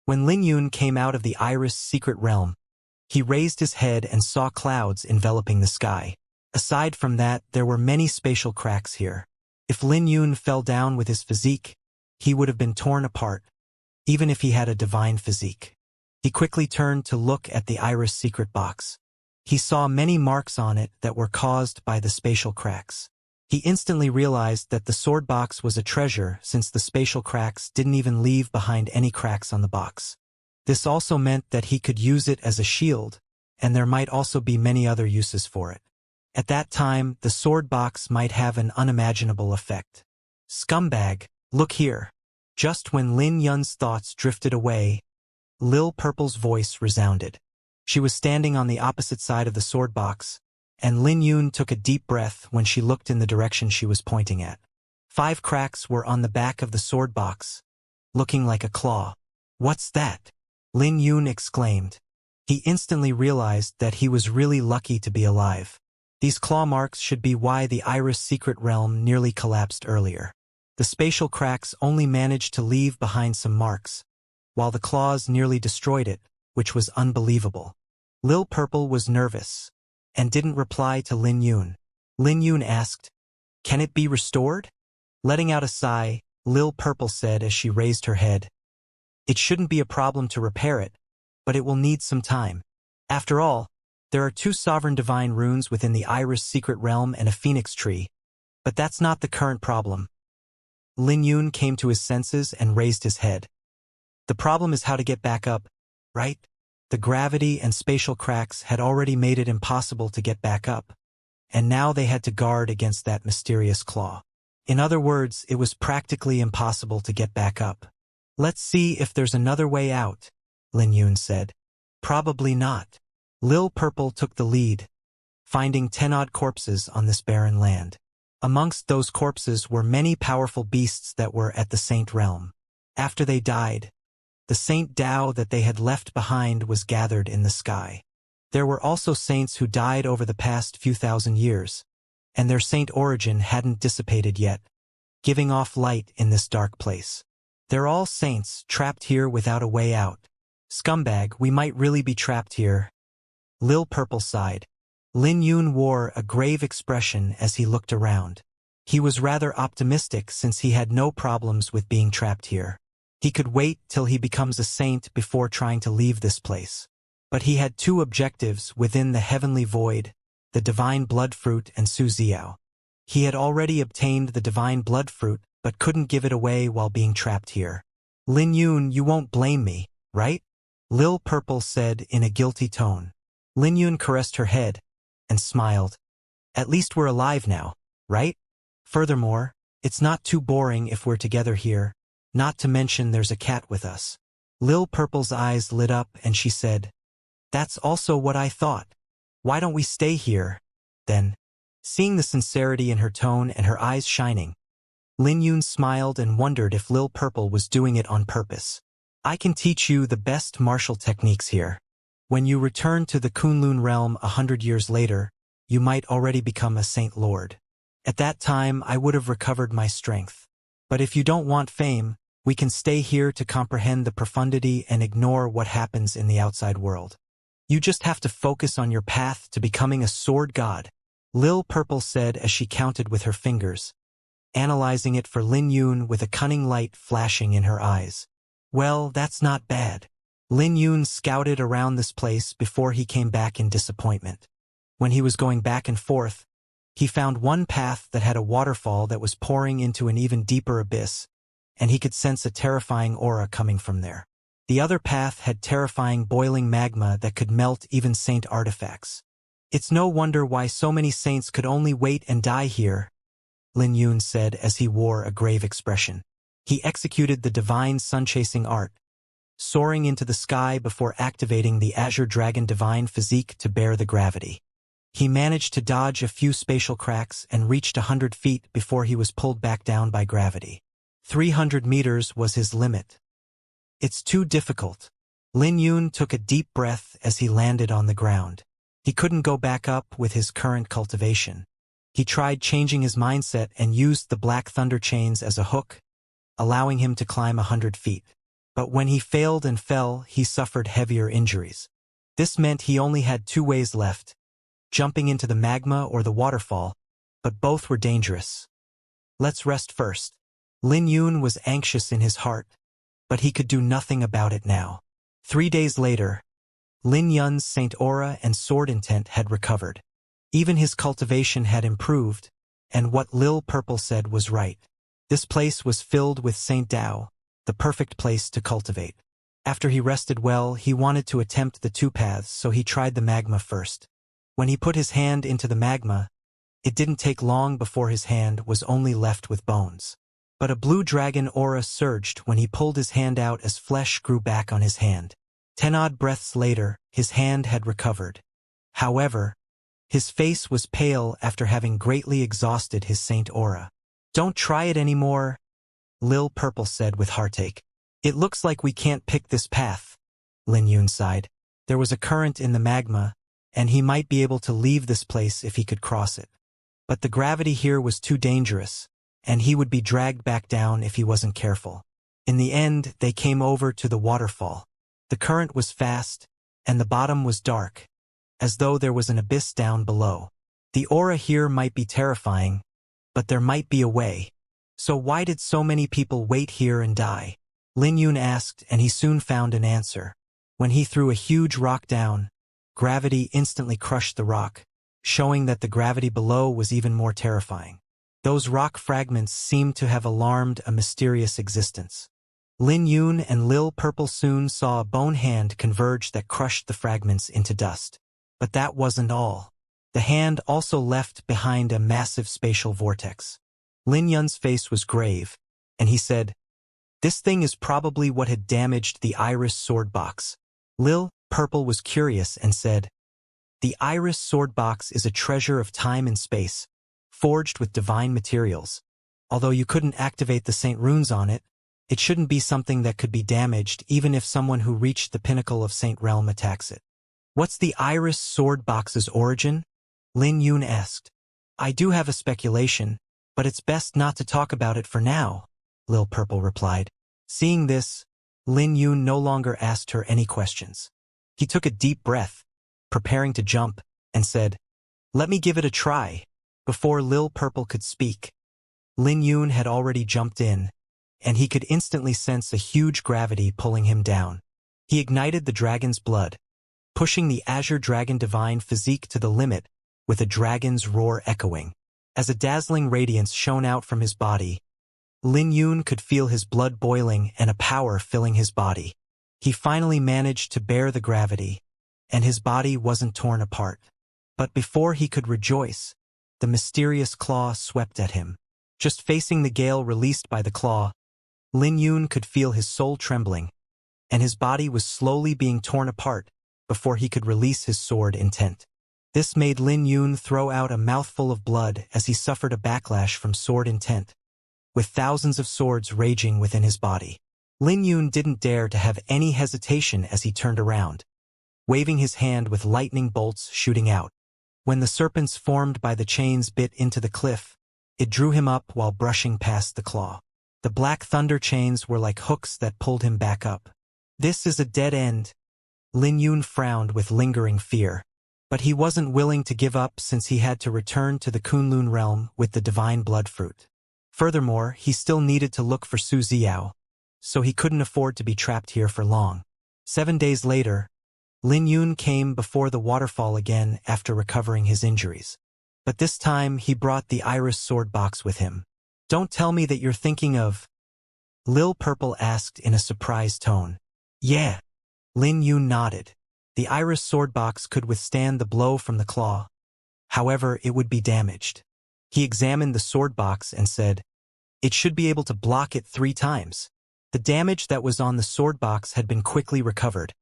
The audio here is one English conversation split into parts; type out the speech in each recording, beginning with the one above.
When Lin Yun came out of the Iris secret realm, he raised his head and saw clouds enveloping the sky. Aside from that, there were many spatial cracks here. If Lin Yun fell down with his physique, he would have been torn apart, even if he had a divine physique. He quickly turned to look at the Iris secret box. He saw many marks on it that were caused by the spatial cracks. He instantly realized that the sword box was a treasure since the spatial cracks didn't even leave behind any cracks on the box. This also meant that he could use it as a shield, and there might also be many other uses for it. At that time, the sword box might have an unimaginable effect. Scumbag, look here. Just when Lin Yun's thoughts drifted away, Lil Purple's voice resounded. She was standing on the opposite side of the sword box, and Lin Yun took a deep breath when she looked in the direction she was pointing at. 5 cracks were on the back of the sword box, looking like a claw. What's that? Lin Yun exclaimed. He instantly realized that he was really lucky to be alive. These claw marks should be why the Iris secret realm nearly collapsed earlier. The spatial cracks only managed to leave behind some marks, while the claws nearly destroyed it, which was unbelievable. Lil Purple was nervous, and didn't reply to Lin Yun. Lin Yun asked, "Can it be restored?" Letting out a sigh, Lil Purple said as she raised her head, "It shouldn't be a problem to repair it, but it will need some time. After all, there are 2 sovereign divine runes within the Iris secret realm and a phoenix tree, but that's not the current problem." Lin Yun came to his senses and raised his head. The problem is how to get back up, right? The gravity and spatial cracks had already made it impossible to get back up, and now they had to guard against that mysterious claw. In other words, it was practically impossible to get back up. "Let's see if there's another way out," Lin Yun said. "Probably not." Lil Purple took the lead, finding 10-odd corpses on this barren land. Amongst those corpses were many powerful beasts that were at the Saint realm. After they died, the Saint Tao that they had left behind was gathered in the sky. There were also saints who died over the past few thousand years, and their saint origin hadn't dissipated yet, giving off light in this dark place. They're all saints, trapped here without a way out. Scumbag, we might really be trapped here. Lil Purple sighed. Lin Yun wore a grave expression as he looked around. He was rather optimistic since he had no problems with being trapped here. He could wait till he becomes a saint before trying to leave this place. But he had 2 objectives within the heavenly void, the divine blood fruit and Su Xiao. He had already obtained the divine blood fruit, but couldn't give it away while being trapped here. "Lin Yun, you won't blame me, right?" Lil Purple said in a guilty tone. Lin Yun caressed her head and smiled. "At least we're alive now, right? Furthermore, it's not too boring if we're together here. Not to mention there's a cat with us." Lil Purple's eyes lit up and she said, "That's also what I thought. Why don't we stay here, then?" Seeing the sincerity in her tone and her eyes shining, Lin Yun smiled and wondered if Lil Purple was doing it on purpose. "I can teach you the best martial techniques here. When you return to the Kunlun realm 100 years later, you might already become a Saint Lord. At that time, I would have recovered my strength. But if you don't want fame, we can stay here to comprehend the profundity and ignore what happens in the outside world. You just have to focus on your path to becoming a sword god," Lil Purple said as she counted with her fingers, analyzing it for Lin Yun with a cunning light flashing in her eyes. "Well, that's not bad." Lin Yun scouted around this place before he came back in disappointment. When he was going back and forth, he found one path that had a waterfall that was pouring into an even deeper abyss, and he could sense a terrifying aura coming from there. The other path had terrifying boiling magma that could melt even saint artifacts. "It's no wonder why so many saints could only wait and die here," Lin Yun said as he wore a grave expression. He executed the divine sun-chasing art, soaring into the sky before activating the Azure Dragon divine physique to bear the gravity. He managed to dodge a few spatial cracks and reached 100 feet before he was pulled back down by gravity. 300 meters was his limit. "It's too difficult." Lin Yun took a deep breath as he landed on the ground. He couldn't go back up with his current cultivation. He tried changing his mindset and used the Black Thunder chains as a hook, allowing him to climb 100 feet. But when he failed and fell, he suffered heavier injuries. This meant he only had two ways left, jumping into the magma or the waterfall, but both were dangerous. Let's rest first. Lin Yun was anxious in his heart, but he could do nothing about it now. 3 days later, Lin Yun's Saint Aura and sword intent had recovered. Even his cultivation had improved, and what Lil Purple said was right. This place was filled with Saint Dao, the perfect place to cultivate. After he rested well, he wanted to attempt the two paths, so he tried the magma first. When he put his hand into the magma, it didn't take long before his hand was only left with bones. But a blue dragon aura surged when he pulled his hand out as flesh grew back on his hand. 10 odd breaths later, his hand had recovered. However, his face was pale after having greatly exhausted his saint aura. "Don't try it anymore," Lil Purple said with heartache. "It looks like we can't pick this path." Lin Yun sighed. There was a current in the magma, and he might be able to leave this place if he could cross it. But the gravity here was too dangerous, and he would be dragged back down if he wasn't careful. In the end, they came over to the waterfall. The current was fast, and the bottom was dark, as though there was an abyss down below. The aura here might be terrifying, but there might be a way. So why did so many people wait here and die? Lin Yun asked, and he soon found an answer. When he threw a huge rock down, gravity instantly crushed the rock, showing that the gravity below was even more terrifying. Those rock fragments seemed to have alarmed a mysterious existence. Lin Yun and Lil Purple soon saw a bone hand converge that crushed the fragments into dust. But that wasn't all. The hand also left behind a massive spatial vortex. Lin Yun's face was grave, and he said, "This thing is probably what had damaged the Iris sword box." Lil Purple was curious and said, "The Iris sword box is a treasure of time and space, forged with divine materials. Although you couldn't activate the Saint runes on it, it shouldn't be something that could be damaged even if someone who reached the pinnacle of Saint Realm attacks it." "What's the Iris sword box's origin?" Lin Yun asked. "I do have a speculation, but it's best not to talk about it for now," Lil Purple replied. Seeing this, Lin Yun no longer asked her any questions. He took a deep breath, preparing to jump, and said, "Let me give it a try." Before Lil Purple could speak, Lin Yun had already jumped in, and he could instantly sense a huge gravity pulling him down. He ignited the dragon's blood, pushing the Azure Dragon Divine physique to the limit, with a dragon's roar echoing. As a dazzling radiance shone out from his body, Lin Yun could feel his blood boiling and a power filling his body. He finally managed to bear the gravity, and his body wasn't torn apart. But before he could rejoice, the mysterious claw swept at him. Just facing the gale released by the claw, Lin Yun could feel his soul trembling, and his body was slowly being torn apart before he could release his sword intent. This made Lin Yun throw out a mouthful of blood as he suffered a backlash from sword intent, with thousands of swords raging within his body. Lin Yun didn't dare to have any hesitation as he turned around, waving his hand with lightning bolts shooting out. When the serpents formed by the chains bit into the cliff, it drew him up while brushing past the claw. The black thunder chains were like hooks that pulled him back up. "This is a dead end." Lin Yun frowned with lingering fear. But he wasn't willing to give up since he had to return to the Kunlun realm with the divine blood fruit. Furthermore, he still needed to look for Su Xiao, so he couldn't afford to be trapped here for long. 7 days later, Lin Yun came before the waterfall again after recovering his injuries. But this time he brought the Iris sword box with him. "Don't tell me that you're thinking of..." Lil Purple asked in a surprised tone. "Yeah." Lin Yun nodded. The Iris sword box could withstand the blow from the claw. However, it would be damaged. He examined the sword box and said, "It should be able to block it 3 times. The damage that was on the sword box had been quickly recovered,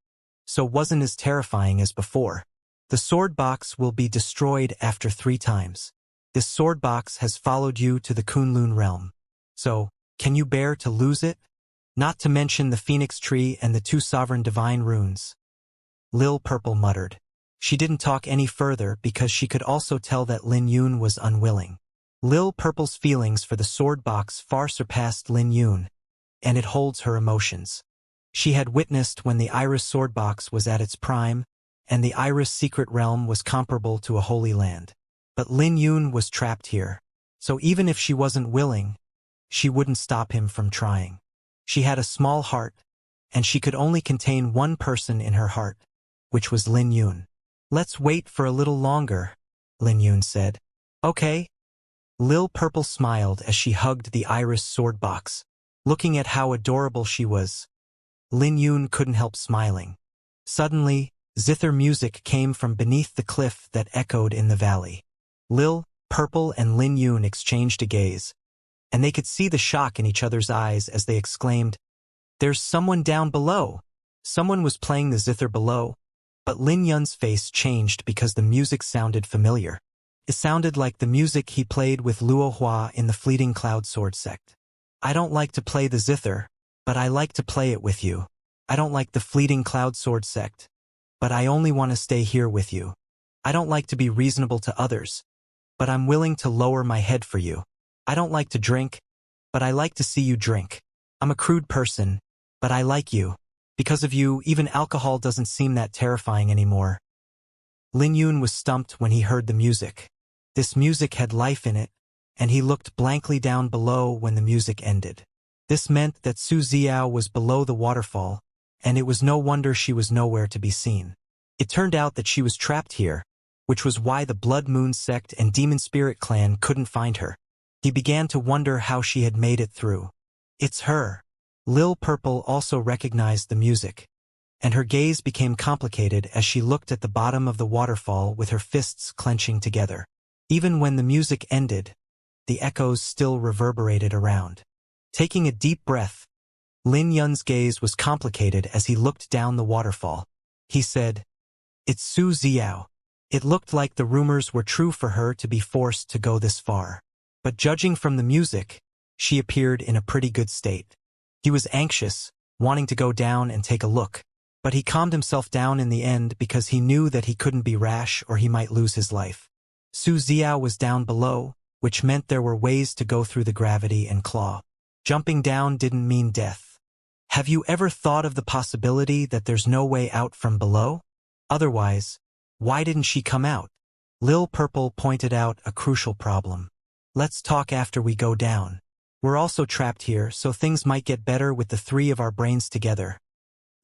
so wasn't as terrifying as before. The sword box will be destroyed after 3 times. This sword box has followed you to the Kunlun realm. So, can you bear to lose it? Not to mention the Phoenix Tree and the 2 sovereign divine runes." Lil Purple muttered. She didn't talk any further because she could also tell that Lin Yun was unwilling. Lil Purple's feelings for the sword box far surpassed Lin Yun, and it holds her emotions. She had witnessed when the Iris swordbox was at its prime, and the Iris secret realm was comparable to a holy land. But Lin Yun was trapped here, so even if she wasn't willing, she wouldn't stop him from trying. She had a small heart, and she could only contain one person in her heart, which was Lin Yun. "Let's wait for a little longer," Lin Yun said. "Okay." Lil Purple smiled as she hugged the Iris sword box. Looking at how adorable she was, Lin Yun couldn't help smiling. Suddenly, zither music came from beneath the cliff that echoed in the valley. Lil Purple and Lin Yun exchanged a gaze, and they could see the shock in each other's eyes as they exclaimed, "There's someone down below!" Someone was playing the zither below, but Lin Yun's face changed because the music sounded familiar. It sounded like the music he played with Luo Hua in the Fleeting Cloud Sword sect. "I don't like to play the zither, but I like to play it with you. I don't like the Fleeting Cloud Sword sect, but I only want to stay here with you. I don't like to be reasonable to others, but I'm willing to lower my head for you. I don't like to drink, but I like to see you drink. I'm a crude person, but I like you. Because of you, even alcohol doesn't seem that terrifying anymore." Lin Yun was stumped when he heard the music. This music had life in it, and he looked blankly down below when the music ended. This meant that Su Xiao was below the waterfall, and it was no wonder she was nowhere to be seen. It turned out that she was trapped here, which was why the Blood Moon sect and Demon Spirit clan couldn't find her. He began to wonder how she had made it through. "It's her." Lil Purple also recognized the music, and her gaze became complicated as she looked at the bottom of the waterfall with her fists clenching together. Even when the music ended, the echoes still reverberated around. Taking a deep breath, Lin Yun's gaze was complicated as he looked down the waterfall. He said, "It's Su Xiao." It looked like the rumors were true for her to be forced to go this far. But judging from the music, she appeared in a pretty good state. He was anxious, wanting to go down and take a look, but he calmed himself down in the end because he knew that he couldn't be rash or he might lose his life. Su Xiao was down below, which meant there were ways to go through the gravity and claw. Jumping down didn't mean death. Have you ever thought of the possibility that there's no way out from below? Otherwise, why didn't she come out? Lil Purple pointed out a crucial problem. "Let's talk after we go down. We're also trapped here, so things might get better with the three of our brains together,"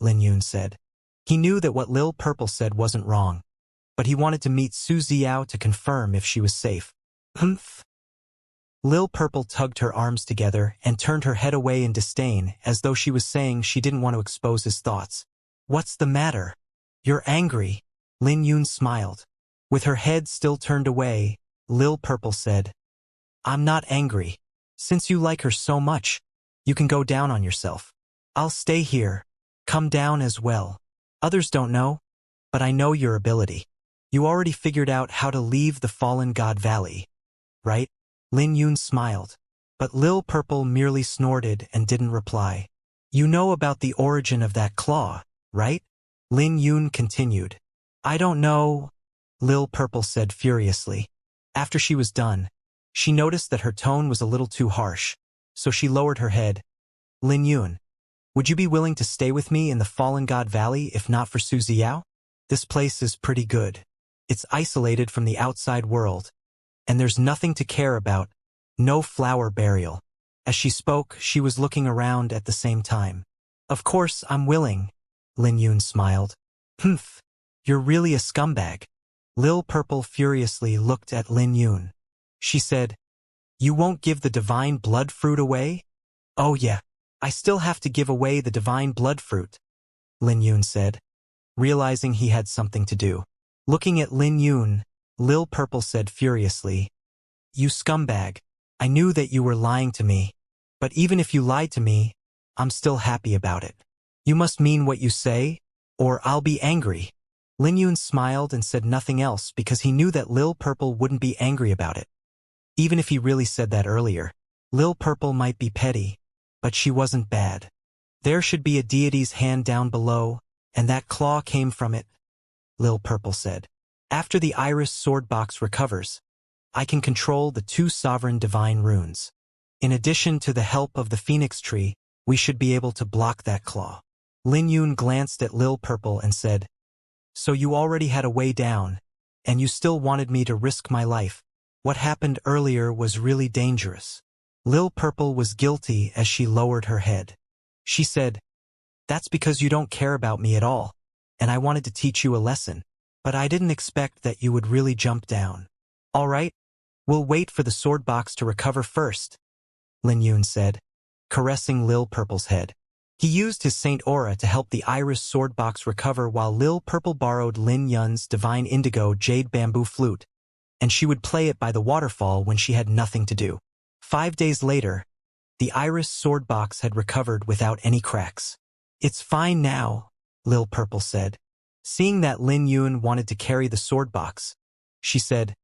Lin Yun said. He knew that what Lil Purple said wasn't wrong, but he wanted to meet Su Xiao to confirm if she was safe. "Humph." Lil Purple tugged her arms together and turned her head away in disdain as though she was saying she didn't want to expose his thoughts. "What's the matter? You're angry." Lin Yun smiled. With her head still turned away, Lil Purple said, "I'm not angry. Since you like her so much, you can go down on yourself. I'll stay here. Come down as well. Others don't know, but I know your ability. You already figured out how to leave the Fallen God Valley, right?" Lin Yun smiled, but Lil Purple merely snorted and didn't reply. "You know about the origin of that claw, right?" Lin Yun continued. "I don't know," Lil Purple said furiously. After she was done, she noticed that her tone was a little too harsh, so she lowered her head. "Lin Yun, would you be willing to stay with me in the Fallen God Valley if not for Su Xiao? This place is pretty good. It's isolated from the outside world, and there's nothing to care about, no flower burial." As she spoke, she was looking around at the same time. "Of course, I'm willing," Lin Yun smiled. "Humph, you're really a scumbag." Lil Purple furiously looked at Lin Yun. She said, "You won't give the divine blood fruit away?" "Oh yeah, I still have to give away the divine blood fruit," Lin Yun said, realizing he had something to do. Looking at Lin Yun, Lil Purple said furiously, "You scumbag, I knew that you were lying to me, but even if you lied to me, I'm still happy about it. You must mean what you say, or I'll be angry." Lin Yun smiled and said nothing else because he knew that Lil Purple wouldn't be angry about it. Even if he really said that earlier, Lil Purple might be petty, but she wasn't bad. "There should be a deity's hand down below, and that claw came from it," Lil Purple said. "After the Iris sword box recovers, I can control the 2 sovereign divine runes. In addition to the help of the Phoenix tree, we should be able to block that claw." Lin Yun glanced at Lil Purple and said, "So you already had a way down, and you still wanted me to risk my life. What happened earlier was really dangerous." Lil Purple was guilty as she lowered her head. She said, "That's because you don't care about me at all, and I wanted to teach you a lesson, but I didn't expect that you would really jump down." "All right, we'll wait for the sword box to recover first," Lin Yun said, caressing Lil Purple's head. He used his Saint Aura to help the Iris sword box recover while Lil Purple borrowed Lin Yun's divine indigo jade bamboo flute, and she would play it by the waterfall when she had nothing to do. 5 days later, the Iris sword box had recovered without any cracks. "It's fine now," Lil Purple said. Seeing that Lin Yun wanted to carry the sword box, she said,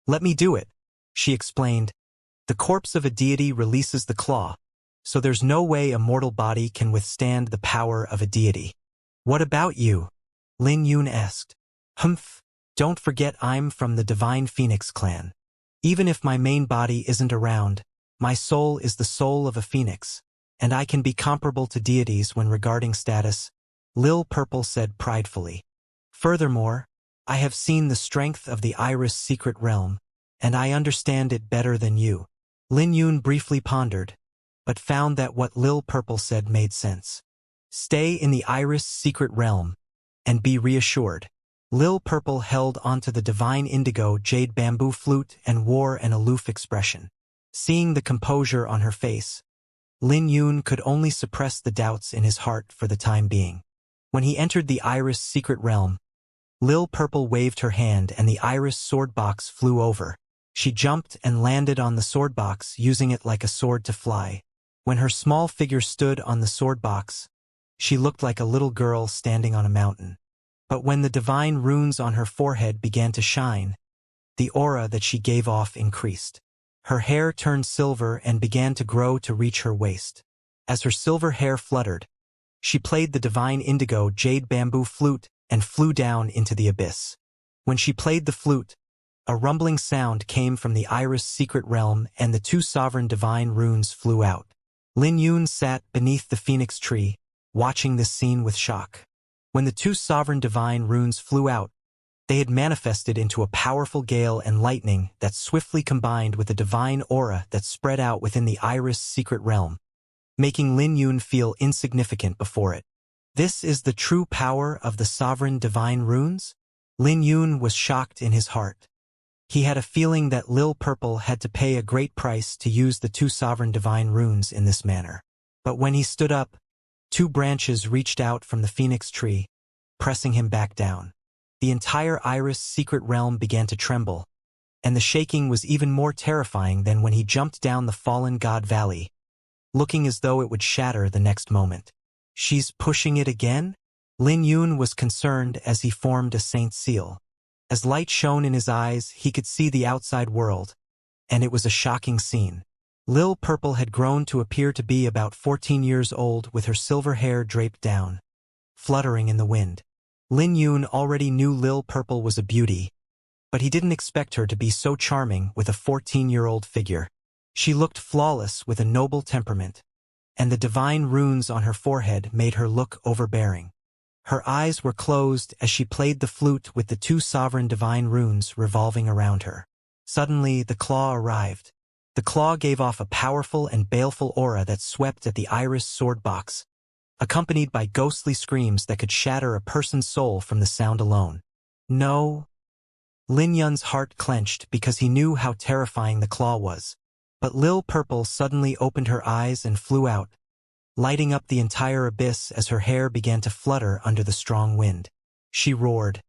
"Let me do it." She explained, "The corpse of a deity releases the claw, so there's no way a mortal body can withstand the power of a deity." "What about you?" Lin Yun asked. "Humph, don't forget I'm from the Divine Phoenix clan. Even if my main body isn't around, my soul is the soul of a phoenix, and I can be comparable to deities when regarding status," Lil Purple said pridefully. "Furthermore, I have seen the strength of the Iris secret realm, and I understand it better than you." Lin Yun briefly pondered, but found that what Lil Purple said made sense. "Stay in the Iris secret realm, and be reassured." Lil Purple held onto the divine indigo jade bamboo flute and wore an aloof expression. Seeing the composure on her face, Lin Yun could only suppress the doubts in his heart for the time being. When he entered the Iris secret realm, Lil Purple waved her hand and the Iris sword box flew over. She jumped and landed on the sword box, using it like a sword to fly. When her small figure stood on the sword box, she looked like a little girl standing on a mountain. But when the divine runes on her forehead began to shine, the aura that she gave off increased. Her hair turned silver and began to grow to reach her waist. As her silver hair fluttered, she played the divine indigo jade bamboo flute and flew down into the abyss. When she played the flute, a rumbling sound came from the Iris secret realm and the 2 sovereign divine runes flew out. Lin Yun sat beneath the phoenix tree, watching this scene with shock. When the 2 sovereign divine runes flew out, they had manifested into a powerful gale and lightning that swiftly combined with a divine aura that spread out within the Iris secret realm, making Lin Yun feel insignificant before it. "This is the true power of the sovereign divine runes?" Lin Yun was shocked in his heart. He had a feeling that Lil Purple had to pay a great price to use the 2 sovereign divine runes in this manner. But when he stood up, 2 branches reached out from the phoenix tree, pressing him back down. The entire Iris secret realm began to tremble, and the shaking was even more terrifying than when he jumped down the fallen god valley, looking as though it would shatter the next moment. "She's pushing it again?" Lin Yun was concerned as he formed a saint seal. As light shone in his eyes, he could see the outside world, and it was a shocking scene. Lil Purple had grown to appear to be about 14 years old with her silver hair draped down, fluttering in the wind. Lin Yun already knew Lil Purple was a beauty, but he didn't expect her to be so charming with a 14-year-old figure. She looked flawless with a noble temperament, and the divine runes on her forehead made her look overbearing. Her eyes were closed as she played the flute with the 2 sovereign divine runes revolving around her. Suddenly, the claw arrived. The claw gave off a powerful and baleful aura that swept at the Iris sword box, accompanied by ghostly screams that could shatter a person's soul from the sound alone. "No." Lin Yun's heart clenched because he knew how terrifying the claw was. But Lil Purple suddenly opened her eyes and flew out, lighting up the entire abyss as her hair began to flutter under the strong wind. She roared,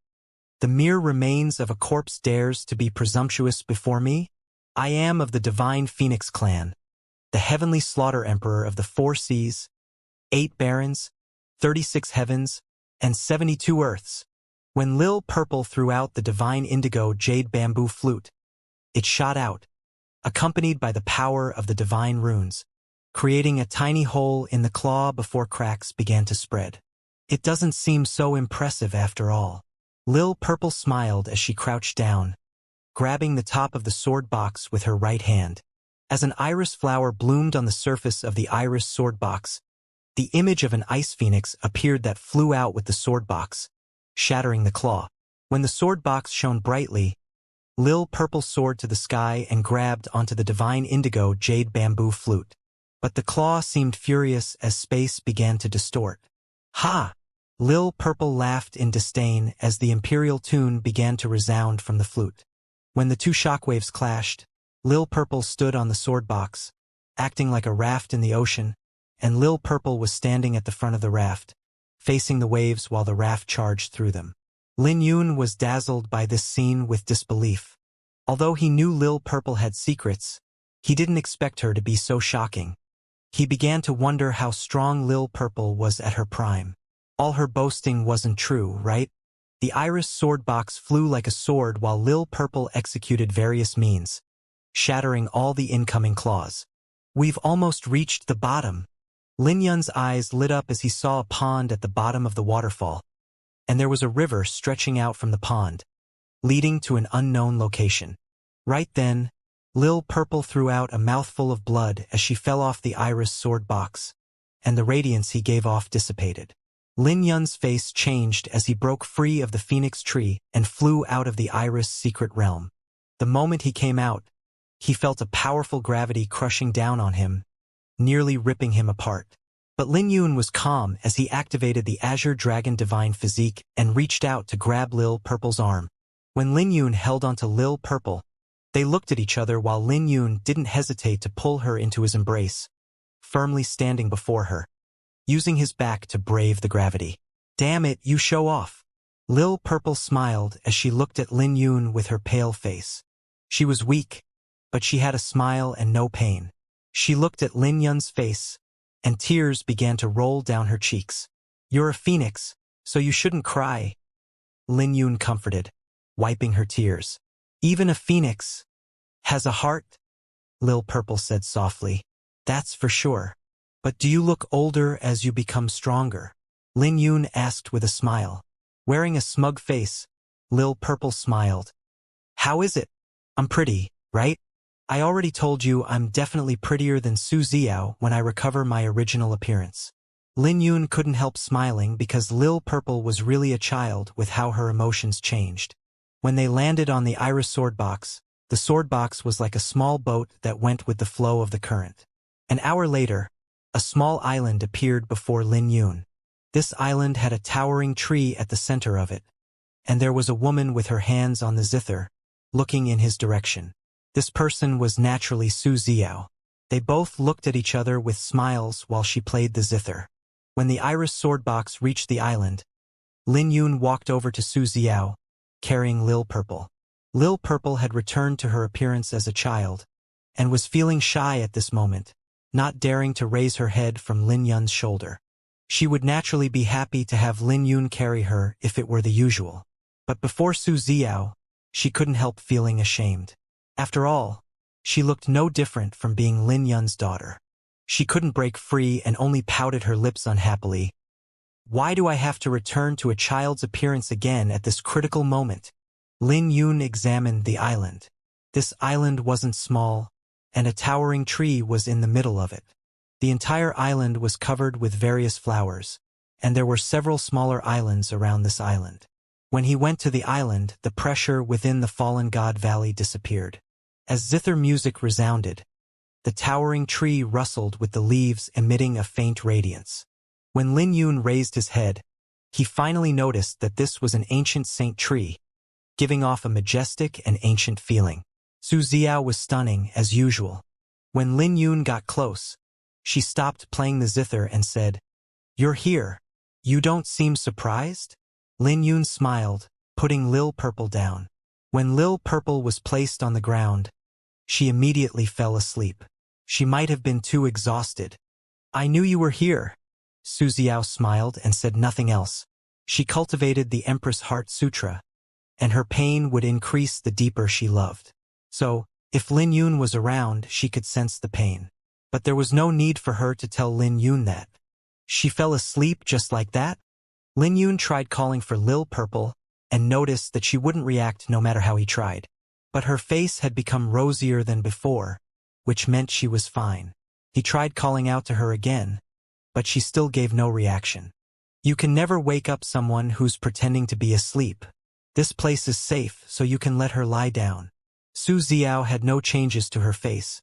"The mere remains of a corpse dares to be presumptuous before me? I am of the Divine Phoenix clan, the heavenly slaughter emperor of the 4 seas, 8 barons, 36 heavens, and 72 earths." When Lil Purple threw out the divine indigo jade bamboo flute, it shot out, accompanied by the power of the divine runes, creating a tiny hole in the claw before cracks began to spread. "It doesn't seem so impressive after all." Lil Purple smiled as she crouched down, grabbing the top of the sword box with her right hand. As an iris flower bloomed on the surface of the Iris sword box, The image of an ice phoenix appeared that flew out with the sword box, shattering the claw. When the sword box shone brightly, Lil Purple soared to the sky and grabbed onto the divine indigo jade bamboo flute. But the claw seemed furious as space began to distort. Ha! Lil Purple laughed in disdain as the imperial tune began to resound from the flute. When the two shockwaves clashed, Lil Purple stood on the sword box, acting like a raft in the ocean, and Lil Purple was standing at the front of the raft, facing the waves while the raft charged through them. Lin Yun was dazzled by this scene with disbelief. Although he knew Lil Purple had secrets, he didn't expect her to be so shocking. He began to wonder how strong Lil Purple was at her prime. All her boasting wasn't true, right? The iris sword box flew like a sword while Lil Purple executed various means, shattering all the incoming claws. We've almost reached the bottom. Lin Yun's eyes lit up as he saw a pond at the bottom of the waterfall, and there was a river stretching out from the pond, leading to an unknown location. Right then, Lil Purple threw out a mouthful of blood as she fell off the iris sword box, and the radiance he gave off dissipated. Lin Yun's face changed as he broke free of the phoenix tree and flew out of the iris secret realm. The moment he came out, he felt a powerful gravity crushing down on him, nearly ripping him apart. But Lin Yun was calm as he activated the Azure Dragon Divine Physique and reached out to grab Lil Purple's arm. When Lin Yun held onto Lil Purple, they looked at each other while Lin Yun didn't hesitate to pull her into his embrace, firmly standing before her, using his back to brave the gravity. Damn it, you show off. Lil Purple smiled as she looked at Lin Yun with her pale face. She was weak, but she had a smile and no pain. She looked at Lin Yun's face, and tears began to roll down her cheeks. You're a phoenix, so you shouldn't cry, Lin Yun comforted, wiping her tears. Even a phoenix has a heart, Lil Purple said softly. That's for sure. But do you look older as you become stronger? Lin Yun asked with a smile. Wearing a smug face, Lil Purple smiled. How is it? I'm pretty, right? I already told you I'm definitely prettier than Su Xiao when I recover my original appearance. Lin Yun couldn't help smiling because Lil Purple was really a child with how her emotions changed. When they landed on the iris sword box, the sword box was like a small boat that went with the flow of the current. An hour later, a small island appeared before Lin Yun. This island had a towering tree at the center of it, and there was a woman with her hands on the zither, looking in his direction. This person was naturally Su Xiao. They both looked at each other with smiles while she played the zither. When the iris sword box reached the island, Lin Yun walked over to Su Xiao, carrying Lil Purple. Lil Purple had returned to her appearance as a child, and was feeling shy at this moment, not daring to raise her head from Lin Yun's shoulder. She would naturally be happy to have Lin Yun carry her if it were the usual. But before Su Xiao, she couldn't help feeling ashamed. After all, she looked no different from being Lin Yun's daughter. She couldn't break free and only pouted her lips unhappily. Why do I have to return to a child's appearance again at this critical moment? Lin Yun examined the island. This island wasn't small, and a towering tree was in the middle of it. The entire island was covered with various flowers, and there were several smaller islands around this island. When he went to the island, the pressure within the Fallen God Valley disappeared. As zither music resounded, the towering tree rustled with the leaves emitting a faint radiance. When Lin Yun raised his head, he finally noticed that this was an ancient saint tree, giving off a majestic and ancient feeling. Su Xiao was stunning, as usual. When Lin Yun got close, she stopped playing the zither and said, "You're here. You don't seem surprised?" Lin Yun smiled, putting Lil Purple down. When Lil Purple was placed on the ground, she immediately fell asleep. She might have been too exhausted. "I knew you were here." Su Xiao smiled and said nothing else. She cultivated the Empress Heart Sutra, and her pain would increase the deeper she loved. So, if Lin Yun was around, she could sense the pain. But there was no need for her to tell Lin Yun that. She fell asleep just like that? Lin Yun tried calling for Lil Purple, and noticed that she wouldn't react no matter how he tried. But her face had become rosier than before, which meant she was fine. He tried calling out to her again, but she still gave no reaction. You can never wake up someone who's pretending to be asleep. This place is safe, so you can let her lie down. Su Xiao had no changes to her face,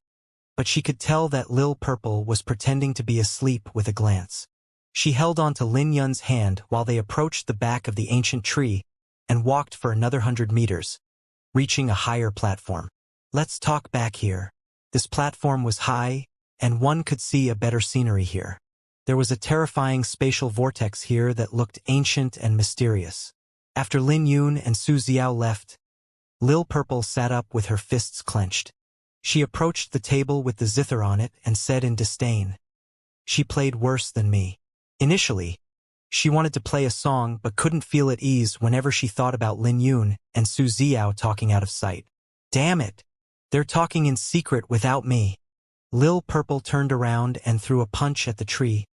but she could tell that Lil Purple was pretending to be asleep with a glance. She held on to Lin Yun's hand while they approached the back of the ancient tree and walked for another 100 meters, reaching a higher platform. Let's talk back here. This platform was high, and one could see a better scenery here. There was a terrifying spatial vortex here that looked ancient and mysterious. After Lin Yun and Su Xiao left, Lil Purple sat up with her fists clenched. She approached the table with the zither on it and said in disdain, "She played worse than me." Initially, she wanted to play a song but couldn't feel at ease whenever she thought about Lin Yun and Su Xiao talking out of sight. Damn it! They're talking in secret without me. Lil Purple turned around and threw a punch at the tree,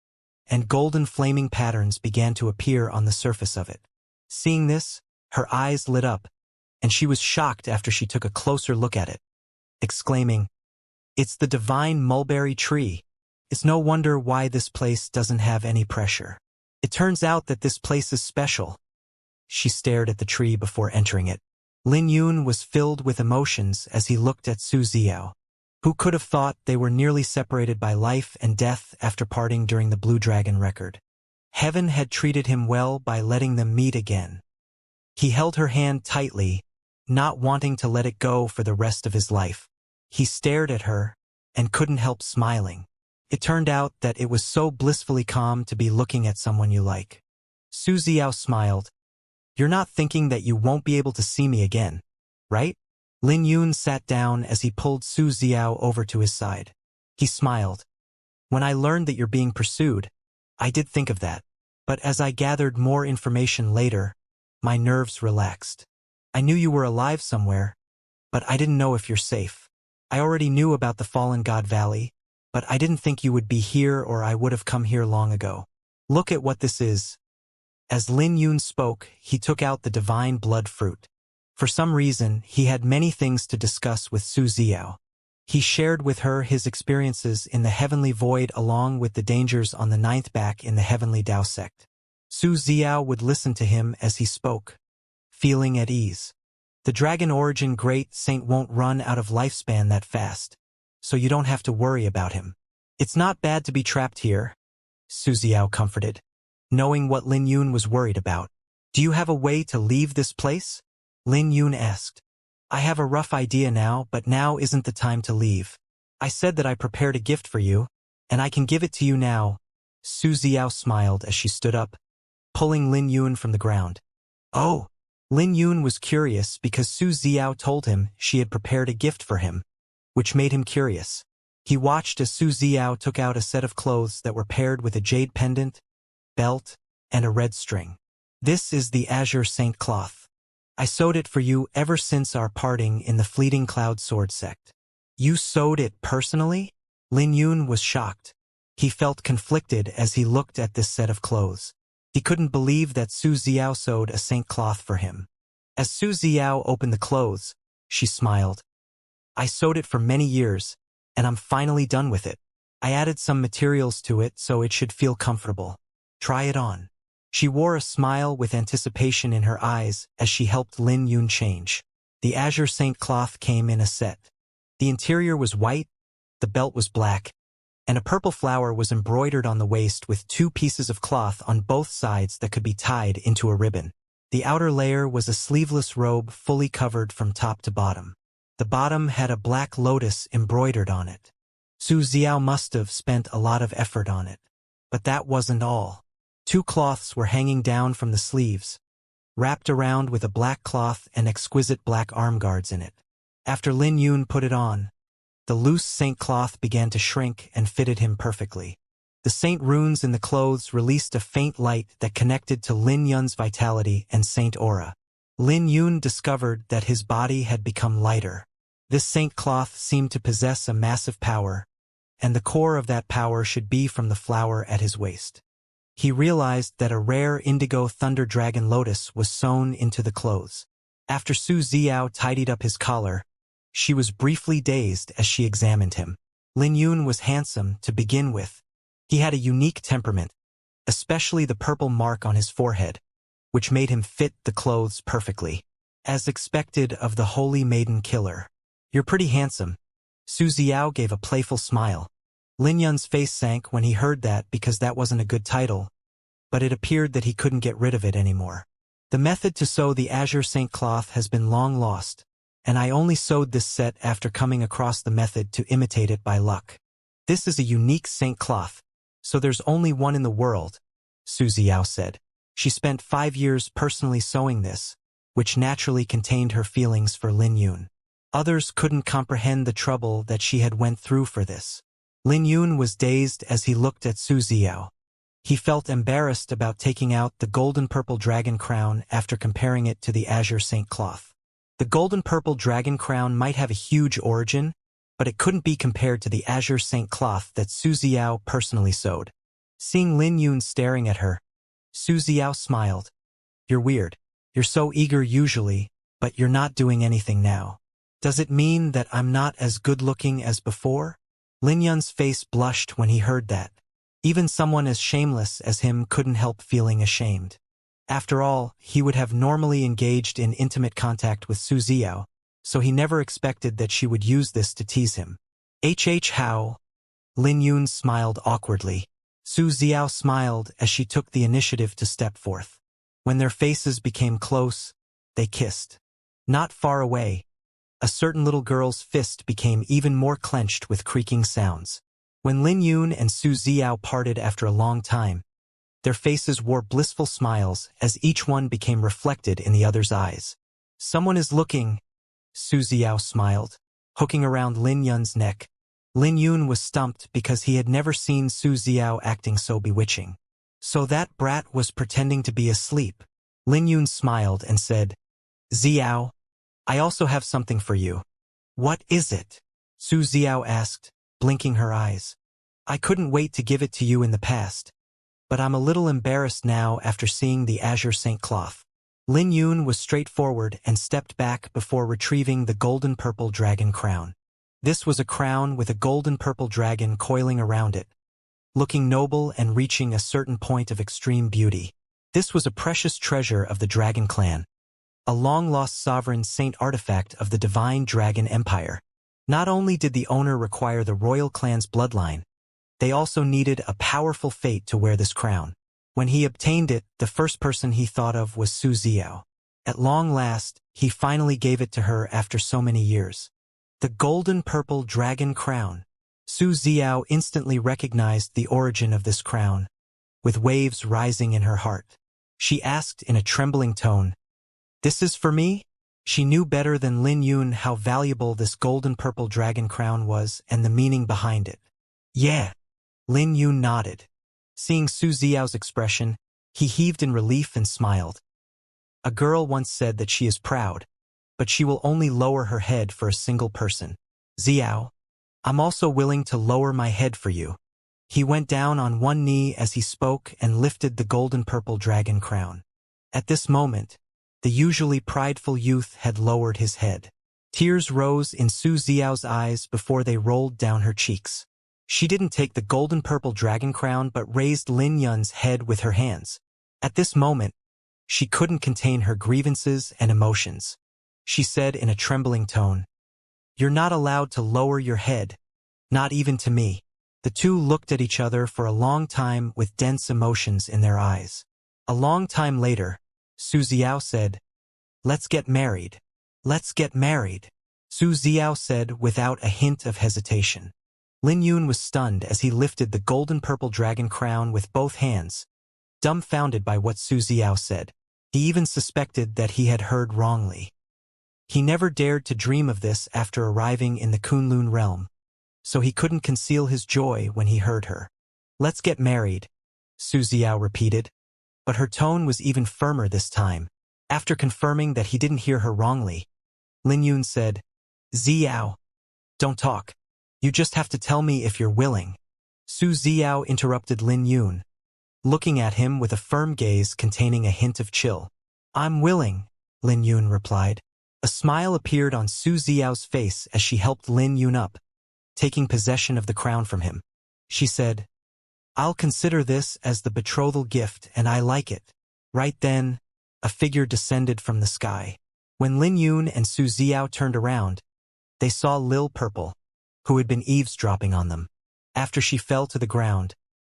and golden flaming patterns began to appear on the surface of it. Seeing this, her eyes lit up, and she was shocked after she took a closer look at it, exclaiming, "It's the divine mulberry tree. It's no wonder why this place doesn't have any pressure. It turns out that this place is special." She stared at the tree before entering it. Lin Yun was filled with emotions as he looked at Su Xiao. Who could have thought they were nearly separated by life and death after parting during the Blue Dragon record? Heaven had treated him well by letting them meet again. He held her hand tightly, not wanting to let it go for the rest of his life. He stared at her and couldn't help smiling. It turned out that it was so blissfully calm to be looking at someone you like. Su Xiao smiled. "You're not thinking that you won't be able to see me again, right?" Lin Yun sat down as he pulled Su Xiao over to his side. He smiled. "When I learned that you're being pursued, I did think of that. But as I gathered more information later, my nerves relaxed. I knew you were alive somewhere, but I didn't know if you're safe. I already knew about the Fallen God Valley, but I didn't think you would be here or I would have come here long ago. Look at what this is." As Lin Yun spoke, he took out the divine blood fruit. For some reason, he had many things to discuss with Su Xiao. He shared with her his experiences in the heavenly void along with the dangers on the ninth back in the heavenly Dao sect. Su Xiao would listen to him as he spoke, feeling at ease. The Dragon Origin Great Saint won't run out of lifespan that fast, so you don't have to worry about him. It's not bad to be trapped here, Su Xiao comforted, knowing what Lin Yun was worried about. "Do you have a way to leave this place?" Lin Yun asked. "I have a rough idea now, but now isn't the time to leave. I said that I prepared a gift for you, and I can give it to you now." Su Xiao smiled as she stood up, pulling Lin Yun from the ground. "Oh!" Lin Yun was curious because Su Xiao told him she had prepared a gift for him, which made him curious. He watched as Su Xiao took out a set of clothes that were paired with a jade pendant, belt, and a red string. "This is the Azure Saint cloth. I sewed it for you ever since our parting in the Fleeting Cloud Sword sect." "You sewed it personally?" Lin Yun was shocked. He felt conflicted as he looked at this set of clothes. He couldn't believe that Su Xiao sewed a saint cloth for him. As Su Xiao opened the clothes, she smiled. "I sewed it for many years, and I'm finally done with it. I added some materials to it so it should feel comfortable. Try it on." She wore a smile with anticipation in her eyes as she helped Lin Yun change. The Azure Saint cloth came in a set. The interior was white, the belt was black, and a purple flower was embroidered on the waist with 2 pieces of cloth on both sides that could be tied into a ribbon. The outer layer was a sleeveless robe fully covered from top to bottom. The bottom had a black lotus embroidered on it. Su Xiao must have spent a lot of effort on it. But that wasn't all. 2 cloths were hanging down from the sleeves, wrapped around with a black cloth and exquisite black arm guards in it. After Lin Yun put it on, the loose saint cloth began to shrink and fitted him perfectly. The saint runes in the clothes released a faint light that connected to Lin Yun's vitality and saint aura. Lin Yun discovered that his body had become lighter. This saint cloth seemed to possess a massive power, and the core of that power should be from the flower at his waist. He realized that a rare indigo thunder dragon lotus was sewn into the clothes. After Su Xiao tidied up his collar, she was briefly dazed as she examined him. Lin Yun was handsome to begin with, He had a unique temperament, especially the purple mark on his forehead, which made him fit the clothes perfectly. As expected of the holy maiden killer. You're pretty handsome. Su Xiao gave a playful smile. Lin Yun's face sank when he heard that because that wasn't a good title, but it appeared that he couldn't get rid of it anymore. The method to sew the azure saint cloth has been long lost, and I only sewed this set after coming across the method to imitate it by luck. This is a unique saint cloth, so there's only one in the world, Su Xiao said. She spent 5 years personally sewing this, which naturally contained her feelings for Lin Yun. Others couldn't comprehend the trouble that she had went through for this. Lin Yun was dazed as he looked at Su Xiao. He felt embarrassed about taking out the golden purple dragon crown after comparing it to the azure saint cloth. The golden purple dragon crown might have a huge origin, but it couldn't be compared to the azure saint cloth that Su Xiao personally sewed. Seeing Lin Yun staring at her, Su Xiao smiled. You're weird. You're so eager usually, but you're not doing anything now. Does it mean that I'm not as good-looking as before? Lin Yun's face blushed when he heard that. Even someone as shameless as him couldn't help feeling ashamed. After all, he would have normally engaged in intimate contact with Su Xiao, so he never expected that she would use this to tease him. How? Lin Yun smiled awkwardly. Su Xiao smiled as she took the initiative to step forth. When their faces became close, they kissed. Not far away, a certain little girl's fist became even more clenched with creaking sounds. When Lin Yun and Su Xiao parted after a long time, their faces wore blissful smiles as each one became reflected in the other's eyes. Someone is looking, Su Xiao smiled, hooking around Lin Yun's neck. Lin Yun was stumped because he had never seen Su Xiao acting so bewitching. So that brat was pretending to be asleep. Lin Yun smiled and said, Xiao, I also have something for you. What is it? Su Xiao asked, blinking her eyes. I couldn't wait to give it to you in the past, but I'm a little embarrassed now after seeing the azure saint cloth. Lin Yun was straightforward and stepped back before retrieving the golden purple dragon crown. This was a crown with a golden purple dragon coiling around it, looking noble and reaching a certain point of extreme beauty. This was a precious treasure of the Dragon Clan, a long-lost sovereign saint artifact of the divine Dragon Empire. Not only did the owner require the royal clan's bloodline, they also needed a powerful fate to wear this crown. When he obtained it, the first person he thought of was Su Xiao. At long last, he finally gave it to her after so many years. The golden purple dragon crown. Su Xiao instantly recognized the origin of this crown, with waves rising in her heart. She asked in a trembling tone, This is for me? She knew better than Lin Yun how valuable this golden purple dragon crown was and the meaning behind it. Yeah. Lin Yun nodded. Seeing Su Xiao's expression, he heaved in relief and smiled. A girl once said that she is proud, but she will only lower her head for a single person. Xiao, I'm also willing to lower my head for you. He went down on one knee as he spoke and lifted the golden purple dragon crown. At this moment, the usually prideful youth had lowered his head. Tears rose in Su Xiao's eyes before they rolled down her cheeks. She didn't take the golden purple dragon crown but raised Lin Yun's head with her hands. At this moment, she couldn't contain her grievances and emotions. She said in a trembling tone, You're not allowed to lower your head, not even to me. The two looked at each other for a long time with dense emotions in their eyes. A long time later, Su Xiao said, Let's get married. Let's get married. Su Xiao said without a hint of hesitation. Lin Yun was stunned as he lifted the golden purple dragon crown with both hands, dumbfounded by what Su Xiao said. He even suspected that he had heard wrongly. He never dared to dream of this after arriving in the Kunlun realm, so he couldn't conceal his joy when he heard her. Let's get married, Su Xiao repeated, but her tone was even firmer this time. After confirming that he didn't hear her wrongly, Lin Yun said, Xiao, don't talk. You just have to tell me if you're willing. Su Xiao interrupted Lin Yun, looking at him with a firm gaze containing a hint of chill. I'm willing, Lin Yun replied. A smile appeared on Su Xiao's face as she helped Lin Yun up, taking possession of the crown from him. She said, I'll consider this as the betrothal gift and I like it. Right then, a figure descended from the sky. When Lin Yun and Su Xiao turned around, they saw Lil Purple, who had been eavesdropping on them. After she fell to the ground,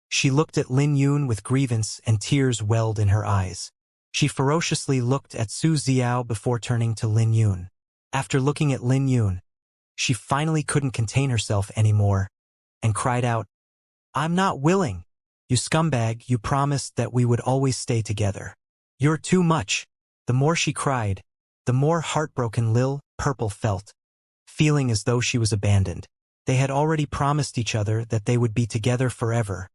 she looked at Lin Yun with grievance and tears welled in her eyes. She ferociously looked at Su Xiao before turning to Lin Yun. After looking at Lin Yun, she finally couldn't contain herself anymore and cried out, "I'm not willing. You scumbag, you promised that we would always stay together. You're too much." The more she cried, the more heartbroken Lil Purple felt, feeling as though she was abandoned. They had already promised each other that they would be together forever,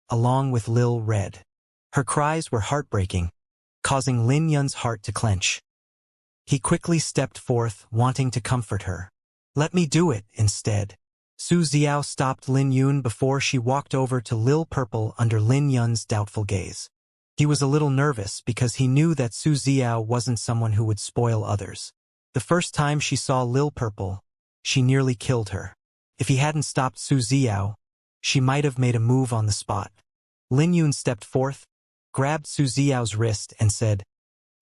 along with Lil Red. Her cries were heartbreaking, causing Lin Yun's heart to clench. He quickly stepped forth, wanting to comfort her. "Let me do it, instead." Su Xiao stopped Lin Yun before she walked over to Lil Purple under Lin Yun's doubtful gaze. He was a little nervous because he knew that Su Xiao wasn't someone who would spoil others. The first time she saw Lil Purple, she nearly killed her. If he hadn't stopped Su Xiao, she might have made a move on the spot. Lin Yun stepped forth, grabbed Su Xiao's wrist and said,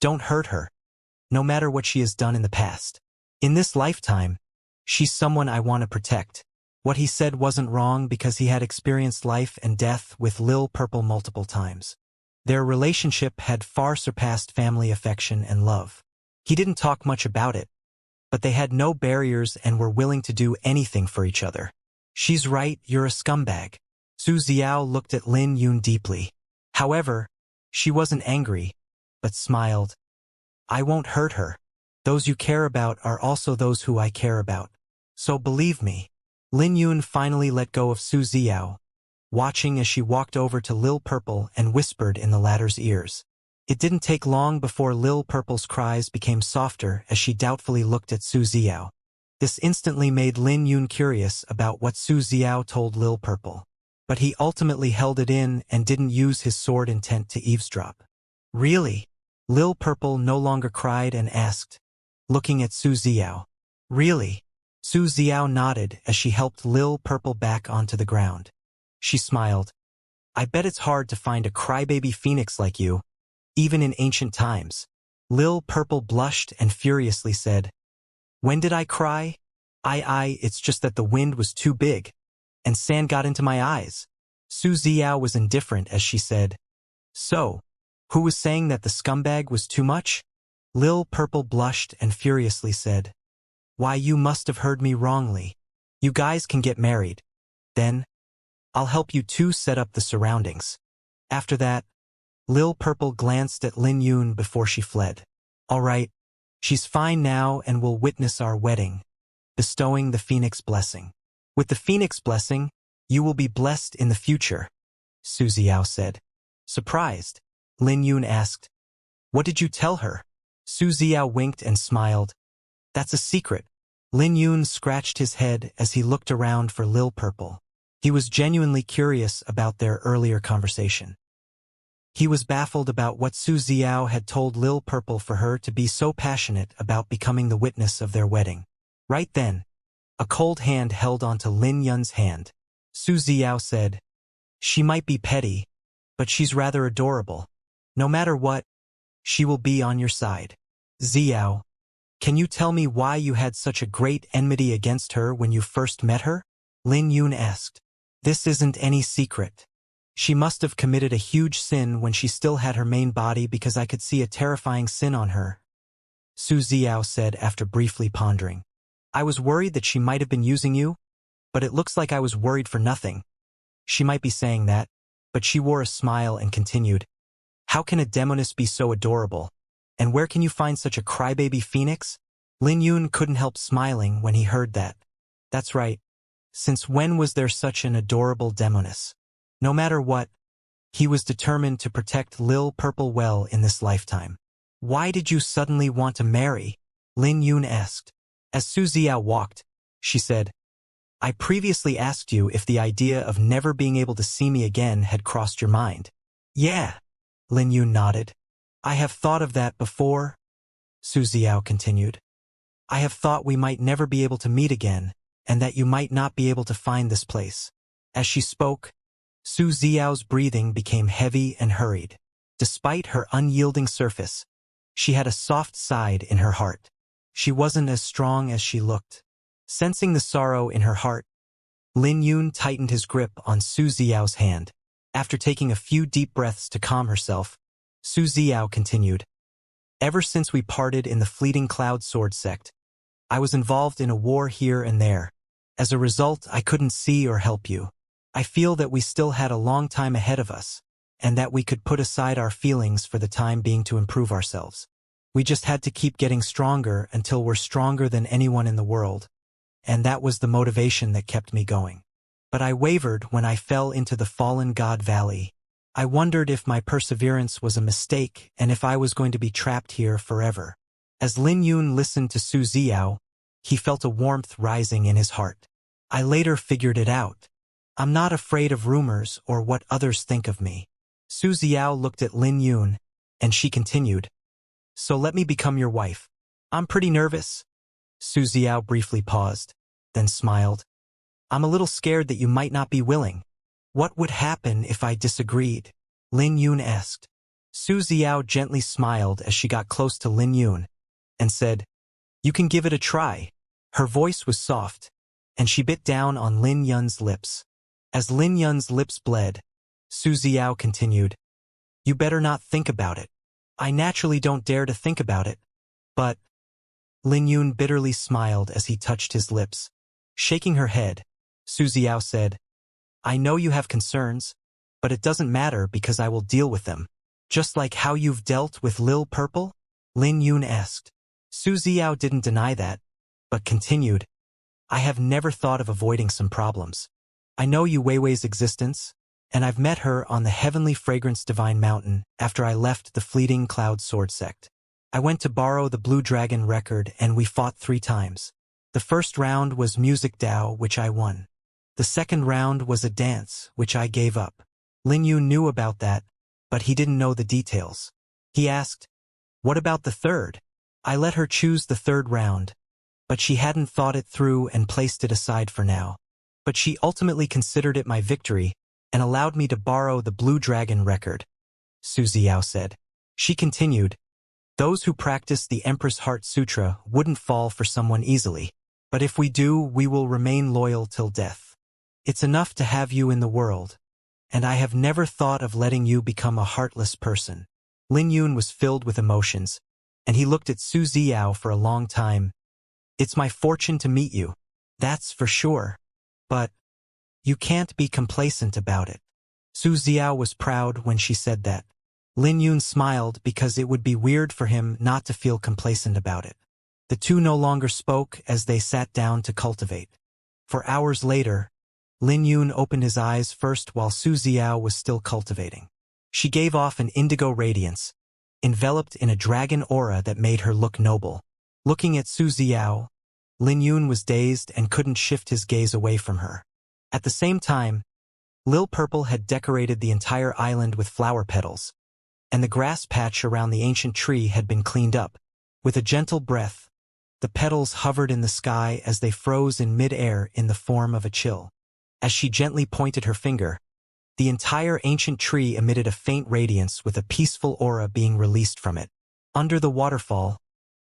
"Don't hurt her, no matter what she has done in the past. In this lifetime, she's someone I want to protect." What he said wasn't wrong because he had experienced life and death with Lil Purple multiple times. Their relationship had far surpassed family affection and love. He didn't talk much about it, but they had no barriers and were willing to do anything for each other. "She's right, you're a scumbag." Su Xiao looked at Lin Yun deeply. However, she wasn't angry, but smiled. "I won't hurt her. Those you care about are also those who I care about. So believe me." Lin Yun finally let go of Su Xiao, watching as she walked over to Lil Purple and whispered in the latter's ears. It didn't take long before Lil Purple's cries became softer as she doubtfully looked at Su Xiao. This instantly made Lin Yun curious about what Su Xiao told Lil Purple, but he ultimately held it in and didn't use his sword intent to eavesdrop. "Really?" Lil Purple no longer cried and asked, looking at Su Xiao. "Really?" Su Xiao nodded as she helped Lil Purple back onto the ground. She smiled. "I bet it's hard to find a crybaby phoenix like you, even in ancient times." Lil Purple blushed and furiously said, "When did I cry? It's just that the wind was too big, and sand got into my eyes." Su Xiao was indifferent as she said, "So, who was saying that the scumbag was too much?" Lil Purple blushed and furiously said, "Why, you must have heard me wrongly. You guys can get married. Then, I'll help you two set up the surroundings." After that, Lil Purple glanced at Lin Yun before she fled. "All right, she's fine now and will witness our wedding, bestowing the Phoenix blessing. With the Phoenix blessing, you will be blessed in the future," Su Xiao said. Surprised, Lin Yun asked, "What did you tell her?" Su Xiao winked and smiled. "That's a secret." Lin Yun scratched his head as he looked around for Lil Purple. He was genuinely curious about their earlier conversation. He was baffled about what Su Xiao had told Lil Purple for her to be so passionate about becoming the witness of their wedding. Right then, a cold hand held onto Lin Yun's hand. Su Xiao said, "She might be petty, but she's rather adorable. No matter what, she will be on your side." "Xiao, can you tell me why you had such a great enmity against her when you first met her?" Lin Yun asked. "This isn't any secret. She must have committed a huge sin when she still had her main body because I could see a terrifying sin on her," Su Xiao said after briefly pondering. "I was worried that she might have been using you, but it looks like I was worried for nothing." She might be saying that, but she wore a smile and continued, "How can a demoness be so adorable? And where can you find such a crybaby phoenix?" Lin Yun couldn't help smiling when he heard that. That's right. Since when was there such an adorable demoness? No matter what, he was determined to protect Lil Purple well in this lifetime. "Why did you suddenly want to marry?" Lin Yun asked. As Su Xiao walked, she said, "I previously asked you if the idea of never being able to see me again had crossed your mind." "Yeah," Lin Yun nodded. "I have thought of that before," Su Xiao continued. "I have thought we might never be able to meet again, and that you might not be able to find this place." As she spoke, Su Xiao's breathing became heavy and hurried. Despite her unyielding surface, she had a soft side in her heart. She wasn't as strong as she looked. Sensing the sorrow in her heart, Lin Yun tightened his grip on Su Xiao's hand. After taking a few deep breaths to calm herself, Su Xiao continued, "Ever since we parted in the fleeting Cloud Sword sect, I was involved in a war here and there. As a result, I couldn't see or help you. I feel that we still had a long time ahead of us, and that we could put aside our feelings for the time being to improve ourselves. We just had to keep getting stronger until we're stronger than anyone in the world, and that was the motivation that kept me going. But I wavered when I fell into the fallen god valley. I wondered if my perseverance was a mistake and if I was going to be trapped here forever." As Lin Yun listened to Su Xiao, he felt a warmth rising in his heart. "I later figured it out. I'm not afraid of rumors or what others think of me." Su Xiao looked at Lin Yun, and she continued, "So let me become your wife. I'm pretty nervous." Su Xiao briefly paused, then smiled. "I'm a little scared that you might not be willing." "What would happen if I disagreed?" Lin Yun asked. Su Xiao gently smiled as she got close to Lin Yun, and said, "You can give it a try." Her voice was soft, and she bit down on Lin Yun's lips. As Lin Yun's lips bled, Su Xiao continued, "You better not think about it." "I naturally don't dare to think about it, but—" Lin Yun bitterly smiled as he touched his lips. Shaking her head, Su Xiao said, "I know you have concerns, but it doesn't matter because I will deal with them." "Just like how you've dealt with Lil Purple?" Lin Yun asked. Su Xiao didn't deny that, but continued, "I have never thought of avoiding some problems. I know Yu Weiwei's existence, and I've met her on the Heavenly Fragrance Divine Mountain after I left the fleeting Cloud Sword sect. I went to borrow the Blue Dragon record and we fought 3 times. The first round was Music Dao, which I won. The second round was a dance, which I gave up." Lin Yun knew about that, but he didn't know the details. He asked, "What about the third?" "I let her choose the third round, but she hadn't thought it through and placed it aside for now. But she ultimately considered it my victory and allowed me to borrow the Blue Dragon record," Su Xiao said. She continued, "Those who practice the Empress Heart Sutra wouldn't fall for someone easily, but if we do, we will remain loyal till death. It's enough to have you in the world, and I have never thought of letting you become a heartless person." Lin Yun was filled with emotions, and he looked at Su Xiao for a long time. "It's my fortune to meet you, that's for sure. But you can't be complacent about it." Su Xiao was proud when she said that. Lin Yun smiled because it would be weird for him not to feel complacent about it. The two no longer spoke as they sat down to cultivate. For hours later, Lin Yun opened his eyes first while Su Xiao was still cultivating. She gave off an indigo radiance, enveloped in a dragon aura that made her look noble. Looking at Su Xiao, Lin Yun was dazed and couldn't shift his gaze away from her. At the same time, Lil Purple had decorated the entire island with flower petals, and the grass patch around the ancient tree had been cleaned up. With a gentle breath, the petals hovered in the sky as they froze in mid-air in the form of a chill. As she gently pointed her finger, the entire ancient tree emitted a faint radiance with a peaceful aura being released from it. Under the waterfall,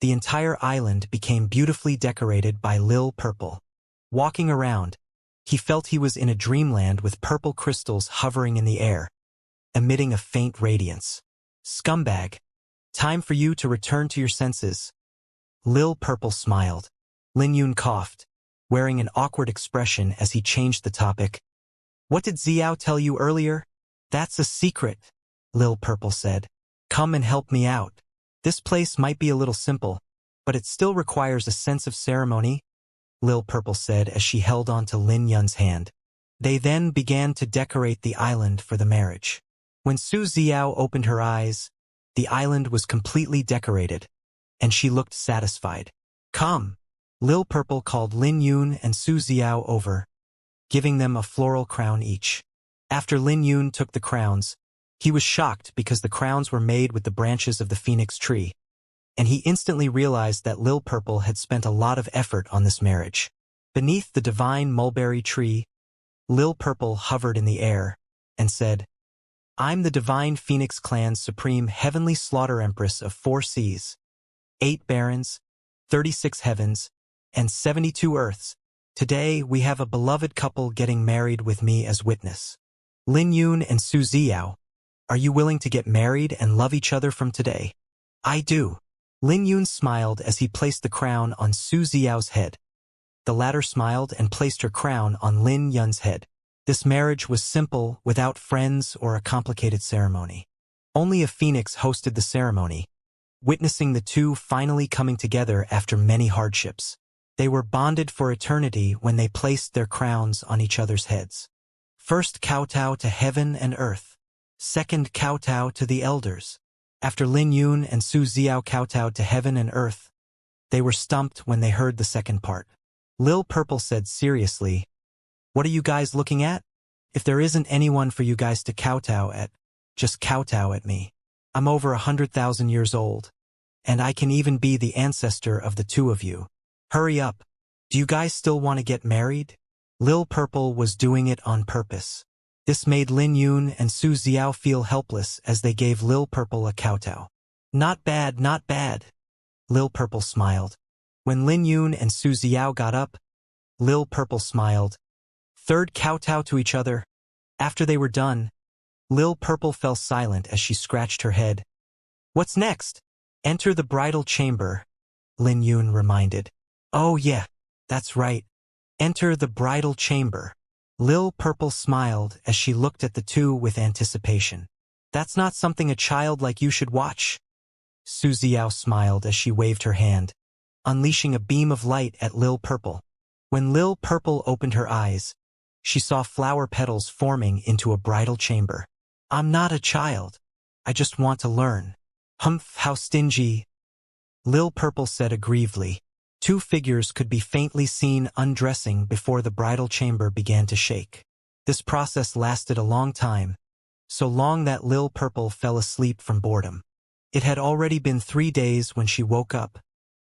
the entire island became beautifully decorated by Lil Purple. Walking around, he felt he was in a dreamland with purple crystals hovering in the air, emitting a faint radiance. "Scumbag, time for you to return to your senses." Lil Purple smiled. Lin Yun coughed, wearing an awkward expression as he changed the topic. "What did Xiao tell you earlier?" "That's a secret," Lil Purple said. "Come and help me out. This place might be a little simple, but it still requires a sense of ceremony," Lil Purple said as she held on to Lin Yun's hand. They then began to decorate the island for the marriage. When Su Xiao opened her eyes, the island was completely decorated, and she looked satisfied. "Come." Lil Purple called Lin Yun and Su Xiao over, giving them a floral crown each. After Lin Yun took the crowns, he was shocked because the crowns were made with the branches of the phoenix tree, and he instantly realized that Lil Purple had spent a lot of effort on this marriage. Beneath the divine mulberry tree, Lil Purple hovered in the air, and said, "I'm the Divine Phoenix Clan's supreme heavenly slaughter empress of 4 seas, 8 barons, 36 heavens, and 72 earths. Today we have a beloved couple getting married with me as witness. Lin Yun and Su Ziao, are you willing to get married and love each other from today?" "I do." Lin Yun smiled as he placed the crown on Su Ziao's head. The latter smiled and placed her crown on Lin Yun's head. This marriage was simple, without friends or a complicated ceremony. Only a phoenix hosted the ceremony, witnessing the two finally coming together after many hardships. They were bonded for eternity when they placed their crowns on each other's heads. First kowtow to heaven and earth. Second kowtow to the elders. After Lin Yun and Su Ziao kowtowed to heaven and earth, they were stumped when they heard the second part. Lil Purple said seriously, "What are you guys looking at? If there isn't anyone for you guys to kowtow at, just kowtow at me. I'm over 100,000 years old, and I can even be the ancestor of the two of you. Hurry up. Do you guys still want to get married?" Lil Purple was doing it on purpose. This made Lin Yun and Su Ziao feel helpless as they gave Lil Purple a kowtow. "Not bad, not bad." Lil Purple smiled. When Lin Yun and Su Ziao got up, Lil Purple smiled. Third kowtow to each other. After they were done, Lil Purple fell silent as she scratched her head. "What's next?" "Enter the bridal chamber," Lin Yun reminded. "Oh yeah, that's right. Enter the bridal chamber." Lil Purple smiled as she looked at the two with anticipation. "That's not something a child like you should watch." Su Ziao smiled as she waved her hand, unleashing a beam of light at Lil Purple. When Lil Purple opened her eyes, she saw flower petals forming into a bridal chamber. "I'm not a child. I just want to learn." "Humph, how stingy," Lil Purple said aggrievedly. 2 figures could be faintly seen undressing before the bridal chamber began to shake. This process lasted a long time, so long that Lil Purple fell asleep from boredom. It had already been 3 days when she woke up,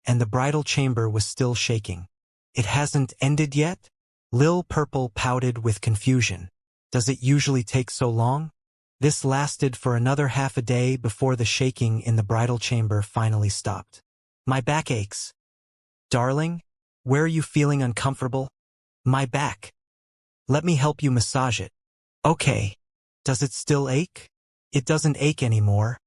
and the bridal chamber was still shaking. "It hasn't ended yet?" Lil Purple pouted with confusion. "Does it usually take so long?" This lasted for another half a day before the shaking in the bridal chamber finally stopped. "My back aches." "Darling, where are you feeling uncomfortable?" "My back." "Let me help you massage it." "Okay." "Does it still ache?" "It doesn't ache anymore,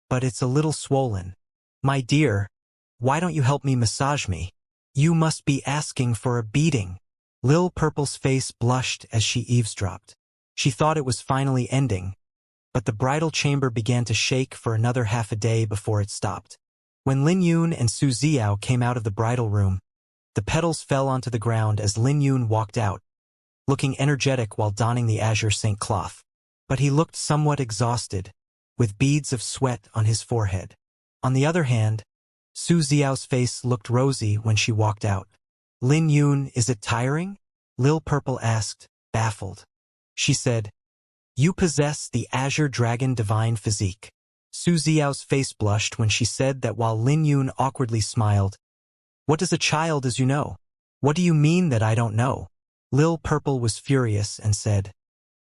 but it's a little swollen." "My dear, why don't you help me massage me?" "You must be asking for a beating." Lil Purple's face blushed as she eavesdropped. She thought it was finally ending, but the bridal chamber began to shake for another half a day before it stopped. When Lin Yun and Su Ziao came out of the bridal room, the petals fell onto the ground as Lin Yun walked out, looking energetic while donning the azure Saint cloth. But he looked somewhat exhausted, with beads of sweat on his forehead. On the other hand, Su Ziao's face looked rosy when she walked out. "Lin Yun, is it tiring?" Lil Purple asked, baffled. She said, "You possess the Azure Dragon Divine Physique." Su Ziao's face blushed when she said that while Lin Yun awkwardly smiled. "What does a child as you know?" "What do you mean that I don't know?" Lil Purple was furious and said,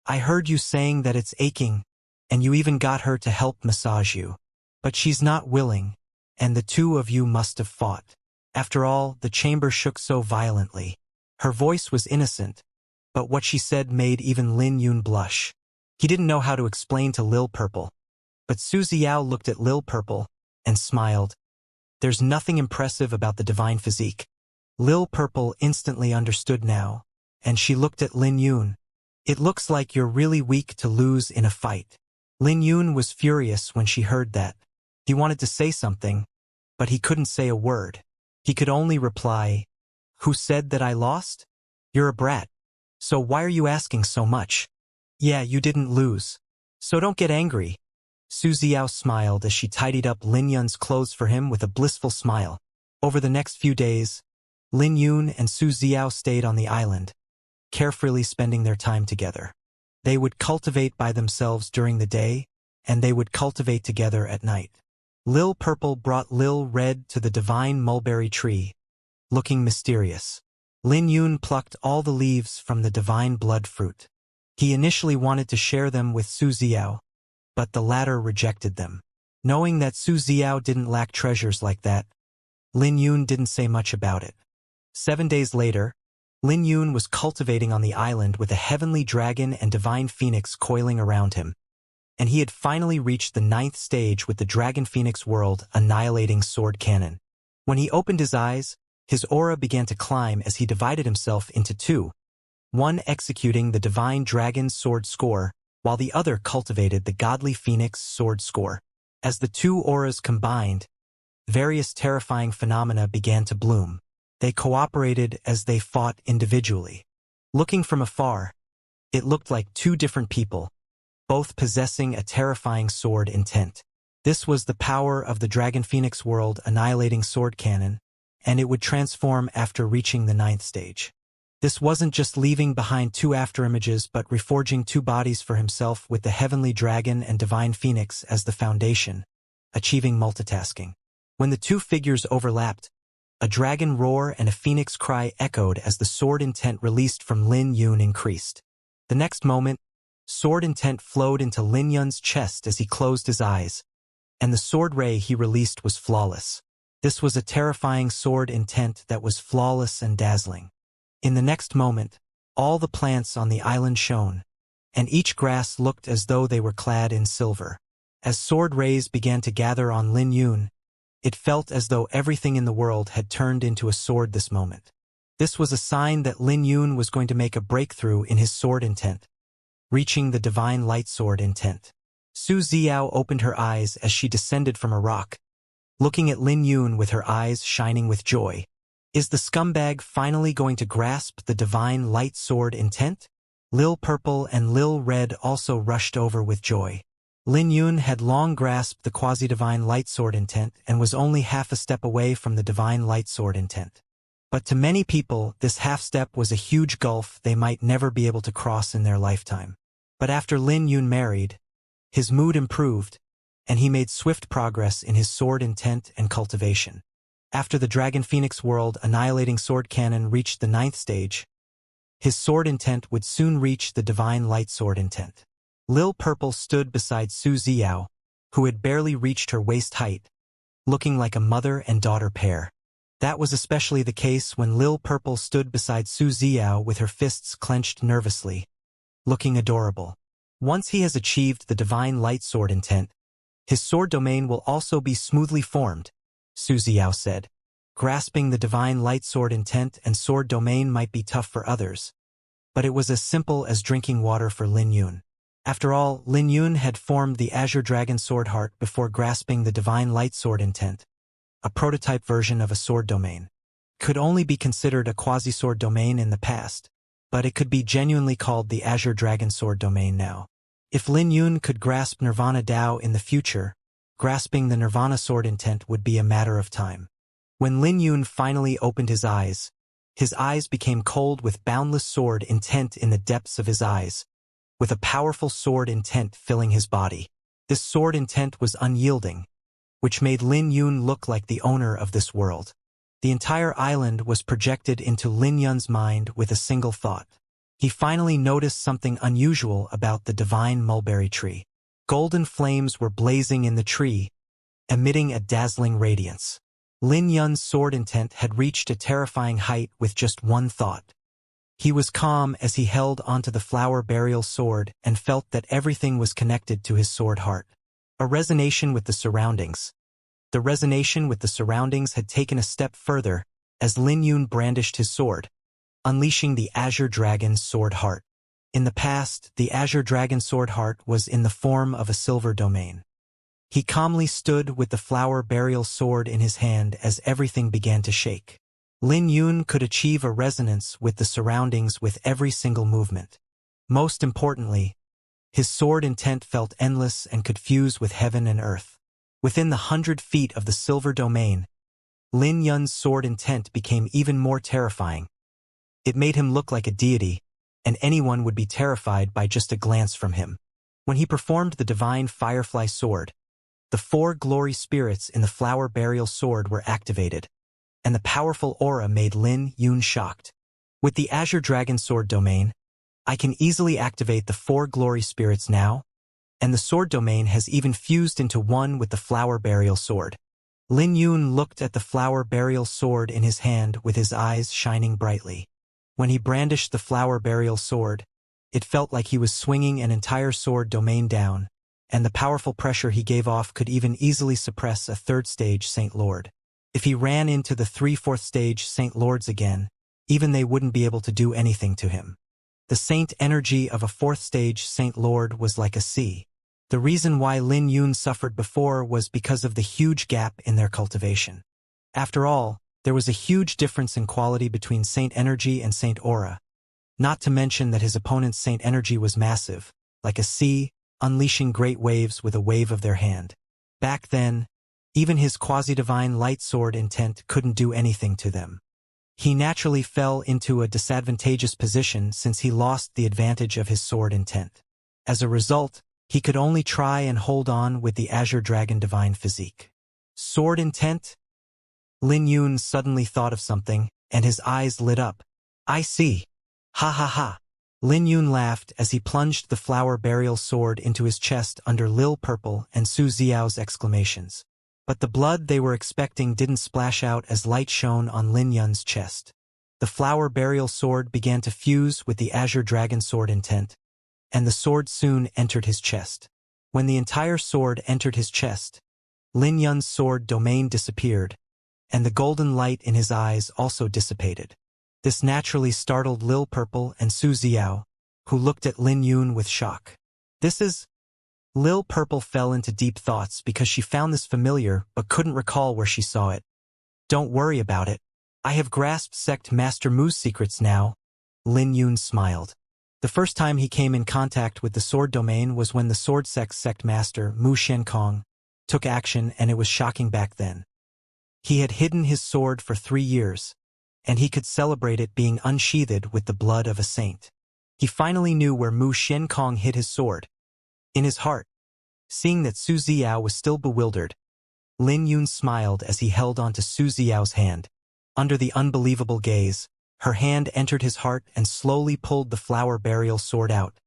"I heard you saying that it's aching, and you even got her to help massage you. But she's not willing, and the two of you must have fought." After all, the chamber shook so violently. Her voice was innocent, but what she said made even Lin Yun blush. He didn't know how to explain to Lil Purple, but Su Ziao looked at Lil Purple and smiled. "There's nothing impressive about the divine physique." Lil Purple instantly understood now, and she looked at Lin Yun. "It looks like you're really weak to lose in a fight." Lin Yun was furious when she heard that. He wanted to say something, but he couldn't say a word. He could only reply, "Who said that I lost? You're a brat. So why are you asking so much? Yeah, you didn't lose. So don't get angry." Su Ziao smiled as she tidied up Lin Yun's clothes for him with a blissful smile. Over the next few days, Lin Yun and Su Ziao stayed on the island, carefully spending their time together. They would cultivate by themselves during the day, and they would cultivate together at night. Lil Purple brought Lil Red to the divine mulberry tree, looking mysterious. Lin Yun plucked all the leaves from the divine blood fruit. He initially wanted to share them with Su Xiao, but the latter rejected them. Knowing that Su Xiao didn't lack treasures like that, Lin Yun didn't say much about it. 7 days later, Lin Yun was cultivating on the island with a heavenly dragon and divine phoenix coiling around him, and he had finally reached the 9th stage with the dragon phoenix world annihilating sword cannon. When he opened his eyes, his aura began to climb as he divided himself into two, one executing the divine dragon's sword score, while the other cultivated the godly phoenix sword score. As the two auras combined, various terrifying phenomena began to bloom. They cooperated as they fought individually. Looking from afar, it looked like two different people, both possessing a terrifying sword intent. This was the power of the Dragon Phoenix world annihilating sword cannon, and it would transform after reaching the 9th stage. This wasn't just leaving behind two afterimages but reforging two bodies for himself with the heavenly dragon and divine phoenix as the foundation, achieving multitasking. When the two figures overlapped, a dragon roar and a phoenix cry echoed as the sword intent released from Lin Yun increased. The next moment, sword intent flowed into Lin Yun's chest as he closed his eyes, and the sword ray he released was flawless. This was a terrifying sword intent that was flawless and dazzling. In the next moment, all the plants on the island shone, and each grass looked as though they were clad in silver. As sword rays began to gather on Lin Yun, it felt as though everything in the world had turned into a sword this moment. This was a sign that Lin Yun was going to make a breakthrough in his sword intent, reaching the divine light sword intent. Su Xiao opened her eyes as she descended from a rock, looking at Lin Yun with her eyes shining with joy. Is the scumbag finally going to grasp the divine light sword intent? Lil Purple and Lil Red also rushed over with joy. Lin Yun had long grasped the quasi-divine light sword intent and was only half a step away from the divine light sword intent. But to many people, this half step was a huge gulf they might never be able to cross in their lifetime. But after Lin Yun married, his mood improved, and he made swift progress in his sword intent and cultivation. After the Dragon Phoenix world annihilating sword cannon reached the 9th stage, his sword intent would soon reach the divine light sword intent. Lil Purple stood beside Su Xiao, who had barely reached her waist height, looking like a mother and daughter pair. That was especially the case when Lil Purple stood beside Su Xiao with her fists clenched nervously, looking adorable. Once he has achieved the divine light sword intent, his sword domain will also be smoothly formed, Su Xiao said. Grasping the divine light sword intent and sword domain might be tough for others, but it was as simple as drinking water for Lin Yun. After all, Lin Yun had formed the Azure Dragon Sword Heart before grasping the divine light sword intent. A prototype version of a sword domain. Could only be considered a quasi-sword domain in the past, but it could be genuinely called the Azure Dragon Sword domain now. If Lin Yun could grasp Nirvana Dao in the future, grasping the Nirvana sword intent would be a matter of time. When Lin Yun finally opened his eyes became cold with boundless sword intent in the depths of his eyes, with a powerful sword intent filling his body. This sword intent was unyielding, which made Lin Yun look like the owner of this world. The entire island was projected into Lin Yun's mind with a single thought. He finally noticed something unusual about the divine mulberry tree. Golden flames were blazing in the tree, emitting a dazzling radiance. Lin Yun's sword intent had reached a terrifying height with just one thought. He was calm as he held onto the flower burial sword and felt that everything was connected to his sword heart. A resonation with the surroundings. The resonation with the surroundings had taken a step further as Lin Yun brandished his sword, unleashing the Azure Dragon Sword Heart. In the past, the Azure Dragon Sword Heart was in the form of a silver domain. He calmly stood with the flower burial sword in his hand as everything began to shake. Lin Yun could achieve a resonance with the surroundings with every single movement. Most importantly, his sword intent felt endless and could fuse with heaven and earth. Within the 100 feet of the silver domain, Lin Yun's sword intent became even more terrifying. It made him look like a deity, and anyone would be terrified by just a glance from him. When he performed the divine firefly sword, the 4 glory spirits in the flower burial sword were activated, and the powerful aura made Lin Yun shocked. With the Azure Dragon Sword domain, I can easily activate the 4 glory spirits now, and the sword domain has even fused into one with the flower burial sword. Lin Yun looked at the flower burial sword in his hand with his eyes shining brightly. When he brandished the flower burial sword, it felt like he was swinging an entire sword domain down, and the powerful pressure he gave off could even easily suppress a 3rd stage Saint Lord. If he ran into the 3/4 stage Saint Lords again, even they wouldn't be able to do anything to him. The saint energy of a 4th stage Saint Lord was like a sea. The reason why Lin Yun suffered before was because of the huge gap in their cultivation. After all, there was a huge difference in quality between Saint Energy and Saint Aura. Not to mention that his opponent's Saint Energy was massive, like a sea, unleashing great waves with a wave of their hand. Back then, even his quasi-divine light sword intent couldn't do anything to them. He naturally fell into a disadvantageous position since he lost the advantage of his sword intent. As a result, he could only try and hold on with the Azure Dragon Divine Physique. Sword intent? Lin Yun suddenly thought of something, and his eyes lit up. I see. Ha ha ha. Lin Yun laughed as he plunged the flower burial sword into his chest under Lil Purple and Su Xiao's exclamations. But the blood they were expecting didn't splash out as light shone on Lin Yun's chest. The flower burial sword began to fuse with the Azure Dragon sword intent, and the sword soon entered his chest. When the entire sword entered his chest, Lin Yun's sword domain disappeared, and the golden light in his eyes also dissipated. This naturally startled Lil Purple and Su Xiao, who looked at Lin Yun with shock. Lil Purple fell into deep thoughts because she found this familiar but couldn't recall where she saw it. Don't worry about it. I have grasped Sect Master Mu's secrets now. Lin Yun smiled. The first time he came in contact with the sword domain was when the sword sect master, Mu Shenkong, took action, and it was shocking back then. He had hidden his sword for 3 years, and he could celebrate it being unsheathed with the blood of a saint. He finally knew where Mu Shenkong hid his sword. In his heart. Seeing that Su Xiao was still bewildered, Lin Yun smiled as he held onto Su Xiao's hand. Under the unbelievable gaze, her hand entered his heart and slowly pulled the flower burial sword out,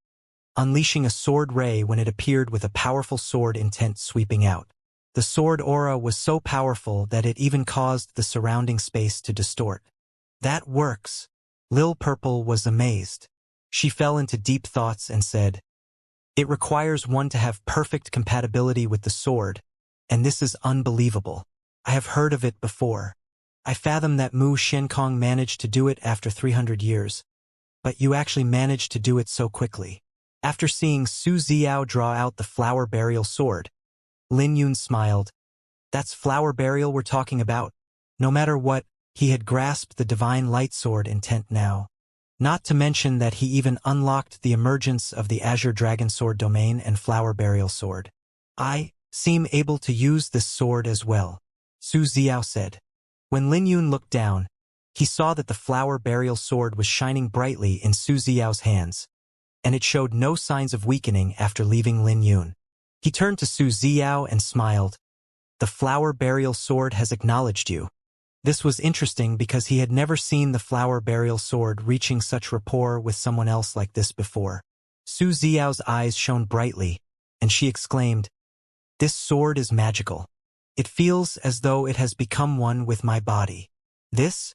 unleashing a sword ray when it appeared with a powerful sword intent sweeping out. The sword aura was so powerful that it even caused the surrounding space to distort. That works. Lil Purple was amazed. She fell into deep thoughts and said, it requires one to have perfect compatibility with the sword, and this is unbelievable. I have heard of it before. I fathom that Mu Shenkong managed to do it after 300 years, but you actually managed to do it so quickly. After seeing Su Xiao draw out the flower burial sword, Lin Yun smiled. That's flower burial we're talking about. No matter what, he had grasped the divine light sword intent now. Not to mention that he even unlocked the emergence of the Azure Dragon sword domain and flower burial sword. I seem able to use this sword as well, Su Xiao said. When Lin Yun looked down, he saw that the flower burial sword was shining brightly in Su Xiao's hands, and it showed no signs of weakening after leaving Lin Yun. He turned to Su Xiao and smiled. The flower burial sword has acknowledged you. This was interesting because he had never seen the flower burial sword reaching such rapport with someone else like this before. Su Xiao's eyes shone brightly, and she exclaimed, this sword is magical. It feels as though it has become one with my body. This?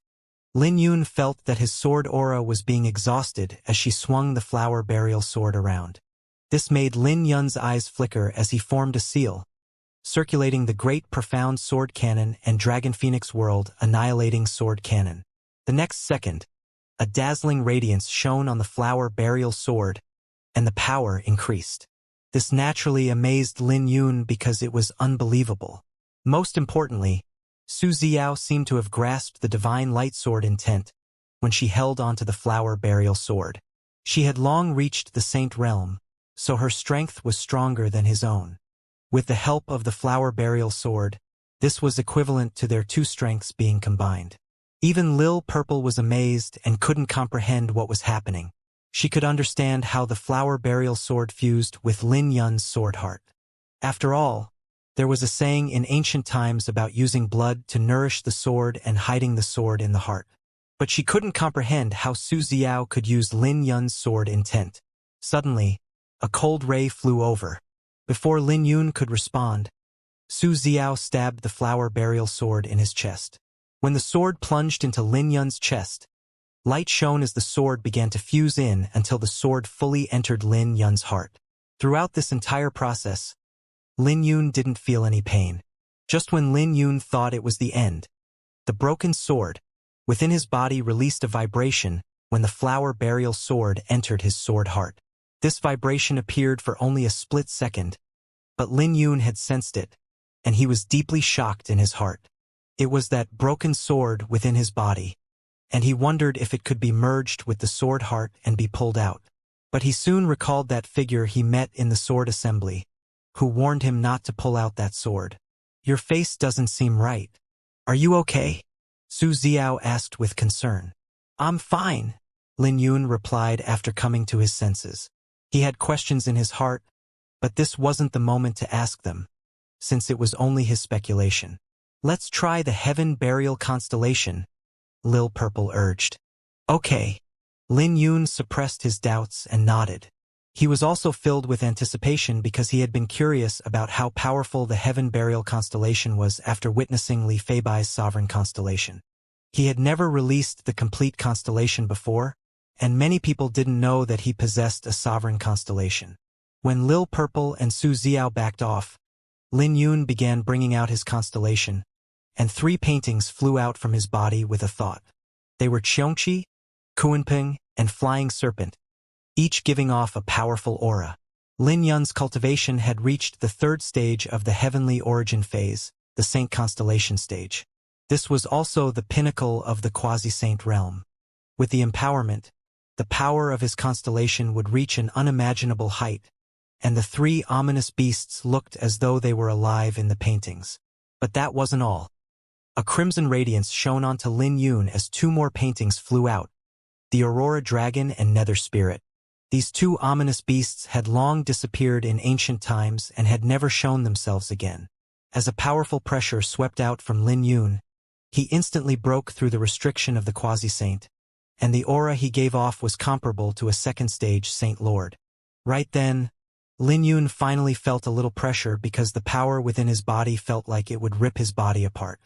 Lin Yun felt that his sword aura was being exhausted as she swung the flower burial sword around. This made Lin Yun's eyes flicker as he formed a seal, circulating the great profound sword cannon and Dragon Phoenix World annihilating sword cannon. The next second, a dazzling radiance shone on the flower burial sword, and the power increased. This naturally amazed Lin Yun because it was unbelievable. Most importantly, Su Xiao seemed to have grasped the divine light sword intent when she held onto the flower burial sword. She had long reached the saint realm, so her strength was stronger than his own. With the help of the flower burial sword, this was equivalent to their 2 strengths being combined. Even Lil Purple was amazed and couldn't comprehend what was happening. She could understand how the flower burial sword fused with Lin Yun's sword heart. After all, there was a saying in ancient times about using blood to nourish the sword and hiding the sword in the heart. but she couldn't comprehend how Su Xiao could use Lin Yun's sword intent. Suddenly, a cold ray flew over. Before Lin Yun could respond, Su Xiao stabbed the flower burial sword in his chest. When the sword plunged into Lin Yun's chest, light shone as the sword began to fuse in until the sword fully entered Lin Yun's heart. Throughout this entire process, Lin Yun didn't feel any pain. Just when Lin Yun thought it was the end, the broken sword within his body released a vibration when the flower burial sword entered his sword heart. This vibration appeared for only a split second, but Lin Yun had sensed it, and he was deeply shocked in his heart. It was that broken sword within his body, and he wondered if it could be merged with the sword heart and be pulled out. But he soon recalled that figure he met in the sword assembly, who warned him not to pull out that sword. "Your face doesn't seem right. Are you okay?" Su Xiao asked with concern. "I'm fine," Lin Yun replied after coming to his senses. He had questions in his heart, but this wasn't the moment to ask them, since it was only his speculation. "Let's try the Heaven Burial Constellation," Lil Purple urged. "Okay." Lin Yun suppressed his doubts and nodded. He was also filled with anticipation because he had been curious about how powerful the Heaven Burial Constellation was after witnessing Li Feibai's sovereign constellation. He had never released the complete constellation before, and many people didn't know that he possessed a sovereign constellation. When Lil Purple and Su Xiao backed off, Lin Yun began bringing out his constellation, and 3 paintings flew out from his body with a thought. They were Xianxia, Kuanping, and Flying Serpent, each giving off a powerful aura. Lin Yun's cultivation had reached the 3rd stage of the heavenly origin phase, the Saint Constellation stage. This was also the pinnacle of the quasi-saint realm. With the empowerment, the power of his constellation would reach an unimaginable height, and the 3 ominous beasts looked as though they were alive in the paintings. But that wasn't all. A crimson radiance shone onto Lin Yun as 2 more paintings flew out, the Aurora Dragon and Nether Spirit. These 2 ominous beasts had long disappeared in ancient times and had never shown themselves again. As a powerful pressure swept out from Lin Yun, he instantly broke through the restriction of the quasi-saint, and the aura he gave off was comparable to a 2nd-stage Saint Lord. Right then, Lin Yun finally felt a little pressure because the power within his body felt like it would rip his body apart.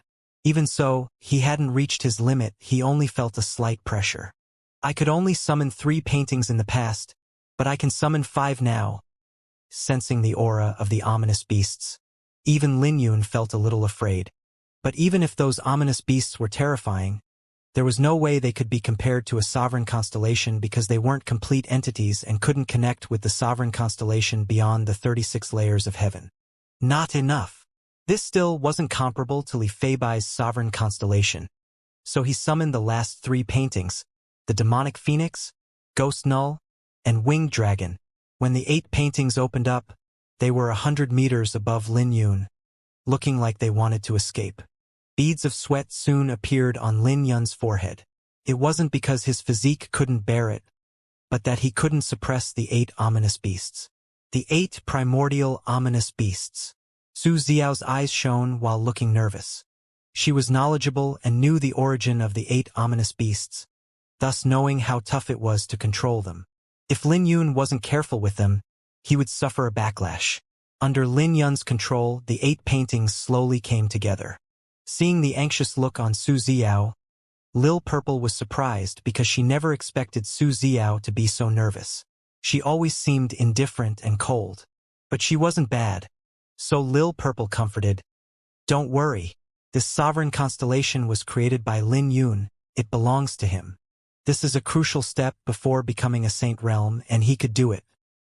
Even so, he hadn't reached his limit, he only felt a slight pressure. "I could only summon 3 paintings in the past, but I can summon 5 now." Sensing the aura of the ominous beasts, even Lin Yun felt a little afraid. But even if those ominous beasts were terrifying, there was no way they could be compared to a sovereign constellation because they weren't complete entities and couldn't connect with the sovereign constellation beyond the 36 layers of heaven. Not enough. This still wasn't comparable to Li Feibai's sovereign constellation. So he summoned the last 3 paintings, the Demonic Phoenix, Ghost Null, and Winged Dragon. When the 8 paintings opened up, they were 100 meters above Lin Yun, looking like they wanted to escape. Beads of sweat soon appeared on Lin Yun's forehead. It wasn't because his physique couldn't bear it, but that he couldn't suppress the 8 ominous beasts. The 8 primordial ominous beasts. Su Xiao's eyes shone while looking nervous. She was knowledgeable and knew the origin of the 8 ominous beasts, thus knowing how tough it was to control them. If Lin Yun wasn't careful with them, he would suffer a backlash. Under Lin Yun's control, the 8 paintings slowly came together. Seeing the anxious look on Su Xiao, Lil Purple was surprised because she never expected Su Xiao to be so nervous. She always seemed indifferent and cold. But she wasn't bad. So Lil Purple comforted, "Don't worry. This sovereign constellation was created by Lin Yun. It belongs to him. This is a crucial step before becoming a saint realm, and he could do it.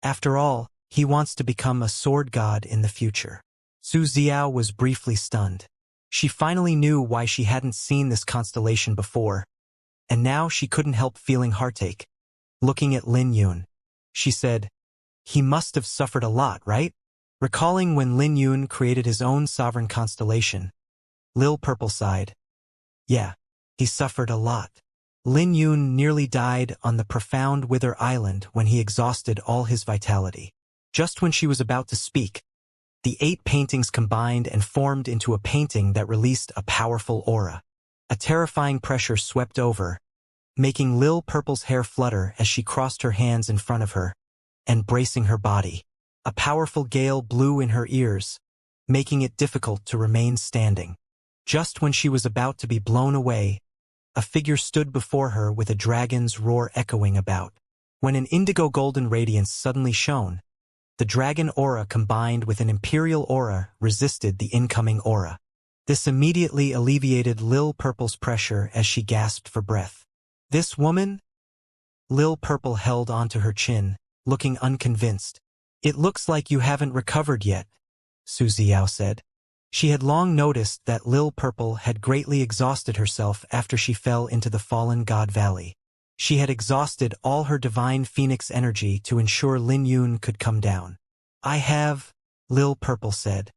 After all, he wants to become a sword god in the future." Su Xiao was briefly stunned. She finally knew why she hadn't seen this constellation before, and now she couldn't help feeling heartache. Looking at Lin Yun, she said, "He must have suffered a lot, right?" Recalling when Lin Yun created his own sovereign constellation, Lil Purple sighed. "Yeah, he suffered a lot." Lin Yun nearly died on the profound Wither Island when he exhausted all his vitality. Just when she was about to speak, the 8 paintings combined and formed into a painting that released a powerful aura. A terrifying pressure swept over, making Lil Purple's hair flutter as she crossed her hands in front of her and bracing her body. A powerful gale blew in her ears, making it difficult to remain standing. Just when she was about to be blown away, a figure stood before her with a dragon's roar echoing about. When an indigo golden radiance suddenly shone, the dragon aura combined with an imperial aura resisted the incoming aura. This immediately alleviated Lil Purple's pressure as she gasped for breath. This woman? Lil Purple held onto her chin, looking unconvinced. It looks like you haven't recovered yet, Su Xiao said. She had long noticed that Lil Purple had greatly exhausted herself after she fell into the fallen god valley. She had exhausted all her divine phoenix energy to ensure Lin Yun could come down. I have, Lil Purple said.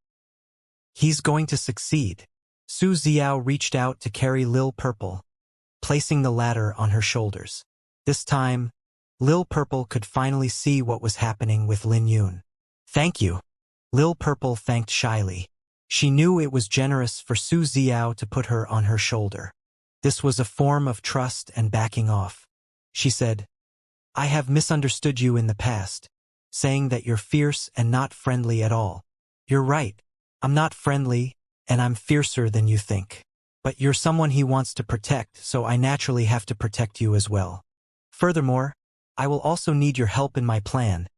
He's going to succeed. Su Xiao reached out to carry Lil Purple, placing the ladder on her shoulders. This time, Lil Purple could finally see what was happening with Lin Yun. Thank you. Lil Purple thanked shyly. She knew it was generous for Su Xiao to put her on her shoulder. This was a form of trust and backing off. She said, I have misunderstood you in the past, saying that you're fierce and not friendly at all. You're right. I'm not friendly, and I'm fiercer than you think. But you're someone he wants to protect, so I naturally have to protect you as well. Furthermore, I will also need your help in my plan.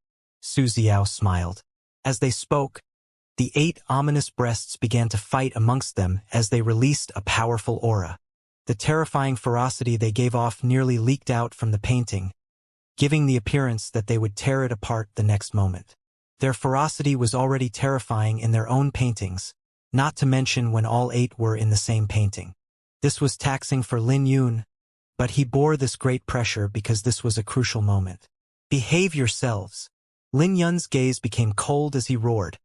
Su Xiao smiled. As they spoke, the 8 ominous breasts began to fight amongst them as they released a powerful aura. The terrifying ferocity they gave off nearly leaked out from the painting, giving the appearance that they would tear it apart the next moment. Their ferocity was already terrifying in their own paintings, not to mention when all 8 were in the same painting. This was taxing for Lin Yun, but he bore this great pressure because this was a crucial moment. Behave yourselves. Lin Yun's gaze became cold as he roared,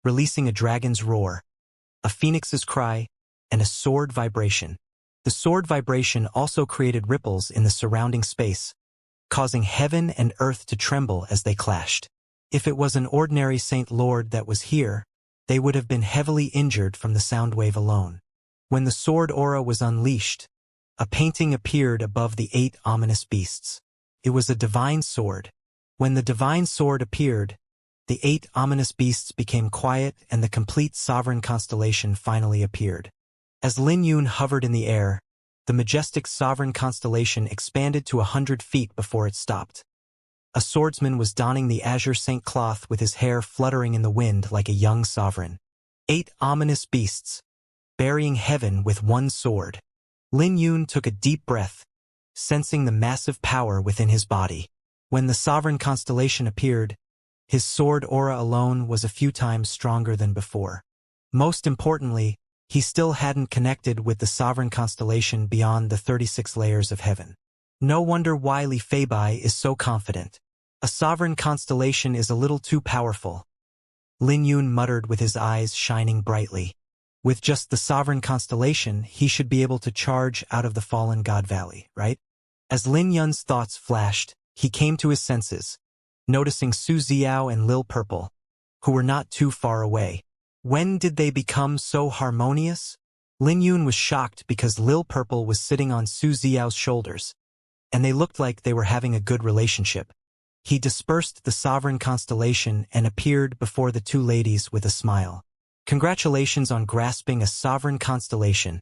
releasing a dragon's roar, a phoenix's cry, and a sword vibration. The sword vibration also created ripples in the surrounding space, causing heaven and earth to tremble as they clashed. If it was an ordinary Saint Lord that was here, they would have been heavily injured from the sound wave alone. When the sword aura was unleashed, a painting appeared above the 8 ominous beasts. It was a divine sword. When the divine sword appeared, the 8 ominous beasts became quiet and the complete sovereign constellation finally appeared. As Lin Yun hovered in the air, the majestic sovereign constellation expanded to 100 feet before it stopped. A swordsman was donning the azure saint cloth with his hair fluttering in the wind like a young sovereign. 8 ominous beasts, burying heaven with one sword. Lin Yun took a deep breath, sensing the massive power within his body. When the sovereign constellation appeared, his sword aura alone was a few times stronger than before. Most importantly, he still hadn't connected with the sovereign constellation beyond the 36 layers of heaven. No wonder why Li Feibai is so confident. A sovereign constellation is a little too powerful. Lin Yun muttered with his eyes shining brightly. With just the sovereign constellation, he should be able to charge out of the fallen god valley, right? As Lin Yun's thoughts flashed, he came to his senses, noticing Su Xiao and Lil Purple, who were not too far away. When did they become so harmonious? Lin Yun was shocked because Lil Purple was sitting on Su Xiao's shoulders, and they looked like they were having a good relationship. He dispersed the sovereign constellation and appeared before the 2 ladies with a smile. Congratulations on grasping a sovereign constellation.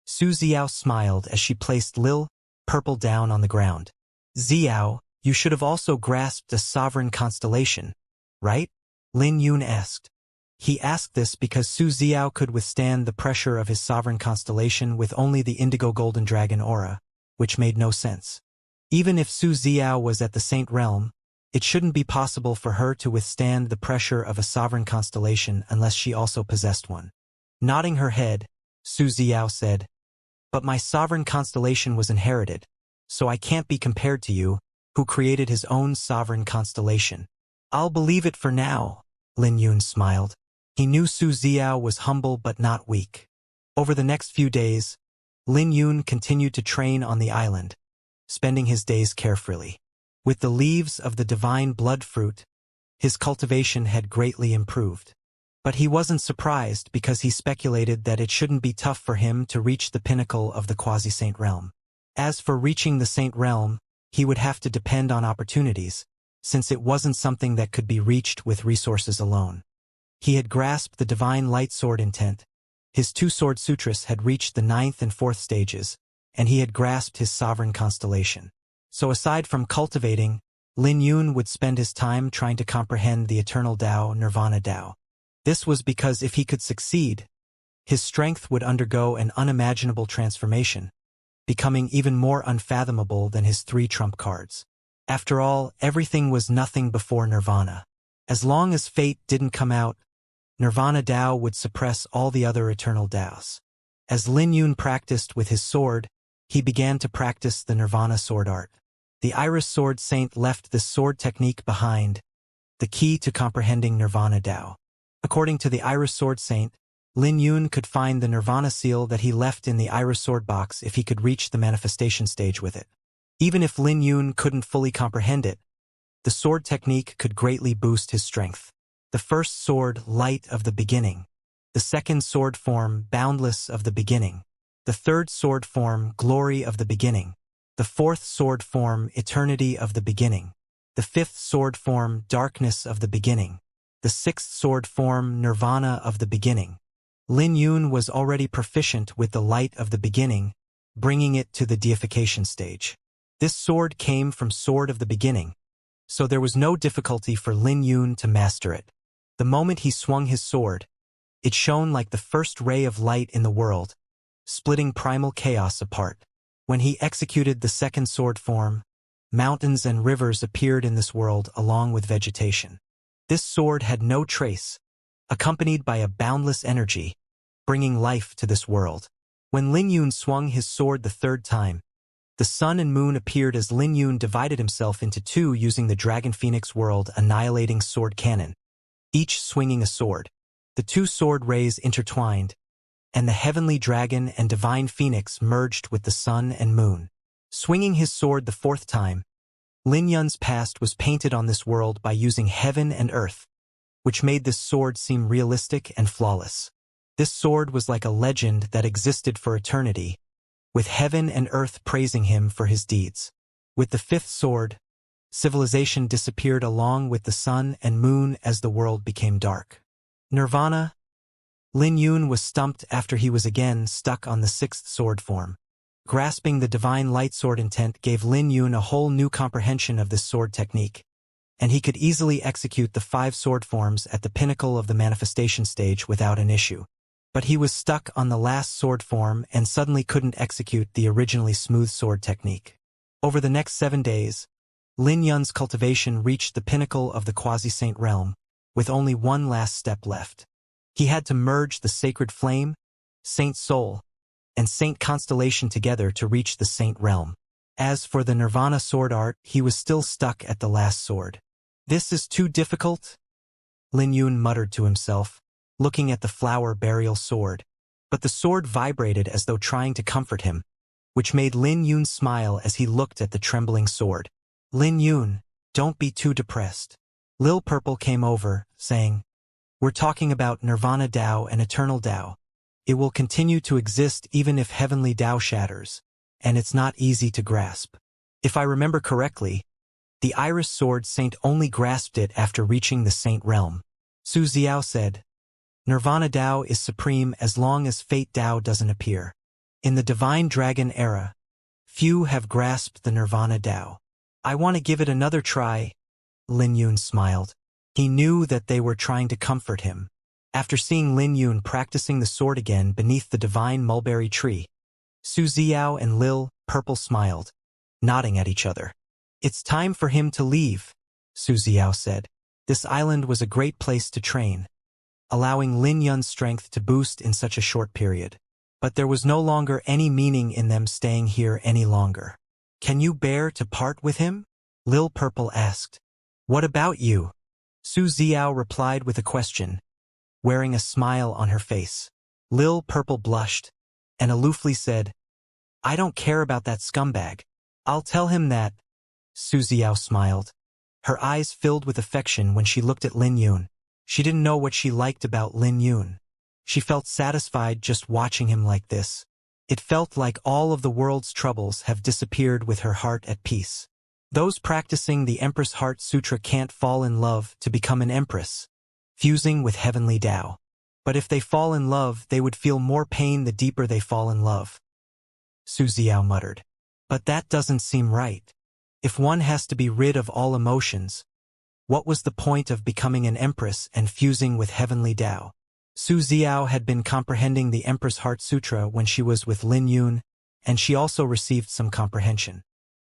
Su Xiao smiled as she placed Lil Purple down on the ground. Xiao, you should have also grasped a sovereign constellation, right? Lin Yun asked. He asked this because Su Xiao could withstand the pressure of his sovereign constellation with only the indigo golden dragon aura, which made no sense. Even if Su Xiao was at the Saint Realm, it shouldn't be possible for her to withstand the pressure of a sovereign constellation unless she also possessed one. Nodding her head, Su Xiao said, But my sovereign constellation was inherited, so I can't be compared to you, who created his own sovereign constellation. I'll believe it for now, Lin Yun smiled. He knew Su Xiao was humble but not weak. Over the next few days, Lin Yun continued to train on the island, spending his days carefully. With the leaves of the divine blood fruit, his cultivation had greatly improved. But he wasn't surprised because he speculated that it shouldn't be tough for him to reach the pinnacle of the quasi-saint realm. As for reaching the Saint Realm, he would have to depend on opportunities, since it wasn't something that could be reached with resources alone. He had grasped the divine light sword intent. His two-sword sutras had reached the 9th and 4th stages, and he had grasped his sovereign constellation. So aside from cultivating, Lin Yun would spend his time trying to comprehend the eternal Tao, Nirvana Tao. This was because if he could succeed, his strength would undergo an unimaginable transformation, becoming even more unfathomable than his 3 trump cards. After all, everything was nothing before Nirvana. As long as fate didn't come out, Nirvana Tao would suppress all the other eternal Taos. As Lin Yun practiced with his sword, he began to practice the Nirvana sword art. The Iris Sword Saint left this sword technique behind, the key to comprehending Nirvana Tao. According to the Iris Sword Saint, Lin Yun could find the Nirvana seal that he left in the Iris Sword box if he could reach the manifestation stage with it. Even if Lin Yun couldn't fully comprehend it, the sword technique could greatly boost his strength. The first sword, Light of the Beginning. The second sword form, Boundless of the Beginning. The third sword form, Glory of the Beginning. The fourth sword form, Eternity of the Beginning. The fifth sword form, Darkness of the Beginning. The sixth sword form, Nirvana of the Beginning. Lin Yun was already proficient with the Light of the Beginning, bringing it to the deification stage. This sword came from Sword of the Beginning, so there was no difficulty for Lin Yun to master it. The moment he swung his sword, it shone like the first ray of light in the world, splitting primal chaos apart. When he executed the second sword form, mountains and rivers appeared in this world along with vegetation. This sword had no trace, accompanied by a boundless energy, bringing life to this world. When Lin Yun swung his sword the third time, the sun and moon appeared as Lin Yun divided himself into 2 using the Dragon Phoenix World Annihilating Sword Cannon, each swinging a sword. The 2 sword rays intertwined, and the heavenly dragon and divine phoenix merged with the sun and moon. Swinging his sword the 4th time, Lin Yun's past was painted on this world by using heaven and earth, which made this sword seem realistic and flawless. This sword was like a legend that existed for eternity, with heaven and earth praising him for his deeds. With the 5th sword, civilization disappeared along with the sun and moon as the world became dark. Nirvana. Lin Yun was stumped after he was again stuck on the 6th sword form. Grasping the divine light sword intent gave Lin Yun a whole new comprehension of this sword technique, and he could easily execute the 5 sword forms at the pinnacle of the manifestation stage without an issue. But he was stuck on the last sword form and suddenly couldn't execute the originally smooth sword technique. Over the next 7 days, Lin Yun's cultivation reached the pinnacle of the quasi-saint realm, with only one last step left. He had to merge the sacred flame, saint soul, and saint constellation together to reach the saint realm. As for the Nirvana sword art, he was still stuck at the last sword. "This is too difficult," Lin Yun muttered to himself, looking at the flower burial sword. But the sword vibrated as though trying to comfort him, which made Lin Yun smile as he looked at the trembling sword. "Lin Yun, don't be too depressed." Lil Purple came over, saying, "We're talking about Nirvana Tao and Eternal Tao. It will continue to exist even if Heavenly Tao shatters, and it's not easy to grasp. If I remember correctly, the Iris Sword Saint only grasped it after reaching the Saint Realm." Su Xiao said, "Nirvana Tao is supreme as long as Fate Tao doesn't appear. In the Divine Dragon era, few have grasped the Nirvana Tao. I want to give it another try." Lin Yun smiled. He knew that they were trying to comfort him. After seeing Lin Yun practicing the sword again beneath the divine mulberry tree, Su Xiao and Lil Purple smiled, nodding at each other. "It's time for him to leave," Su Xiao said. This island was a great place to train, allowing Lin Yun's strength to boost in such a short period. But there was no longer any meaning in them staying here any longer. "Can you bear to part with him?" Lil Purple asked. "What about you?" Su Xiao replied with a question, wearing a smile on her face. Lil Purple blushed, and aloofly said, "I don't care about that scumbag. I'll tell him that." Su Xiao smiled. Her eyes filled with affection when she looked at Lin Yun. She didn't know what she liked about Lin Yun. She felt satisfied just watching him like this. It felt like all of the world's troubles have disappeared with her heart at peace. Those practicing the Empress Heart Sutra can't fall in love to become an empress, fusing with heavenly Tao. But if they fall in love, they would feel more pain the deeper they fall in love. Su Xiao muttered. But that doesn't seem right. If one has to be rid of all emotions, what was the point of becoming an empress and fusing with heavenly Tao? Su Xiao had been comprehending the Empress Heart Sutra when she was with Lin Yun, and she also received some comprehension.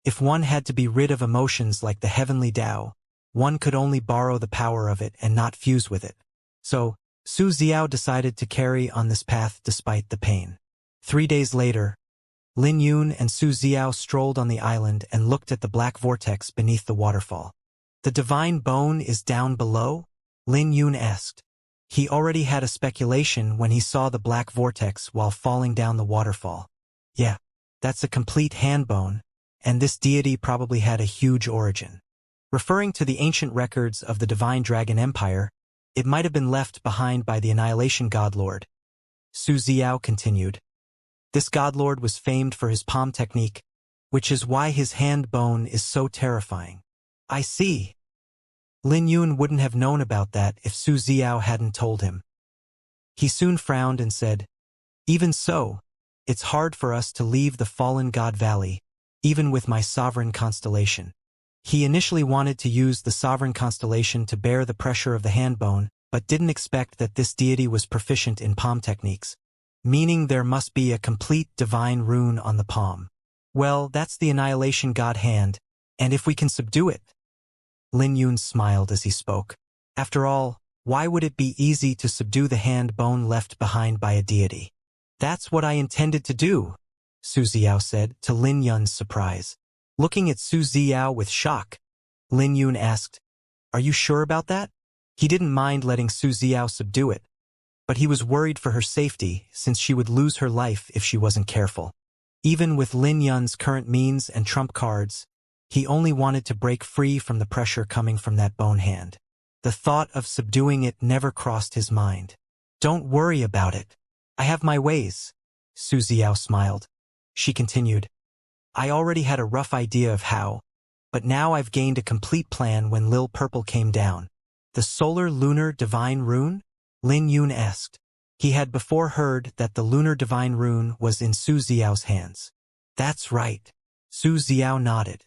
If one had to be rid of emotions like the heavenly Tao, one could only borrow the power of it and not fuse with it. So, Su Xiao decided to carry on this path despite the pain. 3 days later, Lin Yun and Su Xiao strolled on the island and looked at the black vortex beneath the waterfall. The divine bone is down below? Lin Yun asked. He already had a speculation when he saw the black vortex while falling down the waterfall. Yeah, that's a complete hand bone, and this deity probably had a huge origin. Referring to the ancient records of the Divine Dragon Empire, it might have been left behind by the Annihilation Godlord. Su Xiao continued. This Godlord was famed for his palm technique, which is why his hand bone is so terrifying. I see. Lin Yun wouldn't have known about that if Su Xiao hadn't told him. He soon frowned and said, Even so, it's hard for us to leave the fallen god valley, even with my sovereign constellation. He initially wanted to use the sovereign constellation to bear the pressure of the hand bone, but didn't expect that this deity was proficient in palm techniques, meaning there must be a complete divine rune on the palm. Well, that's the Annihilation God hand, and if we can subdue it. Lin Yun smiled as he spoke. After all, why would it be easy to subdue the hand bone left behind by a deity? That's what I intended to do, Su Xiao said, to Lin Yun's surprise. Looking at Su Xiao with shock, Lin Yun asked, Are you sure about that? He didn't mind letting Su Xiao subdue it, but he was worried for her safety since she would lose her life if she wasn't careful. Even with Lin Yun's current means and trump cards, he only wanted to break free from the pressure coming from that bone hand. The thought of subduing it never crossed his mind. Don't worry about it. I have my ways. Su Xiao smiled. She continued. I already had a rough idea of how, but now I've gained a complete plan when Lil Purple came down. The Solar Lunar Divine Rune? Lin Yun asked. He had before heard that the Lunar Divine Rune was in Su Xiao's hands. That's right. Su Xiao nodded.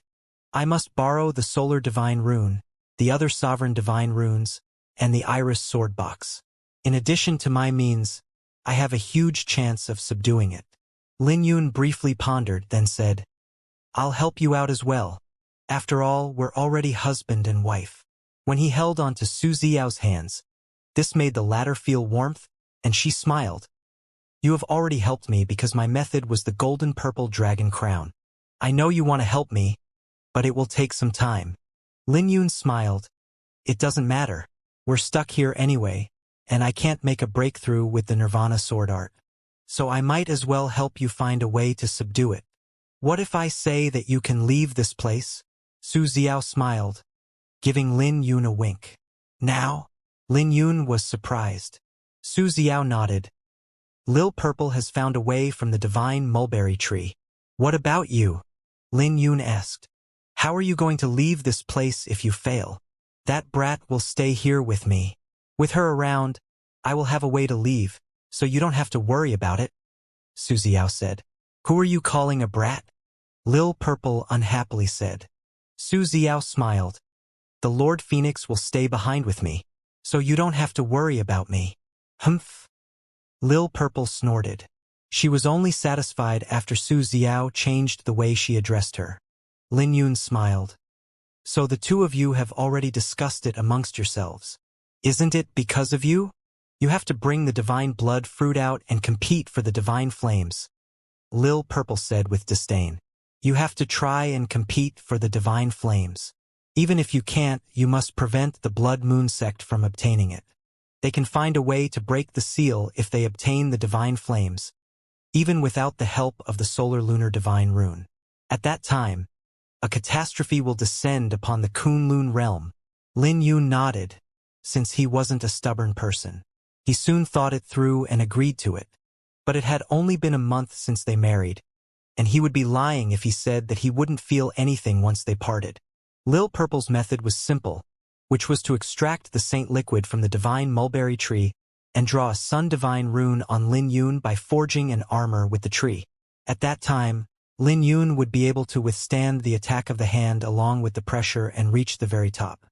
I must borrow the Solar Divine Rune, the other Sovereign Divine Runes, and the Iris Sword Box. In addition to my means, I have a huge chance of subduing it. Lin Yun briefly pondered, then said, I'll help you out as well. After all, we're already husband and wife. When he held onto Su Xiao's hands, this made the latter feel warmth, and she smiled. You have already helped me because my method was the golden purple dragon crown. I know you want to help me, but it will take some time. Lin Yun smiled. It doesn't matter. We're stuck here anyway, and I can't make a breakthrough with the Nirvana sword art. So I might as well help you find a way to subdue it. What if I say that you can leave this place? Su Xiao smiled, giving Lin Yun a wink. Now? Lin Yun was surprised. Su Xiao nodded. Lil Purple has found a way from the divine mulberry tree. What about you? Lin Yun asked. How are you going to leave this place if you fail? That brat will stay here with me. With her around, I will have a way to leave, so you don't have to worry about it, Su Xiao said. Who are you calling a brat? Lil Purple unhappily said. Su Xiao smiled. The Lord Phoenix will stay behind with me, so you don't have to worry about me. Humph. Lil Purple snorted. She was only satisfied after Su Xiao changed the way she addressed her. Lin Yun smiled. So the two of you have already discussed it amongst yourselves. Isn't it because of you? You have to bring the divine blood fruit out and compete for the divine flames. Lil Purple said with disdain. You have to try and compete for the divine flames. Even if you can't, you must prevent the Blood Moon sect from obtaining it. They can find a way to break the seal if they obtain the divine flames, even without the help of the Solar Lunar Divine Rune. At that time, a catastrophe will descend upon the Kunlun realm. Lin Yun nodded, since he wasn't a stubborn person. He soon thought it through and agreed to it. But it had only been a month since they married, and he would be lying if he said that he wouldn't feel anything once they parted. Lil Purple's method was simple, which was to extract the saint liquid from the divine mulberry tree and draw a sun divine rune on Lin Yun by forging an armor with the tree. At that time, Lin Yun would be able to withstand the attack of the hand along with the pressure and reach the very top.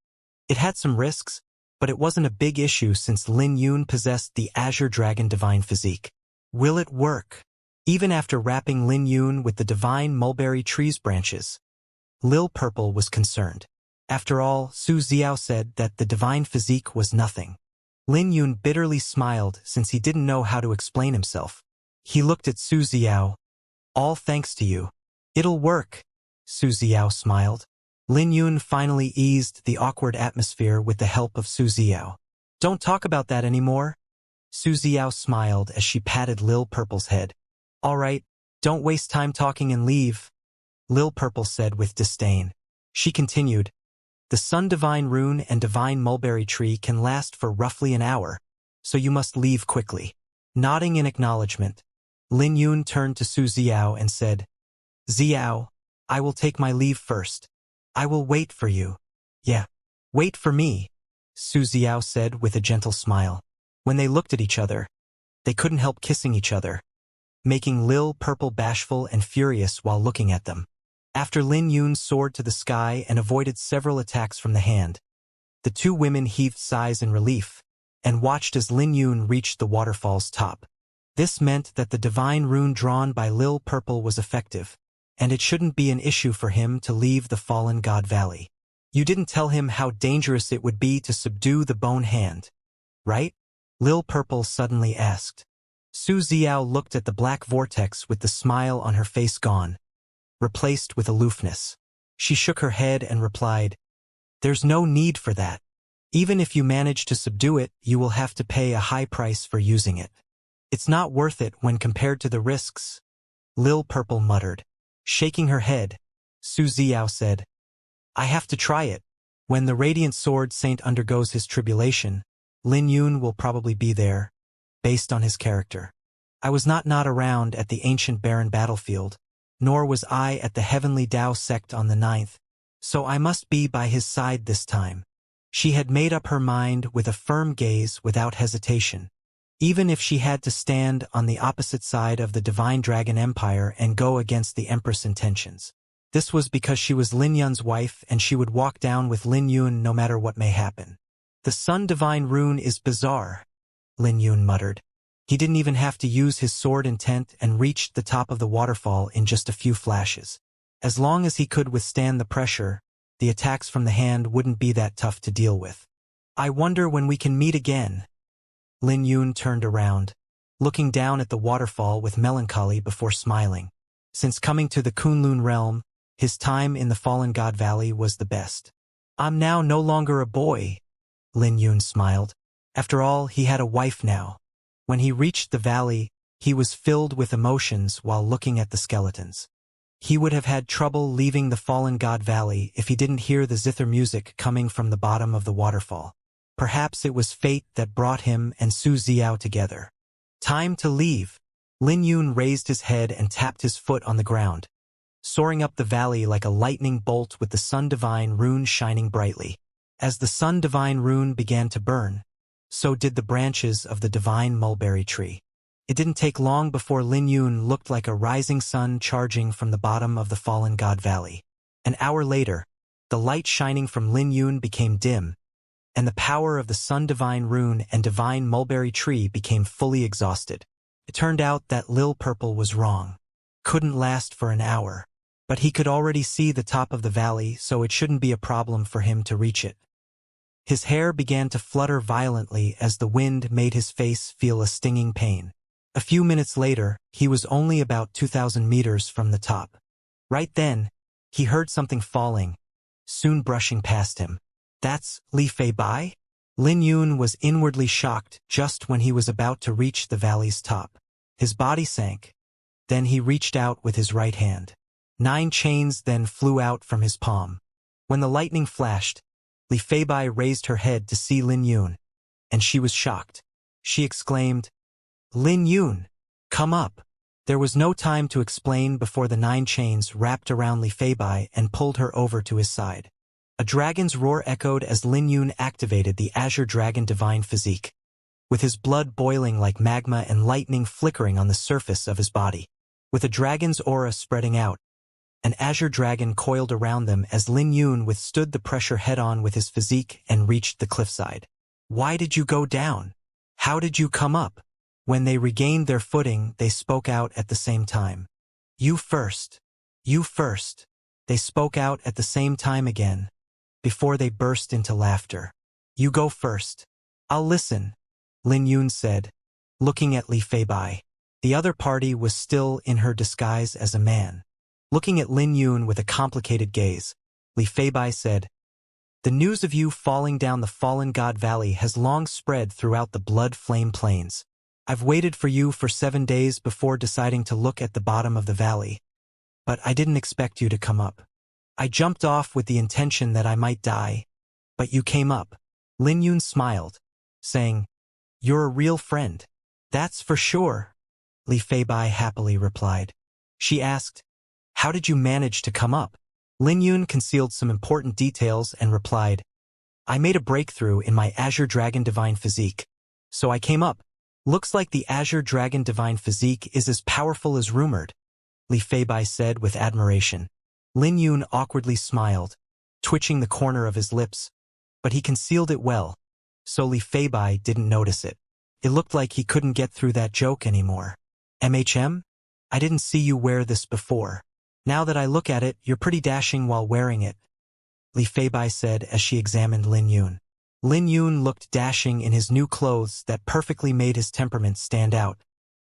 It had some risks, but it wasn't a big issue since Lin Yun possessed the Azure Dragon divine physique. Will it work? Even after wrapping Lin Yun with the divine mulberry tree's branches, Lil Purple was concerned. After all, Su Xiao said that the divine physique was nothing. Lin Yun bitterly smiled since he didn't know how to explain himself. He looked at Su Xiao. All thanks to you. It'll work, Su Xiao smiled. Lin Yun finally eased the awkward atmosphere with the help of Su Xiao. Don't talk about that anymore. Su Xiao smiled as she patted Lil Purple's head. All right, don't waste time talking and leave, Lil Purple said with disdain. She continued, the Sun Divine Rune and Divine Mulberry Tree can last for roughly an hour, so you must leave quickly. Nodding in acknowledgement, Lin Yun turned to Su Xiao and said, Xiao, I will take my leave first. I will wait for you. Yeah, wait for me, Su Xiao said with a gentle smile. When they looked at each other, they couldn't help kissing each other, making Lil Purple bashful and furious while looking at them. After Lin Yun soared to the sky and avoided several attacks from the hand, the two women heaved sighs in relief and watched as Lin Yun reached the waterfall's top. This meant that the divine rune drawn by Lil Purple was effective, and it shouldn't be an issue for him to leave the fallen god valley. You didn't tell him how dangerous it would be to subdue the bone hand, right? Lil Purple suddenly asked. Su Xiao looked at the black vortex with the smile on her face gone, replaced with aloofness. She shook her head and replied, There's no need for that. Even if you manage to subdue it, you will have to pay a high price for using it. It's not worth it when compared to the risks, Lil Purple muttered. Shaking her head, Su Xiao said, I have to try it. When the Radiant Sword Saint undergoes his tribulation, Lin Yun will probably be there, based on his character. I was not around at the ancient barren battlefield, nor was I at the heavenly Tao sect on the 9th, so I must be by his side this time. She had made up her mind with a firm gaze without hesitation. Even if she had to stand on the opposite side of the Divine Dragon Empire and go against the Empress' intentions. This was because she was Lin Yun's wife and she would walk down with Lin Yun no matter what may happen. The Sun Divine Rune is bizarre, Lin Yun muttered. He didn't even have to use his sword intent and reached the top of the waterfall in just a few flashes. As long as he could withstand the pressure, the attacks from the hand wouldn't be that tough to deal with. I wonder when we can meet again. Lin Yun turned around, looking down at the waterfall with melancholy before smiling. Since coming to the Kunlun realm, his time in the Fallen God Valley was the best. I'm now no longer a boy, Lin Yun smiled. After all, he had a wife now. When he reached the valley, he was filled with emotions while looking at the skeletons. He would have had trouble leaving the Fallen God Valley if he didn't hear the zither music coming from the bottom of the waterfall. Perhaps it was fate that brought him and Su Xiao together. Time to leave. Lin Yun raised his head and tapped his foot on the ground, soaring up the valley like a lightning bolt with the Sun Divine Rune shining brightly. As the Sun Divine Rune began to burn, so did the branches of the Divine Mulberry Tree. It didn't take long before Lin Yun looked like a rising sun charging from the bottom of the Fallen God Valley. An hour later, the light shining from Lin Yun became dim, and the power of the Sun Divine Rune and Divine Mulberry Tree became fully exhausted. It turned out that Lil Purple was wrong. Couldn't last for an hour. But he could already see the top of the valley, so it shouldn't be a problem for him to reach it. His hair began to flutter violently as the wind made his face feel a stinging pain. A few minutes later, he was only about 2,000 meters from the top. Right then, he heard something falling, soon brushing past him. That's Li Fei Bai? Lin Yun was inwardly shocked just when he was about to reach the valley's top. His body sank. Then he reached out with his right hand. 9 chains then flew out from his palm. When the lightning flashed, Li Fei Bai raised her head to see Lin Yun, and she was shocked. She exclaimed, Lin Yun, Come up. There was no time to explain before the 9 chains wrapped around Li Feibai and pulled her over to his side. A dragon's roar echoed as Lin Yun activated the Azure Dragon Divine Physique, with his blood boiling like magma and lightning flickering on the surface of his body. With a dragon's aura spreading out, an azure dragon coiled around them as Lin Yun withstood the pressure head-on with his physique and reached the cliffside. Why did you go down? How did you come up? When they regained their footing, they spoke out at the same time. You first. You first. They spoke out at the same time again, before they burst into laughter. You go first. I'll listen, Lin Yun said, looking at Li Feibai. The other party was still in her disguise as a man. Looking at Lin Yun with a complicated gaze, Li Feibai said, "The news of you falling down the Fallen God Valley has long spread throughout the Blood Flame Plains. I've waited for you for 7 days before deciding to look at the bottom of the valley. But I didn't expect you to come up. I jumped off with the intention that I might die, but you came up." Lin Yun smiled, saying, "You're a real friend." "That's for sure," Li Feibai happily replied. She asked, "How did you manage to come up?" Lin Yun concealed some important details and replied, "I made a breakthrough in my Azure Dragon Divine Physique, so I came up. Looks like the Azure Dragon Divine Physique is as powerful as rumored," Li Feibai said with admiration. Lin Yun awkwardly smiled, twitching the corner of his lips, but he concealed it well, so Li Feibai didn't notice it. It looked like he couldn't get through that joke anymore. "MHM? I didn't see you wear this before. Now that I look at it, you're pretty dashing while wearing it," Li Feibai said as she examined Lin Yun. Lin Yun looked dashing in his new clothes that perfectly made his temperament stand out,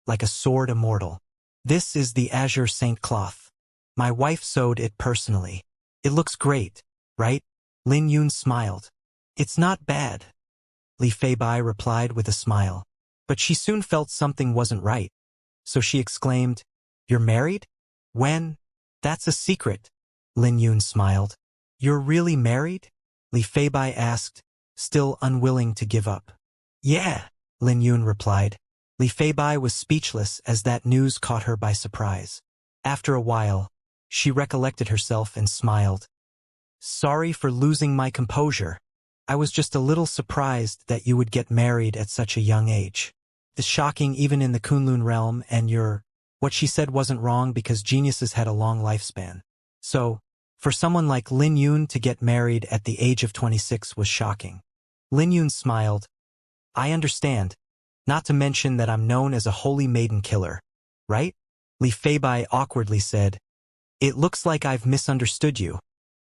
like a sword immortal. "This is the Azure Saint cloth. My wife sewed it personally. It looks great, right?" Lin Yun smiled. "It's not bad," Li Feibai replied with a smile. But she soon felt something wasn't right, so she exclaimed, "You're married? When?" "That's a secret," Lin Yun smiled. "You're really married?" Li Feibai asked, still unwilling to give up. "Yeah," Lin Yun replied. Li Feibai was speechless as that news caught her by surprise. After a while, she recollected herself and smiled. "Sorry for losing my composure. I was just a little surprised that you would get married at such a young age. It's shocking even in the Kunlun realm, and what she said wasn't wrong because geniuses had a long lifespan. So, for someone like Lin Yun to get married at the age of 26 was shocking." Lin Yun smiled. "I understand, not to mention that I'm known as a holy maiden killer, right?" Li Feibai awkwardly said, "It looks like I've misunderstood you.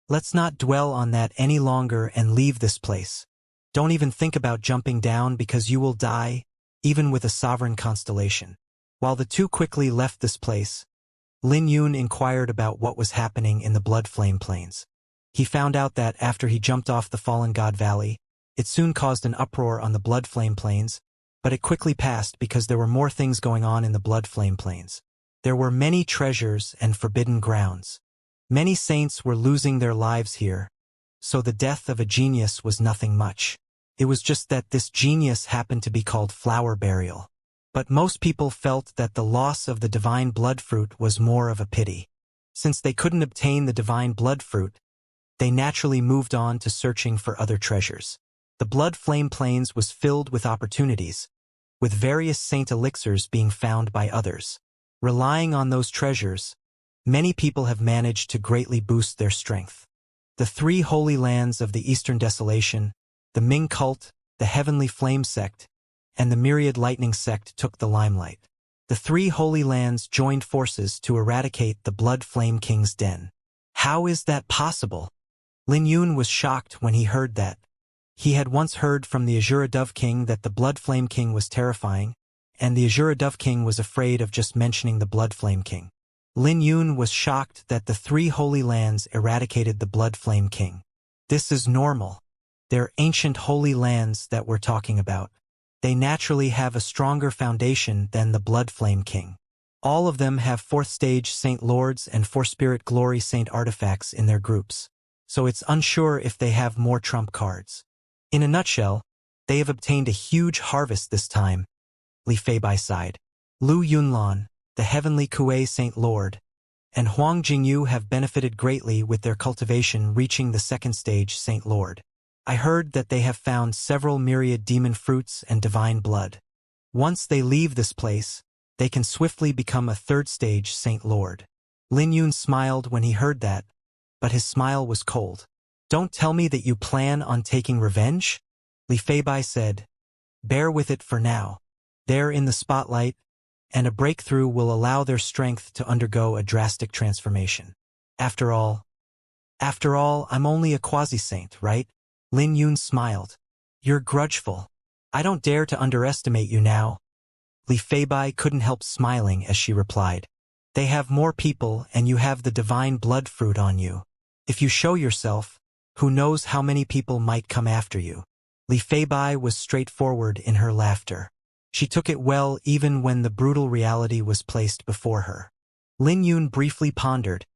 Let's not dwell on that any longer and leave this place. Don't even think about jumping down because you will die, even with a sovereign constellation." While the two quickly left this place, Lin Yun inquired about what was happening in the Blood Flame Plains. He found out that after he jumped off the Fallen God Valley, it soon caused an uproar on the Blood Flame Plains, but it quickly passed because there were more things going on in the Blood Flame Plains. There were many treasures and forbidden grounds. Many saints were losing their lives here, so the death of a genius was nothing much. It was just that this genius happened to be called Flower Burial. But most people felt that the loss of the divine blood fruit was more of a pity. Since they couldn't obtain the divine blood fruit, they naturally moved on to searching for other treasures. The Blood Flame Plains was filled with opportunities, with various saint elixirs being found by others. Relying on those treasures, many people have managed to greatly boost their strength. The 3 holy lands of the Eastern Desolation, the Ming Cult, the Heavenly Flame Sect, and the Myriad Lightning Sect took the limelight. The 3 holy lands joined forces to eradicate the Blood Flame King's den. How is that possible? Lin Yun was shocked when he heard that. He had once heard from the Azura Dove King that the Blood Flame King was terrifying, and the Azura Dove King was afraid of just mentioning the Blood Flame King. Lin Yun was shocked that the 3 holy lands eradicated the Blood Flame King. This is normal. They're ancient holy lands that we're talking about. They naturally have a stronger foundation than the Blood Flame King. All of them have 4th stage Saint Lords and 4 Spirit Glory Saint artifacts in their groups, so it's unsure if they have more trump cards. In a nutshell, they have obtained a huge harvest this time, Li Feibai sighed. Lu Yunlan, the heavenly Kuei Saint Lord, and Huang Jingyu have benefited greatly with their cultivation reaching the second stage Saint Lord. I heard that they have found several myriad demon fruits and divine blood. Once they leave this place, they can swiftly become a third stage Saint Lord. Lin Yun smiled when he heard that, but his smile was cold. Don't tell me that you plan on taking revenge? Li Feibai said. Bear with it for now. They're in the spotlight, and a breakthrough will allow their strength to undergo a drastic transformation. After all, I'm only a quasi-saint, right? Lin Yun smiled. You're grudgeful. I don't dare to underestimate you now. Li Feibai couldn't help smiling as she replied. They have more people and you have the divine blood fruit on you. If you show yourself, who knows how many people might come after you. Li Feibai was straightforward in her laughter. She took it well even when the brutal reality was placed before her. Lin Yun briefly pondered,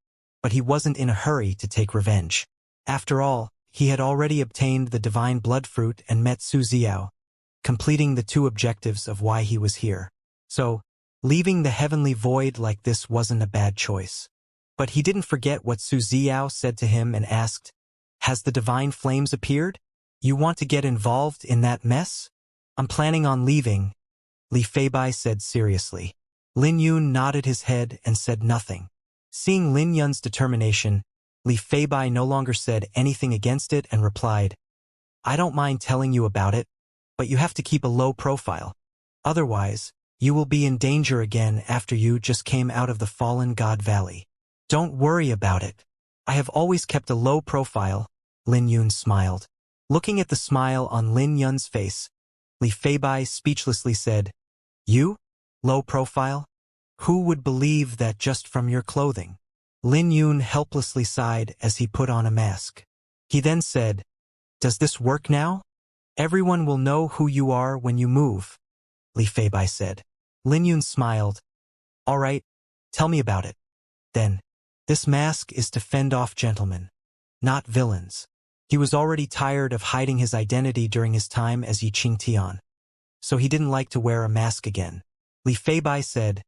but he wasn't in a hurry to take revenge. After all, he had already obtained the divine blood fruit and met Su Xiao, completing the two objectives of why he was here. So, leaving the heavenly void like this wasn't a bad choice. But he didn't forget what Su Xiao said to him and asked, Has the divine flames appeared? You want to get involved in that mess? I'm planning on leaving, Li Feibai said seriously. Lin Yun nodded his head and said nothing. Seeing Lin Yun's determination, Li Feibai no longer said anything against it and replied, I don't mind telling you about it, but you have to keep a low profile. Otherwise, you will be in danger again after you just came out of the fallen God Valley. Don't worry about it. I have always kept a low profile, Lin Yun smiled. Looking at the smile on Lin Yun's face, Li Feibai speechlessly said, You? Low profile? Who would believe that just from your clothing? Lin Yun helplessly sighed as he put on a mask. He then said, Does this work now? Everyone will know who you are when you move, Li Feibai said. Lin Yun smiled. All right, tell me about it. Then, this mask is to fend off gentlemen, not villains. He was already tired of hiding his identity during his time as Yi Qingtian, so he didn't like to wear a mask again. Li Feibai said,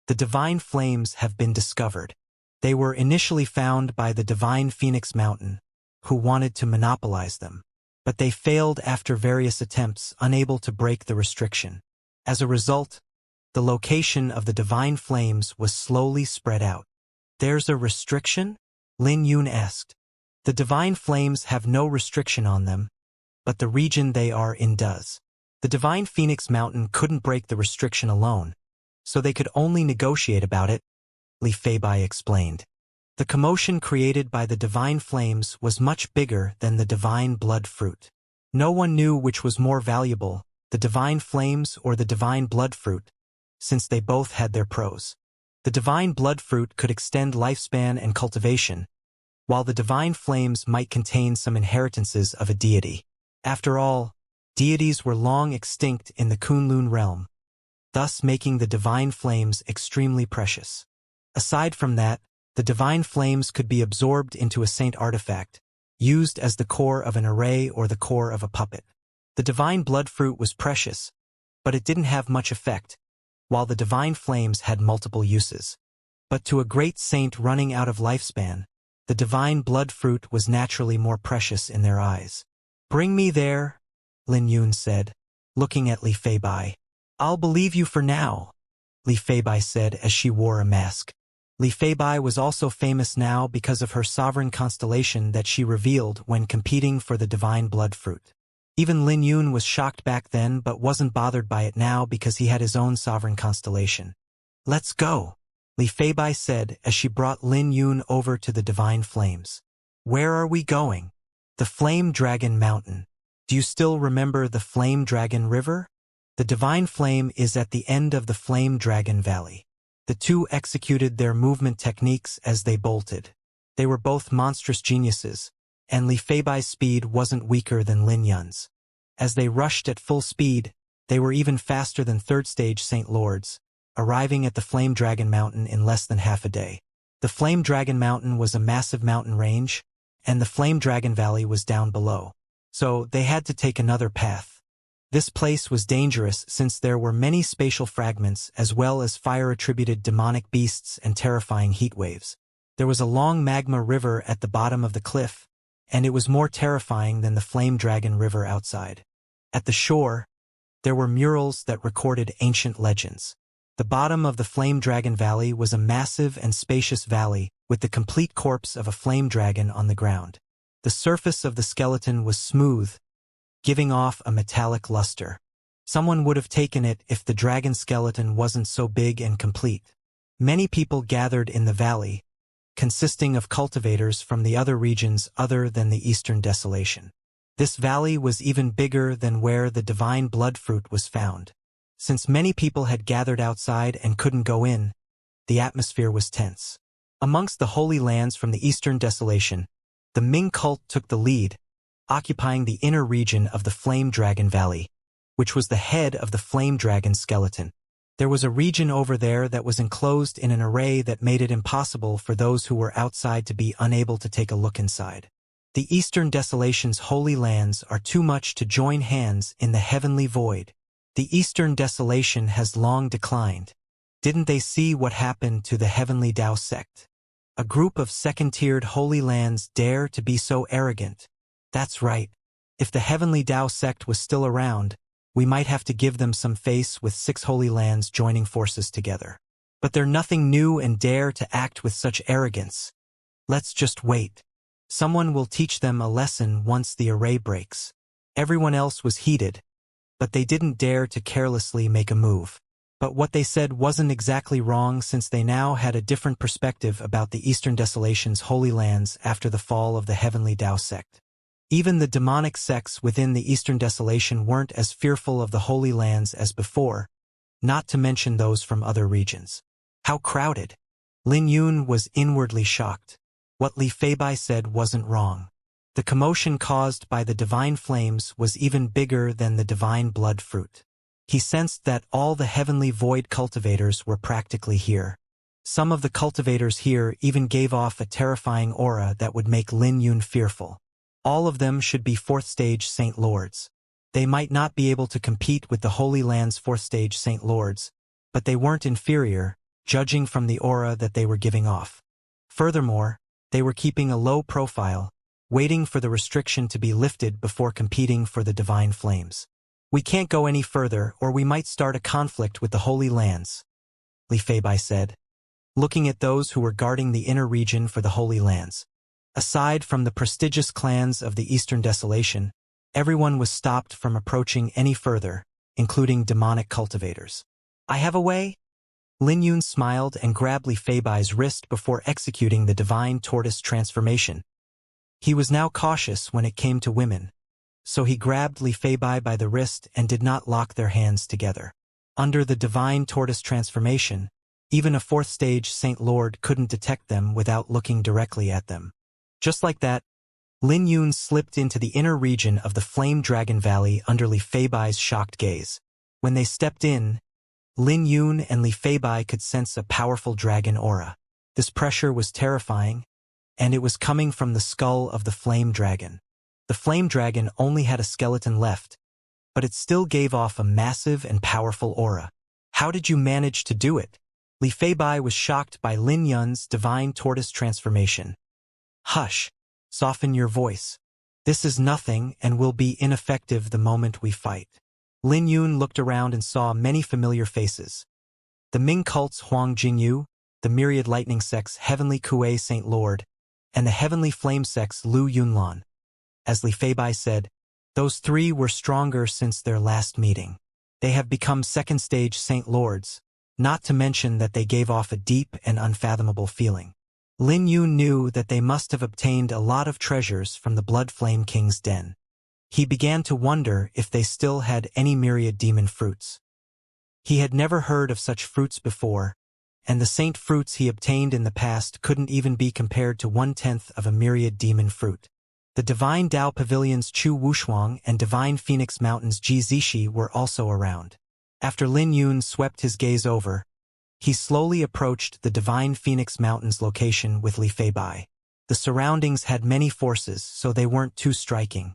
The divine flames have been discovered. They were initially found by the divine Phoenix Mountain, who wanted to monopolize them. But they failed after various attempts, unable to break the restriction. As a result, the location of the divine flames was slowly spread out. There's a restriction? Lin Yun asked. The divine flames have no restriction on them, but the region they are in does. The divine Phoenix Mountain couldn't break the restriction alone, so they could only negotiate about it, Li Feibai explained. The commotion created by the divine flames was much bigger than the divine blood fruit. No one knew which was more valuable, the divine flames or the divine blood fruit, since they both had their pros. The divine blood fruit could extend lifespan and cultivation, while the divine flames might contain some inheritances of a deity. After all, deities were long extinct in the Kunlun realm, thus making the divine flames extremely precious. Aside from that, the divine flames could be absorbed into a saint artifact, used as the core of an array or the core of a puppet. The divine blood fruit was precious, but it didn't have much effect, while the divine flames had multiple uses. But to a great saint running out of lifespan, the divine blood fruit was naturally more precious in their eyes. Bring me there, Lin Yun said, looking at Li Feibai. I'll believe you for now, Li Feibai said as she wore a mask. Li Feibai was also famous now because of her sovereign constellation that she revealed when competing for the divine blood fruit. Even Lin Yun was shocked back then but wasn't bothered by it now because he had his own sovereign constellation. Let's go, Li Feibai said as she brought Lin Yun over to the divine flames. Where are we going? The Flame Dragon Mountain. Do you still remember the Flame Dragon River? The divine flame is at the end of the Flame Dragon Valley. The two executed their movement techniques as they bolted. They were both monstrous geniuses, and Li Feibai's speed wasn't weaker than Lin Yun's. As they rushed at full speed, they were even faster than third-stage Saint Lords, arriving at the Flame Dragon Mountain in less than half a day. The Flame Dragon Mountain was a massive mountain range, and the Flame Dragon Valley was down below. So they had to take another path. This place was dangerous since there were many spatial fragments as well as fire-attributed demonic beasts and terrifying heat waves. There was a long magma river at the bottom of the cliff, and it was more terrifying than the Flame Dragon River outside. At the shore, there were murals that recorded ancient legends. The bottom of the Flame Dragon Valley was a massive and spacious valley with the complete corpse of a flame dragon on the ground. The surface of the skeleton was smooth, giving off a metallic luster. Someone would have taken it if the dragon skeleton wasn't so big and complete. Many people gathered in the valley, consisting of cultivators from the other regions other than the Eastern Desolation. This valley was even bigger than where the divine blood fruit was found. Since many people had gathered outside and couldn't go in, the atmosphere was tense. Amongst the holy lands from the Eastern Desolation, the Ming cult took the lead, occupying the inner region of the Flame Dragon Valley, which was the head of the Flame Dragon skeleton. There was a region over there that was enclosed in an array that made it impossible for those who were outside to be unable to take a look inside. The Eastern Desolation's holy lands are too much to join hands in the heavenly void. The Eastern Desolation has long declined. Didn't they see what happened to the Heavenly Tao sect? A group of second-tiered holy lands dare to be so arrogant. That's right. If the Heavenly Tao sect was still around, we might have to give them some face with 6 holy lands joining forces together. But they're nothing new and dare to act with such arrogance. Let's just wait. Someone will teach them a lesson once the array breaks. Everyone else was heated, but they didn't dare to carelessly make a move. But what they said wasn't exactly wrong since they now had a different perspective about the Eastern Desolation's holy lands after the fall of the Heavenly Tao sect. Even the demonic sects within the Eastern Desolation weren't as fearful of the Holy Lands as before, not to mention those from other regions. How crowded! Lin Yun was inwardly shocked. What Li Feibai said wasn't wrong. The commotion caused by the divine flames was even bigger than the divine blood fruit. He sensed that all the heavenly void cultivators were practically here. Some of the cultivators here even gave off a terrifying aura that would make Lin Yun fearful. All of them should be 4th stage Saint Lords. They might not be able to compete with the Holy Land's 4th stage Saint Lords, but they weren't inferior, judging from the aura that they were giving off. Furthermore, they were keeping a low profile, waiting for the restriction to be lifted before competing for the divine flames. We can't go any further or we might start a conflict with the Holy Lands, Li Feibai said, looking at those who were guarding the inner region for the Holy Lands. Aside from the prestigious clans of the Eastern Desolation, everyone was stopped from approaching any further, including demonic cultivators. I have a way? Lin Yun smiled and grabbed Li Feibai's wrist before executing the divine tortoise transformation. He was now cautious when it came to women, so he grabbed Li Feibai by the wrist and did not lock their hands together. Under the divine tortoise transformation, even a 4th stage Saint Lord couldn't detect them without looking directly at them. Just like that, Lin Yun slipped into the inner region of the Flame Dragon Valley under Li Feibai's shocked gaze. When they stepped in, Lin Yun and Li Feibai could sense a powerful dragon aura. This pressure was terrifying, and it was coming from the skull of the Flame Dragon. The Flame Dragon only had a skeleton left, but it still gave off a massive and powerful aura. How did you manage to do it? Li Feibai was shocked by Lin Yun's divine tortoise transformation. Hush, soften your voice. This is nothing and will be ineffective the moment we fight. Lin Yun looked around and saw many familiar faces. The Ming cult's Huang Jingyu, the Myriad Lightning sect's Heavenly Kuei Saint Lord, and the Heavenly Flame sect's Lu Yunlan. As Li Feibai said, those 3 were stronger since their last meeting. They have become 2nd stage Saint Lords, not to mention that they gave off a deep and unfathomable feeling. Lin Yun knew that they must have obtained a lot of treasures from the Blood Flame King's den. He began to wonder if they still had any myriad demon fruits. He had never heard of such fruits before, and the saint fruits he obtained in the past couldn't even be compared to 1/10 of a myriad demon fruit. The Divine Tao Pavilion's Chu Wushuang and Divine Phoenix Mountain's Ji Zishi were also around. After Lin Yun swept his gaze over, he slowly approached the Divine Phoenix Mountain's location with Li Feibai. The surroundings had many forces, so they weren't too striking.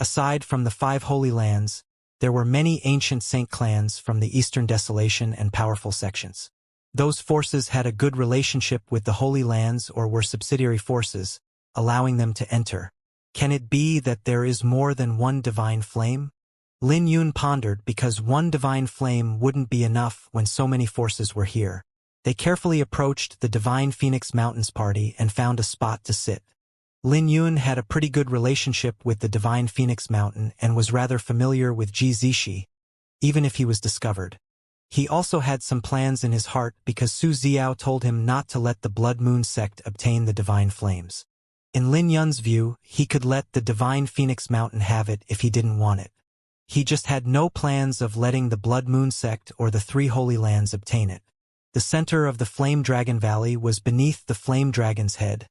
Aside from the 5 holy lands, there were many ancient saint clans from the Eastern Desolation and powerful sections. Those forces had a good relationship with the Holy Lands or were subsidiary forces, allowing them to enter. Can it be that there is more than one divine flame? Lin Yun pondered because one divine flame wouldn't be enough when so many forces were here. They carefully approached the Divine Phoenix Mountains party and found a spot to sit. Lin Yun had a pretty good relationship with the Divine Phoenix Mountain and was rather familiar with Ji Zishi, even if he was discovered. He also had some plans in his heart because Su Xiao told him not to let the Blood Moon sect obtain the divine flames. In Lin Yun's view, he could let the Divine Phoenix Mountain have it if he didn't want it. He just had no plans of letting the Blood Moon sect or the Three Holy Lands obtain it. The center of the Flame Dragon Valley was beneath the Flame Dragon's head,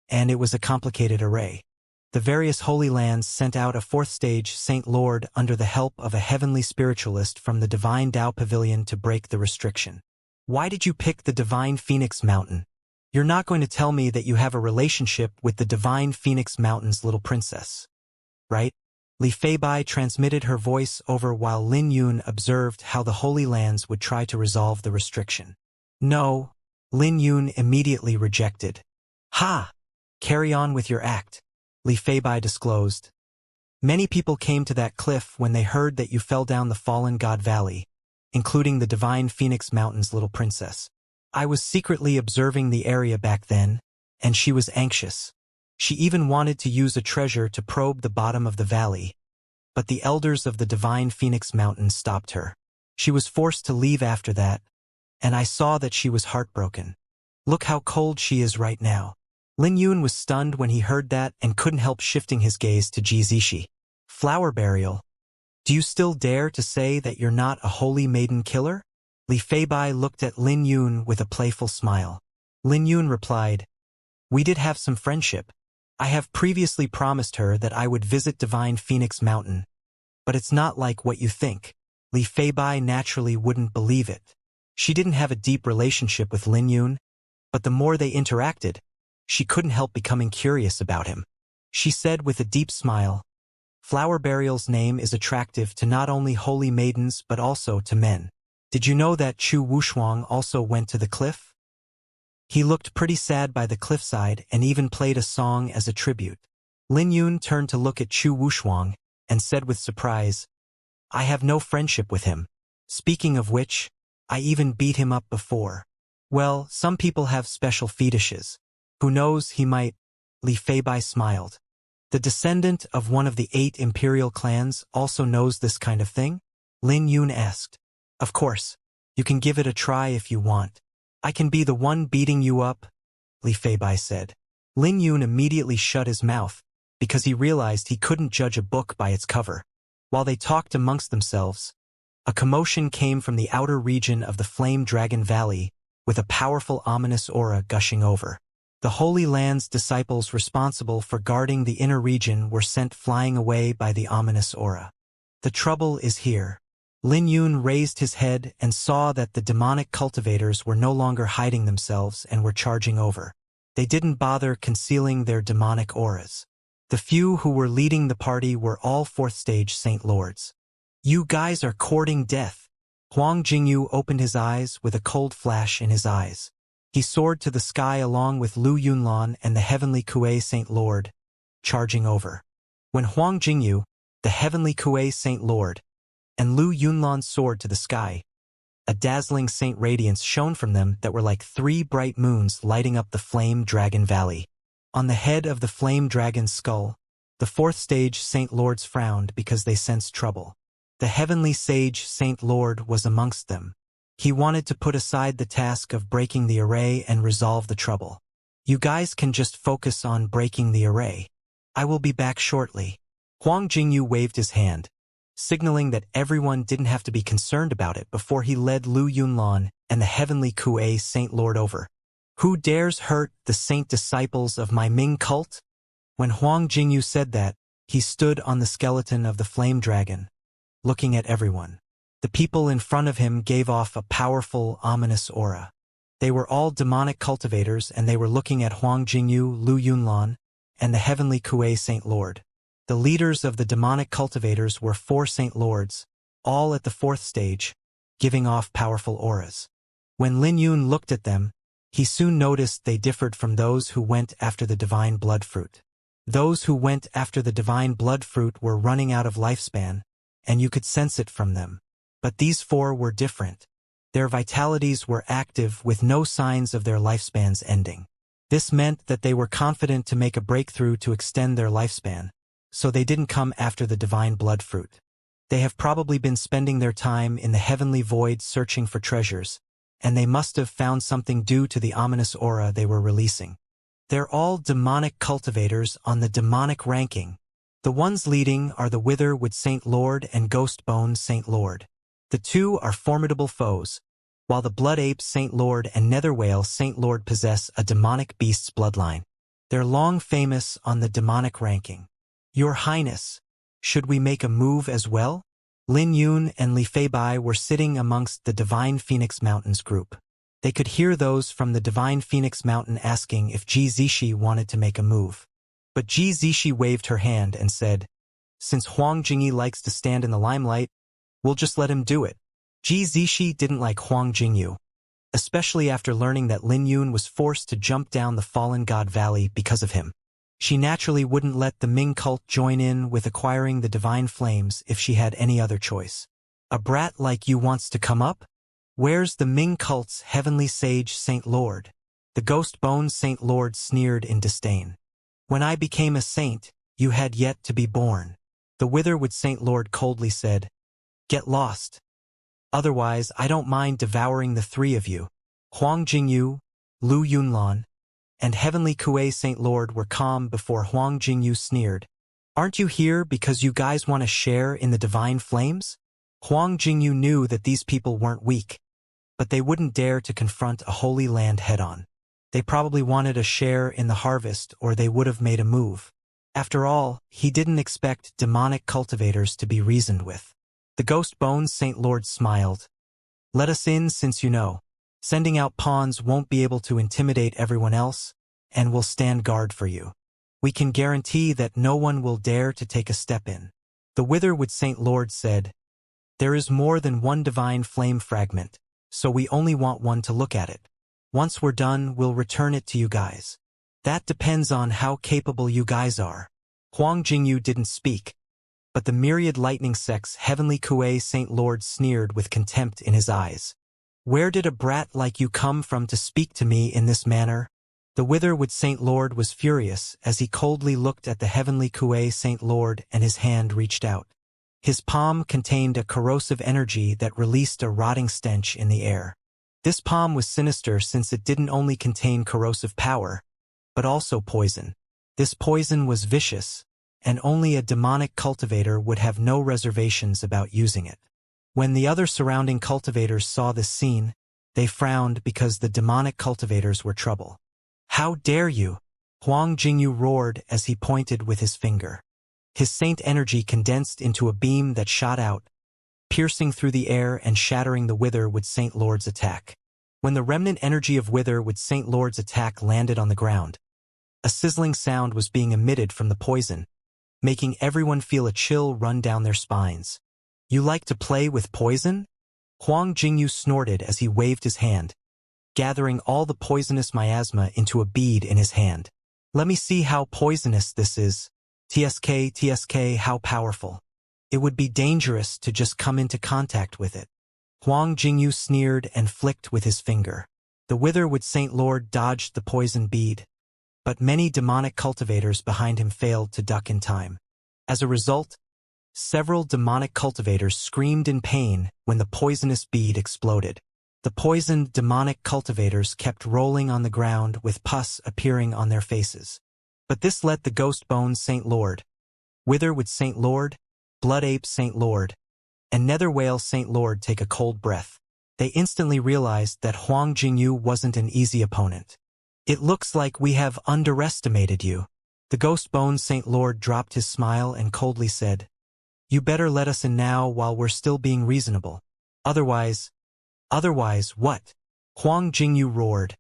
and it was a complicated array. The various Holy Lands sent out a fourth stage Saint Lord under the help of a heavenly spiritualist from the Divine Dao Pavilion to break the restriction. Why did you pick the Divine Phoenix Mountain? You're not going to tell me that you have a relationship with the Divine Phoenix Mountain's little princess, right? Li Feibai transmitted her voice over while Lin Yun observed how the Holy Lands would try to resolve the restriction. No, Lin Yun immediately rejected. Ha! Carry on with your act, Li Feibai disclosed. Many people came to that cliff when they heard that you fell down the Fallen God Valley, including the Divine Phoenix Mountain's little princess. I was secretly observing the area back then, and she was anxious. She even wanted to use a treasure to probe the bottom of the valley, but the elders of the Divine Phoenix Mountain stopped her. She was forced to leave after that, and I saw that she was heartbroken. Look how cold she is right now. Lin Yun was stunned when he heard that and couldn't help shifting his gaze to Ji Zishi. Flower burial. Do you still dare to say that you're not a holy maiden killer? Li Feibai looked at Lin Yun with a playful smile. Lin Yun replied, We did have some friendship. I have previously promised her that I would visit Divine Phoenix Mountain, but it's not like what you think. Li Feibai naturally wouldn't believe it. She didn't have a deep relationship with Lin Yun, but the more they interacted, she couldn't help becoming curious about him. She said with a deep smile, Flower Burial's name is attractive to not only holy maidens but also to men. Did you know that Chu Wushuang also went to the cliff? He looked pretty sad by the cliffside and even played a song as a tribute. Lin Yun turned to look at Chu Wushuang and said with surprise, I have no friendship with him. Speaking of which, I even beat him up before. Well, some people have special fetishes. Who knows, he might. Li Feibai smiled. The descendant of one of the 8 imperial clans also knows this kind of thing? Lin Yun asked. Of course. You can give it a try if you want. I can be the one beating you up, Li Feibai said. Lin Yun immediately shut his mouth, because he realized he couldn't judge a book by its cover. While they talked amongst themselves, a commotion came from the outer region of the Flame Dragon Valley, with a powerful ominous aura gushing over. The Holy Land's disciples responsible for guarding the inner region were sent flying away by the ominous aura. The trouble is here. Lin Yun raised his head and saw that the demonic cultivators were no longer hiding themselves and were charging over. They didn't bother concealing their demonic auras. The few who were leading the party were all 4th stage Saint Lords. You guys are courting death. Huang Jingyu opened his eyes with a cold flash in his eyes. He soared to the sky along with Lu Yunlan and the heavenly Kuei Saint Lord, charging over. When Huang Jingyu, the heavenly Kuei Saint Lord, and Lu Yunlan soared to the sky, a dazzling saint radiance shone from them that were like 3 bright moons lighting up the Flame Dragon Valley. On the head of the Flame Dragon's skull, the 4th stage Saint Lords frowned because they sensed trouble. The heavenly sage Saint Lord was amongst them. He wanted to put aside the task of breaking the array and resolve the trouble. You guys can just focus on breaking the array. I will be back shortly. Huang Jingyu waved his hand, signaling that everyone didn't have to be concerned about it before he led Lu Yunlan and the heavenly Kuei Saint Lord over. Who dares hurt the saint disciples of my Ming cult? When Huang Jingyu said that, he stood on the skeleton of the flame dragon, looking at everyone. The people in front of him gave off a powerful, ominous aura. They were all demonic cultivators and they were looking at Huang Jingyu, Lu Yunlan, and the heavenly Kuei Saint Lord. The leaders of the demonic cultivators were 4 Saint Lords, all at the fourth stage, giving off powerful auras. When Lin Yun looked at them, he soon noticed they differed from those who went after the divine blood fruit. Those who went after the divine blood fruit were running out of lifespan, and you could sense it from them. But these four were different. Their vitalities were active with no signs of their lifespans ending. This meant that they were confident to make a breakthrough to extend their lifespan, so they didn't come after the divine blood fruit. They have probably been spending their time in the heavenly void searching for treasures, and they must have found something due to the ominous aura they were releasing. They're all demonic cultivators on the demonic ranking. The ones leading are the Witherwood Saint Lord and Ghostbone Saint Lord. The two are formidable foes, while the Blood Ape Saint Lord and Netherwhale Saint Lord possess a demonic beast's bloodline. They're long famous on the demonic ranking. Your Highness, should we make a move as well? Lin Yun and Li Feibai were sitting amongst the Divine Phoenix Mountains group. They could hear those from the Divine Phoenix Mountain asking if Ji Zishi wanted to make a move. But Ji Zishi waved her hand and said, "Since Huang Jingyi likes to stand in the limelight, we'll just let him do it." Ji Zishi didn't like Huang Jingyu, especially after learning that Lin Yun was forced to jump down the Fallen God Valley because of him. She naturally wouldn't let the Ming cult join in with acquiring the divine flames if she had any other choice. A brat like you wants to come up? Where's the Ming cult's heavenly sage Saint Lord? The Ghostbone Saint Lord sneered in disdain. When I became a saint, you had yet to be born. The Witherwood Saint Lord coldly said, "Get lost. Otherwise, I don't mind devouring the three of you." Huang Jingyu, Lu Yunlan, and Heavenly Kuei Saint Lord were calm before Huang Jingyu sneered. "Aren't you here because you guys want to share in the divine flames?" Huang Jingyu knew that these people weren't weak, but they wouldn't dare to confront a holy land head-on. They probably wanted a share in the harvest or they would have made a move. After all, he didn't expect demonic cultivators to be reasoned with. The Ghostbone Saint Lord smiled. "Let us in since you know. Sending out pawns won't be able to intimidate everyone else, and will stand guard for you. We can guarantee that no one will dare to take a step in." The Witherwood Saint Lord said, "There is more than one divine flame fragment, so we only want one to look at it. Once we're done, we'll return it to you guys. That depends on how capable you guys are." Huang Jingyu didn't speak, but the myriad lightning sect's Heavenly Kuei Saint Lord sneered with contempt in his eyes. "Where did a brat like you come from to speak to me in this manner?" The Witherwood Saint Lord was furious as he coldly looked at the Heavenly Kuei Saint Lord and his hand reached out. His palm contained a corrosive energy that released a rotting stench in the air. This palm was sinister since it didn't only contain corrosive power, but also poison. This poison was vicious, and only a demonic cultivator would have no reservations about using it. When the other surrounding cultivators saw this scene, they frowned because the demonic cultivators were trouble. "How dare you!" Huang Jingyu roared as he pointed with his finger. His saint energy condensed into a beam that shot out, piercing through the air and shattering the Witherwood Saint Lord's attack. When the remnant energy of Witherwood Saint Lord's attack landed on the ground, a sizzling sound was being emitted from the poison, making everyone feel a chill run down their spines. "You like to play with poison?" Huang Jingyu snorted as he waved his hand, gathering all the poisonous miasma into a bead in his hand. "Let me see how poisonous this is. TSK, how powerful. It would be dangerous to just come into contact with it." Huang Jingyu sneered and flicked with his finger. The Witherwood Saint Lord dodged the poison bead, but many demonic cultivators behind him failed to duck in time. As a result, several demonic cultivators screamed in pain when the poisonous bead exploded. The poisoned demonic cultivators kept rolling on the ground with pus appearing on their faces. But this let the Ghostbone Saint Lord, Witherwood Saint Lord, Blood Ape Saint Lord, and Netherwhale Saint Lord take a cold breath. They instantly realized that Huang Jingyu wasn't an easy opponent. "It looks like we have underestimated you." The Ghostbone Saint Lord dropped his smile and coldly said, "You better let us in now while we're still being reasonable. Otherwise what?" Huang Jingyu roared.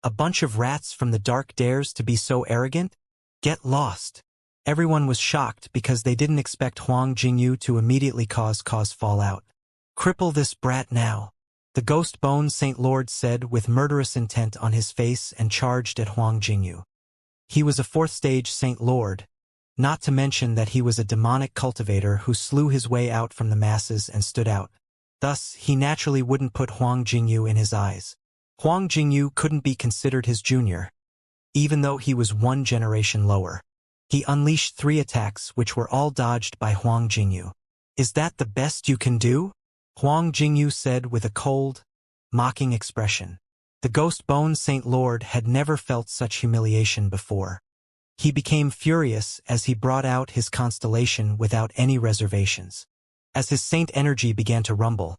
"A bunch of rats from the dark dares to be so arrogant? Get lost." Everyone was shocked because they didn't expect Huang Jingyu to immediately cause fallout. "Cripple this brat now," the ghost bone Saint Lord said with murderous intent on his face and charged at Huang Jingyu. He was a 4th stage Saint Lord, not to mention that he was a demonic cultivator who slew his way out from the masses and stood out. Thus, he naturally wouldn't put Huang Jingyu in his eyes. Huang Jingyu couldn't be considered his junior, even though he was 1 generation lower. He unleashed 3 attacks which were all dodged by Huang Jingyu. "Is that the best you can do?" Huang Jingyu said with a cold, mocking expression. The ghost bone Saint Lord had never felt such humiliation before. He became furious as he brought out his constellation without any reservations. As his saint energy began to rumble,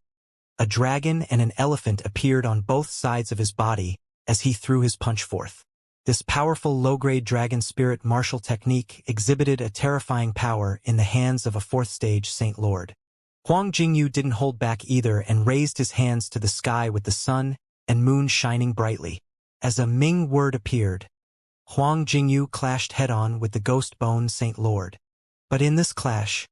a dragon and an elephant appeared on both sides of his body as he threw his punch forth. This powerful low-grade dragon spirit martial technique exhibited a terrifying power in the hands of a 4th stage Saint Lord. Huang Jingyu didn't hold back either and raised his hands to the sky with the sun and moon shining brightly. As a Ming word appeared, Huang Jingyu clashed head-on with the ghost bone Saint Lord. But in this clash,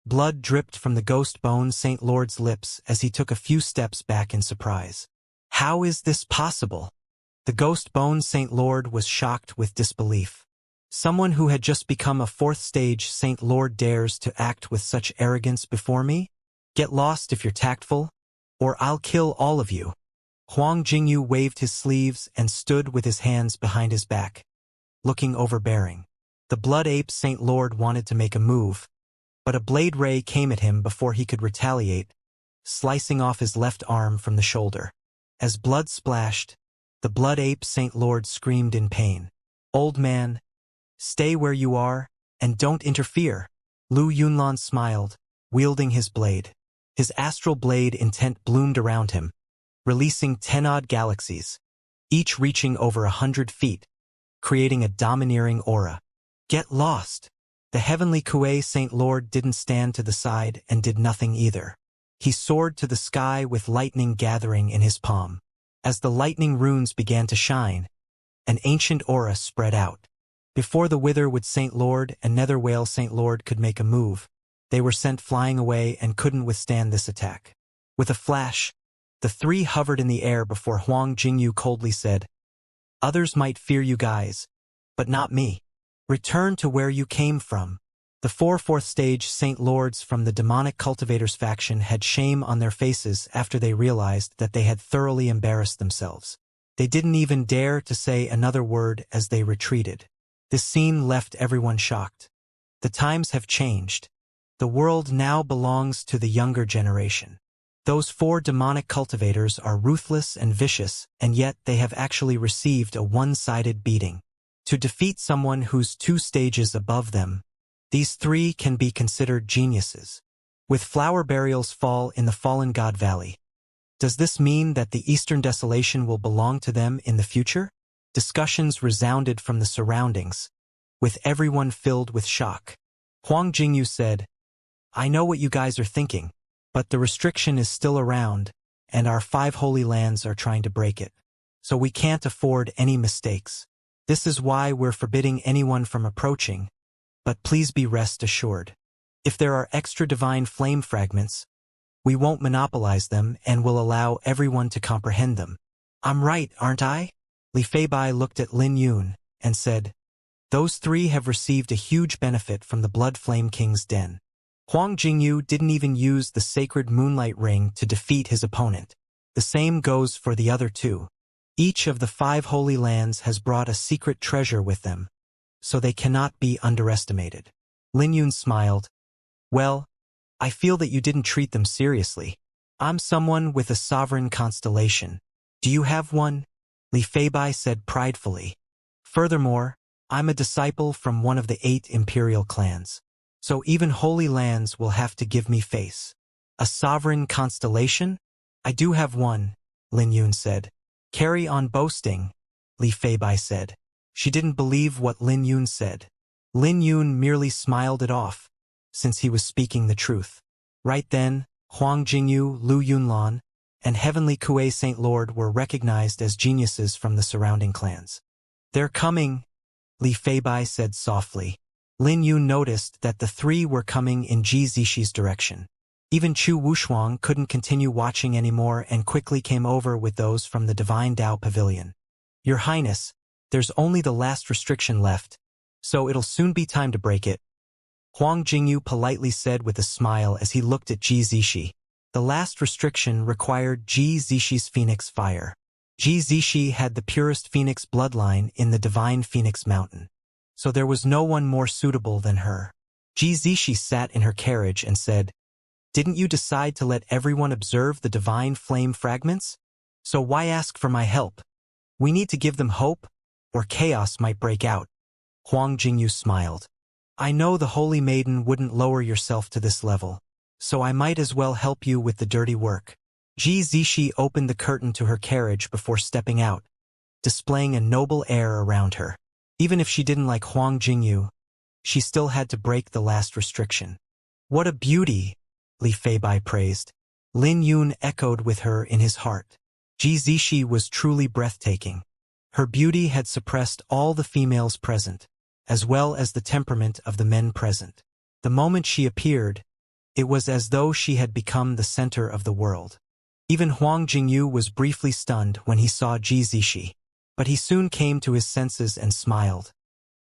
blood dripped from the ghost bone Saint Lord's lips as he took a few steps back in surprise. "How is this possible?" The ghost bone Saint Lord was shocked with disbelief. "Someone who had just become a 4th stage Saint Lord dares to act with such arrogance before me? Get lost if you're tactful, or I'll kill all of you." Huang Jingyu waved his sleeves and stood with his hands behind his back, looking overbearing. The blood ape Saint Lord wanted to make a move, but a blade ray came at him before he could retaliate, slicing off his left arm from the shoulder. As blood splashed, the blood ape Saint Lord screamed in pain. "Old man, stay where you are, and don't interfere." Lu Yunlan smiled, wielding his blade. His astral blade intent bloomed around him, releasing 10-odd galaxies, each reaching over 100 feet, creating a domineering aura. "Get lost." The heavenly Kuei Saint Lord didn't stand to the side and did nothing either. He soared to the sky with lightning gathering in his palm. As the lightning runes began to shine, an ancient aura spread out. Before the Witherwood Saint Lord and Nether Whale Saint Lord could make a move, they were sent flying away and couldn't withstand this attack. With a flash, the 3 hovered in the air before Huang Jingyu coldly said, "Others might fear you guys, but not me. Return to where you came from." The 4 4th stage Saint Lords from the demonic Cultivators faction had shame on their faces after they realized that they had thoroughly embarrassed themselves. They didn't even dare to say another word as they retreated. This scene left everyone shocked. The times have changed. The world now belongs to the younger generation. Those 4 demonic cultivators are ruthless and vicious, and yet they have actually received a one-sided beating. To defeat someone who's 2 stages above them, these 3 can be considered geniuses. With flower burials fall in the Fallen God Valley, does this mean that the Eastern Desolation will belong to them in the future? Discussions resounded from the surroundings, with everyone filled with shock. Huang Jingyu said, "I know what you guys are thinking, but the restriction is still around, and our 5 holy lands are trying to break it. So we can't afford any mistakes. This is why we're forbidding anyone from approaching, but please be rest assured. If there are extra divine flame fragments, we won't monopolize them and will allow everyone to comprehend them." "I'm right, aren't I?" Li Feibai looked at Lin Yun and said, "Those 3 have received a huge benefit from the Blood Flame King's den." Huang Jingyu didn't even use the sacred moonlight ring to defeat his opponent. The same goes for the other 2. Each of the 5 holy lands has brought a secret treasure with them, so they cannot be underestimated. Lin Yun smiled. "Well, I feel that you didn't treat them seriously. I'm someone with a sovereign constellation. Do you have one?" Li Feibai said pridefully. "Furthermore, I'm a disciple from one of the 8 imperial clans. So even holy lands will have to give me face." "A sovereign constellation?" "I do have one," Lin Yun said. "Carry on boasting," Li Feibai said. She didn't believe what Lin Yun said. Lin Yun merely smiled it off, since he was speaking the truth. Right then, Huang Jingyu, Lu Yunlan, and Heavenly Kuei Saint Lord were recognized as geniuses from the surrounding clans. "They're coming," Li Feibai said softly. Lin Yun noticed that the three were coming in Ji Zixi direction. Even Chu Wushuang couldn't continue watching anymore and quickly came over with those from the Divine Tao Pavilion. Your Highness, there's only the last restriction left, so it'll soon be time to break it. Huang Jingyu politely said with a smile as he looked at Ji Zixi. The last restriction required Ji Zixi's phoenix fire. Ji Zixi had the purest phoenix bloodline in the divine phoenix mountain, so there was no one more suitable than her. Ji Zixi sat in her carriage and said, "Didn't you decide to let everyone observe the divine flame fragments? So why ask for my help? We need to give them hope, or chaos might break out." Huang Jingyu smiled. "I know the Holy Maiden wouldn't lower yourself to this level, so I might as well help you with the dirty work." Ji Zixi opened the curtain to her carriage before stepping out, displaying a noble air around her. Even if she didn't like Huang Jingyu, she still had to break the last restriction. "What a beauty!" Li Feibai praised. Lin Yun echoed with her in his heart. Ji Zixi was truly breathtaking. Her beauty had suppressed all the females present, as well as the temperament of the men present. The moment she appeared, it was as though she had become the center of the world. Even Huang Jingyu was briefly stunned when he saw Ji Zixi, but he soon came to his senses and smiled.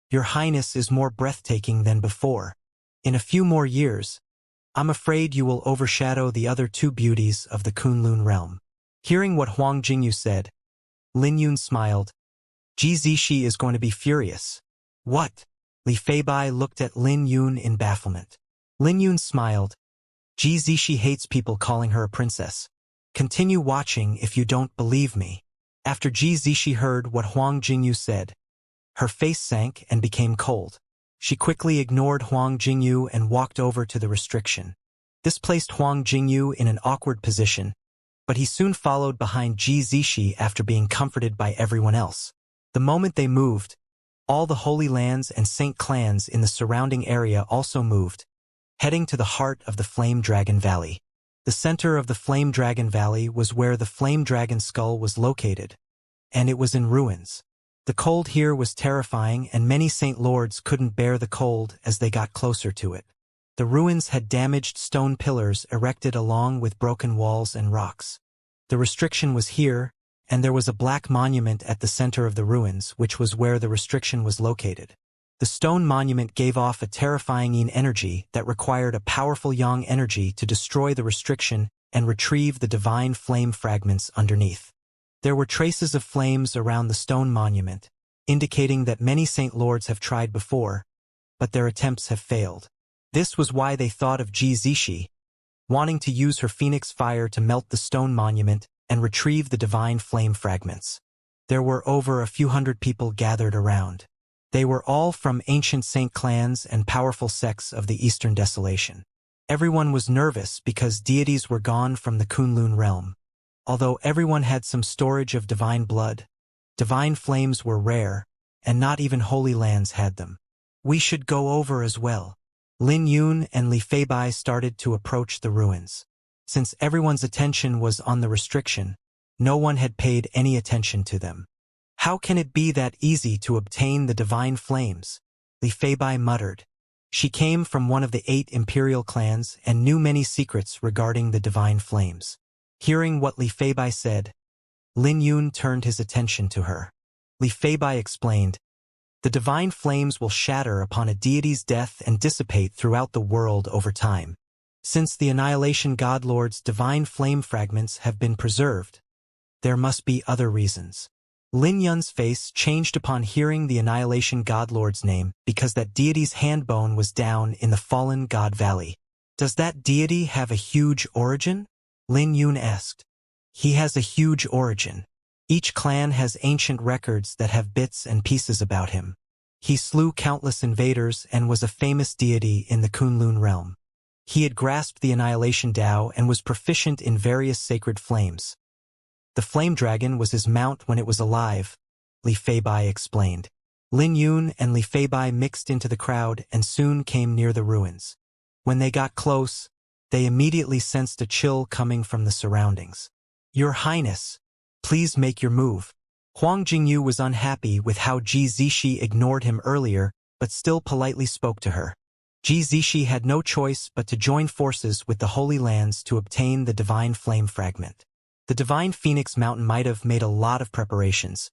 "Your Highness is more breathtaking than before. In a few more years, I'm afraid you will overshadow the other two beauties of the Kunlun realm." Hearing what Huang Jingyu said, Lin Yun smiled. Ji Zixi is going to be furious. "What?" Li Feibai looked at Lin Yun in bafflement. Lin Yun smiled. "Ji Zixi hates people calling her a princess. Continue watching if you don't believe me." After Ji Zixi heard what Huang Jingyu said, her face sank and became cold. She quickly ignored Huang Jingyu and walked over to the restriction. This placed Huang Jingyu in an awkward position, but he soon followed behind Ji Zixi after being comforted by everyone else. The moment they moved, all the Holy Lands and Saint clans in the surrounding area also moved, heading to the heart of the Flame Dragon Valley. The center of the Flame Dragon Valley was where the Flame Dragon skull was located, and it was in ruins. The cold here was terrifying, and many Saint Lords couldn't bear the cold as they got closer to it. The ruins had damaged stone pillars erected along with broken walls and rocks. The restriction was here, and there was a black monument at the center of the ruins, which was where the restriction was located. The stone monument gave off a terrifying yin energy that required a powerful yang energy to destroy the restriction and retrieve the divine flame fragments underneath. There were traces of flames around the stone monument, indicating that many Saint Lords have tried before, but their attempts have failed. This was why they thought of Ji Zixi, wanting to use her phoenix fire to melt the stone monument and retrieve the divine flame fragments. There were over a few hundred people gathered around. They were all from ancient saint clans and powerful sects of the Eastern Desolation. Everyone was nervous because deities were gone from the Kunlun realm. Although everyone had some storage of divine blood, divine flames were rare, and not even holy lands had them. "We should go over as well." Lin Yun and Li Feibai started to approach the ruins. Since everyone's attention was on the restriction, no one had paid any attention to them. "How can it be that easy to obtain the divine flames?" Li Feibai muttered. She came from one of the 8 imperial clans and knew many secrets regarding the divine flames. Hearing what Li Feibai said, Lin Yun turned his attention to her. Li Feibai explained, "The divine flames will shatter upon a deity's death and dissipate throughout the world over time. Since the Annihilation Godlord's divine flame fragments have been preserved, there must be other reasons." Lin Yun's face changed upon hearing the Annihilation Godlord's name because that deity's handbone was down in the fallen God Valley. "Does that deity have a huge origin?" Lin Yun asked. "He has a huge origin. Each clan has ancient records that have bits and pieces about him. He slew countless invaders and was a famous deity in the Kunlun realm. He had grasped the Annihilation Tao and was proficient in various sacred flames. The flame dragon was his mount when it was alive," Li Feibai explained. Lin Yun and Li Feibai mixed into the crowd and soon came near the ruins. When they got close, they immediately sensed a chill coming from the surroundings. "Your Highness, please make your move." Huang Jingyu was unhappy with how Ji Zixi ignored him earlier but still politely spoke to her. Zishi had no choice but to join forces with the Holy Lands to obtain the Divine Flame Fragment. The Divine Phoenix Mountain might have made a lot of preparations,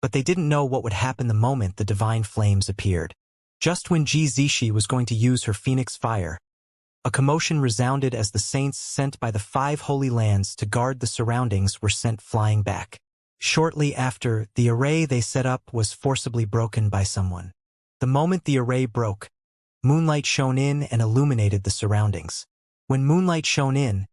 but they didn't know what would happen the moment the Divine Flames appeared. Just when Zishi was going to use her Phoenix Fire, a commotion resounded as the saints sent by the 5 Holy Lands to guard the surroundings were sent flying back. Shortly after, the array they set up was forcibly broken by someone. The moment the array broke, moonlight shone in and illuminated the surroundings. When moonlight shone in,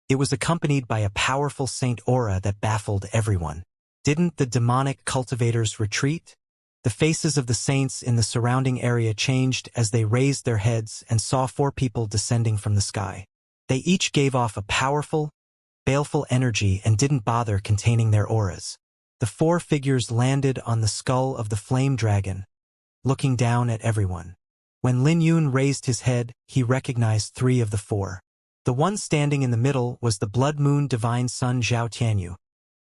it was accompanied by a powerful saint aura that baffled everyone. Didn't the demonic cultivators retreat? The faces of the saints in the surrounding area changed as they raised their heads and saw 4 people descending from the sky. They each gave off a powerful, baleful energy and didn't bother containing their auras. The 4 figures landed on the skull of the flame dragon, looking down at everyone. When Lin Yun raised his head, he recognized 3 of the 4. The one standing in the middle was the Blood Moon Divine Sun Zhao Tianyu,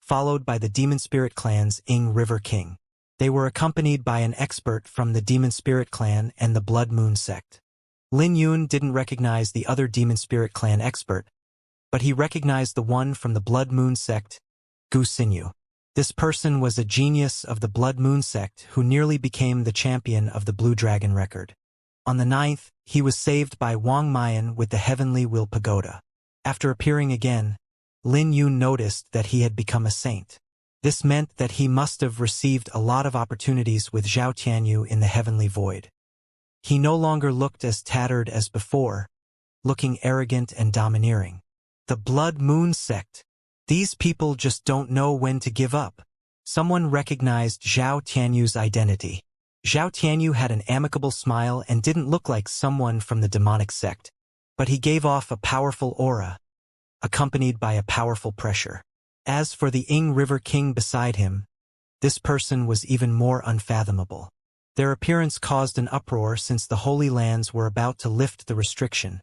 followed by the Demon Spirit Clan's Ing River King. They were accompanied by an expert from the Demon Spirit Clan and the Blood Moon sect. Lin Yun didn't recognize the other Demon Spirit Clan expert, but he recognized the one from the Blood Moon sect, Gu Xinyu. This person was a genius of the Blood Moon sect who nearly became the champion of the Blue Dragon record. On the 9th, he was saved by Wang Mayan with the Heavenly Will Pagoda. After appearing again, Lin Yun noticed that he had become a saint. This meant that he must have received a lot of opportunities with Zhao Tianyu in the Heavenly Void. He no longer looked as tattered as before, looking arrogant and domineering. The Blood Moon sect. These people just don't know when to give up. Someone recognized Zhao Tianyu's identity. Zhao Tianyu had an amicable smile and didn't look like someone from the demonic sect, but he gave off a powerful aura, accompanied by a powerful pressure. As for the Ing River King beside him, this person was even more unfathomable. Their appearance caused an uproar since the Holy Lands were about to lift the restriction,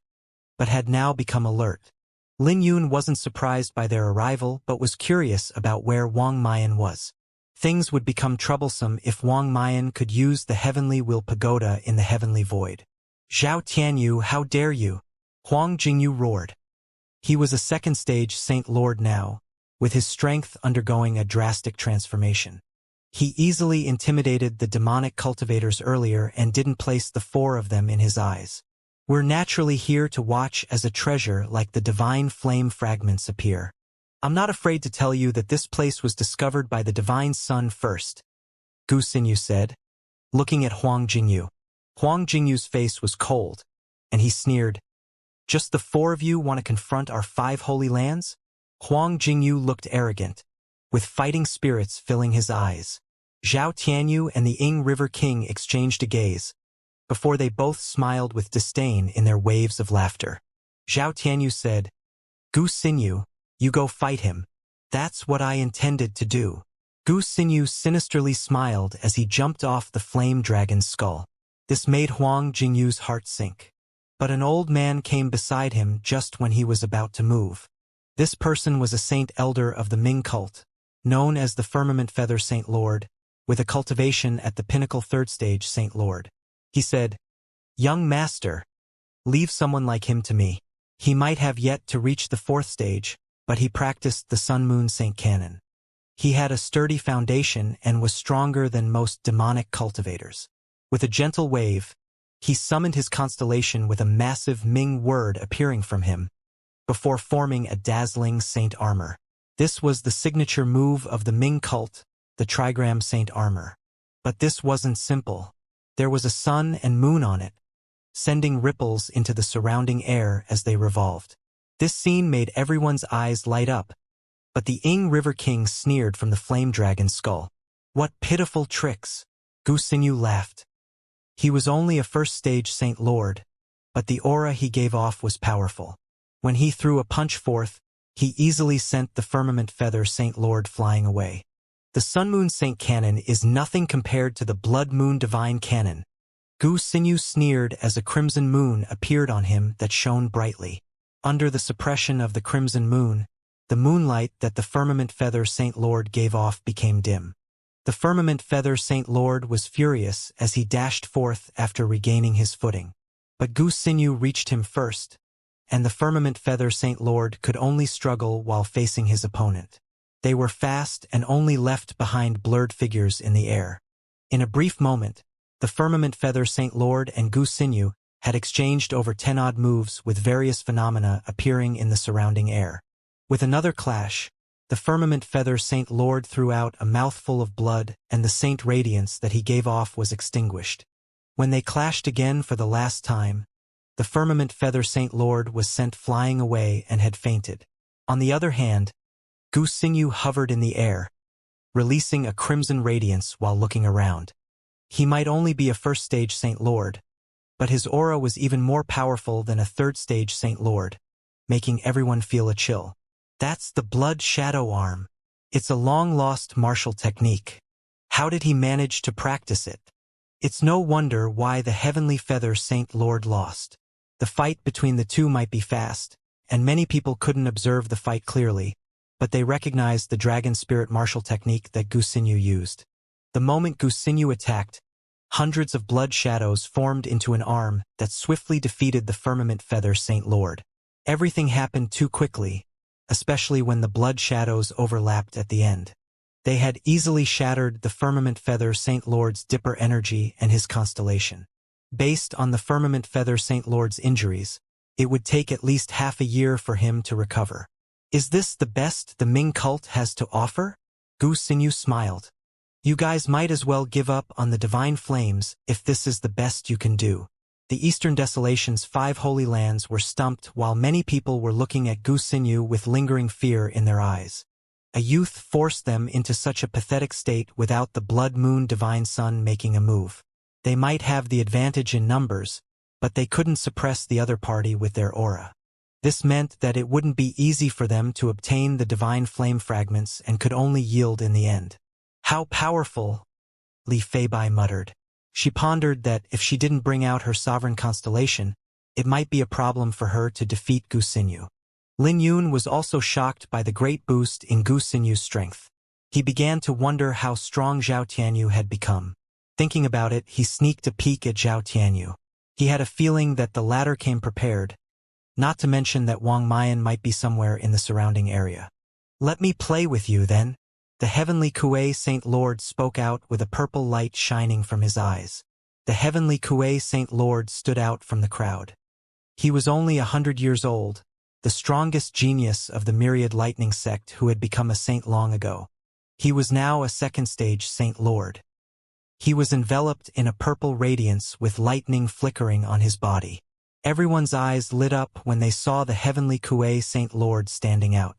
but had now become alert. Lin Yun wasn't surprised by their arrival but was curious about where Wang Mayan was. Things would become troublesome if Wang Mayan could use the Heavenly Will Pagoda in the Heavenly Void. Zhao Tianyu, how dare you? Huang Jingyu roared. He was a second-stage Saint Lord now, with his strength undergoing a drastic transformation. He easily intimidated the demonic cultivators earlier and didn't place the 4 of them in his eyes. We're naturally here to watch as a treasure like the divine flame fragments appear. I'm not afraid to tell you that this place was discovered by the divine sun first, Gu Xinyu said, looking at Huang Jingyu. Huang Jingyu's face was cold, and he sneered, "Just the 4 of you want to confront our 5 holy lands?" Huang Jingyu looked arrogant, with fighting spirits filling his eyes. Zhao Tianyu and the Ing River King exchanged a gaze, before they both smiled with disdain in their waves of laughter. Zhao Tianyu said, "Gu Xinyu, you go fight him. That's what I intended to do." Gu Xinyu sinisterly smiled as he jumped off the flame dragon's skull. This made Huang Jingyu's heart sink. But an old man came beside him just when he was about to move. This person was a saint elder of the Ming cult, known as the Firmament Feather Saint Lord, with a cultivation at the pinnacle 3rd stage Saint Lord. He said, "Young master, leave someone like him to me. He might have yet to reach the 4th stage, but he practiced the Sun Moon Saint Canon. He had a sturdy foundation and was stronger than most demonic cultivators." With a gentle wave, he summoned his constellation with a massive Ming word appearing from him, before forming a dazzling saint armor. This was the signature move of the Ming cult, the Trigram Saint Armor. But this wasn't simple. There was a sun and moon on it, sending ripples into the surrounding air as they revolved. This scene made everyone's eyes light up, but the Ing River King sneered from the flame dragon's skull. "What pitiful tricks!" Gu Xinyu laughed. He was only a 1st stage Saint Lord, but the aura he gave off was powerful. When he threw a punch forth, he easily sent the Firmament Feather Saint Lord flying away. The Sun Moon Saint Canon is nothing compared to the Blood Moon Divine Canon. Gu Xinyu sneered as a crimson moon appeared on him that shone brightly. Under the suppression of the crimson moon, the moonlight that the Firmament Feather Saint Lord gave off became dim. The Firmament Feather Saint Lord was furious as he dashed forth after regaining his footing. But Goose Sinew reached him first, and the Firmament Feather Saint Lord could only struggle while facing his opponent. They were fast and only left behind blurred figures in the air. In a brief moment, the Firmament Feather Saint Lord and Goose Sinew had exchanged over 10-odd moves with various phenomena appearing in the surrounding air. With another clash, the Firmament Feather Saint Lord threw out a mouthful of blood, and the saint radiance that he gave off was extinguished. When they clashed again for the last time, the Firmament Feather Saint Lord was sent flying away and had fainted. On the other hand, Goose Sinew hovered in the air, releasing a crimson radiance while looking around. He might only be a first-stage Saint Lord, but his aura was even more powerful than a third-stage Saint Lord, making everyone feel a chill. That's the Blood Shadow Arm. It's a long-lost martial technique. How did he manage to practice it? It's no wonder why the Heavenly Feather Saint Lord lost. The fight between the two might be fast, and many people couldn't observe the fight clearly, but they recognized the Dragon Spirit martial technique that Goose Sinew used. The moment Goose Sinew attacked, hundreds of blood shadows formed into an arm that swiftly defeated the Firmament Feather Saint Lord. Everything happened too quickly, especially when the blood shadows overlapped at the end. They had easily shattered the Firmament Feather Saint Lord's Dipper energy and his constellation. Based on the Firmament Feather Saint Lord's injuries, it would take at least half a year for him to recover. Is this the best the Ming cult has to offer? Goose Sinew smiled. You guys might as well give up on the divine flames if this is the best you can do. The Eastern Desolation's 5 holy lands were stumped while many people were looking at Goose Sinew with lingering fear in their eyes. A youth forced them into such a pathetic state without the Blood Moon Divine Sun making a move. They might have the advantage in numbers, but they couldn't suppress the other party with their aura. This meant that it wouldn't be easy for them to obtain the divine flame fragments and could only yield in the end. How powerful, Li Feibai muttered. She pondered that if she didn't bring out her sovereign constellation, it might be a problem for her to defeat Goose Sinew. Lin Yun was also shocked by the great boost in Goose Sinew's strength. He began to wonder how strong Zhao Tianyu had become. Thinking about it, he sneaked a peek at Zhao Tianyu. He had a feeling that the latter came prepared, not to mention that Wang Mian might be somewhere in the surrounding area. Let me play with you, then. The Heavenly Kuei Saint Lord spoke out with a purple light shining from his eyes. The Heavenly Kuei Saint Lord stood out from the crowd. He was only 100 years old, the strongest genius of the Myriad Lightning sect who had become a saint long ago. He was now a second-stage Saint Lord. He was enveloped in a purple radiance with lightning flickering on his body. Everyone's eyes lit up when they saw the Heavenly Kuei Saint Lord standing out.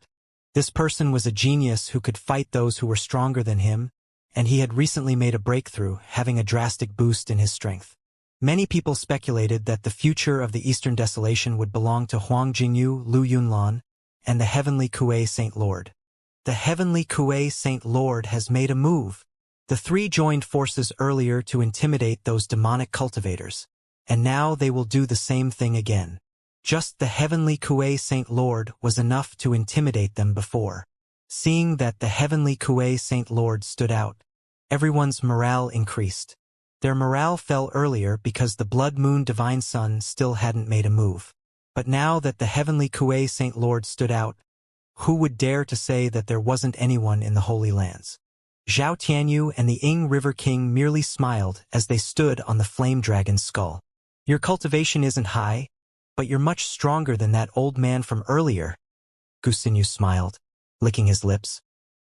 This person was a genius who could fight those who were stronger than him, and he had recently made a breakthrough, having a drastic boost in his strength. Many people speculated that the future of the Eastern Desolation would belong to Huang Jingyu, Lu Yunlan, and the Heavenly Kuei Saint Lord. The Heavenly Kuei Saint Lord has made a move. The three joined forces earlier to intimidate those demonic cultivators, and now they will do the same thing again. Just the Heavenly Kuei Saint Lord was enough to intimidate them before. Seeing that the Heavenly Kuei Saint Lord stood out, everyone's morale increased. Their morale fell earlier because the Blood Moon Divine Sun still hadn't made a move. But now that the Heavenly Kuei Saint Lord stood out, who would dare to say that there wasn't anyone in the Holy Lands? Zhao Tianyu and the Ying River King merely smiled as they stood on the Flame Dragon's skull. Your cultivation isn't high, but you're much stronger than that old man from earlier. Goose Sinew smiled, licking his lips.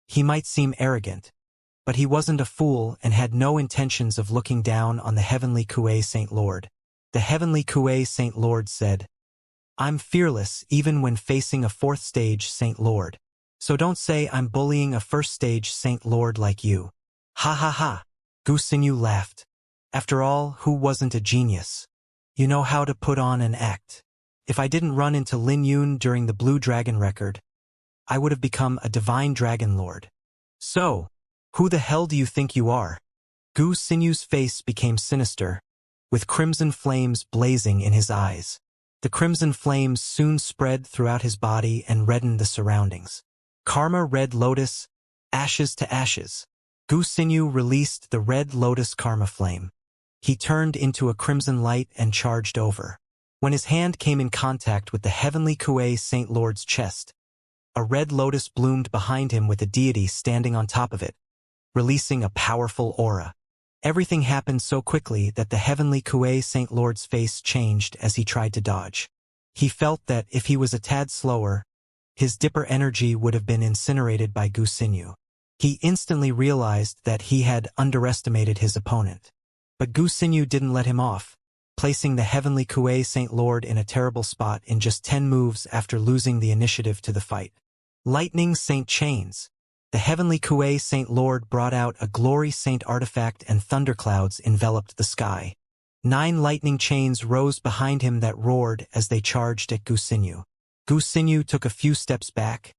He might seem arrogant, but he wasn't a fool and had no intentions of looking down on the Heavenly Kuei Saint Lord. The Heavenly Kuei Saint Lord said, I'm fearless even when facing a 4th stage Saint Lord. So don't say I'm bullying a 1st stage Saint Lord like you. Ha ha ha. Goose Sinew laughed. After all, who wasn't a genius? You know how to put on an act. If I didn't run into Lin Yun during the Blue Dragon record, I would have become a divine dragon lord. So, who the hell do you think you are? Goose Sinew's face became sinister, with crimson flames blazing in his eyes. The crimson flames soon spread throughout his body and reddened the surroundings. Karma Red Lotus, ashes to ashes. Gu Xinyu released the red lotus karma flame. He turned into a crimson light and charged over. When his hand came in contact with the heavenly Kuei Saint Lord's chest, a red lotus bloomed behind him with a deity standing on top of it, releasing a powerful aura. Everything happened so quickly that the heavenly Kuei Saint Lord's face changed as he tried to dodge. He felt that if he was a tad slower, his dipper energy would have been incinerated by Gu Xinyu. He instantly realized that he had underestimated his opponent. But Gu Xinyu didn't let him off, placing the heavenly Kuei Saint Lord in a terrible spot in just 10 moves after losing the initiative to the fight. Lightning Saint Chains. The heavenly Kuei Saint Lord brought out a glory saint artifact and thunderclouds enveloped the sky. 9 lightning chains rose behind him that roared as they charged at Gu Xinyu. Gu Xinyu took a few steps back,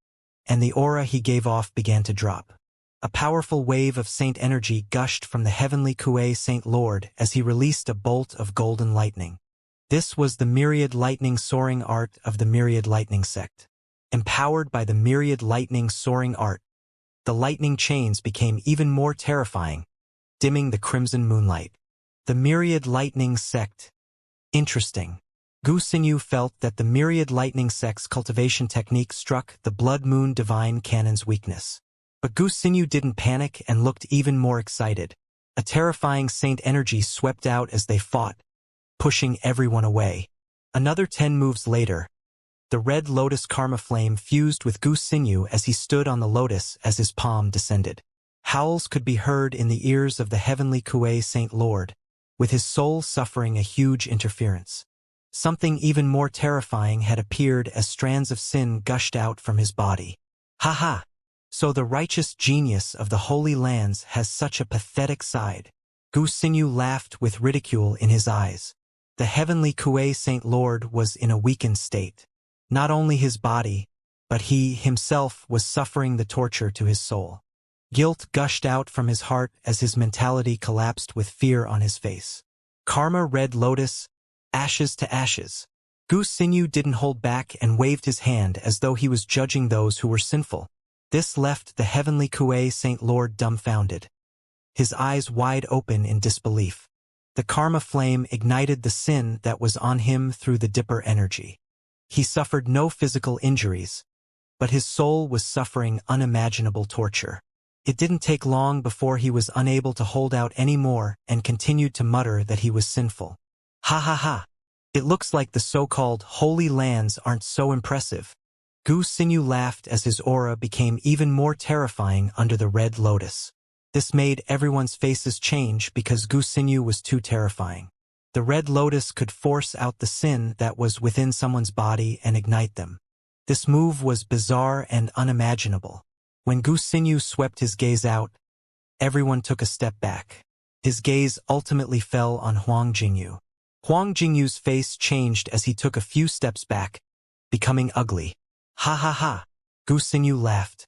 and the aura he gave off began to drop. A powerful wave of saint energy gushed from the heavenly Kuei Saint Lord as he released a bolt of golden lightning. This was the myriad lightning soaring art of the myriad lightning sect. Empowered by the myriad lightning soaring art, the lightning chains became even more terrifying, dimming the crimson moonlight. The myriad lightning sect. Interesting. Gu Xinyu felt that the myriad lightning sect's cultivation technique struck the blood moon divine canon's weakness. But Gu Xinyu didn't panic and looked even more excited. A terrifying saint energy swept out as they fought, pushing everyone away. Another 10 moves later, the red lotus karma flame fused with Gu Xinyu as he stood on the lotus as his palm descended. Howls could be heard in the ears of the heavenly Kuei Saint Lord, with his soul suffering a huge interference. Something even more terrifying had appeared as strands of sin gushed out from his body. Ha ha! So the righteous genius of the Holy Lands has such a pathetic side. Gu Xinyu laughed with ridicule in his eyes. The heavenly Kuei Saint Lord was in a weakened state. Not only his body, but he himself was suffering the torture to his soul. Guilt gushed out from his heart as his mentality collapsed with fear on his face. Karma Red Lotus, ashes to ashes. Gu Xinyu didn't hold back and waved his hand as though he was judging those who were sinful. This left the heavenly Kuei Saint Lord dumbfounded, his eyes wide open in disbelief. The karma flame ignited the sin that was on him through the dipper energy. He suffered no physical injuries, but his soul was suffering unimaginable torture. It didn't take long before he was unable to hold out any more and continued to mutter that he was sinful. Ha ha ha! It looks like the so-called Holy Lands aren't so impressive. Gu Xinyu laughed as his aura became even more terrifying under the red lotus. This made everyone's faces change because Gu Xinyu was too terrifying. The red lotus could force out the sin that was within someone's body and ignite them. This move was bizarre and unimaginable. When Gu Xinyu swept his gaze out, everyone took a step back. His gaze ultimately fell on Huang Jingyu. Huang Jingyu's face changed as he took a few steps back, becoming ugly. Ha ha ha! Gu Xinyu laughed.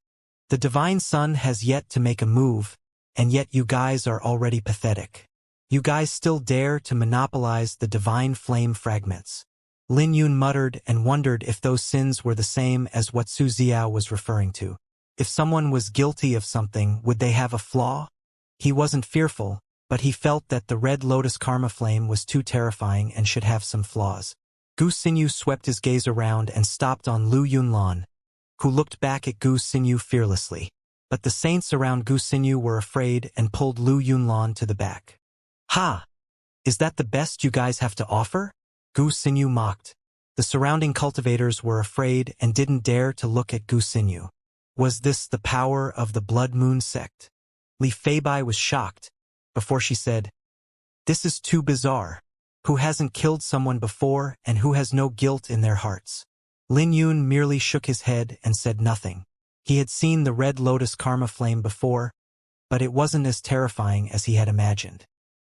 The Divine Sun has yet to make a move, and yet you guys are already pathetic. You guys still dare to monopolize the divine flame fragments. Lin Yun muttered and wondered if those sins were the same as what Su Ziao was referring to. If someone was guilty of something, would they have a flaw? He wasn't fearful, but he felt that the red lotus karma flame was too terrifying and should have some flaws. Gu Xinyu swept his gaze around and stopped on Lu Yunlan, who looked back at Gu Xinyu fearlessly. But the saints around Gu Xinyu were afraid and pulled Lu Yunlan to the back. Ha! Is that the best you guys have to offer? Gu Xinyu mocked. The surrounding cultivators were afraid and didn't dare to look at Gu Xinyu. Was this the power of the Blood Moon sect? Li Feibai was shocked, before she said, "This is too bizarre. Who hasn't killed someone before and who has no guilt in their hearts?" Lin Yun merely shook his head and said nothing. He had seen the red lotus karma flame before, but it wasn't as terrifying as he had imagined.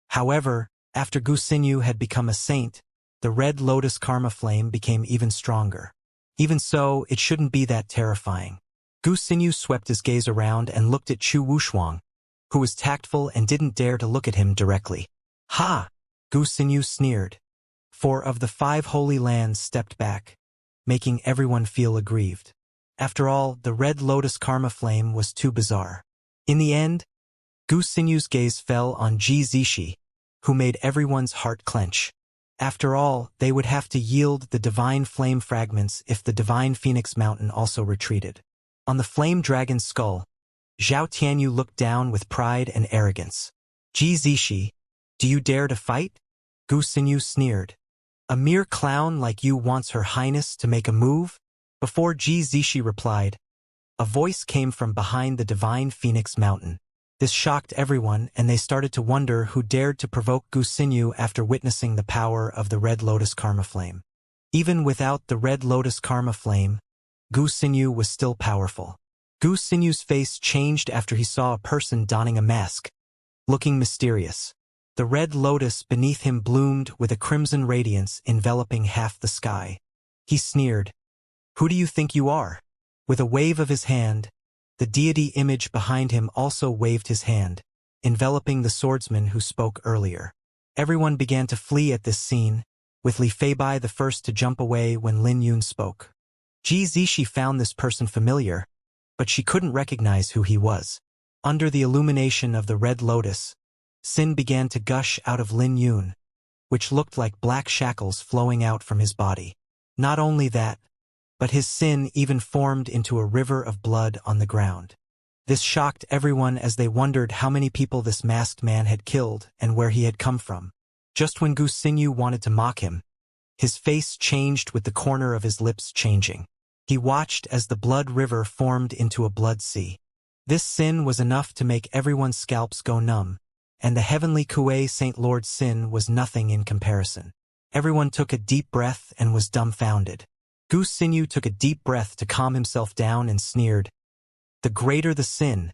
However, after Gu Xinyu had become a saint, the red lotus karma flame became even stronger. Even so, it shouldn't be that terrifying. Gu Xinyu swept his gaze around and looked at Chu Wushuang, who was tactful and didn't dare to look at him directly. Ha! Gu Xinyu sneered. 4 of the 5 holy lands stepped back, making everyone feel aggrieved. After all, the red lotus karma flame was too bizarre. In the end, Gu Sinyu's gaze fell on Ji Zishi, who made everyone's heart clench. After all, they would have to yield the divine flame fragments if the divine phoenix mountain also retreated. On the flame dragon's skull, Zhao Tianyu looked down with pride and arrogance. Ji Zishi, do you dare to fight? Gu Sinyu sneered. A mere clown like you wants Her Highness to make a move? Before Ji Zishi replied, a voice came from behind the divine phoenix mountain. This shocked everyone, and they started to wonder who dared to provoke Gu Sinyu after witnessing the power of the Red Lotus Karma Flame. Even without the Red Lotus Karma Flame, Gu Sinyu was still powerful. Gu Sinyu's face changed after he saw a person donning a mask, looking mysterious. The red lotus beneath him bloomed with a crimson radiance enveloping half the sky. He sneered, "Who do you think you are?" With a wave of his hand, the deity image behind him also waved his hand, enveloping the swordsman who spoke earlier. Everyone began to flee at this scene, with Li Feibai the first to jump away when Lin Yun spoke. Ji Zishi found this person familiar, but she couldn't recognize who he was. Under the illumination of the red lotus, sin began to gush out of Lin Yun, which looked like black shackles flowing out from his body. Not only that, but his sin even formed into a river of blood on the ground. This shocked everyone as they wondered how many people this masked man had killed and where he had come from. Just when Gu Sinyu wanted to mock him, his face changed with the corner of his lips changing. He watched as the blood river formed into a blood sea. This sin was enough to make everyone's scalps go numb, and the heavenly Kuei Saint Lord's sin was nothing in comparison. Everyone took a deep breath and was dumbfounded. Gu Sinyu took a deep breath to calm himself down and sneered, "The greater the sin,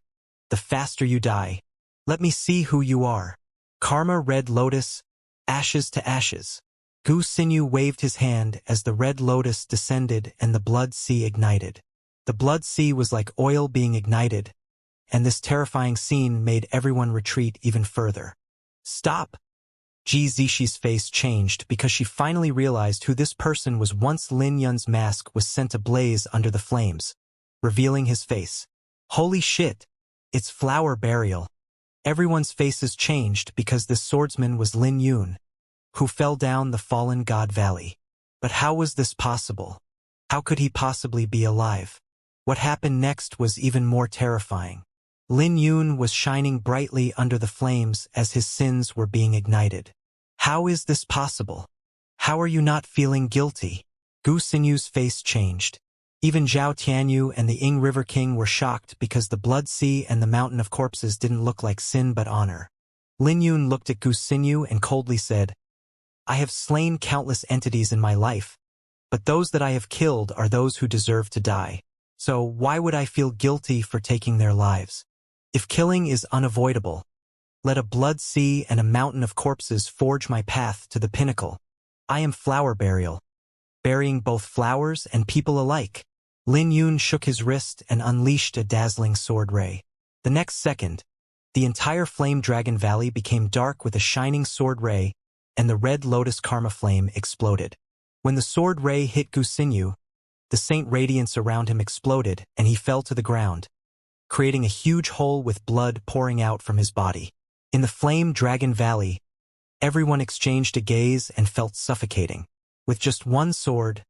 the faster you die. Let me see who you are. Karma Red Lotus, ashes to ashes." Gu Sinyu waved his hand as the red lotus descended and the blood sea ignited. The blood sea was like oil being ignited, and this terrifying scene made everyone retreat even further. "Stop!" Ji Zishi's face changed because she finally realized who this person was. Once Lin Yun's mask was sent ablaze under the flames, revealing his face. Holy shit! It's Flower Burial. Everyone's faces changed because this swordsman was Lin Yun, who fell down the fallen god valley. But how was this possible? How could he possibly be alive? What happened next was even more terrifying. Lin Yun was shining brightly under the flames as his sins were being ignited. How is this possible? How are you not feeling guilty? Gu Sinyu's face changed. Even Zhao Tianyu and the Ying River King were shocked because the blood sea and the mountain of corpses didn't look like sin but honor. Lin Yun looked at Gu Sinyu and coldly said, "I have slain countless entities in my life, but those that I have killed are those who deserve to die. So why would I feel guilty for taking their lives? If killing is unavoidable, let a blood sea and a mountain of corpses forge my path to the pinnacle. I am Flower Burial, burying both flowers and people alike." Lin Yun shook his wrist and unleashed a dazzling sword ray. The next second, the entire Flame Dragon Valley became dark with a shining sword ray, and the red lotus karma flame exploded. When the sword ray hit Gu Sinyu, the saint radiance around him exploded and he fell to the ground, creating a huge hole with blood pouring out from his body. In the Flame Dragon Valley, everyone exchanged a gaze and felt suffocating. With just one sword,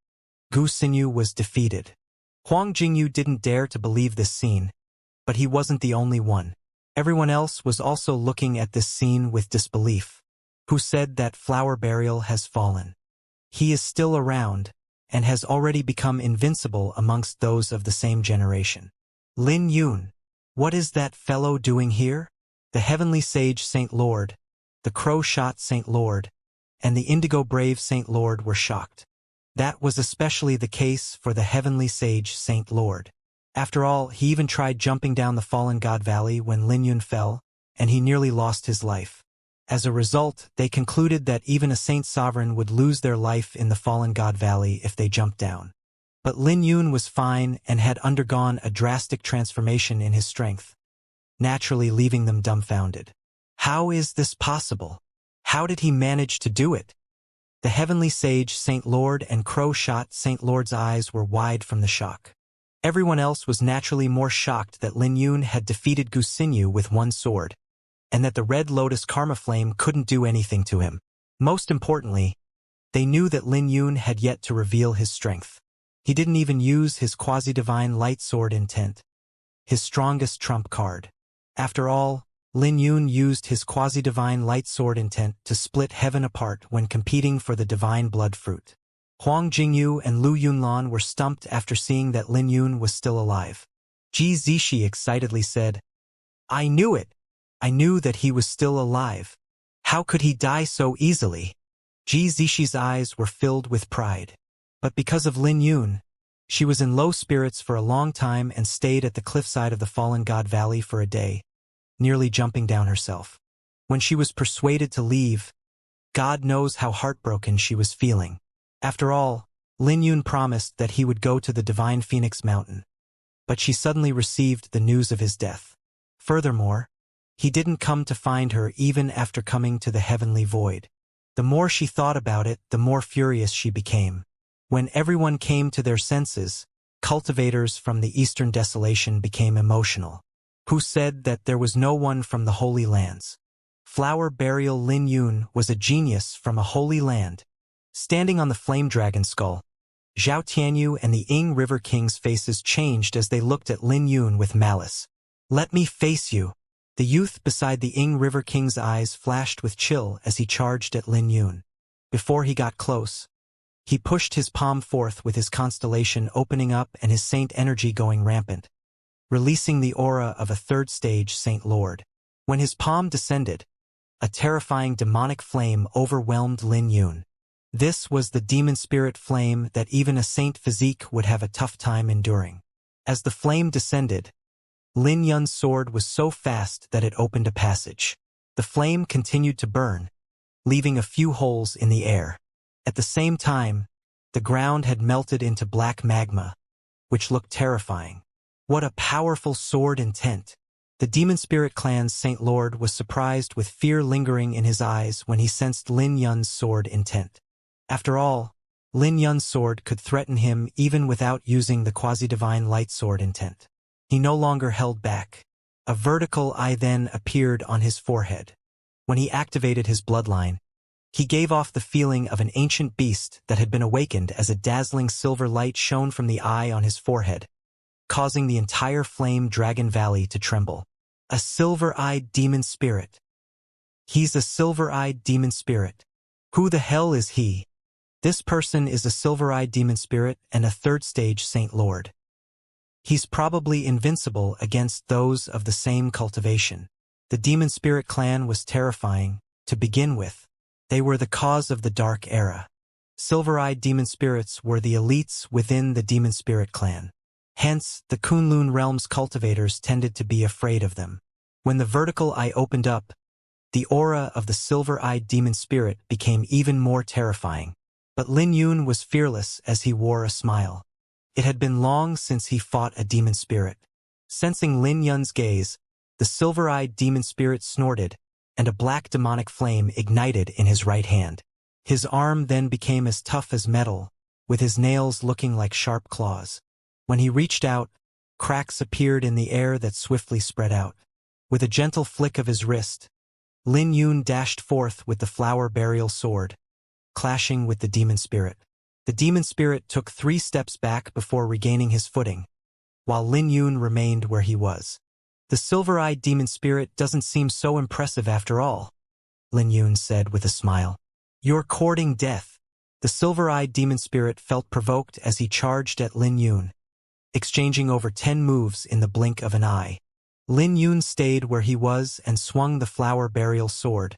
Gu Sinyu was defeated. Huang Jingyu didn't dare to believe this scene, but he wasn't the only one. Everyone else was also looking at this scene with disbelief. Who said that Flower Burial has fallen? He is still around, and has already become invincible amongst those of the same generation. Lin Yun, what is that fellow doing here? The Heavenly Sage Saint Lord, the Crow-Shot Saint Lord, and the Indigo Brave Saint Lord were shocked. That was especially the case for the Heavenly Sage Saint Lord. After all, he even tried jumping down the Fallen God Valley when Lin Yun fell, and he nearly lost his life. As a result, they concluded that even a Saint Sovereign would lose their life in the Fallen God Valley if they jumped down. But Lin Yun was fine and had undergone a drastic transformation in his strength, naturally leaving them dumbfounded. How is this possible? How did he manage to do it? The Heavenly Sage Saint Lord and Crow-Shot Saint Lord's eyes were wide from the shock. Everyone else was naturally more shocked that Lin Yun had defeated Gu Sinyu with one sword. and that the Red Lotus Karma Flame couldn't do anything to him. Most importantly, they knew that Lin Yun had yet to reveal his strength. He didn't even use his quasi-divine light sword intent, his strongest trump card. After all, Lin Yun used his quasi-divine light sword intent to split heaven apart when competing for the divine blood fruit. Huang Jingyu and Lu Yunlan were stumped after seeing that Lin Yun was still alive. Ji Zixi excitedly said, "I knew it! I knew that he was still alive. How could he die so easily?" Ji Zixi's eyes were filled with pride. But because of Lin Yun, she was in low spirits for a long time and stayed at the cliffside of the Fallen God Valley for a day, nearly jumping down herself. When she was persuaded to leave, God knows how heartbroken she was feeling. After all, Lin Yun promised that he would go to the Divine Phoenix Mountain, but she suddenly received the news of his death. Furthermore, he didn't come to find her even after coming to the heavenly void. The more she thought about it, the more furious she became. When everyone came to their senses, cultivators from the Eastern Desolation became emotional, who said that there was no one from the Holy Lands. Flower Burial Lin Yun was a genius from a holy land. Standing on the flame dragon skull, Zhao Tianyu and the Ying River King's faces changed as they looked at Lin Yun with malice. "Let me face you." The youth beside the Ying River King's eyes flashed with chill as he charged at Lin Yun. Before he got close, he pushed his palm forth with his constellation opening up and his saint energy going rampant, releasing the aura of a third-stage Saint Lord. When his palm descended, a terrifying demonic flame overwhelmed Lin Yun. This was the demon spirit flame that even a saint physique would have a tough time enduring. As the flame descended, Lin Yun's sword was so fast that it opened a passage. The flame continued to burn, leaving a few holes in the air. At the same time, the ground had melted into black magma, which looked terrifying. What a powerful sword intent! The Demon Spirit Clan's Saint Lord was surprised with fear lingering in his eyes when he sensed Lin Yun's sword intent. After all, Lin Yun's sword could threaten him even without using the quasi-divine light sword intent. He no longer held back. A vertical eye then appeared on his forehead. When he activated his bloodline, he gave off the feeling of an ancient beast that had been awakened as a dazzling silver light shone from the eye on his forehead, causing the entire Flame Dragon Valley to tremble. A silver-eyed demon spirit. He's a silver-eyed demon spirit. Who the hell is he? This person is a silver-eyed demon spirit and a third-stage Saint Lord. He's probably invincible against those of the same cultivation. The Demon Spirit Clan was terrifying, to begin with. They were the cause of the Dark Era. Silver-eyed demon spirits were the elites within the Demon Spirit Clan. Hence, the Kunlun Realm's cultivators tended to be afraid of them. When the vertical eye opened up, the aura of the silver-eyed demon spirit became even more terrifying. But Lin Yun was fearless as he wore a smile. It had been long since he fought a demon spirit. Sensing Lin Yun's gaze, the silver-eyed demon spirit snorted, and a black demonic flame ignited in his right hand. His arm then became as tough as metal, with his nails looking like sharp claws. When he reached out, cracks appeared in the air that swiftly spread out. With a gentle flick of his wrist, Lin Yun dashed forth with the flower burial sword, clashing with the demon spirit. The demon spirit took 3 steps back before regaining his footing, while Lin Yun remained where he was. The silver-eyed demon spirit doesn't seem so impressive after all, Lin Yun said with a smile. You're courting death. The silver-eyed demon spirit felt provoked as he charged at Lin Yun, exchanging over 10 moves in the blink of an eye. Lin Yun stayed where he was and swung the flower burial sword,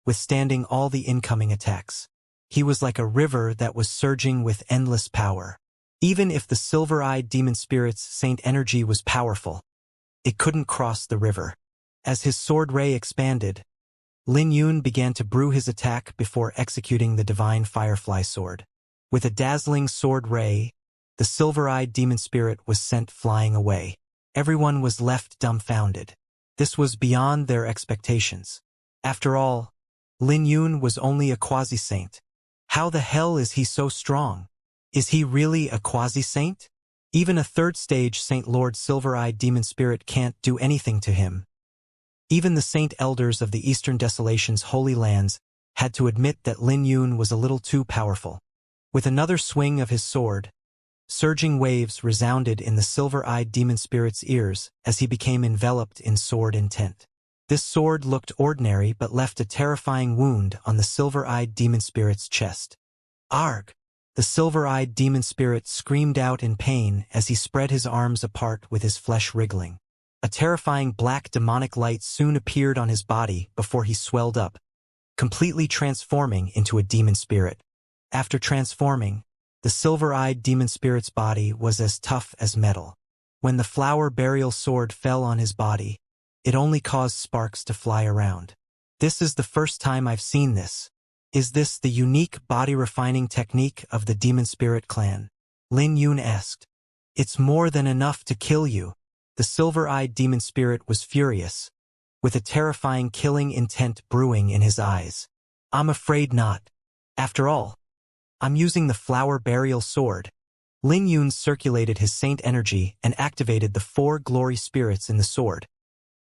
withstanding all the incoming attacks. He was like a river that was surging with endless power. Even if the silver-eyed demon spirit's saint energy was powerful, it couldn't cross the river. As his sword ray expanded, Lin Yun began to brew his attack before executing the divine firefly sword. With a dazzling sword ray, the silver-eyed demon spirit was sent flying away. Everyone was left dumbfounded. This was beyond their expectations. After all, Lin Yun was only a quasi-saint. How the hell is he so strong? Is he really a quasi-saint? Even a third-stage Saint Lord silver-eyed demon spirit can't do anything to him. Even the saint elders of the Eastern Desolation's holy lands had to admit that Lin Yun was a little too powerful. With another swing of his sword, surging waves resounded in the silver-eyed demon spirit's ears as he became enveloped in sword intent. This sword looked ordinary but left a terrifying wound on the silver-eyed demon spirit's chest. Arg! The silver-eyed demon spirit screamed out in pain as he spread his arms apart with his flesh wriggling. A terrifying black demonic light soon appeared on his body before he swelled up, completely transforming into a demon spirit. After transforming, the silver-eyed demon spirit's body was as tough as metal. When the flower burial sword fell on his body, it only caused sparks to fly around. This is the first time I've seen this. Is this the unique body-refining technique of the demon spirit clan? Lin Yun asked. It's more than enough to kill you. The silver-eyed demon spirit was furious, with a terrifying killing intent brewing in his eyes. I'm afraid not. After all, I'm using the flower burial sword. Lin Yun circulated his saint energy and activated the 4 glory spirits in the sword,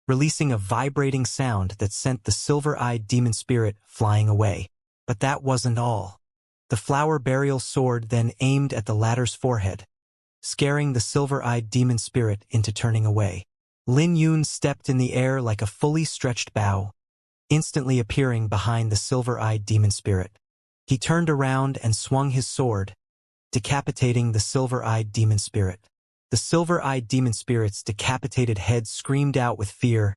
releasing a vibrating sound that sent the silver-eyed demon spirit flying away. But that wasn't all. The flower burial sword then aimed at the latter's forehead, scaring the silver-eyed demon spirit into turning away. Lin Yun stepped in the air like a fully stretched bow, instantly appearing behind the silver-eyed demon spirit. He turned around and swung his sword, decapitating the silver-eyed demon spirit. The silver-eyed demon spirit's decapitated head screamed out with fear,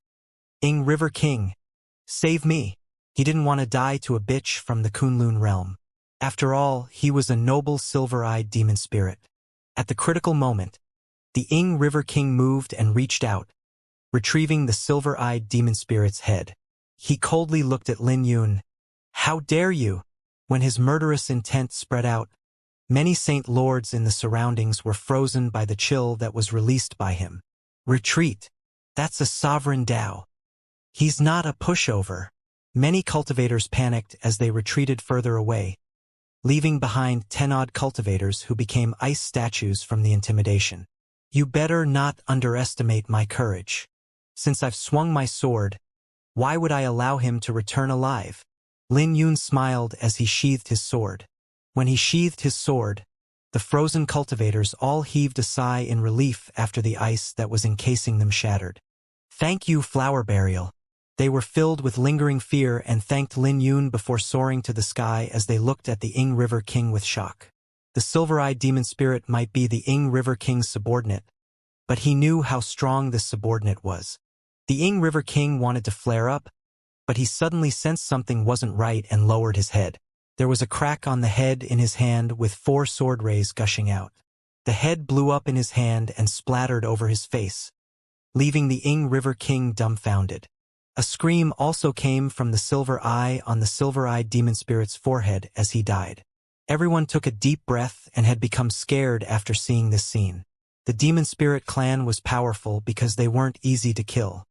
"Ing River King, save me!" He didn't want to die to a bitch from the Kunlun realm. After all, he was a noble silver-eyed demon spirit. At the critical moment, the Ing River King moved and reached out, retrieving the silver-eyed demon spirit's head. He coldly looked at Lin Yun. "How dare you?" When his murderous intent spread out, many saint lords in the surroundings were frozen by the chill that was released by him. "Retreat. That's a sovereign Dao. He's not a pushover." Many cultivators panicked as they retreated further away, leaving behind 10-odd cultivators who became ice statues from the intimidation. "You better not underestimate my courage. Since I've swung my sword, why would I allow him to return alive?" Lin Yun smiled as he sheathed his sword. When he sheathed his sword, the frozen cultivators all heaved a sigh in relief after the ice that was encasing them shattered. "Thank you, flower burial." They were filled with lingering fear and thanked Lin Yun before soaring to the sky as they looked at the Ing River King with shock. The silver-eyed demon spirit might be the Ing River King's subordinate, but he knew how strong this subordinate was. The Ing River King wanted to flare up, but he suddenly sensed something wasn't right and lowered his head. There was a crack on the head in his hand with 4 sword rays gushing out. The head blew up in his hand and splattered over his face, leaving the Ing River King dumbfounded. A scream also came from the silver eye on the silver-eyed demon spirit's forehead as he died. Everyone took a deep breath and had become scared after seeing this scene. The demon spirit clan was powerful because they weren't easy to kill.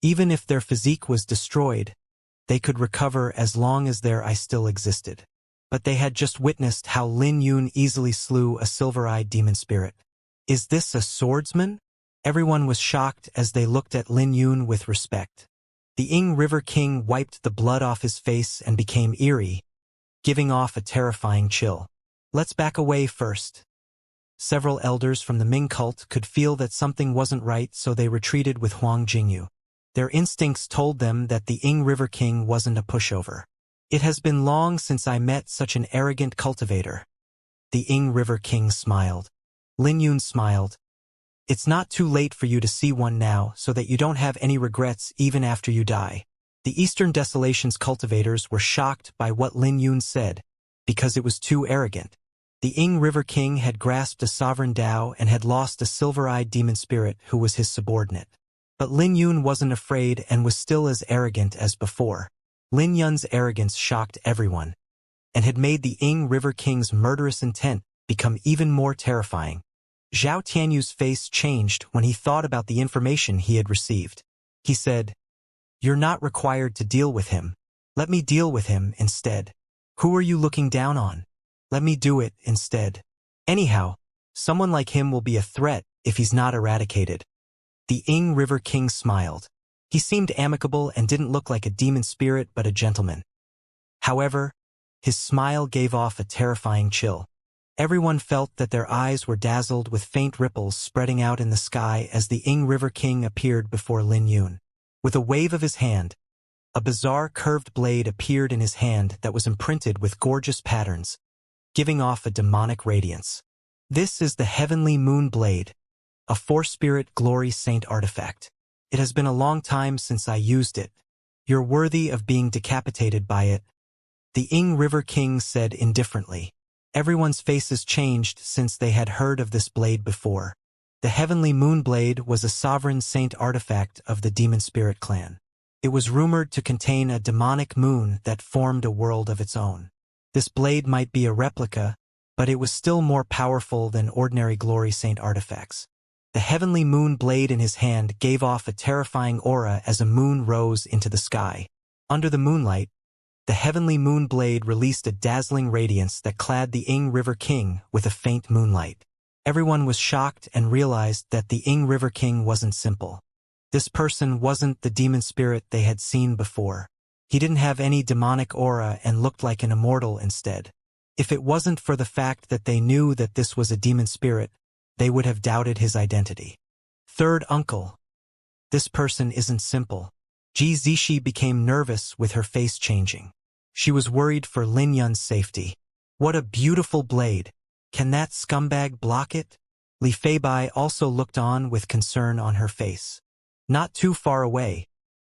Even if their physique was destroyed, they could recover as long as their eye still existed. But they had just witnessed how Lin Yun easily slew a silver-eyed demon spirit. Is this a swordsman? Everyone was shocked as they looked at Lin Yun with respect. The Ing River King wiped the blood off his face and became eerie, giving off a terrifying chill. "Let's back away first." Several elders from the Ming cult could feel that something wasn't right, so they retreated with Huang Jingyu. Their instincts told them that the Ing River King wasn't a pushover. "It has been long since I met such an arrogant cultivator." The Ing River King smiled. Lin Yun smiled. "It's not too late for you to see one now so that you don't have any regrets even after you die." The Eastern Desolation's cultivators were shocked by what Lin Yun said, because it was too arrogant. The Ing River King had grasped a sovereign Dao and had lost a silver-eyed demon spirit who was his subordinate. But Lin Yun wasn't afraid and was still as arrogant as before. Lin Yun's arrogance shocked everyone, and had made the Ing River King's murderous intent become even more terrifying. Zhao Tianyu's face changed when he thought about the information he had received. He said, "You're not required to deal with him. Let me deal with him instead." "Who are you looking down on? Let me do it instead. Anyhow, someone like him will be a threat if he's not eradicated." The Ing River King smiled. He seemed amicable and didn't look like a demon spirit but a gentleman. However, his smile gave off a terrifying chill. Everyone felt that their eyes were dazzled with faint ripples spreading out in the sky as the Ing River King appeared before Lin Yun. With a wave of his hand, a bizarre curved blade appeared in his hand that was imprinted with gorgeous patterns, giving off a demonic radiance. This is the Heavenly Moon Blade, a four-spirit glory saint artifact. It has been a long time since I used it. You're worthy of being decapitated by it, the Ing River King said indifferently. Everyone's faces changed since they had heard of this blade before. The Heavenly Moon Blade was a sovereign saint artifact of the Demon Spirit clan. It was rumored to contain a demonic moon that formed a world of its own. This blade might be a replica, but it was still more powerful than ordinary glory saint artifacts. The Heavenly Moon Blade in his hand gave off a terrifying aura as a moon rose into the sky. Under the moonlight, the Heavenly Moon Blade released a dazzling radiance that clad the Ing River King with a faint moonlight. Everyone was shocked and realized that the Ing River King wasn't simple. This person wasn't the demon spirit they had seen before. He didn't have any demonic aura and looked like an immortal instead. If it wasn't for the fact that they knew that this was a demon spirit, they would have doubted his identity. Third uncle. This person isn't simple. Ji Zishi became nervous with her face changing. She was worried for Lin Yun's safety. What a beautiful blade. Can that scumbag block it? Li Feibai also looked on with concern on her face. Not too far away,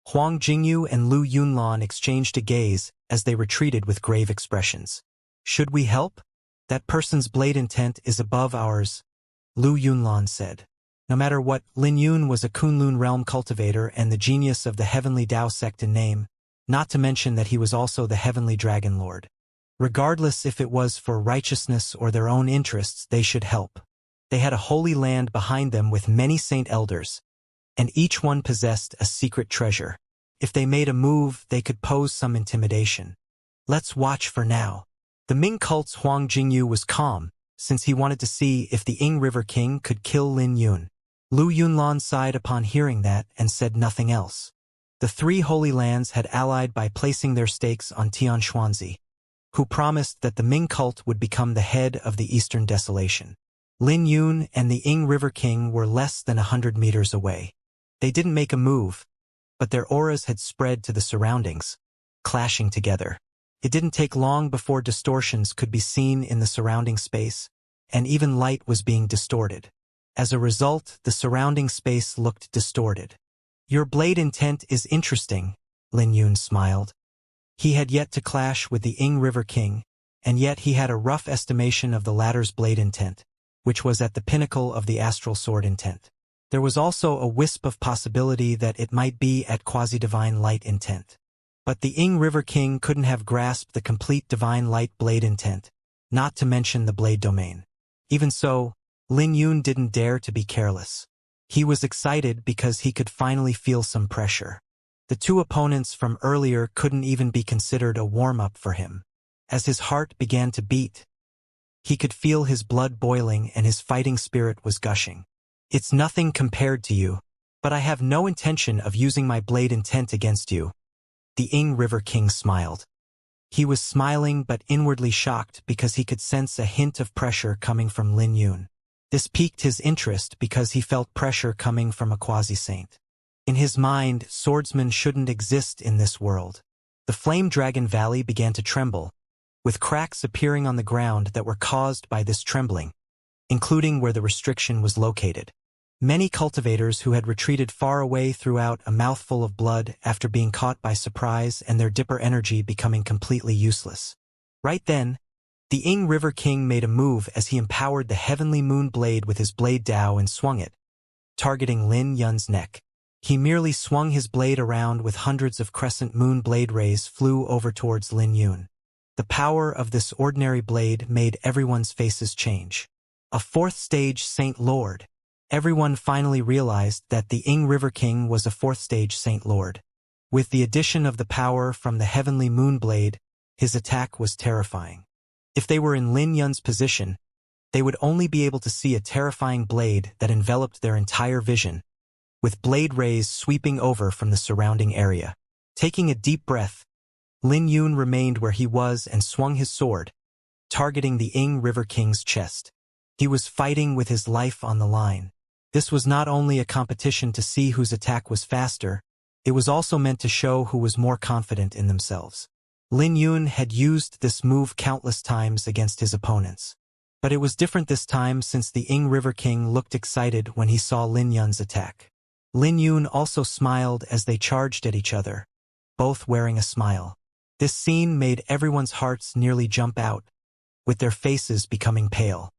Huang Jingyu and Lu Yunlan exchanged a gaze as they retreated with grave expressions. Should we help? That person's blade intent is above ours, Lu Yunlan said. No matter what, Lin Yun was a Kunlun realm cultivator and the genius of the Heavenly Dao sect in name, not to mention that he was also the Heavenly Dragon Lord. Regardless if it was for righteousness or their own interests, they should help. They had a holy land behind them with many saint elders, and each one possessed a secret treasure. If they made a move, they could pose some intimidation. Let's watch for now. The Ming cult's Huang Jingyu was calm, since he wanted to see if the Ing River King could kill Lin Yun. Lu Yunlan sighed upon hearing that and said nothing else. The three Holy Lands had allied by placing their stakes on Tian Xuanzi, who promised that the Ming cult would become the head of the Eastern Desolation. Lin Yun and the Ing River King were less than 100 meters away. They didn't make a move, but their auras had spread to the surroundings, clashing together. It didn't take long before distortions could be seen in the surrounding space, and even light was being distorted. As a result, the surrounding space looked distorted. Your blade intent is interesting, Lin Yun smiled. He had yet to clash with the Ing River King, and yet he had a rough estimation of the latter's blade intent, which was at the pinnacle of the astral sword intent. There was also a wisp of possibility that it might be at quasi-divine light intent. But the Ing River King couldn't have grasped the complete divine light blade intent, not to mention the blade domain. Even so, Lin Yun didn't dare to be careless. He was excited because he could finally feel some pressure. The two opponents from earlier couldn't even be considered a warm-up for him. As his heart began to beat, he could feel his blood boiling and his fighting spirit was gushing. It's nothing compared to you, but I have no intention of using my blade intent against you. The Ing River King smiled. He was smiling but inwardly shocked because he could sense a hint of pressure coming from Lin Yun. This piqued his interest because he felt pressure coming from a quasi-saint. In his mind, swordsmen shouldn't exist in this world. The Flame Dragon Valley began to tremble, with cracks appearing on the ground that were caused by this trembling, including where the restriction was located. Many cultivators who had retreated far away threw out a mouthful of blood after being caught by surprise and their dipper energy becoming completely useless. Right then, the Ing River King made a move as he empowered the Heavenly Moon Blade with his blade Dao and swung it, targeting Lin Yun's neck. He merely swung his blade around with hundreds of crescent moon blade rays flew over towards Lin Yun. The power of this ordinary blade made everyone's faces change. A fourth-stage Saint Lord. Everyone finally realized that the Ing River King was a fourth-stage Saint Lord. With the addition of the power from the Heavenly Moon Blade, his attack was terrifying. If they were in Lin Yun's position, they would only be able to see a terrifying blade that enveloped their entire vision, with blade rays sweeping over from the surrounding area. Taking a deep breath, Lin Yun remained where he was and swung his sword, targeting the Ing River King's chest. He was fighting with his life on the line. This was not only a competition to see whose attack was faster, it was also meant to show who was more confident in themselves. Lin Yun had used this move countless times against his opponents. But it was different this time since the Ing River King looked excited when he saw Lin Yun's attack. Lin Yun also smiled as they charged at each other, both wearing a smile. This scene made everyone's hearts nearly jump out, with their faces becoming pale.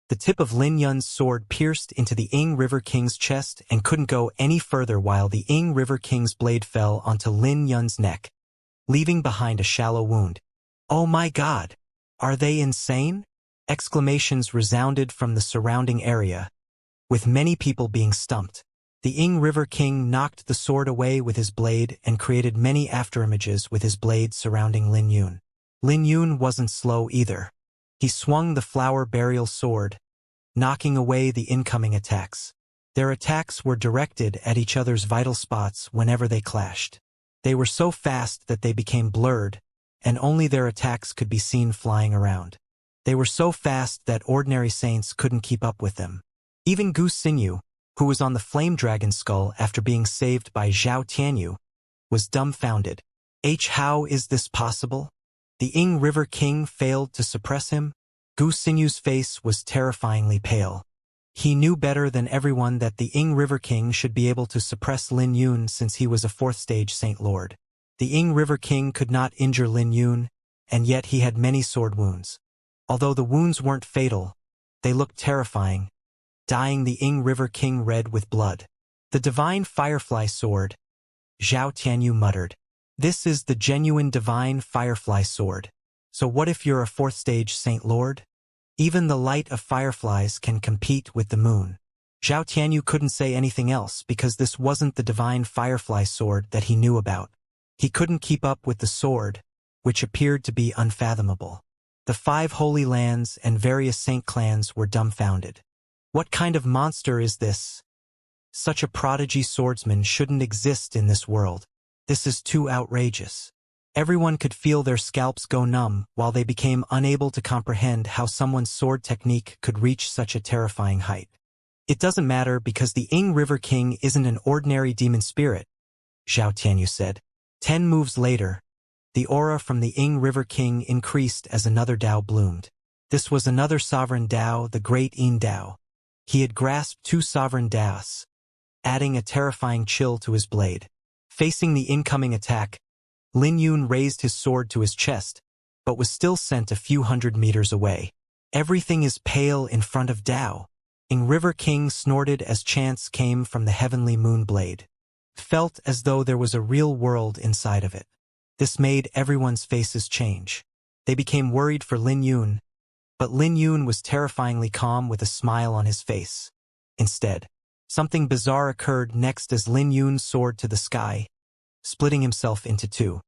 The tip of Lin Yun's sword pierced into the Ing River King's chest and couldn't go any further while the Ing River King's blade fell onto Lin Yun's neck, leaving behind a shallow wound. "Oh my God! Are they insane?" Exclamations resounded from the surrounding area, with many people being stumped. The Ing River King knocked the sword away with his blade and created many afterimages with his blade surrounding Lin Yun. Lin Yun wasn't slow either. He swung the flower burial sword, knocking away the incoming attacks. Their attacks were directed at each other's vital spots whenever they clashed. They were so fast that they became blurred, and only their attacks could be seen flying around. They were so fast that ordinary saints couldn't keep up with them. Even Gu Xinyu, who was on the flame dragon skull after being saved by Zhao Tianyu, was dumbfounded. How is this possible? The Ing River King failed to suppress him? Gu Xinyu's face was terrifyingly pale. He knew better than everyone that the Ing River King should be able to suppress Lin Yun since he was a fourth-stage Saint Lord. The Ing River King could not injure Lin Yun, and yet he had many sword wounds. Although the wounds weren't fatal, they looked terrifying, dyeing the Ing River King red with blood. "The divine firefly sword," Zhao Tianyu muttered. "This is the genuine divine firefly sword. So what if you're a fourth-stage Saint Lord? Even the light of fireflies can compete with the moon." Zhao Tianyu couldn't say anything else because this wasn't the divine firefly sword that he knew about. He couldn't keep up with the sword, which appeared to be unfathomable. The 5 Holy Lands and various saint clans were dumbfounded. What kind of monster is this? Such a prodigy swordsman shouldn't exist in this world. This is too outrageous. Everyone could feel their scalps go numb while they became unable to comprehend how someone's sword technique could reach such a terrifying height. "It doesn't matter because the Ing River King isn't an ordinary demon spirit," Zhao Tianyu said. 10 moves later, the aura from the Ing River King increased as another Dao bloomed. This was another sovereign Dao, the Great Yin Dao. He had grasped 2 sovereign Daos, adding a terrifying chill to his blade. Facing the incoming attack, Lin Yun raised his sword to his chest, but was still sent a few hundred meters away. "Everything is pale in front of Dao." Ing River King snorted as chants came from the heavenly moon blade. Felt as though there was a real world inside of it. This made everyone's faces change. They became worried for Lin Yun, but Lin Yun was terrifyingly calm with a smile on his face. Instead, something bizarre occurred next as Lin Yun soared to the sky, splitting himself into 2.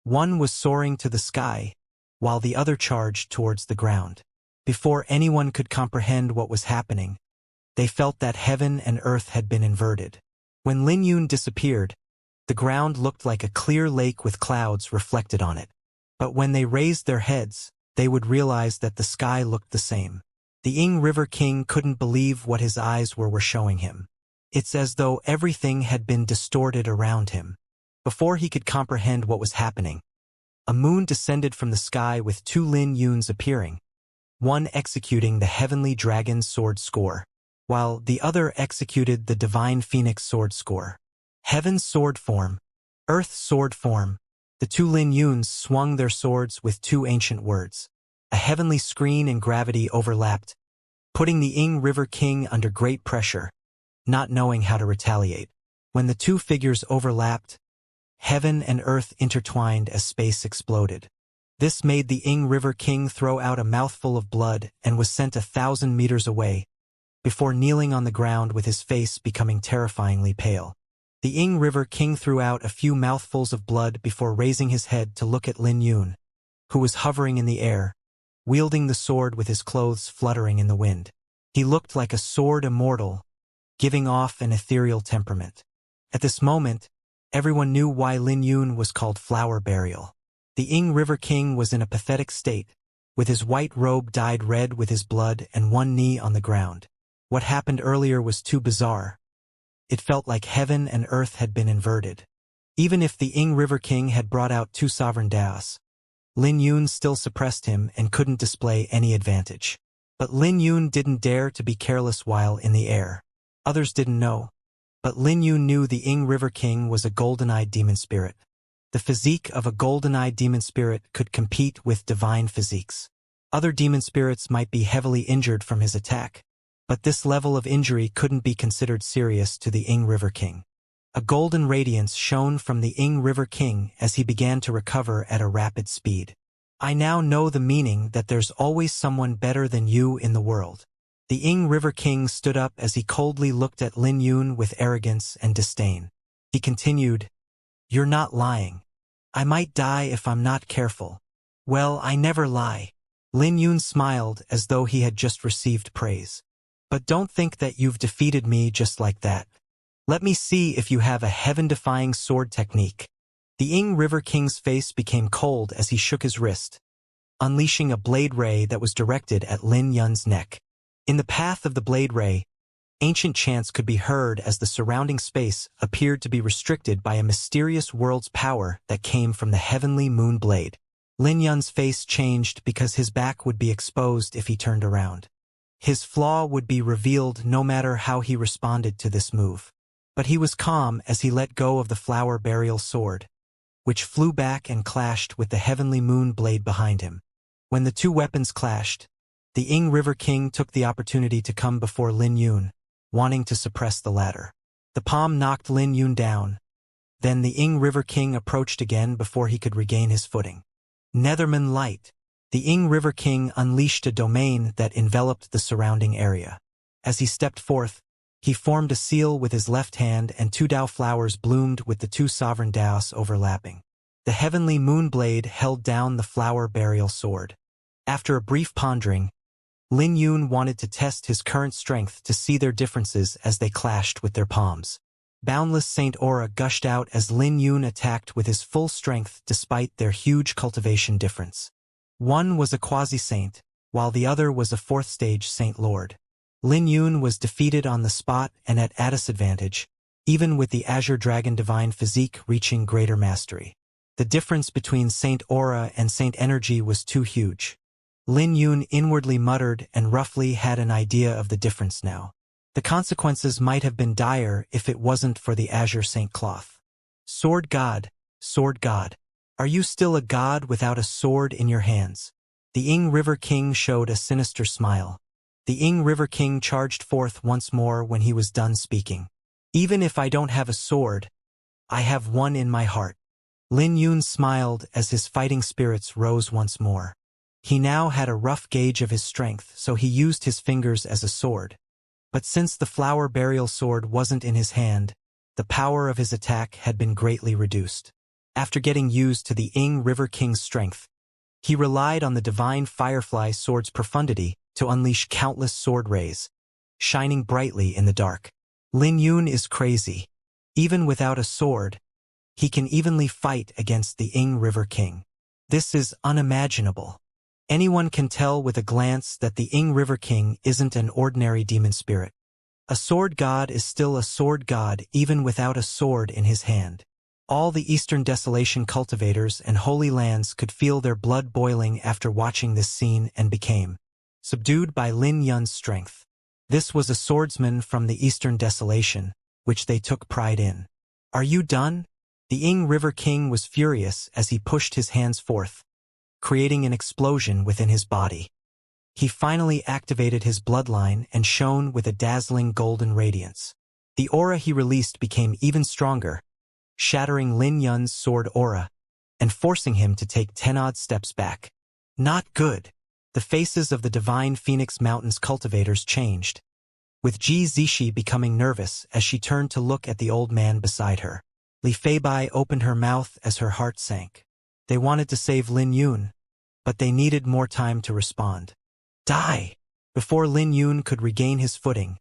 One was soaring to the sky, while the other charged towards the ground. Before anyone could comprehend what was happening, they felt that heaven and earth had been inverted. When Lin Yun disappeared, the ground looked like a clear lake with clouds reflected on it. But when they raised their heads, they would realize that the sky looked the same. The Ing River King couldn't believe what his eyes were showing him. It's as though everything had been distorted around him. Before he could comprehend what was happening, a moon descended from the sky with 2 Lin Yuns appearing, one executing the heavenly dragon sword score, while the other executed the divine phoenix sword score. Heaven's sword form, Earth's sword form. The 2 Lin Yuns swung their swords with 2 ancient words. A heavenly screen and gravity overlapped, putting the Ing River King under great pressure, not knowing how to retaliate. When the 2 figures overlapped, heaven and earth intertwined as space exploded. This made the Ing River King throw out a mouthful of blood and was sent 1,000 meters away, before kneeling on the ground with his face becoming terrifyingly pale. The Ing River King threw out a few mouthfuls of blood before raising his head to look at Lin Yun, who was hovering in the air, wielding the sword with his clothes fluttering in the wind. He looked like a sword immortal, giving off an ethereal temperament. At this moment, everyone knew why Lin Yun was called Flower Burial. The Ying River King was in a pathetic state, with his white robe dyed red with his blood and one knee on the ground. What happened earlier was too bizarre. It felt like heaven and earth had been inverted. Even if the Ying River King had brought out two sovereign Daos, Lin Yun still suppressed him and couldn't display any advantage. But Lin Yun didn't dare to be careless while in the air. Others didn't know. But Lin Yun knew the Ying River King was a golden-eyed demon spirit. The physique of a golden-eyed demon spirit could compete with divine physiques. Other demon spirits might be heavily injured from his attack, but this level of injury couldn't be considered serious to the Ying River King. A golden radiance shone from the Ying River King as he began to recover at a rapid speed. I now know the meaning that there's always someone better than you in the world. The Ying River King stood up as he coldly looked at Lin Yun with arrogance and disdain. He continued, "You're not lying. I might die if I'm not careful." "Well, I never lie." Lin Yun smiled as though he had just received praise. "But don't think that you've defeated me just like that. Let me see if you have a heaven-defying sword technique." The Ying River King's face became cold as he shook his wrist, unleashing a blade ray that was directed at Lin Yun's neck. In the path of the blade ray, ancient chants could be heard as the surrounding space appeared to be restricted by a mysterious world's power that came from the heavenly moon blade. Lin Yun's face changed because his back would be exposed if he turned around. His flaw would be revealed no matter how he responded to this move. But he was calm as he let go of the flower burial sword, which flew back and clashed with the heavenly moon blade behind him. When the two weapons clashed, the Ying River King took the opportunity to come before Lin Yun, wanting to suppress the latter. The palm knocked Lin Yun down. Then the Ying River King approached again before he could regain his footing. Netherman Light. The Ying River King unleashed a domain that enveloped the surrounding area. As he stepped forth, he formed a seal with his left hand and two Dao flowers bloomed with the two sovereign Daos overlapping. The heavenly moon blade held down the flower burial sword. After a brief pondering, Lin Yun wanted to test his current strength to see their differences as they clashed with their palms. Boundless Saint Aura gushed out as Lin Yun attacked with his full strength despite their huge cultivation difference. One was a quasi-saint, while the other was a fourth-stage Saint Lord. Lin Yun was defeated on the spot and at a disadvantage, even with the Azure Dragon Divine Physique reaching greater mastery. The difference between Saint Aura and Saint Energy was too huge. Lin Yun inwardly muttered and roughly had an idea of the difference now. The consequences might have been dire if it wasn't for the Azure Saint Cloth. Sword God, are you still a god without a sword in your hands? The Ying River King showed a sinister smile. The Ying River King charged forth once more when he was done speaking. Even if I don't have a sword, I have one in my heart. Lin Yun smiled as his fighting spirits rose once more. He now had a rough gauge of his strength, so he used his fingers as a sword. But since the flower burial sword wasn't in his hand, the power of his attack had been greatly reduced. After getting used to the Ying River King's strength, he relied on the divine firefly sword's profundity to unleash countless sword rays, shining brightly in the dark. Lin Yun is crazy. Even without a sword, he can evenly fight against the Ying River King. This is unimaginable. Anyone can tell with a glance that the Ying River King isn't an ordinary demon spirit. A sword god is still a sword god even without a sword in his hand. All the Eastern Desolation cultivators and holy lands could feel their blood boiling after watching this scene and became subdued by Lin Yun's strength. This was a swordsman from the Eastern Desolation, which they took pride in. Are you done? The Ying River King was furious as he pushed his hands forth, creating an explosion within his body. He finally activated his bloodline and shone with a dazzling golden radiance. The aura he released became even stronger, shattering Lin Yun's sword aura and forcing him to take 10-odd steps back. Not good. The faces of the Divine Phoenix Mountains cultivators changed, with Ji Zishi becoming nervous as she turned to look at the old man beside her. Li Feibai opened her mouth as her heart sank. They wanted to save Lin Yun, but they needed more time to respond. Die! Before Lin Yun could regain his footing,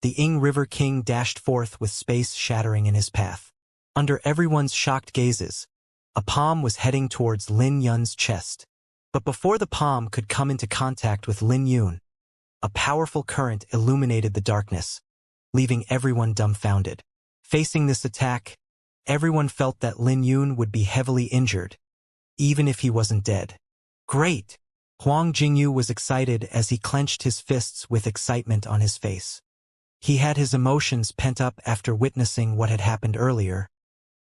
the Ing River King dashed forth with space shattering in his path. Under everyone's shocked gazes, a palm was heading towards Lin Yun's chest. But before the palm could come into contact with Lin Yun, a powerful current illuminated the darkness, leaving everyone dumbfounded. Facing this attack, everyone felt that Lin Yun would be heavily injured, even if he wasn't dead. Great! Huang Jingyu was excited as he clenched his fists with excitement on his face. He had his emotions pent up after witnessing what had happened earlier,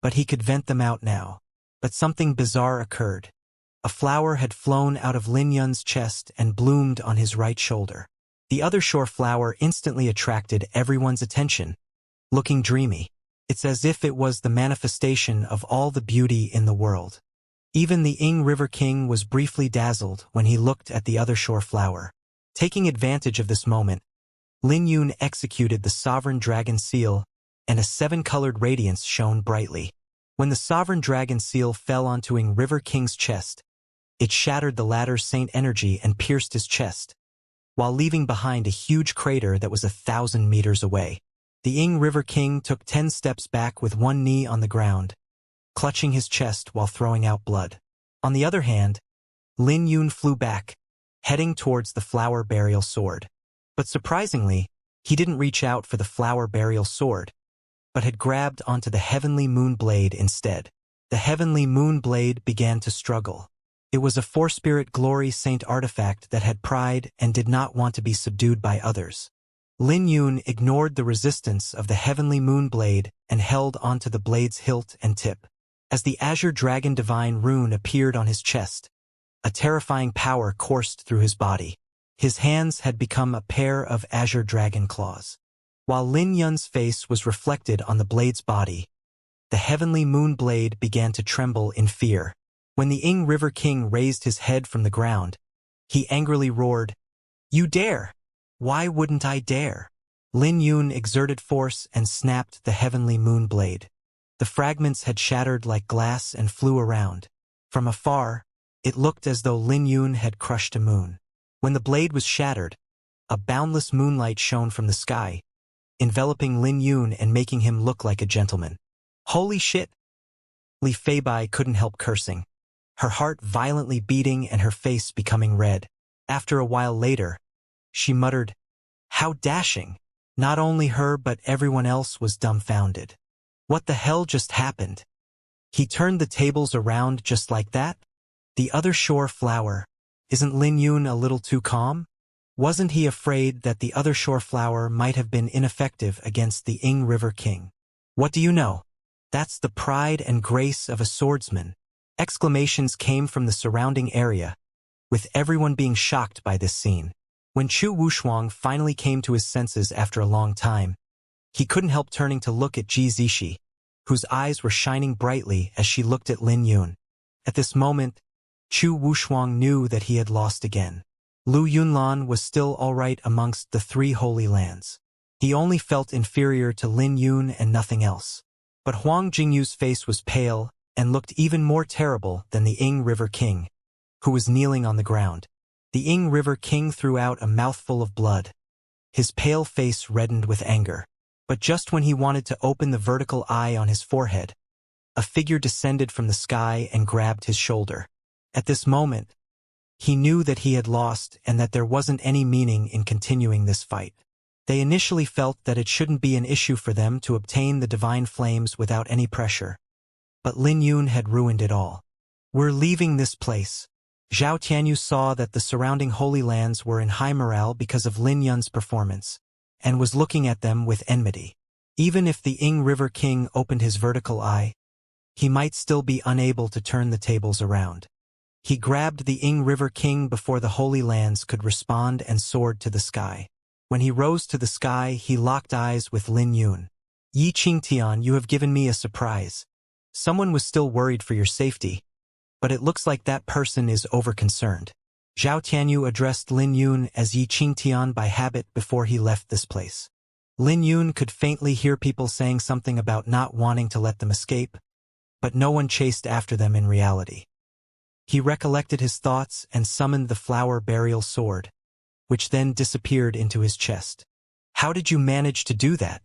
but he could vent them out now. But something bizarre occurred. A flower had flown out of Lin Yun's chest and bloomed on his right shoulder. The other shore flower instantly attracted everyone's attention, looking dreamy. It's as if it was the manifestation of all the beauty in the world. Even the Ing River King was briefly dazzled when he looked at the other shore flower. Taking advantage of this moment, Lin Yun executed the Sovereign Dragon Seal, and a 7-colored radiance shone brightly. When the Sovereign Dragon Seal fell onto Ing River King's chest, it shattered the latter's saint energy and pierced his chest, while leaving behind a huge crater that was 1,000 meters away. The Ing River King took 10 steps back with one knee on the ground, clutching his chest while throwing out blood. On the other hand, Lin Yun flew back, heading towards the flower burial sword. But surprisingly, he didn't reach out for the flower burial sword, but had grabbed onto the heavenly moon blade instead. The heavenly moon blade began to struggle. It was a four-spirit glory saint artifact that had pride and did not want to be subdued by others. Lin Yun ignored the resistance of the heavenly moon blade and held onto the blade's hilt and tip. As the Azure Dragon Divine rune appeared on his chest, a terrifying power coursed through his body. His hands had become a pair of azure dragon claws. While Lin Yun's face was reflected on the blade's body, the heavenly moon blade began to tremble in fear. When the Ing River King raised his head from the ground, he angrily roared, "You dare! Why wouldn't I dare?" Lin Yun exerted force and snapped the heavenly moon blade. The fragments had shattered like glass and flew around. From afar, it looked as though Lin Yun had crushed a moon. When the blade was shattered, a boundless moonlight shone from the sky, enveloping Lin Yun and making him look like a gentleman. Holy shit! Li Feibai couldn't help cursing, her heart violently beating and her face becoming red. After a while later, she muttered, "How dashing!" Not only her but everyone else was dumbfounded. What the hell just happened? He turned the tables around just like that? The other shore flower. Isn't Lin Yun a little too calm? Wasn't he afraid that the other shore flower might have been ineffective against the Ing River King? What do you know? That's the pride and grace of a swordsman. Exclamations came from the surrounding area, with everyone being shocked by this scene. When Chu Wushuang finally came to his senses after a long time, he couldn't help turning to look at Ji Zishi, whose eyes were shining brightly as she looked at Lin Yun. At this moment, Chu Wushuang knew that he had lost again. Lu Yunlan was still all right amongst the 3 holy lands. He only felt inferior to Lin Yun and nothing else. But Huang Jingyu's face was pale and looked even more terrible than the Ing River King, who was kneeling on the ground. The Ing River King threw out a mouthful of blood. His pale face reddened with anger. But just when he wanted to open the vertical eye on his forehead, a figure descended from the sky and grabbed his shoulder. At this moment, he knew that he had lost and that there wasn't any meaning in continuing this fight. They initially felt that it shouldn't be an issue for them to obtain the divine flames without any pressure. But Lin Yun had ruined it all. "We're leaving this place." Zhao Tianyu saw that the surrounding holy lands were in high morale because of Lin Yun's performance, and was looking at them with enmity. Even if the Ing River King opened his vertical eye, he might still be unable to turn the tables around. He grabbed the Ing River King before the Holy Lands could respond and soared to the sky. When he rose to the sky, he locked eyes with Lin Yun. "Yi Qingtian, you have given me a surprise. Someone was still worried for your safety, but it looks like that person is overconcerned." Zhao Tianyu addressed Lin Yun as Yi Qingtian by habit before he left this place. Lin Yun could faintly hear people saying something about not wanting to let them escape, but no one chased after them in reality. He recollected his thoughts and summoned the flower burial sword, which then disappeared into his chest. How did you manage to do that?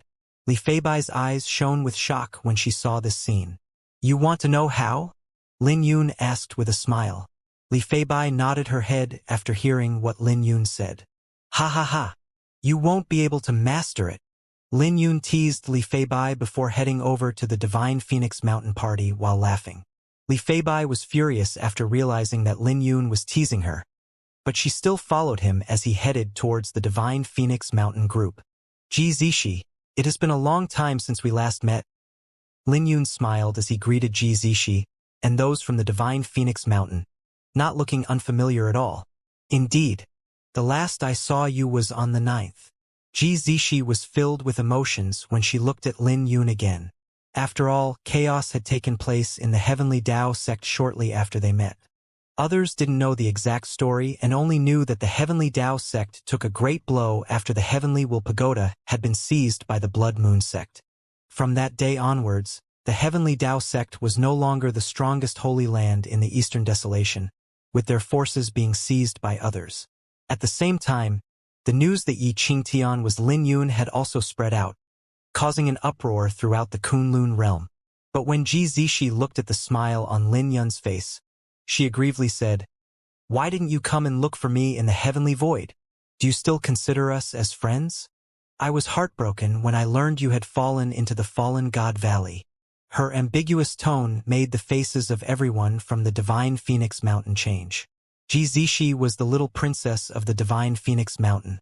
Li Feibai's eyes shone with shock when she saw this scene. You want to know how? Lin Yun asked with a smile. Li Feibai nodded her head after hearing what Lin Yun said. Ha ha ha. You won't be able to master it. Lin Yun teased Li Feibai before heading over to the Divine Phoenix Mountain party while laughing. Li Feibai was furious after realizing that Lin Yun was teasing her, but she still followed him as he headed towards the Divine Phoenix Mountain group. Ji Zishi, it has been a long time since we last met. Lin Yun smiled as he greeted Ji Zishi and those from the Divine Phoenix Mountain, not looking unfamiliar at all. Indeed, the last I saw you was on the 9th. Ji Zishi was filled with emotions when she looked at Lin Yun again. After all, chaos had taken place in the Heavenly Tao sect shortly after they met. Others didn't know the exact story and only knew that the Heavenly Tao sect took a great blow after the Heavenly Will Pagoda had been seized by the Blood Moon sect. From that day onwards, the Heavenly Tao sect was no longer the strongest holy land in the Eastern Desolation, with their forces being seized by others. At the same time, the news that Yi Qingtian was Lin Yun had also spread out, causing an uproar throughout the Kunlun realm. But when Ji Zishi looked at the smile on Lin Yun's face, she aggrievedly said, "Why didn't you come and look for me in the heavenly void? Do you still consider us as friends? I was heartbroken when I learned you had fallen into the fallen god valley." Her ambiguous tone made the faces of everyone from the Divine Phoenix Mountain change. Ji Zishi was the little princess of the Divine Phoenix Mountain,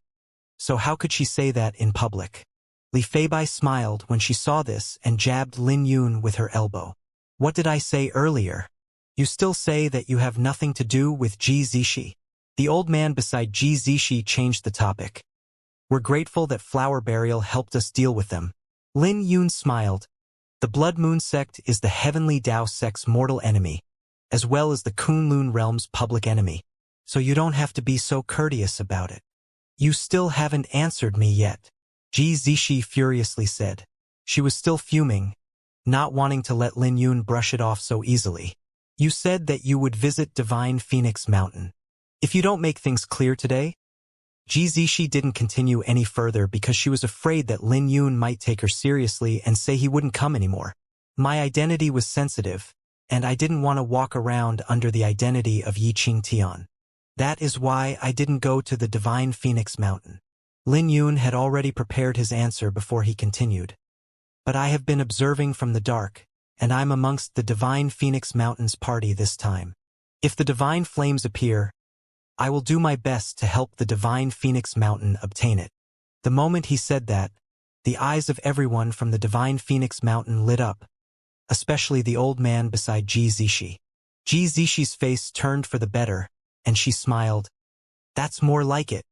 so how could she say that in public? Li Feibai smiled when she saw this and jabbed Lin Yun with her elbow. What did I say earlier? You still say that you have nothing to do with Ji Zishi? The old man beside Ji Zishi changed the topic. We're grateful that Flower Burial helped us deal with them. Lin Yun smiled. The Blood Moon sect is the Heavenly Tao sect's mortal enemy, as well as the Kunlun realm's public enemy, so you don't have to be so courteous about it. You still haven't answered me yet, Ji Zishi furiously said. She was still fuming, not wanting to let Lin Yun brush it off so easily. You said that you would visit Divine Phoenix Mountain. If you don't make things clear today? Ji Zishi didn't continue any further because she was afraid that Lin Yun might take her seriously and say he wouldn't come anymore. My identity was sensitive, and I didn't want to walk around under the identity of Yi Qingtian. That is why I didn't go to the Divine Phoenix Mountain. Lin Yun had already prepared his answer before he continued. But I have been observing from the dark, and I'm amongst the Divine Phoenix Mountain's party this time. If the Divine Flames appear, I will do my best to help the Divine Phoenix Mountain obtain it. The moment he said that, the eyes of everyone from the Divine Phoenix Mountain lit up, especially the old man beside Ji Zishi. Ji Zishi's face turned for the better, and she smiled. That's more like it.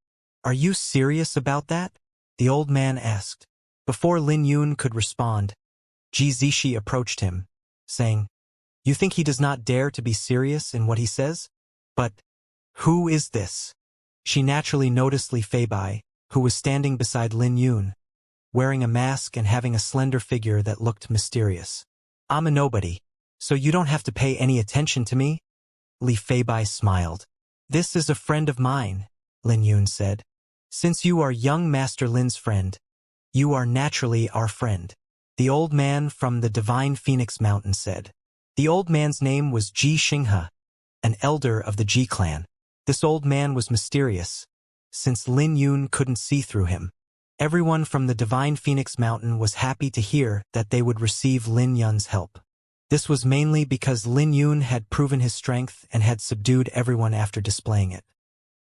Are you serious about that? The old man asked. Before Lin Yun could respond, Ji Zishi approached him, saying, You think he does not dare to be serious in what he says? But who is this? She naturally noticed Li Feibai, who was standing beside Lin Yun, wearing a mask and having a slender figure that looked mysterious. I'm a nobody, so you don't have to pay any attention to me? Li Feibai smiled. This is a friend of mine, Lin Yun said. Since you are young Master Lin's friend, you are naturally our friend. The old man from the Divine Phoenix Mountain said. The old man's name was Ji Xinghe, an elder of the Ji clan. This old man was mysterious, since Lin Yun couldn't see through him. Everyone from the Divine Phoenix Mountain was happy to hear that they would receive Lin Yun's help. This was mainly because Lin Yun had proven his strength and had subdued everyone after displaying it.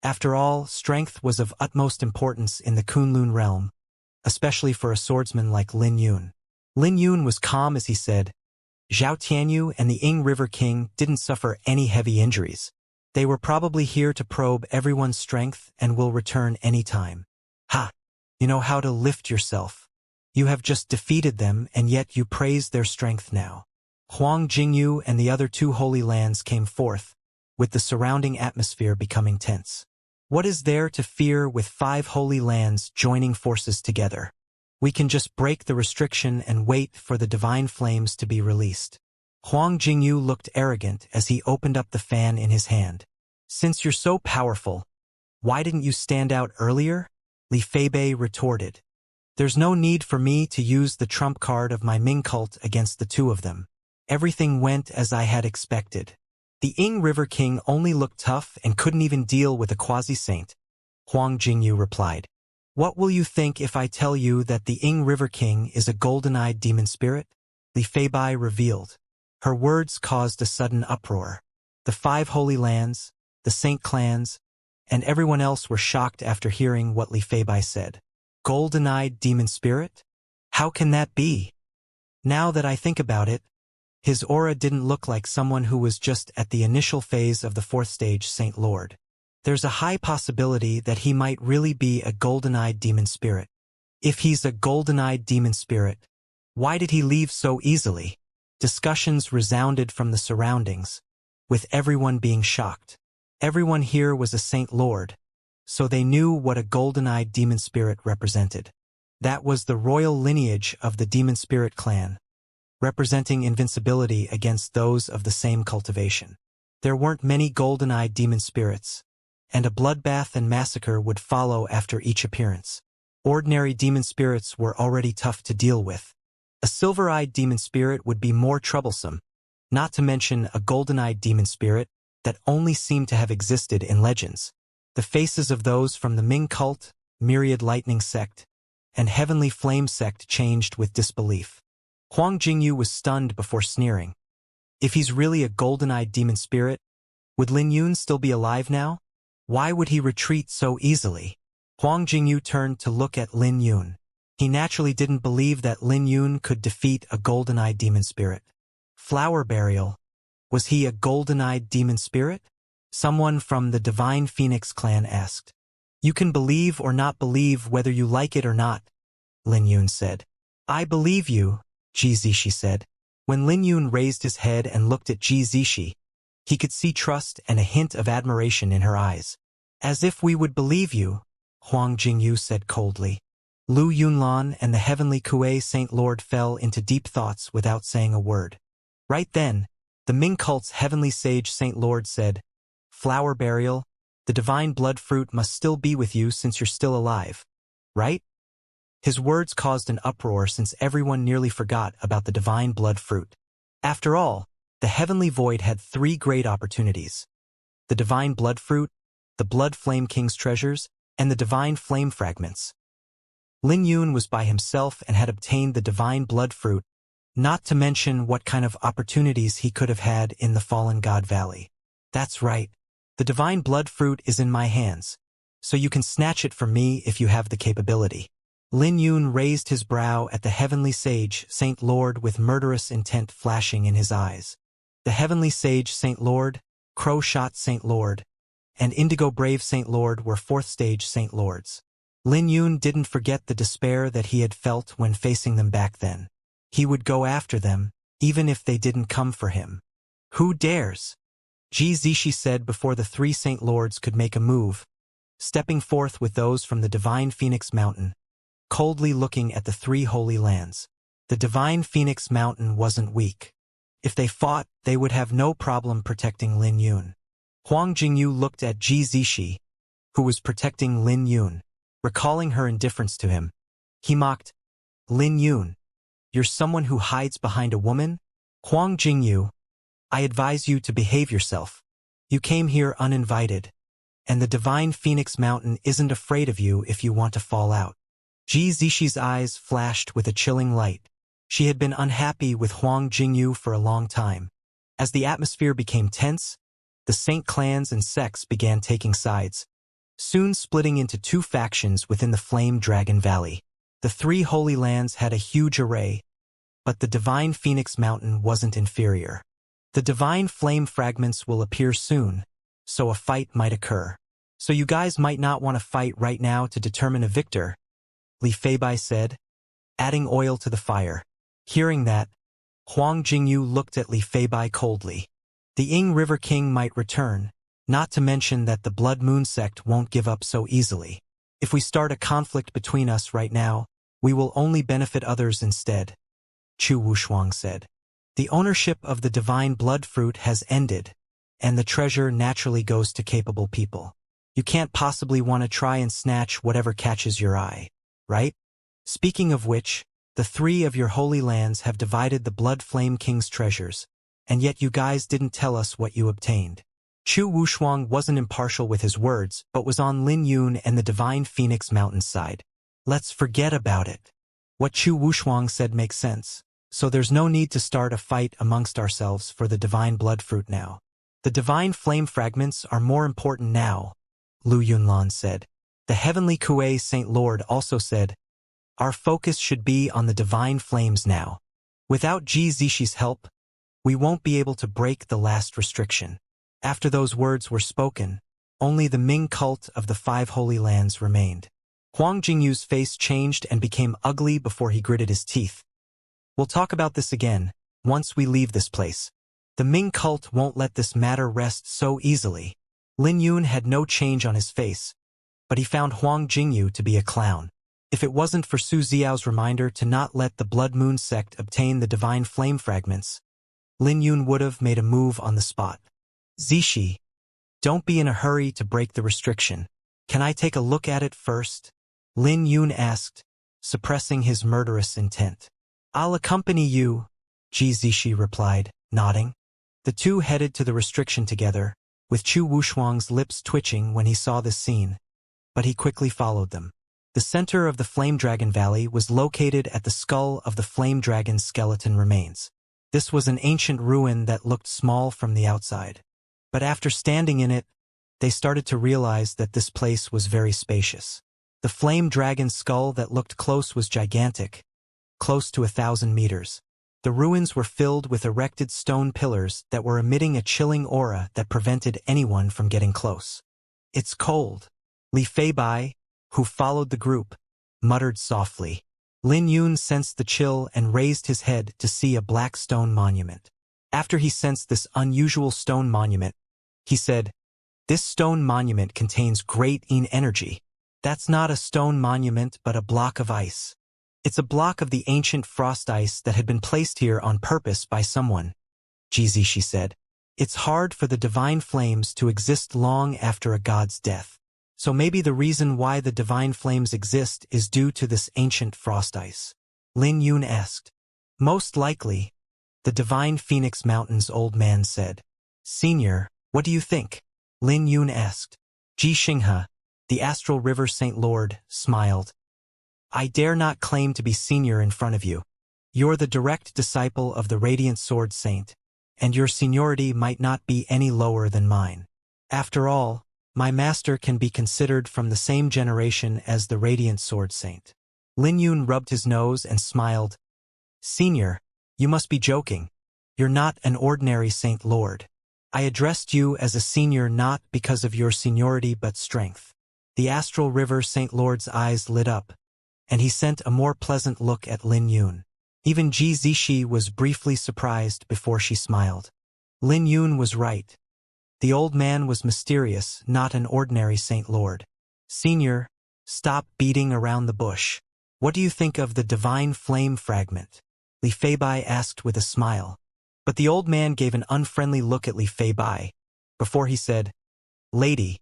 After all, strength was of utmost importance in the Kunlun realm, especially for a swordsman like Lin Yun. Lin Yun was calm as he said, Zhao Tianyu and the Ying River King didn't suffer any heavy injuries. They were probably here to probe everyone's strength and will return any time. Ha! You know how to lift yourself. You have just defeated them and yet you praise their strength now. Huang Jingyu and the other two holy lands came forth, with the surrounding atmosphere becoming tense. What is there to fear with 5 holy lands joining forces together? We can just break the restriction and wait for the divine flames to be released. Huang Jingyu looked arrogant as he opened up the fan in his hand. Since you're so powerful, why didn't you stand out earlier? Li Feibai retorted. There's no need for me to use the trump card of my Ming cult against the two of them. Everything went as I had expected. The Ying River King only looked tough and couldn't even deal with a quasi-saint. Huang Jingyu replied. What will you think if I tell you that the Ying River King is a golden-eyed demon spirit? Li Feibai revealed. Her words caused a sudden uproar. The 5 holy lands, the saint clans, and everyone else were shocked after hearing what Li Feibai said. Golden-eyed demon spirit? How can that be? Now that I think about it, his aura didn't look like someone who was just at the initial phase of the 4th stage Saint Lord. There's a high possibility that he might really be a golden-eyed demon spirit. If he's a golden-eyed demon spirit, why did he leave so easily? Discussions resounded from the surroundings, with everyone being shocked. Everyone here was a Saint Lord, so they knew what a golden-eyed demon spirit represented. That was the royal lineage of the demon spirit clan, representing invincibility against those of the same cultivation. There weren't many golden-eyed demon spirits, and a bloodbath and massacre would follow after each appearance. Ordinary demon spirits were already tough to deal with. A silver-eyed demon spirit would be more troublesome, not to mention a golden-eyed demon spirit that only seemed to have existed in legends. The faces of those from the Ming cult, Myriad Lightning sect, and Heavenly Flame sect changed with disbelief. Huang Jingyu was stunned before sneering. If he's really a golden-eyed demon spirit, would Lin Yun still be alive now? Why would he retreat so easily? Huang Jingyu turned to look at Lin Yun. He naturally didn't believe that Lin Yun could defeat a golden-eyed demon spirit. Flower Burial. Was he a golden-eyed demon spirit? Someone from the Divine Phoenix clan asked. You can believe or not believe whether you like it or not, Lin Yun said. I believe you, Ji Zishi said. When Lin Yun raised his head and looked at Ji Zishi, he could see trust and a hint of admiration in her eyes. As if we would believe you, Huang Jingyu said coldly. Lu Yunlan and the Heavenly Kuei Saint Lord fell into deep thoughts without saying a word. Right then, the Ming cult's Heavenly Sage Saint Lord said, Flower Burial, the divine blood fruit must still be with you since you're still alive, right? His words caused an uproar since everyone nearly forgot about the divine blood fruit. After all, the Heavenly Void had 3 great opportunities. The divine blood fruit, the Blood Flame King's treasures, and the divine flame fragments. Lin Yun was by himself and had obtained the divine blood fruit, not to mention what kind of opportunities he could have had in the Fallen God Valley. That's right. The divine blood fruit is in my hands, so you can snatch it from me if you have the capability. Lin Yun raised his brow at the Heavenly Sage Saint Lord with murderous intent flashing in his eyes. The Heavenly Sage Saint Lord, Crow-Shot Saint Lord, and Indigo Brave Saint Lord were 4th stage Saint Lords. Lin Yun didn't forget the despair that he had felt when facing them back then. He would go after them, even if they didn't come for him. Who dares? Ji Zishi said before the 3 Saint Lords could make a move, stepping forth with those from the Divine Phoenix Mountain, coldly looking at the 3 holy lands. The Divine Phoenix Mountain wasn't weak. If they fought, they would have no problem protecting Lin Yun. Huang Jingyu looked at Ji Zishi, who was protecting Lin Yun. Recalling her indifference to him, he mocked, Lin Yun, you're someone who hides behind a woman? Huang Jingyu, I advise you to behave yourself. You came here uninvited, and the Divine Phoenix Mountain isn't afraid of you if you want to fall out. Ji Zishi's eyes flashed with a chilling light. She had been unhappy with Huang Jingyu for a long time. As the atmosphere became tense, the Saint clans and sects began taking sides, soon splitting into 2 factions within the Flame Dragon Valley. The 3 Holy Lands had a huge array, but the Divine Phoenix Mountain wasn't inferior. The Divine Flame Fragments will appear soon, so a fight might occur. So you guys might not want to fight right now to determine a victor, Li Feibai said, adding oil to the fire. Hearing that, Huang Jingyu looked at Li Feibai coldly. The Ying River King might return, not to mention that the Blood Moon sect won't give up so easily. If we start a conflict between us right now, we will only benefit others instead, Chu Wushuang said. The ownership of the divine blood fruit has ended, and the treasure naturally goes to capable people. You can't possibly want to try and snatch whatever catches your eye, right? Speaking of which, the three of your holy lands have divided the Blood Flame King's treasures, and yet you guys didn't tell us what you obtained. Chu Wushuang wasn't impartial with his words, but was on Lin Yun and the Divine Phoenix Mountain's side. Let's forget about it. What Chu Wushuang said makes sense, so there's no need to start a fight amongst ourselves for the Divine Blood Fruit now. The Divine Flame Fragments are more important now, Lu Yunlan said. The Heavenly Kuei Saint Lord also said, our focus should be on the Divine Flames now. Without Ji Zixi's help, we won't be able to break the last restriction. After those words were spoken, only the Ming cult of the Five Holy Lands remained. Huang Jingyu's face changed and became ugly before he gritted his teeth. We'll talk about this again, once we leave this place. The Ming cult won't let this matter rest so easily. Lin Yun had no change on his face, but he found Huang Jingyu to be a clown. If it wasn't for Su Xiao's reminder to not let the Blood Moon sect obtain the Divine Flame Fragments, Lin Yun would have made a move on the spot. Zixi, don't be in a hurry to break the restriction. Can I take a look at it first? Lin Yun asked, suppressing his murderous intent. I'll accompany you, Ji Zixi replied, nodding. The two headed to the restriction together, with Chu Wushuang's lips twitching when he saw this scene, but he quickly followed them. The center of the Flame Dragon Valley was located at the skull of the Flame Dragon's skeleton remains. This was an ancient ruin that looked small from the outside. But after standing in it, they started to realize that this place was very spacious. The Flame Dragon's skull that looked close was gigantic, close to 1,000 meters. The ruins were filled with erected stone pillars that were emitting a chilling aura that prevented anyone from getting close. It's cold. Li Feibai, who followed the group, muttered softly. Lin Yun sensed the chill and raised his head to see a black stone monument. After he sensed this unusual stone monument, he said, "This stone monument contains great Yin energy. That's not a stone monument but a block of ice. It's a block of the ancient frost ice that had been placed here on purpose by someone," Ji Zixi said. "It's hard for the divine flames to exist long after a god's death. So maybe the reason why the divine flames exist is due to this ancient frost ice." Lin Yun asked. "Most likely," the Divine Phoenix Mountain's old man said. "Senior, what do you think?" Lin Yun asked. Ji Xinghe, the Astral River Saint Lord, smiled. "I dare not claim to be senior in front of you. You're the direct disciple of the Radiant Sword Saint, and your seniority might not be any lower than mine. After all, my master can be considered from the same generation as the Radiant Sword Saint." Lin Yun rubbed his nose and smiled. "Senior, you must be joking. You're not an ordinary Saint Lord. I addressed you as a senior not because of your seniority but strength." The Astral River Saint Lord's eyes lit up, and he sent a more pleasant look at Lin Yun. Even Ji Zixi was briefly surprised before she smiled. Lin Yun was right. The old man was mysterious, not an ordinary Saint Lord. "Senior, stop beating around the bush. What do you think of the Divine Flame Fragment?" Li Feibai asked with a smile. But the old man gave an unfriendly look at Li Feibai, before he said, "Lady,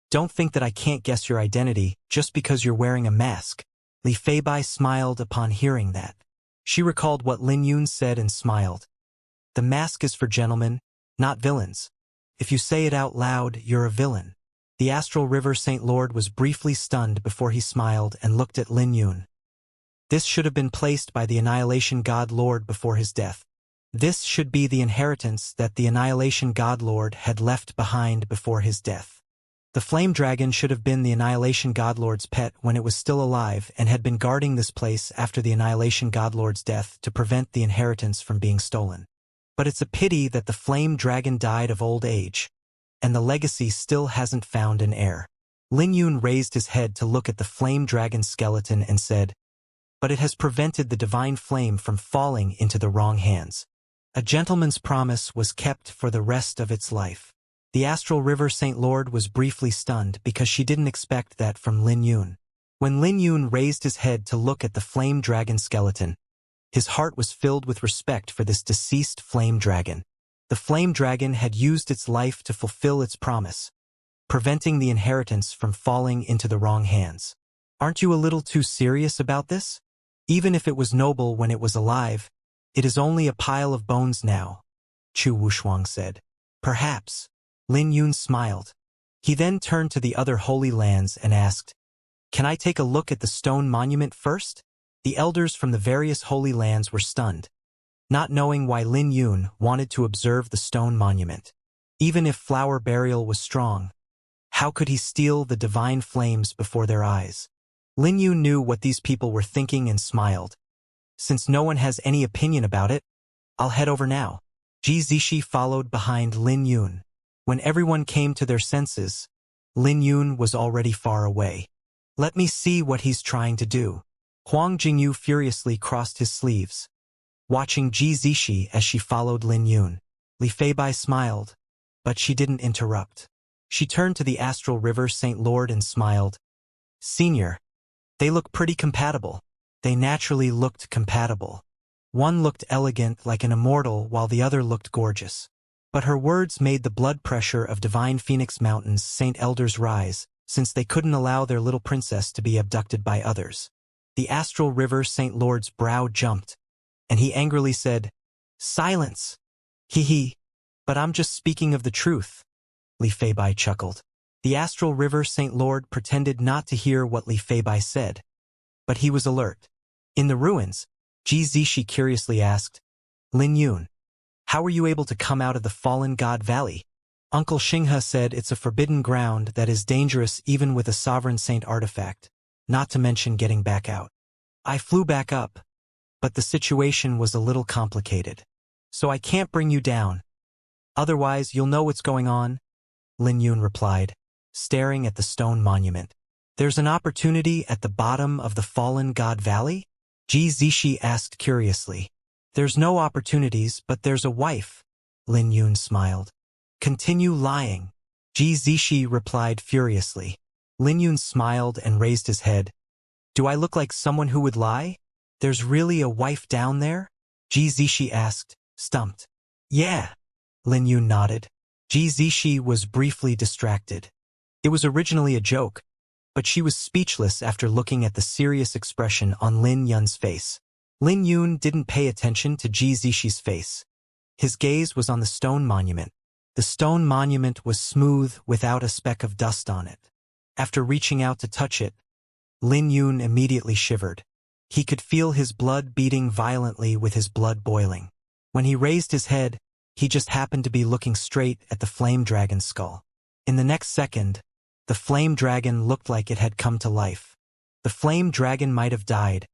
don't think that I can't guess your identity just because you're wearing a mask." Li Feibai smiled upon hearing that. She recalled what Lin Yun said and smiled. "The mask is for gentlemen, not villains. If you say it out loud, you're a villain." The Astral River Saint Lord was briefly stunned before he smiled and looked at Lin Yun. "This should have been placed by the Annihilation God Lord before his death. This should be the inheritance that the Annihilation God Lord had left behind before his death. The Flame Dragon should have been the Annihilation God Lord's pet when it was still alive and had been guarding this place after the Annihilation God Lord's death to prevent the inheritance from being stolen. But it's a pity that the Flame Dragon died of old age, and the legacy still hasn't found an heir." Lin Yun raised his head to look at the Flame Dragon's skeleton and said, "But it has prevented the divine flame from falling into the wrong hands. A gentleman's promise was kept for the rest of its life." The Astral River Saint Lord was briefly stunned because she didn't expect that from Lin Yun. When Lin Yun raised his head to look at the Flame Dragon skeleton, his heart was filled with respect for this deceased Flame Dragon. The Flame Dragon had used its life to fulfill its promise, preventing the inheritance from falling into the wrong hands. "Aren't you a little too serious about this?" Even if it was noble when it was alive, it is only a pile of bones now, Chu Wushuang said. Perhaps. Lin Yun smiled. He then turned to the other holy lands and asked, "Can I take a look at the stone monument first?" The elders from the various holy lands were stunned, not knowing why Lin Yun wanted to observe the stone monument. Even if flower burial was strong, how could he steal the divine flames before their eyes? Lin Yun knew what these people were thinking and smiled. Since no one has any opinion about it, I'll head over now. Ji Zishi followed behind Lin Yun. When everyone came to their senses, Lin Yun was already far away. Let me see what he's trying to do. Huang Jingyu furiously crossed his sleeves, watching Ji Zishi as she followed Lin Yun. Li Feibai smiled, but she didn't interrupt. She turned to the astral river St. Lord and smiled. Senior, they look pretty compatible. They naturally looked compatible. One looked elegant like an immortal while the other looked gorgeous. But her words made the blood pressure of Divine Phoenix Mountain's Saint Elders rise, since they couldn't allow their little princess to be abducted by others. The astral river St. Lord's brow jumped, and he angrily said, "Silence! Hee, but I'm just speaking of the truth." Li Feibai chuckled. The astral river St. Lord pretended not to hear what Li Feibai said, but he was alert. In the ruins, Ji Zishi curiously asked, "Lin Yun, how were you able to come out of the Fallen God Valley?" Uncle Xinghe said it's a forbidden ground that is dangerous even with a sovereign saint artifact, not to mention getting back out. I flew back up, but the situation was a little complicated. So I can't bring you down. Otherwise, you'll know what's going on, Lin Yun replied, staring at the stone monument. There's an opportunity at the bottom of the Fallen God Valley? Ji Zishi asked curiously. There's no opportunities, but there's a wife, Lin Yun smiled. Continue lying, Ji Zishi replied furiously. Lin Yun smiled and raised his head. Do I look like someone who would lie? There's really a wife down there? Ji Zishi asked, stumped. Yeah, Lin Yun nodded. Ji Zishi was briefly distracted. It was originally a joke, but she was speechless after looking at the serious expression on Lin Yun's face. Lin Yun didn't pay attention to Ji Zishi's face. His gaze was on the stone monument. The stone monument was smooth without a speck of dust on it. After reaching out to touch it, Lin Yun immediately shivered. He could feel his blood beating violently with his blood boiling. When he raised his head, he just happened to be looking straight at the flame dragon's skull. In the next second, the flame dragon looked like it had come to life. The flame dragon might have died,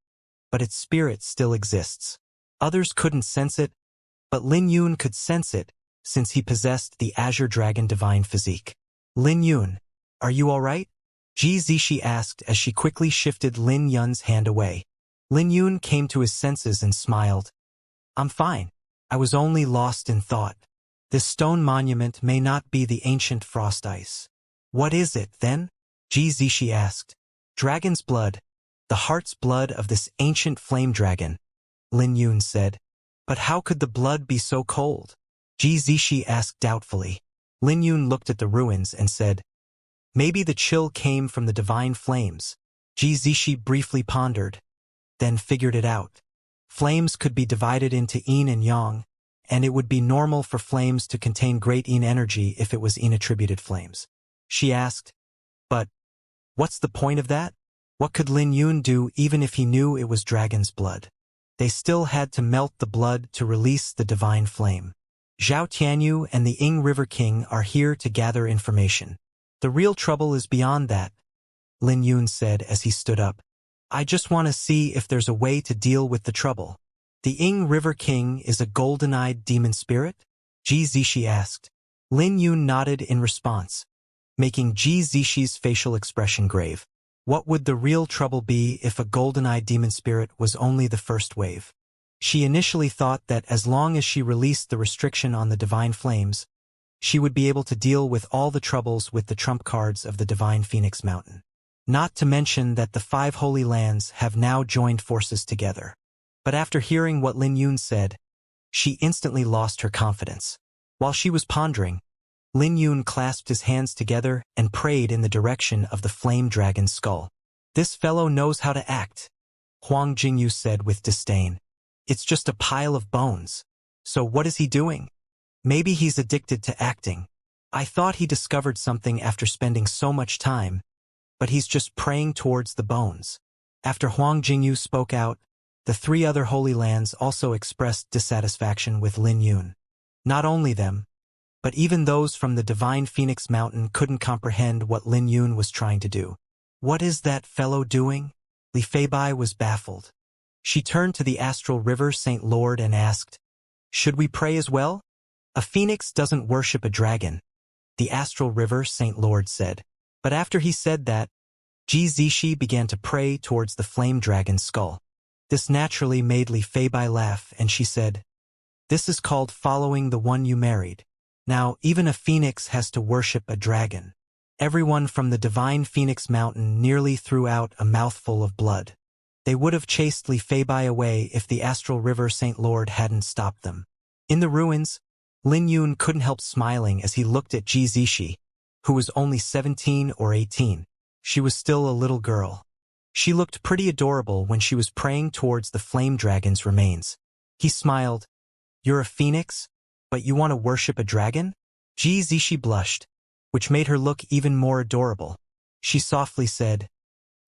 but its spirit still exists. Others couldn't sense it, but Lin Yun could sense it, since he possessed the Azure Dragon divine physique. Lin Yun, are you all right? Ji Zishi asked as she quickly shifted Lin Yun's hand away. Lin Yun came to his senses and smiled. I'm fine. I was only lost in thought. This stone monument may not be the ancient frost ice. What is it, then? Ji Zishi asked. Dragon's blood, the heart's blood of this ancient flame dragon, Lin Yun said. But how could the blood be so cold? Ji Zishi asked doubtfully. Lin Yun looked at the ruins and said, maybe the chill came from the divine flames. Ji Zishi briefly pondered, then figured it out. Flames could be divided into yin and yang, and it would be normal for flames to contain great yin energy if it was yin-attributed flames. She asked, but what's the point of that? What could Lin Yun do even if he knew it was dragon's blood? They still had to melt the blood to release the divine flame. Zhao Tianyu and the Ying River King are here to gather information. The real trouble is beyond that, Lin Yun said as he stood up. I just want to see if there's a way to deal with the trouble. The Ying River King is a golden-eyed demon spirit? Ji Zishi asked. Lin Yun nodded in response, making Ji Zishi's facial expression grave. What would the real trouble be if a golden-eyed demon spirit was only the first wave? She initially thought that as long as she released the restriction on the divine flames, she would be able to deal with all the troubles with the trump cards of the divine Phoenix Mountain. Not to mention that the 5 holy lands have now joined forces together. But after hearing what Lin Yun said, she instantly lost her confidence. While she was pondering, Lin Yun clasped his hands together and prayed in the direction of the flame dragon's skull. This fellow knows how to act. Huang Jingyu said with disdain. It's just a pile of bones. So what is he doing? Maybe he's addicted to acting. I thought he discovered something after spending so much time, but he's just praying towards the bones. After Huang Jingyu spoke out, the 3 other Holy Lands also expressed dissatisfaction with Lin Yun. Not only them, but even those from the Divine Phoenix Mountain couldn't comprehend what Lin Yun was trying to do. What is that fellow doing? Li Feibai was baffled. She turned to the Astral River Saint Lord and asked, "Should we pray as well?" "A phoenix doesn't worship a dragon," the Astral River Saint Lord said. But after he said that, Ji Zishi began to pray towards the flame dragon's skull. This naturally made Li Feibai laugh, and she said, "This is called following the one you married. Now, even a phoenix has to worship a dragon." Everyone from the Divine Phoenix Mountain nearly threw out a mouthful of blood. They would have chased Li Feibai away if the Astral River Saint Lord hadn't stopped them. In the ruins, Lin Yun couldn't help smiling as he looked at Ji Zishi, who was only 17 or 18. She was still a little girl. She looked pretty adorable when she was praying towards the flame dragon's remains. He smiled. "You're a phoenix, but you want to worship a dragon?" Ji Zishi blushed, which made her look even more adorable. She softly said,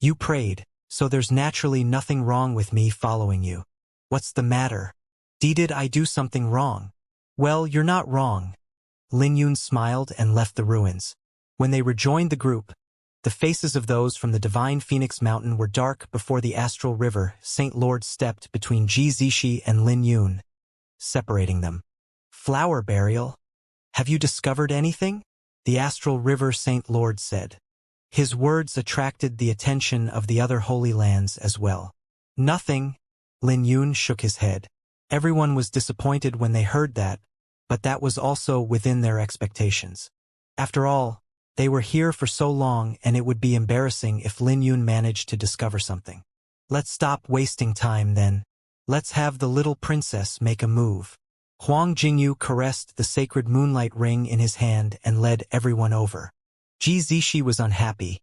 "You prayed, so there's naturally nothing wrong with me following you. What's the matter? Did I do something wrong?" "Well, you're not wrong." Lin Yun smiled and left the ruins. When they rejoined the group, the faces of those from the Divine Phoenix Mountain were dark before the Astral River Saint Lord stepped between Ji Zishi and Lin Yun, separating them. "Flower burial? Have you discovered anything?" the Astral River Saint Lord said. His words attracted the attention of the other Holy Lands as well. "Nothing." Lin Yun shook his head. Everyone was disappointed when they heard that, but that was also within their expectations. After all, they were here for so long, and it would be embarrassing if Lin Yun managed to discover something. "Let's stop wasting time then. Let's have the little princess make a move." Huang Jingyu caressed the sacred moonlight ring in his hand and led everyone over. Ji Zishi was unhappy,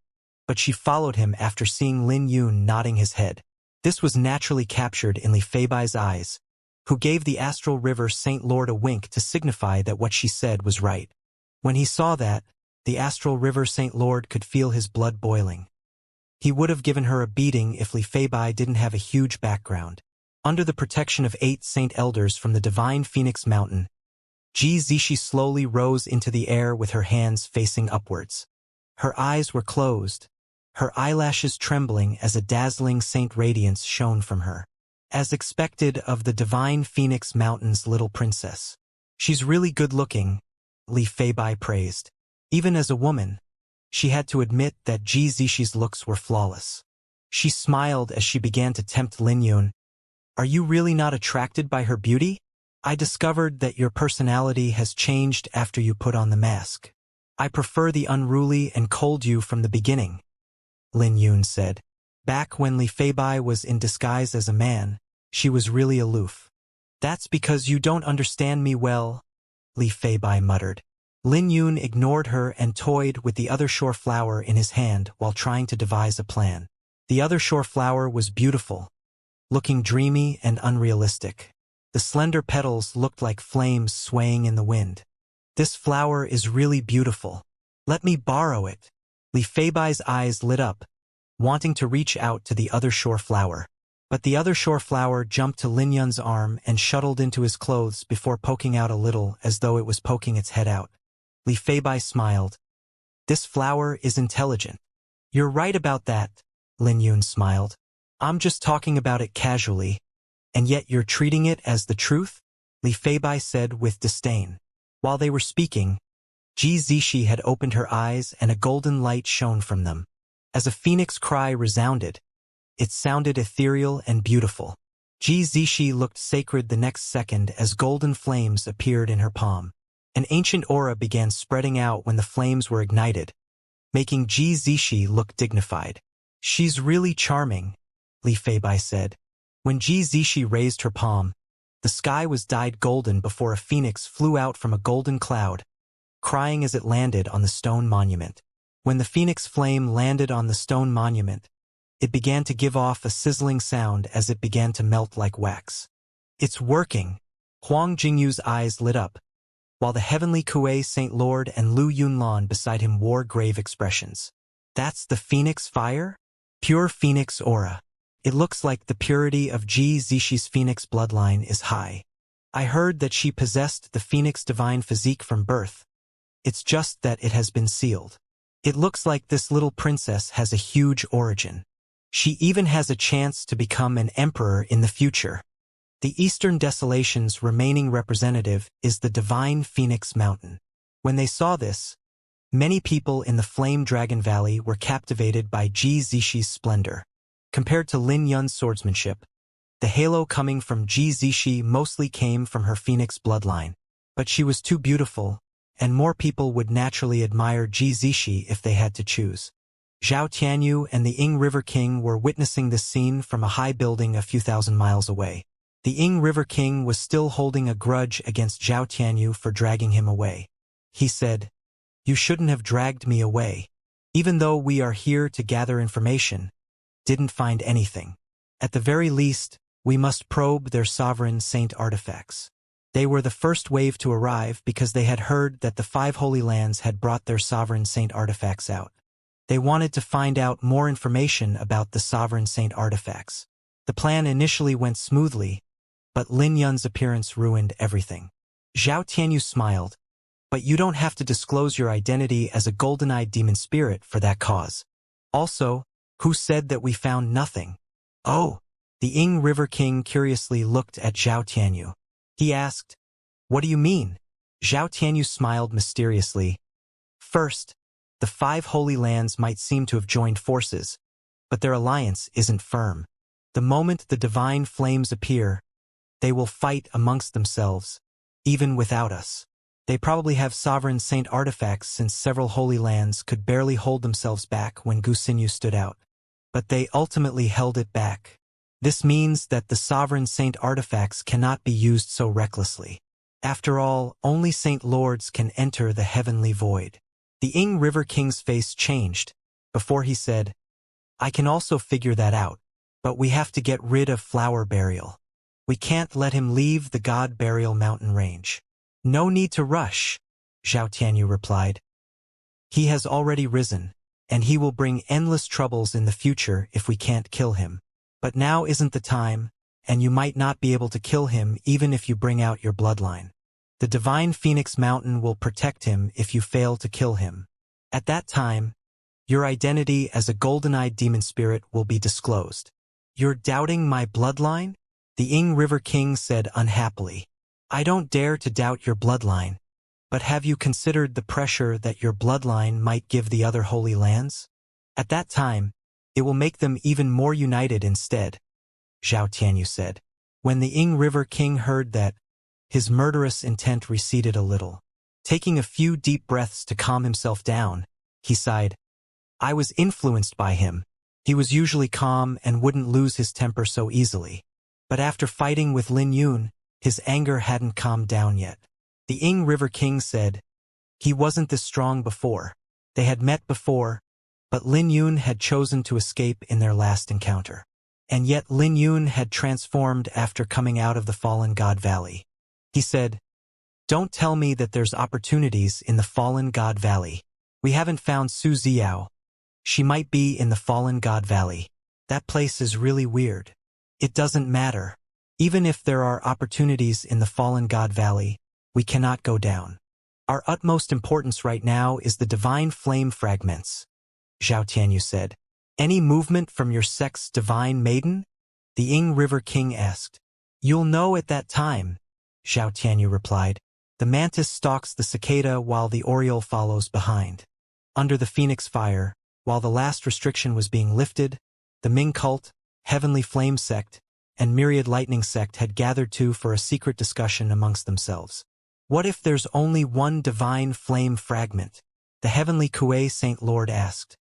but she followed him after seeing Lin Yun nodding his head. This was naturally captured in Li Feibai's eyes, who gave the Astral River Saint Lord a wink to signify that what she said was right. When he saw that, the Astral River Saint Lord could feel his blood boiling. He would have given her a beating if Li Feibai didn't have a huge background. Under the protection of 8 Saint Elders from the Divine Phoenix Mountain, Ji Zishi slowly rose into the air with her hands facing upwards. Her eyes were closed, her eyelashes trembling as a dazzling saint radiance shone from her. As expected of the Divine Phoenix Mountain's little princess. "She's really good-looking," Li Feibai praised. Even as a woman, she had to admit that Ji Zishi's looks were flawless. She smiled as she began to tempt Lin Yun. "Are you really not attracted by her beauty? I discovered that your personality has changed after you put on the mask. I prefer the unruly and cold you from the beginning," Lin Yun said. Back when Li Feibai was in disguise as a man, she was really aloof. "That's because you don't understand me well," Li Feibai muttered. Lin Yun ignored her and toyed with the other shore flower in his hand while trying to devise a plan. The other shore flower was beautiful, looking dreamy and unrealistic. The slender petals looked like flames swaying in the wind. "This flower is really beautiful. Let me borrow it." Li Feibai's eyes lit up, wanting to reach out to the other shore flower. But the other shore flower jumped to Lin Yun's arm and shuttled into his clothes before poking out a little as though it was poking its head out. Li Feibai smiled. "This flower is intelligent." "You're right about that," Lin Yun smiled. "I'm just talking about it casually. And yet you're treating it as the truth?" Li Feibai said with disdain. While they were speaking, Ji Zishi had opened her eyes and a golden light shone from them. As a phoenix cry resounded, it sounded ethereal and beautiful. Ji Zishi looked sacred the next second as golden flames appeared in her palm. An ancient aura began spreading out when the flames were ignited, making Ji Zishi look dignified. "She's really charming," Li Feibai said. When Ji Zishi raised her palm, the sky was dyed golden before a phoenix flew out from a golden cloud, crying as it landed on the stone monument. When the phoenix flame landed on the stone monument, It began to give off a sizzling sound as it began to melt like wax. It's working. Huang Jingyu's eyes lit up, while the heavenly Kuei Saint Lord and Lu Yunlan beside him wore grave expressions. That's the phoenix fire? Pure phoenix aura. It looks like the purity of Ji Zishi's phoenix bloodline is high. I heard that she possessed the phoenix divine physique from birth. It's just that it has been sealed. It looks like this little princess has a huge origin. She even has a chance to become an emperor in the future. The Eastern Desolation's remaining representative is the divine Phoenix Mountain. When they saw this, many people in the Flame Dragon Valley were captivated by Ji Zishi's splendor. Compared to Lin Yun's swordsmanship, the halo coming from Ji Zishi mostly came from her Phoenix bloodline. But she was too beautiful, and more people would naturally admire Ji Zishi if they had to choose. Zhao Tianyu and the Ying River King were witnessing this scene from a high building a few thousand miles away. The Ying River King was still holding a grudge against Zhao Tianyu for dragging him away. He said, "You shouldn't have dragged me away. Even though we are here to gather information, didn't find anything. At the very least, we must probe their sovereign saint artifacts." They were the first wave to arrive because they had heard that the 5 Holy Lands had brought their sovereign saint artifacts out. They wanted to find out more information about the sovereign saint artifacts. The plan initially went smoothly, but Lin Yun's appearance ruined everything. Zhao Tianyu smiled, "But you don't have to disclose your identity as a golden-eyed demon spirit for that cause. Also, who said that we found nothing?" "Oh." The Ying River King curiously looked at Zhao Tianyu. He asked, "What do you mean?" Zhao Tianyu smiled mysteriously. "First, the 5 Holy Lands might seem to have joined forces, but their alliance isn't firm. The moment the divine flames appear, they will fight amongst themselves, even without us. They probably have sovereign saint artifacts since several Holy Lands could barely hold themselves back when Gusinyu stood out. But they ultimately held it back. This means that the sovereign saint artifacts cannot be used so recklessly. After all, only saint lords can enter the heavenly void." The Ying River King's face changed. Before he said, "I can also figure that out, but we have to get rid of Flower Burial. We can't let him leave the God Burial mountain range." "No need to rush," Zhao Tianyu replied. "He has already risen, and he will bring endless troubles in the future if we can't kill him. But now isn't the time, and you might not be able to kill him even if you bring out your bloodline. The divine Phoenix Mountain will protect him if you fail to kill him. At that time, your identity as a golden-eyed demon spirit will be disclosed." "You're doubting my bloodline?" the Ying River King said unhappily. "I don't dare to doubt your bloodline, but have you considered the pressure that your bloodline might give the other Holy Lands? At that time, it will make them even more united instead," Zhao Tianyu said. When the Ying River King heard that, his murderous intent receded a little. Taking a few deep breaths to calm himself down, he sighed. "I was influenced by him. He was usually calm and wouldn't lose his temper so easily. But after fighting with Lin Yun, his anger hadn't calmed down yet." The Ying River King said, "He wasn't this strong before. They had met before, but Lin Yun had chosen to escape in their last encounter. And yet Lin Yun had transformed after coming out of the Fallen God Valley." He said, "Don't tell me that there's opportunities in the Fallen God Valley. We haven't found Su Ziao. She might be in the Fallen God Valley. That place is really weird." "It doesn't matter. Even if there are opportunities in the Fallen God Valley, we cannot go down. Our utmost importance right now is the divine flame fragments," Zhao Tianyu said. "Any movement from your sect's divine maiden?" the Ying River King asked. "You'll know at that time," Zhao Tianyu replied. "The mantis stalks the cicada while the oriole follows behind." Under the phoenix fire, while the last restriction was being lifted, the Ming cult, Heavenly Flame sect, and Myriad Lightning sect had gathered too for a secret discussion amongst themselves. "What if there's only one divine flame fragment?" the Heavenly Kuei Saint Lord asked.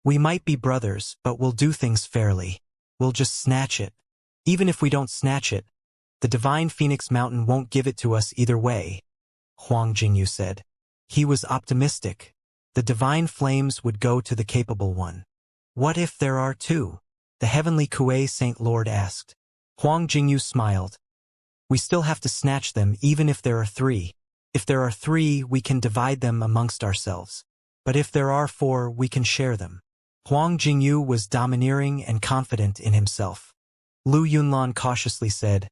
"We might be brothers, but we'll do things fairly. We'll just snatch it. Even if we don't snatch it, the divine Phoenix Mountain won't give it to us either way," Huang Jingyu said. He was optimistic. The divine flames would go to the capable one. "What if there are two?" The heavenly Kuei Saint Lord asked. Huang Jingyu smiled. We still have to snatch them even if there are 3. If there are 3, we can divide them amongst ourselves. But if there are 4, we can share them. Huang Jingyu was domineering and confident in himself. Lu Yunlan cautiously said,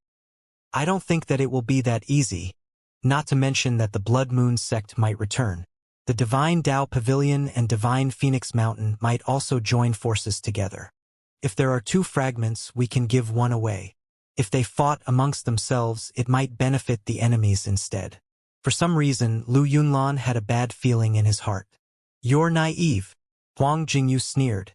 I don't think that it will be that easy, not to mention that the Blood Moon sect might return. The Divine Tao Pavilion and Divine Phoenix Mountain might also join forces together. If there are 2 fragments, we can give one away. If they fought amongst themselves, it might benefit the enemies instead. For some reason, Lu Yunlan had a bad feeling in his heart. You're naive, Huang Jingyu sneered.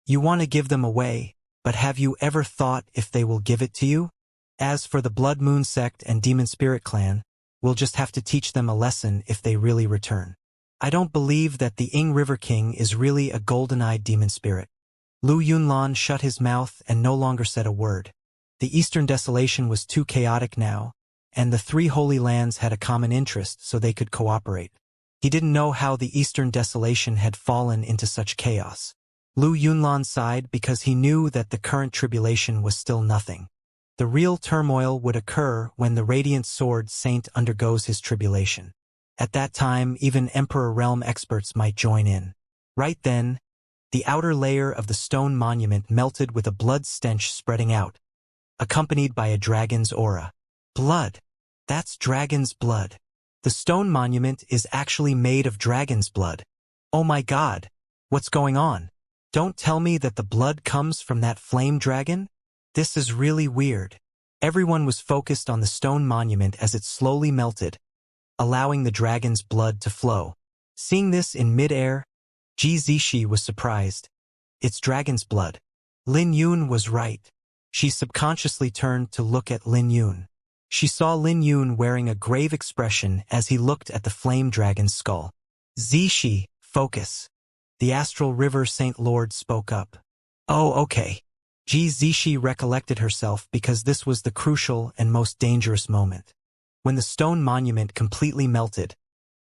You want to give them away, but have you ever thought if they will give it to you? As for the Blood Moon sect and Demon Spirit clan, we'll just have to teach them a lesson if they really return. I don't believe that the Ing River King is really a golden-eyed demon spirit. Lu Yunlan shut his mouth and no longer said a word. The Eastern Desolation was too chaotic now, and the 3 Holy Lands had a common interest so they could cooperate. He didn't know how the Eastern Desolation had fallen into such chaos. Lu Yunlan sighed because he knew that the current tribulation was still nothing. The real turmoil would occur when the Radiant Sword Saint undergoes his tribulation. At that time, even Emperor Realm experts might join in. Right then, the outer layer of the stone monument melted with a blood stench spreading out, accompanied by a dragon's aura. Blood. That's dragon's blood. The stone monument is actually made of dragon's blood. Oh my God. What's going on? Don't tell me that the blood comes from that flame dragon? This is really weird. Everyone was focused on the stone monument as it slowly melted, allowing the dragon's blood to flow. Seeing this in mid-air, Ji Zishi was surprised. It's dragon's blood. Lin Yun was right. She subconsciously turned to look at Lin Yun. She saw Lin Yun wearing a grave expression as he looked at the flame dragon's skull. Zishi, focus. The Astral River Saint Lord spoke up. Oh, okay. Ji Zishi recollected herself because this was the crucial and most dangerous moment. When the stone monument completely melted,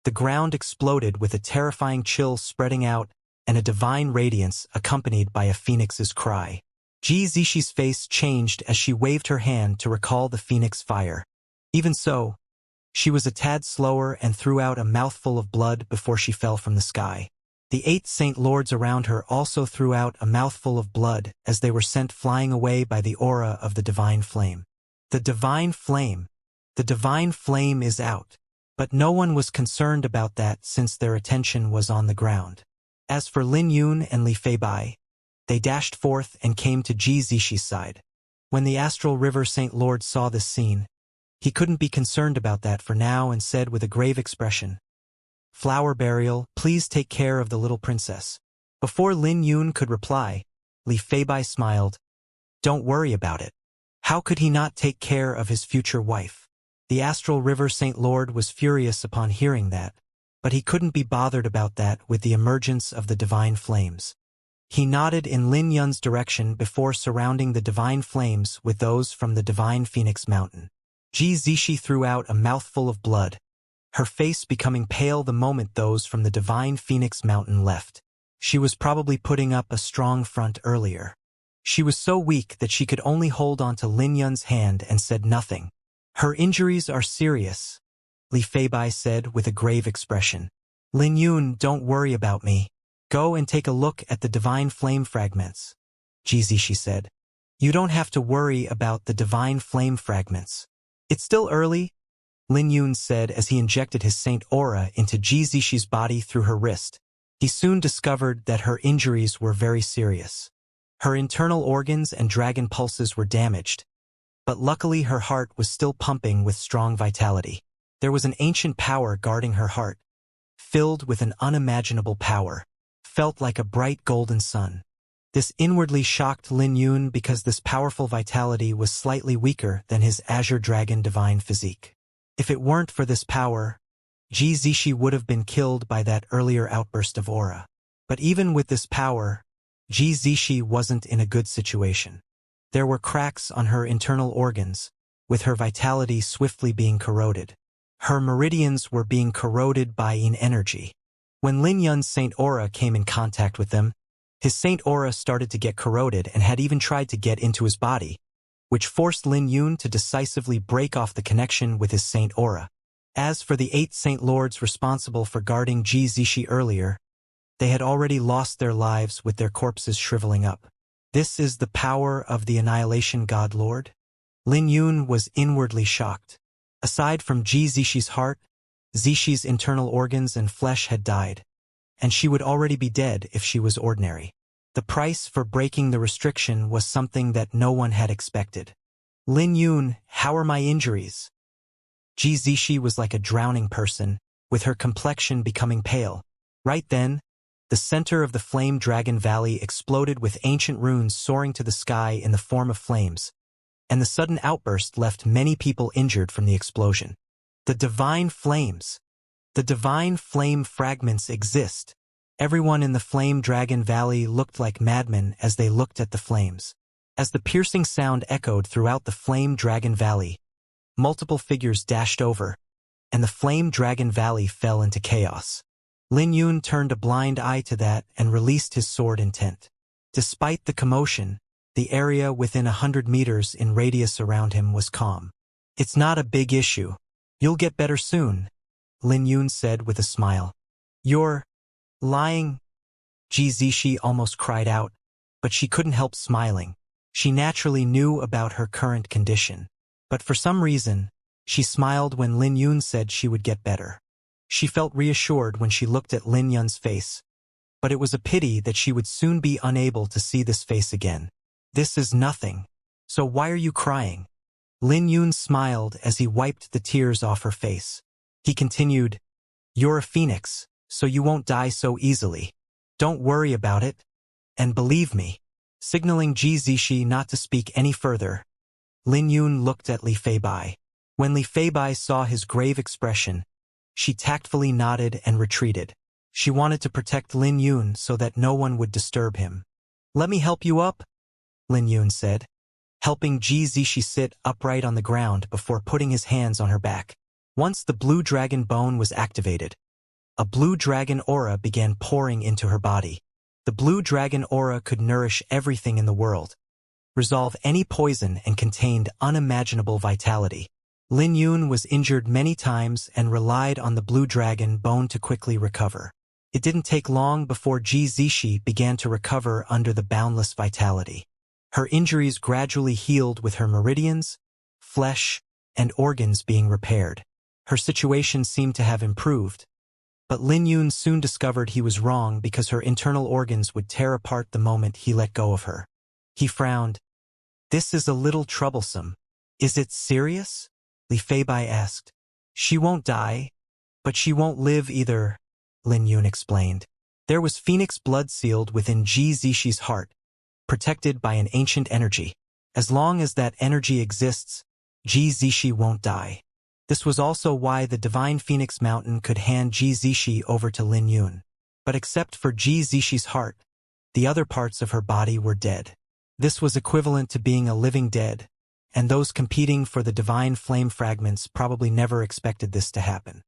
the ground exploded with a terrifying chill spreading out and a divine radiance accompanied by a phoenix's cry. Ji Zishi's face changed as she waved her hand to recall the phoenix fire. Even so, she was a tad slower and threw out a mouthful of blood before she fell from the sky. The 8 Saint Lords around her also threw out a mouthful of blood as they were sent flying away by the aura of the divine flame. The divine flame. The divine flame is out. But no one was concerned about that since their attention was on the ground. As for Lin Yun and Li Feibai, they dashed forth and came to Ji Zishi's side. When the Astral River Saint Lord saw this scene, he couldn't be concerned about that for now and said with a grave expression, Flower Burial, please take care of the little princess. Before Lin Yun could reply, Li Feibai smiled. Don't worry about it. How could he not take care of his future wife? The Astral River Saint Lord was furious upon hearing that, but he couldn't be bothered about that with the emergence of the divine flames. He nodded in Lin Yun's direction before surrounding the divine flames with those from the divine Phoenix Mountain. Ji Zishi threw out a mouthful of blood, her face becoming pale the moment those from the divine Phoenix Mountain left. She was probably putting up a strong front earlier. She was so weak that she could only hold onto Lin Yun's hand and said nothing. Her injuries are serious, Li Feibai said with a grave expression. Lin Yun, don't worry about me. Go and take a look at the divine flame fragments, Ji Zishi said. You don't have to worry about the divine flame fragments. It's still early, Lin Yun said as he injected his saint aura into Ji Zishi's body through her wrist. He soon discovered that her injuries were very serious. Her internal organs and dragon pulses were damaged, but luckily her heart was still pumping with strong vitality. There was an ancient power guarding her heart, filled with an unimaginable power, felt like a bright golden sun. This inwardly shocked Lin Yun because this powerful vitality was slightly weaker than his Azure Dragon divine physique. If it weren't for this power, Ji Zishi would have been killed by that earlier outburst of aura. But even with this power, Ji Zishi wasn't in a good situation. There were cracks on her internal organs, with her vitality swiftly being corroded. Her meridians were being corroded by yin energy. When Lin Yun's Saint Aura came in contact with them, His saint aura started to get corroded and had even tried to get into his body, which forced Lin Yun to decisively break off the connection with his saint aura. As for the 8 saint lords responsible for guarding Ji Zishi earlier, they had already lost their lives with their corpses shriveling up. This is the power of the Annihilation God Lord? Lin Yun was inwardly shocked. Aside from Ji Zishi's heart, Zishi's internal organs and flesh had died, and she would already be dead if she was ordinary. The price for breaking the restriction was something that no one had expected. Lin Yun, how are my injuries? Ji Zishi was like a drowning person, with her complexion becoming pale. Right then, the center of the Flame Dragon Valley exploded with ancient runes soaring to the sky in the form of flames, and the sudden outburst left many people injured from the explosion. The divine flames. The divine flame fragments exist. Everyone in the Flame Dragon Valley looked like madmen as they looked at the flames. As the piercing sound echoed throughout the Flame Dragon Valley, multiple figures dashed over, and the Flame Dragon Valley fell into chaos. Lin Yun turned a blind eye to that and released his sword intent. Despite the commotion, the area within 100 meters in radius around him was calm. It's not a big issue. You'll get better soon, Lin Yun said with a smile. You're lying? Ji Zishi almost cried out, but she couldn't help smiling. She naturally knew about her current condition. But for some reason, she smiled when Lin Yun said she would get better. She felt reassured when she looked at Lin Yun's face, but it was a pity that she would soon be unable to see this face again. This is nothing. So why are you crying? Lin Yun smiled as he wiped the tears off her face. He continued, You're a phoenix, so you won't die so easily. Don't worry about it. And believe me. Signaling Ji Zishi not to speak any further, Lin Yun looked at Li Feibai. When Li Feibai saw his grave expression, she tactfully nodded and retreated. She wanted to protect Lin Yun so that no one would disturb him. Let me help you up, Lin Yun said, helping Ji Zishi sit upright on the ground before putting his hands on her back. Once the blue dragon bone was activated, a blue dragon aura began pouring into her body. The blue dragon aura could nourish everything in the world, resolve any poison, and contained unimaginable vitality. Lin Yun was injured many times and relied on the blue dragon bone to quickly recover. It didn't take long before Ji Zishi began to recover under the boundless vitality. Her injuries gradually healed with her meridians, flesh, and organs being repaired. Her situation seemed to have improved, but Lin Yun soon discovered he was wrong because her internal organs would tear apart the moment he let go of her. He frowned. This is a little troublesome. Is it serious? Li Feibai asked. She won't die, but she won't live either, Lin Yun explained. There was phoenix blood sealed within Ji Zishi's heart, protected by an ancient energy. As long as that energy exists, Ji Zishi won't die. This was also why the Divine Phoenix Mountain could hand Ji Zishi over to Lin Yun. But except for Ji Zishi's heart, the other parts of her body were dead. This was equivalent to being a living dead, and those competing for the divine flame fragments probably never expected this to happen.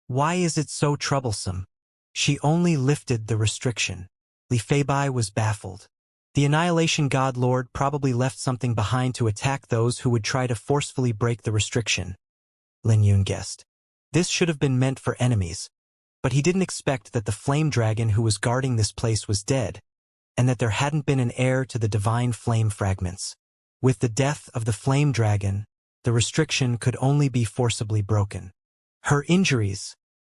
Why is it so troublesome? She only lifted the restriction. Li Feibai was baffled. The Annihilation God Lord probably left something behind to attack those who would try to forcefully break the restriction, Lin Yun guessed. This should have been meant for enemies, but he didn't expect that the flame dragon who was guarding this place was dead, and that there hadn't been an heir to the divine flame fragments. With the death of the flame dragon, the restriction could only be forcibly broken. Her injuries?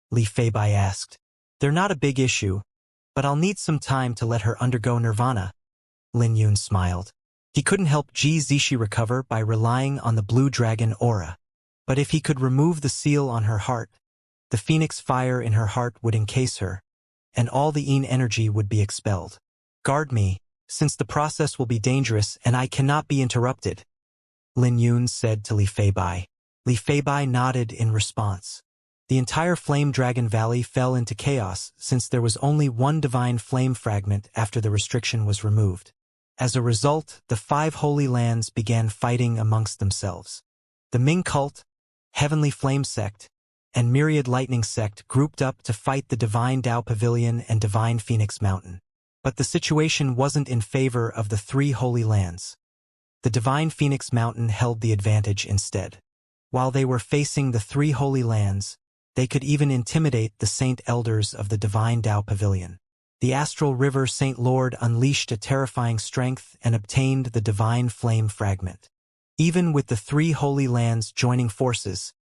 Li Feibai asked. They're not a big issue, but I'll need some time to let her undergo nirvana, Lin Yun smiled. He couldn't help Ji Zishi recover by relying on the blue dragon aura. But if he could remove the seal on her heart, the phoenix fire in her heart would encase her, and all the Yin energy would be expelled. Guard me, since the process will be dangerous and I cannot be interrupted, Lin Yun said to Li Feibai. Li Feibai nodded in response. The entire Flame Dragon Valley fell into chaos since there was only one divine flame fragment after the restriction was removed. As a result, the 5 holy lands began fighting amongst themselves. The Ming cult, Heavenly Flame sect, and Myriad Lightning sect grouped up to fight the Divine Tao Pavilion and Divine Phoenix Mountain. But the situation wasn't in favor of the three Holy Lands. The divine Phoenix Mountain held the advantage instead. While they were facing the three Holy Lands, they could even intimidate the Saint Elders of the Divine Tao Pavilion. The astral river Saint Lord unleashed a terrifying strength and obtained the divine flame fragment. Even with the three Holy Lands joining forces,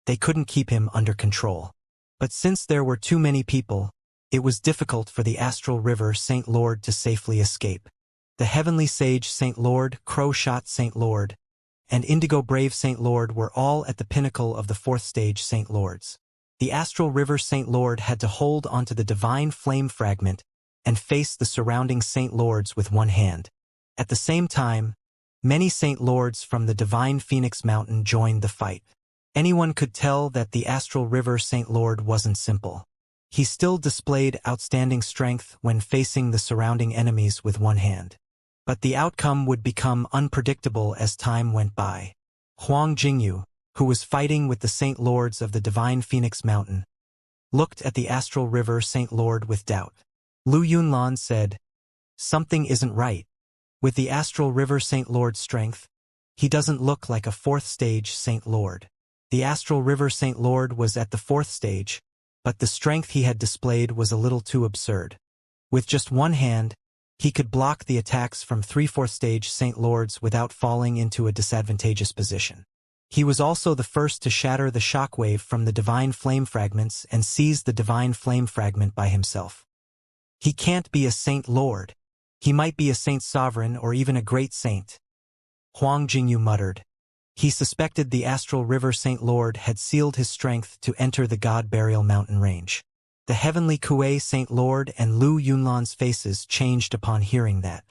they couldn't keep him under control. But since there were too many people, it was difficult for the astral river Saint Lord to safely escape. The heavenly sage Saint Lord, crow-shot Saint Lord, and indigo brave Saint Lord were all at the pinnacle of the fourth stage Saint Lords. The astral river Saint Lord had to hold onto the divine flame fragment and face the surrounding Saint Lords with one hand. At the same time, many Saint Lords from the divine Phoenix Mountain joined the fight. Anyone could tell that the astral river Saint Lord wasn't simple. He still displayed outstanding strength when facing the surrounding enemies with one hand. But the outcome would become unpredictable as time went by. Huang Jingyu, who was fighting with the Saint Lords of the divine Phoenix Mountain, looked at the astral river Saint Lord with doubt. Lu Yunlan said, "Something isn't right. With the astral river Saint Lord's strength, he doesn't look like a fourth stage Saint Lord." The astral river Saint Lord was at the fourth stage, but the strength he had displayed was a little too absurd. With just one hand, he could block the attacks from three fourth stage Saint Lords without falling into a disadvantageous position. He was also the first to shatter the shockwave from the divine flame fragments and seize the divine flame fragment by himself. He can't be a Saint Lord. He might be a Saint Sovereign or even a great saint. Huang Jingyu muttered. He suspected the astral river Saint Lord had sealed his strength to enter the God Burial Mountain range. The heavenly Kuei Saint Lord and Lu Yunlan's faces changed upon hearing that.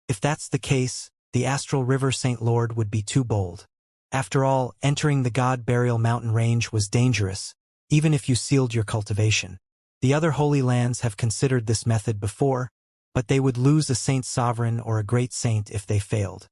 If that's the case, the astral river Saint Lord would be too bold. After all, entering the God Burial Mountain range was dangerous, even if you sealed your cultivation. The other Holy Lands have considered this method before, but they would lose a Saint Sovereign or a great saint if they failed.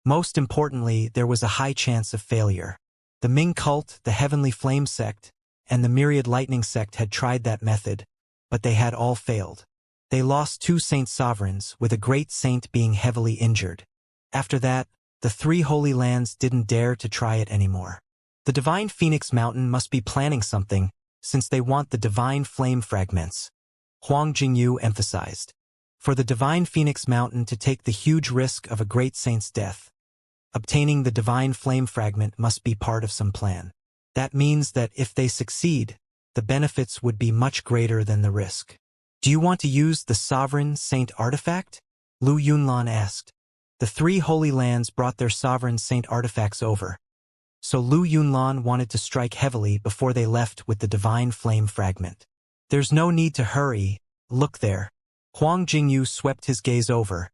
Most importantly, there was a high chance of failure. The Ming cult, the Heavenly Flame sect, and the Myriad Lightning sect had tried that method, but they had all failed. They lost two Saint Sovereigns, with a great saint being heavily injured. After that, the three Holy Lands didn't dare to try it anymore. The Divine Phoenix Mountain must be planning something, since they want the Divine Flame fragments. Huang Jingyu emphasized. For the Divine Phoenix Mountain to take the huge risk of a great saint's death, obtaining the Divine Flame fragment must be part of some plan. That means that if they succeed, the benefits would be much greater than the risk. Do you want to use the Sovereign Saint artifact? Lu Yunlan asked. The three Holy Lands brought their Sovereign Saint artifacts over, so Lu Yunlan wanted to strike heavily before they left with the Divine Flame fragment. There's no need to hurry, look there. Huang Jingyu swept his gaze over,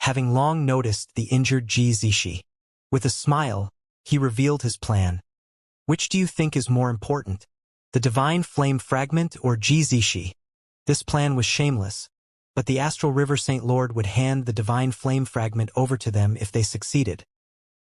having long noticed the injured Ji Zishi. With a smile, he revealed his plan. Which do you think is more important, the Divine Flame fragment or Ji Zishi? This plan was shameless, but the astral river Saint Lord would hand the Divine Flame fragment over to them if they succeeded.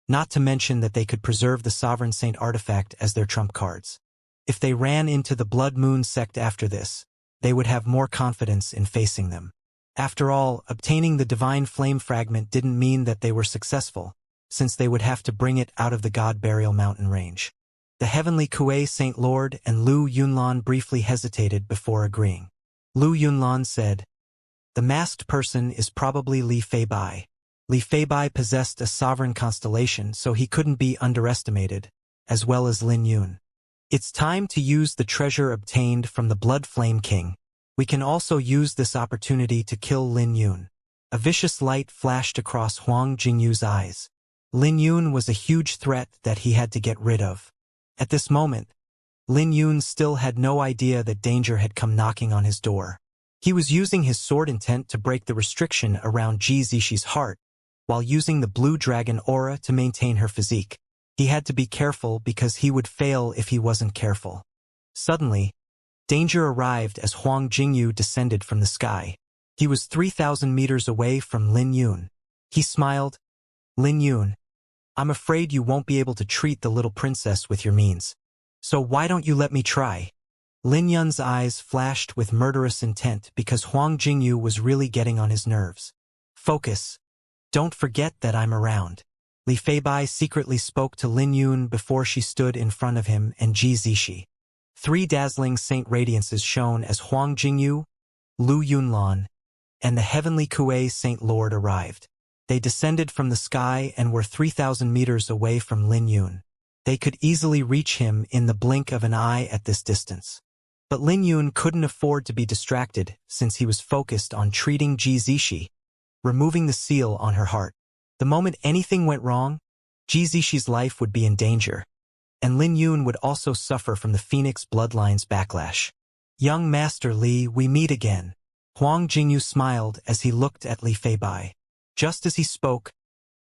Not to mention that they could preserve the Sovereign Saint artifact as their trump cards. If they ran into the Blood Moon sect after this, they would have more confidence in facing them. After all, obtaining the Divine Flame fragment didn't mean that they were successful, since they would have to bring it out of the God Burial Mountain range. The heavenly Kuei Saint Lord and Lu Yunlan briefly hesitated before agreeing. Lu Yunlan said, "The masked person is probably Li Feibai. Li Feibai possessed a sovereign constellation, so he couldn't be underestimated, as well as Lin Yun. It's time to use the treasure obtained from the Blood Flame King. We can also use this opportunity to kill Lin Yun." A vicious light flashed across Huang Jingyu's eyes. Lin Yun was a huge threat that he had to get rid of. At this moment, Lin Yun still had no idea that danger had come knocking on his door. He was using his sword intent to break the restriction around Ji Zishi's heart, while using the blue dragon aura to maintain her physique. He had to be careful because he would fail if he wasn't careful. Suddenly, danger arrived as Huang Jingyu descended from the sky. He was 3,000 meters away from Lin Yun. He smiled. "Lin Yun, I'm afraid you won't be able to treat the little princess with your means. So why don't you let me try?" Lin Yun's eyes flashed with murderous intent because Huang Jingyu was really getting on his nerves. Focus. Don't forget that I'm around. Li Feibai secretly spoke to Lin Yun before she stood in front of him and Ji Zishi. 3 dazzling saint radiances shone as Huang Jingyu, Lu Yunlan, and the heavenly Kuei Saint Lord arrived. They descended from the sky and were 3,000 meters away from Lin Yun. They could easily reach him in the blink of an eye at this distance. But Lin Yun couldn't afford to be distracted since he was focused on treating Ji Zishi, removing the seal on her heart. The moment anything went wrong, Ji Zishi's life would be in danger, and Lin Yun would also suffer from the Phoenix bloodline's backlash. Young Master Li, we meet again. Huang Jingyu smiled as he looked at Li Feibai. Just as he spoke,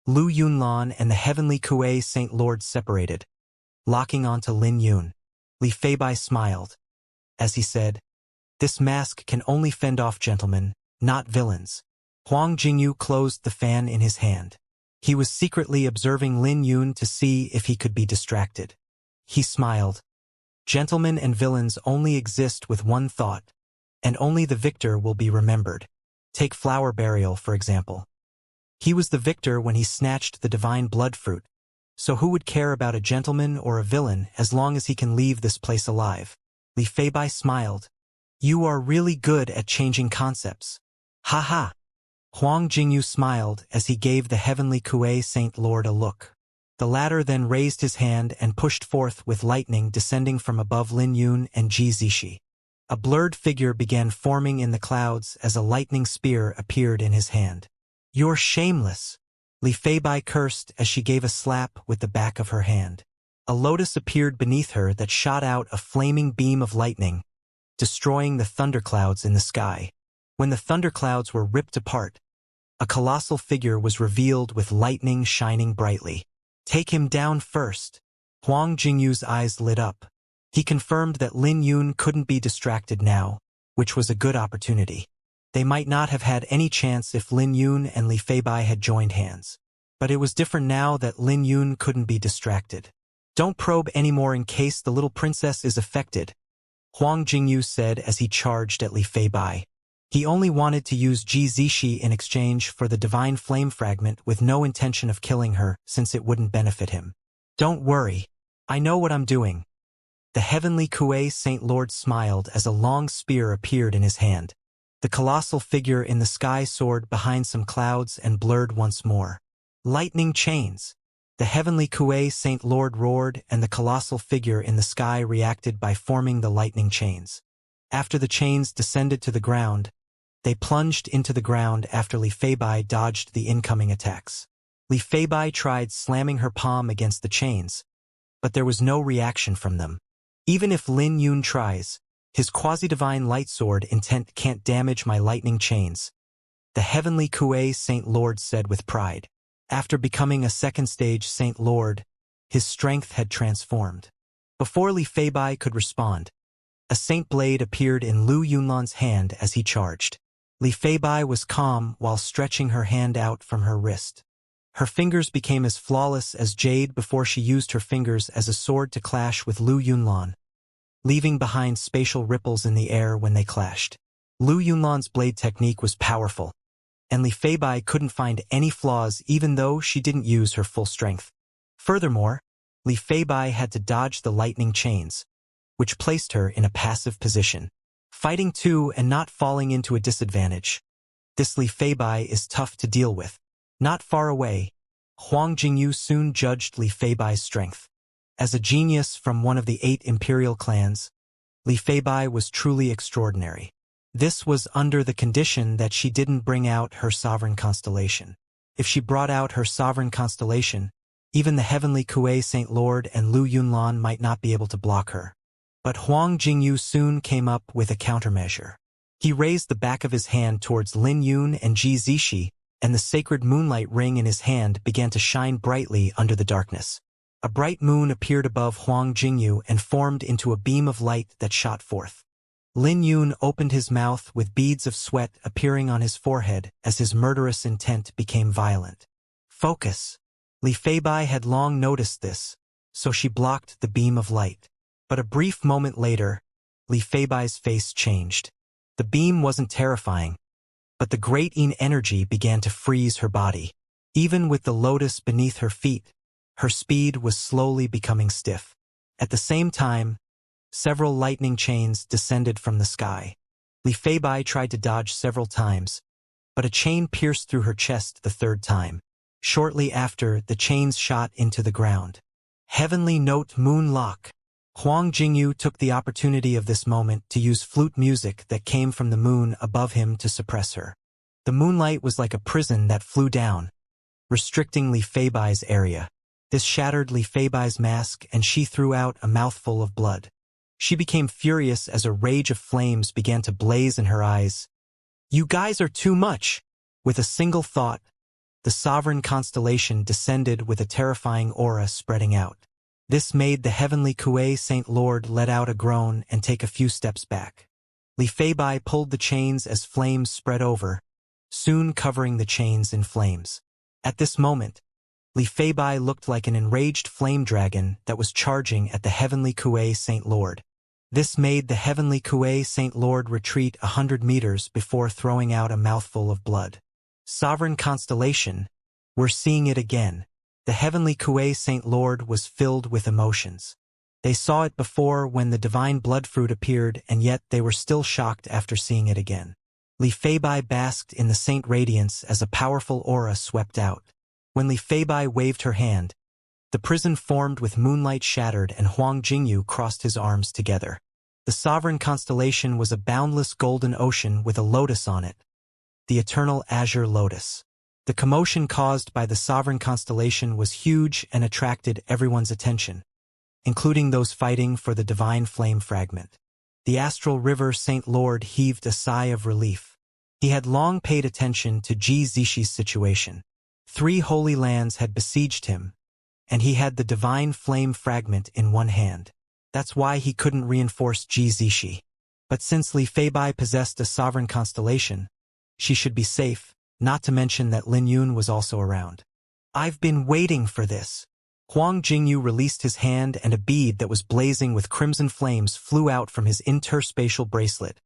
Lu Yunlan and the heavenly Kuei Saint Lord separated, locking onto Lin Yun. Li Feibai smiled as he said, "This mask can only fend off gentlemen, not villains." Huang Jingyu closed the fan in his hand. He was secretly observing Lin Yun to see if he could be distracted. He smiled. Gentlemen and villains only exist with one thought, and only the victor will be remembered. Take Flower Burial, for example. He was the victor when he snatched the divine blood fruit, so who would care about a gentleman or a villain as long as he can leave this place alive? Li Feibai smiled. You are really good at changing concepts. Ha ha. Huang Jingyu smiled as he gave the heavenly Kuei Saint Lord a look. The latter then raised his hand and pushed forth with lightning descending from above Lin Yun and Ji Zishi. A blurred figure began forming in the clouds as a lightning spear appeared in his hand. You're shameless. Li Feibai cursed as she gave a slap with the back of her hand. A lotus appeared beneath her that shot out a flaming beam of lightning, destroying the thunderclouds in the sky. When the thunderclouds were ripped apart, a colossal figure was revealed with lightning shining brightly. Take him down first. Huang Jingyu's eyes lit up. He confirmed that Lin Yun couldn't be distracted now, which was a good opportunity. They might not have had any chance if Lin Yun and Li Feibai had joined hands. But it was different now that Lin Yun couldn't be distracted. Don't probe anymore in case the little princess is affected, Huang Jingyu said as he charged at Li Feibai. He only wanted to use Ji Zishi in exchange for the divine flame fragment with no intention of killing her since it wouldn't benefit him. Don't worry. I know what I'm doing. The heavenly Kuei Saint Lord smiled as a long spear appeared in his hand. The colossal figure in the sky soared behind some clouds and blurred once more. Lightning chains. The heavenly Kuei Saint Lord roared and the colossal figure in the sky reacted by forming the lightning chains. After the chains descended to the ground, they plunged into the ground after Li Feibai dodged the incoming attacks. Li Feibai tried slamming her palm against the chains, but there was no reaction from them. Even if Lin Yun tries, his quasi-divine light sword intent can't damage my lightning chains, the heavenly Kuei Saint Lord said with pride. After becoming a second stage Saint Lord, his strength had transformed. Before Li Feibai could respond, a saint blade appeared in Lu Yunlan's hand as he charged. Li Feibai was calm while stretching her hand out from her wrist. Her fingers became as flawless as jade before she used her fingers as a sword to clash with Lu Yunlan, leaving behind spatial ripples in the air when they clashed. Lu Yunlan's blade technique was powerful, and Li Feibai couldn't find any flaws even though she didn't use her full strength. Furthermore, Li Feibai had to dodge the lightning chains, which placed her in a passive position, fighting two and not falling into a disadvantage. This Li Feibai is tough to deal with. Not far away, Huang Jingyu soon judged Li Feibai's strength. As a genius from one of the 8 imperial clans, Li Feibai was truly extraordinary. This was under the condition that she didn't bring out her sovereign constellation. If she brought out her sovereign constellation, even the heavenly Kuei Saint Lord and Lu Yunlan might not be able to block her. But Huang Jingyu soon came up with a countermeasure. He raised the back of his hand towards Lin Yun and Ji Zishi, and the sacred moonlight ring in his hand began to shine brightly under the darkness. A bright moon appeared above Huang Jingyu and formed into a beam of light that shot forth. Lin Yun opened his mouth with beads of sweat appearing on his forehead as his murderous intent became violent. Focus. Li Feibai had long noticed this, so she blocked the beam of light. But a brief moment later, Li Feibai's face changed. The beam wasn't terrifying, but the great Yin energy began to freeze her body. Even with the lotus beneath her feet, her speed was slowly becoming stiff. At the same time, several lightning chains descended from the sky. Li Feibai tried to dodge several times, but a chain pierced through her chest the third time. Shortly after, the chains shot into the ground. Heavenly Note Moon Lock. Huang Jingyu took the opportunity of this moment to use flute music that came from the moon above him to suppress her. The moonlight was like a prison that flew down, restricting Li Feibai's area. This shattered Li Feibai's mask, and she threw out a mouthful of blood. She became furious as a rage of flames began to blaze in her eyes. "You guys are too much!" With a single thought, the sovereign constellation descended with a terrifying aura spreading out. This made the heavenly Kuei Saint Lord let out a groan and take a few steps back. Li Feibai pulled the chains as flames spread over, soon covering the chains in flames. At this moment, Li Feibai looked like an enraged flame dragon that was charging at the heavenly Kuei Saint Lord. This made the heavenly Kuei Saint Lord retreat 100 meters before throwing out a mouthful of blood. Sovereign constellation, we're seeing it again. The heavenly Kuei Saint Lord was filled with emotions. They saw it before when the divine blood fruit appeared, and yet they were still shocked after seeing it again. Li Feibai basked in the saint radiance as a powerful aura swept out. When Li Feibai waved her hand, the prison formed with moonlight shattered and Huang Jingyu crossed his arms together. The sovereign constellation was a boundless golden ocean with a lotus on it, the eternal azure lotus. The commotion caused by the sovereign constellation was huge and attracted everyone's attention, including those fighting for the divine flame fragment. The astral river Saint Lord heaved a sigh of relief. He had long paid attention to Ji Zishi's situation. 3 holy lands had besieged him, and he had the divine flame fragment in one hand. That's why he couldn't reinforce Ji Zishi. But since Li Feibai possessed a sovereign constellation, she should be safe. Not to mention that Lin Yun was also around. "I've been waiting for this." Huang Jingyu released his hand and a bead that was blazing with crimson flames flew out from his interspatial bracelet,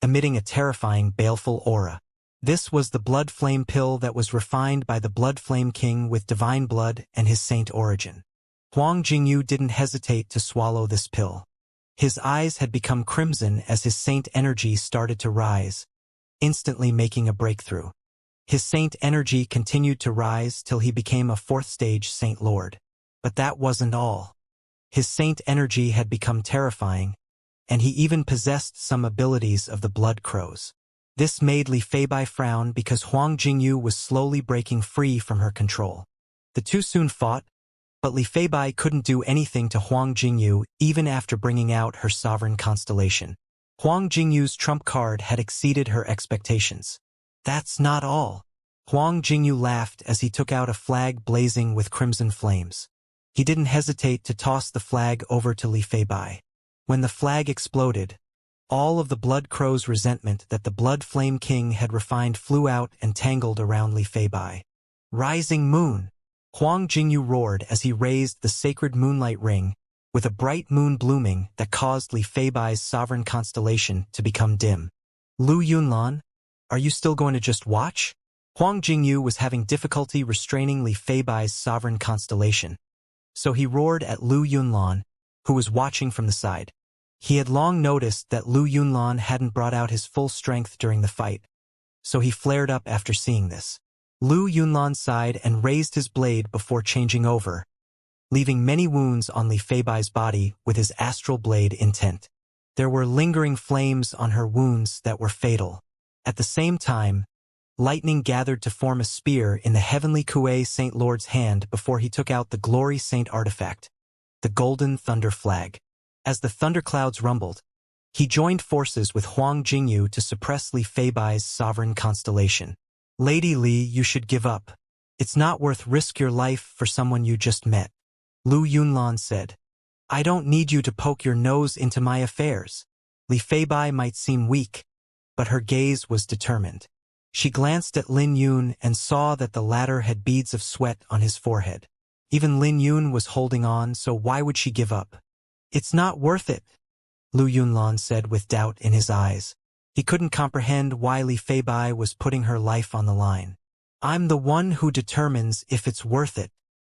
emitting a terrifying, baleful aura. This was the blood flame pill that was refined by the blood flame king with divine blood and his saint origin. Huang Jingyu didn't hesitate to swallow this pill. His eyes had become crimson as his saint energy started to rise, instantly making a breakthrough. His saint energy continued to rise till he became a 4th-stage Saint Lord. But that wasn't all. His saint energy had become terrifying, and he even possessed some abilities of the blood crows. This made Li Feibai frown because Huang Jingyu was slowly breaking free from her control. The two soon fought, but Li Feibai couldn't do anything to Huang Jingyu even after bringing out her sovereign constellation. Huang Jingyu's trump card had exceeded her expectations. "That's not all." Huang Jingyu laughed as he took out a flag blazing with crimson flames. He didn't hesitate to toss the flag over to Li Feibai. When the flag exploded, all of the blood crow's resentment that the blood flame king had refined flew out and tangled around Li Feibai. "Rising moon!" Huang Jingyu roared as he raised the sacred moonlight ring, with a bright moon blooming that caused Li Feibai's sovereign constellation to become dim. "Lu Yunlan? Are you still going to just watch?" Huang Jingyu was having difficulty restraining Li Feibai's sovereign constellation, so he roared at Lu Yunlan, who was watching from the side. He had long noticed that Lu Yunlan hadn't brought out his full strength during the fight, so he flared up after seeing this. Lu Yunlan sighed and raised his blade before changing over, leaving many wounds on Li Feibai's body with his astral blade intent. There were lingering flames on her wounds that were fatal. At the same time, lightning gathered to form a spear in the heavenly Kuei Saint Lord's hand before he took out the Glory Saint artifact, the Golden Thunder Flag. As the thunderclouds rumbled, he joined forces with Huang Jingyu to suppress Li Feibai's sovereign constellation. "Lady Li, you should give up. It's not worth risk your life for someone you just met," Lu Yunlan said. "I don't need you to poke your nose into my affairs." Li Feibai might seem weak, but her gaze was determined. She glanced at Lin Yun and saw that the latter had beads of sweat on his forehead. Even Lin Yun was holding on, so why would she give up? "It's not worth it." Lu Yunlan said with doubt in his eyes. He couldn't comprehend why Li Feibai was putting her life on the line. I'm the one who determines if it's worth it,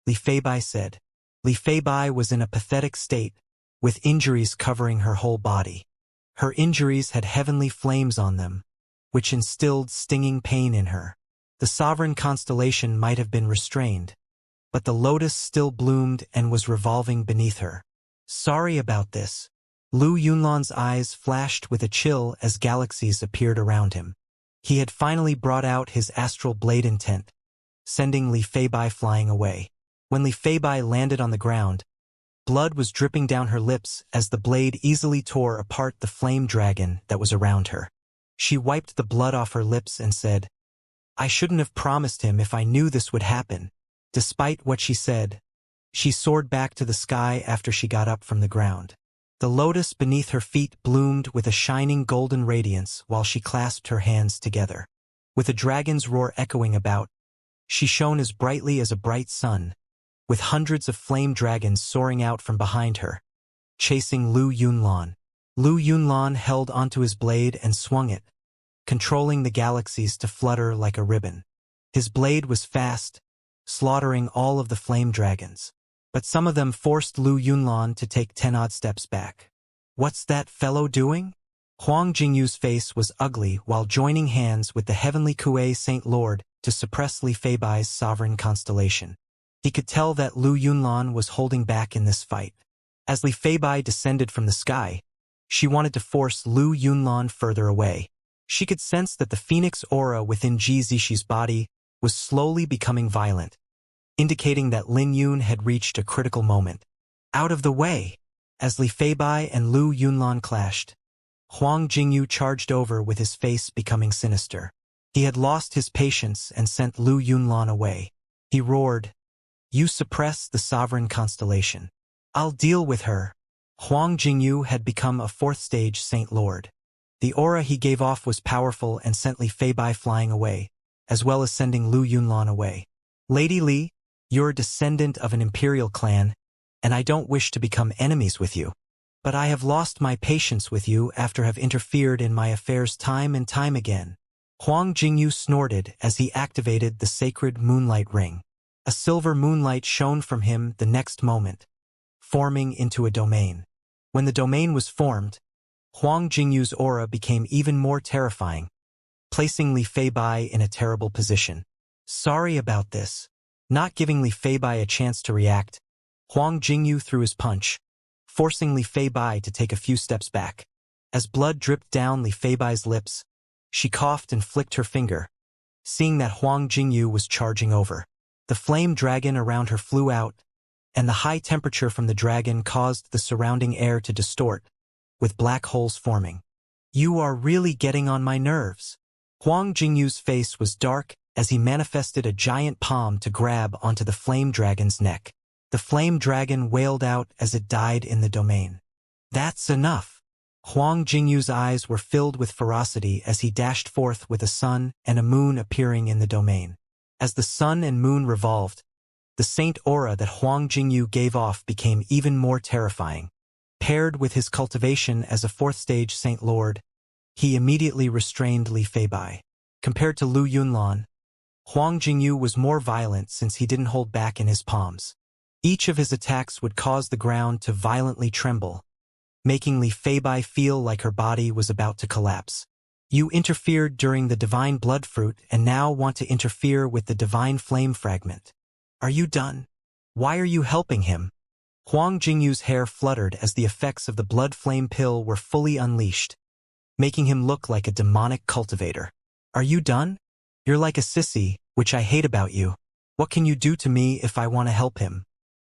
Li Feibai said. Li Feibai was in a pathetic state, with injuries covering her whole body. Her injuries had heavenly flames on them, which instilled stinging pain in her. The sovereign constellation might have been restrained, but the lotus still bloomed and was revolving beneath her. Sorry about this. Lu Yunlan's eyes flashed with a chill as galaxies appeared around him. He had finally brought out his astral blade intent, sending Li Feibai flying away. When Li Feibai landed on the ground, blood was dripping down her lips as the blade easily tore apart the flame dragon that was around her. She wiped the blood off her lips and said, I shouldn't have promised him if I knew this would happen. Despite what she said, she soared back to the sky after she got up from the ground. The lotus beneath her feet bloomed with a shining golden radiance while she clasped her hands together. With a dragon's roar echoing about, she shone as brightly as a bright sun, with hundreds of flame dragons soaring out from behind her, chasing Lu Yunlan. Lu Yunlan held onto his blade and swung it, controlling the galaxies to flutter like a ribbon. His blade was fast, slaughtering all of the flame dragons. But some of them forced Lu Yunlan to take 10 odd steps back. What's that fellow doing? Huang Jingyu's face was ugly while joining hands with the heavenly Kuei Saint Lord to suppress Li Feibai's sovereign constellation. He could tell that Lu Yunlan was holding back in this fight. As Li Feibai descended from the sky, she wanted to force Lu Yunlan further away. She could sense that the phoenix aura within Ji Zixie's body was slowly becoming violent, indicating that Lin Yun had reached a critical moment. Out of the way! As Li Feibai and Lu Yunlan clashed, Huang Jingyu charged over with his face becoming sinister. He had lost his patience and sent Lu Yunlan away. He roared, You suppress the sovereign constellation. I'll deal with her. Huang Jingyu had become a fourth-stage Saint Lord. The aura he gave off was powerful and sent Li Feibai flying away, as well as sending Lu Yunlan away. Lady Li, you're a descendant of an imperial clan, and I don't wish to become enemies with you. But I have lost my patience with you after have interfered in my affairs time and time again. Huang Jingyu snorted as he activated the sacred moonlight ring. A silver moonlight shone from him the next moment, forming into a domain. When the domain was formed, Huang Jingyu's aura became even more terrifying, placing Li Feibai in a terrible position. Sorry about this. Not giving Li Feibai a chance to react, Huang Jingyu threw his punch, forcing Li Feibai to take a few steps back. As blood dripped down Li Feibai's lips, she coughed and flicked her finger, seeing that Huang Jingyu was charging over. The flame dragon around her flew out, and the high temperature from the dragon caused the surrounding air to distort, with black holes forming. You are really getting on my nerves. Huang Jingyu's face was dark as he manifested a giant palm to grab onto the flame dragon's neck. The flame dragon wailed out as it died in the domain. That's enough. Huang Jingyu's eyes were filled with ferocity as he dashed forth with a sun and a moon appearing in the domain. As the sun and moon revolved, the saint aura that Huang Jingyu gave off became even more terrifying. Paired with his cultivation as a fourth-stage Saint Lord, he immediately restrained Li Feibai. Compared to Lu Yunlan, Huang Jingyu was more violent since he didn't hold back in his palms. Each of his attacks would cause the ground to violently tremble, making Li Feibai feel like her body was about to collapse. You interfered during the divine blood fruit and now want to interfere with the divine flame fragment. Are you done? Why are you helping him? Huang Jingyu's hair fluttered as the effects of the blood flame pill were fully unleashed, making him look like a demonic cultivator. Are you done? You're like a sissy, which I hate about you. What can you do to me if I want to help him?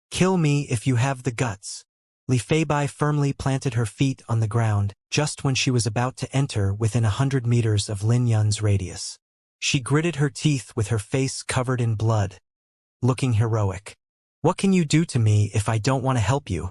Kill me if you have the guts. Li Feibai firmly planted her feet on the ground just when she was about to enter within 100 meters of Lin Yun's radius. She gritted her teeth with her face covered in blood, looking heroic. What can you do to me if I don't want to help you?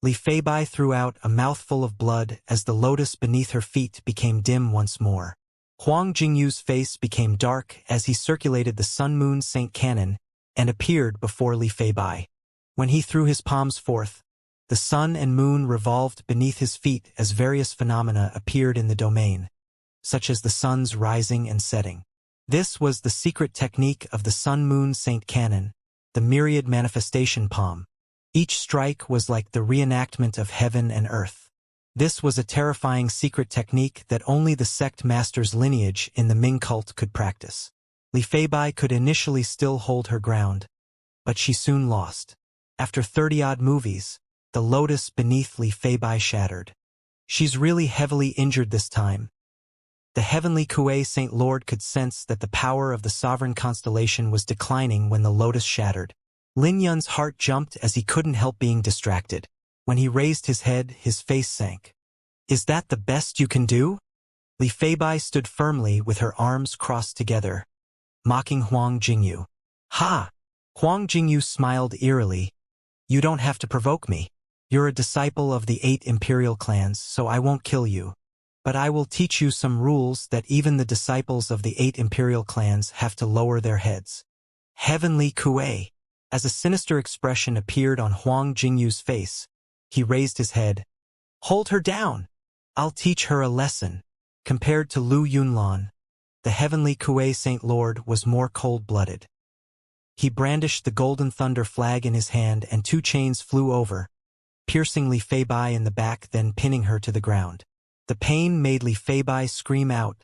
Li Feibai threw out a mouthful of blood as the lotus beneath her feet became dim once more. Huang Jingyu's face became dark as he circulated the Sun-Moon Saint Cannon and appeared before Li Feibai. When he threw his palms forth, The sun and moon revolved beneath his feet as various phenomena appeared in the domain, such as the sun's rising and setting. This was the secret technique of the Sun-Moon Saint Canon, the myriad manifestation palm. Each strike was like the reenactment of heaven and earth. This was a terrifying secret technique that only the sect master's lineage in the Ming cult could practice. Li Feibai could initially still hold her ground, but she soon lost. After 30-odd movies, the lotus beneath Li Feibai shattered. She's really heavily injured this time. The heavenly Kuei Saint Lord could sense that the power of the sovereign constellation was declining when the lotus shattered. Lin Yun's heart jumped as he couldn't help being distracted. When he raised his head, his face sank. Is that the best you can do? Li Feibai stood firmly with her arms crossed together, mocking Huang Jingyu. Ha! Huang Jingyu smiled eerily. You don't have to provoke me. You're a disciple of the 8 imperial clans, so I won't kill you. But I will teach you some rules that even the disciples of the 8 imperial clans have to lower their heads. Heavenly Kuei. As a sinister expression appeared on Huang Jingyu's face, he raised his head. Hold her down. I'll teach her a lesson. Compared to Lu Yunlan, the heavenly Kuei Saint Lord was more cold-blooded. He brandished the golden thunder flag in his hand and 2 chains flew over, piercing Li Feibai in the back, then pinning her to the ground. The pain made Li Feibai scream out,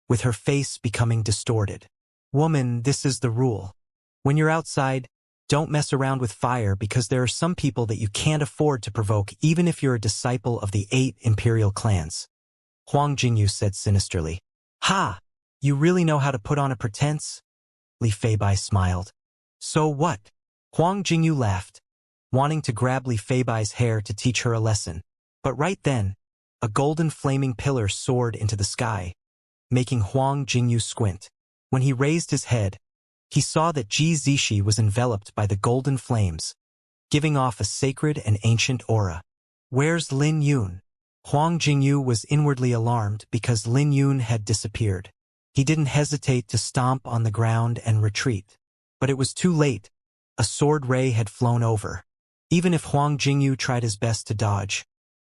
with her face becoming distorted. Woman, this is the rule. When you're outside, don't mess around with fire because there are some people that you can't afford to provoke even if you're a disciple of the 8 imperial clans. Huang Jingyu said sinisterly. Ha! You really know how to put on a pretense? Li Feibai smiled. So what? Huang Jingyu laughed, wanting to grab Li Feibai's hair to teach her a lesson. But right then, a golden flaming pillar soared into the sky, making Huang Jingyu squint. When he raised his head, he saw that Ji Zishi was enveloped by the golden flames, giving off a sacred and ancient aura. Where's Lin Yun? Huang Jingyu was inwardly alarmed because Lin Yun had disappeared. He didn't hesitate to stomp on the ground and retreat. But it was too late. A sword ray had flown over. Even if Huang Jingyu tried his best to dodge,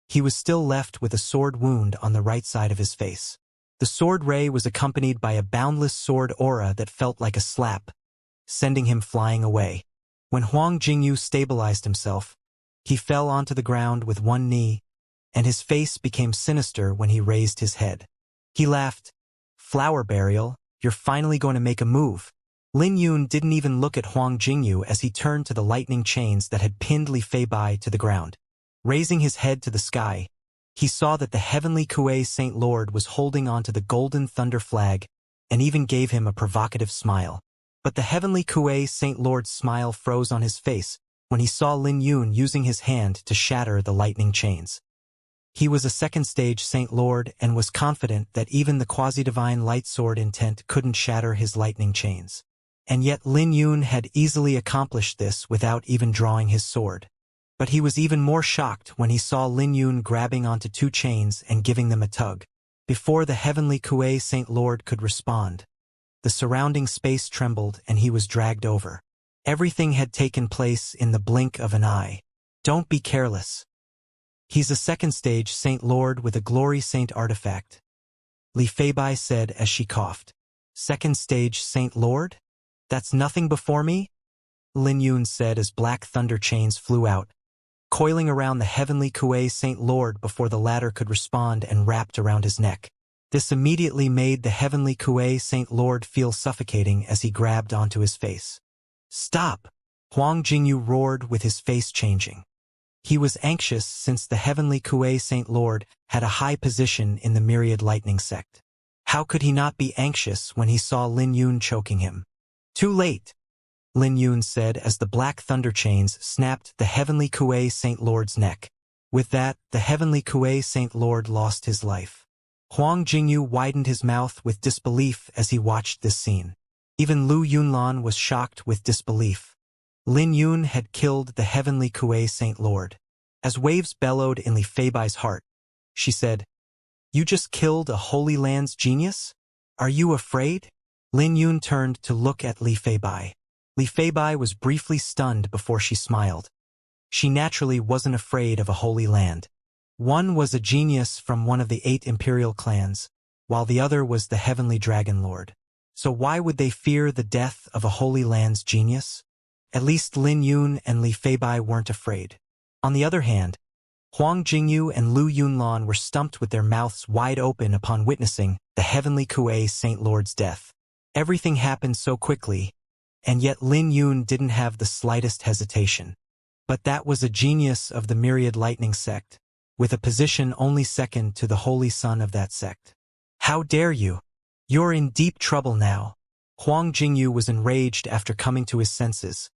he was still left with a sword wound on the right side of his face. The sword ray was accompanied by a boundless sword aura that felt like a slap, sending him flying away. When Huang Jingyu stabilized himself, he fell onto the ground with one knee, and his face became sinister when he raised his head. He laughed. Flower burial, you're finally going to make a move. Lin Yun didn't even look at Huang Jingyu as he turned to the lightning chains that had pinned Li Feibai to the ground. Raising his head to the sky, he saw that the heavenly Kuei Saint Lord was holding onto the golden thunder flag and even gave him a provocative smile. But the heavenly Kuei Saint Lord's smile froze on his face when he saw Lin Yun using his hand to shatter the lightning chains. He was a second-stage Saint Lord and was confident that even the quasi-divine light sword intent couldn't shatter his lightning chains. And yet Lin Yun had easily accomplished this without even drawing his sword. But he was even more shocked when he saw Lin Yun grabbing onto 2 chains and giving them a tug. Before the heavenly Kuei Saint Lord could respond, the surrounding space trembled and he was dragged over. Everything had taken place in the blink of an eye. Don't be careless. He's a second-stage Saint Lord with a Glory Saint artifact, Li Feibai said as she coughed. Second-stage Saint Lord? That's nothing before me? Lin Yun said as black thunder chains flew out, coiling around the heavenly Kuei Saint Lord before the latter could respond and wrapped around his neck. This immediately made the heavenly Kuei Saint Lord feel suffocating as he grabbed onto his face. Stop! Huang Jingyu roared with his face changing. He was anxious since the heavenly Kuei Saint Lord had a high position in the myriad lightning sect. How could he not be anxious when he saw Lin Yun choking him? Too late, Lin Yun said as the black thunder chains snapped the heavenly Kuei Saint Lord's neck. With that, the heavenly Kuei Saint Lord lost his life. Huang Jingyu widened his mouth with disbelief as he watched this scene. Even Lu Yunlan was shocked with disbelief. Lin Yun had killed the heavenly Kuei Saint Lord. As waves bellowed in Li Feibai's heart, she said, You just killed a Holy Land's genius? Are you afraid? Lin Yun turned to look at Li Feibai. Li Feibai was briefly stunned before she smiled. She naturally wasn't afraid of a holy land. One was a genius from one of the 8 imperial clans, while the other was the heavenly dragon lord. So why would they fear the death of a holy land's genius? At least Lin Yun and Li Feibai weren't afraid. On the other hand, Huang Jingyu and Lu Yunlan were stumped with their mouths wide open upon witnessing the heavenly Kuei Saint Lord's death. Everything happened so quickly, and yet Lin Yun didn't have the slightest hesitation. But that was a genius of the Myriad Lightning sect, with a position only second to the holy son of that sect. How dare you? You're in deep trouble now. Huang Jingyu was enraged after coming to his senses,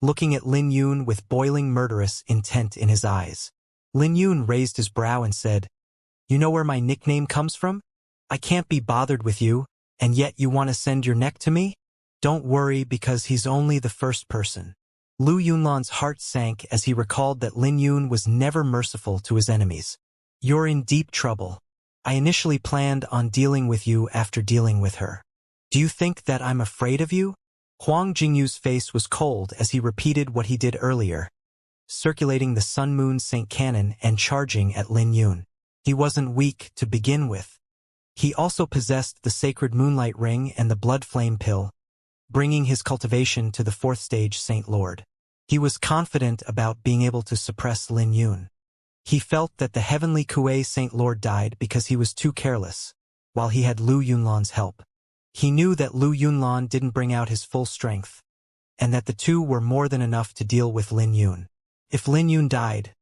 looking at Lin Yun with boiling murderous intent in his eyes. Lin Yun raised his brow and said, "You know where my nickname comes from? I can't be bothered with you, and yet you want to send your neck to me? Don't worry, because he's only the first person." Lu Yunlan's heart sank as he recalled that Lin Yun was never merciful to his enemies. "You're in deep trouble. I initially planned on dealing with you after dealing with her. Do you think that I'm afraid of you?" Huang Jingyu's face was cold as he repeated what he did earlier, circulating the Sun Moon Saint Cannon and charging at Lin Yun. He wasn't weak to begin with. He also possessed the sacred Moonlight Ring and the Blood Flame Pill, bringing his cultivation to the 4th stage Saint Lord. He was confident about being able to suppress Lin Yun. He felt that the heavenly Kuei Saint Lord died because he was too careless, while he had Lu Yunlan's help. He knew that Lu Yunlan didn't bring out his full strength, and that the two were more than enough to deal with Lin Yun. If Lin Yun died,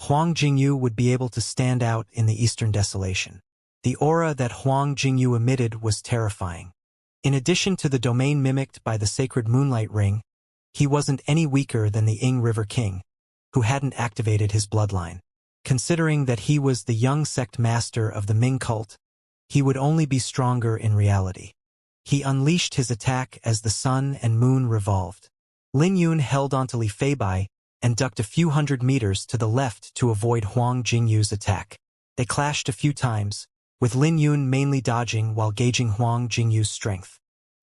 Huang Jingyu would be able to stand out in the Eastern Desolation. The aura that Huang Jingyu emitted was terrifying. In addition to the domain mimicked by the sacred Moonlight Ring, he wasn't any weaker than the Ying River King, who hadn't activated his bloodline. Considering that he was the young sect master of the Ming cult, he would only be stronger in reality. He unleashed his attack as the sun and moon revolved. Lin Yun held onto Li Feibai and ducked a few hundred meters to the left to avoid Huang Jingyu's attack. They clashed a few times, with Lin Yun mainly dodging while gauging Huang Jingyu's strength.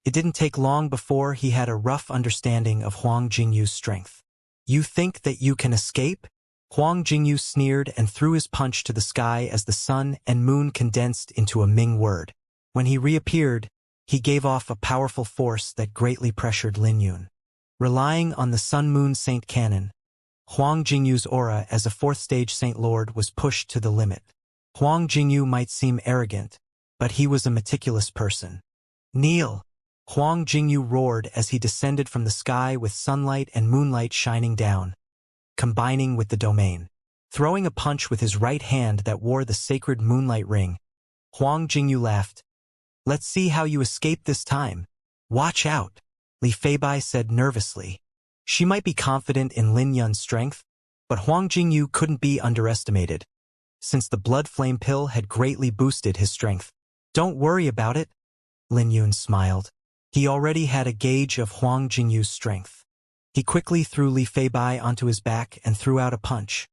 It didn't take long before he had a rough understanding of Huang Jingyu's strength. "You think that you can escape?" Huang Jingyu sneered and threw his punch to the sky as the sun and moon condensed into a Ming word. When he reappeared, he gave off a powerful force that greatly pressured Lin Yun. Relying on the Sun Moon Saint Cannon, Huang Jingyu's aura as a 4th stage Saint Lord was pushed to the limit. Huang Jingyu might seem arrogant, but he was a meticulous person. "Kneel!" Huang Jingyu roared as he descended from the sky with sunlight and moonlight shining down, combining with the domain. Throwing a punch with his right hand that wore the sacred Moonlight Ring, Huang Jingyu laughed. "Let's see how you escape this time." "Watch out," Li Feibai said nervously. She might be confident in Lin Yun's strength, but Huang Jingyu couldn't be underestimated, since the Blood Flame Pill had greatly boosted his strength. "Don't worry about it," Lin Yun smiled. He already had a gauge of Huang Jingyu's strength. He quickly threw Li Feibai onto his back and threw out a punch,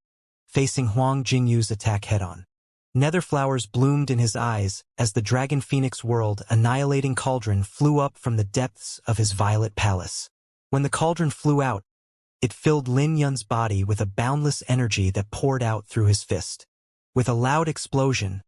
facing Huang Jingyu's attack head-on. Nether flowers bloomed in his eyes as the Dragon Phoenix World Annihilating Cauldron flew up from the depths of his violet palace. When the cauldron flew out, it filled Lin Yun's body with a boundless energy that poured out through his fist. With a loud explosion,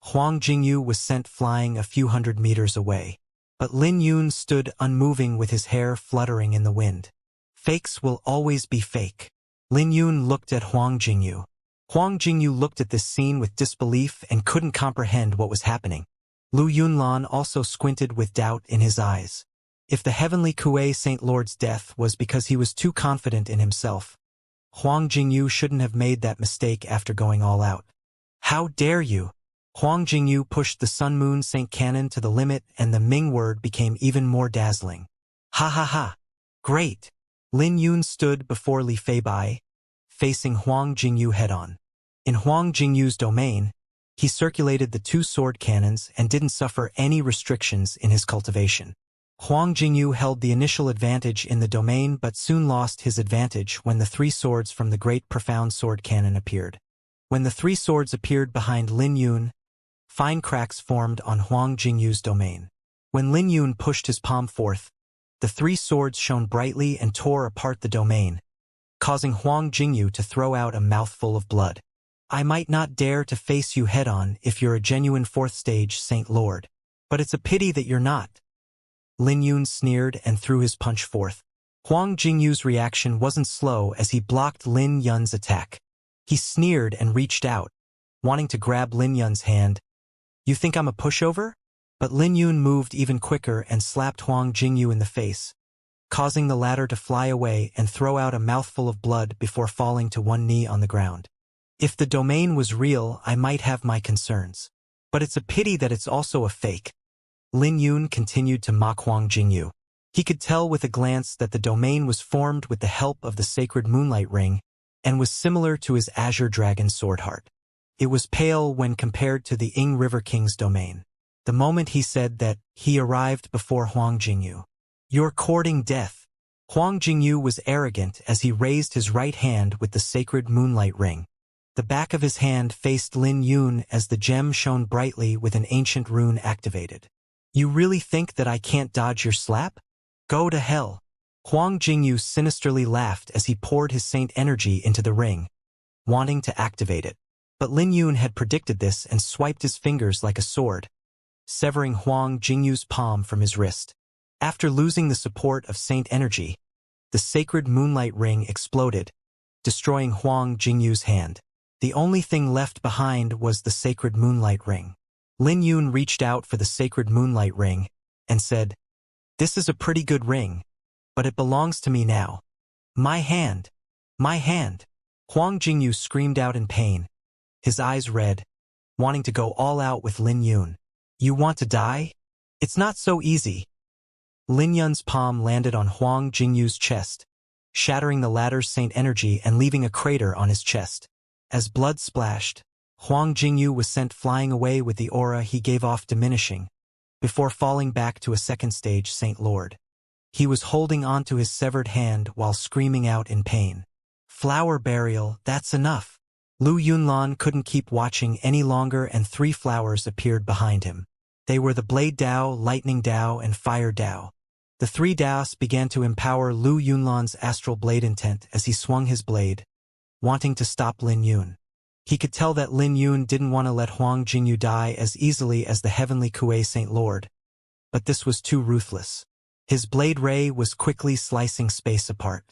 Huang Jingyu was sent flying a few hundred meters away. But Lin Yun stood unmoving with his hair fluttering in the wind. "Fakes will always be fake." Lin Yun looked at Huang Jingyu. Huang Jingyu looked at this scene with disbelief and couldn't comprehend what was happening. Lu Yunlan also squinted with doubt in his eyes. If the heavenly Kuei Saint Lord's death was because he was too confident in himself, Huang Jingyu shouldn't have made that mistake after going all out. "How dare you!" Huang Jingyu pushed the Sun Moon Saint Cannon to the limit and the Ming word became even more dazzling. "Ha ha ha! Great!" Lin Yun stood before Li Feibai, facing Huang Jingyu head-on. In Huang Jingyu's domain, he circulated the 2 sword cannons and didn't suffer any restrictions in his cultivation. Huang Jingyu held the initial advantage in the domain but soon lost his advantage when the 3 swords from the Great Profound Sword Cannon appeared. When the 3 swords appeared behind Lin Yun, fine cracks formed on Huang Jingyu's domain. When Lin Yun pushed his palm forth, the 3 swords shone brightly and tore apart the domain, causing Huang Jingyu to throw out a mouthful of blood. I might not dare to face you head-on if you're a genuine fourth-stage Saint Lord. But it's a pity that you're not. Lin Yun sneered and threw his punch forth. Huang Jingyu's reaction wasn't slow as he blocked Lin Yun's attack. He sneered and reached out, wanting to grab Lin Yun's hand. You think I'm a pushover? But Lin Yun moved even quicker and slapped Huang Jingyu in the face, causing the latter to fly away and throw out a mouthful of blood before falling to one knee on the ground. If the domain was real, I might have my concerns. But it's a pity that it's also a fake. Lin Yun continued to mock Huang Jingyu. He could tell with a glance that the domain was formed with the help of the sacred moonlight ring and was similar to his azure dragon sword heart. It was pale when compared to the Ying River King's domain. The moment he said that, he arrived before Huang Jingyu. You're courting death. Huang Jingyu was arrogant as he raised his right hand with the sacred moonlight ring. The back of his hand faced Lin Yun as the gem shone brightly with an ancient rune activated. You really think that I can't dodge your slap? Go to hell. Huang Jingyu sinisterly laughed as he poured his saint energy into the ring, wanting to activate it. But Lin Yun had predicted this and swiped his fingers like a sword, severing Huang Jingyu's palm from his wrist. After losing the support of saint energy, the sacred moonlight ring exploded, destroying Huang Jingyu's hand. The only thing left behind was the sacred moonlight ring. Lin Yun reached out for the sacred moonlight ring and said, "This is a pretty good ring, but it belongs to me now. My hand! My hand!" Huang Jingyu screamed out in pain, his eyes red, wanting to go all out with Lin Yun. You want to die? It's not so easy. Lin Yun's palm landed on Huang Jingyu's chest, shattering the latter's saint energy and leaving a crater on his chest. As blood splashed, Huang Jingyu was sent flying away with the aura he gave off diminishing, before falling back to a second-stage Saint Lord. He was holding onto his severed hand while screaming out in pain. Flower burial, that's enough. Lu Yunlan couldn't keep watching any longer and 3 flowers appeared behind him. They were the Blade Dao, Lightning Dao, and Fire Dao. The 3 Daos began to empower Lu Yunlan's astral blade intent as he swung his blade, wanting to stop Lin Yun. He could tell that Lin Yun didn't want to let Huang Jingyu die as easily as the heavenly Kuei Saint Lord, but this was too ruthless. His blade ray was quickly slicing space apart.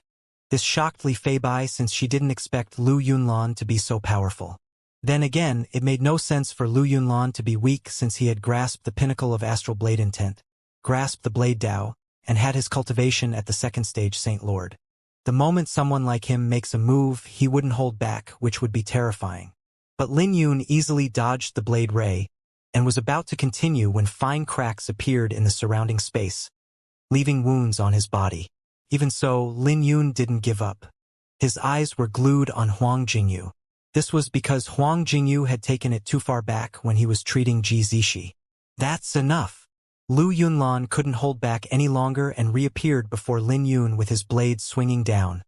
This shocked Li Feibai since she didn't expect Lu Yunlan to be so powerful. Then again, it made no sense for Lu Yunlan to be weak since he had grasped the pinnacle of astral blade intent, grasped the Blade Dao, and had his cultivation at the second stage Saint Lord. The moment someone like him makes a move, he wouldn't hold back, which would be terrifying. But Lin Yun easily dodged the blade ray, and was about to continue when fine cracks appeared in the surrounding space, leaving wounds on his body. Even so, Lin Yun didn't give up. His eyes were glued on Huang Jingyu. This was because Huang Jingyu had taken it too far back when he was treating Ji Zishi. That's enough. Lu Yunlan couldn't hold back any longer and reappeared before Lin Yun with his blade swinging down,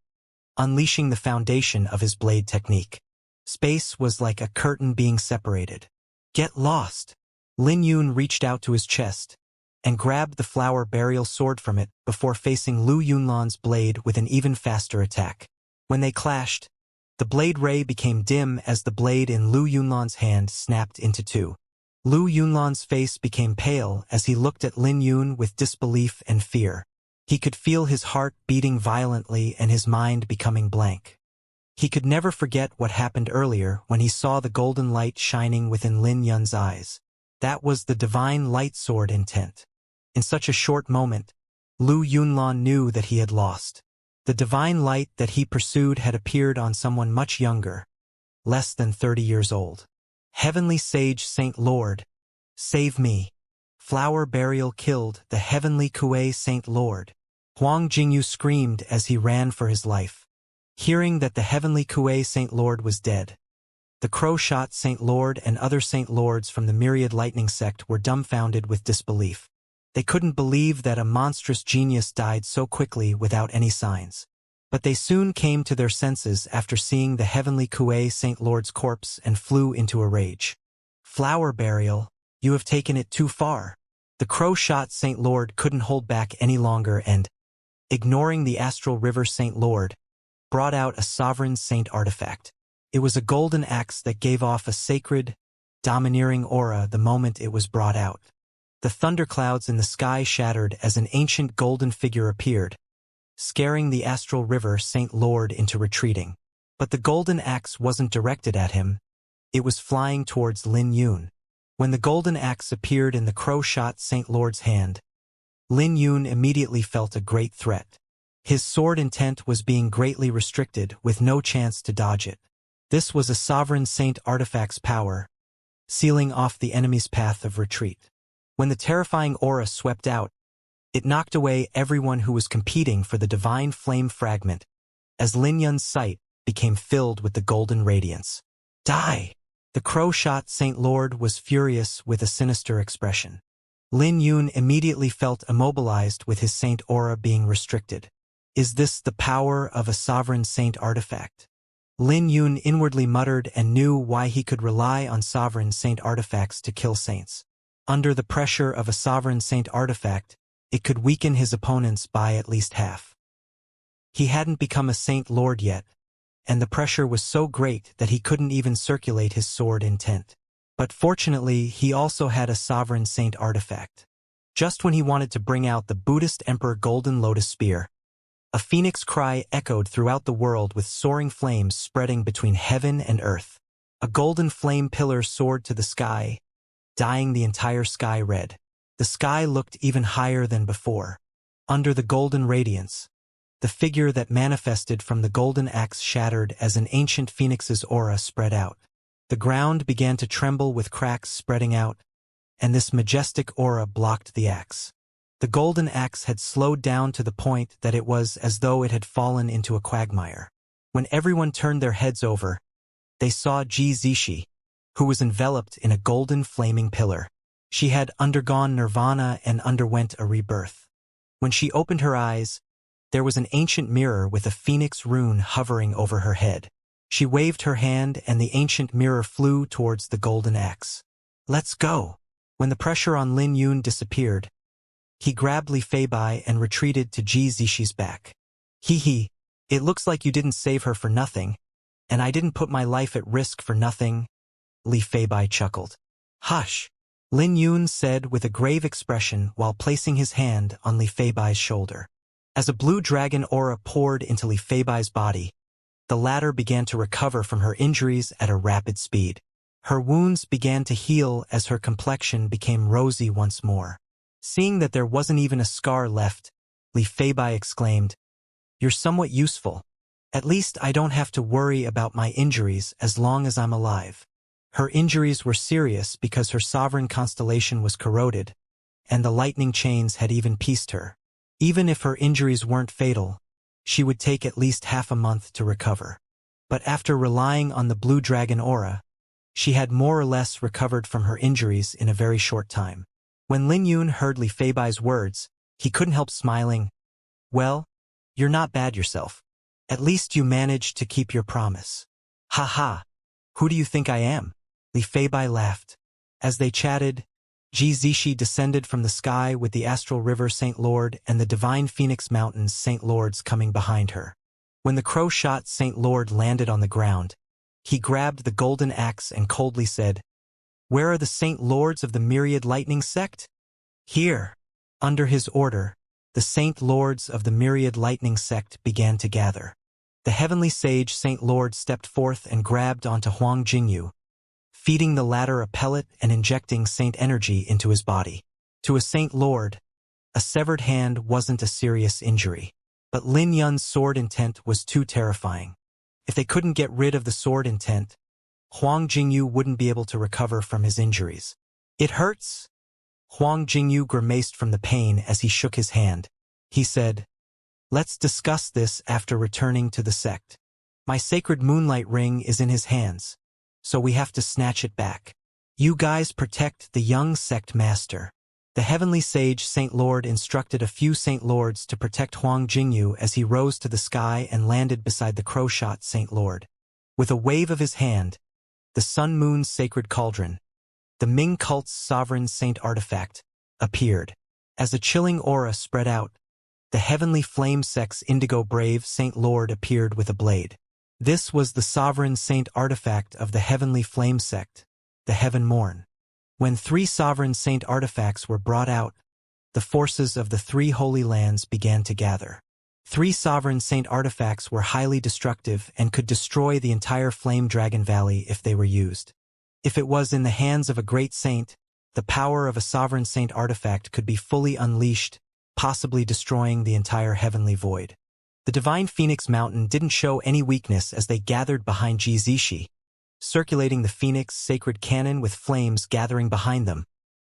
unleashing the foundation of his blade technique. Space was like a curtain being separated. Get lost! Lin Yun reached out to his chest and grabbed the flower burial sword from it before facing Lu Yunlan's blade with an even faster attack. When they clashed, the blade ray became dim as the blade in Lu Yunlan's hand snapped into 2. Lu Yunlan's face became pale as he looked at Lin Yun with disbelief and fear. He could feel his heart beating violently and his mind becoming blank. He could never forget what happened earlier when he saw the golden light shining within Lin Yun's eyes. That was the divine light sword intent. In such a short moment, Lu Yunlan knew that he had lost. The divine light that he pursued had appeared on someone much younger, less than 30 years old. Heavenly Sage Saint Lord, save me. Flower burial killed the heavenly Kuei Saint Lord. Huang Jingyu screamed as he ran for his life. Hearing that the heavenly Kuei Saint Lord was dead, the Crow-Shot Saint Lord and other Saint Lords from the Myriad Lightning sect were dumbfounded with disbelief. They couldn't believe that a monstrous genius died so quickly without any signs. But they soon came to their senses after seeing the heavenly Kuei Saint Lord's corpse and flew into a rage. Flower burial, you have taken it too far. The Crow-Shot Saint Lord couldn't hold back any longer and, ignoring the Astral River Saint Lord, brought out a sovereign saint artifact. It was a golden axe that gave off a sacred, domineering aura the moment it was brought out. The thunderclouds in the sky shattered as an ancient golden figure appeared, scaring the astral river Saint Lord into retreating. But the golden axe wasn't directed at him. It was flying towards Lin Yun. When the golden axe appeared in the crow-shot Saint Lord's hand, Lin Yun immediately felt a great threat. His sword intent was being greatly restricted, with no chance to dodge it. This was a sovereign saint artifact's power, sealing off the enemy's path of retreat. When the terrifying aura swept out, it knocked away everyone who was competing for the divine flame fragment, as Lin Yun's sight became filled with the golden radiance. Die! The crow-shot Saint Lord was furious with a sinister expression. Lin Yun immediately felt immobilized with his saint aura being restricted. Is this the power of a sovereign saint artifact? Lin Yun inwardly muttered and knew why he could rely on sovereign saint artifacts to kill saints. Under the pressure of a sovereign saint artifact, it could weaken his opponents by at least half. He hadn't become a Saint Lord yet, and the pressure was so great that he couldn't even circulate his sword intent. But fortunately, he also had a sovereign saint artifact. Just when he wanted to bring out the Buddhist Emperor Golden Lotus Spear, a phoenix cry echoed throughout the world with soaring flames spreading between heaven and earth. A golden flame pillar soared to the sky, dyeing the entire sky red. The sky looked even higher than before. Under the golden radiance, the figure that manifested from the golden axe shattered as an ancient phoenix's aura spread out. The ground began to tremble with cracks spreading out, and this majestic aura blocked the axe. The golden axe had slowed down to the point that it was as though it had fallen into a quagmire. When everyone turned their heads over, they saw Xianxia, who was enveloped in a golden flaming pillar. She had undergone nirvana and underwent a rebirth. When she opened her eyes, there was an ancient mirror with a phoenix rune hovering over her head. She waved her hand and the ancient mirror flew towards the golden axe. Let's go! When the pressure on Lin Yun disappeared, he grabbed Li Feibai and retreated to Xianxia's back. Hee, it looks like you didn't save her for nothing, and I didn't put my life at risk for nothing, Li Feibai chuckled. Hush! Lin Yun said with a grave expression while placing his hand on Li Feibai's shoulder. As a blue dragon aura poured into Li Feibai's body, the latter began to recover from her injuries at a rapid speed. Her wounds began to heal as her complexion became rosy once more. Seeing that there wasn't even a scar left, Li Feibai exclaimed, "You're somewhat useful. At least I don't have to worry about my injuries as long as I'm alive." Her injuries were serious because her sovereign constellation was corroded, and the lightning chains had even pieced her. Even if her injuries weren't fatal, she would take at least half a month to recover. But after relying on the blue dragon aura, she had more or less recovered from her injuries in a very short time. When Lin Yun heard Li Feibai's words, he couldn't help smiling. Well, you're not bad yourself. At least you managed to keep your promise. Ha ha! Who do you think I am? Li Feibai laughed. As they chatted, Xianxia descended from the sky with the astral river Saint Lord and the divine Phoenix Mountains Saint Lords coming behind her. When the crow-shot Saint Lord landed on the ground, he grabbed the golden axe and coldly said, "Where are the Saint Lords of the Myriad Lightning Sect?" "Here." Under his order, the Saint Lords of the Myriad Lightning Sect began to gather. The heavenly sage Saint Lord stepped forth and grabbed onto Huang Jingyu, feeding the latter a pellet and injecting saint energy into his body. To a Saint Lord, a severed hand wasn't a serious injury. But Lin Yun's sword intent was too terrifying. If they couldn't get rid of the sword intent, Huang Jingyu wouldn't be able to recover from his injuries. "It hurts?" Huang Jingyu grimaced from the pain as he shook his hand. He said, "Let's discuss this after returning to the sect. My sacred moonlight ring is in his hands, so we have to snatch it back. You guys protect the young sect master." The heavenly sage Saint Lord instructed a few Saint Lords to protect Huang Jingyu as he rose to the sky and landed beside the crow-shot Saint Lord. With a wave of his hand, the Sun Moon's sacred cauldron, the Ming cult's sovereign saint artifact, appeared. As a chilling aura spread out, The heavenly flame sex indigo brave Saint Lord appeared with a blade. This was the sovereign saint artifact of the heavenly flame sect, the Heaven Morn. When 3 sovereign saint artifacts were brought out, the forces of the 3 holy lands began to gather. 3 sovereign saint artifacts were highly destructive and could destroy the entire Flame Dragon Valley if they were used. If it was in the hands of a great saint, the power of a sovereign saint artifact could be fully unleashed, possibly destroying the entire heavenly void. The Divine Phoenix Mountain didn't show any weakness as they gathered behind Xianxia, circulating the Phoenix sacred cannon with flames gathering behind them,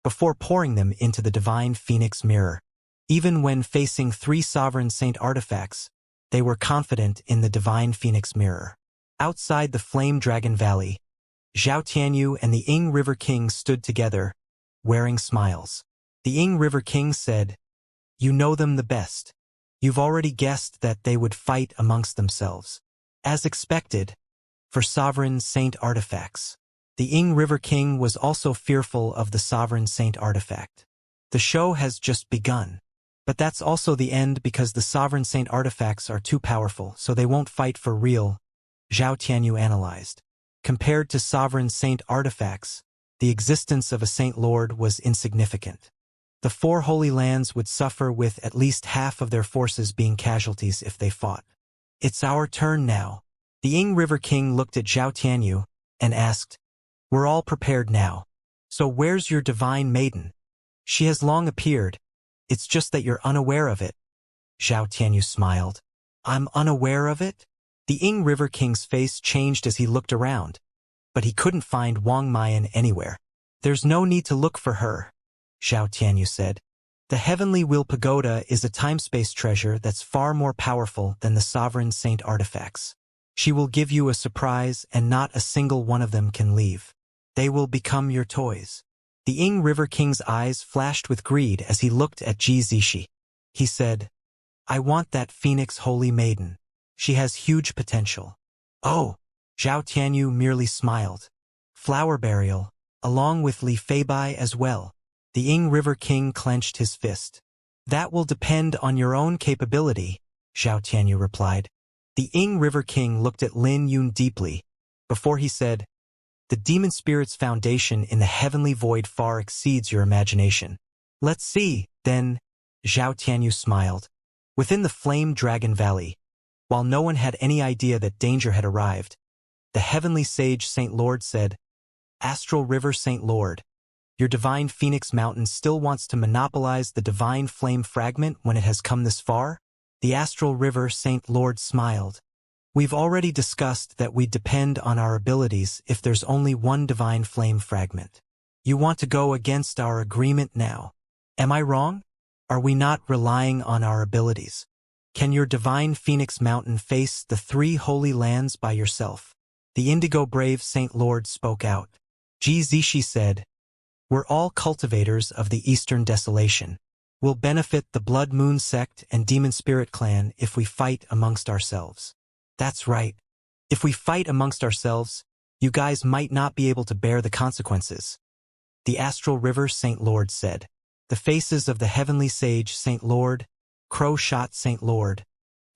before pouring them into the Divine Phoenix Mirror. Even when facing 3 sovereign saint artifacts, they were confident in the Divine Phoenix Mirror. Outside the Flame Dragon Valley, Zhao Tianyu and the Ying River King stood together, wearing smiles. The Ying River King said, "You know them the best. You've already guessed that they would fight amongst themselves. As expected, for sovereign saint artifacts." The Ying River King was also fearful of the sovereign saint artifact. The show has just begun. But that's also the end because the sovereign saint artifacts are too powerful, so they won't fight for real, Zhao Tianyu analyzed. Compared to sovereign saint artifacts, the existence of a saint lord was insignificant. The 4 holy lands would suffer with at least half of their forces being casualties if they fought. It's our turn now. The Ying River King looked at Zhao Tianyu and asked, "We're all prepared now. So where's your divine maiden? She has long appeared. It's just that you're unaware of it." Zhao Tianyu smiled. "I'm unaware of it?" The Ying River King's face changed as he looked around, but he couldn't find Wang Mayan anywhere. "There's no need to look for her," Zhao Tianyu said. "The Heavenly Will Pagoda is a time-space treasure that's far more powerful than the sovereign saint artifacts. She will give you a surprise and not a single one of them can leave. They will become your toys." The Ying River King's eyes flashed with greed as he looked at Xianxia. He said, "I want that Phoenix Holy Maiden. She has huge potential." "Oh," Zhao Tianyu merely smiled. "Flower burial, along with Li Feibai as well." The Ying River King clenched his fist. "That will depend on your own capability," Zhao Tianyu replied. The Ying River King looked at Lin Yun deeply, before he said, "The Demon Spirit's foundation in the heavenly void far exceeds your imagination." "Let's see, then," Zhao Tianyu smiled. Within the Flame Dragon Valley, while no one had any idea that danger had arrived, the heavenly sage Saint Lord said, "Astral River Saint Lord, your divine Phoenix Mountain still wants to monopolize the divine flame fragment when it has come this far?" The Astral River Saint Lord smiled. "We've already discussed that we depend on our abilities if there's only one divine flame fragment. You want to go against our agreement now. Am I wrong? Are we not relying on our abilities? Can your divine Phoenix Mountain face the 3 holy lands by yourself?" The Indigo Brave Saint Lord spoke out. Xianxia said, "We're all cultivators of the Eastern Desolation. We'll benefit the Blood Moon Sect and Demon Spirit Clan if we fight amongst ourselves." "That's right. If we fight amongst ourselves, you guys might not be able to bear the consequences," the Astral River Saint Lord said. The faces of the Heavenly Sage Saint Lord, Crow Shot Saint Lord,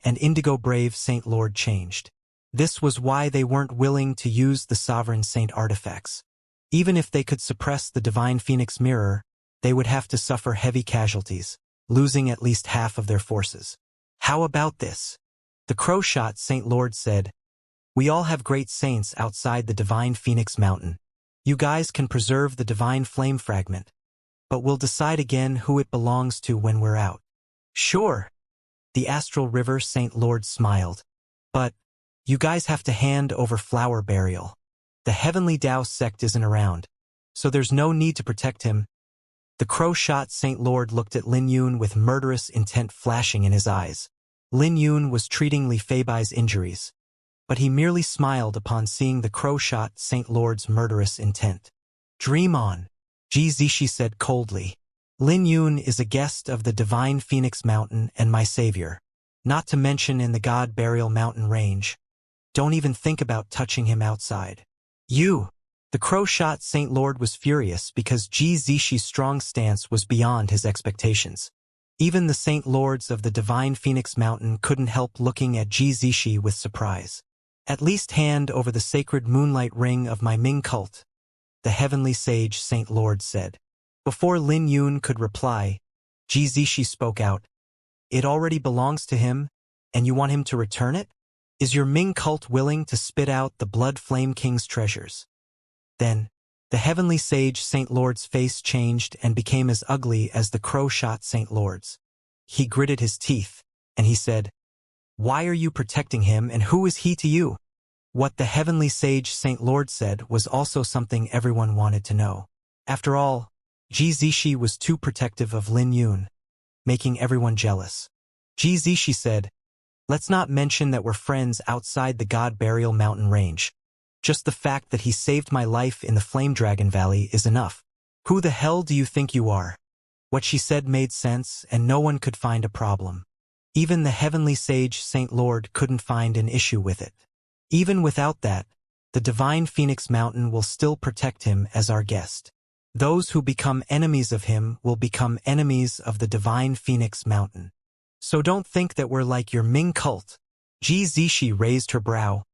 and Indigo Brave Saint Lord changed. This was why they weren't willing to use the Sovereign Saint artifacts. Even if they could suppress the Divine Phoenix Mirror, they would have to suffer heavy casualties, losing at least half of their forces. "How about this?" The Crowshot Saint Lord said, "We all have great saints outside the Divine Phoenix Mountain. You guys can preserve the Divine Flame Fragment, but we'll decide again who it belongs to when we're out." "Sure." The Astral River Saint Lord smiled. "But you guys have to hand over Flower Burial. The Heavenly Tao sect isn't around, so there's no need to protect him." The Crowshot Saint Lord looked at Lin Yun with murderous intent flashing in his eyes. Lin Yun was treating Li Feibai's injuries, but he merely smiled upon seeing the Crowshot Saint Lord's murderous intent. "Dream on," Xianxia said coldly. "Lin Yun is a guest of the Divine Phoenix Mountain and my savior, not to mention in the God Burial Mountain range. Don't even think about touching him outside." "You!" The Crowshot Saint Lord was furious because Xianxia's strong stance was beyond his expectations. Even the Saint Lords of the Divine Phoenix Mountain couldn't help looking at Zishi with surprise. At least hand over the sacred moonlight ring of my Ming cult, the heavenly sage Saint Lord said. Before Lin Yun could reply, Zishi spoke out. It already belongs to him, and you want him to return it? Is your Ming cult willing to spit out the Blood Flame King's treasures? Then, the heavenly sage Saint Lord's face changed and became as ugly as the crow-shot Saint Lord's. He gritted his teeth, and he said, "Why are you protecting him, and who is he to you?" What the heavenly sage Saint Lord said was also something everyone wanted to know. After all, Zishi was too protective of Lin Yun, making everyone jealous. Zishi said, "Let's not mention that we're friends outside the God Burial Mountain range. Just the fact that he saved my life in the Flame Dragon Valley is enough. Who the hell do you think you are?" What she said made sense, and no one could find a problem. Even the heavenly sage Saint Lord couldn't find an issue with it. Even without that, the Divine Phoenix Mountain will still protect him as our guest. Those who become enemies of him will become enemies of the Divine Phoenix Mountain. So don't think that we're like your Ming cult. Zishi raised her brow,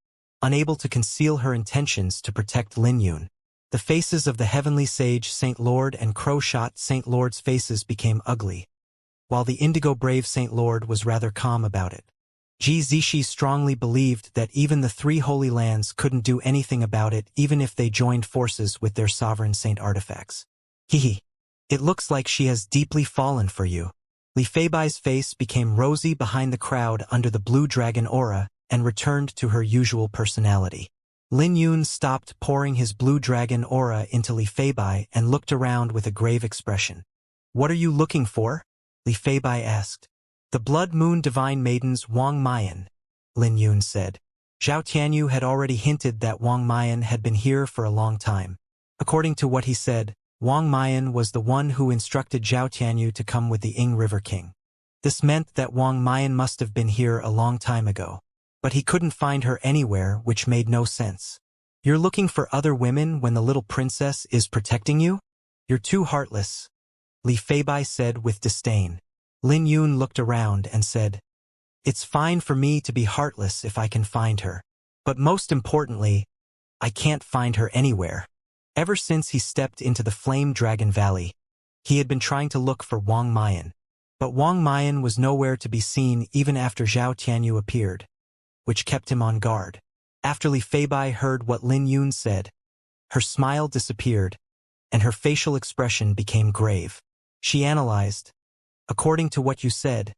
unable to conceal her intentions to protect Lin Yun. The faces of the heavenly sage Saint Lord and crow-shot Saint Lord's faces became ugly, while the indigo brave Saint Lord was rather calm about it. Zishi strongly believed that even the three Holy Lands couldn't do anything about it even if they joined forces with their sovereign saint artifacts. Hehe. It looks like she has deeply fallen for you. Li Feibai's face became rosy behind the crowd under the blue dragon aura and returned to her usual personality. Lin Yun stopped pouring his blue dragon aura into Li Feibai and looked around with a grave expression. "What are you looking for?" Li Feibai asked. "The Blood Moon Divine Maidens Wang Mayan," Lin Yun said. Zhao Tianyu had already hinted that Wang Mayan had been here for a long time. According to what he said, Wang Mayan was the one who instructed Zhao Tianyu to come with the Ying River King. This meant that Wang Mayan must have been here a long time ago. But he couldn't find her anywhere, which made no sense. "You're looking for other women when the little princess is protecting you? You're too heartless," Li Feibai said with disdain. Lin Yun looked around and said, "It's fine for me to be heartless if I can find her. But most importantly, I can't find her anywhere." Ever since he stepped into the Flame Dragon Valley, he had been trying to look for Wang Mayan. But Wang Mayan was nowhere to be seen even after Zhao Tianyu appeared, which kept him on guard. After Li Feibai heard what Lin Yun said, her smile disappeared, and her facial expression became grave. She analyzed. "According to what you said,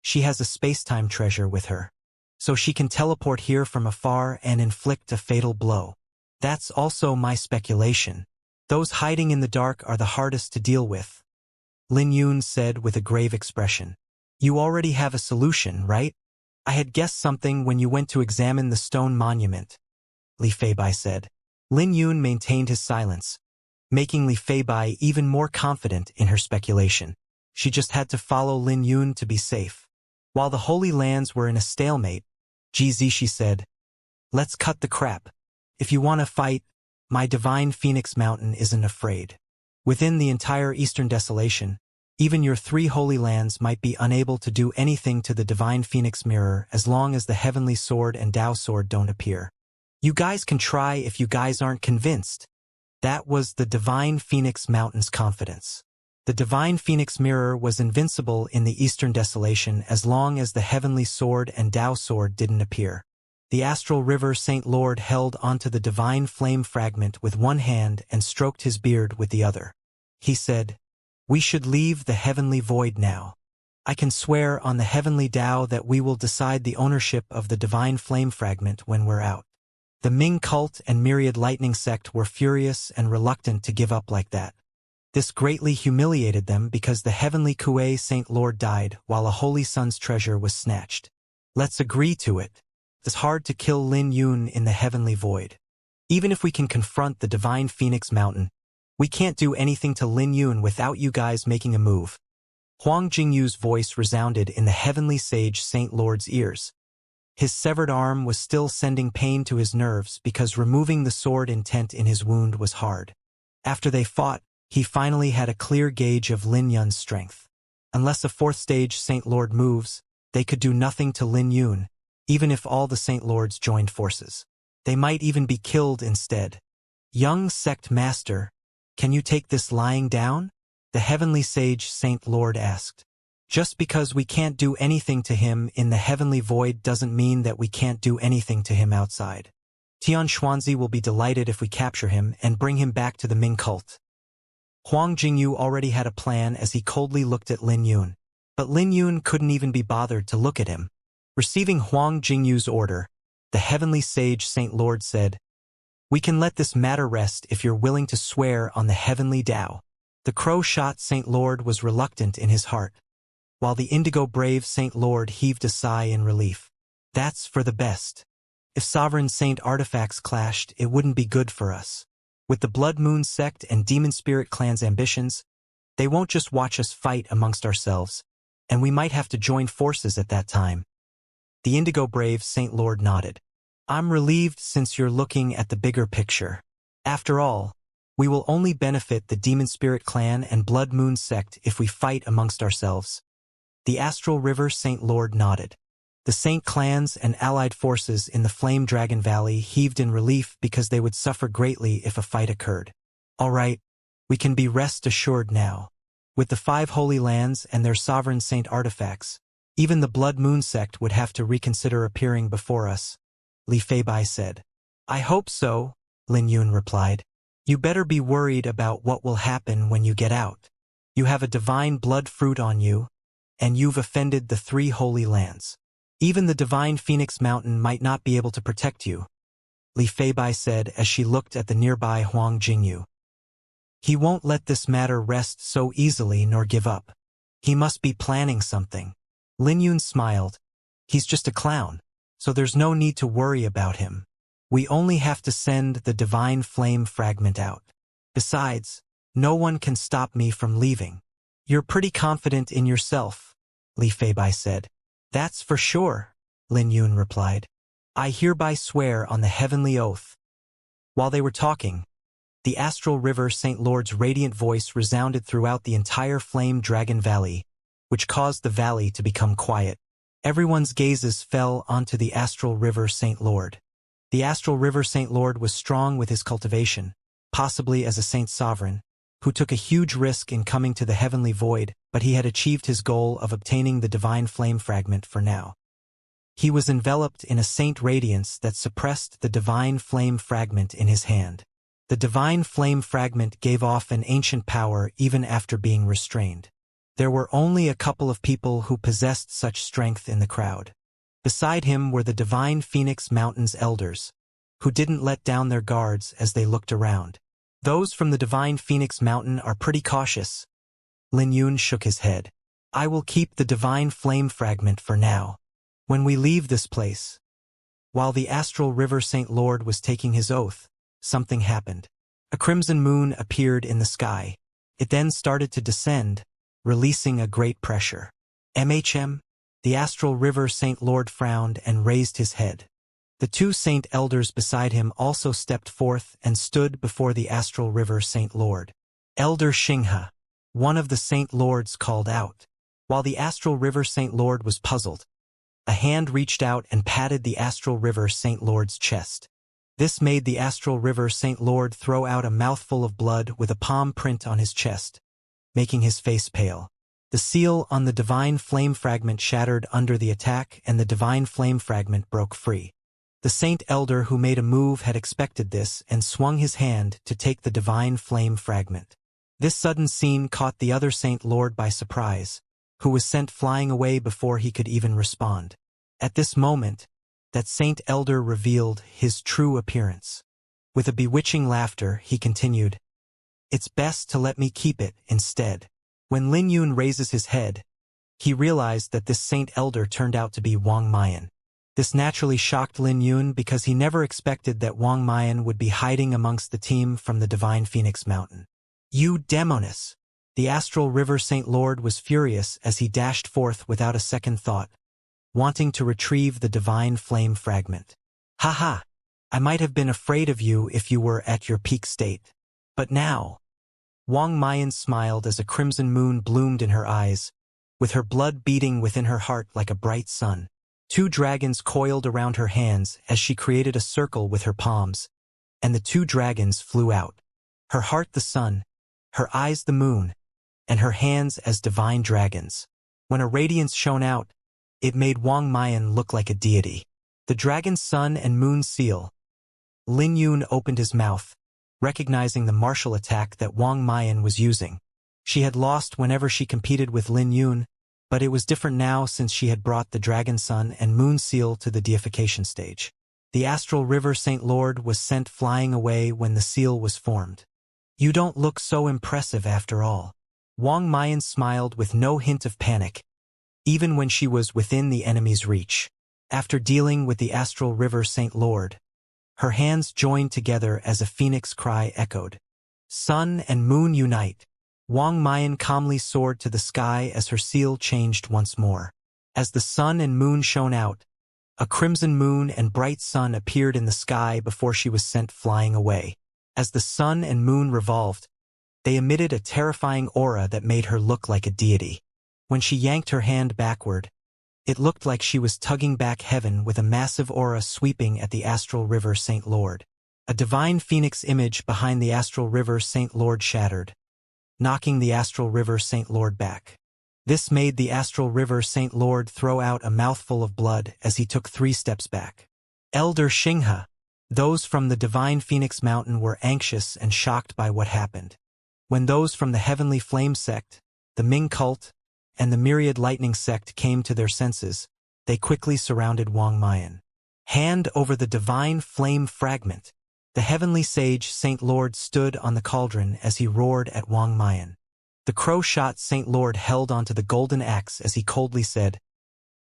she has a space-time treasure with her. So she can teleport here from afar and inflict a fatal blow. That's also my speculation. Those hiding in the dark are the hardest to deal with," Lin Yun said with a grave expression. "You already have a solution, right? I had guessed something when you went to examine the stone monument," Li Feibai said. Lin Yun maintained his silence, making Li Feibai even more confident in her speculation. She just had to follow Lin Yun to be safe. While the Holy Lands were in a stalemate, Zishi said, "Let's cut the crap. If you want to fight, my Divine Phoenix Mountain isn't afraid. Within the entire Eastern Desolation, even your three Holy Lands might be unable to do anything to the Divine Phoenix Mirror as long as the Heavenly Sword and Tao Sword don't appear. You guys can try if you guys aren't convinced." That was the Divine Phoenix Mountain's confidence. The Divine Phoenix Mirror was invincible in the Eastern Desolation as long as the Heavenly Sword and Tao Sword didn't appear. The Astral River Saint Lord held onto the Divine Flame Fragment with one hand and stroked his beard with the other. He said, "We should leave the Heavenly Void now. I can swear on the Heavenly Tao that we will decide the ownership of the Divine Flame Fragment when we're out." The Ming cult and Myriad Lightning sect were furious and reluctant to give up like that. This greatly humiliated them because the Heavenly Kuei Saint Lord died while a Holy Sun's treasure was snatched. "Let's agree to it. It's hard to kill Lin Yun in the Heavenly Void. Even if we can confront the Divine Phoenix Mountain, we can't do anything to Lin Yun without you guys making a move." Huang Jingyu's voice resounded in the Heavenly Sage Saint Lord's ears. His severed arm was still sending pain to his nerves because removing the sword intent in his wound was hard. After they fought, he finally had a clear gauge of Lin Yun's strength. Unless a fourth stage Saint Lord moves, they could do nothing to Lin Yun, even if all the Saint Lords joined forces. They might even be killed instead. Young sect master, can you take this lying down? The heavenly sage Saint Lord asked. Just because we can't do anything to him in the heavenly void doesn't mean that we can't do anything to him outside. Tian Xuanzi will be delighted if we capture him and bring him back to the Ming cult. Huang Jingyu already had a plan as he coldly looked at Lin Yun. But Lin Yun couldn't even be bothered to look at him. Receiving Huang Jingyu's order, the heavenly sage Saint Lord said, "We can let this matter rest if you're willing to swear on the heavenly Tao." The crow-shot Saint Lord was reluctant in his heart, while the indigo brave Saint Lord heaved a sigh in relief. That's for the best. If sovereign saint artifacts clashed, it wouldn't be good for us. With the Blood Moon sect and Demon Spirit clan's ambitions, they won't just watch us fight amongst ourselves, and we might have to join forces at that time. The indigo brave Saint Lord nodded. I'm relieved since you're looking at the bigger picture. After all, we will only benefit the Demon Spirit clan and Blood Moon sect if we fight amongst ourselves. The Astral River Saint Lord nodded. The Saint clans and allied forces in the Flame Dragon Valley heaved in relief because they would suffer greatly if a fight occurred. All right, we can be rest assured now. With the 5 Holy Lands and their sovereign saint artifacts, even the Blood Moon sect would have to reconsider appearing before us, Li Feibai said. I hope so, Lin Yun replied. You better be worried about what will happen when you get out. You have a divine blood fruit on you, and you've offended the 3 Holy Lands. Even the divine Phoenix Mountain might not be able to protect you, Li Feibai said as she looked at the nearby Huang Jingyu. He won't let this matter rest so easily nor give up. He must be planning something. Lin Yun smiled. He's just a clown, so there's no need to worry about him. We only have to send the divine flame fragment out. Besides, no one can stop me from leaving. You're pretty confident in yourself, Li Feibai said. That's for sure, Lin Yun replied. I hereby swear on the heavenly oath. While they were talking, the Astral River Saint Lord's radiant voice resounded throughout the entire Flame Dragon Valley, which caused the valley to become quiet. Everyone's gazes fell onto the Astral River Saint Lord. The Astral River Saint Lord was strong with his cultivation, possibly as a saint sovereign, who took a huge risk in coming to the heavenly void, but he had achieved his goal of obtaining the divine flame fragment for now. He was enveloped in a saint radiance that suppressed the divine flame fragment in his hand. The divine flame fragment gave off an ancient power even after being restrained. There were only a couple of people who possessed such strength in the crowd. Beside him were the divine Phoenix Mountain's elders, who didn't let down their guards as they looked around. Those from the divine Phoenix Mountain are pretty cautious. Lin Yun shook his head. I will keep the divine flame fragment for now. When we leave this place. While the Astral River Saint Lord was taking his oath, something happened. A crimson moon appeared in the sky. It then started to descend, releasing a great pressure. The Astral River Saint Lord frowned and raised his head. The 2 saint elders beside him also stepped forth and stood before the Astral River Saint Lord. Elder Xianxia, one of the Saint Lords, called out. While the Astral River Saint Lord was puzzled, a hand reached out and patted the Astral River Saint Lord's chest. This made the Astral River Saint Lord throw out a mouthful of blood with a palm print on his chest, making his face pale. The seal on the divine flame fragment shattered under the attack, and the divine flame fragment broke free. The Saint Elder who made a move had expected this and swung his hand to take the divine flame fragment. This sudden scene caught the other Saint Lord by surprise, who was sent flying away before he could even respond. At this moment, that Saint Elder revealed his true appearance. With a bewitching laughter, he continued, It's best to let me keep it instead. When Lin Yun raises his head, he realized that this Saint Elder turned out to be Wang Mayan. This naturally shocked Lin Yun because he never expected that Wang Mayan would be hiding amongst the team from the Divine Phoenix Mountain. You demoness! The Astral River Saint Lord was furious as he dashed forth without a second thought, wanting to retrieve the divine flame fragment. Haha! I might have been afraid of you if you were at your peak state. But now... Wang Mayan smiled as a crimson moon bloomed in her eyes, with her blood beating within her heart like a bright sun. 2 dragons coiled around her hands as she created a circle with her palms, and the 2 dragons flew out. Her heart the sun, her eyes the moon, and her hands as divine dragons. When a radiance shone out, it made Wang Mayan look like a deity. The dragon's sun and moon seal. Lin Yun opened his mouth, recognizing the martial attack that Wang Mayan was using. She had lost whenever she competed with Lin Yun, but it was different now since she had brought the dragon sun and moon seal to the deification stage. The astral river Saint Lord was sent flying away when the seal was formed. You don't look so impressive after all. Wang Mayan smiled with no hint of panic, even when she was within the enemy's reach. After dealing with the astral river Saint Lord, her hands joined together as a phoenix cry echoed. Sun and moon unite. Wang Mayan calmly soared to the sky as her seal changed once more. As the sun and moon shone out, a crimson moon and bright sun appeared in the sky before she was sent flying away. As the sun and moon revolved, they emitted a terrifying aura that made her look like a deity. When she yanked her hand backward, it looked like she was tugging back heaven with a massive aura sweeping at the astral river Saint Lord. A divine phoenix image behind the astral river Saint Lord shattered, knocking the astral river Saint Lord back. This made the astral river Saint Lord throw out a mouthful of blood as he took 3 steps back. Elder Xianxia. Those from the divine Phoenix Mountain were anxious and shocked by what happened. When those from the Heavenly Flame sect, the Ming cult, and the Myriad Lightning sect came to their senses, they quickly surrounded Wang Mayan. Hand over the divine flame fragment. The heavenly sage Saint Lord stood on the cauldron as he roared at Wang Mayan. The crow-shot Saint Lord held onto the golden axe as he coldly said,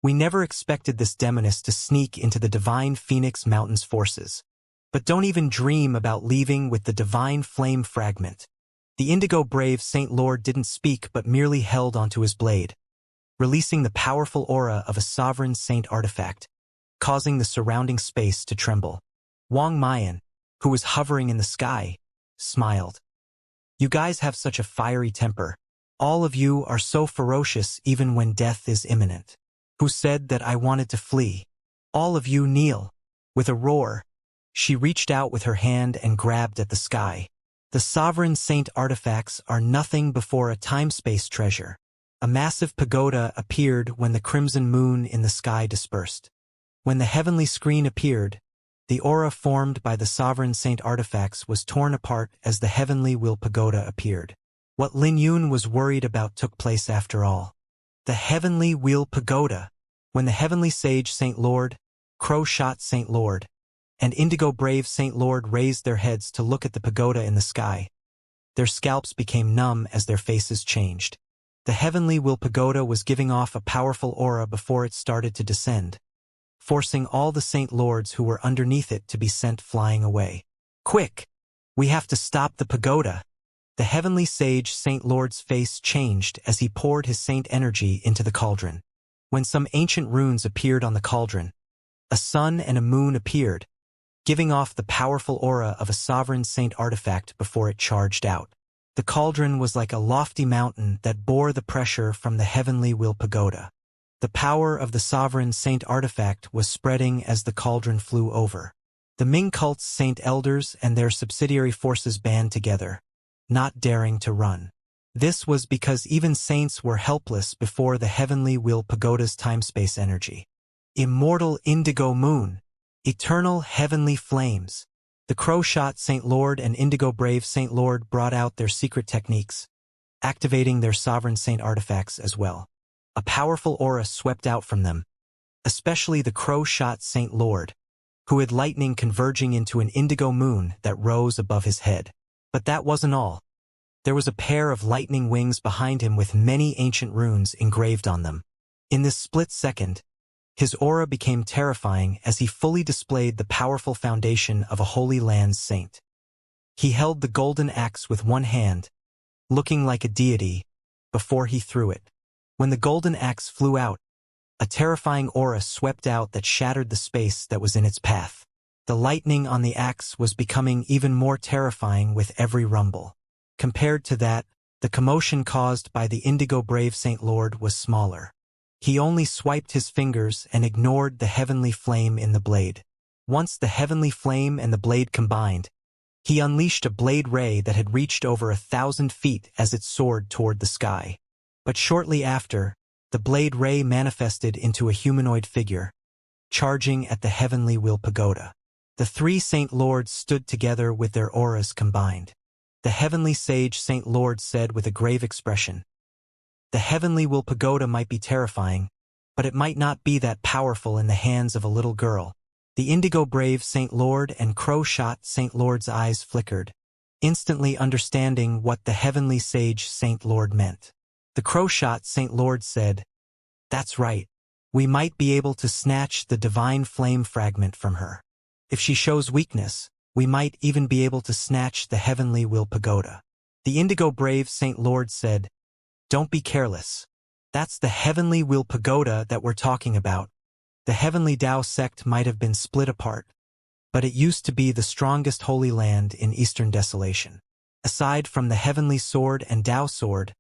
"We never expected this demoness to sneak into the divine Phoenix Mountain's forces. But don't even dream about leaving with the divine flame fragment." The indigo brave Saint Lord didn't speak but merely held onto his blade, releasing the powerful aura of a sovereign saint artifact, causing the surrounding space to tremble. Wang Mayan, who was hovering in the sky, smiled. "You guys have such a fiery temper. All of you are so ferocious even when death is imminent. Who said that I wanted to flee? All of you kneel." With a roar, she reached out with her hand and grabbed at the sky. The sovereign saint artifacts are nothing before a time-space treasure. A massive pagoda appeared when the crimson moon in the sky dispersed. When the heavenly screen appeared, the aura formed by the sovereign saint artifacts was torn apart as the heavenly will pagoda appeared. What Lin Yun was worried about took place after all. The heavenly wheel pagoda. When the heavenly sage Saint Lord, crow-shot Saint Lord, and indigo brave Saint Lord raised their heads to look at the pagoda in the sky, their scalps became numb as their faces changed. The heavenly will pagoda was giving off a powerful aura before it started to descend, forcing all the Saint Lords who were underneath it to be sent flying away. "Quick! We have to stop the pagoda!" The heavenly sage Saint Lord's face changed as he poured his saint energy into the cauldron. When some ancient runes appeared on the cauldron, a sun and a moon appeared, giving off the powerful aura of a sovereign saint artifact before it charged out. The cauldron was like a lofty mountain that bore the pressure from the heavenly will pagoda. The power of the sovereign saint artifact was spreading as the cauldron flew over. The Ming cult's saint elders and their subsidiary forces band together, not daring to run. This was because even saints were helpless before the heavenly will pagoda's time-space energy. Immortal indigo moon. Eternal heavenly flames. The crow-shot Saint Lord and indigo brave Saint Lord brought out their secret techniques, activating their sovereign saint artifacts as well. A powerful aura swept out from them, especially the crow-shot Saint Lord, who had lightning converging into an indigo moon that rose above his head. But that wasn't all. There was a pair of lightning wings behind him with many ancient runes engraved on them. In this split second, his aura became terrifying as he fully displayed the powerful foundation of a Holy Land's saint. He held the golden axe with one hand, looking like a deity, before he threw it. When the golden axe flew out, a terrifying aura swept out that shattered the space that was in its path. The lightning on the axe was becoming even more terrifying with every rumble. Compared to that, The commotion caused by the indigo brave Saint Lord was smaller. He only swiped his fingers and ignored the heavenly flame in the blade. Once the heavenly flame and the blade combined, he unleashed a blade ray that had reached over 1,000 feet as it soared toward the sky. But shortly after, the blade ray manifested into a humanoid figure, charging at the heavenly Will Pagoda. The three Saint Lords stood together with their auras combined. The heavenly sage Saint Lord said with a grave expression, "The heavenly Will Pagoda might be terrifying, but it might not be that powerful in the hands of a little girl." The indigo brave Saint Lord and crow-shot Saint Lord's eyes flickered, instantly understanding what the heavenly sage Saint Lord meant. The crow-shot Saint Lord said, "That's right. We might be able to snatch the divine flame fragment from her. If she shows weakness, we might even be able to snatch the heavenly Will Pagoda." The indigo brave Saint Lord said, "Don't be careless. That's the heavenly Will Pagoda that we're talking about. The heavenly Tao sect might have been split apart, but it used to be the strongest holy land in Eastern Desolation. Aside from the heavenly sword and Tao sword,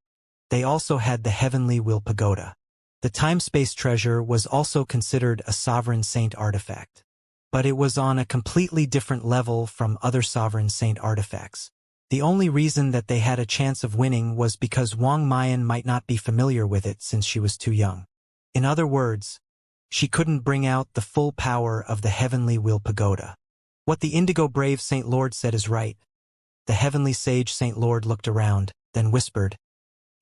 they also had the heavenly Will Pagoda. The time-space treasure was also considered a sovereign saint artifact, but it was on a completely different level from other sovereign saint artifacts. The only reason that they had a chance of winning was because Wang Mayan might not be familiar with it since she was too young. In other words, she couldn't bring out the full power of the heavenly Will Pagoda. What the indigo brave Saint Lord said is right. The heavenly sage Saint Lord looked around, then whispered,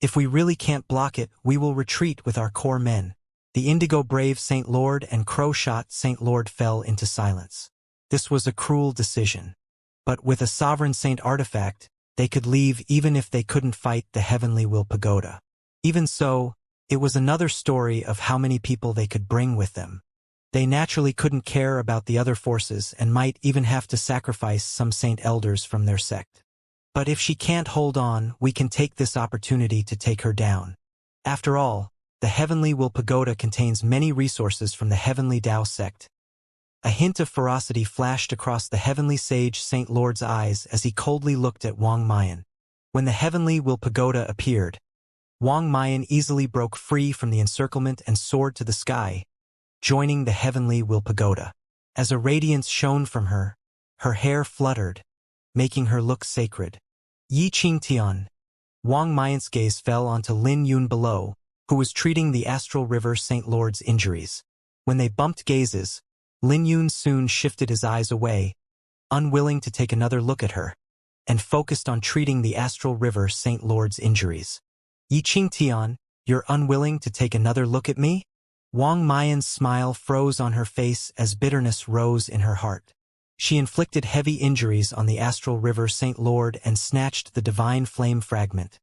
"If we really can't block it, we will retreat with our core men." The indigo brave Saint Lord and crow-shot Saint Lord fell into silence. This was a cruel decision. But with a sovereign saint artifact, they could leave even if they couldn't fight the heavenly Will Pagoda. Even so, it was another story of how many people they could bring with them. They naturally couldn't care about the other forces and might even have to sacrifice some saint elders from their sect. But if she can't hold on, we can take this opportunity to take her down. After all, the heavenly Will Pagoda contains many resources from the heavenly Tao sect. A hint of ferocity flashed across the heavenly sage Saint Lord's eyes as he coldly looked at Wang Mayan. When the heavenly Will Pagoda appeared, Wang Mayan easily broke free from the encirclement and soared to the sky, joining the heavenly Will Pagoda. As a radiance shone from her, her hair fluttered, making her look sacred. Yi Qingtian. Wang Mayan's gaze fell onto Lin Yun below, who was treating the astral river Saint Lord's injuries. When they bumped gazes, Lin Yun soon shifted his eyes away, unwilling to take another look at her, and focused on treating the astral river Saint Lord's injuries. "Yi Qingtian, you're unwilling to take another look at me?" Wang Mayan's smile froze on her face as bitterness rose in her heart. She inflicted heavy injuries on the astral river Saint Lord and snatched the divine flame fragment,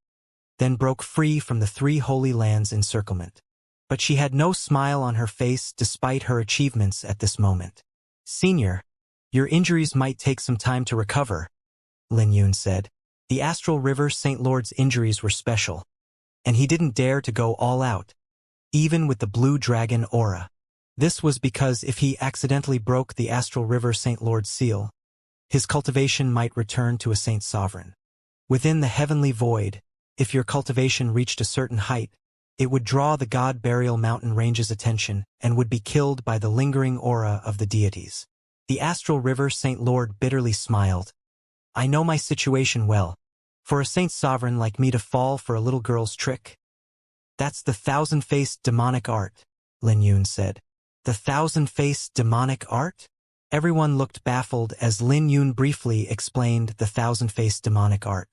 then broke free from the three holy lands' encirclement. But she had no smile on her face despite her achievements at this moment. "Senior, your injuries might take some time to recover," Lin Yun said. The astral river Saint Lord's injuries were special, and he didn't dare to go all out, even with the blue dragon aura. This was because if he accidentally broke the astral river Saint Lord's seal, his cultivation might return to a saint sovereign. Within the heavenly void, if your cultivation reached a certain height, it would draw the god burial mountain range's attention and would be killed by the lingering aura of the deities. The astral river Saint Lord bitterly smiled. "I know my situation well. For a saint sovereign like me to fall for a little girl's trick? That's the thousand-faced demonic art," Lin Yun said. "The thousand-faced demonic art?" Everyone looked baffled as Lin Yun briefly explained the thousand-faced demonic art.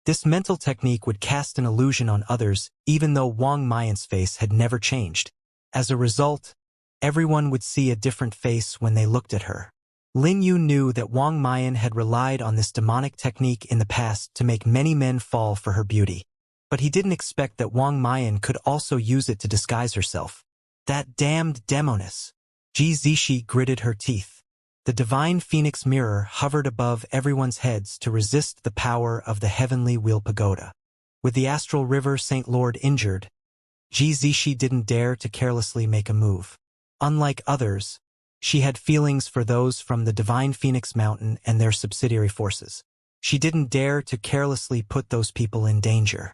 This mental technique would cast an illusion on others even though Wang Mayan's face had never changed. As a result, everyone would see a different face when they looked at her. Lin Yun knew that Wang Mayan had relied on this demonic technique in the past to make many men fall for her beauty. But he didn't expect that Wang Mayan could also use it to disguise herself. That damned demoness! Ji Zishi gritted her teeth. The divine phoenix mirror hovered above everyone's heads to resist the power of the heavenly Will Pagoda. With the astral river Saint Lord injured, Ji Zishi didn't dare to carelessly make a move. Unlike others, she had feelings for those from the divine Phoenix Mountain and their subsidiary forces. She didn't dare to carelessly put those people in danger.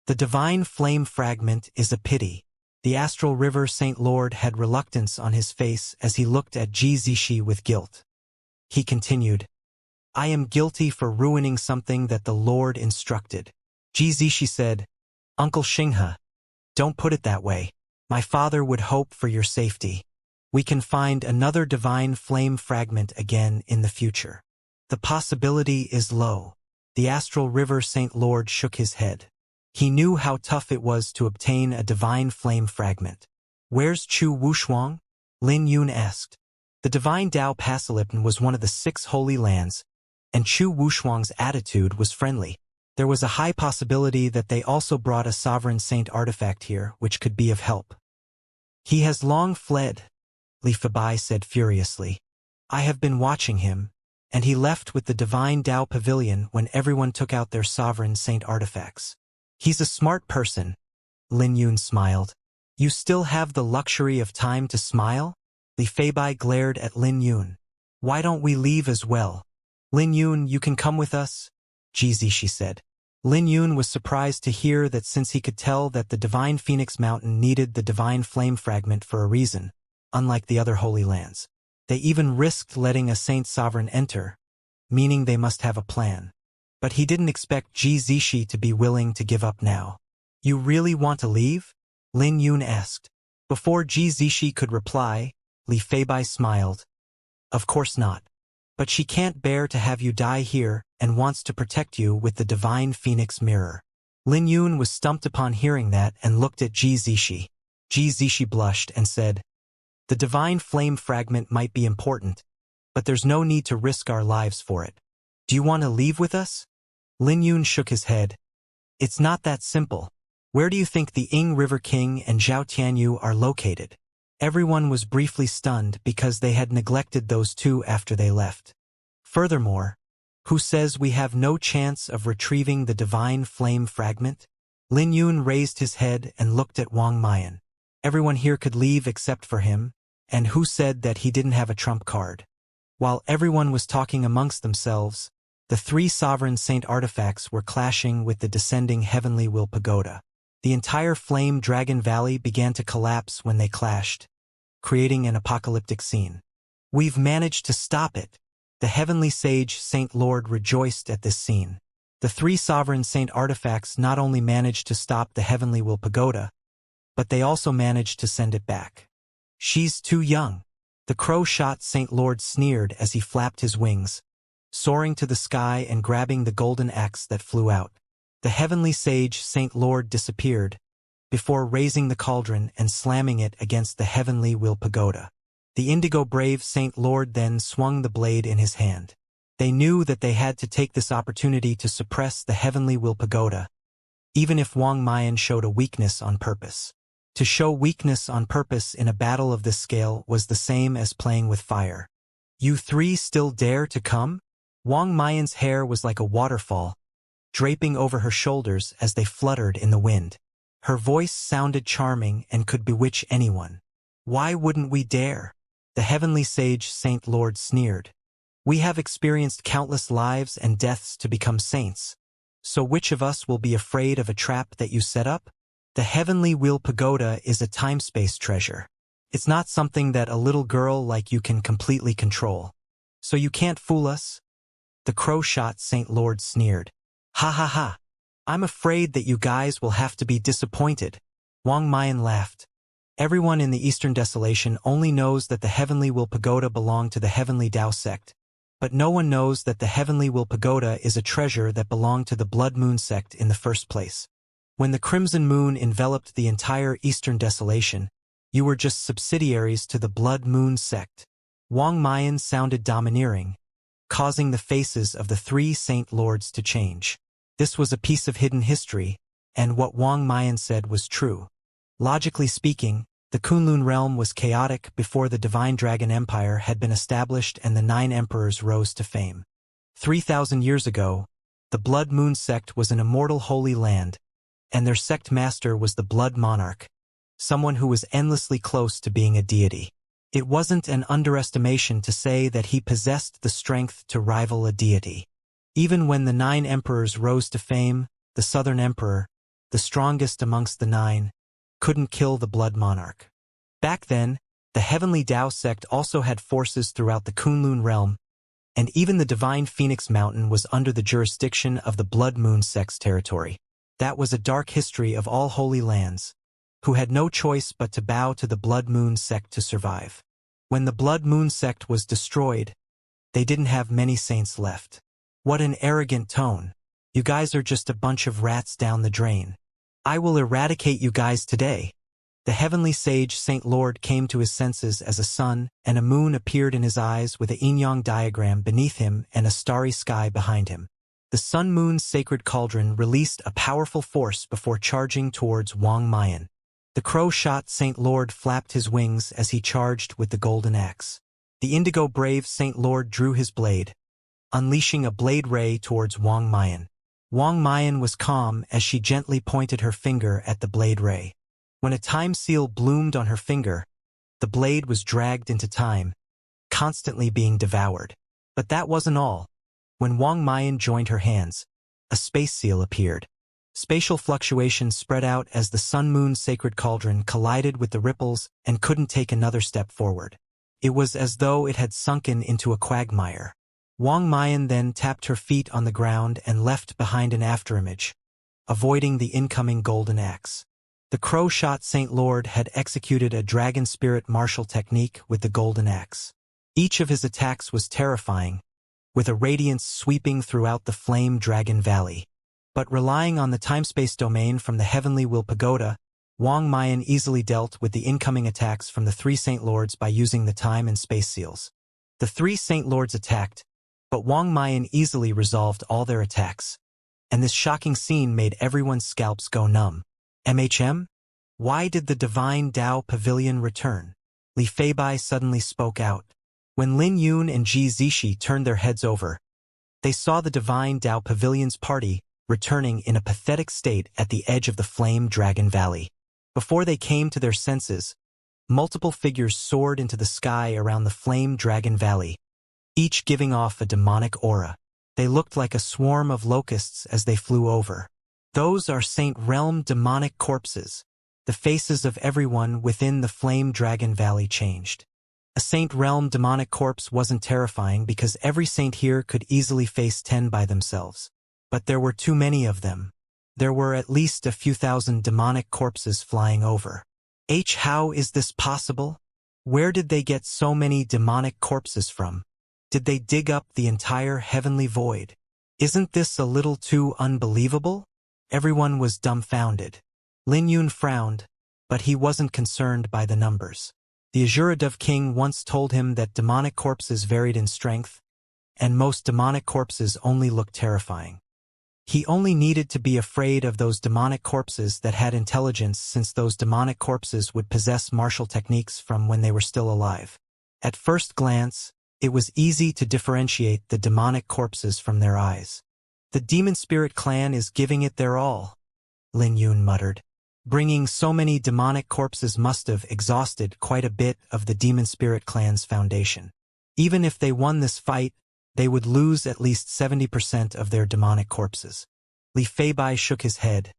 The divine flame fragment is a pity. The astral river Saint Lord had reluctance on his face as he looked at Xianxia with guilt. He continued, I am guilty for ruining something that the Lord instructed. Xianxia said, Uncle Xinghe, don't put it that way. My father would hope for your safety. We can find another divine flame fragment again in the future. The possibility is low. The astral river Saint Lord shook his head. He knew how tough it was to obtain a divine flame fragment. Where's Chu Wushuang? Lin Yun asked. The divine Dao Pasalipin was one of the 6 holy lands, and Chu Wushuang's attitude was friendly. There was a high possibility that they also brought a sovereign saint artifact here which could be of help. He has long fled, Li Fabai said furiously. I have been watching him, and he left with the divine Dao Pavilion when everyone took out their sovereign saint artifacts. He's a smart person, Lin Yun smiled. You still have the luxury of time to smile? Li Fabai glared at Lin Yun. Why don't we leave as well? Lin Yun, you can come with us, Xianxia said. Lin Yun was surprised to hear that since he could tell that the divine Phoenix Mountain needed the divine flame fragment for a reason, unlike the other holy lands. They even risked letting a saint sovereign enter, meaning they must have a plan. But he didn't expect Xianxia to be willing to give up now. You really want to leave? Lin Yun asked. Before Xianxia could reply, Li Fabai smiled. Of course not. But she can't bear to have you die here and wants to protect you with the divine phoenix mirror. Lin Yun was stumped upon hearing that and looked at Xianxia. Xianxia blushed and said, The divine flame fragment might be important, but there's no need to risk our lives for it. Do you want to leave with us? Lin Yun shook his head. It's not that simple. Where do you think the Ying River King and Zhao Tianyu are located? Everyone was briefly stunned because they had neglected those two after they left. Furthermore, who says we have no chance of retrieving the divine flame fragment? Lin Yun raised his head and looked at Wang Mayan. Everyone here could leave except for him, and who said that he didn't have a trump card? While everyone was talking amongst themselves, the 3 sovereign saint artifacts were clashing with the descending heavenly will pagoda. The entire flame dragon valley began to collapse when they clashed, creating an apocalyptic scene. We've managed to stop it. The heavenly sage Saint Lord rejoiced at this scene. The 3 sovereign saint artifacts not only managed to stop the heavenly will pagoda, but they also managed to send it back. She's too young. The crow-shot Saint Lord sneered as he flapped his wings, soaring to the sky and grabbing the golden axe that flew out. The heavenly sage Saint Lord disappeared, before raising the cauldron and slamming it against the heavenly will pagoda. The indigo brave Saint Lord then swung the blade in his hand. They knew that they had to take this opportunity to suppress the heavenly will pagoda, even if Wang Mayan showed a weakness on purpose. To show weakness on purpose in a battle of this scale was the same as playing with fire. You 3 still dare to come? Wang Mayan's hair was like a waterfall, draping over her shoulders as they fluttered in the wind. Her voice sounded charming and could bewitch anyone. Why wouldn't we dare? The heavenly sage Saint Lord sneered. We have experienced countless lives and deaths to become saints. So which of us will be afraid of a trap that you set up? The heavenly will pagoda is a time-space treasure. It's not something that a little girl like you can completely control. So you can't fool us? The crow-shot Saint Lord sneered. Ha ha ha. I'm afraid that you guys will have to be disappointed. Wang Mayan laughed. Everyone in the Eastern Desolation only knows that the Heavenly Will Pagoda belonged to the Heavenly Tao sect, but no one knows that the Heavenly Will Pagoda is a treasure that belonged to the Blood Moon sect in the first place. When the Crimson Moon enveloped the entire Eastern Desolation, you were just subsidiaries to the Blood Moon sect. Wang Mayan sounded domineering, causing the faces of the 3 Saint Lords to change. This was a piece of hidden history, and what Wang Mayan said was true. Logically speaking, the Kunlun realm was chaotic before the Divine Dragon Empire had been established and the 9 emperors rose to fame. 3,000 years ago, the Blood Moon sect was an immortal holy land, and their sect master was the Blood Monarch, someone who was endlessly close to being a deity. It wasn't an underestimation to say that he possessed the strength to rival a deity. Even when the 9 emperors rose to fame, the Southern Emperor, the strongest amongst the 9, couldn't kill the Blood Monarch. Back then, the Heavenly Tao sect also had forces throughout the Kunlun realm, and even the Divine Phoenix Mountain was under the jurisdiction of the Blood Moon sect's territory. That was a dark history of all holy lands, who had no choice but to bow to the Blood Moon sect to survive. When the Blood Moon sect was destroyed, they didn't have many saints left. What an arrogant tone. You guys are just a bunch of rats down the drain. I will eradicate you guys today. The heavenly sage Saint Lord came to his senses as a sun and a moon appeared in his eyes with a yin-yang diagram beneath him and a starry sky behind him. The sun-moon's sacred cauldron released a powerful force before charging towards Wang Mayan. The crow-shot Saint Lord flapped his wings as he charged with the golden axe. The indigo brave Saint Lord drew his blade, unleashing a blade ray towards Wang Mayan. Wang Mayan was calm as she gently pointed her finger at the blade ray. When a time seal bloomed on her finger, the blade was dragged into time, constantly being devoured. But that wasn't all. When Wang Mayan joined her hands, a space seal appeared. Spatial fluctuations spread out as the sun-moon sacred cauldron collided with the ripples and couldn't take another step forward. It was as though it had sunken into a quagmire. Wang Mayan then tapped her feet on the ground and left behind an afterimage, avoiding the incoming golden axe. The crow-shot Saint Lord had executed a dragon spirit martial technique with the golden axe. Each of his attacks was terrifying, with a radiance sweeping throughout the flame dragon valley. But relying on the time-space domain from the Heavenly Will Pagoda, Wang Mayan easily dealt with the incoming attacks from the 3 Saint Lords by using the time and space seals. The 3 Saint Lords attacked, but Wang Mayan easily resolved all their attacks. And this shocking scene made everyone's scalps go numb. MHM? Why did the Divine Tao Pavilion return? Li Feibai suddenly spoke out. When Lin Yun and Ji Zishi turned their heads over, they saw the Divine Tao Pavilion's party returning in a pathetic state at the edge of the Flame Dragon Valley. Before they came to their senses, multiple figures soared into the sky around the Flame Dragon Valley, each giving off a demonic aura. They looked like a swarm of locusts as they flew over. Those are Saint Realm demonic corpses. The faces of everyone within the Flame Dragon Valley changed. A Saint Realm demonic corpse wasn't terrifying because every saint here could easily face 10 by themselves. But there were too many of them. There were at least a few thousand demonic corpses flying over. How is this possible? Where did they get so many demonic corpses from? Did they dig up the entire heavenly void? Isn't this a little too unbelievable? Everyone was dumbfounded. Lin Yun frowned, but he wasn't concerned by the numbers. The Azura Dove King once told him that demonic corpses varied in strength, and most demonic corpses only looked terrifying. He only needed to be afraid of those demonic corpses that had intelligence, since those demonic corpses would possess martial techniques from when they were still alive. At first glance, it was easy to differentiate the demonic corpses from their eyes. The Demon Spirit clan is giving it their all, Lin Yun muttered. Bringing so many demonic corpses must have exhausted quite a bit of the Demon Spirit clan's foundation. Even if they won this fight, they would lose at least 70% of their demonic corpses. Li Feibai shook his head.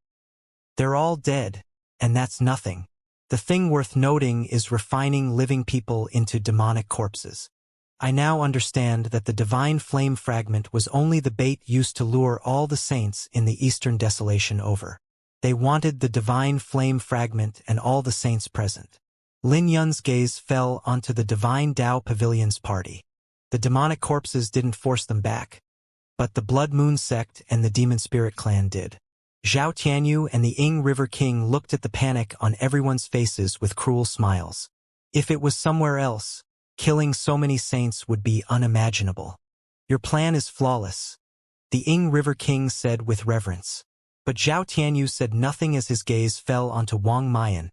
They're all dead, and that's nothing. The thing worth noting is refining living people into demonic corpses. I now understand that the divine flame fragment was only the bait used to lure all the saints in the Eastern Desolation over. They wanted the divine flame fragment and all the saints present. Lin Yun's gaze fell onto the Divine Tao Pavilion's party. The demonic corpses didn't force them back, but the Blood Moon sect and the Demon Spirit clan did. Zhao Tianyu and the Ying River King looked at the panic on everyone's faces with cruel smiles. If it was somewhere else, killing so many saints would be unimaginable. Your plan is flawless, the Ying River King said with reverence. But Zhao Tianyu said nothing as his gaze fell onto Wang Mayan,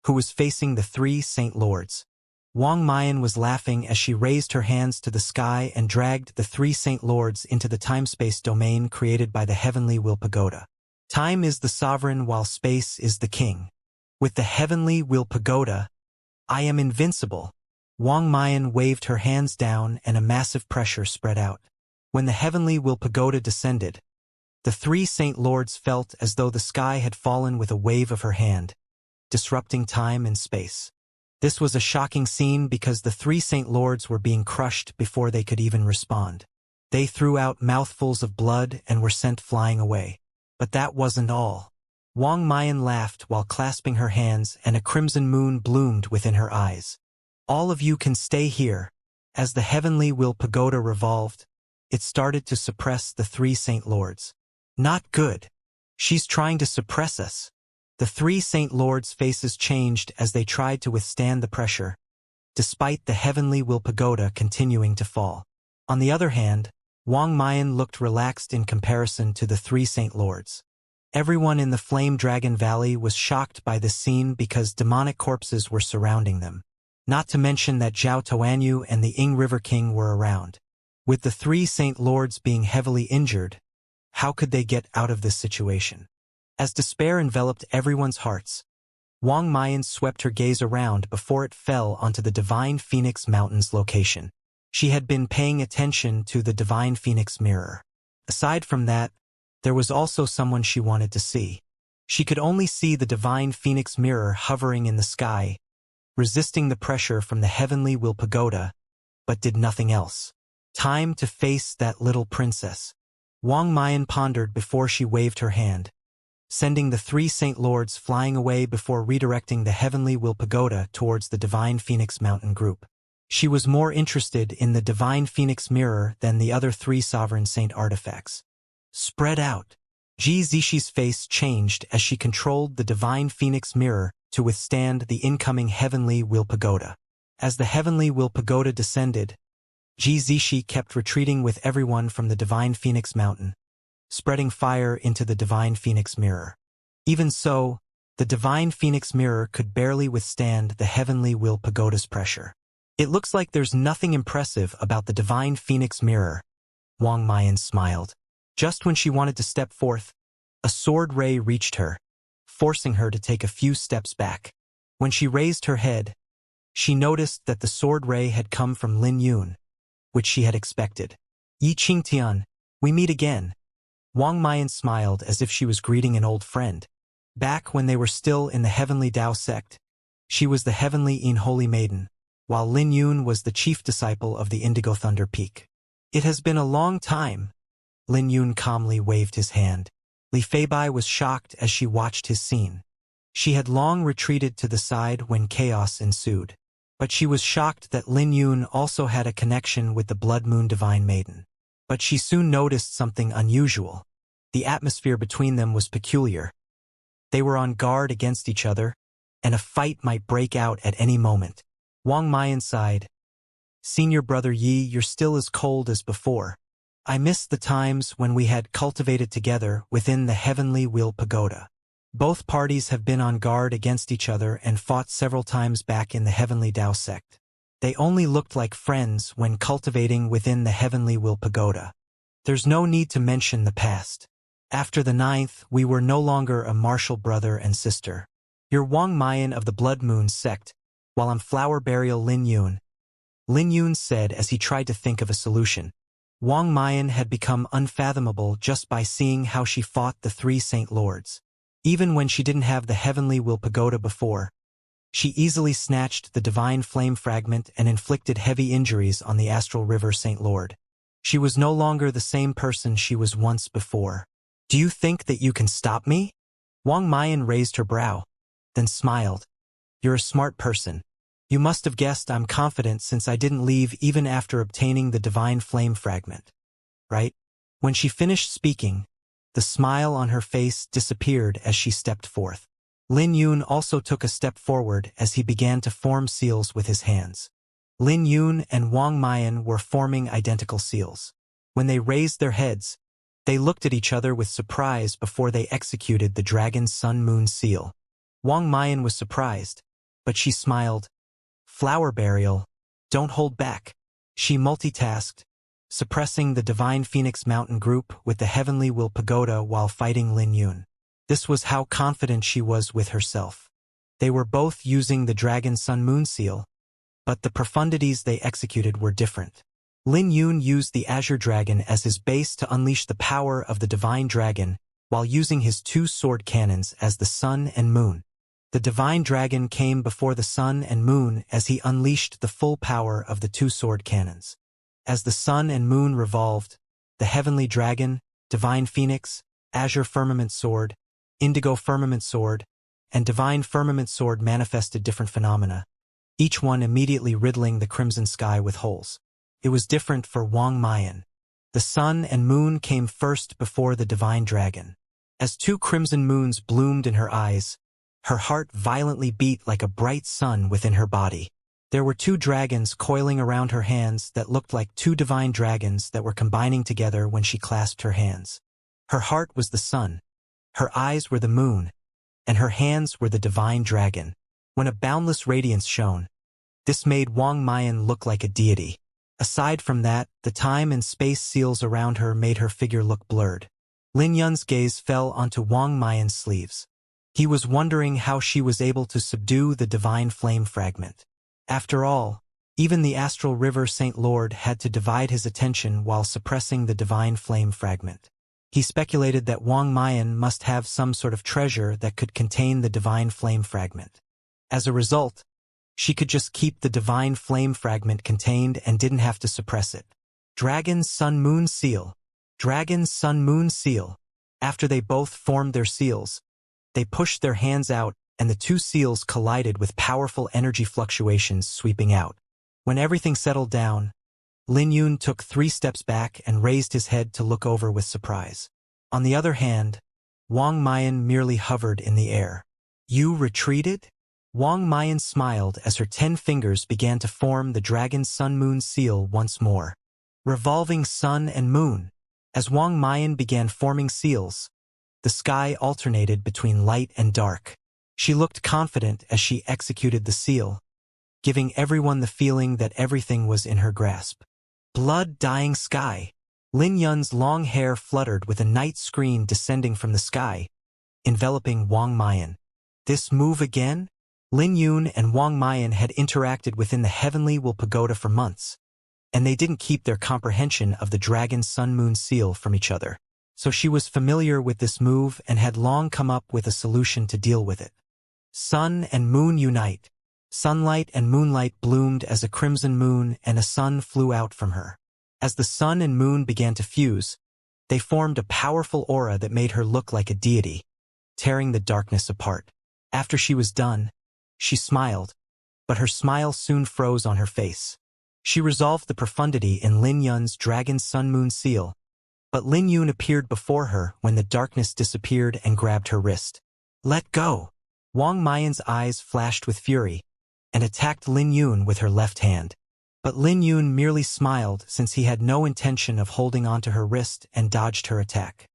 who was facing the 3 Saint Lords. Wang Mayan was laughing as she raised her hands to the sky and dragged the 3 Saint Lords into the time-space domain created by the Heavenly Will Pagoda. Time is the sovereign while space is the king. With the Heavenly Will Pagoda, I am invincible. Wang Mayan waved her hands down and a massive pressure spread out. When the Heavenly Will Pagoda descended, The three Saint Lords felt as though the sky had fallen with a wave of her hand, disrupting time and space. This was a shocking scene because the three Saint Lords were being crushed before they could even respond. They threw out mouthfuls of blood and were sent flying away. But that wasn't all. Wang Mayan laughed while clasping her hands, and a crimson moon bloomed within her eyes. All of you can stay here. As the heavenly will pagoda revolved, it started to suppress the three Saint Lords. Not good. She's trying to suppress us. The three Saint Lords' faces changed as they tried to withstand the pressure, despite the heavenly will pagoda continuing to fall. On the other hand, Wang Mayan looked relaxed in comparison to the three Saint Lords. Everyone in the Flame Dragon Valley was shocked by this scene because demonic corpses were surrounding them. Not to mention that Zhao Tuanyu and the Ying River King were around. With the three Saint Lords being heavily injured, how could they get out of this situation? As despair enveloped everyone's hearts, Wang Mayan swept her gaze around before it fell onto the Divine Phoenix Mountain's location. She had been paying attention to the Divine Phoenix mirror. Aside from that, there was also someone she wanted to see. She could only see the Divine Phoenix mirror hovering in the sky, resisting the pressure from the heavenly will pagoda, but did nothing else. Time to face that little princess. Wang Mayan pondered before she waved her hand, sending the three Saint Lords flying away before redirecting the heavenly will pagoda towards the Divine Phoenix Mountain group. She was more interested in the Divine Phoenix mirror than the other three Sovereign Saint artifacts. Spread out. Ji Zixi face changed as she controlled the Divine Phoenix mirror to withstand the incoming heavenly will pagoda. As the heavenly will pagoda descended, Ji Zixi kept retreating with everyone from the Divine Phoenix Mountain, spreading fire into the Divine Phoenix mirror. Even so, the Divine Phoenix mirror could barely withstand the heavenly will pagoda's pressure. It looks like there's nothing impressive about the Divine Phoenix mirror. Wang Mayan smiled. Just when she wanted to step forth, a sword ray reached her, forcing her to take a few steps back. When she raised her head, she noticed that the sword ray had come from Lin Yun, which she had expected. Yi Qingtian, we meet again. Wang Mayan smiled as if she was greeting an old friend. Back when they were still in the Heavenly Dao sect, she was the Heavenly Yin Holy Maiden, while Lin Yun was the chief disciple of the Indigo Thunder Peak. It has been a long time. Lin Yun calmly waved his hand. Li Feibai was shocked as she watched his scene. She had long retreated to the side when chaos ensued. But she was shocked that Lin Yun also had a connection with the Blood Moon Divine Maiden. But she soon noticed something unusual. The atmosphere between them was peculiar. They were on guard against each other, and a fight might break out at any moment. Wang Mayan sighed. Senior brother Yi, you're still as cold as before. I miss the times when we had cultivated together within the Heavenly Will Pagoda. Both parties have been on guard against each other and fought several times back in the Heavenly Dao sect. They only looked like friends when cultivating within the Heavenly Will Pagoda. There's no need to mention the past. After the 9th, we were no longer a martial brother and sister. You're Wang Mayan of the Blood Moon sect, while I'm Flower Burial Lin Yun. Lin Yun said as he tried to think of a solution. Wang Mayan had become unfathomable just by seeing how she fought the three Saint Lords. Even when she didn't have the Heavenly Will Pagoda before, she easily snatched the Divine Flame Fragment and inflicted heavy injuries on the Astral River Saint Lord. She was no longer the same person she was once before. Do you think that you can stop me? Wang Mayan raised her brow, then smiled. You're a smart person. You must have guessed I'm confident since I didn't leave even after obtaining the Divine Flame Fragment. Right? When she finished speaking, the smile on her face disappeared as she stepped forth. Lin Yun also took a step forward as he began to form seals with his hands. Lin Yun and Wang Mayan were forming identical seals. When they raised their heads, they looked at each other with surprise before they executed the Dragon Sun Moon seal. Wang Mayan was surprised, but she smiled. Flower Burial, don't hold back. She multitasked, suppressing the Divine Phoenix Mountain group with the Heavenly Will Pagoda while fighting Lin Yun. This was how confident she was with herself. They were both using the Dragon Sun Moon seal, but the profundities they executed were different. Lin Yun used the Azure Dragon as his base to unleash the power of the Divine Dragon, while using his two sword cannons as the Sun and Moon. The Divine Dragon came before the Sun and Moon as he unleashed the full power of the two sword cannons. As the Sun and Moon revolved, the Heavenly Dragon, Divine Phoenix, Azure Firmament Sword, Indigo Firmament Sword, and Divine Firmament Sword manifested different phenomena, each one immediately riddling the crimson sky with holes. It was different for Wang Mayan. The Sun and Moon came first before the Divine Dragon. As two crimson moons bloomed in her eyes, her heart violently beat like a bright sun within her body. There were two dragons coiling around her hands that looked like two divine dragons that were combining together when she clasped her hands. Her heart was the sun, her eyes were the moon, and her hands were the divine dragon. When a boundless radiance shone, this made Wang Mayan look like a deity. Aside from that, the time and space seals around her made her figure look blurred. Lin Yun's gaze fell onto Wang Mayan's sleeves. He was wondering how she was able to subdue the divine flame fragment. After all, even the astral river Saint Lord had to divide his attention while suppressing the divine flame fragment. He speculated that Wang Mayan must have some sort of treasure that could contain the divine flame fragment. As a result, she could just keep the divine flame fragment contained and didn't have to suppress it. Dragon Sun Moon Seal. Dragon Sun Moon Seal. After they both formed their seals, they pushed their hands out and the two seals collided with powerful energy fluctuations sweeping out. When everything settled down, Lin Yun took 3 steps back and raised his head to look over with surprise. On the other hand, Wang Mayan merely hovered in the air. You retreated? Wang Mayan smiled as her 10 fingers began to form the Dragon Sun Moon Seal once more. Revolving sun and moon. As Wang Mayan began forming seals, the sky alternated between light and dark. She looked confident as she executed the seal, giving everyone the feeling that everything was in her grasp. Blood-dyeing sky. Lin Yun's long hair fluttered with a night screen descending from the sky, enveloping Wang Mayan. This move again? Lin Yun and Wang Mayan had interacted within the Heavenly Will Pagoda for months, and they didn't keep their comprehension of the Dragon Sun Moon Seal from each other. So she was familiar with this move and had long come up with a solution to deal with it. Sun and moon unite. Sunlight and moonlight bloomed as a crimson moon and a sun flew out from her. As the sun and moon began to fuse, they formed a powerful aura that made her look like a deity, tearing the darkness apart. After she was done, she smiled, but her smile soon froze on her face. She resolved the profundity in Lin Yun's Dragon Sun Moon Seal, but Lin Yun appeared before her when the darkness disappeared and grabbed her wrist. Let go! Wang Mayan's eyes flashed with fury, and attacked Lin Yun with her left hand. But Lin Yun merely smiled since he had no intention of holding onto her wrist and dodged her attack.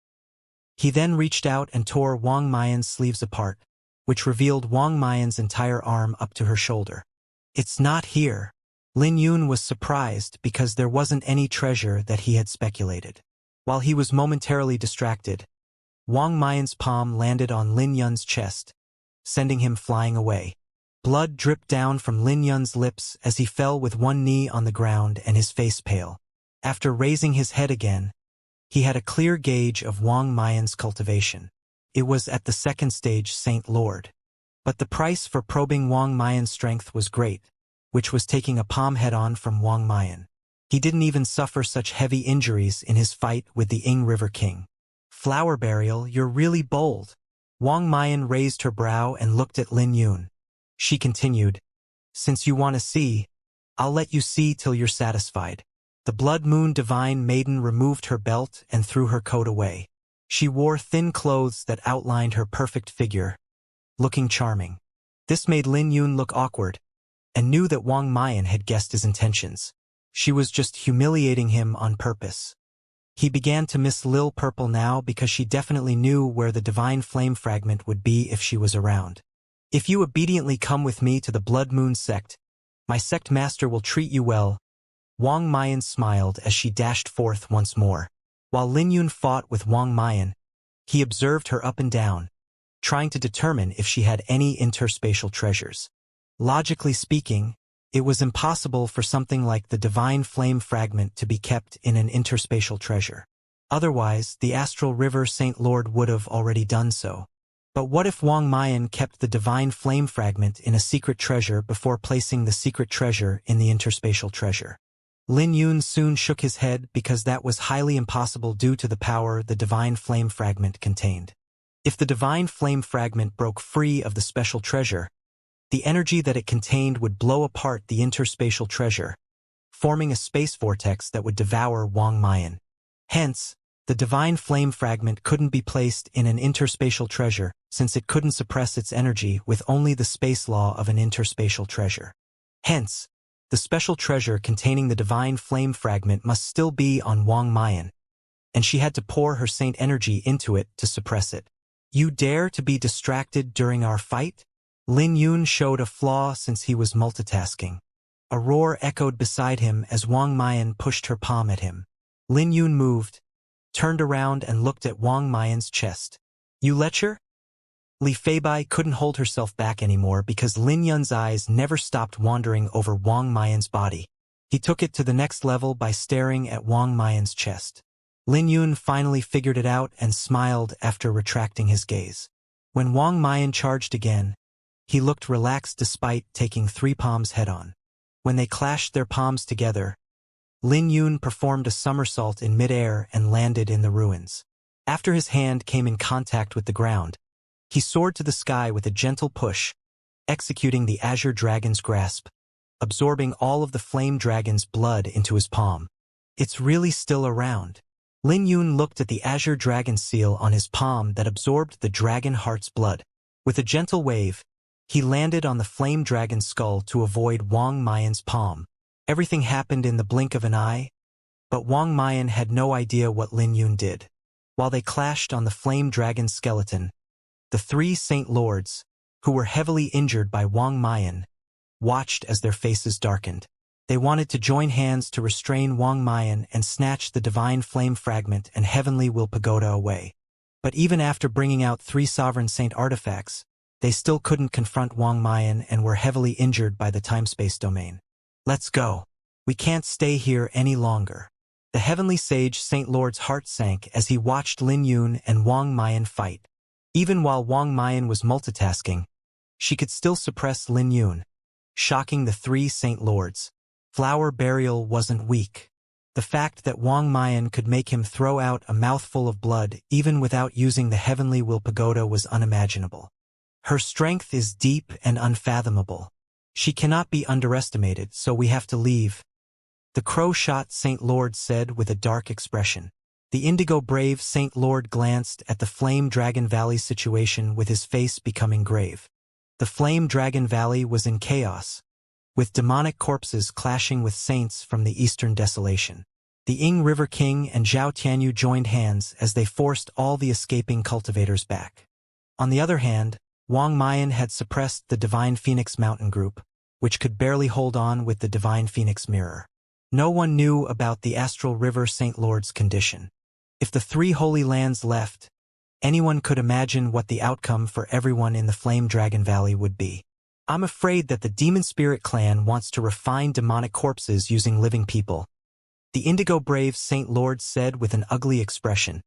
He then reached out and tore Wang Mayan's sleeves apart, which revealed Wang Mayan's entire arm up to her shoulder. It's not here. Lin Yun was surprised because there wasn't any treasure that he had speculated. While he was momentarily distracted, Wang Mayan's palm landed on Lin Yun's chest, sending him flying away. Blood dripped down from Lin Yun's lips as he fell with one knee on the ground and his face pale. After raising his head again, he had a clear gauge of Wang Mayan's cultivation. It was at the 2nd stage Saint Lord. But the price for probing Wang Mayan's strength was great, which was taking a palm head-on from Wang Mayan. He didn't even suffer such heavy injuries in his fight with the Ying River King. Flower Burial, you're really bold. Wang Mayan raised her brow and looked at Lin Yun. She continued, since you want to see, I'll let you see till you're satisfied. The Blood Moon Divine Maiden removed her belt and threw her coat away. She wore thin clothes that outlined her perfect figure, looking charming. This made Lin Yun look awkward, and knew that Wang Mayan had guessed his intentions. She was just humiliating him on purpose. He began to miss Lil Purple now because she definitely knew where the divine flame fragment would be if she was around. If you obediently come with me to the Blood Moon sect, my sect master will treat you well. Wang Mayan smiled as she dashed forth once more. While Lin Yun fought with Wang Mayan, he observed her up and down, trying to determine if she had any interspatial treasures. Logically speaking, It was impossible for something like the divine flame fragment to be kept in an interspatial treasure. Otherwise, the astral river Saint Lord would have already done so. But what if Wang Mayan kept the divine flame fragment in a secret treasure before placing the secret treasure in the interspatial treasure? Lin Yun soon shook his head because that was highly impossible due to the power the divine flame fragment contained. If the divine flame fragment broke free of the special treasure, the energy that it contained would blow apart the interspatial treasure, forming a space vortex that would devour Wang Mayan. Hence, the divine flame fragment couldn't be placed in an interspatial treasure since it couldn't suppress its energy with only the space law of an interspatial treasure. Hence, the special treasure containing the divine flame fragment must still be on Wang Mayan, and she had to pour her saint energy into it to suppress it. You dare to be distracted during our fight? Lin Yun showed a flaw since he was multitasking. A roar echoed beside him as Wang Mayan pushed her palm at him. Lin Yun moved, turned around and looked at Wang Mayan's chest. You lecher? Li Feibai couldn't hold herself back anymore because Lin Yun's eyes never stopped wandering over Wang Mayan's body. He took it to the next level by staring at Wang Mayan's chest. Lin Yun finally figured it out and smiled after retracting his gaze. When Wang Mayan charged again, he looked relaxed despite taking 3 palms head-on. When they clashed their palms together, Lin Yun performed a somersault in midair and landed in the ruins. After his hand came in contact with the ground, he soared to the sky with a gentle push, executing the Azure Dragon's grasp, absorbing all of the Flame Dragon's blood into his palm. It's really still around. Lin Yun looked at the Azure Dragon seal on his palm that absorbed the Dragon Heart's blood. With a gentle wave, he landed on the Flame Dragon's skull to avoid Wang Mayan's palm. Everything happened in the blink of an eye, but Wang Mayan had no idea what Lin Yun did. While they clashed on the Flame Dragon's skeleton, the 3 Saint Lords, who were heavily injured by Wang Mayan, watched as their faces darkened. They wanted to join hands to restrain Wang Mayan and snatch the divine flame fragment and heavenly will pagoda away. But even after bringing out 3 sovereign saint artifacts, they still couldn't confront Wang Mayan and were heavily injured by the time-space domain. Let's go. We can't stay here any longer. The heavenly sage Saint Lord's heart sank as he watched Lin Yun and Wang Mayan fight. Even while Wang Mayan was multitasking, she could still suppress Lin Yun, shocking the 3 Saint Lords. Flower Burial wasn't weak. The fact that Wang Mayan could make him throw out a mouthful of blood even without using the heavenly will pagoda was unimaginable. Her strength is deep and unfathomable. She cannot be underestimated, so we have to leave. The crow-shot Saint Lord said with a dark expression. The indigo brave Saint Lord glanced at the Flame Dragon Valley situation with his face becoming grave. The Flame Dragon Valley was in chaos, with demonic corpses clashing with saints from the eastern desolation. The Ying River King and Zhao Tianyu joined hands as they forced all the escaping cultivators back. On the other hand, Wang Mayan had suppressed the Divine Phoenix Mountain Group, which could barely hold on with the Divine Phoenix Mirror. No one knew about the Astral River Saint Lord's condition. If the 3 Holy Lands left, anyone could imagine what the outcome for everyone in the Flame Dragon Valley would be. I'm afraid that the Demon Spirit clan wants to refine demonic corpses using living people. The Indigo Brave Saint Lord said with an ugly expression.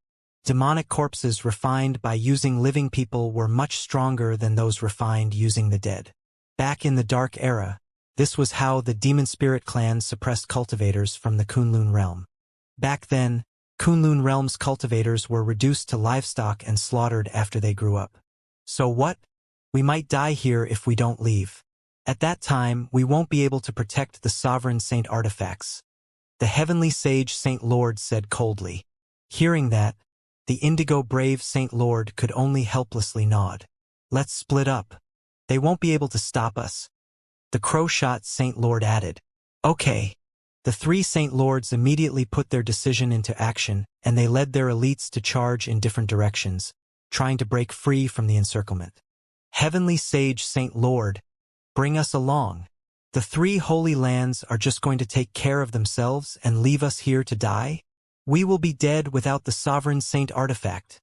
Demonic corpses refined by using living people were much stronger than those refined using the dead. Back in the Dark Era, this was how the Demon Spirit clan suppressed cultivators from the Kunlun realm. Back then, Kunlun realm's cultivators were reduced to livestock and slaughtered after they grew up. So what? We might die here if we don't leave. At that time, we won't be able to protect the sovereign saint artifacts. The heavenly sage Saint Lord said coldly. Hearing that, the Indigo Brave Saint Lord could only helplessly nod. Let's split up. They won't be able to stop us. The crow-shot Saint Lord added. Okay. The 3 Saint Lords immediately put their decision into action, and they led their elites to charge in different directions, trying to break free from the encirclement. Heavenly Sage Saint Lord, bring us along. The 3 Holy Lands are just going to take care of themselves and leave us here to die? We will be dead without the sovereign saint artifact.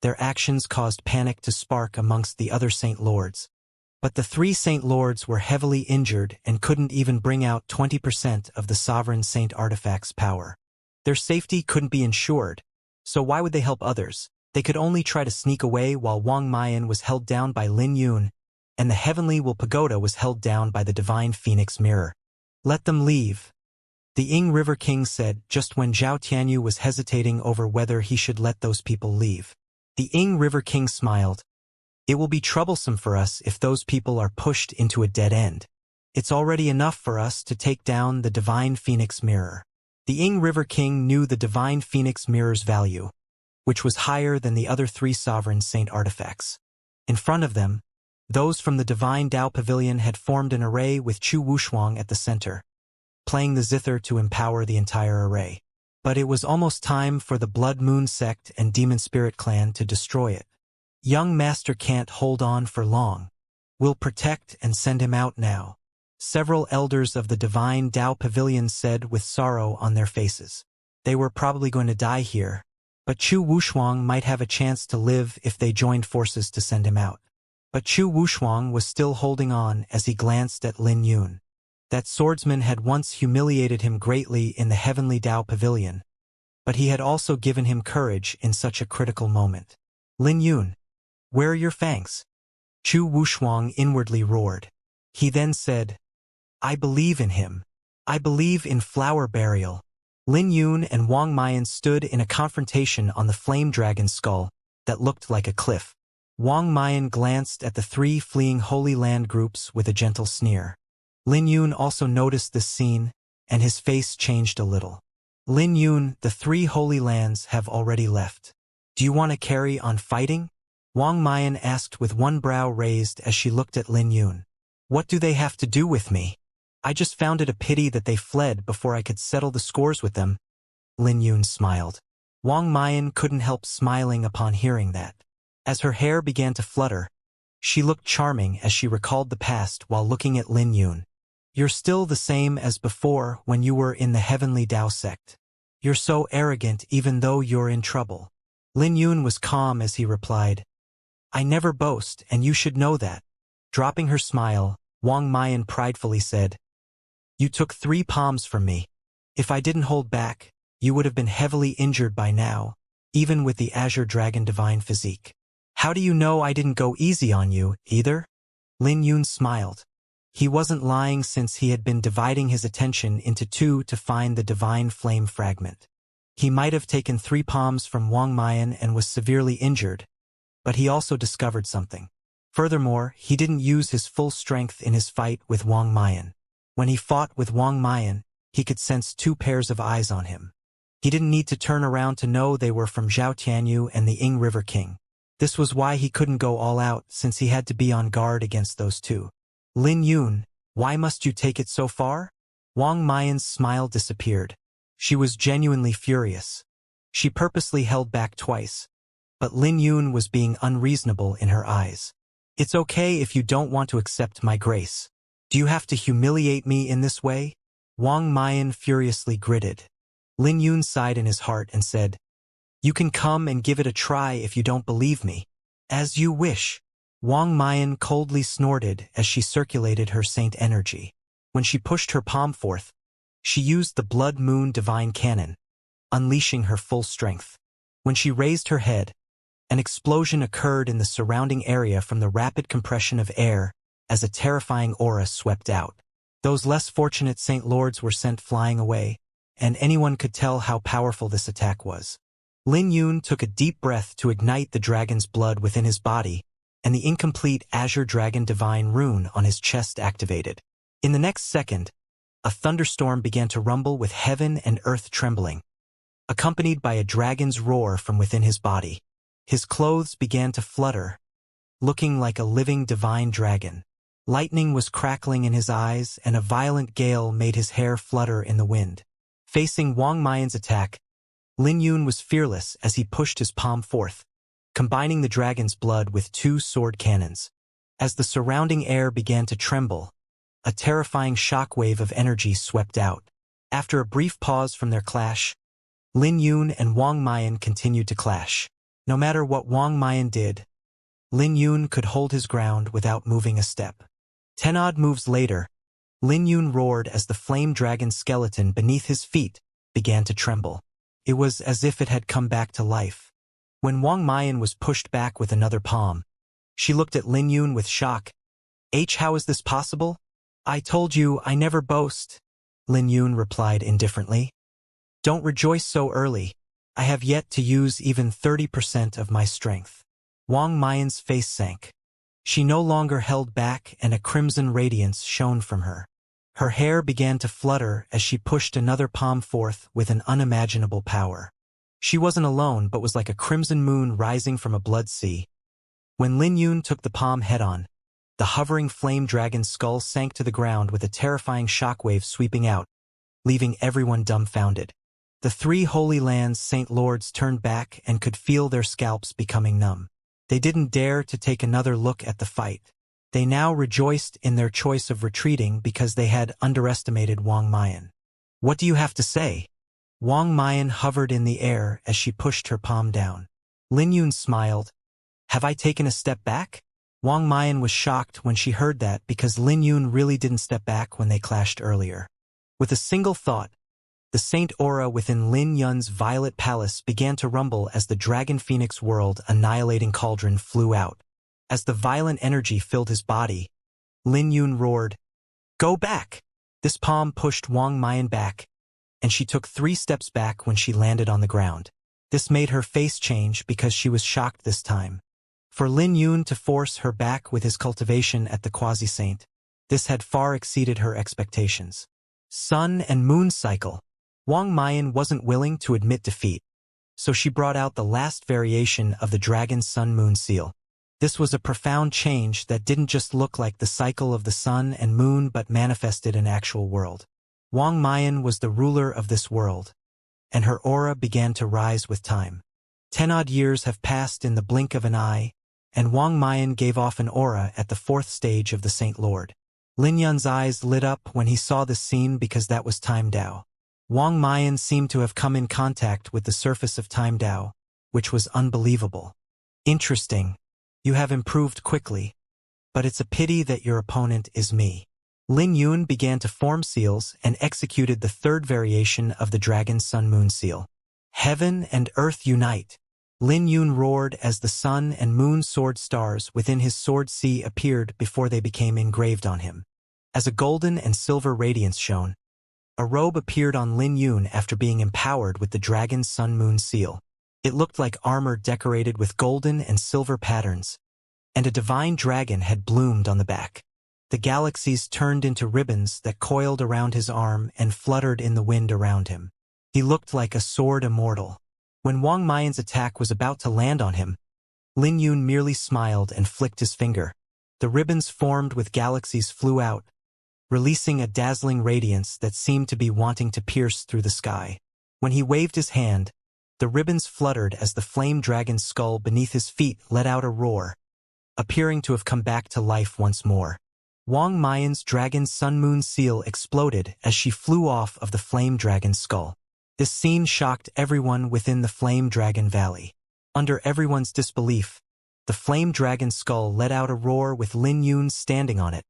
Their actions caused panic to spark amongst the other Saint Lords. But the three Saint Lords were heavily injured and couldn't even bring out 20% of the Sovereign Saint Artifact's power. Their safety couldn't be ensured, so why would they help others? They could only try to sneak away while Wang Mayan was held down by Lin Yun, and the Heavenly Will Pagoda was held down by the Divine Phoenix Mirror. Let them leave, the Ying River King said just when Zhao Tianyu was hesitating over whether he should let those people leave. The Ying River King smiled. It will be troublesome for us if those people are pushed into a dead end. It's already enough for us to take down the Divine Phoenix Mirror. The Ying River King knew the Divine Phoenix Mirror's value, which was higher than the other three Sovereign Saint artifacts. In front of them, those from the Divine Dao Pavilion had formed an array with Chu Wushuang at the center, playing the zither to empower the entire array. But it was almost time for the Blood Moon Sect and Demon Spirit Clan to destroy it. Young Master can't hold on for long. We'll protect and send him out now, several elders of the Divine Dao Pavilion said with sorrow on their faces. They were probably going to die here, but Chu Wushuang might have a chance to live if they joined forces to send him out. But Chu Wushuang was still holding on as he glanced at Lin Yun. That swordsman had once humiliated him greatly in the Heavenly Dao Pavilion, but he had also given him courage in such a critical moment. Lin Yun, where are your fangs? Chu Wushuang inwardly roared. He then said, I believe in him. I believe in flower burial. Lin Yun and Wang Mayan stood in a confrontation on the flame dragon's skull that looked like a cliff. Wang Mayan glanced at the three fleeing Holy Land groups with a gentle sneer. Lin Yun also noticed this scene, and his face changed a little. Lin Yun, the three Holy Lands have already left. Do you want to carry on fighting? Wang Mayan asked with one brow raised as she looked at Lin Yun. What do they have to do with me? I just found it a pity that they fled before I could settle the scores with them. Lin Yun smiled. Wang Mayan couldn't help smiling upon hearing that. As her hair began to flutter, she looked charming as she recalled the past while looking at Lin Yun. You're still the same as before when you were in the Heavenly Dao sect. You're so arrogant even though you're in trouble. Lin Yun was calm as he replied, I never boast and you should know that. Dropping her smile, Wang Mayan pridefully said, You took 3 palms from me. If I didn't hold back, you would have been heavily injured by now, even with the Azure Dragon Divine Physique. How do you know I didn't go easy on you, either? Lin Yun smiled. He wasn't lying since he had been dividing his attention into 2 to find the Divine Flame Fragment. He might have taken 3 palms from Wang Mayan and was severely injured, but he also discovered something. Furthermore, he didn't use his full strength in his fight with Wang Mayan. When he fought with Wang Mayan, he could sense 2 pairs of eyes on him. He didn't need to turn around to know they were from Zhao Tianyu and the Ying River King. This was why he couldn't go all out since he had to be on guard against those 2. Lin Yun, why must you take it so far? Wang Mayan's smile disappeared. She was genuinely furious. She purposely held back twice, but Lin Yun was being unreasonable in her eyes. It's okay if you don't want to accept my grace. Do you have to humiliate me in this way? Wang Mayan furiously gritted. Lin Yun sighed in his heart and said, You can come and give it a try if you don't believe me. As you wish. Wang Mayan coldly snorted as she circulated her saint energy. When she pushed her palm forth, she used the Blood Moon Divine Cannon, unleashing her full strength. When she raised her head, an explosion occurred in the surrounding area from the rapid compression of air as a terrifying aura swept out. Those less fortunate Saint Lords were sent flying away, and anyone could tell how powerful this attack was. Lin Yun took a deep breath to ignite the dragon's blood within his body, and the incomplete Azure Dragon Divine rune on his chest activated. In the next second, a thunderstorm began to rumble with heaven and earth trembling, accompanied by a dragon's roar from within his body. His clothes began to flutter, looking like a living divine dragon. Lightning was crackling in his eyes, and a violent gale made his hair flutter in the wind. Facing Wang Mayan's attack, Lin Yun was fearless as he pushed his palm forth, combining the dragon's blood with 2 sword cannons. As the surrounding air began to tremble, a terrifying shockwave of energy swept out. After a brief pause from their clash, Lin Yun and Wang Mayan continued to clash. No matter what Wang Mayan did, Lin Yun could hold his ground without moving a step. 10 odd moves later, Lin Yun roared as the flame dragon skeleton beneath his feet began to tremble. It was as if it had come back to life. When Wang Mayan was pushed back with another palm, she looked at Lin Yun with shock. How is this possible? I told you I never boast, Lin Yun replied indifferently. Don't rejoice so early. I have yet to use even 30% of my strength. Wang Mayan's face sank. She no longer held back and a crimson radiance shone from her. Her hair began to flutter as she pushed another palm forth with an unimaginable power. She wasn't alone but was like a crimson moon rising from a blood sea. When Lin Yun took the palm head-on, the hovering flame dragon's skull sank to the ground with a terrifying shockwave sweeping out, leaving everyone dumbfounded. The 3 Holy Lands Saint Lords turned back and could feel their scalps becoming numb. They didn't dare to take another look at the fight. They now rejoiced in their choice of retreating because they had underestimated Wang Mayan. What do you have to say? Wang Mayan hovered in the air as she pushed her palm down. Lin Yun smiled. Have I taken a step back? Wang Mayan was shocked when she heard that because Lin Yun really didn't step back when they clashed earlier. With a single thought, the saint aura within Lin Yun's violet palace began to rumble as the Dragon Phoenix World annihilating cauldron flew out. As the violent energy filled his body, Lin Yun roared, "Go back!" This palm pushed Wang Mayan back, and she took 3 steps back when she landed on the ground. This made her face change because she was shocked this time. For Lin Yun to force her back with his cultivation at the quasi-saint, this had far exceeded her expectations. Sun and moon cycle. Wang Mayan wasn't willing to admit defeat, so she brought out the last variation of the dragon's sun-moon seal. This was a profound change that didn't just look like the cycle of the sun and moon but manifested an actual world. Wang Mayan was the ruler of this world, and her aura began to rise with time. 10 odd years have passed in the blink of an eye, and Wang Mayan gave off an aura at the 4th stage of the Saint Lord. Lin Yun's eyes lit up when he saw this scene because that was Time Dao. Wang Mayan seemed to have come in contact with the surface of Time Dao, which was unbelievable. Interesting. You have improved quickly, but it's a pity that your opponent is me. Lin Yun began to form seals and executed the 3rd variation of the dragon's sun-moon seal. Heaven and earth unite. Lin Yun roared as the sun and moon sword stars within his sword sea appeared before they became engraved on him. As a golden and silver radiance shone, a robe appeared on Lin Yun after being empowered with the dragon's sun-moon seal. It looked like armor decorated with golden and silver patterns, and a divine dragon had bloomed on the back. The galaxies turned into ribbons that coiled around his arm and fluttered in the wind around him. He looked like a sword immortal. When Wang Mayan's attack was about to land on him, Lin Yun merely smiled and flicked his finger. The ribbons formed with galaxies flew out, releasing a dazzling radiance that seemed to be wanting to pierce through the sky. When he waved his hand, the ribbons fluttered as the flame dragon's skull beneath his feet let out a roar, appearing to have come back to life once more. Wang Mayan's dragon's sun-moon seal exploded as she flew off of the flame dragon's skull. This scene shocked everyone within the Flame Dragon Valley. Under everyone's disbelief, the flame dragon's skull let out a roar with Lin Yun standing on it,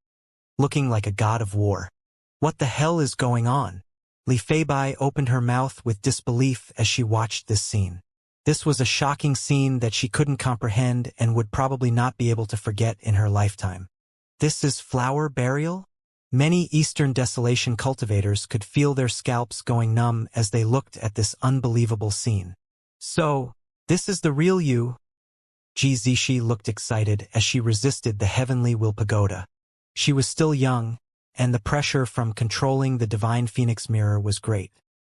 looking like a god of war. What the hell is going on? Li Feibai opened her mouth with disbelief as she watched this scene. This was a shocking scene that she couldn't comprehend and would probably not be able to forget in her lifetime. This is flower burial? Many Eastern Desolation cultivators could feel their scalps going numb as they looked at this unbelievable scene. So, this is the real you? Ji Zishi looked excited as she resisted the heavenly will pagoda. She was still young, and the pressure from controlling the divine phoenix mirror was great.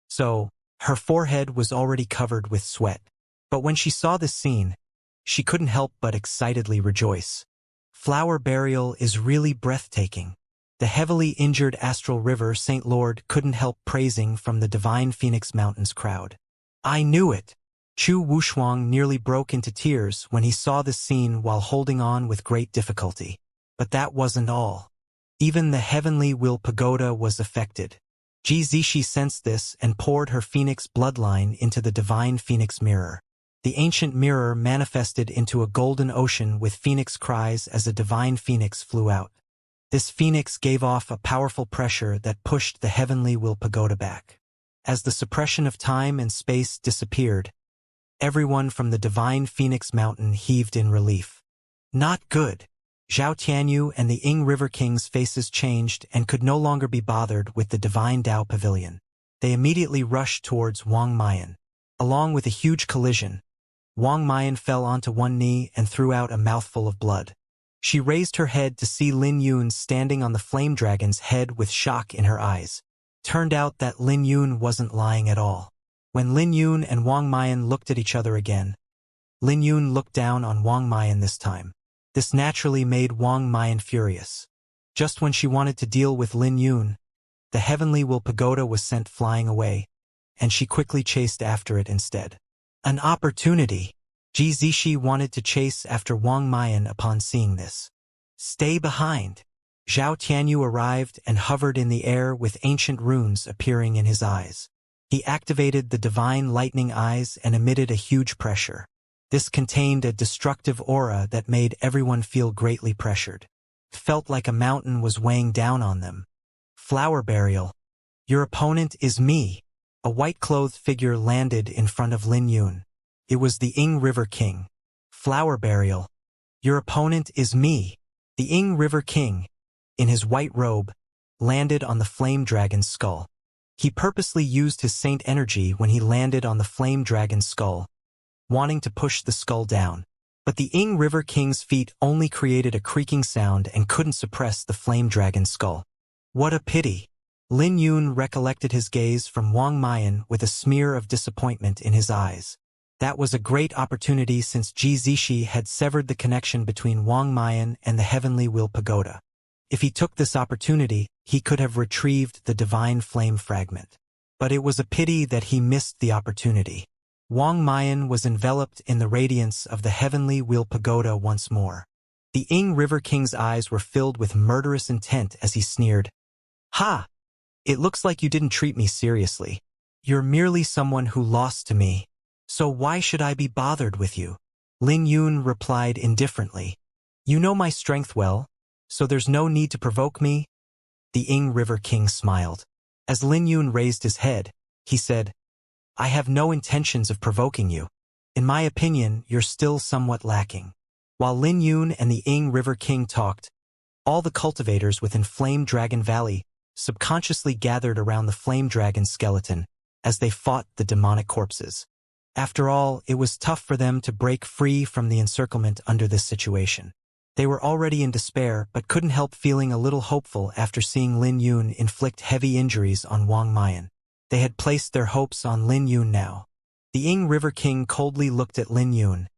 So, her forehead was already covered with sweat. But when she saw this scene, she couldn't help but excitedly rejoice. Flower burial is really breathtaking. The heavily injured astral river Saint Lord couldn't help praising from the divine Phoenix Mountains crowd. I knew it! Chu Wushuang nearly broke into tears when he saw this scene while holding on with great difficulty. But that wasn't all. Even the heavenly will pagoda was affected. Ji Zishi sensed this and poured her phoenix bloodline into the divine phoenix mirror. The ancient mirror manifested into a golden ocean with phoenix cries as a divine phoenix flew out. This phoenix gave off a powerful pressure that pushed the heavenly will pagoda back. As the suppression of time and space disappeared, everyone from the divine phoenix mountain heaved in relief. Not good. Zhao Tianyu and the Ying River King's faces changed and could no longer be bothered with the divine Tao pavilion. They immediately rushed towards Wang Mayan. Along with a huge collision, Wang Mayan fell onto one knee and threw out a mouthful of blood. She raised her head to see Lin Yun standing on the flame dragon's head with shock in her eyes. Turned out that Lin Yun wasn't lying at all. When Lin Yun and Wang Mayan looked at each other again, Lin Yun looked down on Wang Mayan this time. This naturally made Wang Mayan furious. Just when she wanted to deal with Lin Yun, the heavenly will pagoda was sent flying away, and she quickly chased after it instead. An opportunity. Ji Zishi wanted to chase after Wang Mayan upon seeing this. Stay behind. Zhao Tianyu arrived and hovered in the air with ancient runes appearing in his eyes. He activated the divine lightning eyes and emitted a huge pressure. This contained a destructive aura that made everyone feel greatly pressured. It felt like a mountain was weighing down on them. Flower burial. Your opponent is me. A white-clothed figure landed in front of Lin Yun. It was the Ying River King. Flower burial. Your opponent is me. The Ying River King, in his white robe, landed on the flame dragon's skull. He purposely used his saint energy when he landed on the flame dragon's skull, wanting to push the skull down. But the Ying River King's feet only created a creaking sound and couldn't suppress the flame dragon's skull. What a pity. Lin Yun recollected his gaze from Wang Mayan with a smear of disappointment in his eyes. That was a great opportunity since Ji Zishi had severed the connection between Wang Mayan and the heavenly will pagoda. If he took this opportunity, he could have retrieved the divine flame fragment. But it was a pity that he missed the opportunity. Wang Mayan was enveloped in the radiance of the heavenly will pagoda once more. The Ying River King's eyes were filled with murderous intent as he sneered, "Ha! It looks like you didn't treat me seriously. You're merely someone who lost to me. So why should I be bothered with you?" Lin Yun replied indifferently, "You know my strength well, so there's no need to provoke me." The Ying River King smiled. As Lin Yun raised his head, he said, "I have no intentions of provoking you. In my opinion, you're still somewhat lacking." While Lin Yun and the Ying River King talked, all the cultivators within Flame Dragon Valley subconsciously gathered around the Flame Dragon skeleton as they fought the demonic corpses. After all, it was tough for them to break free from the encirclement under this situation. They were already in despair but couldn't help feeling a little hopeful after seeing Lin Yun inflict heavy injuries on Wang Mayan. They had placed their hopes on Lin Yun now. The Ying River King coldly looked at Lin Yun.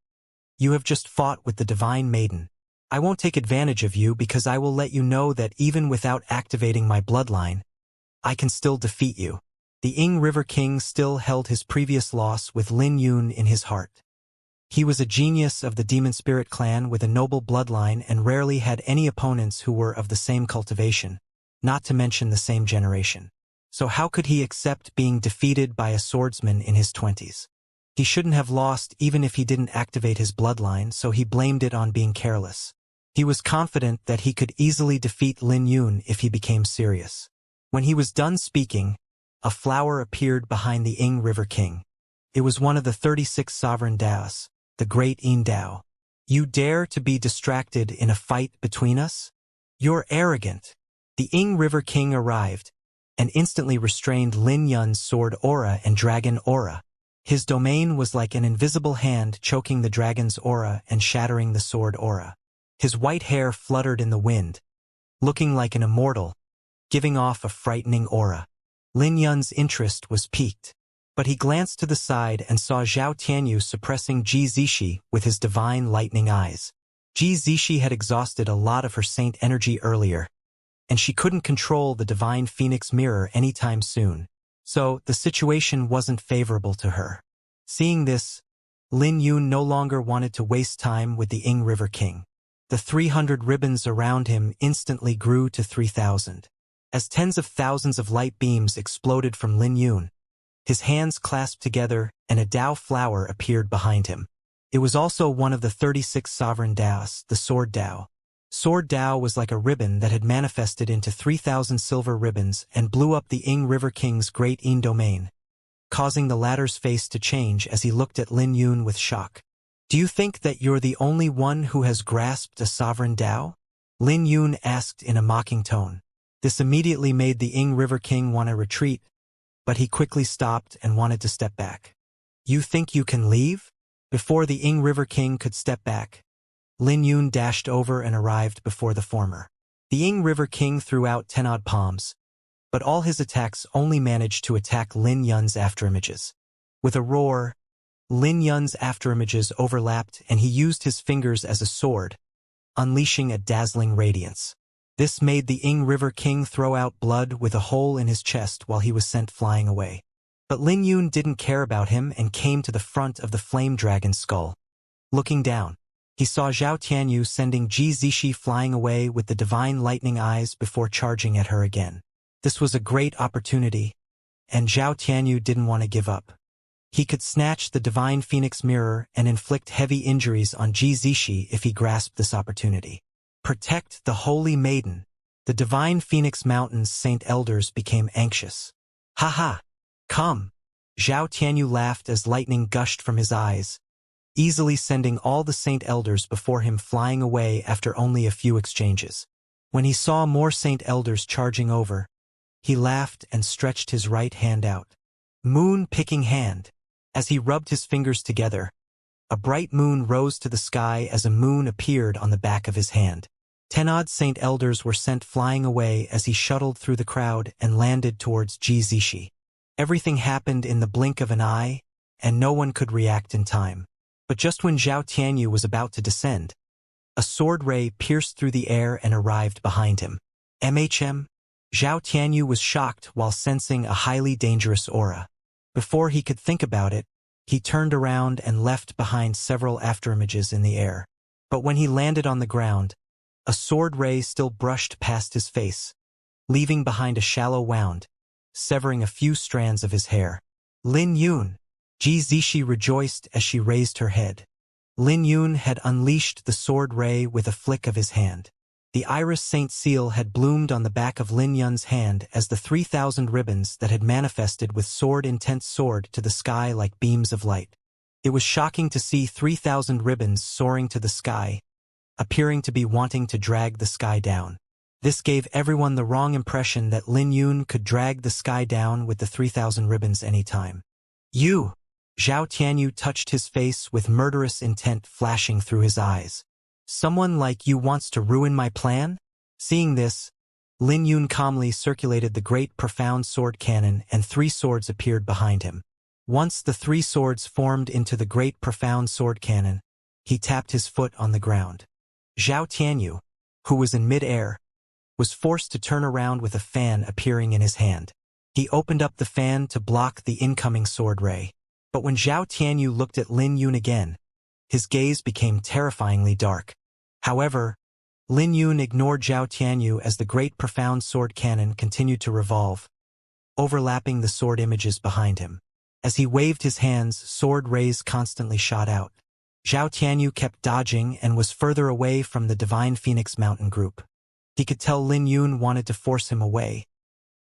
"You have just fought with the Divine Maiden. I won't take advantage of you because I will let you know that even without activating my bloodline, I can still defeat you." The Ying River King still held his previous loss with Lin Yun in his heart. He was a genius of the Demon Spirit clan with a noble bloodline and rarely had any opponents who were of the same cultivation, not to mention the same generation. So how could he accept being defeated by a swordsman in his 20s? He shouldn't have lost even if he didn't activate his bloodline, so he blamed it on being careless. He was confident that he could easily defeat Lin Yun if he became serious. When he was done speaking, a flower appeared behind the Ying River King. It was one of the 36 sovereign Daos, the great Yin Dao. "You dare to be distracted in a fight between us? You're arrogant." The Ying River King arrived and instantly restrained Lin Yun's sword aura and dragon aura. His domain was like an invisible hand choking the dragon's aura and shattering the sword aura. His white hair fluttered in the wind, looking like an immortal, giving off a frightening aura. Lin Yun's interest was piqued, but he glanced to the side and saw Zhao Tianyu suppressing Ji Zishi with his divine lightning eyes. Ji Zishi had exhausted a lot of her saint energy earlier, and she couldn't control the divine phoenix mirror anytime soon, so the situation wasn't favorable to her. Seeing this, Lin Yun no longer wanted to waste time with the Ying River King. The 300 ribbons around him instantly grew to 3,000. As tens of thousands of light beams exploded from Lin Yun, His hands clasped together, and a Dao flower appeared behind him. It was also one of the 36 sovereign Daos, the Sword Dao. Sword Dao was like a ribbon that had manifested into 3,000 silver ribbons and blew up the Ing River King's great Yin domain, causing the latter's face to change as he looked at Lin Yun with shock. "Do you think that you're the only one who has grasped a sovereign Dao?" Lin Yun asked in a mocking tone. This immediately made the Ing River King want to retreat, but he quickly stopped and wanted to step back. "You think you can leave?" Before the Ing River King could step back, Lin Yun dashed over and arrived before the former. The Ing River King threw out 10-odd palms, but all his attacks only managed to attack Lin Yun's afterimages. With a roar, Lin Yun's afterimages overlapped and he used his fingers as a sword, unleashing a dazzling radiance. This made the Ing River King throw out blood with a hole in his chest while he was sent flying away. But Lin Yun didn't care about him and came to the front of the flame dragon's skull. Looking down, he saw Zhao Tianyu sending Ji Zixi flying away with the divine lightning eyes before charging at her again. This was a great opportunity, and Zhao Tianyu didn't want to give up. He could snatch the divine phoenix mirror and inflict heavy injuries on Ji Zixi if he grasped this opportunity. Protect the holy maiden. The divine phoenix mountain's saint elders became anxious. "Ha ha! Come!" Zhao Tianyu laughed as lightning gushed from his eyes, easily sending all the saint elders before him flying away after only a few exchanges. When he saw more saint elders charging over, he laughed and stretched his right hand out. Moon-picking hand. As he rubbed his fingers together, a bright moon rose to the sky as a moon appeared on the back of his hand. 10-odd saint elders were sent flying away as he shuttled through the crowd and landed towards Ji Zixi. Everything happened in the blink of an eye, and no one could react in time. But just when Zhao Tianyu was about to descend, a sword ray pierced through the air and arrived behind him. Zhao Tianyu was shocked while sensing a highly dangerous aura. Before he could think about it, he turned around and left behind several afterimages in the air. But when he landed on the ground, a sword ray still brushed past his face, leaving behind a shallow wound, severing a few strands of his hair. "Lin Yun!" Ji Zixi rejoiced as she raised her head. Lin Yun had unleashed the sword ray with a flick of his hand. The iris saint seal had bloomed on the back of Lin Yun's hand as the 3,000 ribbons that had manifested with sword intense soared to the sky like beams of light. It was shocking to see 3,000 ribbons soaring to the sky, appearing to be wanting to drag the sky down. This gave everyone the wrong impression that Lin Yun could drag the sky down with the 3,000 ribbons anytime. "You!" Zhao Tianyu touched his face with murderous intent flashing through his eyes. "Someone like you wants to ruin my plan?" Seeing this, Lin Yun calmly circulated the great profound sword cannon and 3 swords appeared behind him. Once the 3 swords formed into the great profound sword cannon, he tapped his foot on the ground. Zhao Tianyu, who was in mid-air, was forced to turn around with a fan appearing in his hand. He opened up the fan to block the incoming sword ray. But when Zhao Tianyu looked at Lin Yun again, his gaze became terrifyingly dark. However, Lin Yun ignored Zhao Tianyu as the great profound sword cannon continued to revolve, overlapping the sword images behind him. As he waved his hands, sword rays constantly shot out. Zhao Tianyu kept dodging and was further away from the Divine Phoenix Mountain group. He could tell Lin Yun wanted to force him away,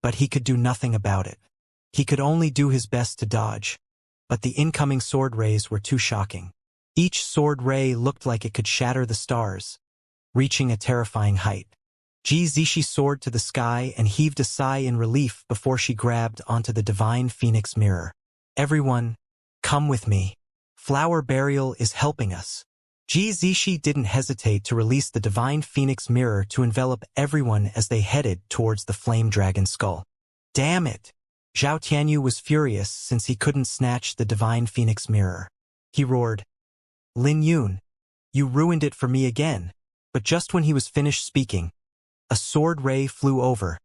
but he could do nothing about it. He could only do his best to dodge, but the incoming sword rays were too shocking. Each sword ray looked like it could shatter the stars, reaching a terrifying height. Ji Zixi soared to the sky and heaved a sigh in relief before she grabbed onto the Divine Phoenix mirror. "Everyone, come with me. Flower Burial is helping us." Ji Zixi didn't hesitate to release the Divine Phoenix mirror to envelop everyone as they headed towards the Flame Dragon skull. "Damn it!" Zhao Tianyu was furious since he couldn't snatch the Divine Phoenix mirror. He roared, "Lin Yun, you ruined it for me again." But just when he was finished speaking, a sword ray flew over,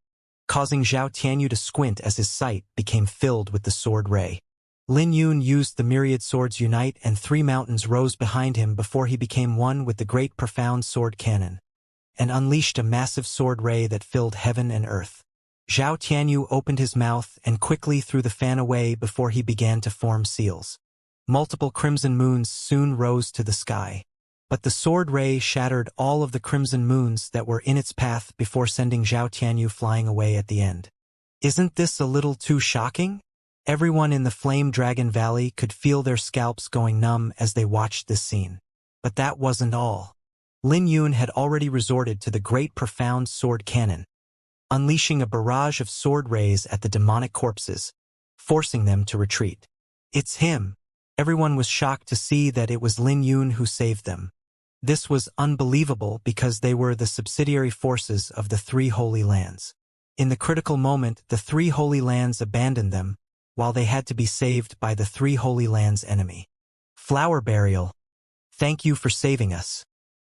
causing Zhao Tianyu to squint as his sight became filled with the sword ray. Lin Yun used the myriad swords unite and 3 mountains rose behind him before he became one with the great profound sword cannon, and unleashed a massive sword ray that filled heaven and earth. Zhao Tianyu opened his mouth and quickly threw the fan away before he began to form seals. Multiple crimson moons soon rose to the sky. But the sword ray shattered all of the crimson moons that were in its path before sending Zhao Tianyu flying away at the end. Isn't this a little too shocking? Everyone in the Flame Dragon Valley could feel their scalps going numb as they watched this scene. But that wasn't all. Lin Yun had already resorted to the Great Profound Sword Cannon, unleashing a barrage of sword rays at the demonic corpses, forcing them to retreat. It's him! Everyone was shocked to see that it was Lin Yun who saved them. This was unbelievable because they were the subsidiary forces of the Three Holy Lands. In the critical moment, the Three Holy Lands abandoned them, while they had to be saved by the Three Holy Lands' enemy. Flower Burial. Thank you for saving us.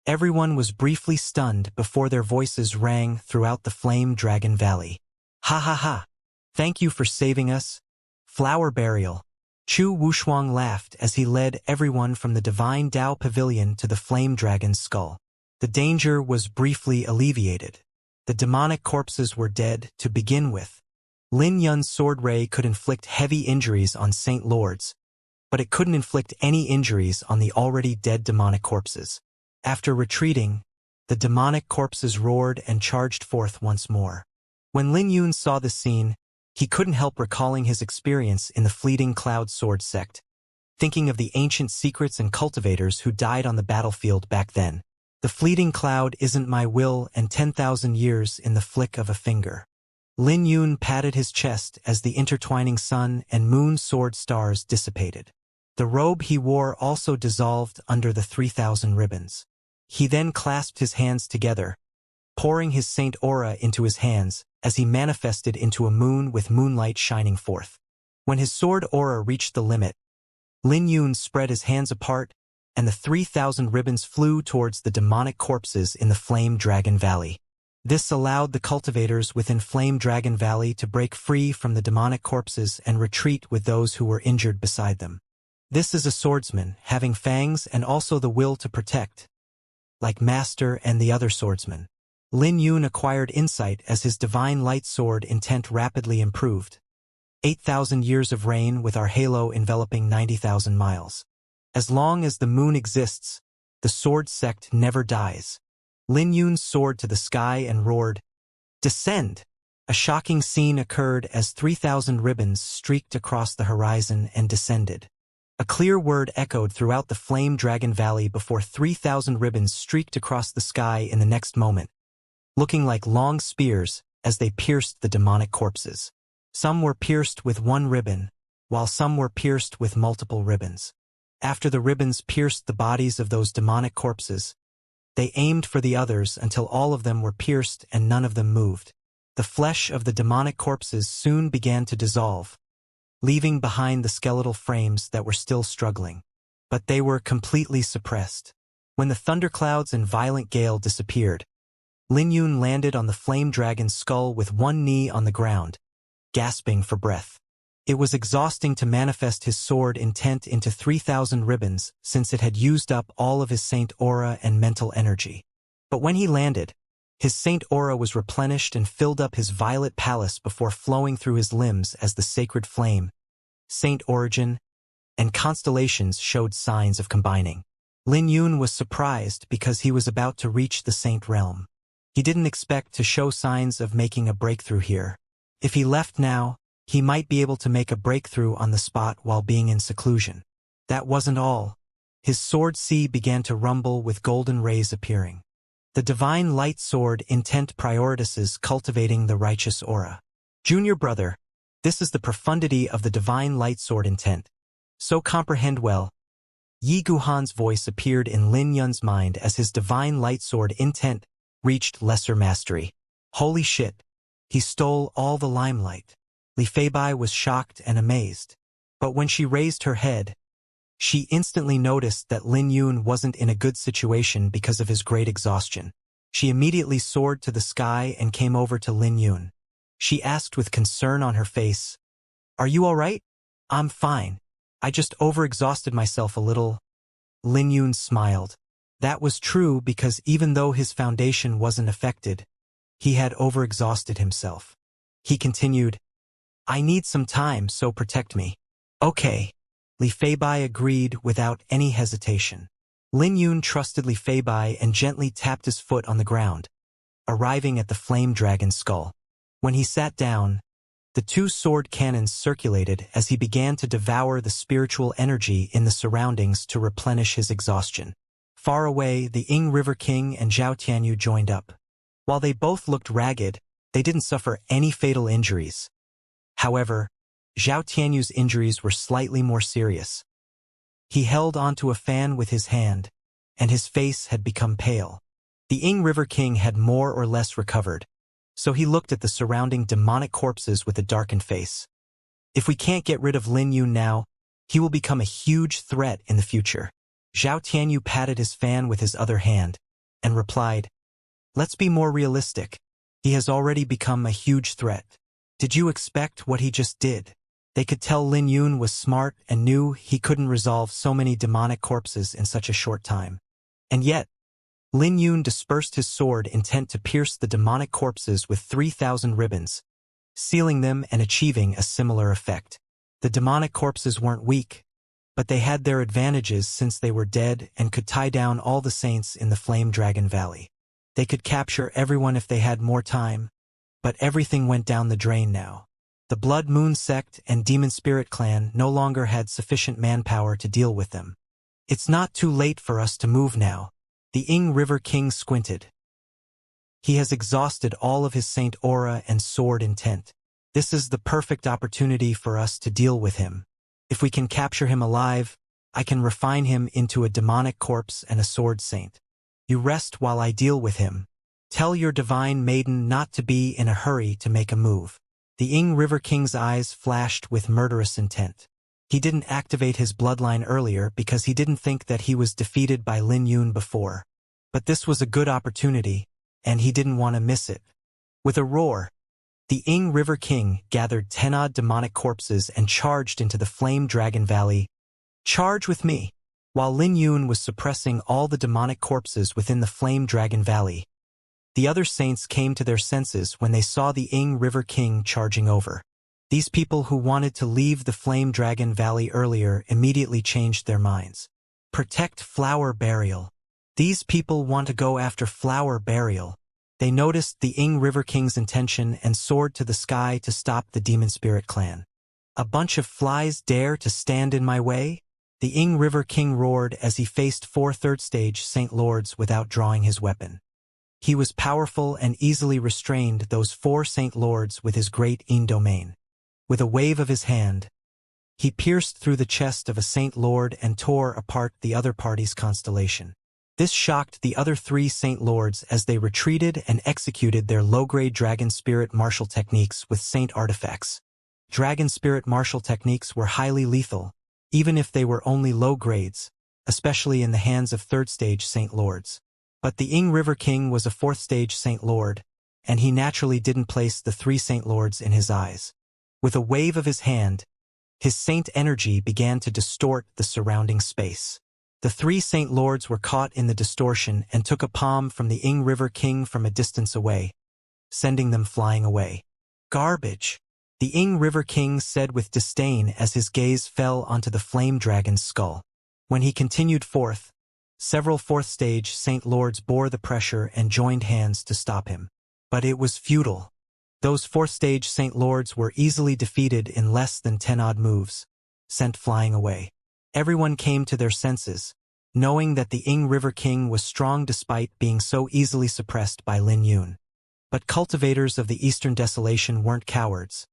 Everyone was briefly stunned before their voices rang throughout the Flame Dragon Valley. Ha ha ha! Thank you for saving us. Flower Burial. Chu Wushuang laughed as he led everyone from the Divine Dao Pavilion to the Flame Dragon's skull. The danger was briefly alleviated. The demonic corpses were dead to begin with. Lin Yun's sword ray could inflict heavy injuries on Saint Lords, but it couldn't inflict any injuries on the already dead demonic corpses. After retreating, the demonic corpses roared and charged forth once more. When Lin Yun saw the scene, he couldn't help recalling his experience in the Fleeting Cloud Sword sect, thinking of the ancient secrets and cultivators who died on the battlefield back then. The fleeting cloud isn't my will and 10,000 years in the flick of a finger. Lin Yun patted his chest as the intertwining sun and moon sword stars dissipated. The robe he wore also dissolved under the 3,000 ribbons. He then clasped his hands together, pouring his saint aura into his hands as he manifested into a moon with moonlight shining forth. When his sword aura reached the limit, Lin Yun spread his hands apart, and the 3,000 ribbons flew towards the demonic corpses in the Flame Dragon Valley. This allowed the cultivators within Flame Dragon Valley to break free from the demonic corpses and retreat with those who were injured beside them. This is a swordsman, having fangs and also the will to protect, like Master and the other swordsmen. Lin Yun acquired insight as his divine light sword intent rapidly improved. 8,000 years of reign with our halo enveloping 90,000 miles. As long as the moon exists, the sword sect never dies. Lin Yun soared to the sky and roared, "Descend!" A shocking scene occurred as 3,000 ribbons streaked across the horizon and descended. A clear word echoed throughout the Flame Dragon Valley before 3,000 ribbons streaked across the sky in the next moment, looking like long spears as they pierced the demonic corpses. Some were pierced with one ribbon, while some were pierced with multiple ribbons. After the ribbons pierced the bodies of those demonic corpses, they aimed for the others until all of them were pierced and none of them moved. The flesh of the demonic corpses soon began to dissolve, leaving behind the skeletal frames that were still struggling. But they were completely suppressed. When the thunderclouds and violent gale disappeared, Lin Yun landed on the flame dragon's skull with one knee on the ground, gasping for breath. It was exhausting to manifest his sword intent into 3,000 ribbons since it had used up all of his saint aura and mental energy. But when he landed, his saint aura was replenished and filled up his violet palace before flowing through his limbs as the sacred flame, saint origin, and constellations showed signs of combining. Lin Yun was surprised because he was about to reach the saint realm. He didn't expect to show signs of making a breakthrough here. If he left now, he might be able to make a breakthrough on the spot while being in seclusion. That wasn't all. His sword sea began to rumble with golden rays appearing. The divine light sword intent prioritizes cultivating the righteous aura. Junior brother, this is the profundity of the divine light sword intent. So comprehend well. Yi Guhan's voice appeared in Lin Yun's mind as his divine light sword intent reached lesser mastery. Holy shit. He stole all the limelight. Li Feibai was shocked and amazed. But when she raised her head, she instantly noticed that Lin Yun wasn't in a good situation because of his great exhaustion. She immediately soared to the sky and came over to Lin Yun. She asked with concern on her face, "Are you all right?" "I'm fine. I just overexhausted myself a little." Lin Yun smiled. That was true because even though his foundation wasn't affected, he had overexhausted himself. He continued, I need some time, so protect me. Okay. Li Feibai agreed without any hesitation. Lin Yun trusted Li Feibai and gently tapped his foot on the ground, arriving at the flame dragon's skull. When he sat down, the two sword cannons circulated as he began to devour the spiritual energy in the surroundings to replenish his exhaustion. Far away, the Ying River King and Zhao Tianyu joined up. While they both looked ragged, they didn't suffer any fatal injuries. However, Zhao Tianyu's injuries were slightly more serious. He held onto a fan with his hand, and his face had become pale. The Ying River King had more or less recovered, so he looked at the surrounding demonic corpses with a darkened face. If we can't get rid of Lin Yun now, he will become a huge threat in the future. Zhao Tianyu patted his fan with his other hand, and replied, Let's be more realistic. He has already become a huge threat. Did you expect what he just did? They could tell Lin Yun was smart and knew he couldn't resolve so many demonic corpses in such a short time. And yet, Lin Yun dispersed his sword intent to pierce the demonic corpses with 3,000 ribbons, sealing them and achieving a similar effect. The demonic corpses weren't weak, but they had their advantages since they were dead and could tie down all the saints in the Flame Dragon Valley. They could capture everyone if they had more time, but everything went down the drain now. The Blood Moon Sect and Demon Spirit Clan no longer had sufficient manpower to deal with them. It's not too late for us to move now. The Ying River King squinted. He has exhausted all of his saint aura and sword intent. This is the perfect opportunity for us to deal with him. If we can capture him alive, I can refine him into a demonic corpse and a sword saint. You rest while I deal with him. Tell your divine maiden not to be in a hurry to make a move. The Ying River King's eyes flashed with murderous intent. He didn't activate his bloodline earlier because he didn't think that he was defeated by Lin Yun before. But this was a good opportunity, and he didn't want to miss it. With a roar, the Ying River King gathered 10-odd demonic corpses and charged into the Flame Dragon Valley. Charge with me! While Lin Yun was suppressing all the demonic corpses within the Flame Dragon Valley, the other saints came to their senses when they saw the Ying River King charging over. These people who wanted to leave the Flame Dragon Valley earlier immediately changed their minds. Protect Flower Burial. These people want to go after Flower Burial. They noticed the Ying River King's intention and soared to the sky to stop the Demon Spirit Clan. A bunch of flies dare to stand in my way? The Ying River King roared as he faced 4 third-stage Saint Lords without drawing his weapon. He was powerful and easily restrained those 4 Saint Lords with his great Yin domain. With a wave of his hand, he pierced through the chest of a Saint Lord and tore apart the other party's constellation. This shocked the other 3 Saint Lords as they retreated and executed their low-grade Dragon Spirit martial techniques with Saint artifacts. Dragon Spirit martial techniques were highly lethal, even if they were only low grades, especially in the hands of 3rd-stage Saint Lords. But the Ying River King was a 4th-stage Saint Lord, and he naturally didn't place the 3 Saint Lords in his eyes. With a wave of his hand, his saint energy began to distort the surrounding space. The 3 Saint Lords were caught in the distortion and took a palm from the Ying River King from a distance away, sending them flying away. Garbage! The Ying River King said with disdain as his gaze fell onto the flame dragon's skull. When he continued forth, several 4th-stage Saint Lords bore the pressure and joined hands to stop him. But it was futile. Those 4th-stage Saint Lords were easily defeated in less than 10-odd moves, sent flying away. Everyone came to their senses, knowing that the Ying River King was strong despite being so easily suppressed by Lin Yun. But cultivators of the Eastern Desolation weren't cowards,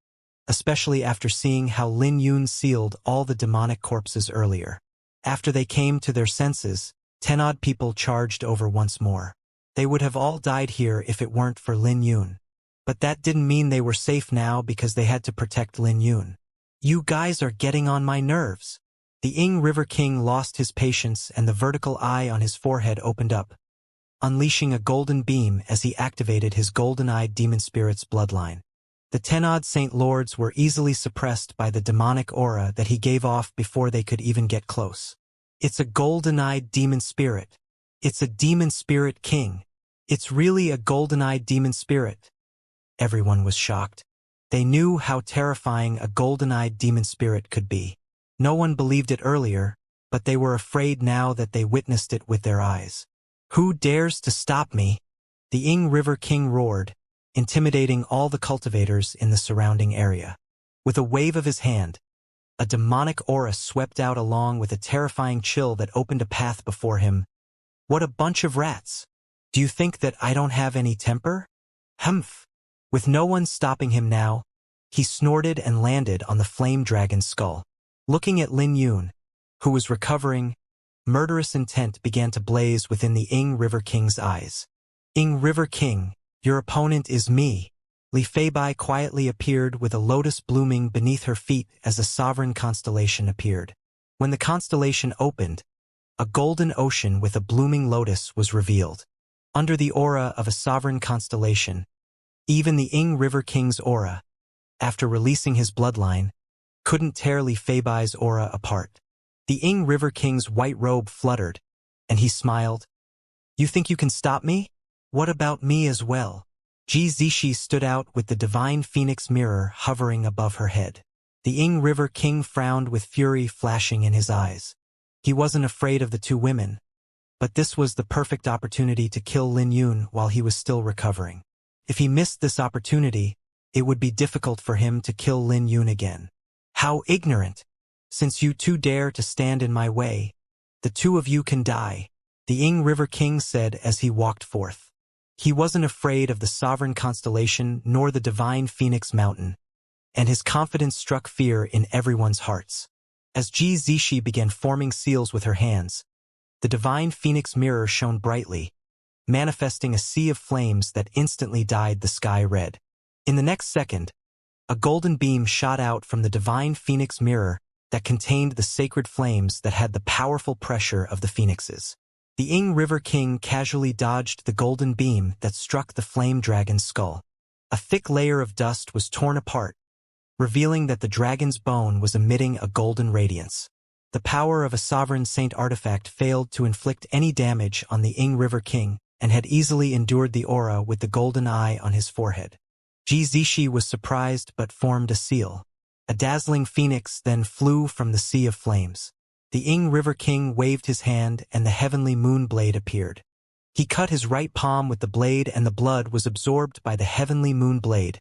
especially after seeing how Lin Yun sealed all the demonic corpses earlier. After they came to their senses, 10-odd people charged over once more. They would have all died here if it weren't for Lin Yun. But that didn't mean they were safe now because they had to protect Lin Yun. You guys are getting on my nerves. The Ying River King lost his patience and the vertical eye on his forehead opened up, unleashing a golden beam as he activated his golden-eyed demon spirit's bloodline. The 10-odd Saint Lords were easily suppressed by the demonic aura that he gave off before they could even get close. It's a golden-eyed demon spirit. It's a demon spirit king. It's really a golden-eyed demon spirit. Everyone was shocked. They knew how terrifying a golden-eyed demon spirit could be. No one believed it earlier, but they were afraid now that they witnessed it with their eyes. "Who dares to stop me?" the Ing River King roared, intimidating all the cultivators in the surrounding area. With a wave of his hand, a demonic aura swept out along with a terrifying chill that opened a path before him. "What a bunch of rats! Do you think that I don't have any temper?" Humph! With no one stopping him now, he snorted and landed on the flame dragon's skull. Looking at Lin Yun, who was recovering, murderous intent began to blaze within the Ing River King's eyes. "Ing River King, your opponent is me." Li Feibai quietly appeared with a lotus blooming beneath her feet as a sovereign constellation appeared. When the constellation opened, a golden ocean with a blooming lotus was revealed. Under the aura of a sovereign constellation, even the Ing River King's aura, after releasing his bloodline, couldn't tear Li Feibai's aura apart. The Ing River King's white robe fluttered, and he smiled. "You think you can stop me? What about me as well?" Ji Zishi stood out with the divine phoenix mirror hovering above her head. The Ing River King frowned with fury flashing in his eyes. He wasn't afraid of the two women, but this was the perfect opportunity to kill Lin Yun while he was still recovering. If he missed this opportunity, it would be difficult for him to kill Lin Yun again. "How ignorant! Since you two dare to stand in my way, the two of you can die," the Ing River King said as he walked forth. He wasn't afraid of the sovereign constellation nor the divine phoenix mountain, and his confidence struck fear in everyone's hearts. As Ji Zishi began forming seals with her hands, the divine phoenix mirror shone brightly, manifesting a sea of flames that instantly dyed the sky red. In the next second, a golden beam shot out from the divine phoenix mirror that contained the sacred flames that had the powerful pressure of the phoenixes. The Ing River King casually dodged the golden beam that struck the flame dragon's skull. A thick layer of dust was torn apart, revealing that the dragon's bone was emitting a golden radiance. The power of a sovereign saint artifact failed to inflict any damage on the Ing River King and had easily endured the aura with the golden eye on his forehead. Ji Zishi was surprised but formed a seal. A dazzling phoenix then flew from the sea of flames. The Ing River King waved his hand and the heavenly moon blade appeared. He cut his right palm with the blade and the blood was absorbed by the heavenly moon blade,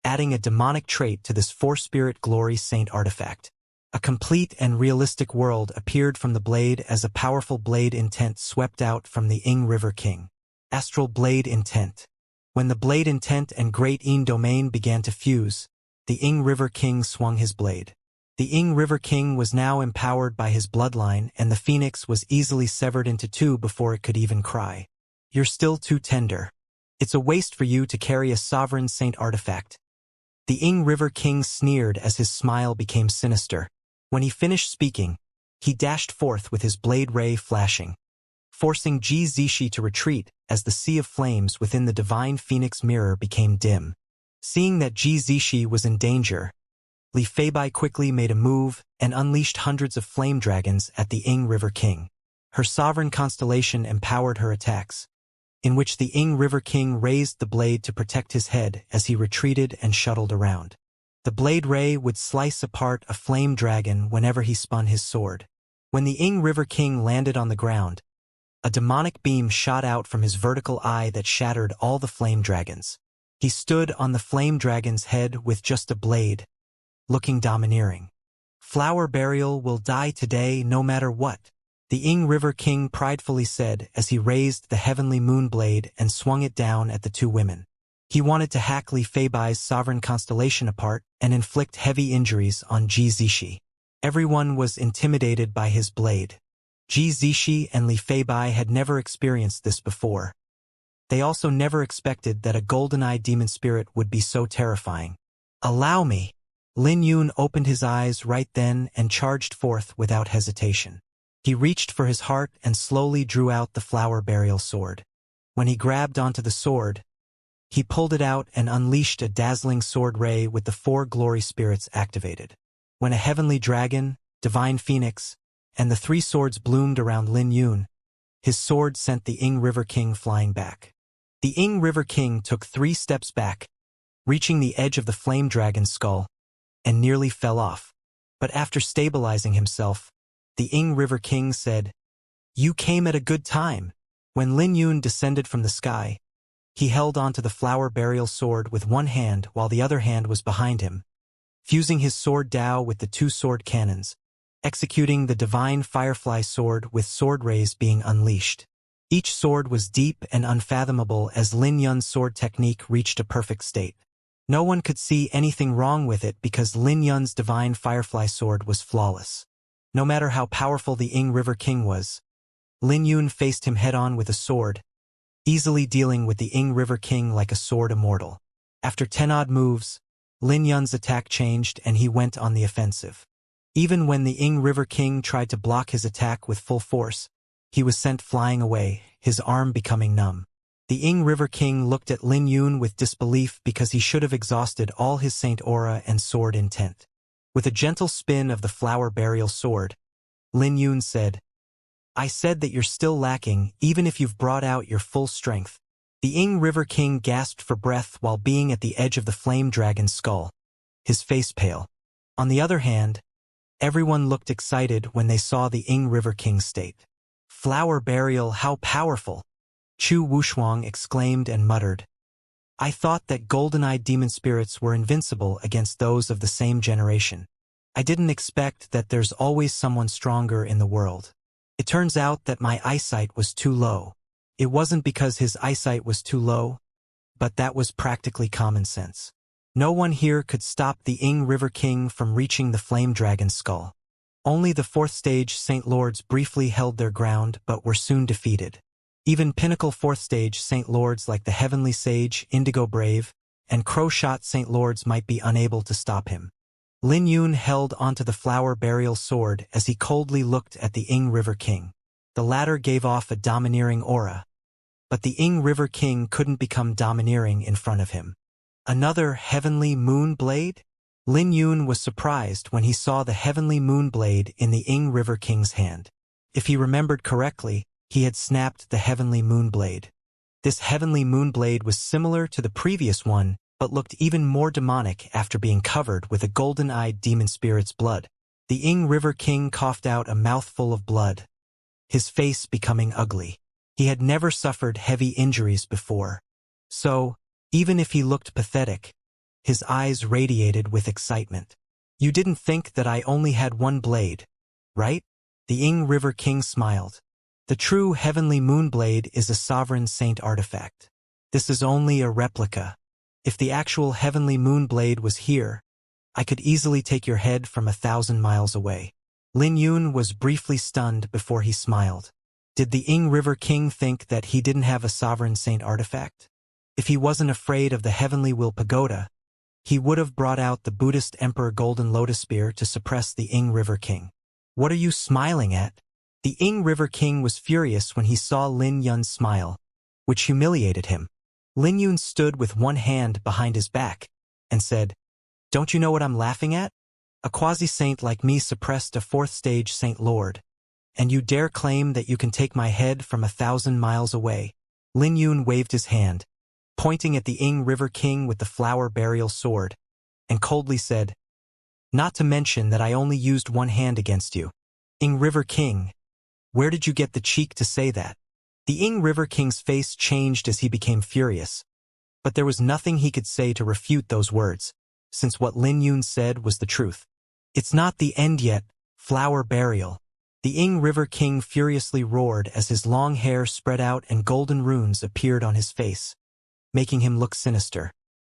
adding a demonic trait to this four-spirit glory saint artifact. A complete and realistic world appeared from the blade as a powerful blade intent swept out from the Ing River King. Astral blade intent. When the blade intent and great Yin domain began to fuse, the Ing River King swung his blade. The Ing River King was now empowered by his bloodline and the phoenix was easily severed into two before it could even cry. "You're still too tender. It's a waste for you to carry a sovereign saint artifact." The Ing River King sneered as his smile became sinister. When he finished speaking, he dashed forth with his blade ray flashing, forcing Ji Zishi to retreat as the sea of flames within the divine phoenix mirror became dim. Seeing that Ji Zishi was in danger, Li Feibai quickly made a move and unleashed hundreds of flame dragons at the Ing River King. Her sovereign constellation empowered her attacks, in which the Ing River King raised the blade to protect his head as he retreated and shuttled around. The blade ray would slice apart a flame dragon whenever he spun his sword. When the Ing River King landed on the ground, a demonic beam shot out from his vertical eye that shattered all the flame dragons. He stood on the flame dragon's head with just a blade, looking domineering. "Flower Burial will die today no matter what," the Ing River King pridefully said as he raised the heavenly moon blade and swung it down at the two women. He wanted to hack Li Feibai's sovereign constellation apart and inflict heavy injuries on Ji Zishi. Everyone was intimidated by his blade. Ji Zishi and Li Feibai had never experienced this before. They also never expected that a golden-eyed demon spirit would be so terrifying. "Allow me." Lin Yun opened his eyes right then and charged forth without hesitation. He reached for his heart and slowly drew out the flower burial sword. When he grabbed onto the sword, he pulled it out and unleashed a dazzling sword ray with the four glory spirits activated. When a heavenly dragon, divine phoenix, and the three swords bloomed around Lin Yun, his sword sent the Ing River King flying back. The Ing River King took 3 steps back, reaching the edge of the flame dragon's skull, and nearly fell off. But after stabilizing himself, the Ing River King said, "You came at a good time." When Lin Yun descended from the sky, he held onto the flower burial sword with one hand while the other hand was behind him, fusing his sword Dao with the two sword cannons, executing the divine firefly sword with sword rays being unleashed. Each sword was deep and unfathomable as Lin Yun's sword technique reached a perfect state. No one could see anything wrong with it because Lin Yun's divine firefly sword was flawless. No matter how powerful the Ing River King was, Lin Yun faced him head-on with a sword, easily dealing with the Ing River King like a sword immortal. After 10 odd moves, Lin Yun's attack changed and he went on the offensive. Even when the Ing River King tried to block his attack with full force, he was sent flying away, his arm becoming numb. The Ing River King looked at Lin Yun with disbelief because he should have exhausted all his saint aura and sword intent. With a gentle spin of the flower burial sword, Lin Yun said, "I said that you're still lacking even if you've brought out your full strength." The Ing River King gasped for breath while being at the edge of the flame dragon's skull, his face pale. On the other hand, everyone looked excited when they saw the Ing River King's state. "Flower burial, how powerful!" Chu Wushuang exclaimed and muttered, "I thought that golden-eyed demon spirits were invincible against those of the same generation. I didn't expect that there's always someone stronger in the world. It turns out that my eyesight was too low." It wasn't because his eyesight was too low, but that was practically common sense. No one here could stop the Ing River King from reaching the flame dragon's skull. Only the 4th stage Saint Lords briefly held their ground but were soon defeated. Even pinnacle 4th stage Saint Lords like the Heavenly Sage, Indigo Brave, and Crow-Shot Saint Lords might be unable to stop him. Lin Yun held onto the flower burial sword as he coldly looked at the Ing River King. The latter gave off a domineering aura, but the Ing River King couldn't become domineering in front of him. Another Heavenly Moon Blade? Lin Yun was surprised when he saw the Heavenly Moon Blade in the Ing River King's hand. If he remembered correctly, he had snapped the Heavenly Moon Blade. This Heavenly Moon Blade was similar to the previous one, but looked even more demonic after being covered with a golden-eyed demon spirit's blood. The Ing River King coughed out a mouthful of blood, his face becoming ugly. He had never suffered heavy injuries before. So, even if he looked pathetic, his eyes radiated with excitement. "You didn't think that I only had one blade, right?" The Ing River King smiled. "The true Heavenly Moon Blade is a sovereign saint artifact. This is only a replica. If the actual Heavenly Moon Blade was here, I could easily take your head from 1,000 miles away." Lin Yun was briefly stunned before he smiled. Did the Ing River King think that he didn't have a sovereign saint artifact? If he wasn't afraid of the Heavenly Will Pagoda, he would have brought out the Buddhist Emperor Golden Lotus Spear to suppress the Ing River King. "What are you smiling at?" The Ing River King was furious when he saw Lin Yun's smile, which humiliated him. Lin Yun stood with one hand behind his back and said, "Don't you know what I'm laughing at? A quasi-saint like me suppressed a 4th stage Saint Lord, and you dare claim that you can take my head from 1,000 miles away." Lin Yun waved his hand, pointing at the Ing River King with the flower burial sword, and coldly said, "Not to mention that I only used one hand against you. Ing River King, where did you get the cheek to say that?" The Ing River King's face changed as he became furious, but there was nothing he could say to refute those words, since what Lin Yun said was the truth. "It's not the end yet, flower burial." The Ing River King furiously roared as his long hair spread out and golden runes appeared on his face, making him look sinister.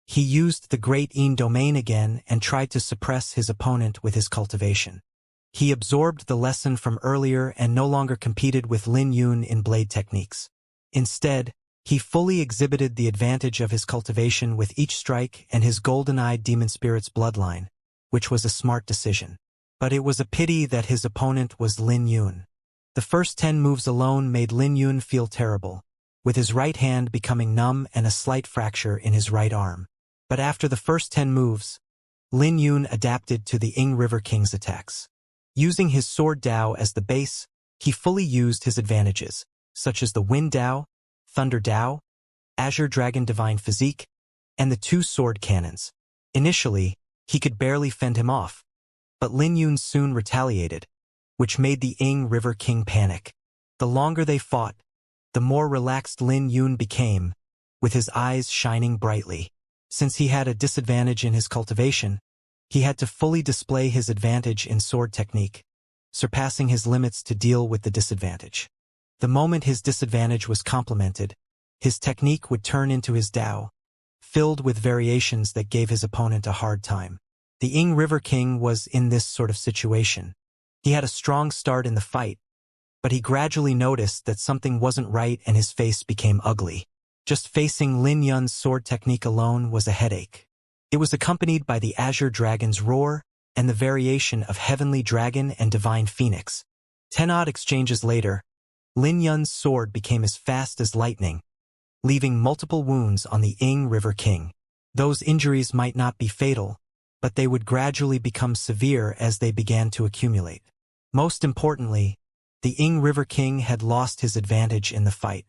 He used the Great Yin Domain again and tried to suppress his opponent with his cultivation. He absorbed the lesson from earlier and no longer competed with Lin Yun in blade techniques. Instead, he fully exhibited the advantage of his cultivation with each strike and his golden-eyed demon spirit's bloodline, which was a smart decision. But it was a pity that his opponent was Lin Yun. The first 10 moves alone made Lin Yun feel terrible, with his right hand becoming numb and a slight fracture in his right arm. But after the first 10 moves, Lin Yun adapted to the Ing River King's attacks. Using his sword Dao as the base, he fully used his advantages, such as the Wind Dao, Thunder Dao, Azure Dragon Divine Physique, and the two sword cannons. Initially, he could barely fend him off, but Lin Yun soon retaliated, which made the Ing River King panic. The longer they fought, the more relaxed Lin Yun became, with his eyes shining brightly. Since he had a disadvantage in his cultivation, he had to fully display his advantage in sword technique, surpassing his limits to deal with the disadvantage. The moment his disadvantage was complemented, his technique would turn into his Dao, filled with variations that gave his opponent a hard time. The Ing River King was in this sort of situation. He had a strong start in the fight, but he gradually noticed that something wasn't right and his face became ugly. Just facing Lin Yun's sword technique alone was a headache. It was accompanied by the Azure Dragon's roar and the variation of Heavenly Dragon and Divine Phoenix. 10-odd exchanges later, Lin Yun's sword became as fast as lightning, leaving multiple wounds on the Ing River King. Those injuries might not be fatal, but they would gradually become severe as they began to accumulate. Most importantly, the Ing River King had lost his advantage in the fight.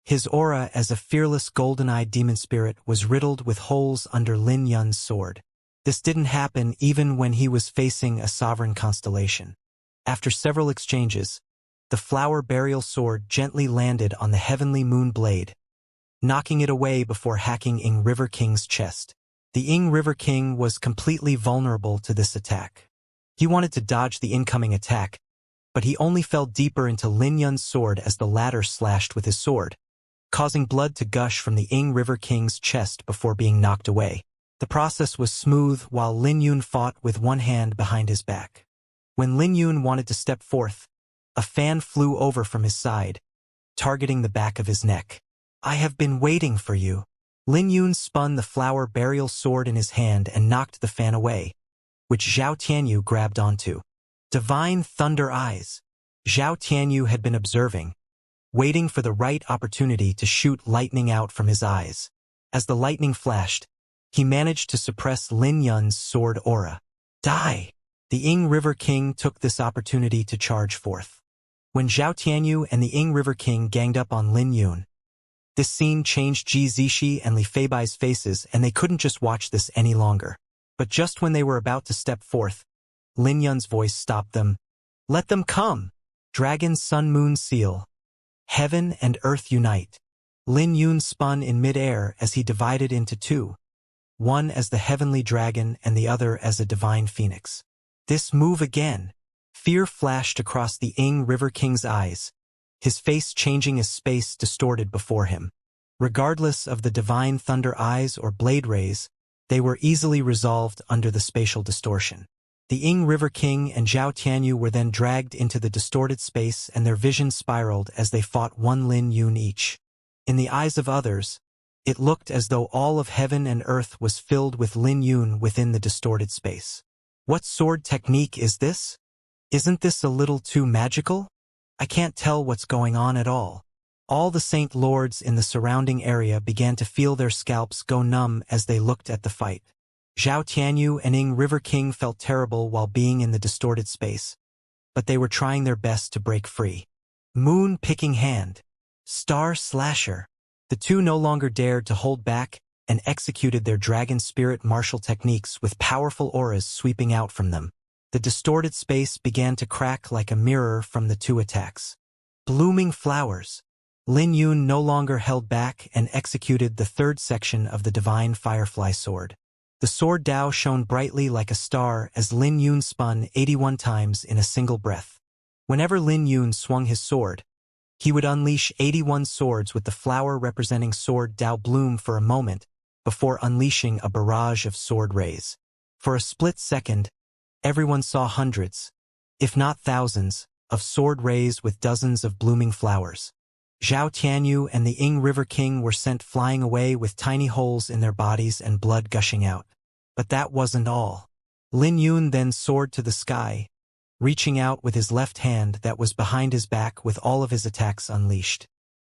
His aura as a fearless golden-eyed demon spirit was riddled with holes under Lin Yun's sword. This didn't happen even when he was facing a sovereign constellation. After several exchanges, the flower burial sword gently landed on the heavenly moon blade, knocking it away before hacking Ing River King's chest. The Ing River King was completely vulnerable to this attack. He wanted to dodge the incoming attack, but he only fell deeper into Lin Yun's sword as the latter slashed with his sword, causing blood to gush from the Ing River King's chest before being knocked away. The process was smooth while Lin Yun fought with one hand behind his back. When Lin Yun wanted to step forth, a fan flew over from his side, targeting the back of his neck. "I have been waiting for you." Lin Yun spun the flower burial sword in his hand and knocked the fan away, which Zhao Tianyu grabbed onto. Divine Thunder Eyes. Zhao Tianyu had been observing, waiting for the right opportunity to shoot lightning out from his eyes. As the lightning flashed, he managed to suppress Lin Yun's sword aura. Die! The Ing River King took this opportunity to charge forth. When Zhao Tianyu and the Ing River King ganged up on Lin Yun, this scene changed Ji Zishi and Li Feibai's faces, and they couldn't just watch this any longer. But just when they were about to step forth, Lin Yun's voice stopped them. "Let them come! Dragon Sun Moon Seal. Heaven and Earth unite." Lin Yun spun in mid-air as he divided into two, one as the Heavenly Dragon and the other as a Divine Phoenix. This move again. Fear flashed across the Ing River King's eyes, his face changing as space distorted before him. Regardless of the Divine Thunder Eyes or Blade Rays, they were easily resolved under the spatial distortion. The Ing River King and Zhao Tianyu were then dragged into the distorted space, and their vision spiraled as they fought one Lin Yun each. In the eyes of others, it looked as though all of heaven and earth was filled with Lin Yun within the distorted space. What sword technique is this? Isn't this a little too magical? I can't tell what's going on at all. All the Saint Lords in the surrounding area began to feel their scalps go numb as they looked at the fight. Zhao Tianyu and Ing River King felt terrible while being in the distorted space, but they were trying their best to break free. Moon Picking Hand. Star Slasher. The two no longer dared to hold back and executed their dragon spirit martial techniques with powerful auras sweeping out from them. The distorted space began to crack like a mirror from the two attacks. Blooming Flowers. Lin Yun no longer held back and executed the third section of the Divine Firefly Sword. The sword Dao shone brightly like a star as Lin Yun spun 81 times in a single breath. Whenever Lin Yun swung his sword, he would unleash 81 swords with the flower representing sword Dao bloom for a moment before unleashing a barrage of sword rays. For a split second, everyone saw hundreds, if not thousands, of sword rays with dozens of blooming flowers. Zhao Tianyu and the Ing River King were sent flying away with tiny holes in their bodies and blood gushing out. But that wasn't all. Lin Yun then soared to the sky, reaching out with his left hand that was behind his back with all of his attacks unleashed.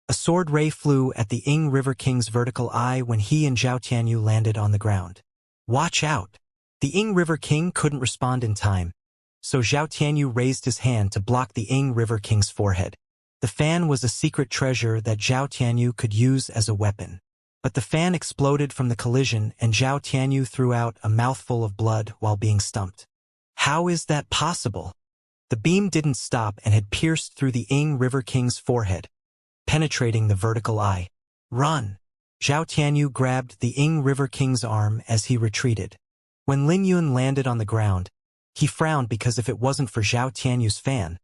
A sword ray flew at the Ing River King's vertical eye when he and Zhao Tianyu landed on the ground. Watch out! The Ing River King couldn't respond in time, so Zhao Tianyu raised his hand to block the Ing River King's forehead. The fan was a secret treasure that Zhao Tianyu could use as a weapon. But the fan exploded from the collision and Zhao Tianyu threw out a mouthful of blood while being stumped. How is that possible? The beam didn't stop and had pierced through the Ying River King's forehead, penetrating the vertical eye. Run! Zhao Tianyu grabbed the Ying River King's arm as he retreated. When Lin Yun landed on the ground, he frowned because if it wasn't for Zhao Tianyu's fan,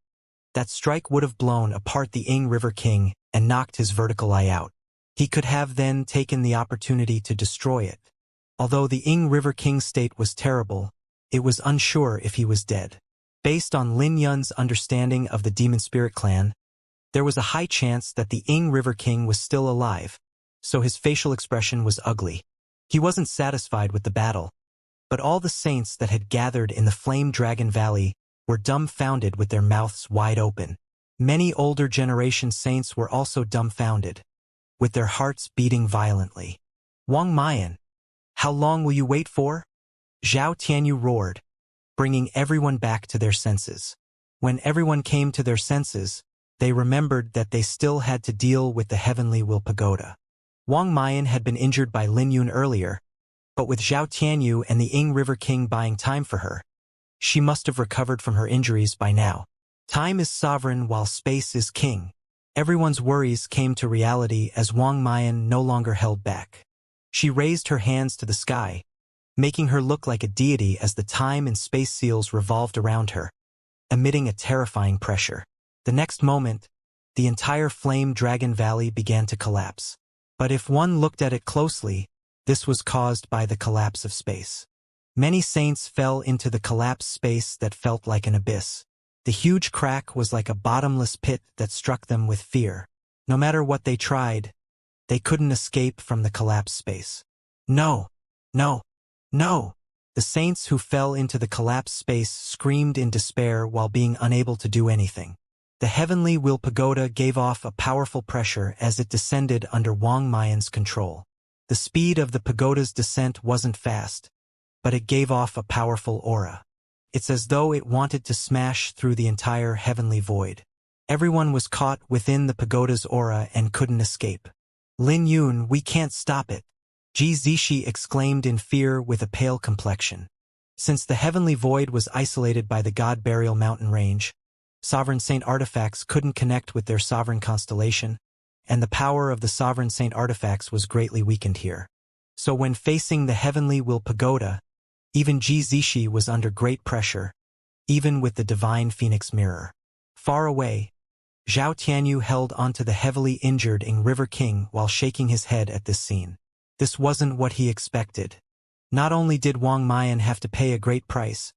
that strike would have blown apart the Ying River King and knocked his vertical eye out. He could have then taken the opportunity to destroy it. Although the Ying River King's state was terrible, it was unsure if he was dead. Based on Lin Yun's understanding of the Demon Spirit clan, there was a high chance that the Ying River King was still alive, so his facial expression was ugly. He wasn't satisfied with the battle, but all the saints that had gathered in the Flame Dragon Valley were dumbfounded with their mouths wide open. Many older generation saints were also dumbfounded, with their hearts beating violently. Wang Mayan, how long will you wait for? Zhao Tianyu roared, bringing everyone back to their senses. When everyone came to their senses, they remembered that they still had to deal with the Heavenly Will Pagoda. Wang Mayan had been injured by Lin Yun earlier, but with Zhao Tianyu and the Ying River King buying time for her, she must have recovered from her injuries by now. Time is sovereign while space is king. Everyone's worries came to reality as Wang Mayan no longer held back. She raised her hands to the sky, making her look like a deity as the time and space seals revolved around her, emitting a terrifying pressure. The next moment, the entire Flame Dragon Valley began to collapse. But if one looked at it closely, this was caused by the collapse of space. Many saints fell into the collapsed space that felt like an abyss. The huge crack was like a bottomless pit that struck them with fear. No matter what they tried, they couldn't escape from the collapsed space. No! No! No! The saints who fell into the collapsed space screamed in despair while being unable to do anything. The Heavenly Will Pagoda gave off a powerful pressure as it descended under Wang Mayan's control. The speed of the pagoda's descent wasn't fast, but it gave off a powerful aura. It's as though it wanted to smash through the entire heavenly void. Everyone was caught within the pagoda's aura and couldn't escape. Lin Yun, we can't stop it. Ji Zishi exclaimed in fear with a pale complexion. Since the heavenly void was isolated by the God Burial Mountain range, Sovereign Saint artifacts couldn't connect with their sovereign constellation, and the power of the Sovereign Saint artifacts was greatly weakened here. So when facing the Heavenly Will Pagoda, even Ji Zishi was under great pressure, even with the Divine Phoenix Mirror. Far away, Zhao Tianyu held onto the heavily injured Ying River King while shaking his head at this scene. This wasn't what he expected. Not only did Wang Mayan have to pay a great price,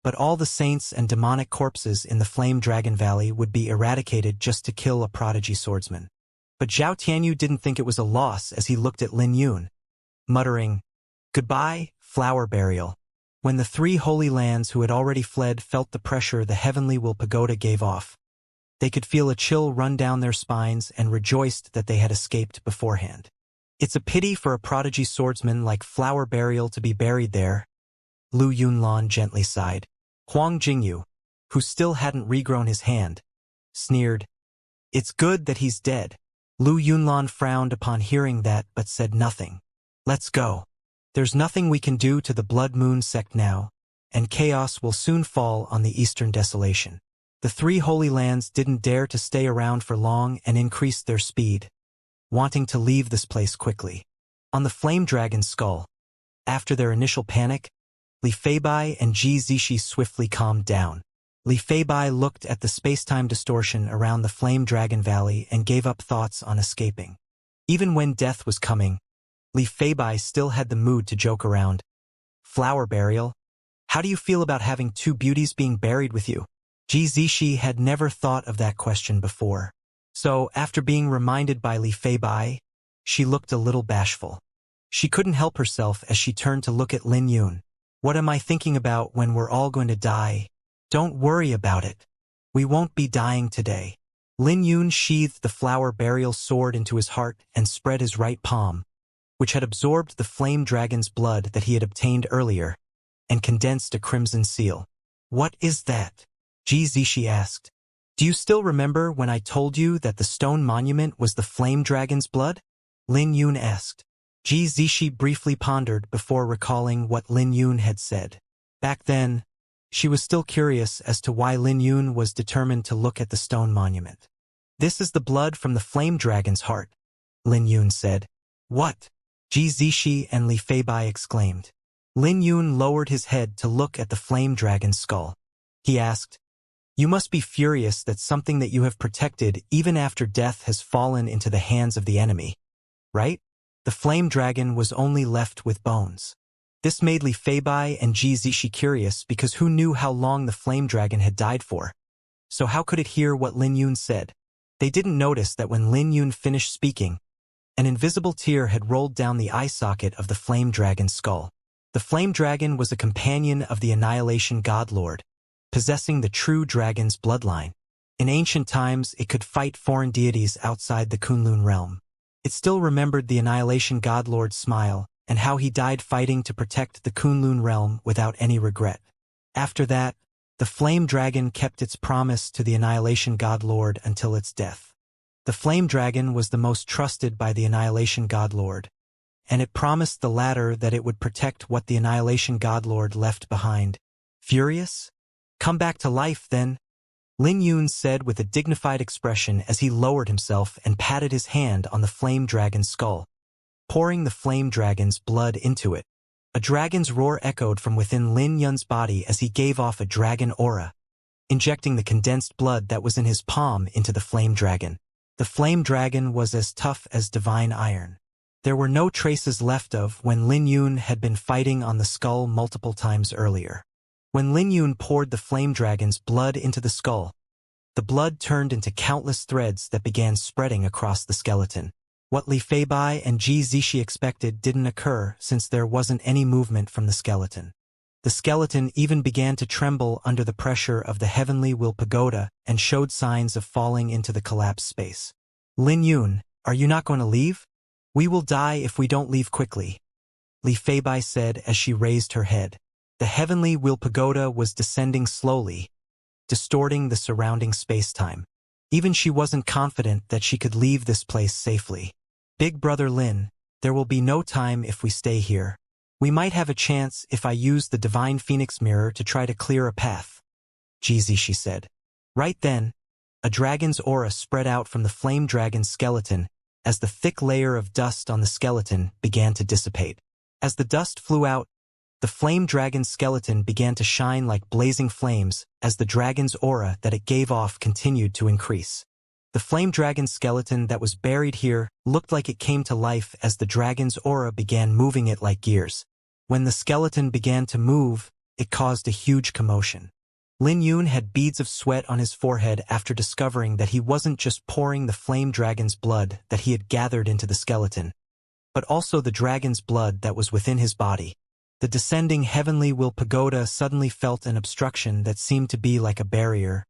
but all the saints and demonic corpses in the Flame Dragon Valley would be eradicated just to kill a prodigy swordsman. But Zhao Tianyu didn't think it was a loss as he looked at Lin Yun, muttering, "Goodbye, flower burial." When the three holy lands who had already fled felt the pressure the Heavenly Will Pagoda gave off, they could feel a chill run down their spines and rejoiced that they had escaped beforehand. It's a pity for a prodigy swordsman like Flower Burial to be buried there, Lu Yunlan gently sighed. Huang Jingyu, who still hadn't regrown his hand, sneered, "It's good that he's dead." Lu Yunlan frowned upon hearing that but said nothing. "Let's go. There's nothing we can do to the Blood Moon sect now, and chaos will soon fall on the Eastern Desolation." The three Holy Lands didn't dare to stay around for long and increased their speed, wanting to leave this place quickly. On the Flame Dragon's skull, after their initial panic, Li Feibai and Ji Zishi swiftly calmed down. Li Feibai looked at the space-time distortion around the Flame Dragon Valley and gave up thoughts on escaping. Even when death was coming, Li Feibai still had the mood to joke around. "Flower burial? How do you feel about having two beauties being buried with you?" Ji Zishi had never thought of that question before. So, after being reminded by Li Feibai, she looked a little bashful. She couldn't help herself as she turned to look at Lin Yun. "What am I thinking about when we're all going to die? Don't worry about it. We won't be dying today." Lin Yun sheathed the flower burial sword into his heart and spread his right palm, which had absorbed the flame dragon's blood that he had obtained earlier, and condensed a crimson seal. "What is that?" Ji Zishi asked. "Do you still remember when I told you that the stone monument was the flame dragon's blood?" Lin Yun asked. Ji Zishi briefly pondered before recalling what Lin Yun had said. Back then, she was still curious as to why Lin Yun was determined to look at the stone monument. "This is the blood from the flame dragon's heart," Lin Yun said. "What?" Ji Zishi and Li Feibai exclaimed. Lin Yun lowered his head to look at the flame dragon's skull. He asked, "You must be furious that something that you have protected even after death has fallen into the hands of the enemy, right?" The flame dragon was only left with bones. This made Li Feibai and Ji Zishi curious because who knew how long the flame dragon had died for? So how could it hear what Lin Yun said? They didn't notice that when Lin Yun finished speaking, an invisible tear had rolled down the eye socket of the flame dragon's skull. The flame dragon was a companion of the Annihilation God Lord, possessing the true dragon's bloodline. In ancient times, it could fight foreign deities outside the Kunlun realm. It still remembered the Annihilation God Lord's smile, and how he died fighting to protect the Kunlun realm without any regret. After that, the flame dragon kept its promise to the Annihilation God Lord until its death. The flame dragon was the most trusted by the Annihilation God Lord, and it promised the latter that it would protect what the Annihilation God Lord left behind. "Furious? Come back to life, then," Lin Yun said with a dignified expression as he lowered himself and patted his hand on the flame dragon's skull, pouring the flame dragon's blood into it. A dragon's roar echoed from within Lin Yun's body as he gave off a dragon aura, injecting the condensed blood that was in his palm into the flame dragon. The flame dragon was as tough as divine iron. There were no traces left of when Lin Yun had been fighting on the skull multiple times earlier. When Lin Yun poured the flame dragon's blood into the skull, the blood turned into countless threads that began spreading across the skeleton. What Li Feibai and Ji Zishi expected didn't occur since there wasn't any movement from the skeleton. The skeleton even began to tremble under the pressure of the heavenly will pagoda and showed signs of falling into the collapsed space. "Lin Yun, are you not going to leave? We will die if we don't leave quickly," Li Feibai said as she raised her head. The heavenly will pagoda was descending slowly, distorting the surrounding space-time. Even she wasn't confident that she could leave this place safely. "Big brother Lin, there will be no time if we stay here. We might have a chance if I use the divine phoenix mirror to try to clear a path," Ji Zishi said. Right then, a dragon's aura spread out from the flame dragon's skeleton as the thick layer of dust on the skeleton began to dissipate. As the dust flew out, the flame dragon's skeleton began to shine like blazing flames as the dragon's aura that it gave off continued to increase. The flame dragon's skeleton that was buried here looked like it came to life as the dragon's aura began moving it like gears. When the skeleton began to move, it caused a huge commotion. Lin Yun had beads of sweat on his forehead after discovering that he wasn't just pouring the flame dragon's blood that he had gathered into the skeleton, but also the dragon's blood that was within his body. The descending heavenly will pagoda suddenly felt an obstruction that seemed to be like a barrier,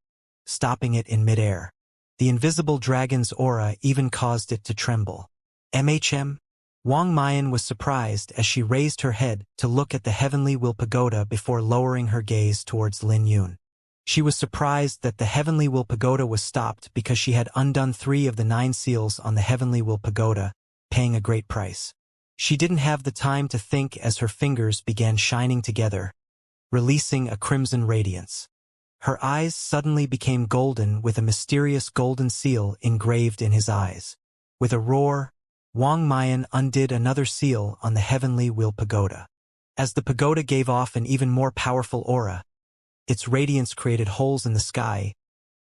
stopping it in midair. The invisible dragon's aura even caused it to tremble. Wang Mayan was surprised as she raised her head to look at the heavenly will pagoda before lowering her gaze towards Lin Yun. She was surprised that the heavenly will pagoda was stopped because she had undone 3 of the 9 seals on the heavenly will pagoda, paying a great price. She didn't have the time to think as her fingers began shining together, releasing a crimson radiance. Her eyes suddenly became golden with a mysterious golden seal engraved in his eyes. With a roar, Wang Mayan undid another seal on the heavenly will pagoda. As the pagoda gave off an even more powerful aura, its radiance created holes in the sky,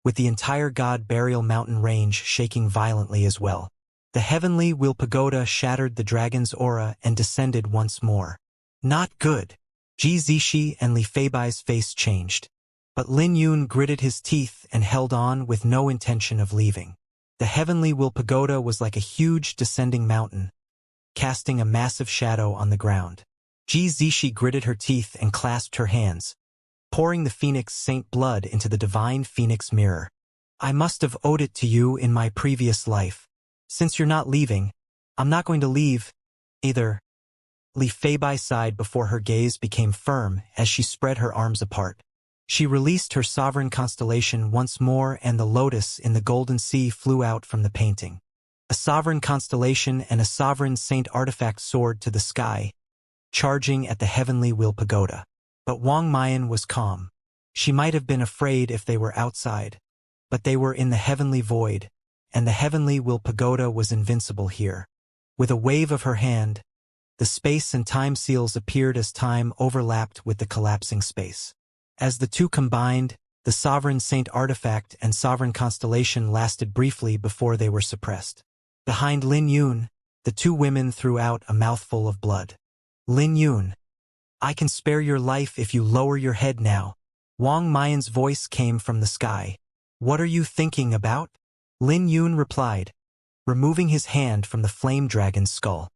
with the entire God Burial Mountain range shaking violently as well. The heavenly will pagoda shattered the dragon's aura and descended once more. Not good. Ji Zishi and Li Feibai's face changed. But Lin Yun gritted his teeth and held on with no intention of leaving. The heavenly will pagoda was like a huge descending mountain, casting a massive shadow on the ground. Ji Zishi gritted her teeth and clasped her hands, pouring the Phoenix Saint blood into the divine Phoenix mirror. "I must have owed it to you in my previous life. Since you're not leaving, I'm not going to leave either." Li Feibai sighed before her gaze became firm as she spread her arms apart. She released her sovereign constellation once more and the lotus in the golden sea flew out from the painting. A sovereign constellation and a sovereign saint artifact soared to the sky, charging at the heavenly Will Pagoda. But Wang Mayan was calm. She might have been afraid if they were outside, but they were in the heavenly void, and the heavenly Will Pagoda was invincible here. With a wave of her hand, the space and time seals appeared as time overlapped with the collapsing space. As the two combined, the sovereign saint artifact and sovereign constellation lasted briefly before they were suppressed. Behind Lin Yun, the two women threw out a mouthful of blood. Lin Yun, I can spare your life if you lower your head now. Wang Mayan's voice came from the sky. What are you thinking about? Lin Yun replied, removing his hand from the flame dragon's skull.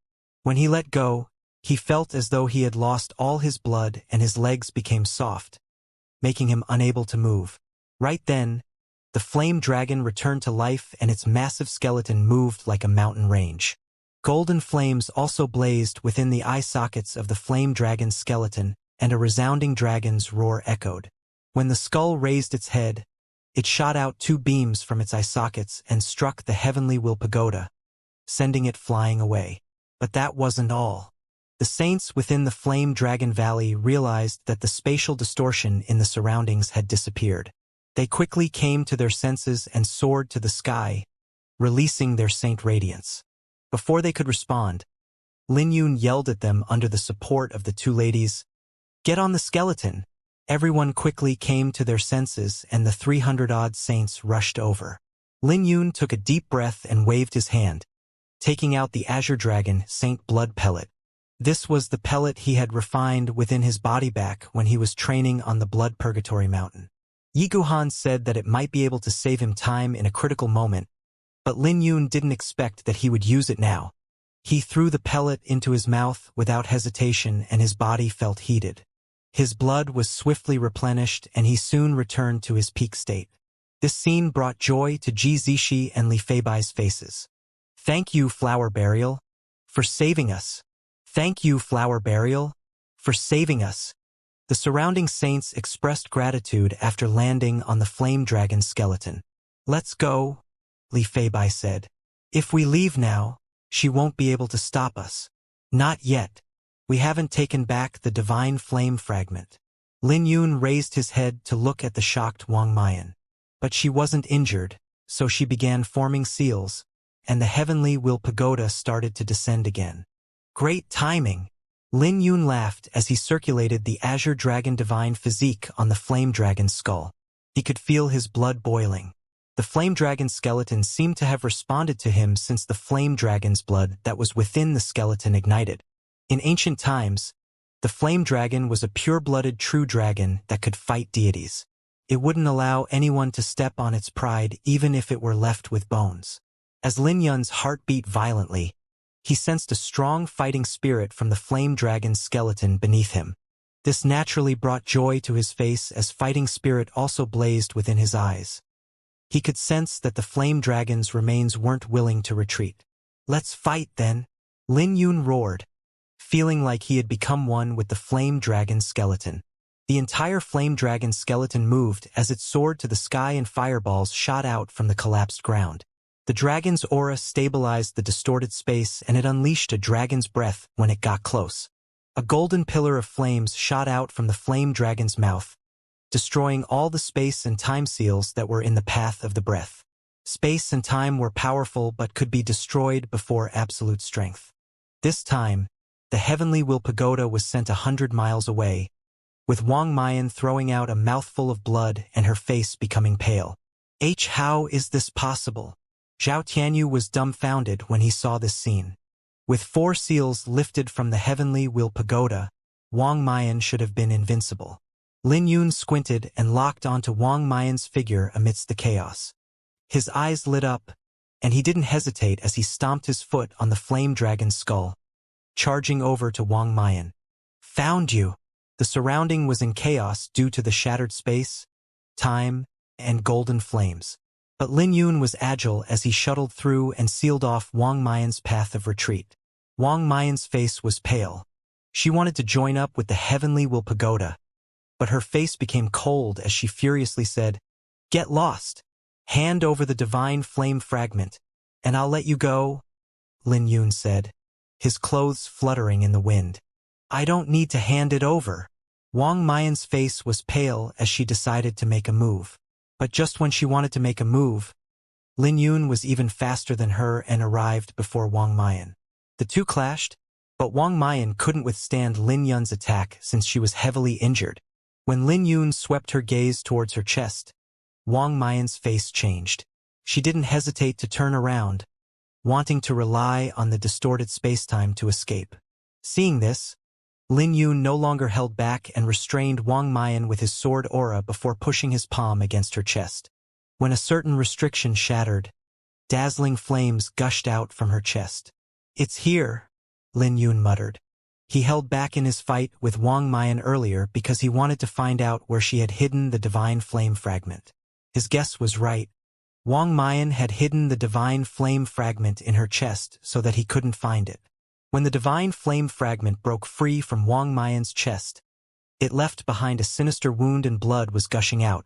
When he let go, he felt as though he had lost all his blood and his legs became soft, making him unable to move. Right then, the flame dragon returned to life and its massive skeleton moved like a mountain range. Golden flames also blazed within the eye sockets of the flame dragon's skeleton, and a resounding dragon's roar echoed. When the skull raised its head, it shot out two beams from its eye sockets and struck the heavenly Will Pagoda, sending it flying away. But that wasn't all. The saints within the Flame Dragon Valley realized that the spatial distortion in the surroundings had disappeared. They quickly came to their senses and soared to the sky, releasing their saint radiance. Before they could respond, Lin Yun yelled at them under the support of the two ladies, "Get on the skeleton!" Everyone quickly came to their senses and the 300-odd saints rushed over. Lin Yun took a deep breath and waved his hand, taking out the Azure Dragon Saint Blood Pellet. This was the pellet he had refined within his body back when he was training on the Blood Purgatory Mountain. Yi Guhan said that it might be able to save him time in a critical moment, but Lin Yun didn't expect that he would use it now. He threw the pellet into his mouth without hesitation and his body felt heated. His blood was swiftly replenished and he soon returned to his peak state. This scene brought joy to Ji Zishi and Li Feibai's faces. "Thank you, Flower Burial, for saving us. Thank you, Flower Burial, for saving us." The surrounding saints expressed gratitude after landing on the flame dragon skeleton. "Let's go," Li Feibai said. "If we leave now, she won't be able to stop us." "Not yet. We haven't taken back the divine flame fragment." Lin Yun raised his head to look at the shocked Wang Mayan. But she wasn't injured, so she began forming seals, and the heavenly Will Pagoda started to descend again. "Great timing!" Lin Yun laughed as he circulated the Azure Dragon Divine Physique on the Flame Dragon's skull. He could feel his blood boiling. The Flame Dragon's skeleton seemed to have responded to him since the Flame Dragon's blood that was within the skeleton ignited. In ancient times, the Flame Dragon was a pure-blooded true dragon that could fight deities. It wouldn't allow anyone to step on its pride even if it were left with bones. As Lin Yun's heart beat violently, he sensed a strong fighting spirit from the flame dragon's skeleton beneath him. This naturally brought joy to his face as fighting spirit also blazed within his eyes. He could sense that the flame dragon's remains weren't willing to retreat. "Let's fight then," Lin Yun roared, feeling like he had become one with the flame dragon's skeleton. The entire flame dragon skeleton moved as it soared to the sky and fireballs shot out from the collapsed ground. The dragon's aura stabilized the distorted space and it unleashed a dragon's breath when it got close. A golden pillar of flames shot out from the flame dragon's mouth, destroying all the space and time seals that were in the path of the breath. Space and time were powerful but could be destroyed before absolute strength. This time, the heavenly Will Pagoda was sent 100 miles away, with Wang Mayan throwing out a mouthful of blood and her face becoming pale. How is this possible?" Zhao Tianyu was dumbfounded when he saw this scene. With 4 seals lifted from the heavenly Will Pagoda, Wang Mayan should have been invincible. Lin Yun squinted and locked onto Wang Mayan's figure amidst the chaos. His eyes lit up, and he didn't hesitate as he stomped his foot on the flame dragon's skull, charging over to Wang Mayan. "Found you!" The surrounding was in chaos due to the shattered space, time, and golden flames. But Lin Yun was agile as he shuttled through and sealed off Wang Mayan's path of retreat. Wang Mayan's face was pale. She wanted to join up with the heavenly Will Pagoda, but her face became cold as she furiously said, "Get lost! Hand over the divine flame fragment, And I'll let you go, Lin Yun said, his clothes fluttering in the wind. I don't need to hand it over. Wang Mayan's face was pale as she decided to make a move. But just when she wanted to make a move, Lin Yun was even faster than her and arrived before Wang Mayan. The two clashed, but Wang Mayan couldn't withstand Lin Yun's attack since she was heavily injured. When Lin Yun swept her gaze towards her chest, Wang Mayan's face changed. She didn't hesitate to turn around, wanting to rely on the distorted spacetime to escape. Seeing this, Lin Yun no longer held back and restrained Wang Mayan with his sword aura before pushing his palm against her chest. When a certain restriction shattered, dazzling flames gushed out from her chest. It's here, Lin Yun muttered. He held back in his fight with Wang Mayan earlier because he wanted to find out where she had hidden the divine flame fragment. His guess was right. Wang Mayan had hidden the divine flame fragment in her chest so that he couldn't find it. When the divine flame fragment broke free from Wang Mayan's chest, it left behind a sinister wound and blood was gushing out,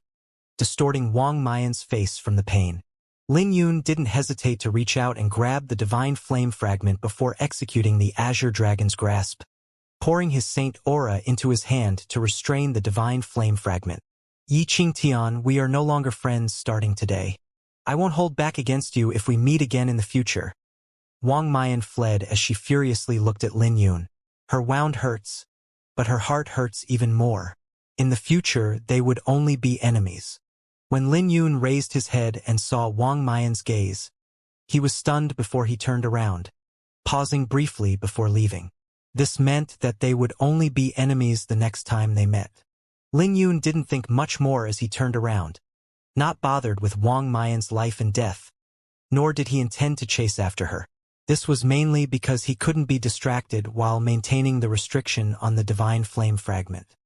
distorting Wang Mayan's face from the pain. Lin Yun didn't hesitate to reach out and grab the divine flame fragment before executing the Azure Dragon's grasp, pouring his saint aura into his hand to restrain the divine flame fragment. Yi Qingtian, we are no longer friends starting today. I won't hold back against you if we meet again in the future. Wang Mayan fled as she furiously looked at Lin Yun. Her wound hurts, but her heart hurts even more. In the future, they would only be enemies. When Lin Yun raised his head and saw Wang Mayan's gaze, he was stunned before he turned around, pausing briefly before leaving. This meant that they would only be enemies the next time they met. Lin Yun didn't think much more as he turned around, not bothered with Wang Mayan's life and death, nor did he intend to chase after her. This was mainly because he couldn't be distracted while maintaining the restriction on the divine flame fragment.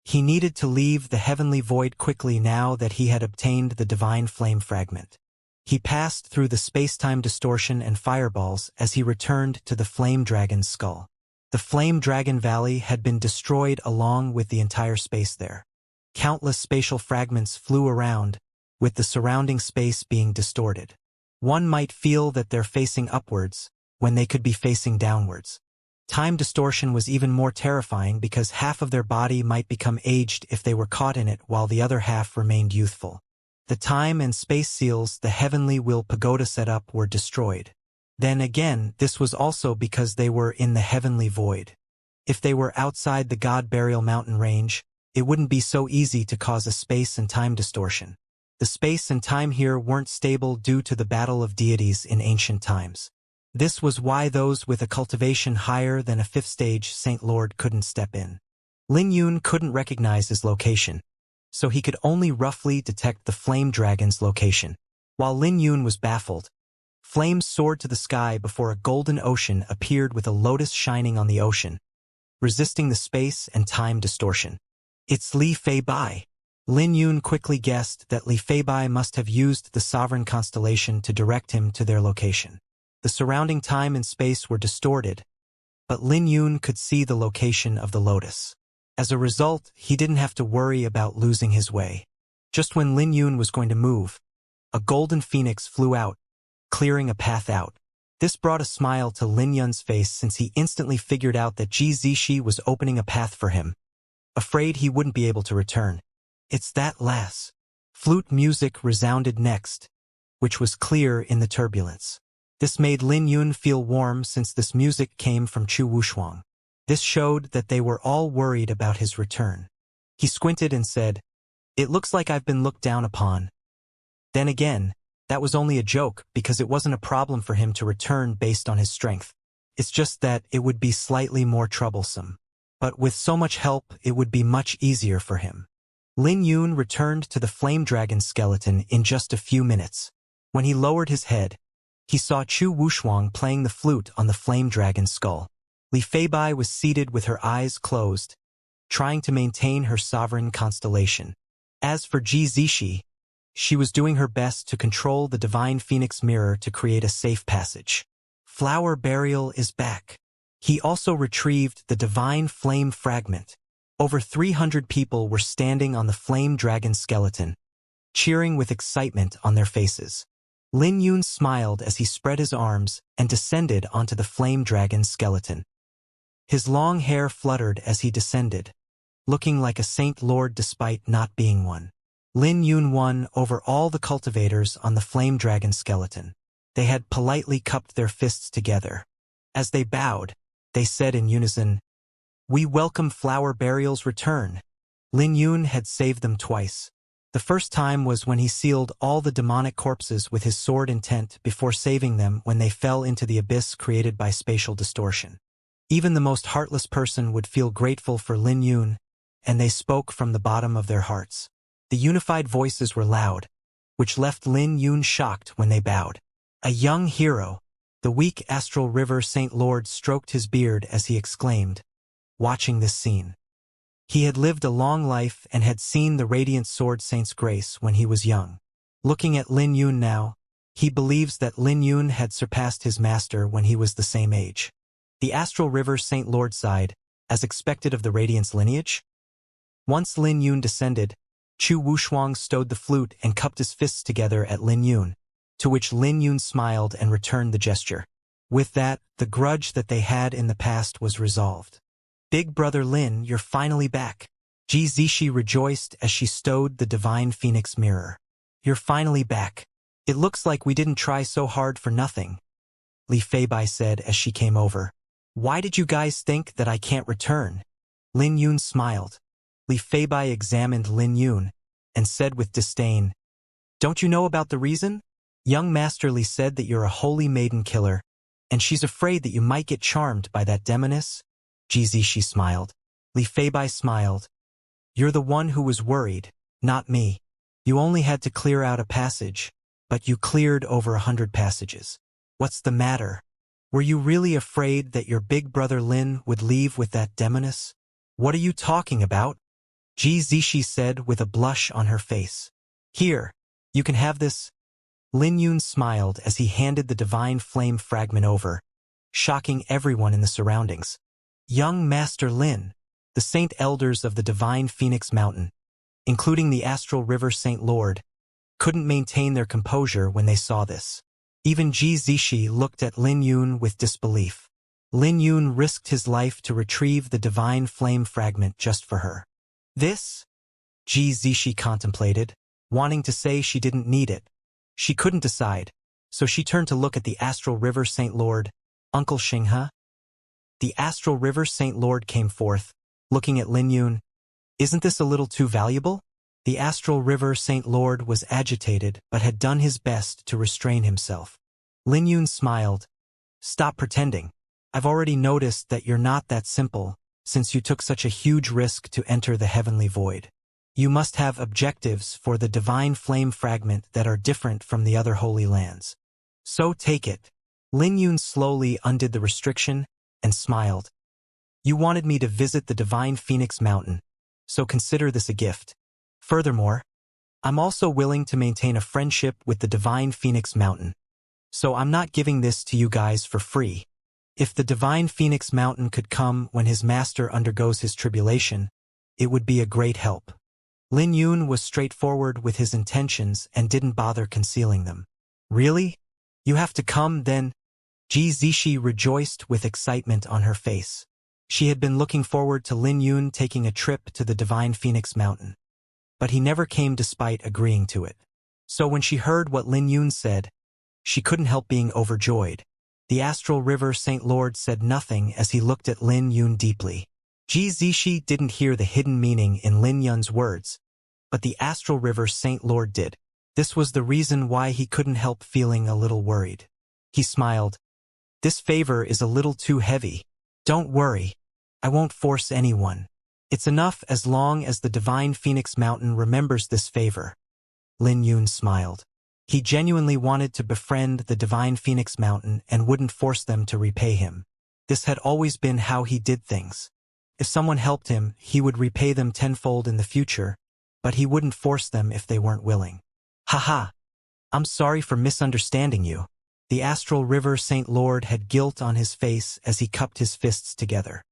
He needed to leave the heavenly void quickly now that he had obtained the divine flame fragment. He passed through the space-time distortion and fireballs as he returned to the flame dragon's skull. The flame dragon valley had been destroyed along with the entire space there. Countless spatial fragments flew around, with the surrounding space being distorted. One might feel that they're facing upwards when they could be facing downwards. Time distortion was even more terrifying because half of their body might become aged if they were caught in it while the other half remained youthful. The time and space seals the heavenly will pagoda set up were destroyed. Then again, this was also because they were in the heavenly void. If they were outside the God Burial Mountain range, it wouldn't be so easy to cause a space and time distortion. The space and time here weren't stable due to the battle of deities in ancient times. This was why those with a cultivation higher than a 5th stage Saint Lord couldn't step in. Lin Yun couldn't recognize his location, so he could only roughly detect the flame dragon's location. While Lin Yun was baffled, flames soared to the sky before a golden ocean appeared with a lotus shining on the ocean, resisting the space and time distortion. It's Li Fei Bai. Lin Yun quickly guessed that Li Fei Bai must have used the sovereign constellation to direct him to their location. The surrounding time and space were distorted, but Lin Yun could see the location of the lotus. As a result, he didn't have to worry about losing his way. Just when Lin Yun was going to move, a golden phoenix flew out, clearing a path out. This brought a smile to Lin Yun's face since he instantly figured out that Ji Zishi was opening a path for him. Afraid he wouldn't be able to return. It's that lass. Flute music resounded next, which was clear in the turbulence. This made Lin Yun feel warm since this music came from Chu Wushuang. This showed that they were all worried about his return. He squinted and said, "It looks like I've been looked down upon." Then again, that was only a joke because it wasn't a problem for him to return based on his strength. It's just that it would be slightly more troublesome. But with so much help, it would be much easier for him. Lin Yun returned to the flame dragon skeleton in just a few minutes. When he lowered his head, he saw Chu Wushuang playing the flute on the flame dragon's skull. Li Fei Bai was seated with her eyes closed, trying to maintain her sovereign constellation. As for Ji Zishi, she was doing her best to control the divine phoenix mirror to create a safe passage. Flower Burial is back. He also retrieved the divine flame fragment. Over 300 people were standing on the flame dragon skeleton, cheering with excitement on their faces. Lin Yun smiled as he spread his arms and descended onto the flame dragon's skeleton. His long hair fluttered as he descended, looking like a saint lord despite not being one. Lin Yun won over all the cultivators on the flame dragon skeleton. They had politely cupped their fists together. As they bowed, they said in unison, "We welcome Flower Burial's return." Lin Yun had saved them twice. The first time was when he sealed all the demonic corpses with his sword intent before saving them when they fell into the abyss created by spatial distortion. Even the most heartless person would feel grateful for Lin Yun, and they spoke from the bottom of their hearts. The unified voices were loud, which left Lin Yun shocked when they bowed. A young hero, the weak astral river Saint Lord stroked his beard as he exclaimed, watching this scene. He had lived a long life and had seen the radiant sword saint's grace when he was young. Looking at Lin Yun now, he believes that Lin Yun had surpassed his master when he was the same age. The astral river Saint Lord sighed, as expected of the radiance lineage. Once Lin Yun descended, Chu Wushuang stowed the flute and cupped his fists together at Lin Yun, to which Lin Yun smiled and returned the gesture. With that, the grudge that they had in the past was resolved. "Big brother Lin, you're finally back." Ji Zishi rejoiced as she stowed the divine phoenix mirror. "You're finally back. It looks like we didn't try so hard for nothing," Li Feibai said as she came over. "Why did you guys think that I can't return?" Lin Yun smiled. Li Feibai examined Lin Yun and said with disdain, "Don't you know about the reason? Young Master Li said that you're a holy maiden killer, and she's afraid that you might get charmed by that demoness." Ji Zishi smiled. Li Feibai smiled. "You're the one who was worried, not me. You only had to clear out a passage, but you cleared over 100 passages. What's the matter? Were you really afraid that your big brother Lin would leave with that demoness?" "What are you talking about?" Ji Zishi said with a blush on her face. "Here, you can have this." Lin Yun smiled as he handed the divine flame fragment over, shocking everyone in the surroundings. Young Master Lin, the saint elders of the divine Phoenix Mountain, including the astral river Saint Lord, couldn't maintain their composure when they saw this. Even Ji Zishi looked at Lin Yun with disbelief. Lin Yun risked his life to retrieve the divine flame fragment just for her. "This?" Ji Zishi contemplated, wanting to say she didn't need it. She couldn't decide, so she turned to look at the astral river Saint Lord, Uncle Xianxia. The astral river Saint Lord came forth, looking at Lin Yun. "Isn't this a little too valuable?" The astral river Saint Lord was agitated but had done his best to restrain himself. Lin Yun smiled. "Stop pretending. I've already noticed that you're not that simple, since you took such a huge risk to enter the heavenly void. You must have objectives for the divine flame fragment that are different from the other holy lands. So take it." Lin Yun slowly undid the restriction and smiled. "You wanted me to visit the divine Phoenix Mountain, so consider this a gift. Furthermore, I'm also willing to maintain a friendship with the divine Phoenix Mountain, so I'm not giving this to you guys for free. If the divine Phoenix Mountain could come when his master undergoes his tribulation, it would be a great help." Lin Yun was straightforward with his intentions and didn't bother concealing them. "Really? You have to come, then?" Ji Zishi rejoiced with excitement on her face. She had been looking forward to Lin Yun taking a trip to the divine Phoenix Mountain, but he never came despite agreeing to it. So when she heard what Lin Yun said, she couldn't help being overjoyed. The astral river Saint Lord said nothing as he looked at Lin Yun deeply. Ji Zishi didn't hear the hidden meaning in Lin Yun's words, but the astral river Saint Lord did. This was the reason why he couldn't help feeling a little worried. He smiled. "This favor is a little too heavy. Don't worry. I won't force anyone. It's enough as long as the divine Phoenix Mountain remembers this favor." Lin Yun smiled. He genuinely wanted to befriend the divine Phoenix Mountain and wouldn't force them to repay him. This had always been how he did things. If someone helped him, he would repay them tenfold in the future, but he wouldn't force them if they weren't willing. "Haha. I'm sorry for misunderstanding you." The astral river Saint Lord had guilt on his face as he cupped his fists together.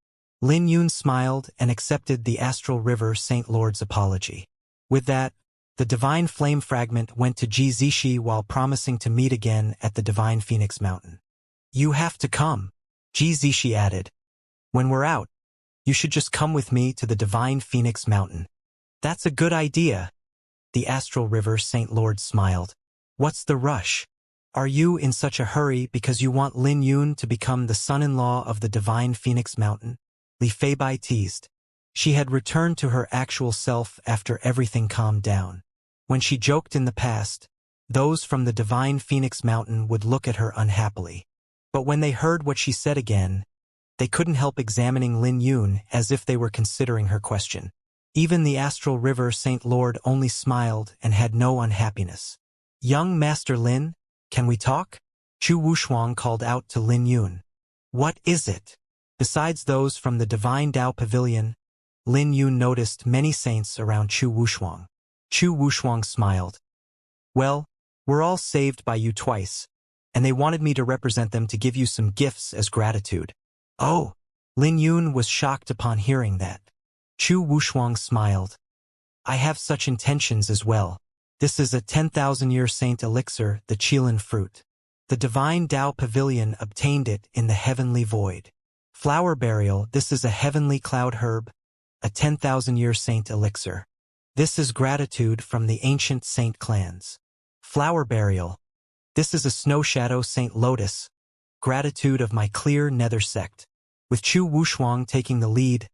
Lin Yun smiled and accepted the astral river Saint Lord's apology. With that, The divine flame fragment went to Xianxia while promising to meet again at the divine Phoenix Mountain. You have to come, Xianxia added. When we're out, you should just come with me to the divine Phoenix Mountain. That's a good idea. The astral river Saint Lord smiled. What's the rush? Are you in such a hurry because you want Lin Yun to become the son-in-law of the divine Phoenix Mountain? Li Feibai teased. She had returned to her actual self after everything calmed down. When she joked in the past, those from the divine Phoenix Mountain would look at her unhappily. But when they heard what she said again, they couldn't help examining Lin Yun as if they were considering her question. Even the astral river Saint Lord only smiled and had no unhappiness. Young Master Lin, can we talk? Chu Wushuang called out to Lin Yun. What is it? Besides those from the divine Dao Pavilion, Lin Yun noticed many saints around Chu Wushuang. Chu Wushuang smiled. Well, we're all saved by you twice, and they wanted me to represent them to give you some gifts as gratitude. Oh! Lin Yun was shocked upon hearing that. Chu Wushuang smiled. I have such intentions as well. This is a 10,000-year saint elixir, the Qilin fruit. The divine Dao Pavilion obtained it in the heavenly void. Flower burial, this is a heavenly cloud herb, a 10,000-year saint elixir. This is gratitude from the ancient saint clans. Flower burial, this is a snow shadow saint lotus, gratitude of my clear nether sect. With Chu Wushuang taking the lead,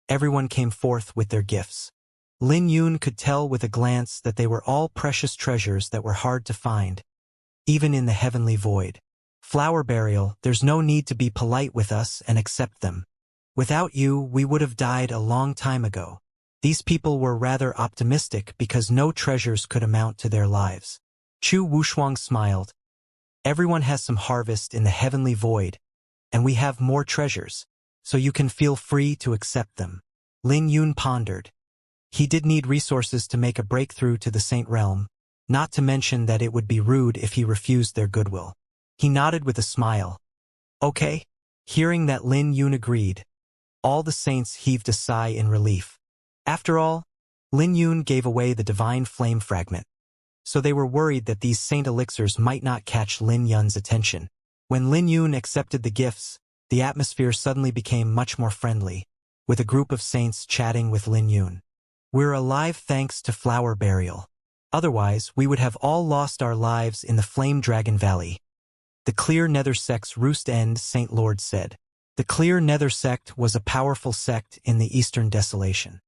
everyone came forth with their gifts. Lin Yun could tell with a glance that they were all precious treasures that were hard to find, even in the heavenly void. Flower burial, there's no need to be polite with us and accept them. Without you, we would have died a long time ago. These people were rather optimistic because no treasures could amount to their lives. Chu Wushuang smiled. Everyone has some harvest in the heavenly void, and we have more treasures, so you can feel free to accept them. Lin Yun pondered. He did need resources to make a breakthrough to the Saint Realm, not to mention that it would be rude if he refused their goodwill. He nodded with a smile. Okay. Hearing that Lin Yun agreed, all the saints heaved a sigh in relief. After all, Lin Yun gave away the divine flame fragment, so they were worried that these saint elixirs might not catch Lin Yun's attention. When Lin Yun accepted the gifts, the atmosphere suddenly became much more friendly, with a group of saints chatting with Lin Yun. We're alive thanks to flower burial. Otherwise, we would have all lost our lives in the Flame Dragon Valley. The Clear Nether Sect's Roost End, Saint Lord said. The Clear Nether Sect was a powerful sect in the Eastern Desolation.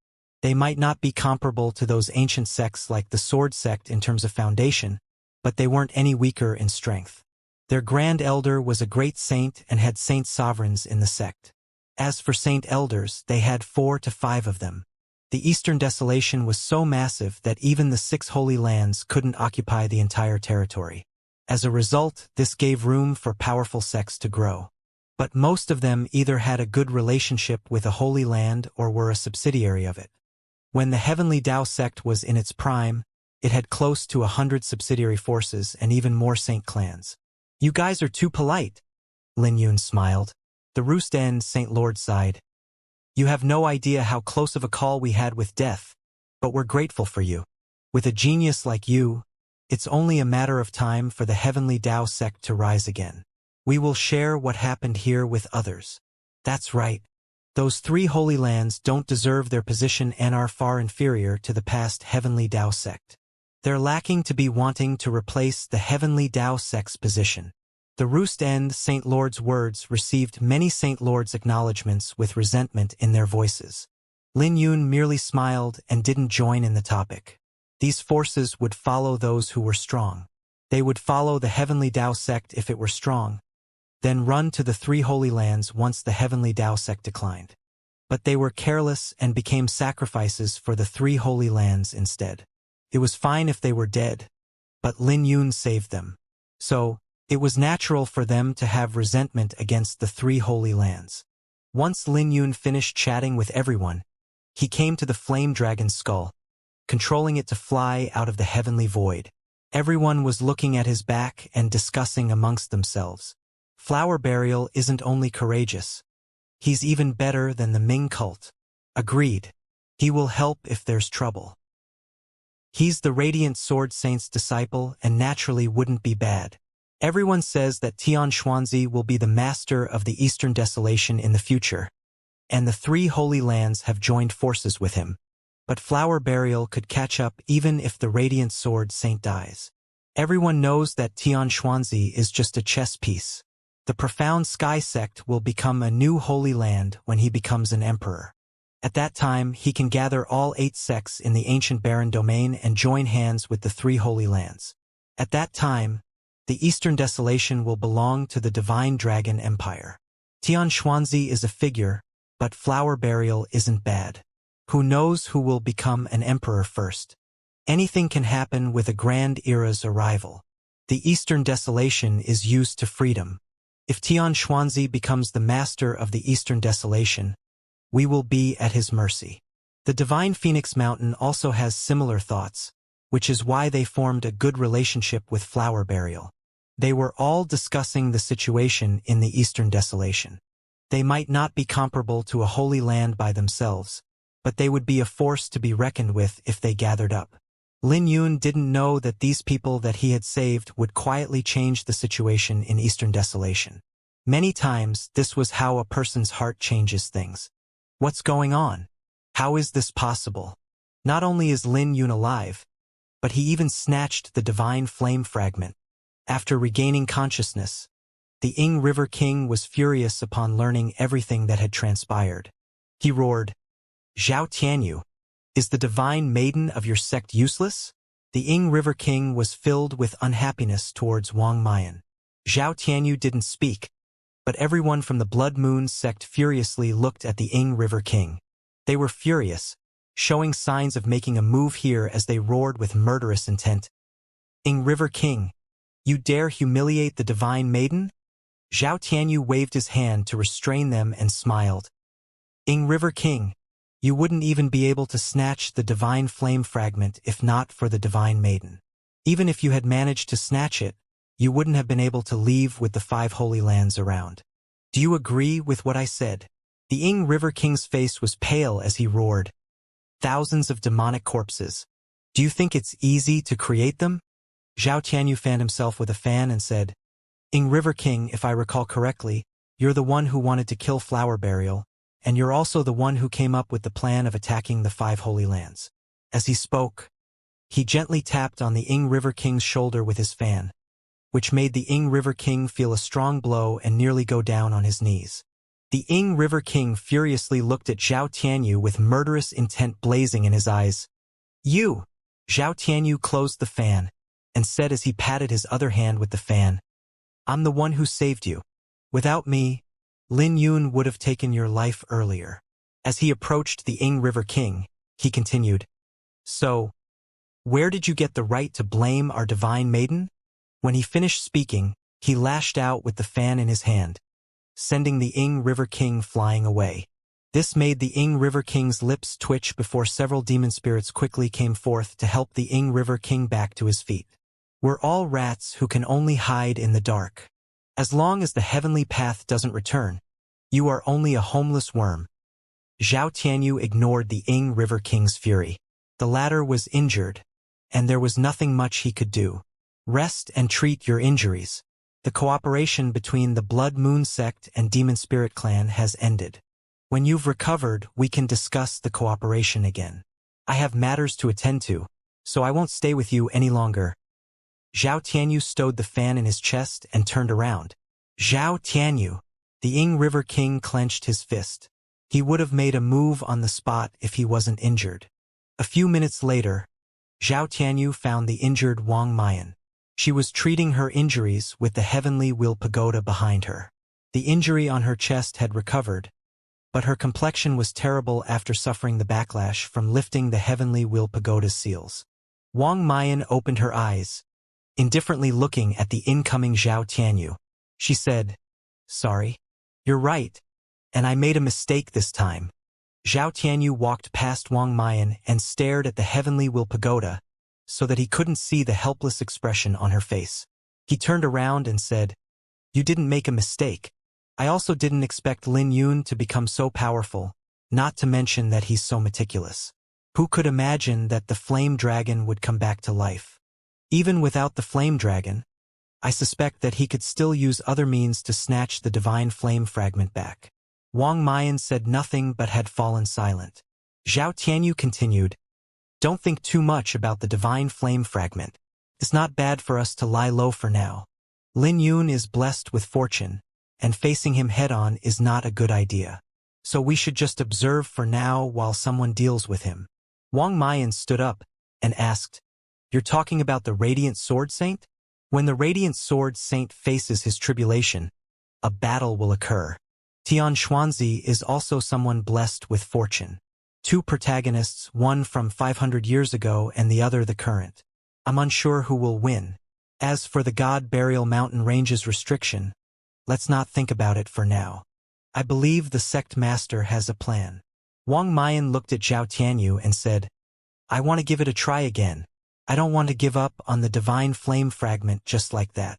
They might not be comparable to those ancient sects like the Sword Sect in terms of foundation, but they weren't any weaker in strength. Their Grand Elder was a great saint and had saint sovereigns in the sect. As for saint elders, they had 4 to 5 of them. The Eastern Desolation was so massive that even the 6 Holy Lands couldn't occupy the entire territory. As a result, this gave room for powerful sects to grow. But most of them either had a good relationship with a Holy Land or were a subsidiary of it. When the Heavenly Dao sect was in its prime, it had close to 100 subsidiary forces and even more saint clans. You guys are too polite, Lin Yun smiled. The Roost End Saint Lord sighed. You have no idea how close of a call we had with death, but we're grateful for you. With a genius like you, it's only a matter of time for the Heavenly Dao sect to rise again. We will share what happened here with others. That's right. Those 3 Holy Lands don't deserve their position and are far inferior to the past Heavenly Dao sect. They're lacking to be wanting to replace the Heavenly Dao sect's position. The Roost End Saint Lord's words received many Saint Lord's acknowledgments with resentment in their voices. Lin Yun merely smiled and didn't join in the topic. These forces would follow those who were strong. They would follow the Heavenly Dao sect if it were strong, then run to the 3 Holy Lands once the Heavenly Dao sect declined. But they were careless and became sacrifices for the 3 Holy Lands instead. It was fine if they were dead, but Lin Yun saved them. So, it was natural for them to have resentment against the 3 Holy Lands. Once Lin Yun finished chatting with everyone, he came to the Flame Dragon's skull, controlling it to fly out of the heavenly void. Everyone was looking at his back and discussing amongst themselves. Flower burial isn't only courageous. He's even better than the Ming cult. Agreed. He will help if there's trouble. He's the Radiant Sword Saint's disciple and naturally wouldn't be bad. Everyone says that Tian Xuanzi will be the master of the Eastern Desolation in the future, and the three Holy Lands have joined forces with him. But Flower Burial could catch up even if the Radiant Sword Saint dies. Everyone knows that Tian Xuanzi is just a chess piece. The Profound Sky Sect will become a new Holy Land when he becomes an emperor. At that time, he can gather all 8 sects in the ancient Barren Domain and join hands with the 3 Holy Lands. At that time, the Eastern Desolation will belong to the Divine Dragon Empire. Tian Xuanzi is a figure, but Flower Burial isn't bad. Who knows who will become an emperor first? Anything can happen with a grand era's arrival. The Eastern Desolation is used to freedom. If Tian Xuanzi becomes the master of the Eastern Desolation, we will be at his mercy. The Divine Phoenix Mountain also has similar thoughts, which is why they formed a good relationship with Flower Burial. They were all discussing the situation in the Eastern Desolation. They might not be comparable to a Holy Land by themselves, but they would be a force to be reckoned with if they gathered up. Lin Yun didn't know that these people that he had saved would quietly change the situation in Eastern Desolation. Many times, this was how a person's heart changes things. What's going on? How is this possible? Not only is Lin Yun alive, but he even snatched the Divine Flame Fragment. After regaining consciousness, the Ying River King was furious upon learning everything that had transpired. He roared, "Zhao Tianyu, is the Divine Maiden of your sect useless?" The Ying River King was filled with unhappiness towards Wang Mayan. Zhao Tianyu didn't speak, but everyone from the Blood Moon sect furiously looked at the Ying River King. They were furious, showing signs of making a move here as they roared with murderous intent. "Ying River King, you dare humiliate the Divine Maiden?" Zhao Tianyu waved his hand to restrain them and smiled. "Ying River King, you wouldn't even be able to snatch the Divine Flame Fragment if not for the Divine Maiden. Even if you had managed to snatch it, you wouldn't have been able to leave with the 5 Holy Lands around. Do you agree with what I said?" The Ying River King's face was pale as he roared, "Thousands of demonic corpses. Do you think it's easy to create them?" Zhao Tianyu fanned himself with a fan and said, "Ying River King, if I recall correctly, you're the one who wanted to kill Flower Burial, and you're also the one who came up with the plan of attacking the 5 Holy Lands." As he spoke, he gently tapped on the Ying River King's shoulder with his fan, which made the Ying River King feel a strong blow and nearly go down on his knees. The Ying River King furiously looked at Zhao Tianyu with murderous intent blazing in his eyes. "You!" Zhao Tianyu closed the fan and said as he patted his other hand with the fan, "I'm the one who saved you. Without me, Lin Yun would have taken your life earlier." As he approached the Ying River King, he continued, "So, where did you get the right to blame our Divine Maiden?" When he finished speaking, he lashed out with the fan in his hand, sending the Ying River King flying away. This made the Ying River King's lips twitch before several demon spirits quickly came forth to help the Ying River King back to his feet. "We're all rats who can only hide in the dark. As long as the heavenly path doesn't return, you are only a homeless worm." Zhao Tianyu ignored the Ying River King's fury. The latter was injured, and there was nothing much he could do. "Rest and treat your injuries. The cooperation between the Blood Moon sect and Demon Spirit clan has ended. When you've recovered, we can discuss the cooperation again. I have matters to attend to, so I won't stay with you any longer." Zhao Tianyu stowed the fan in his chest and turned around. "Zhao Tianyu!" The Ying River King clenched his fist. He would have made a move on the spot if he wasn't injured. A few minutes later, Zhao Tianyu found the injured Wang Mayan. She was treating her injuries with the Heavenly Wheel Pagoda behind her. The injury on her chest had recovered, but her complexion was terrible after suffering the backlash from lifting the Heavenly Wheel Pagoda's seals. Wang Mayan opened her eyes, indifferently looking at the incoming Zhao Tianyu. She said, "Sorry. You're right, and I made a mistake this time." Zhao Tianyu walked past Wang Mayan and stared at the Heavenly Wheel Pagoda, so that he couldn't see the helpless expression on her face. He turned around and said, "You didn't make a mistake. I also didn't expect Lin Yun to become so powerful, not to mention that he's so meticulous. Who could imagine that the flame dragon would come back to life? Even without the flame dragon, I suspect that he could still use other means to snatch the divine flame fragment back. Wang Mayan said nothing but had fallen silent. Zhao Tianyu continued, "Don't think too much about the divine flame fragment. It's not bad for us to lie low for now. Lin Yun is blessed with fortune, and facing him head-on is not a good idea. So we should just observe for now while someone deals with him." Wang Mayan stood up and asked, "You're talking about the Radiant Sword Saint? When the Radiant Sword Saint faces his tribulation, a battle will occur. Tian Xuanzi is also someone blessed with fortune. Two protagonists, one from 500 years ago and the other the current. I'm unsure who will win. As for the God Burial Mountain Range's restriction, let's not think about it for now. I believe the sect master has a plan." Wang Mayan looked at Zhao Tianyu and said, "I want to give it a try again. I don't want to give up on the divine flame fragment just like that.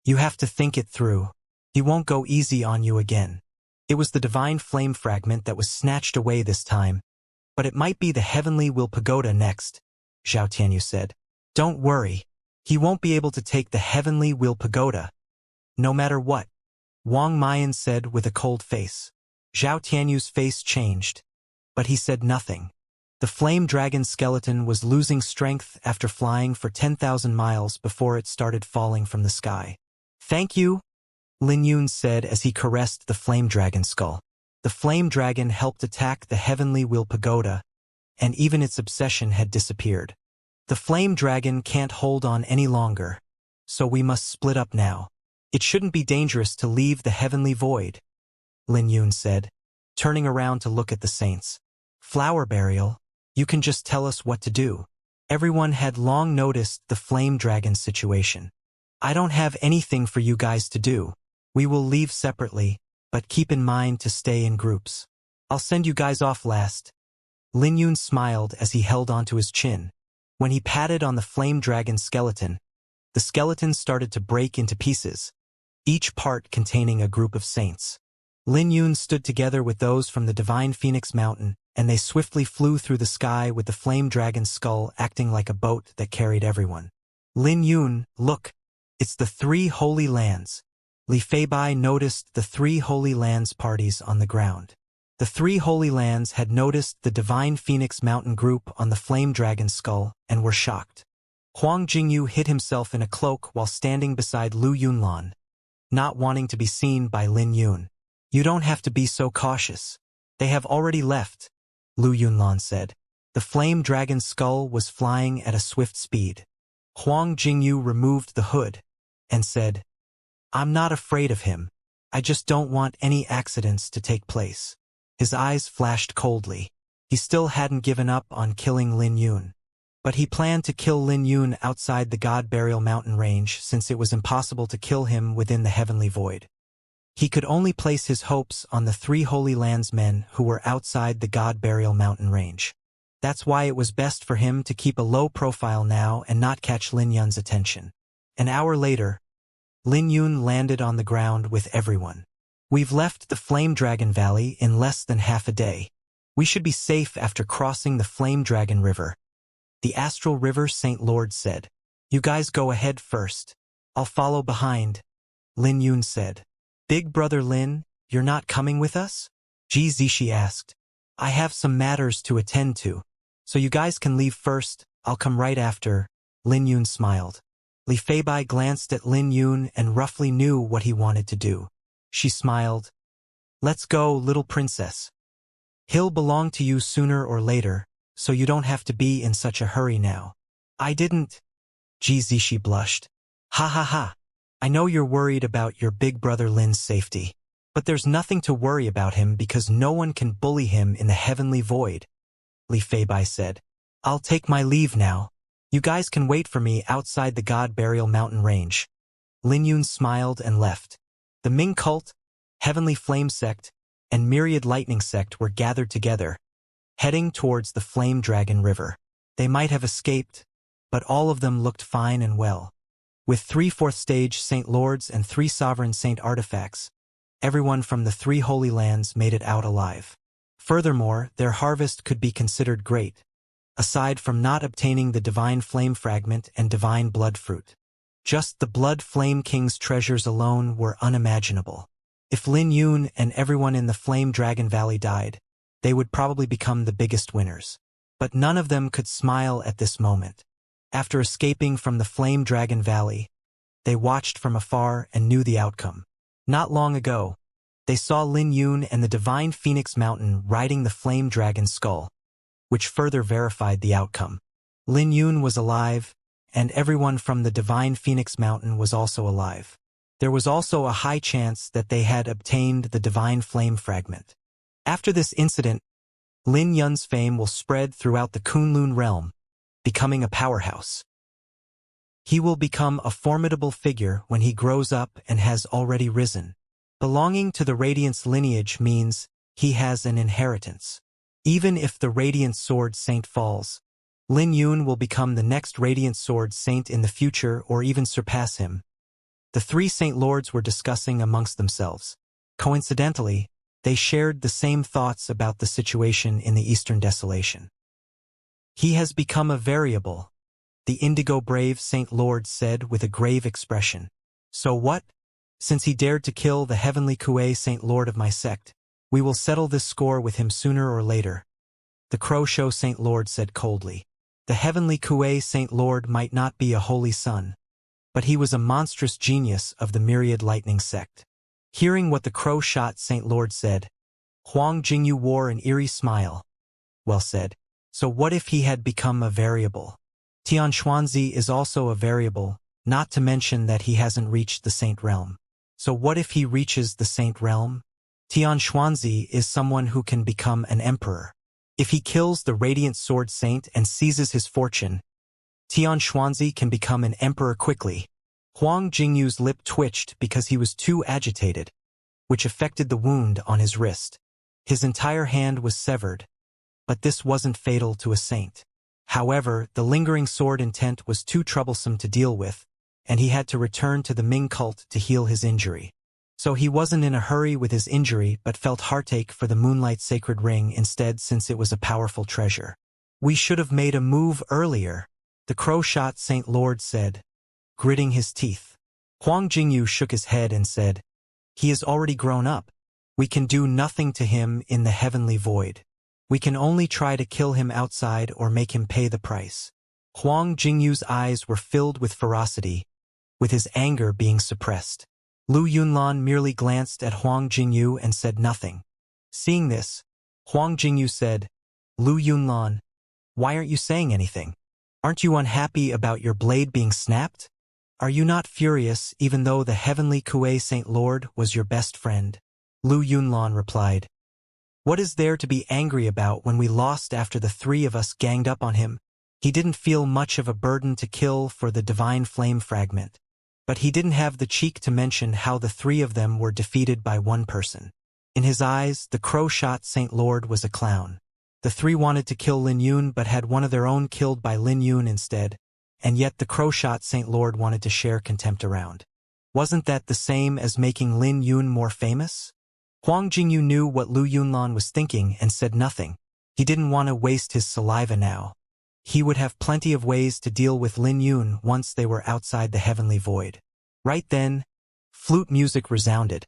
You have to think it through. He won't go easy on you again. It was the divine flame fragment that was snatched away this time, but it might be the heavenly will pagoda next," Zhao Tianyu said. "Don't worry. He won't be able to take the heavenly will pagoda, no matter what," Wang Mayan said with a cold face. Zhao Tianyu's face changed, but he said nothing. The flame dragon skeleton was losing strength after flying for 10,000 miles before it started falling from the sky. "Thank you," Lin Yun said as he caressed the flame dragon skull. The flame dragon helped attack the heavenly will pagoda, and even its obsession had disappeared. "The flame dragon can't hold on any longer, so we must split up now. It shouldn't be dangerous to leave the heavenly void," Lin Yun said, turning around to look at the saints. "Flower burial, you can just tell us what to do." Everyone had long noticed the flame dragon situation. "I don't have anything for you guys to do. We will leave separately, but keep in mind to stay in groups. I'll send you guys off last." Lin Yun smiled as he held onto his chin. When he patted on the flame dragon skeleton, the skeleton started to break into pieces, each part containing a group of saints. Lin Yun stood together with those from the Divine Phoenix Mountain, and they swiftly flew through the sky with the flame dragon's skull acting like a boat that carried everyone. "Lin Yun, look, it's the three holy lands." Li Feibai noticed the three holy lands parties on the ground. The three holy lands had noticed the Divine Phoenix Mountain group on the flame dragon's skull and were shocked. Huang Jingyu hid himself in a cloak while standing beside Lu Yunlan, not wanting to be seen by Lin Yun. "You don't have to be so cautious. They have already left," Lu Yunlan said. The flame dragon's skull was flying at a swift speed. Huang Jingyu removed the hood and said, "I'm not afraid of him. I just don't want any accidents to take place." His eyes flashed coldly. He still hadn't given up on killing Lin Yun. But he planned to kill Lin Yun outside the God Burial Mountain range since it was impossible to kill him within the heavenly void. He could only place his hopes on the three Holy Lands men who were outside the God Burial Mountain range. That's why it was best for him to keep a low profile now and not catch Lin Yun's attention. An hour later, Lin Yun landed on the ground with everyone. "We've left the Flame Dragon Valley in less than half a day. We should be safe after crossing the Flame Dragon River," the Astral River St. Lord said. "You guys go ahead first. I'll follow behind," Lin Yun said. "Big brother Lin, you're not coming with us?" Ji Zishi asked. "I have some matters to attend to, so you guys can leave first. I'll come right after," Lin Yun smiled. Li Feibai glanced at Lin Yun and roughly knew what he wanted to do. She smiled. "Let's go, little princess. He'll belong to you sooner or later, so you don't have to be in such a hurry now." "I didn't," Ji Zishi blushed. "Ha ha ha. I know you're worried about your big brother Lin's safety, but there's nothing to worry about him because no one can bully him in the heavenly void," Li Feibai said. "I'll take my leave now. You guys can wait for me outside the God Burial Mountain range." Lin Yun smiled and left. The Ming cult, Heavenly Flame sect, and Myriad Lightning sect were gathered together, heading towards the Flame Dragon River. They might have escaped, but all of them looked fine and well. With 3 4th stage Saint Lords and 3 sovereign Saint artifacts, everyone from the 3 Holy Lands made it out alive. Furthermore, their harvest could be considered great. aside from not obtaining the divine flame fragment and divine blood fruit. Just the Blood Flame King's treasures alone were unimaginable. If Lin Yun and everyone in the Flame Dragon Valley died, they would probably become the biggest winners. But none of them could smile at this moment. After escaping from the Flame Dragon Valley, they watched from afar and knew the outcome. Not long ago, they saw Lin Yun and the Divine Phoenix Mountain riding the Flame Dragon's skull, which further verified the outcome. Lin Yun was alive, and everyone from the Divine Phoenix Mountain was also alive. There was also a high chance that they had obtained the Divine Flame Fragment. After this incident, Lin Yun's fame will spread throughout the Kunlun realm, becoming a powerhouse. He will become a formidable figure when he grows up and has already risen. Belonging to the Radiance lineage means he has an inheritance. Even if the Radiant Sword Saint falls, Lin Yun will become the next Radiant Sword Saint in the future or even surpass him. The three Saint Lords were discussing amongst themselves. Coincidentally, they shared the same thoughts about the situation in the Eastern Desolation. He has become a variable, the Indigo Brave Saint Lord said with a grave expression. So what? Since he dared to kill the Heavenly Kuei Saint Lord of my sect, we will settle this score with him sooner or later. The Crow Show Saint Lord said coldly. The Heavenly Kuei Saint Lord might not be a holy son, but he was a monstrous genius of the Myriad Lightning sect. Hearing what the Crow Shot Saint Lord said, Huang Jingyu wore an eerie smile. Well said. So what if he had become a variable? Tian Xuanzi is also a variable, not to mention that he hasn't reached the Saint Realm. So what if he reaches the Saint Realm? Tian Xuanzi is someone who can become an emperor. If he kills the Radiant Sword Saint and seizes his fortune, Tian Xuanzi can become an emperor quickly. Huang Jingyu's lip twitched because he was too agitated, which affected the wound on his wrist. His entire hand was severed, but this wasn't fatal to a saint. However, the lingering sword intent was too troublesome to deal with, and he had to return to the Ming cult to heal his injury. So he wasn't in a hurry with his injury but felt heartache for the Moonlight Sacred Ring instead since it was a powerful treasure. We should have made a move earlier, the Crow Shot Saint Lord said, gritting his teeth. Huang Jingyu shook his head and said, he is already grown up. We can do nothing to him in the heavenly void. We can only try to kill him outside or make him pay the price. Huang Jingyu's eyes were filled with ferocity, with his anger being suppressed. Lu Yunlan merely glanced at Huang Jingyu and said nothing. Seeing this, Huang Jingyu said, Lu Yunlan, why aren't you saying anything? Aren't you unhappy about your blade being snapped? Are you not furious even though the Heavenly Kuei Saint Lord was your best friend? Lu Yunlan replied, what is there to be angry about when we lost after the three of us ganged up on him? He didn't feel much of a burden to kill for the Divine Flame Fragment. But he didn't have the cheek to mention how the three of them were defeated by one person. In his eyes, the Crow Shot Saint Lord was a clown. The three wanted to kill Lin Yun but had one of their own killed by Lin Yun instead, and yet the Crow Shot Saint Lord wanted to share contempt around. Wasn't that the same as making Lin Yun more famous? Huang Jingyu knew what Lu Yunlan was thinking and said nothing. He didn't want to waste his saliva now. He would have plenty of ways to deal with Lin Yun once they were outside the heavenly void. Right then, flute music resounded,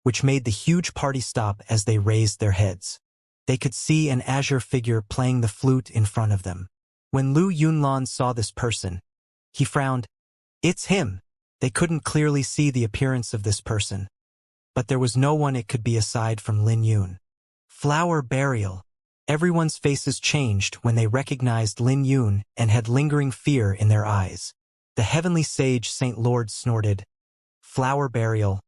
which made the huge party stop as they raised their heads. They could see an azure figure playing the flute in front of them. When Lu Yunlan saw this person, he frowned. It's him. They couldn't clearly see the appearance of this person, but there was no one it could be aside from Lin Yun. Flower burial. Everyone's faces changed when they recognized Lin Yun and had lingering fear in their eyes. The Heavenly Sage Saint Lord snorted, flower burial.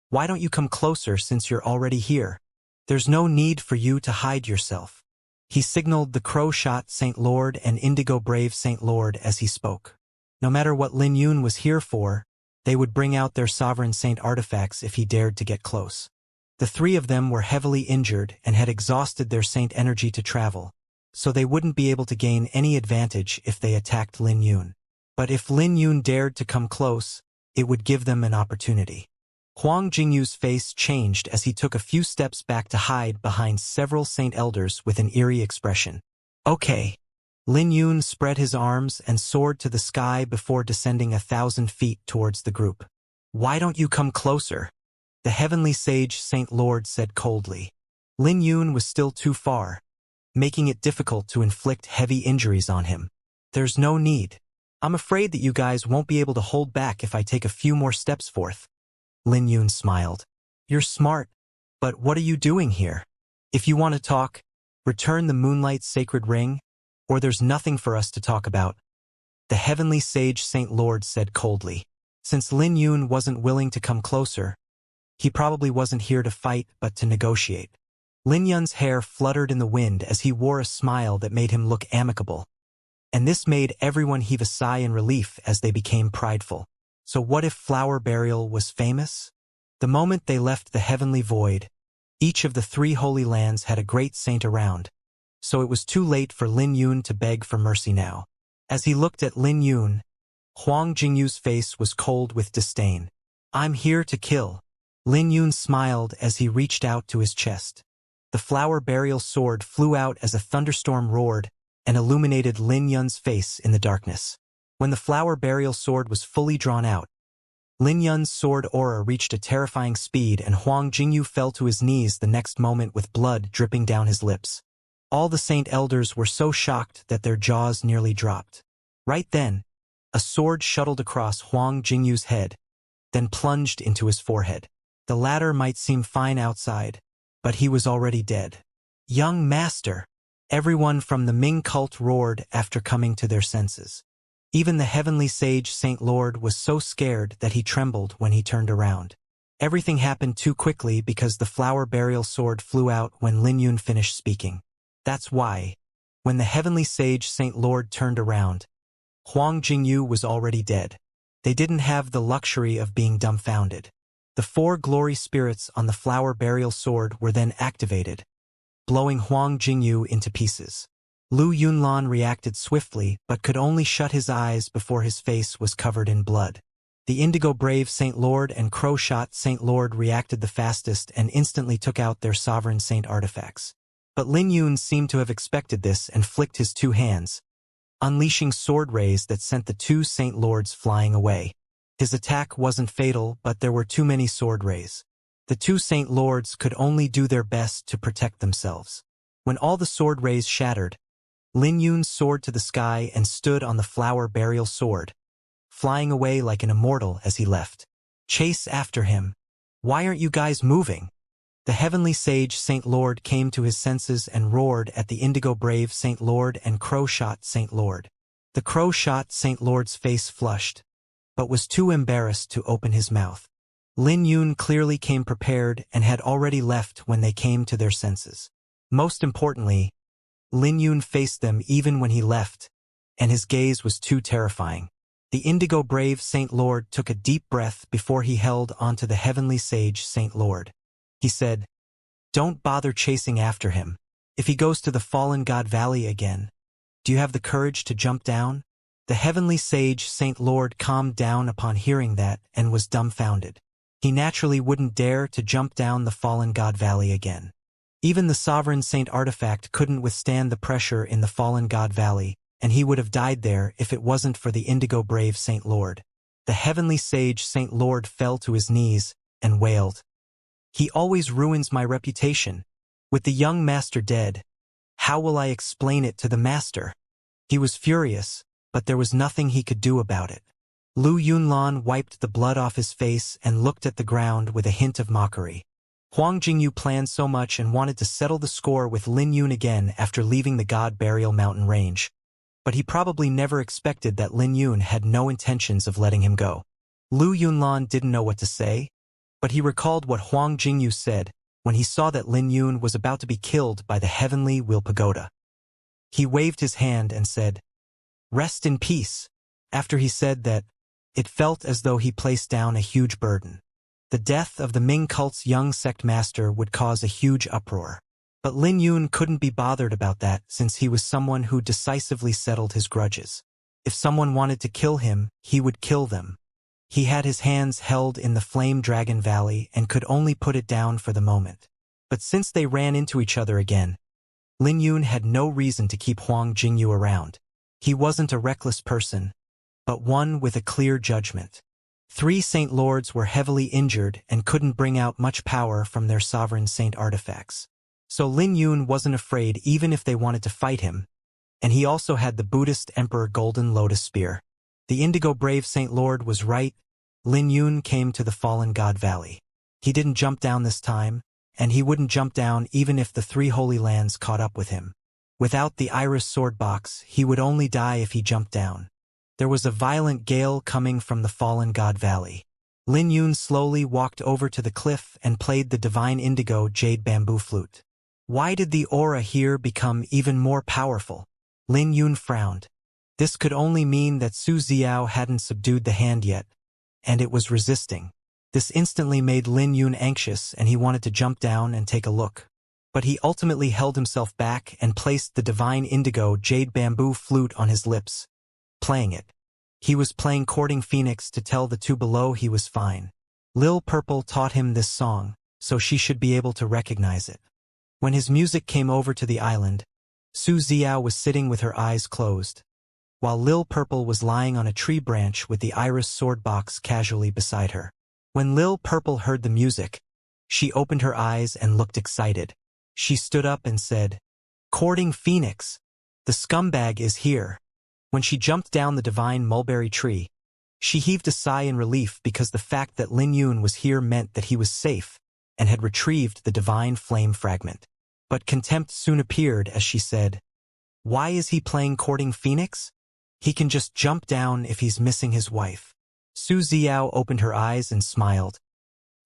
Why don't you come closer since you're already here? There's no need for you to hide yourself. He signaled the Crow Shot Saint Lord and Indigo Brave Saint Lord as he spoke. No matter what Lin Yun was here for, they would bring out their sovereign saint artifacts if he dared to get close. The three of them were heavily injured and had exhausted their saint energy to travel, so they wouldn't be able to gain any advantage if they attacked Lin Yun. But if Lin Yun dared to come close, it would give them an opportunity. Huang Jingyu's face changed as he took a few steps back to hide behind several saint elders with an eerie expression. Okay, Lin Yun spread his arms and soared to the sky before descending 1,000 feet towards the group. "Why don't you come closer?" the heavenly sage Saint Lord said coldly. Lin Yun was still too far, making it difficult to inflict heavy injuries on him. "There's no need. I'm afraid that you guys won't be able to hold back if I take a few more steps forth." Lin Yun smiled. "You're smart, but what are you doing here? If you want to talk, return the Moonlight's sacred ring, or there's nothing for us to talk about," the heavenly sage Saint Lord said coldly. Since Lin Yun wasn't willing to come closer, he probably wasn't here to fight but to negotiate. Lin Yun's hair fluttered in the wind as he wore a smile that made him look amicable, and this made everyone heave a sigh in relief as they became prideful. So what if Flower Burial was famous? The moment they left the heavenly void, each of the 3 holy lands had a great saint around, so it was too late for Lin Yun to beg for mercy now. As he looked at Lin Yun, Huang Jingyu's face was cold with disdain. "I'm here to kill." Lin Yun smiled as he reached out to his chest. The Flower Burial sword flew out as a thunderstorm roared and illuminated Lin Yun's face in the darkness. When the Flower Burial sword was fully drawn out, Lin Yun's sword aura reached a terrifying speed and Huang Jingyu fell to his knees the next moment with blood dripping down his lips. All the saint elders were so shocked that their jaws nearly dropped. Right then, a sword shuttled across Huang Jingyu's head, then plunged into his forehead. The latter might seem fine outside, but he was already dead. "Young master!" Everyone from the Ming cult roared after coming to their senses. Even the heavenly sage Saint Lord was so scared that he trembled when he turned around. Everything happened too quickly because the Flower Burial sword flew out when Lin Yun finished speaking. That's why, when the heavenly sage Saint Lord turned around, Huang Jingyu was already dead. They didn't have the luxury of being dumbfounded. The 4 glory spirits on the Flower Burial sword were then activated, blowing Huang Jingyu into pieces. Lu Yunlan reacted swiftly but could only shut his eyes before his face was covered in blood. The Indigo Brave Saint Lord and Crow Shot Saint Lord reacted the fastest and instantly took out their sovereign saint artifacts. But Lin Yun seemed to have expected this and flicked his 2 hands, unleashing sword rays that sent the 2 Saint Lords flying away. His attack wasn't fatal, but there were too many sword rays. The 2 Saint Lords could only do their best to protect themselves. When all the sword rays shattered, Lin Yun soared to the sky and stood on the Flower Burial sword, flying away like an immortal as he left. "Chase after him. Why aren't you guys moving?" The heavenly sage Saint Lord came to his senses and roared at the Indigo Brave Saint Lord and Crow Shot Saint Lord. The Crow Shot Saint Lord's face flushed, but was too embarrassed to open his mouth. Lin Yun clearly came prepared and had already left when they came to their senses. Most importantly, Lin Yun faced them even when he left, and his gaze was too terrifying. The Indigo Brave Saint Lord took a deep breath before he held onto the heavenly sage Saint Lord. He said, "Don't bother chasing after him. If he goes to the Fallen God Valley again, do you have the courage to jump down?" The heavenly sage Saint Lord calmed down upon hearing that and was dumbfounded. He naturally wouldn't dare to jump down the Fallen God Valley again. Even the sovereign saint artifact couldn't withstand the pressure in the Fallen God Valley, and he would have died there if it wasn't for the Indigo Brave Saint Lord. The heavenly sage Saint Lord fell to his knees and wailed, "He always ruins my reputation. With the young master dead, how will I explain it to the master?" He was furious, but there was nothing he could do about it. Lu Yunlan wiped the blood off his face and looked at the ground with a hint of mockery. Huang Jingyu planned so much and wanted to settle the score with Lin Yun again after leaving the God Burial Mountain range. But he probably never expected that Lin Yun had no intentions of letting him go. Lu Yunlan didn't know what to say, but he recalled what Huang Jingyu said when he saw that Lin Yun was about to be killed by the Heavenly Will Pagoda. He waved his hand and said, "Rest in peace." After he said that, it felt as though he placed down a huge burden. The death of the Ming cult's young sect master would cause a huge uproar. But Lin Yun couldn't be bothered about that since he was someone who decisively settled his grudges. If someone wanted to kill him, he would kill them. He had his hands held in the Flame Dragon Valley and could only put it down for the moment. But since they ran into each other again, Lin Yun had no reason to keep Huang Jingyu around. He wasn't a reckless person, but one with a clear judgment. 3 Saint Lords were heavily injured and couldn't bring out much power from their sovereign saint artifacts. So Lin Yun wasn't afraid even if they wanted to fight him, and he also had the Buddhist Emperor Golden Lotus Spear. The Indigo Brave Saint Lord was right. Lin Yun came to the Fallen God Valley. He didn't jump down this time, and he wouldn't jump down even if the 3 Holy Lands caught up with him. Without the Iris Sword Box, he would only die if he jumped down. There was a violent gale coming from the Fallen God Valley. Lin Yun slowly walked over to the cliff and played the Divine Indigo Jade Bamboo Flute. Why did the aura here become even more powerful? Lin Yun frowned. This could only mean that Su Xiao hadn't subdued the hand yet, and it was resisting. This instantly made Lin Yun anxious and he wanted to jump down and take a look. But he ultimately held himself back and placed the Divine Indigo Jade Bamboo Flute on his lips, playing it. He was playing Courting Phoenix to tell the 2 below he was fine. Lil Purple taught him this song, so she should be able to recognize it. When his music came over to the island, Su Xiao was sitting with her eyes closed, while Lil Purple was lying on a tree branch with the Iris Sword Box casually beside her. When Lil Purple heard the music, she opened her eyes and looked excited. She stood up and said, "Courting Phoenix, the scumbag is here." When she jumped down the divine mulberry tree, she heaved a sigh in relief because the fact that Lin Yun was here meant that he was safe and had retrieved the divine flame fragment. But contempt soon appeared as she said, "Why is he playing Courting Phoenix? He can just jump down if he's missing his wife." Su Xiao opened her eyes and smiled.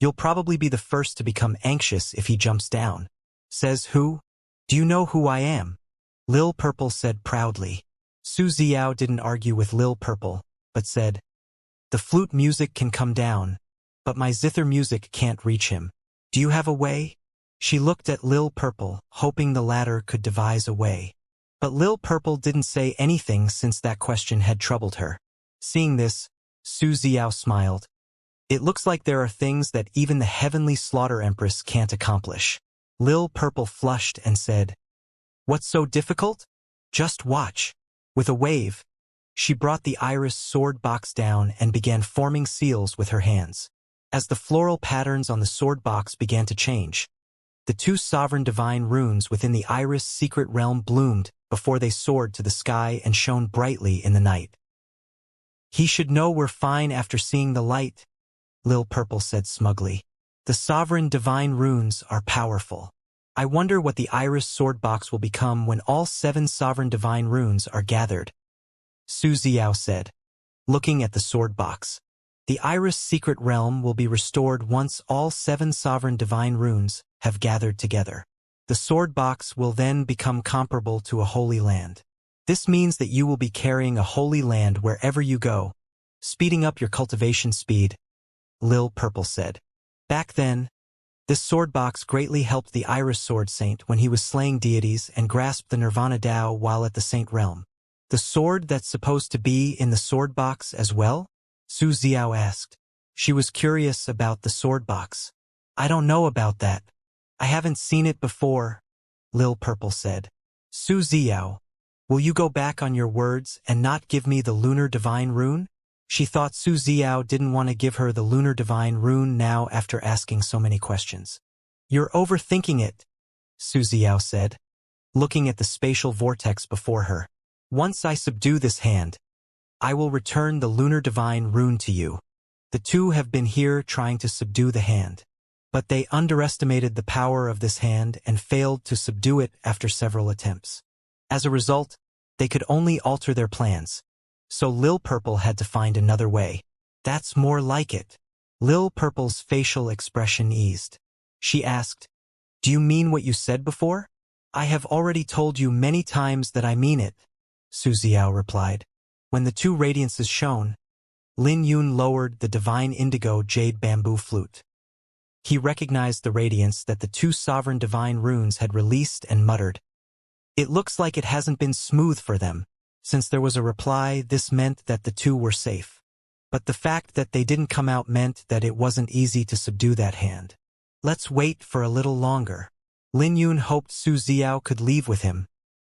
"You'll probably be the first to become anxious if he jumps down." "Says who? Do you know who I am?" Lil Purple said proudly. Su Xiao didn't argue with Lil Purple, but said, "The flute music can come down, but my zither music can't reach him. Do you have a way?" She looked at Lil Purple, hoping the latter could devise a way. But Lil Purple didn't say anything since that question had troubled her. Seeing this, Su Xiao smiled. "It looks like there are things that even the Heavenly Slaughter Empress can't accomplish." Lil Purple flushed and said, "What's so difficult? Just watch." With a wave, she brought the Iris Sword Box down and began forming seals with her hands. As the floral patterns on the sword box began to change, the 2 sovereign divine runes within the Iris secret realm bloomed before they soared to the sky and shone brightly in the night. "He should know we're fine after seeing the light," Lil Purple said smugly. "The sovereign divine runes are powerful. I wonder what the Iris Sword Box will become when all 7 sovereign divine runes are gathered," Su Xiao said, looking at the sword box. "The Iris secret realm will be restored once all 7 sovereign divine runes have gathered together. The sword box will then become comparable to a holy land. This means that you will be carrying a holy land wherever you go, speeding up your cultivation speed," Lil Purple said. Back then, this sword box greatly helped the Iris Sword Saint when he was slaying deities and grasped the Nirvana Tao while at the Saint Realm. "The sword that's supposed to be in the sword box as well?" Su Xiao asked. She was curious about the sword box. "I don't know about that. I haven't seen it before," Lil Purple said. "Su Xiao, will you go back on your words and not give me the Lunar Divine Rune?" She thought Su Xiao didn't want to give her the Lunar Divine Rune now after asking so many questions. "You're overthinking it," Su Xiao said, looking at the spatial vortex before her. "Once I subdue this hand, I will return the Lunar Divine Rune to you." The 2 have been here trying to subdue the hand, but they underestimated the power of this hand and failed to subdue it after several attempts. As a result, they could only alter their plans. So Lil Purple had to find another way. "That's more like it." Lil Purple's facial expression eased. She asked, "Do you mean what you said before?" "I have already told you many times that I mean it," Su Xiao replied. When the 2 radiances shone, Lin Yun lowered the divine indigo jade bamboo flute. He recognized the radiance that the 2 sovereign divine runes had released and muttered, "It looks like it hasn't been smooth for them." Since there was a reply, this meant that the 2 were safe. But the fact that they didn't come out meant that it wasn't easy to subdue that hand. "Let's wait for a little longer," Lin Yun hoped Su Xiao could leave with him,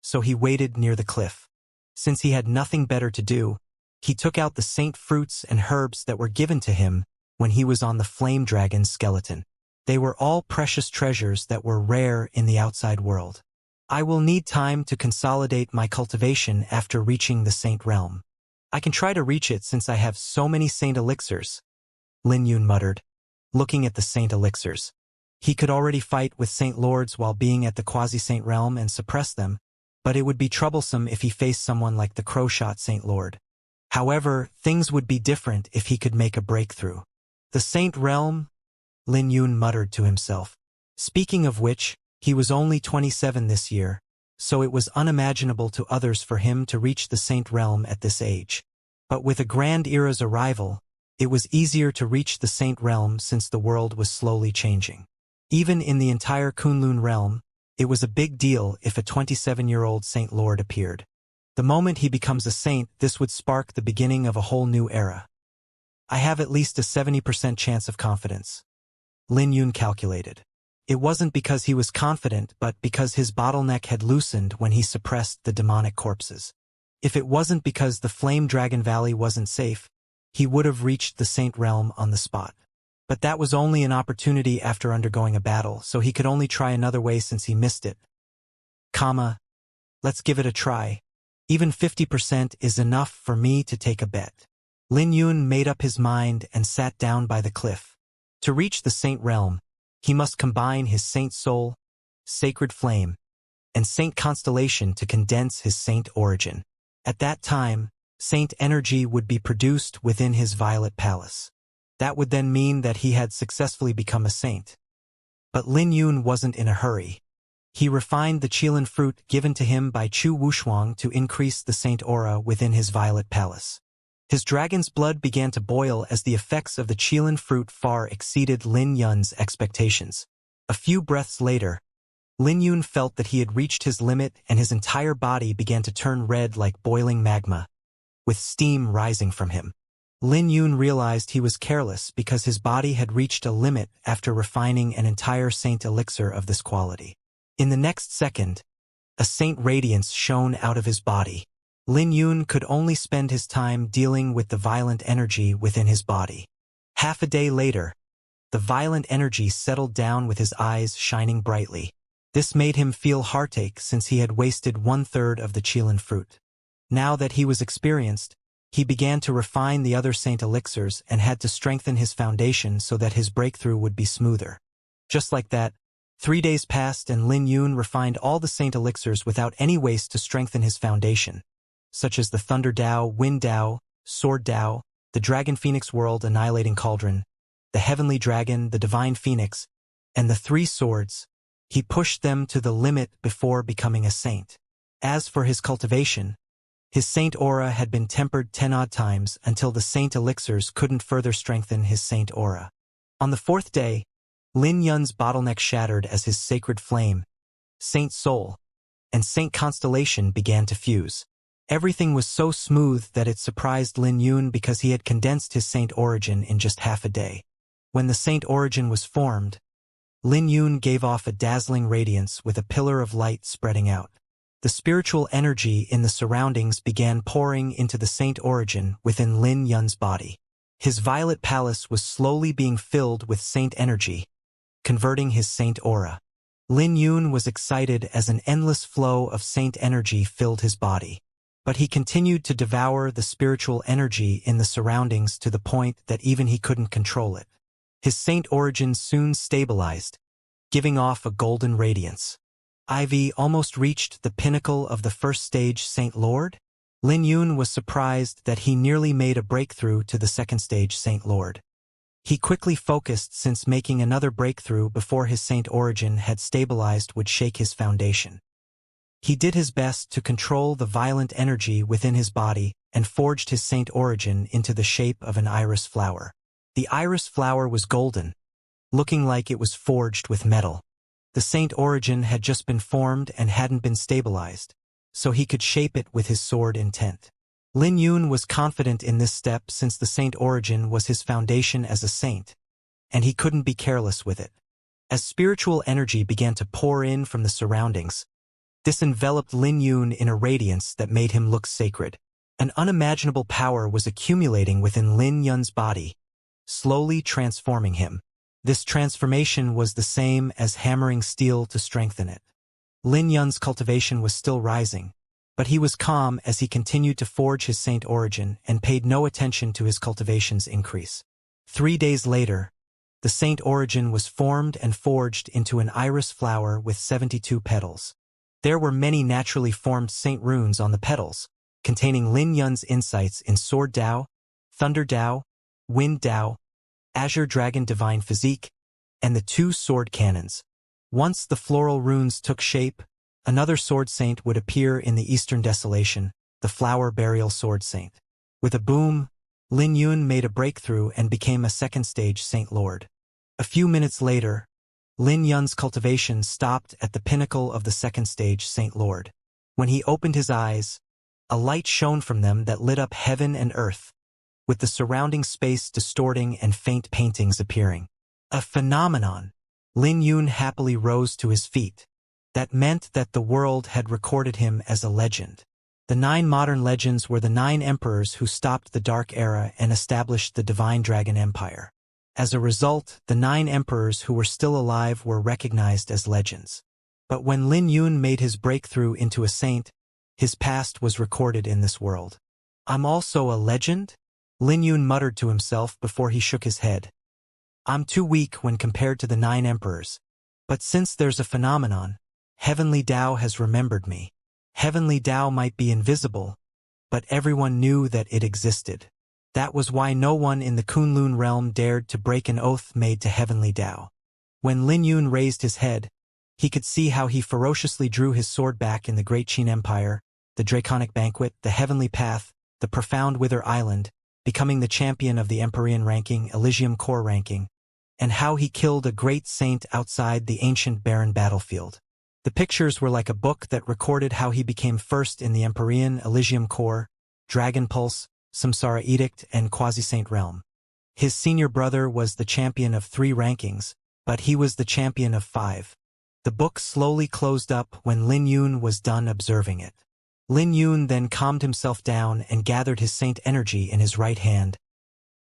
so he waited near the cliff. Since he had nothing better to do, he took out the saint fruits and herbs that were given to him when he was on the flame dragon's skeleton. They were all precious treasures that were rare in the outside world. I will need time to consolidate my cultivation after reaching the saint realm. I can try to reach it since I have so many saint elixirs, Lin Yun muttered, looking at the saint elixirs. He could already fight with saint lords while being at the quasi-saint realm and suppress them, but it would be troublesome if he faced someone like the Crowshot Saint Lord. However, things would be different if he could make a breakthrough. The saint realm? Lin Yun muttered to himself. Speaking of which, he was only 27 this year, so it was unimaginable to others for him to reach the saint realm at this age. But with a grand era's arrival, it was easier to reach the saint realm since the world was slowly changing. Even in the entire Kunlun realm, it was a big deal if a 27-year-old Saint Lord appeared. The moment he becomes a saint, this would spark the beginning of a whole new era. I have at least a 70% chance of confidence, Lin Yun calculated. It wasn't because he was confident, but because his bottleneck had loosened when he suppressed the demonic corpses. If it wasn't because the Flame Dragon Valley wasn't safe, he would have reached the Saint Realm on the spot. But that was only an opportunity after undergoing a battle, so he could only try another way since he missed it. Let's give it a try. Even 50% is enough for me to take a bet. Lin Yun made up his mind and sat down by the cliff. To reach the Saint Realm, he must combine his Saint Soul, Sacred Flame, and Saint Constellation to condense his Saint origin. At that time, Saint energy would be produced within his Violet Palace. That would then mean that he had successfully become a saint. But Lin Yun wasn't in a hurry. He refined the Qilin fruit given to him by Chu Wushuang to increase the saint aura within his Violet Palace. His dragon's blood began to boil as the effects of the Qilin fruit far exceeded Lin Yun's expectations. A few breaths later, Lin Yun felt that he had reached his limit and his entire body began to turn red like boiling magma, with steam rising from him. Lin Yun realized he was careless because his body had reached a limit after refining an entire saint elixir of this quality. In the next second, a saint radiance shone out of his body. Lin Yun could only spend his time dealing with the violent energy within his body. Half a day later, the violent energy settled down with his eyes shining brightly. This made him feel heartache since he had wasted 1/3 of the Qilin fruit. Now that he was experienced, he began to refine the other saint elixirs and had to strengthen his foundation so that his breakthrough would be smoother. Just like that, 3 days passed and Lin Yun refined all the saint elixirs without any waste to strengthen his foundation, such as the Thunder Dao, Wind Dao, Sword Dao, the Dragon Phoenix World Annihilating Cauldron, the Heavenly Dragon, the Divine Phoenix, and the 3 swords. He pushed them to the limit before becoming a saint. As for his cultivation, his saint aura had been tempered 10-odd times until the saint elixirs couldn't further strengthen his saint aura. On the 4th day, Lin Yun's bottleneck shattered as his sacred flame, Saint Soul, and Saint Constellation began to fuse. Everything was so smooth that it surprised Lin Yun because he had condensed his saint origin in just half a day. When the saint origin was formed, Lin Yun gave off a dazzling radiance with a pillar of light spreading out. The spiritual energy in the surroundings began pouring into the saint origin within Lin Yun's body. His Violet Palace was slowly being filled with saint energy, converting his saint aura. Lin Yun was excited as an endless flow of saint energy filled his body. But he continued to devour the spiritual energy in the surroundings to the point that even he couldn't control it. His saint origin soon stabilized, giving off a golden radiance. Ivy almost reached the pinnacle of the first stage Saint Lord. Lin Yun was surprised that he nearly made a breakthrough to the second stage Saint Lord. He quickly focused since making another breakthrough before his saint origin had stabilized would shake his foundation. He did his best to control the violent energy within his body and forged his saint origin into the shape of an iris flower. The iris flower was golden, looking like it was forged with metal. The saint origin had just been formed and hadn't been stabilized, so he could shape it with his sword intent. Lin Yun was confident in this step since the saint origin was his foundation as a saint, and he couldn't be careless with it. As spiritual energy began to pour in from the surroundings, this enveloped Lin Yun in a radiance that made him look sacred. An unimaginable power was accumulating within Lin Yun's body, slowly transforming him. This transformation was the same as hammering steel to strengthen it. Lin Yun's cultivation was still rising, but he was calm as he continued to forge his saint origin and paid no attention to his cultivation's increase. 3 days later, the saint origin was formed and forged into an iris flower with 72 petals. There were many naturally formed saint runes on the petals, containing Lin Yun's insights in Sword Dao, Thunder Dao, Wind Dao, Azure Dragon Divine Physique, and the 2 sword cannons. Once the floral runes took shape, another sword saint would appear in the Eastern Desolation, the Flower Burial Sword Saint. With a boom, Lin Yun made a breakthrough and became a second-stage Saint Lord. A few minutes later, Lin Yun's cultivation stopped at the pinnacle of the second-stage Saint Lord. When he opened his eyes, a light shone from them that lit up heaven and earth, with the surrounding space distorting and faint paintings appearing. A phenomenon. Lin Yun happily rose to his feet. That meant that the world had recorded him as a legend. The 9 modern legends were the 9 emperors who stopped the Dark Era and established the Divine Dragon Empire. As a result, the 9 emperors who were still alive were recognized as legends. But when Lin Yun made his breakthrough into a saint, his past was recorded in this world. "I'm also a legend?" Lin Yun muttered to himself before he shook his head. "I'm too weak when compared to the 9 emperors. But since there's a phenomenon, Heavenly Tao has remembered me. Heavenly Tao might be invisible, but everyone knew that it existed. That was why no one in the Kunlun realm dared to break an oath made to Heavenly Tao." When Lin Yun raised his head, he could see how he ferociously drew his sword back in the Great Qin Empire, the Draconic Banquet, the Heavenly Path, the Profound Wither Island, becoming the champion of the Empyrean ranking, Elysium Core ranking, and how he killed a great saint outside the ancient barren battlefield. The pictures were like a book that recorded how he became first in the Empyrean, Elysium Core, Dragon Pulse, Samsara Edict, and Quasi-Saint Realm. His senior brother was the champion of 3 rankings, but he was the champion of 5. The book slowly closed up when Lin Yun was done observing it. Lin Yun then calmed himself down and gathered his saint energy in his right hand.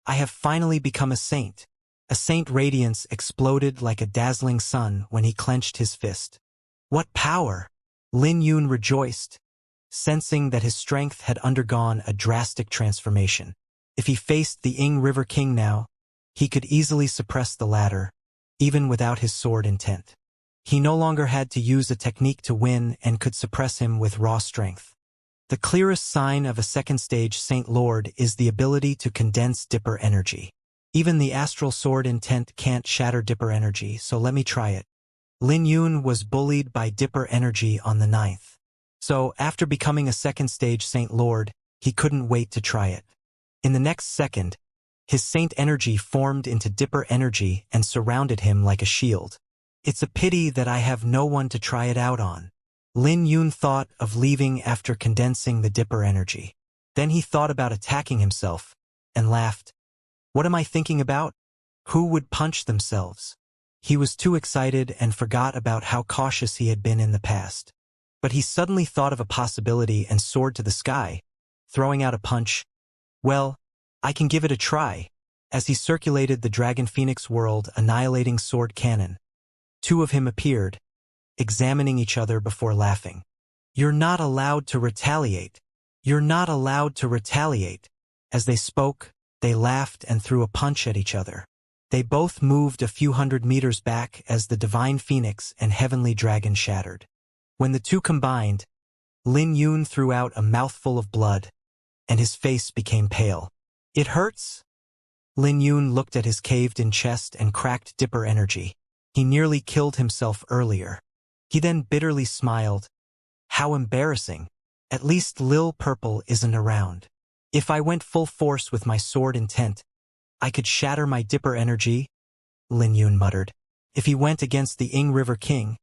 "I have finally become a saint." A saint radiance exploded like a dazzling sun when he clenched his fist. "What power!" Lin Yun rejoiced, sensing that his strength had undergone a drastic transformation. If he faced the Ing River King now, he could easily suppress the latter, even without his sword intent. He no longer had to use a technique to win and could suppress him with raw strength. The clearest sign of a second-stage Saint Lord is the ability to condense Dipper energy. Even the astral sword intent can't shatter Dipper energy, so let me try it. Lin Yun was bullied by Dipper energy on the 9th. So, after becoming a second-stage Saint Lord, he couldn't wait to try it. In the next second, his saint energy formed into Dipper energy and surrounded him like a shield. "It's a pity that I have no one to try it out on." Lin Yun thought of leaving after condensing the Dipper energy. Then he thought about attacking himself, and laughed. "What am I thinking about? Who would punch themselves?" He was too excited and forgot about how cautious he had been in the past. But he suddenly thought of a possibility and soared to the sky, throwing out a punch. "Well, I can give it a try." As he circulated the Dragon Phoenix world annihilating sword cannon, 2 of him appeared, examining each other before laughing. "You're not allowed to retaliate. You're not allowed to retaliate." As they spoke, they laughed and threw a punch at each other. They both moved a few hundred meters back as the Divine Phoenix and Heavenly Dragon shattered. When the 2 combined, Lin Yun threw out a mouthful of blood, and his face became pale. "It hurts?" Lin Yun looked at his caved-in chest and cracked Dipper energy. He nearly killed himself earlier. He then bitterly smiled. "How embarrassing. At least Lil Purple isn't around. If I went full force with my sword intent, I could shatter my Dipper energy," Lin Yun muttered. If he went against the Ing River King,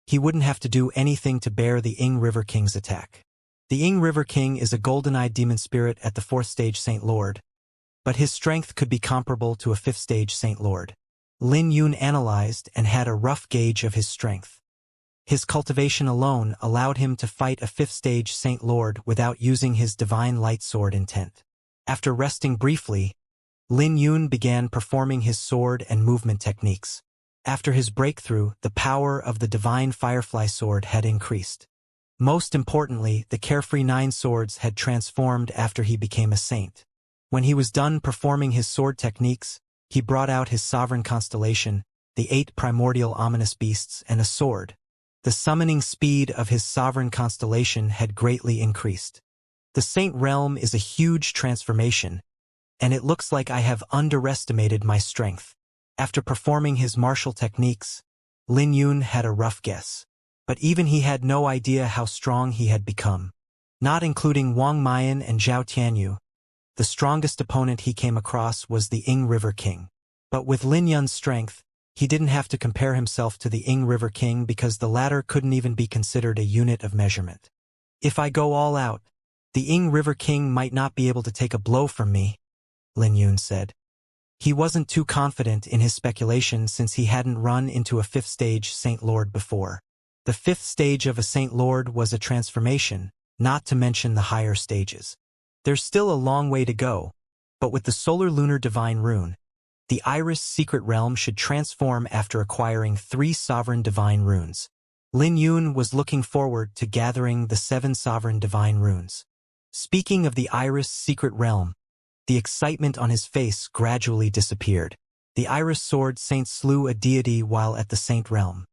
he wouldn't have to do anything to bear the Ing River King's attack. The Ing River King is a golden-eyed demon spirit at the 4th stage Saint Lord, but his strength could be comparable to a 5th stage Saint Lord. Lin Yun analyzed and had a rough gauge of his strength. His cultivation alone allowed him to fight a 5th-stage Saint Lord without using his divine light sword intent. After resting briefly, Lin Yun began performing his sword and movement techniques. After his breakthrough, the power of the divine firefly sword had increased. Most importantly, the carefree 9 swords had transformed after he became a saint. When he was done performing his sword techniques, he brought out his sovereign constellation, the 8 primordial ominous beasts, and a sword. The summoning speed of his sovereign constellation had greatly increased. The Saint Realm is a huge transformation, and it looks like I have underestimated my strength. After performing his martial techniques, Lin Yun had a rough guess. But even he had no idea how strong he had become. Not including Wang Mian and Zhao Tianyu, the strongest opponent he came across was the Ying River King. But with Lin Yun's strength, he didn't have to compare himself to the Ying River King because the latter couldn't even be considered a unit of measurement. If I go all out, the Ying River King might not be able to take a blow from me, Lin Yun said. He wasn't too confident in his speculation since he hadn't run into a 5th-stage Saint Lord before. The 5th stage of a Saint Lord was a transformation, not to mention the higher stages. There's still a long way to go, but with the Solar Lunar Divine Rune, the Iris Secret Realm should transform after acquiring 3 Sovereign Divine Runes. Lin Yun was looking forward to gathering the 7 Sovereign Divine Runes. Speaking of the Iris Secret Realm, the excitement on his face gradually disappeared. The Iris Sword Saint slew a deity while at the Saint Realm.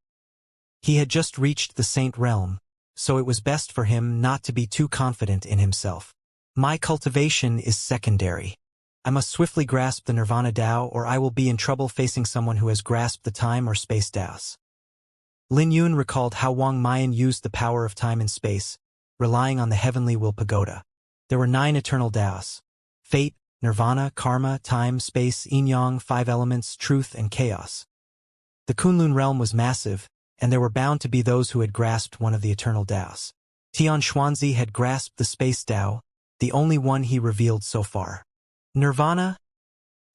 He had just reached the Saint Realm, so it was best for him not to be too confident in himself. My cultivation is secondary. I must swiftly grasp the Nirvana Dao or I will be in trouble facing someone who has grasped the time or space Daos. Lin Yun recalled how Wang Mian used the power of time and space, relying on the Heavenly Will Pagoda. There were 9 eternal Daos: fate, nirvana, karma, time, space, yin-yang, 5 elements, truth, and chaos. The Kunlun realm was massive, and there were bound to be those who had grasped one of the eternal Daos. Tian Xuanzi had grasped the space Dao, the only one he revealed so far. Nirvana?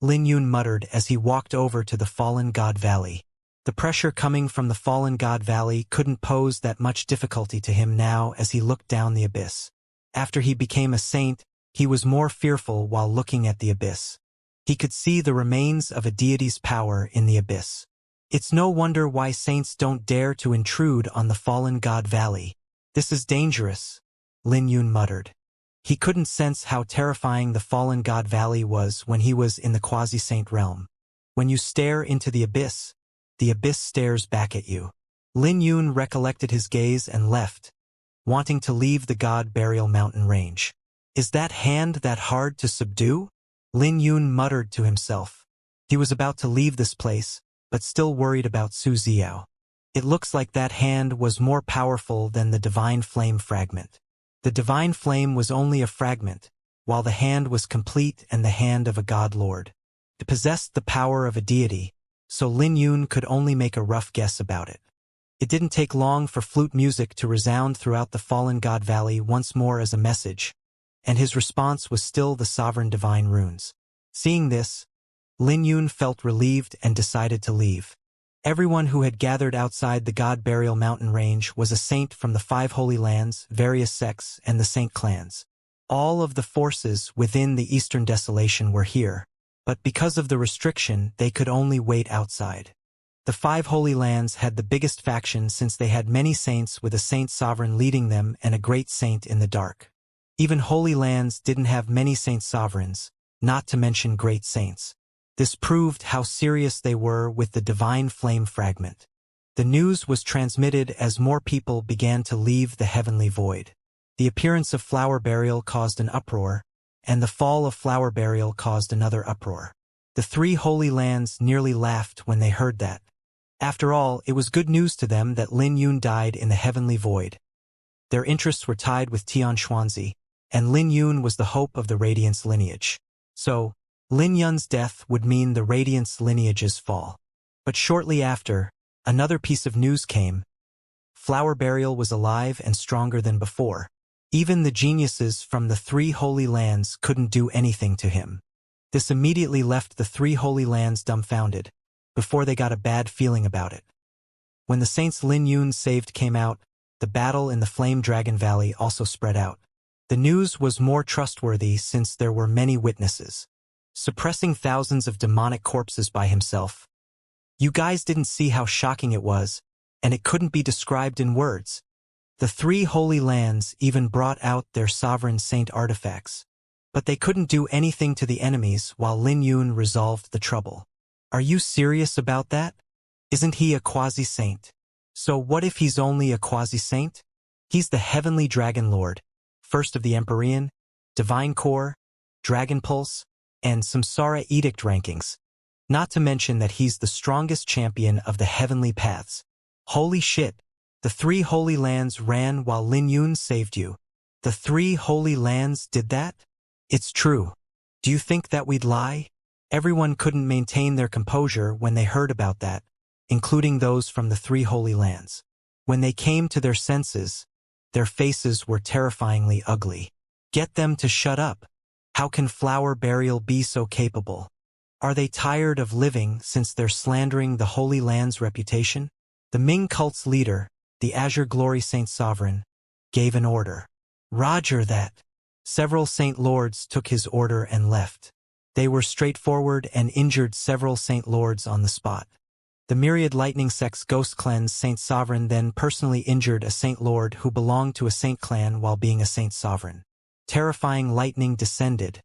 Lin Yun muttered as he walked over to the Fallen God Valley. The pressure coming from the Fallen God Valley couldn't pose that much difficulty to him now as he looked down the abyss. After he became a saint, he was more fearful while looking at the abyss. He could see the remains of a deity's power in the abyss. It's no wonder why saints don't dare to intrude on the Fallen God Valley. This is dangerous, Lin Yun muttered. He couldn't sense how terrifying the Fallen God Valley was when he was in the quasi-saint realm. When you stare into the abyss stares back at you. Lin Yun recollected his gaze and left, wanting to leave the God Burial Mountain range. Is that hand that hard to subdue? Lin Yun muttered to himself. He was about to leave this place, but still worried about Su Xiao. It looks like that hand was more powerful than the Divine Flame fragment. The Divine Flame was only a fragment, while the hand was complete and the hand of a God Lord. It possessed the power of a deity, so Lin Yun could only make a rough guess about it. It didn't take long for flute music to resound throughout the Fallen God Valley once more as a message, and his response was still the Sovereign Divine Runes. Seeing this, Lin Yun felt relieved and decided to leave. Everyone who had gathered outside the God Burial Mountain range was a saint from the 5 Holy Lands, various sects, and the saint clans. All of the forces within the Eastern Desolation were here, but because of the restriction, they could only wait outside. The 5 Holy Lands had the biggest faction since they had many saints with a saint sovereign leading them and a great saint in the dark. Even Holy Lands didn't have many saint sovereigns, not to mention great saints. This proved how serious they were with the Divine Flame fragment. The news was transmitted as more people began to leave the heavenly void. The appearance of Flower Burial caused an uproar, and the fall of Flower Burial caused another uproar. The 3 Holy Lands nearly laughed when they heard that. After all, it was good news to them that Lin Yun died in the heavenly void. Their interests were tied with Tian Xuanzi, and Lin Yun was the hope of the Radiance lineage. So, Lin Yun's death would mean the Radiance lineage's fall. But shortly after, another piece of news came. Flower Burial was alive and stronger than before. Even the geniuses from the 3 Holy Lands couldn't do anything to him. This immediately left the 3 Holy Lands dumbfounded. before they got a bad feeling about it. When the saints Lin Yun saved came out, the battle in the Flame Dragon Valley also spread out. The news was more trustworthy since there were many witnesses. Suppressing thousands of demonic corpses by himself. You guys didn't see how shocking it was, and it couldn't be described in words. The three Holy Lands even brought out their sovereign saint artifacts. But they couldn't do anything to the enemies while Lin Yun resolved the trouble. Are you serious about that? Isn't he a quasi-saint? So what if he's only a quasi-saint? He's the Heavenly Dragon Lord, first of the Empyrean, Divine Core, Dragon Pulse, and Samsara Edict rankings. Not to mention that he's the strongest champion of the Heavenly Paths. Holy shit, the three Holy Lands ran while Lin Yun saved you. The three Holy Lands did that? It's true. Do you think that we'd lie? Everyone couldn't maintain their composure when they heard about that, including those from the three Holy Lands. When they came to their senses, their faces were terrifyingly ugly. Get them to shut up. How can Flower Burial be so capable? Are they tired of living since they're slandering the Holy Land's reputation? The Ming cult's leader, the Azure Glory Saint Sovereign, gave an order. Roger that. Several Saint Lords took his order and left. They were straightforward and injured several Saint Lords on the spot. The Myriad Lightning Sect's Ghost Cleanse Saint Sovereign then personally injured a Saint Lord who belonged to a Saint clan while being a Saint Sovereign. Terrifying lightning descended,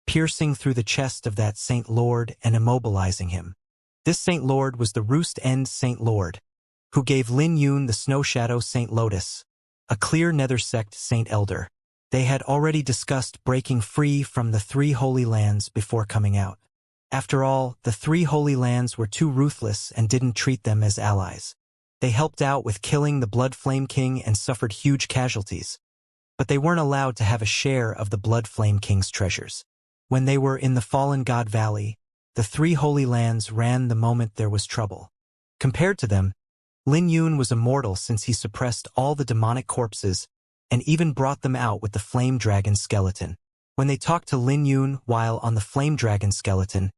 piercing through the chest of that Saint Lord and immobilizing him. This Saint Lord was the Roost End Saint Lord, who gave Lin Yun the Snow Shadow Saint Lotus, a clear Nether Sect Saint Elder. They had already discussed breaking free from the three Holy Lands before coming out. After all, the three Holy Lands were too ruthless and didn't treat them as allies. They helped out with killing the Blood Flame King and suffered huge casualties. But they weren't allowed to have a share of the Blood Flame King's treasures. When they were in the Fallen God Valley, the three Holy Lands ran the moment there was trouble. Compared to them, Lin Yun was immortal since he suppressed all the demonic corpses and even brought them out with the Flame Dragon skeleton. When they talked to Lin Yun while on the Flame Dragon skeleton,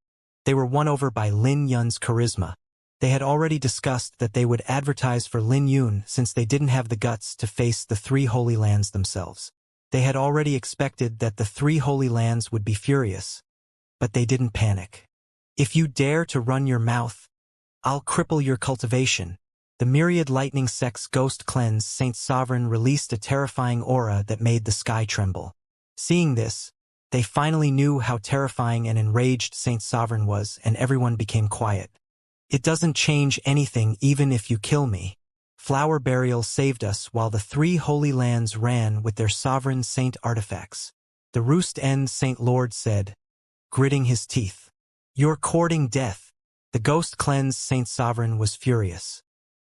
they were won over by Lin Yun's charisma. They had already discussed that they would advertise for Lin Yun since they didn't have the guts to face the three Holy Lands themselves. They had already expected that the three Holy Lands would be furious, but they didn't panic. If you dare to run your mouth, I'll cripple your cultivation. The Myriad Lightning Sect's Ghost Cleanse Saint Sovereign released a terrifying aura that made the sky tremble. Seeing this, they finally knew how terrifying and enraged Saint Sovereign was, and everyone became quiet. It doesn't change anything even if you kill me. Flower Burial saved us while the three Holy Lands ran with their sovereign saint artifacts. The Roost End Saint Lord said, gritting his teeth. You're courting death. The Ghost Cleanse Saint Sovereign was furious.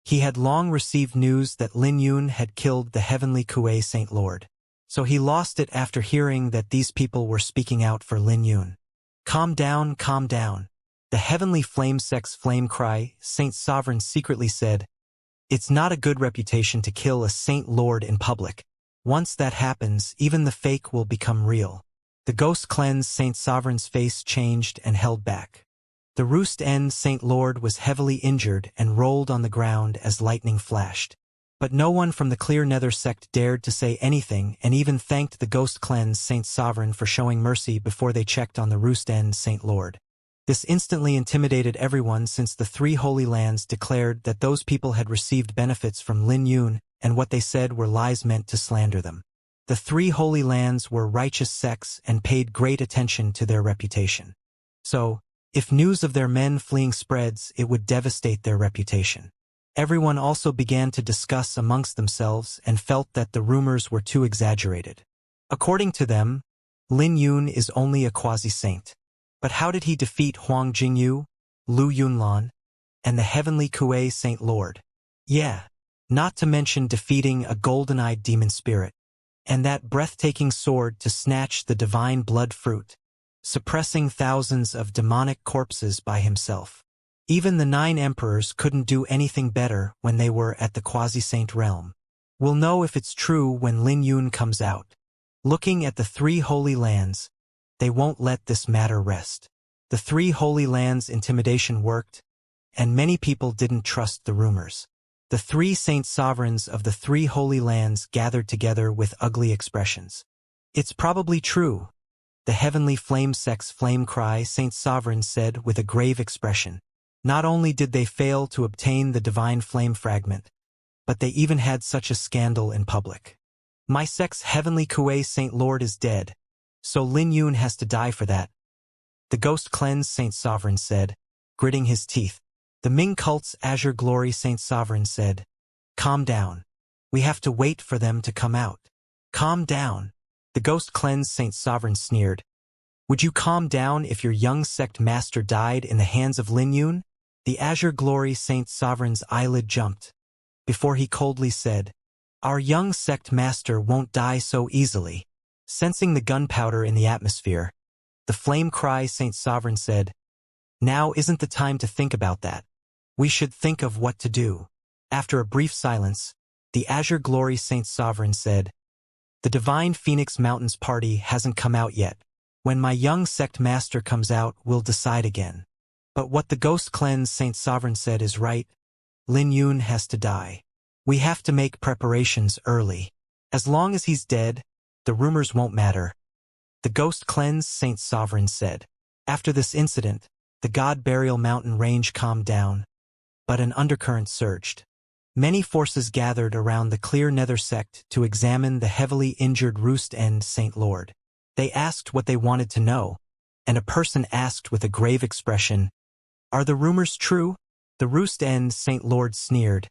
He had long received news that Lin Yun had killed the Heavenly Kuei Saint Lord. So he lost it after hearing that these people were speaking out for Lin Yun. Calm down, calm down. The Heavenly Flame Sect's Flame Cry Saint Sovereign secretly said, it's not a good reputation to kill a Saint Lord in public. Once that happens, even the fake will become real. The Ghost Cleanse Saint Sovereign's face changed and held back. The Roost End Saint Lord was heavily injured and rolled on the ground as lightning flashed. But no one from the Clear Nether Sect dared to say anything and even thanked the Ghost Cleanse Saint Sovereign for showing mercy before they checked on the Roost End Saint Lord. This instantly intimidated everyone since the three Holy Lands declared that those people had received benefits from Lin Yun and what they said were lies meant to slander them. The three Holy Lands were righteous sects and paid great attention to their reputation. So, if news of their men fleeing spreads, it would devastate their reputation. Everyone also began to discuss amongst themselves and felt that the rumors were too exaggerated. According to them, Lin Yun is only a quasi-saint. But how did he defeat Huang Jingyu, Lu Yunlan, and the Heavenly Kuei Saint Lord? Yeah, not to mention defeating a golden-eyed demon spirit, and that breathtaking sword to snatch the divine blood fruit, suppressing thousands of demonic corpses by himself. Even the 9 emperors couldn't do anything better when they were at the quasi-saint realm. We'll know if it's true when Lin Yun comes out. Looking at the three Holy Lands, they won't let this matter rest. The three Holy Lands' intimidation worked, and many people didn't trust the rumors. The 3 saint sovereigns of the 3 holy lands gathered together with ugly expressions. "It's probably true," the heavenly flame sex flame cry saint sovereign said with a grave expression. Not only did they fail to obtain the divine flame fragment, but they even had such a scandal in public. "My sex heavenly Kuei Saint Lord is dead, so Lin Yun has to die for that," the ghost cleanse Saint Sovereign said, gritting his teeth. The Ming cult's Azure Glory Saint Sovereign said, "Calm down. We have to wait for them to come out." "Calm down," the ghost cleanse Saint Sovereign sneered. "Would you calm down if your young sect master died in the hands of Lin Yun?" The Azure Glory Saint Sovereign's eyelid jumped, before he coldly said, "Our young sect master won't die so easily." Sensing the gunpowder in the atmosphere, the Flame Cry Saint Sovereign said, "Now isn't the time to think about that. We should think of what to do." After a brief silence, the Azure Glory Saint Sovereign said, "The Divine Phoenix Mountains party hasn't come out yet. When my young sect master comes out, we'll decide again." But what the Ghost Cleanse Saint Sovereign said is right. Lin Yun has to die. We have to make preparations early. As long as he's dead, the rumors won't matter, the Ghost Cleanse Saint Sovereign said. After this incident, the God Burial Mountain range calmed down, but an undercurrent surged. Many forces gathered around the Clear Nether sect to examine the heavily injured Roost End Saint Lord. They asked what they wanted to know, and a person asked with a grave expression, "Are the rumors true?" The Roost End Saint Lord sneered,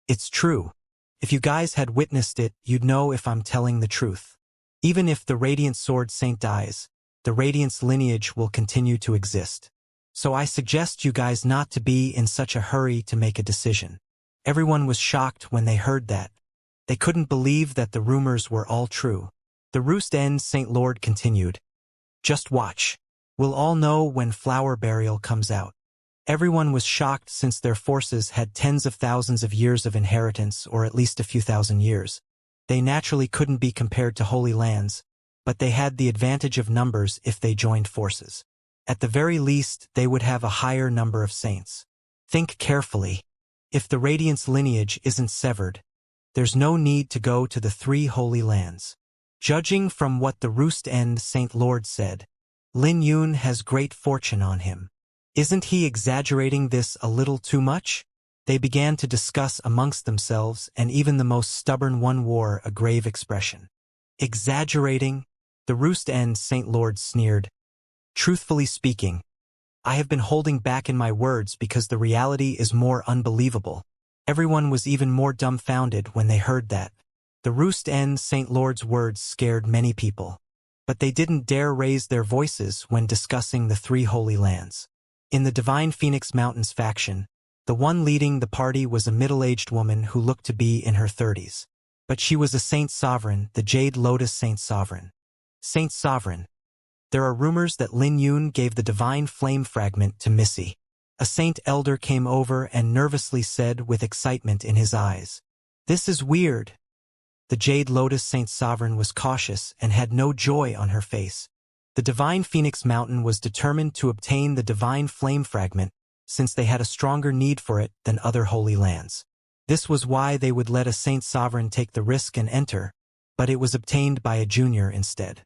"It's true. If you guys had witnessed it, you'd know if I'm telling the truth. Even if the Radiant Sword Saint dies, the Radiant's lineage will continue to exist. So I suggest you guys not to be in such a hurry to make a decision." Everyone was shocked when they heard that. They couldn't believe that the rumors were all true. The Roost End Saint Lord continued, "Just watch. We'll all know when Flower Burial comes out." Everyone was shocked since their forces had tens of thousands of years of inheritance, or at least a few thousand years. They naturally couldn't be compared to Holy Lands, but they had the advantage of numbers if they joined forces. At the very least, they would have a higher number of saints. Think carefully. If the Radiant's lineage isn't severed, there's no need to go to the 3 Holy Lands. Judging from what the Roost End Saint Lord said, Lin Yun has great fortune on him. Isn't he exaggerating this a little too much? They began to discuss amongst themselves, and even the most stubborn one wore a grave expression. "Exaggerating?" the Roost End Saint Lord sneered. "Truthfully speaking, I have been holding back in my words because the reality is more unbelievable." Everyone was even more dumbfounded when they heard that. The Roost End Saint Lord's words scared many people, but they didn't dare raise their voices when discussing the 3 Holy Lands. In the Divine Phoenix Mountains faction, the one leading the party was a middle-aged woman who looked to be in her 30s. But she was a Saint Sovereign, the Jade Lotus Saint Sovereign. "Saint Sovereign, there are rumors that Lin Yun gave the Divine Flame Fragment to Missy." A Saint Elder came over and nervously said with excitement in his eyes, "This is weird." The Jade Lotus Saint Sovereign was cautious and had no joy on her face. The Divine Phoenix Mountain was determined to obtain the Divine Flame Fragment, since they had a stronger need for it than other Holy Lands. This was why they would let a Saint Sovereign take the risk and enter, but it was obtained by a junior instead.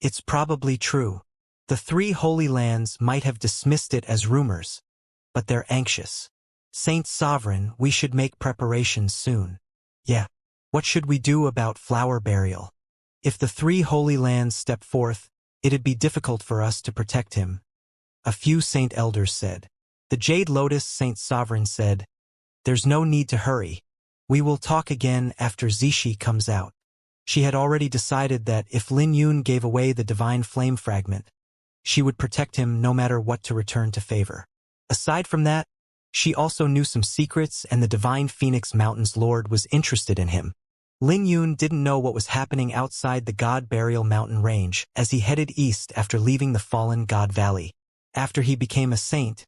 It's probably true. The 3 Holy Lands might have dismissed it as rumors, but they're anxious. "Saint Sovereign, we should make preparations soon." "Yeah. What should we do about Flower Burial? If the 3 Holy Lands step forth, it'd be difficult for us to protect him," a few Saint Elders said. The Jade Lotus Saint Sovereign said, "There's no need to hurry. We will talk again after Zishi comes out." She had already decided that if Lin Yun gave away the Divine Flame Fragment, she would protect him no matter what to return to favor. Aside from that, she also knew some secrets, and the Divine Phoenix Mountains Lord was interested in him. Lin Yun didn't know what was happening outside the God Burial Mountain range as he headed east after leaving the fallen God Valley. After he became a saint,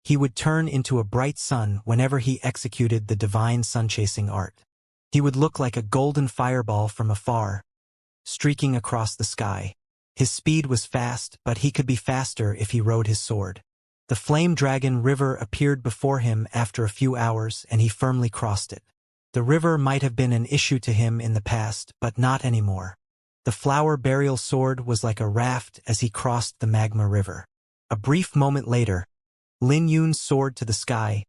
he would turn into a bright sun whenever he executed the divine sun-chasing art. He would look like a golden fireball from afar, streaking across the sky. His speed was fast, but he could be faster if he rode his sword. The flame dragon river appeared before him after a few hours, and he firmly crossed it. The river might have been an issue to him in the past, but not anymore. The flower burial sword was like a raft as he crossed the magma river. A brief moment later, Lin Yun soared to the sky,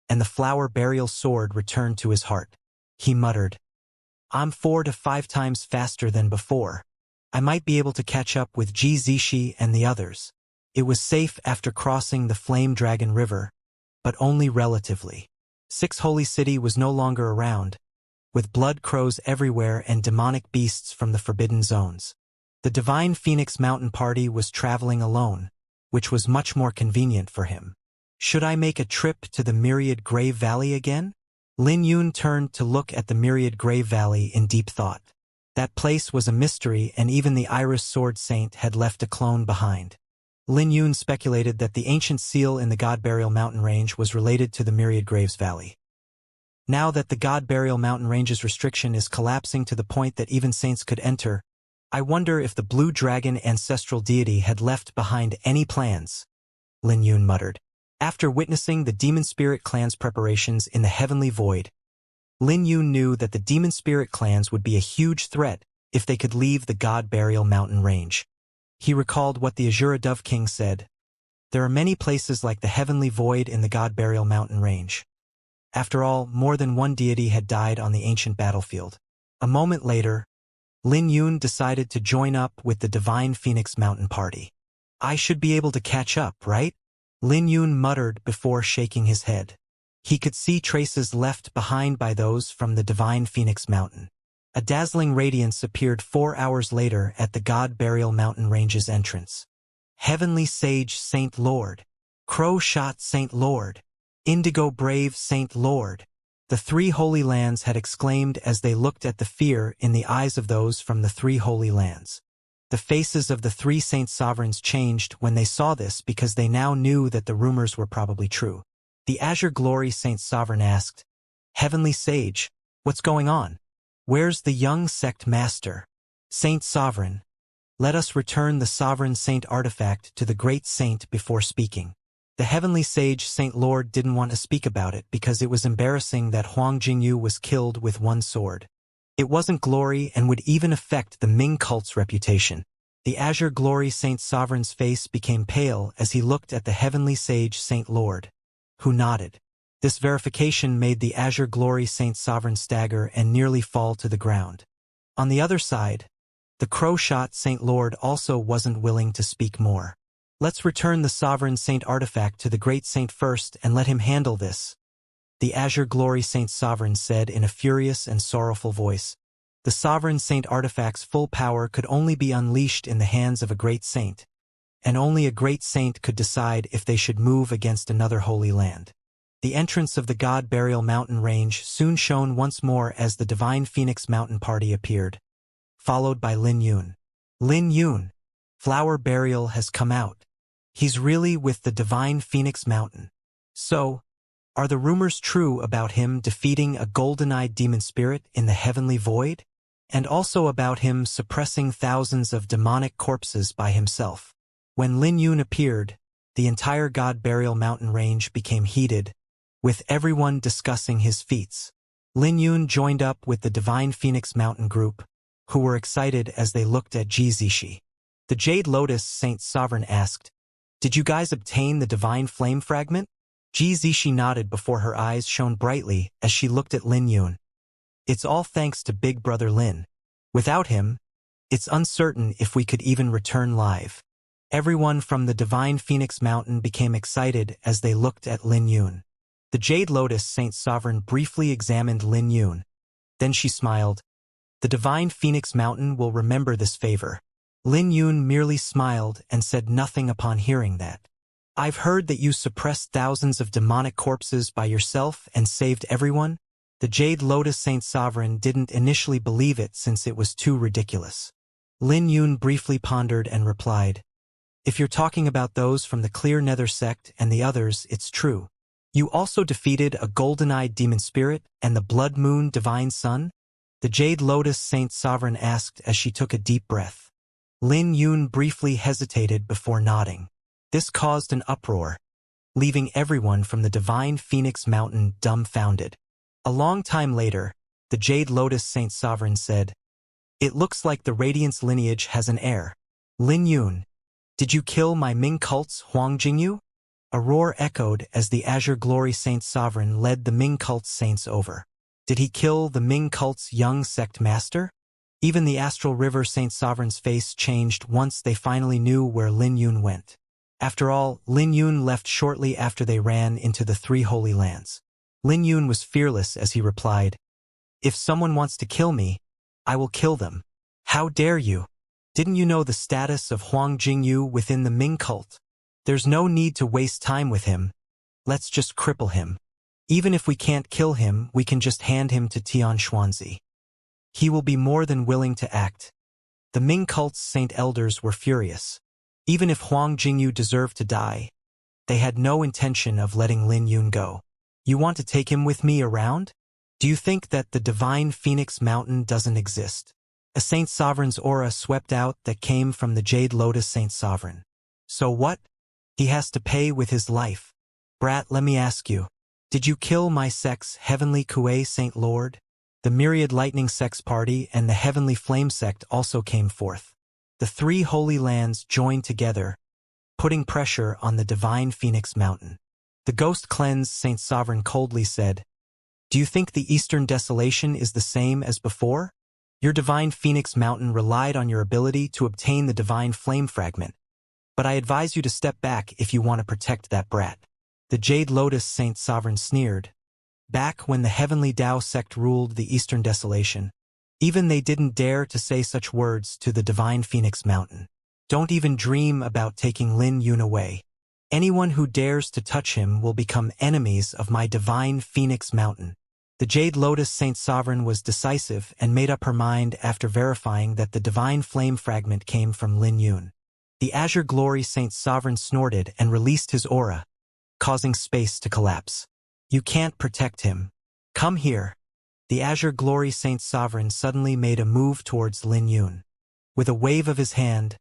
and the flower burial sword returned to his heart. He muttered, "I'm 4 to 5 times faster than before. I might be able to catch up with Ji Zishi and the others." It was safe after crossing the Flame Dragon River, but only relatively. Six Holy City was no longer around, with blood crows everywhere and demonic beasts from the Forbidden Zones. The Divine Phoenix Mountain Party was traveling alone, which was much more convenient for him. Should I make a trip to the Myriad Grave Valley again? Lin Yun turned to look at the Myriad Grave Valley in deep thought. That place was a mystery, and even the Iris Sword Saint had left a clone behind. Lin Yun speculated that the ancient seal in the God Burial Mountain Range was related to the Myriad Graves Valley. Now that the God Burial Mountain Range's restriction is collapsing to the point that even saints could enter, I wonder if the Blue Dragon ancestral deity had left behind any plans, Lin Yun muttered. After witnessing the Demon Spirit clan's preparations in the Heavenly Void, Lin Yun knew that the Demon Spirit clans would be a huge threat if they could leave the God Burial Mountain Range. He recalled what the Azura Dove King said. There are many places like the Heavenly Void in the God Burial Mountain Range. After all, more than one deity had died on the ancient battlefield. A moment later, Lin Yun decided to join up with the Divine Phoenix Mountain Party. I should be able to catch up, right? Lin Yun muttered before shaking his head. He could see traces left behind by those from the Divine Phoenix Mountain. A dazzling radiance appeared 4 hours later at the God Burial Mountain Range's entrance. Heavenly Sage Saint Lord, Crow Shot Saint Lord, Indigo Brave Saint Lord, the 3 Holy Lands had exclaimed as they looked at the fear in the eyes of those from the 3 Holy Lands. The faces of the 3 Saint Sovereigns changed when they saw this because they now knew that the rumors were probably true. The Azure Glory Saint Sovereign asked, "Heavenly Sage, what's going on? Where's the young sect master? Saint Sovereign, let us return the Sovereign Saint artifact to the Great Saint before speaking." The Heavenly Sage Saint Lord didn't want to speak about it because it was embarrassing that Huang Jingyu was killed with one sword. It wasn't glory and would even affect the Ming cult's reputation. The Azure Glory Saint Sovereign's face became pale as he looked at the Heavenly Sage Saint Lord, who nodded. This verification made the Azure Glory Saint Sovereign stagger and nearly fall to the ground. On the other side, the Crow-Shot Saint Lord also wasn't willing to speak more. "Let's return the Sovereign Saint artifact to the Great Saint first and let him handle this," the Azure Glory Saint Sovereign said in a furious and sorrowful voice. The Sovereign Saint artifact's full power could only be unleashed in the hands of a Great Saint, and only a Great Saint could decide if they should move against another Holy Land. The entrance of the God Burial Mountain Range soon shone once more as the Divine Phoenix Mountain Party appeared, followed by Lin Yun. "Lin Yun, Flower Burial has come out. He's really with the Divine Phoenix Mountain. So, are the rumors true about him defeating a golden-eyed demon spirit in the Heavenly Void? And also about him suppressing thousands of demonic corpses by himself?" When Lin Yun appeared, the entire God Burial Mountain Range became heated, with everyone discussing his feats. Lin Yun joined up with the Divine Phoenix Mountain group, who were excited as they looked at Ji Zishi. The Jade Lotus Saint Sovereign asked, "Did you guys obtain the Divine Flame Fragment?" Ji Zishi nodded before her eyes shone brightly as she looked at Lin Yun. "It's all thanks to Big Brother Lin. Without him, it's uncertain if we could even return live." Everyone from the Divine Phoenix Mountain became excited as they looked at Lin Yun. The Jade Lotus Saint Sovereign briefly examined Lin Yun. Then she smiled. "The Divine Phoenix Mountain will remember this favor." Lin Yun merely smiled and said nothing upon hearing that. "I've heard that you suppressed thousands of demonic corpses by yourself and saved everyone." The Jade Lotus Saint Sovereign didn't initially believe it since it was too ridiculous. Lin Yun briefly pondered and replied, "If you're talking about those from the Clear Nether sect and the others, it's true. You also defeated a golden-eyed demon spirit and the Blood Moon Divine Sun?" The Jade Lotus Saint Sovereign asked as she took a deep breath. Lin Yun briefly hesitated before nodding. This caused an uproar. leaving everyone from the divine Phoenix Mountain dumbfounded. A long time later, the Jade Lotus Saint Sovereign said, "It looks like the Radiance lineage has an heir. Lin Yun, did you kill my Ming cult's Huang Jingyu?" A roar echoed as the Azure Glory Saint Sovereign led the Ming cult's saints over. Did he kill the Ming cult's young sect master? Even the Astral River Saint Sovereign's face changed once they finally knew where Lin Yun went. After all, Lin Yun left shortly after they ran into the Three Holy Lands. Lin Yun was fearless as he replied, "If someone wants to kill me, I will kill them. How dare you? Didn't you know the status of Huang Jingyu within the Ming cult? There's no need to waste time with him. Let's just cripple him. Even if we can't kill him, we can just hand him to Tian Xuanzi. He will be more than willing to act." The Ming cult's saint elders were furious. Even if Huang Jingyu deserved to die, they had no intention of letting Lin Yun go. "You want to take him with me around? Do you think that the divine Phoenix Mountain doesn't exist?" A Saint Sovereign's aura swept out that came from the Jade Lotus Saint Sovereign. "So what? He has to pay with his life. Brat, let me ask you, did you kill my sect's Heavenly Kuei Saint Lord?" The Myriad Lightning Sect's party and the Heavenly Flame Sect also came forth. The Three Holy Lands joined together, putting pressure on the divine Phoenix Mountain. The Ghost Cleanse Saint Sovereign coldly said, "Do you think the Eastern Desolation is the same as before? Your divine Phoenix Mountain relied on your ability to obtain the divine flame fragment, but I advise you to step back if you want to protect that brat." The Jade Lotus Saint Sovereign sneered. Back when the Heavenly Tao sect ruled the Eastern Desolation, even they didn't dare to say such words to the divine Phoenix Mountain. "Don't even dream about taking Lin Yun away. Anyone who dares to touch him will become enemies of my divine Phoenix Mountain." The Jade Lotus Saint Sovereign was decisive and made up her mind after verifying that the divine flame fragment came from Lin Yun. The Azure Glory Saint Sovereign snorted and released his aura, causing space to collapse. "You can't protect him. Come here." The Azure Glory Saint Sovereign suddenly made a move towards Lin Yun. With a wave of his hand,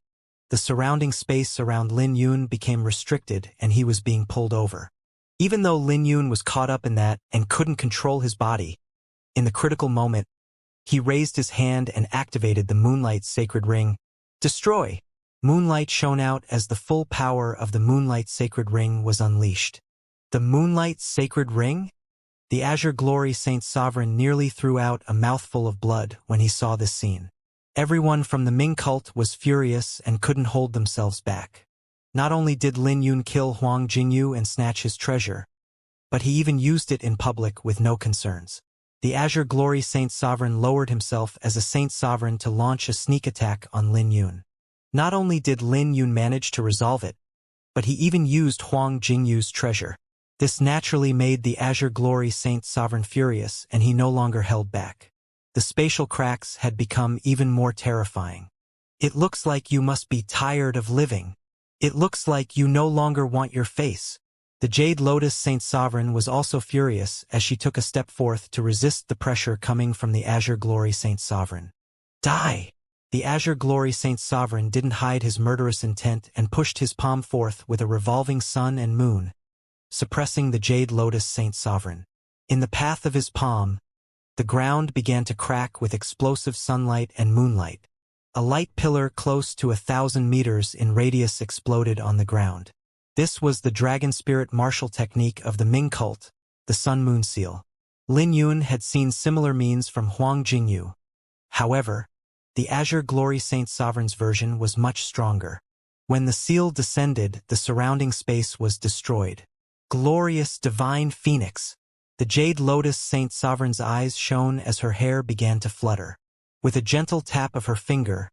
the surrounding space around Lin Yun became restricted and he was being pulled over. Even though Lin Yun was caught up in that and couldn't control his body, in the critical moment, he raised his hand and activated the Moonlight's sacred ring. Destroy! Moonlight shone out as the full power of the Moonlight Sacred Ring was unleashed. The Moonlight Sacred Ring? The Azure Glory Saint Sovereign nearly threw out a mouthful of blood when he saw this scene. Everyone from the Ming cult was furious and couldn't hold themselves back. Not only did Lin Yun kill Huang Jingyu and snatch his treasure, but he even used it in public with no concerns. The Azure Glory Saint Sovereign lowered himself as a Saint Sovereign to launch a sneak attack on Lin Yun. Not only did Lin Yun manage to resolve it, but he even used Huang Jingyu's treasure. This naturally made the Azure Glory Saint Sovereign furious, and he no longer held back. The spatial cracks had become even more terrifying. "It looks like you must be tired of living. It looks like you no longer want your face." The Jade Lotus Saint Sovereign was also furious as she took a step forth to resist the pressure coming from the Azure Glory Saint Sovereign. "Die!" The Azure Glory Saint Sovereign didn't hide his murderous intent and pushed his palm forth with a revolving sun and moon, suppressing the Jade Lotus Saint Sovereign. In the path of his palm, the ground began to crack with explosive sunlight and moonlight. A light pillar close to 1,000 meters in radius exploded on the ground. This was the Dragon Spirit martial technique of the Ming cult, the Sun-Moon Seal. Lin Yun had seen similar means from Huang Jingyu. However, the Azure Glory Saint Sovereign's version was much stronger. When the seal descended, the surrounding space was destroyed. Glorious divine phoenix! The Jade Lotus Saint Sovereign's eyes shone as her hair began to flutter. With a gentle tap of her finger,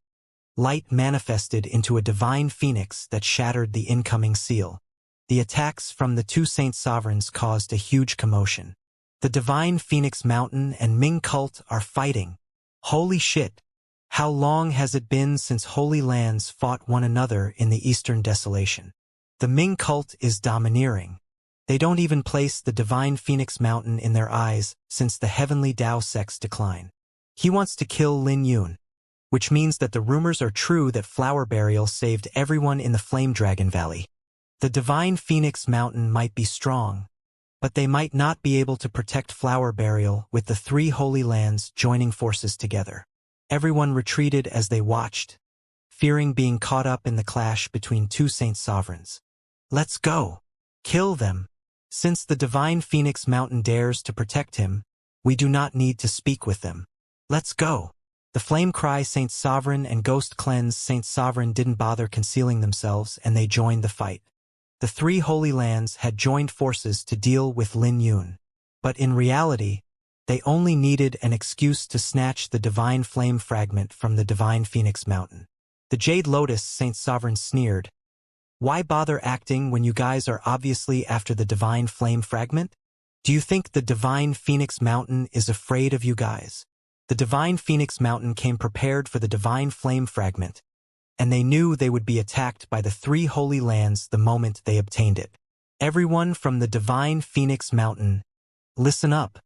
light manifested into a divine phoenix that shattered the incoming seal. The attacks from the two Saint Sovereigns caused a huge commotion. The divine Phoenix Mountain and Ming cult are fighting. Holy shit! How long has it been since Holy Lands fought one another in the Eastern Desolation? The Ming cult is domineering. They don't even place the divine Phoenix Mountain in their eyes since the Heavenly Tao sect's decline. He wants to kill Lin Yun, which means that the rumors are true that Flower Burial saved everyone in the Flame Dragon Valley. The divine Phoenix Mountain might be strong, but they might not be able to protect Flower Burial with the three Holy Lands joining forces together. Everyone retreated as they watched, fearing being caught up in the clash between two Saint Sovereigns. Let's go! Kill them! Since the divine Phoenix Mountain dares to protect him, we do not need to speak with them. Let's go! The Flame Cry Saint Sovereign and Ghost Cleanse Saint Sovereign didn't bother concealing themselves, and they joined the fight. The three Holy Lands had joined forces to deal with Lin Yun. But in reality, they only needed an excuse to snatch the Divine Flame Fragment from the Divine Phoenix Mountain. The Jade Lotus Saint Sovereign sneered. Why bother acting when you guys are obviously after the Divine Flame Fragment? Do you think the Divine Phoenix Mountain is afraid of you guys? The Divine Phoenix Mountain came prepared for the Divine Flame Fragment, and they knew they would be attacked by the three Holy Lands the moment they obtained it. Everyone from the Divine Phoenix Mountain, listen up.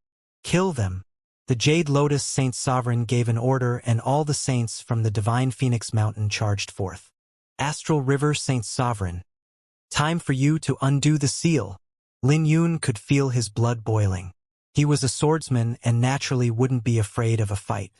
Kill them. The Jade Lotus Saint Sovereign gave an order, and all the saints from the Divine Phoenix Mountain charged forth. Astral River Saint Sovereign. Time for you to undo the seal. Lin Yun could feel his blood boiling. He was a swordsman and naturally wouldn't be afraid of a fight.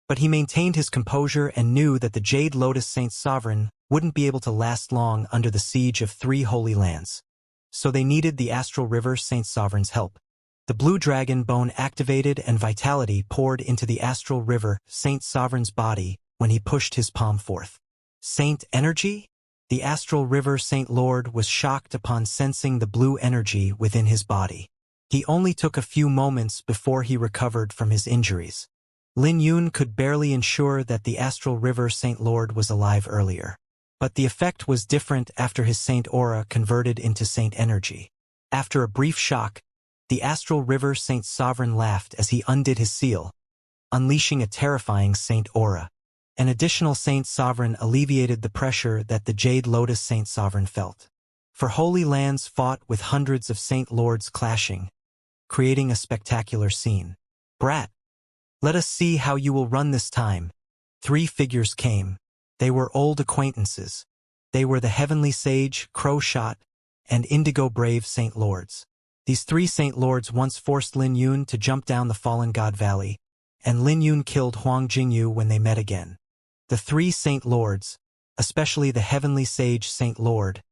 But he maintained his composure and knew that the Jade Lotus Saint Sovereign wouldn't be able to last long under the siege of three Holy Lands. So they needed the Astral River Saint Sovereign's help. The Blue Dragon Bone activated and vitality poured into the Astral River Saint Sovereign's body when he pushed his palm forth. Saint Energy? The Astral River Saint Lord was shocked upon sensing the blue energy within his body. He only took a few moments before he recovered from his injuries. Lin Yun could barely ensure that the Astral River Saint Lord was alive earlier. But the effect was different after his Saint Aura converted into Saint Energy. After a brief shock, the Astral River Saint Sovereign laughed as he undid his seal, unleashing a terrifying Saint Aura. An additional Saint Sovereign alleviated the pressure that the Jade Lotus Saint Sovereign felt. For Holy Lands fought with hundreds of Saint Lords clashing, creating a spectacular scene. Brat! Let us see how you will run this time. Three figures came. They were old acquaintances. They were the Heavenly Sage, Crow Shot, and Indigo Brave Saint Lords. These three Saint Lords once forced Lin Yun to jump down the Fallen God Valley, and Lin Yun killed Huang Jingyu when they met again. The three Saint Lords, especially the Heavenly Sage Saint Lord,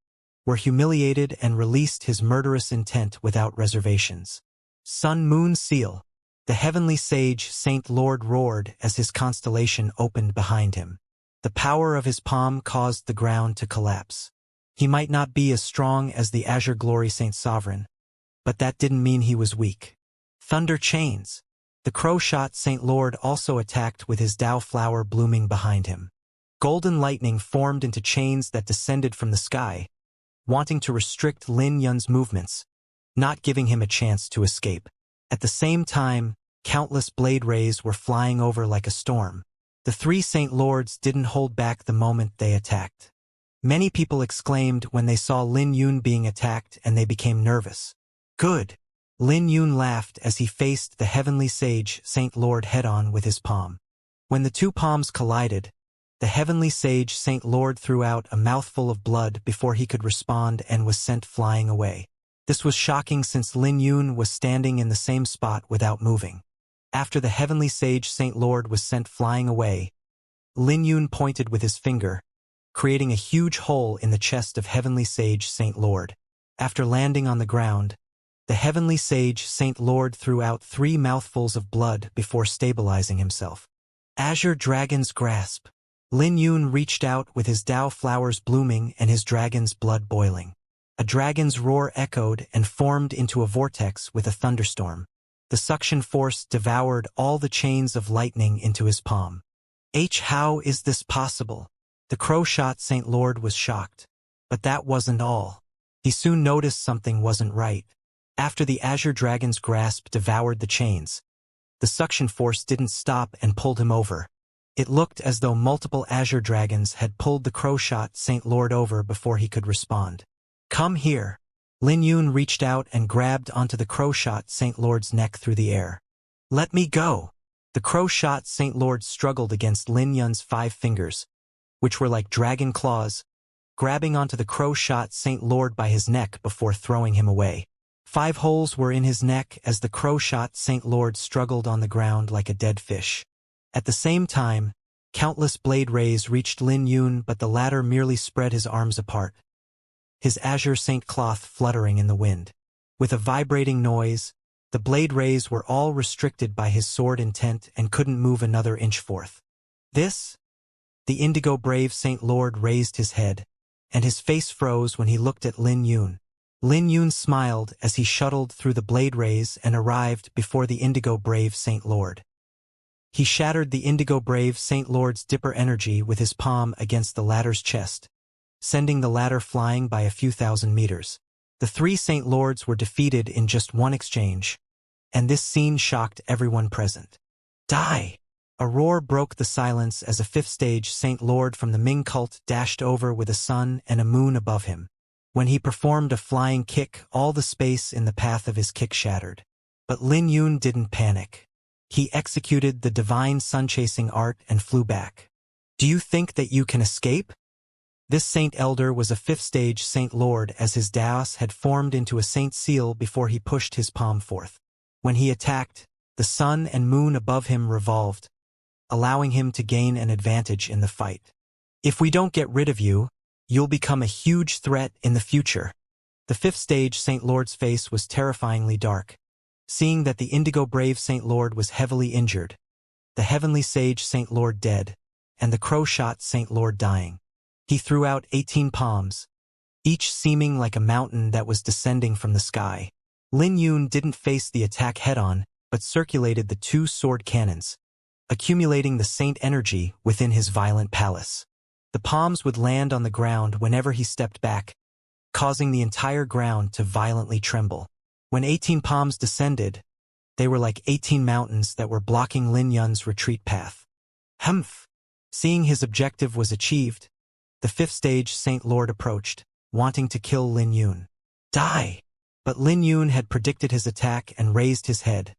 were humiliated and released his murderous intent without reservations. Sun Moon Seal. The Heavenly Sage Saint Lord roared as his constellation opened behind him. The power of his palm caused the ground to collapse. He might not be as strong as the Azure Glory Saint Sovereign, but that didn't mean he was weak. Thunder Chains. The Crow Shot Saint Lord also attacked with his Dao flower blooming behind him. Golden lightning formed into chains that descended from the sky, wanting to restrict Lin Yun's movements, not giving him a chance to escape. At the same time, countless blade rays were flying over like a storm. The three Saint Lords didn't hold back the moment they attacked. Many people exclaimed when they saw Lin Yun being attacked, and they became nervous. Good. Lin Yun laughed as he faced the Heavenly Sage Saint Lord head-on with his palm. When the two palms collided, the Heavenly Sage Saint Lord threw out a mouthful of blood before he could respond and was sent flying away. This was shocking since Lin Yun was standing in the same spot without moving. After the Heavenly Sage Saint Lord was sent flying away, Lin Yun pointed with his finger, creating a huge hole in the chest of Heavenly Sage Saint Lord. After landing on the ground, the Heavenly Sage Saint Lord threw out 3 mouthfuls of blood before stabilizing himself. Azure Dragon's Grasp. Lin Yun reached out with his Dao flowers blooming and his dragon's blood boiling. A dragon's roar echoed and formed into a vortex with a thunderstorm. The suction force devoured all the chains of lightning into his palm. How is this possible? The Crow Shot Saint Lord was shocked. But that wasn't all. He soon noticed something wasn't right. After the Azure Dragon's Grasp devoured the chains, the suction force didn't stop and pulled him over. It looked as though multiple Azure Dragons had pulled the Crow Shot Saint Lord over before he could respond. Come here. Lin Yun reached out and grabbed onto the Crow Shot Saint Lord's neck through the air. Let me go. The Crow Shot Saint Lord struggled against Lin Yun's 5 fingers, which were like dragon claws, grabbing onto the crow-shot Saint Lord by his neck before throwing him away. 5 holes were in his neck as the crow-shot Saint Lord struggled on the ground like a dead fish. At the same time, countless blade rays reached Lin Yun, but the latter merely spread his arms apart, his azure saint cloth fluttering in the wind. With a vibrating noise, the blade rays were all restricted by his sword intent and couldn't move another inch forth. This? The indigo brave Saint Lord raised his head, and his face froze when he looked at Lin Yun. Lin Yun smiled as he shuttled through the blade rays and arrived before the indigo brave Saint Lord. He shattered the indigo brave Saint Lord's dipper energy with his palm against the latter's chest, sending the latter flying by a few thousand meters. The 3 Saint Lords were defeated in just one exchange, and this scene shocked everyone present. Die! A roar broke the silence as a 5th stage Saint Lord from the Ming cult dashed over with a sun and a moon above him. When he performed a flying kick, all the space in the path of his kick shattered. But Lin Yun didn't panic. He executed the divine sun-chasing art and flew back. Do you think that you can escape? This Saint Elder was a 5th stage Saint Lord, as his Daos had formed into a Saint Seal before he pushed his palm forth. When he attacked, the sun and moon above him revolved, allowing him to gain an advantage in the fight. If we don't get rid of you, you'll become a huge threat in the future. The 5th stage Saint Lord's face was terrifyingly dark, seeing that the indigo brave Saint Lord was heavily injured, the heavenly sage Saint Lord dead, and the crow-shot Saint Lord dying. He threw out 18 palms, each seeming like a mountain that was descending from the sky. Lin Yun didn't face the attack head-on, but circulated the 2 sword cannons, accumulating the saint energy within his violent palace. The palms would land on the ground whenever he stepped back, causing the entire ground to violently tremble. When 18 palms descended, they were like 18 mountains that were blocking Lin Yun's retreat path. Humph! Seeing his objective was achieved, the 5th stage Saint Lord approached, wanting to kill Lin Yun. Die! But Lin Yun had predicted his attack and raised his head,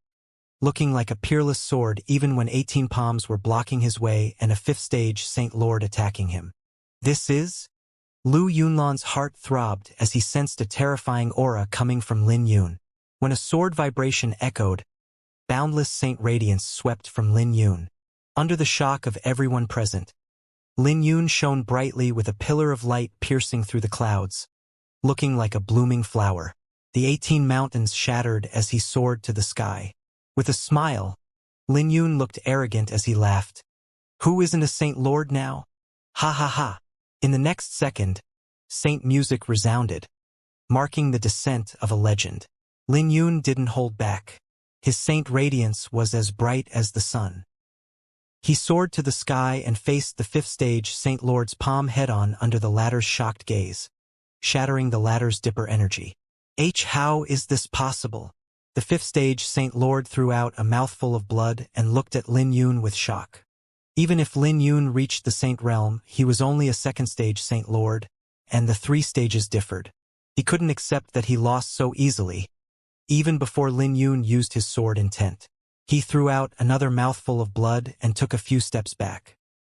looking like a peerless sword even when 18 palms were blocking his way and a 5th stage Saint Lord attacking him. This is? Lu Yunlan's heart throbbed as he sensed a terrifying aura coming from Lin Yun. When a sword vibration echoed, boundless saint radiance swept from Lin Yun. Under the shock of everyone present, Lin Yun shone brightly with a pillar of light piercing through the clouds, looking like a blooming flower. The 18 mountains shattered as he soared to the sky. With a smile, Lin Yun looked arrogant as he laughed. Who isn't a Saint Lord now? Ha ha ha. In the next second, saint music resounded, marking the descent of a legend. Lin Yun didn't hold back. His saint radiance was as bright as the sun. He soared to the sky and faced the 5th stage Saint Lord's palm head-on under the latter's shocked gaze, shattering the latter's dipper energy. How is this possible? The 5th stage Saint Lord threw out a mouthful of blood and looked at Lin Yun with shock. Even if Lin Yun reached the Saint Realm, he was only a 2nd stage Saint Lord, and the 3 stages differed. He couldn't accept that he lost so easily, even before Lin Yun used his sword intent. He threw out another mouthful of blood and took a few steps back.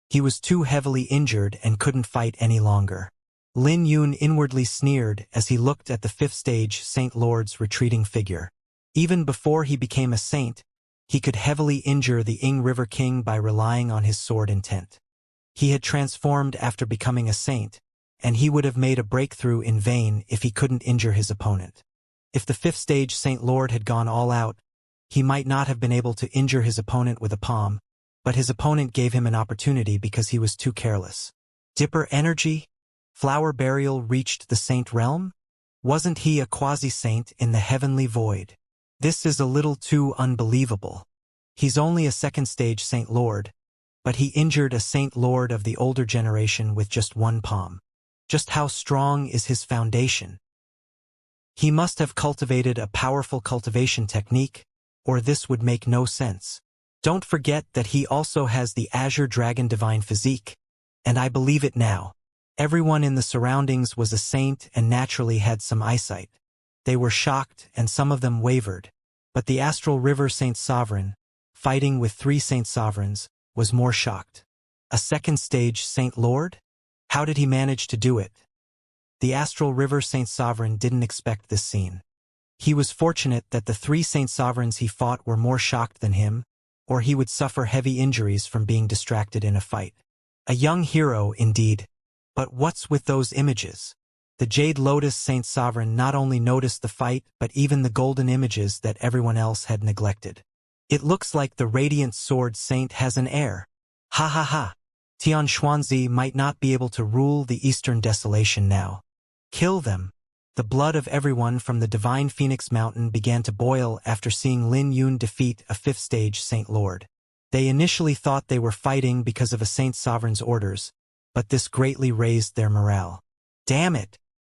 He was too heavily injured and couldn't fight any longer. Lin Yun inwardly sneered as he looked at the 5th stage Saint Lord's retreating figure. Even before he became a saint, he could heavily injure the Ying River King by relying on his sword intent. He had transformed after becoming a saint, and he would have made a breakthrough in vain if he couldn't injure his opponent. If the 5th stage Saint Lord had gone all out, he might not have been able to injure his opponent with a palm, but his opponent gave him an opportunity because he was too careless. Dipper energy? Flower burial reached the saint realm? Wasn't he a quasi-saint in the heavenly void? This is a little too unbelievable. He's only a 2nd stage Saint Lord, but he injured a Saint Lord of the older generation with just one palm. Just how strong is his foundation? He must have cultivated a powerful cultivation technique, or this would make no sense. Don't forget that he also has the Azure Dragon Divine Physique, and I believe it now. Everyone in the surroundings was a saint and naturally had some eyesight. They were shocked and some of them wavered, but the Astral River Saint Sovereign, fighting with 3 Saint Sovereigns, was more shocked. A 2nd stage Saint Lord? How did he manage to do it? The Astral River Saint Sovereign didn't expect this scene. He was fortunate that the 3 Saint Sovereigns he fought were more shocked than him, or he would suffer heavy injuries from being distracted in a fight. A young hero, indeed. But what's with those images? The Jade Lotus Saint Sovereign not only noticed the fight but even the golden images that everyone else had neglected. It looks like the Radiant Sword Saint has an heir. Ha ha ha. Tian Xuanzi might not be able to rule the Eastern Desolation now. Kill them. The blood of everyone from the Divine Phoenix Mountain began to boil after seeing Lin Yun defeat a 5th stage Saint Lord. They initially thought they were fighting because of a Saint Sovereign's orders, but this greatly raised their morale. Damn it!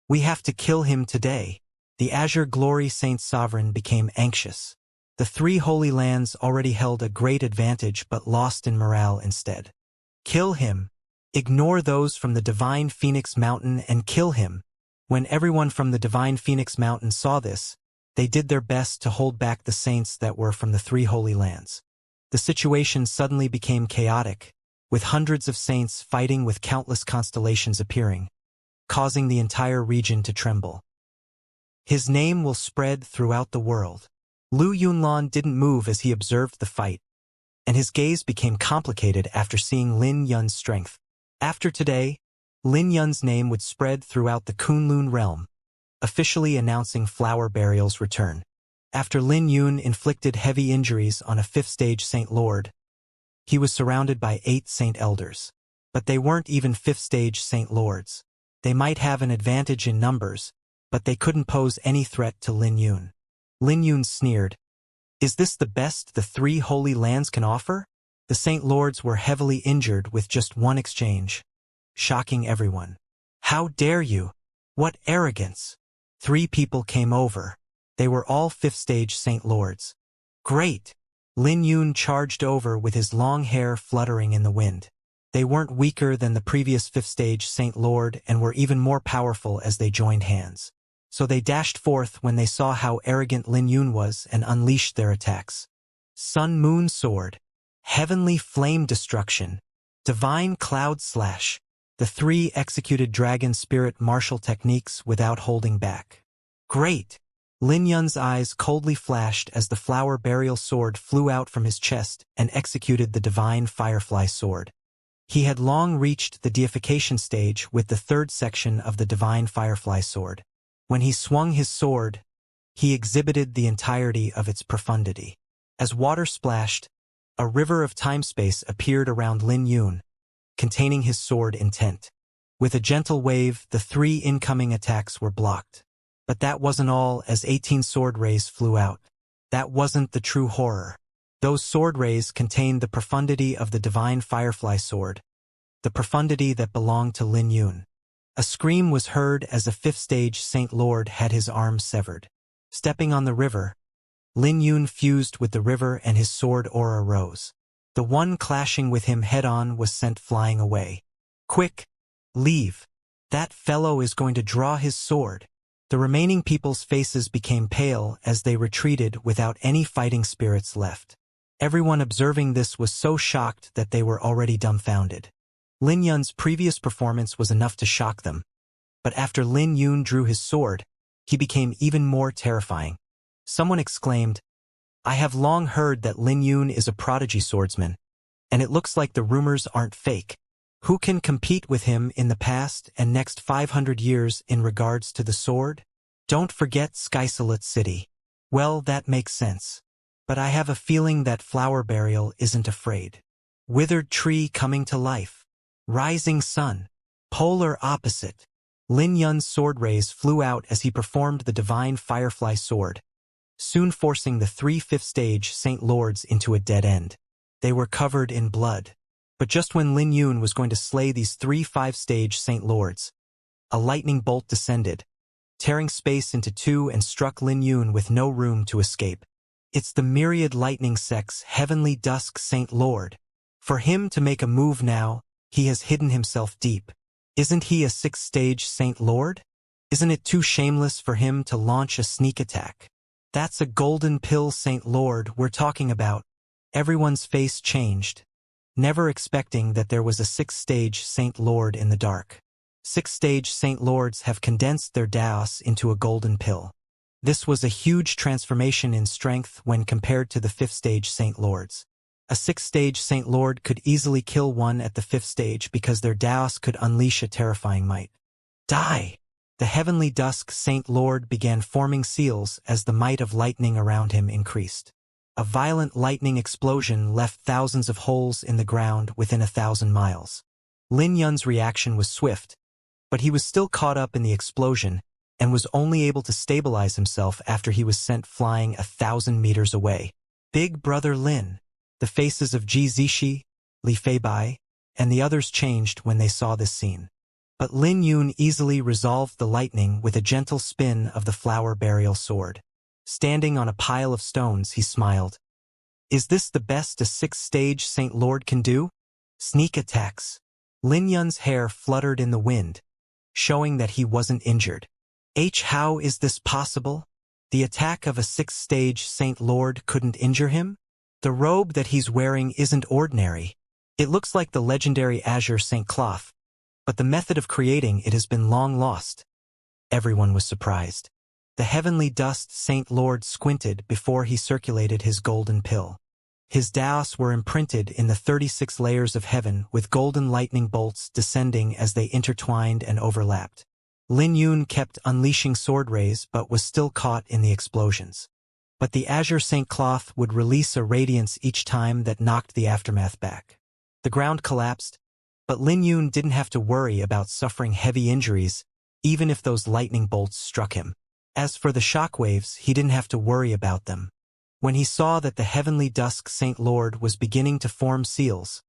We have to kill him today. The Azure Glory Saint Sovereign became anxious. The 3 Holy Lands already held a great advantage but lost in morale instead. Kill him. Ignore those from the Divine Phoenix Mountain and kill him. When everyone from the Divine Phoenix Mountain saw this, they did their best to hold back the saints that were from the 3 Holy Lands. The situation suddenly became chaotic, with hundreds of saints fighting with countless constellations appearing, causing the entire region to tremble. His name will spread throughout the world. Lu Yunlan didn't move as he observed the fight, and his gaze became complicated after seeing Lin Yun's strength. After today, Lin Yun's name would spread throughout the Kunlun realm, officially announcing Flower Burial's return. After Lin Yun inflicted heavy injuries on a 5th stage Saint Lord, he was surrounded by 8 Saint Elders. But they weren't even 5th stage Saint Lords. They might have an advantage in numbers, but they couldn't pose any threat to Lin Yun. Lin Yun sneered. Is this the best the 3 Holy Lands can offer? The Saint Lords were heavily injured with just one exchange, shocking everyone. How dare you? What arrogance! 3 people came over. They were all 5th stage Saint Lords. Great! Lin Yun charged over with his long hair fluttering in the wind. They weren't weaker than the previous 5th stage Saint Lord and were even more powerful as they joined hands. So they dashed forth when they saw how arrogant Lin Yun was and unleashed their attacks. Sun Moon Sword, Heavenly Flame Destruction, Divine Cloud Slash. The 3 executed Dragon Spirit martial techniques without holding back. Great! Lin Yun's eyes coldly flashed as the Flower Burial Sword flew out from his chest and executed the Divine Firefly Sword. He had long reached the deification stage with the 3rd section of the Divine Firefly Sword. When he swung his sword, he exhibited the entirety of its profundity. As water splashed, a river of time-space appeared around Lin Yun, containing his sword intent. With a gentle wave, the 3 incoming attacks were blocked. But that wasn't all as 18 sword rays flew out. That wasn't the true horror. Those sword rays contained the profundity of the Divine Firefly Sword, the profundity that belonged to Lin Yun. A scream was heard as a 5th stage Saint Lord had his arm severed. Stepping on the river, Lin Yun fused with the river and his sword aura rose. The one clashing with him head-on was sent flying away. Quick! Leave! That fellow is going to draw his sword. The remaining people's faces became pale as they retreated without any fighting spirits left. Everyone observing this was so shocked that they were already dumbfounded. Lin Yun's previous performance was enough to shock them. But after Lin Yun drew his sword, he became even more terrifying. Someone exclaimed, I have long heard that Lin Yun is a prodigy swordsman, and it looks like the rumors aren't fake. Who can compete with him in the past and next 500 years in regards to the sword? Don't forget Skysalit City. Well, that makes sense. But I have a feeling that Flower Burial isn't afraid. Withered tree coming to life. Rising sun. Polar opposite. Lin Yun's sword rays flew out as he performed the Divine Firefly Sword, soon forcing the 3 5th stage Saint Lords into a dead end. They were covered in blood. But just when Lin Yun was going to slay these 3 5 stage Saint Lords, a lightning bolt descended, tearing space into 2 and struck Lin Yun with no room to escape. It's the myriad lightning sect's Heavenly Dusk Saint Lord. For him to make a move now, he has hidden himself deep. Isn't he a 6th stage Saint Lord? Isn't it too shameless for him to launch a sneak attack? That's a golden pill Saint Lord we're talking about. Everyone's face changed, never expecting that there was a 6th stage Saint Lord in the dark. 6th-stage Saint Lords have condensed their Daos into a golden pill. This was a huge transformation in strength when compared to the 5th-stage Saint Lords. A 6th-stage Saint Lord could easily kill one at the 5th stage because their Daos could unleash a terrifying might. Die! The heavenly dusk Saint Lord began forming seals as the might of lightning around him increased. A violent lightning explosion left thousands of holes in the ground within 1,000 miles. Lin Yun's reaction was swift, but he was still caught up in the explosion and was only able to stabilize himself after he was sent flying 1,000 meters away. Big Brother Lin. The faces of Ji Zishi, Li Feibai, and the others changed when they saw this scene. But Lin Yun easily resolved the lightning with a gentle spin of the flower burial sword. Standing on a pile of stones, he smiled. Is this the best a 6th-stage Saint Lord can do? Sneak attacks. Lin Yun's hair fluttered in the wind, showing that he wasn't injured. How is this possible? The attack of a 6th-stage Saint Lord couldn't injure him? The robe that he's wearing isn't ordinary. It looks like the legendary Azure Saint cloth, but the method of creating it has been long lost. Everyone was surprised. The heavenly dust Saint Lord squinted before he circulated his golden pill. His Daos were imprinted in the 36 layers of heaven with golden lightning bolts descending as they intertwined and overlapped. Lin Yun kept unleashing sword rays but was still caught in the explosions. But the Azure Saint cloth would release a radiance each time that knocked the aftermath back. The ground collapsed, but Lin Yun didn't have to worry about suffering heavy injuries, even if those lightning bolts struck him. As for the shockwaves, he didn't have to worry about them. When he saw that the heavenly dusk Saint Lord was beginning to form seals,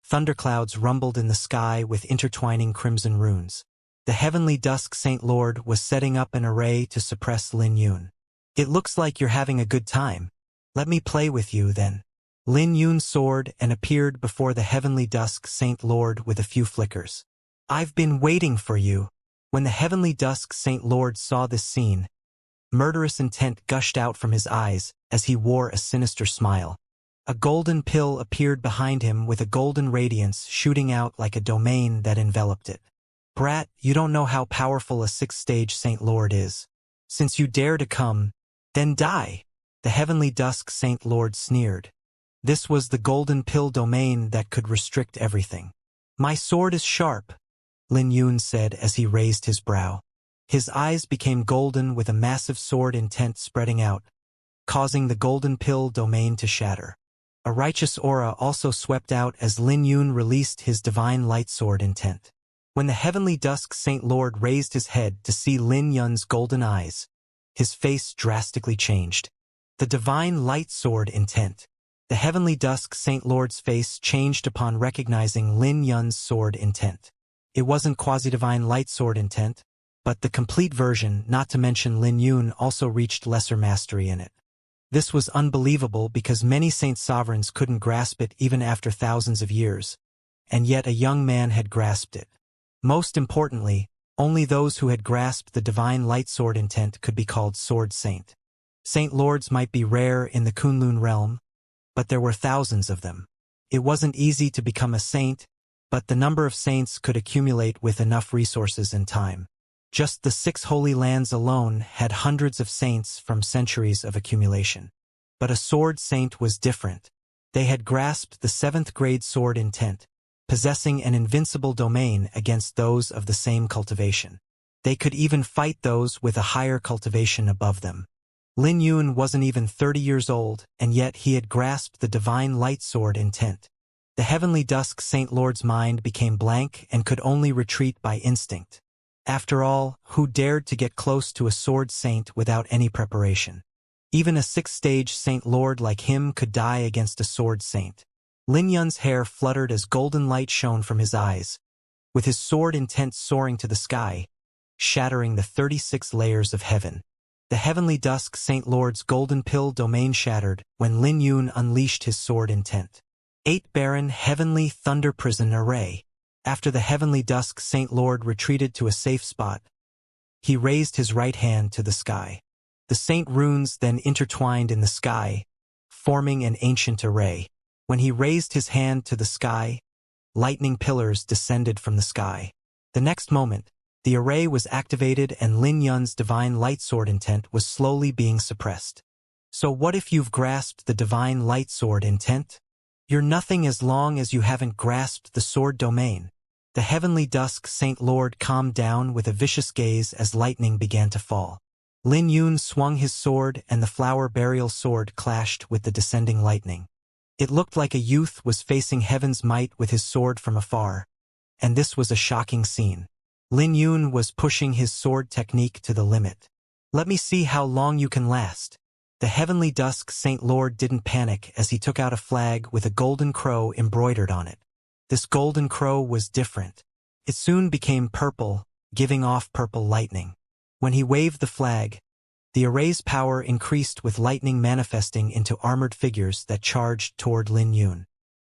thunderclouds rumbled in the sky with intertwining crimson runes. The heavenly dusk Saint Lord was setting up an array to suppress Lin Yun. It looks like you're having a good time. Let me play with you, then. Lin Yun soared and appeared before the heavenly dusk Saint Lord with a few flickers. I've been waiting for you. When the heavenly dusk Saint Lord saw this scene, murderous intent gushed out from his eyes as he wore a sinister smile. A golden pill appeared behind him with a golden radiance shooting out like a domain that enveloped it. Brat, you don't know how powerful a 6th-stage Saint Lord is. Since you dare to come, then die. The heavenly dusk Saint Lord sneered. This was the golden pill domain that could restrict everything. My sword is sharp, Lin Yun said as he raised his brow. His eyes became golden with a massive sword intent spreading out, causing the golden pill domain to shatter. A righteous aura also swept out as Lin Yun released his divine light sword intent. When the heavenly dusk Saint Lord raised his head to see Lin Yun's golden eyes, his face drastically changed. The divine light sword intent. The heavenly dusk Saint Lord's face changed upon recognizing Lin Yun's sword intent. It wasn't quasi-divine light sword intent, but the complete version, not to mention Lin Yun, also reached lesser mastery in it. This was unbelievable because many saint sovereigns couldn't grasp it even after thousands of years, and yet a young man had grasped it. Most importantly, only those who had grasped the divine light sword intent could be called sword saint. Saint Lords might be rare in the Kunlun realm, but there were thousands of them. It wasn't easy to become a saint, but the number of saints could accumulate with enough resources and time. Just the 6 holy lands alone had hundreds of saints from centuries of accumulation. But a sword saint was different. They had grasped the 7th grade sword intent, possessing an invincible domain against those of the same cultivation. They could even fight those with a higher cultivation above them. Lin Yun wasn't even 30 years old, and yet he had grasped the divine light sword intent. The heavenly dusk Saint Lord's mind became blank and could only retreat by instinct. After all, who dared to get close to a sword saint without any preparation? Even a 6th-stage Saint Lord like him could die against a sword saint. Lin Yun's hair fluttered as golden light shone from his eyes, with his sword intent soaring to the sky, shattering the 36 layers of heaven. The heavenly dusk Saint Lord's golden pill domain shattered when Lin Yun unleashed his sword intent. 8 Baron Heavenly Thunder Prison Array. After the heavenly dusk Saint Lord retreated to a safe spot, he raised his right hand to the sky. The saint runes then intertwined in the sky, forming an ancient array. When he raised his hand to the sky, lightning pillars descended from the sky. The next moment, the array was activated and Lin Yun's divine light sword intent was slowly being suppressed. So what if you've grasped the divine light sword intent? You're nothing as long as you haven't grasped the sword domain. The heavenly dusk Saint Lord calmed down with a vicious gaze as lightning began to fall. Lin Yun swung his sword and the flower burial sword clashed with the descending lightning. It looked like a youth was facing heaven's might with his sword from afar. And this was a shocking scene. Lin Yun was pushing his sword technique to the limit. Let me see how long you can last. The heavenly dusk Saint Lord didn't panic as he took out a flag with a golden crow embroidered on it. This golden crow was different. It soon became purple, giving off purple lightning. When he waved the flag, the array's power increased with lightning manifesting into armored figures that charged toward Lin Yun.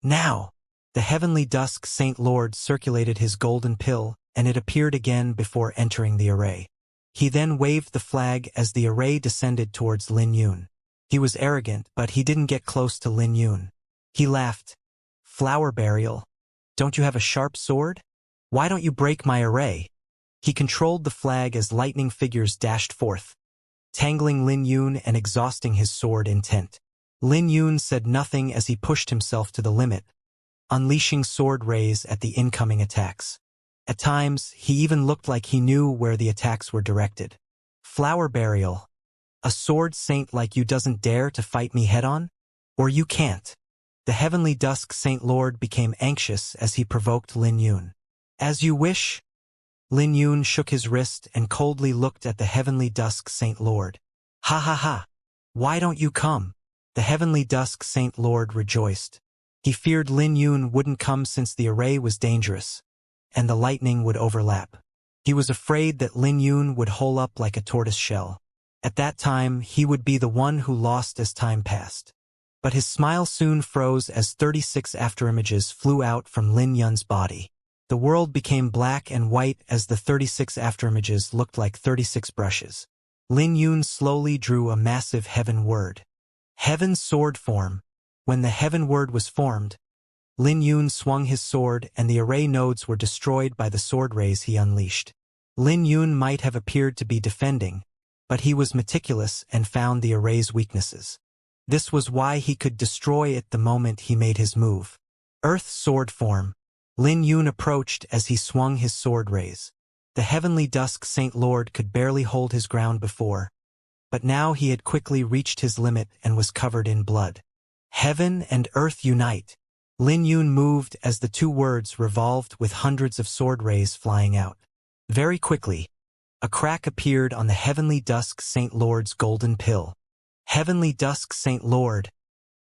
Now! The heavenly dusk Saint Lord circulated his golden pill, and it appeared again before entering the array. He then waved the flag as the array descended towards Lin Yun. He was arrogant, but he didn't get close to Lin Yun. He laughed. Flower burial. Don't you have a sharp sword? Why don't you break my array? He controlled the flag as lightning figures dashed forth, tangling Lin Yun and exhausting his sword intent. Lin Yun said nothing as he pushed himself to the limit, unleashing sword rays at the incoming attacks. At times, he even looked like he knew where the attacks were directed. Flower burial. A sword saint like you doesn't dare to fight me head-on? Or you can't. The heavenly dusk Saint Lord became anxious as he provoked Lin Yun. As you wish. Lin Yun shook his wrist and coldly looked at the heavenly dusk Saint Lord. Ha ha ha. Why don't you come? The heavenly dusk Saint Lord rejoiced. He feared Lin Yun wouldn't come since the array was dangerous, and the lightning would overlap. He was afraid that Lin Yun would hole up like a tortoise shell. At that time, he would be the one who lost as time passed. But his smile soon froze as 36 afterimages flew out from Lin Yun's body. The world became black and white as the 36 afterimages looked like 36 brushes. Lin Yun slowly drew a massive heaven word. Heaven's sword form. When the heaven word was formed, Lin Yun swung his sword and the array nodes were destroyed by the sword rays he unleashed. Lin Yun might have appeared to be defending, but he was meticulous and found the array's weaknesses. This was why he could destroy it the moment he made his move. Earth's sword form. Lin Yun approached as he swung his sword rays. The heavenly dusk Saint Lord could barely hold his ground before, but now he had quickly reached his limit and was covered in blood. Heaven and earth unite. Lin Yun moved as the two words revolved with hundreds of sword rays flying out. Very quickly, a crack appeared on the heavenly dusk Saint Lord's golden pill. Heavenly dusk Saint Lord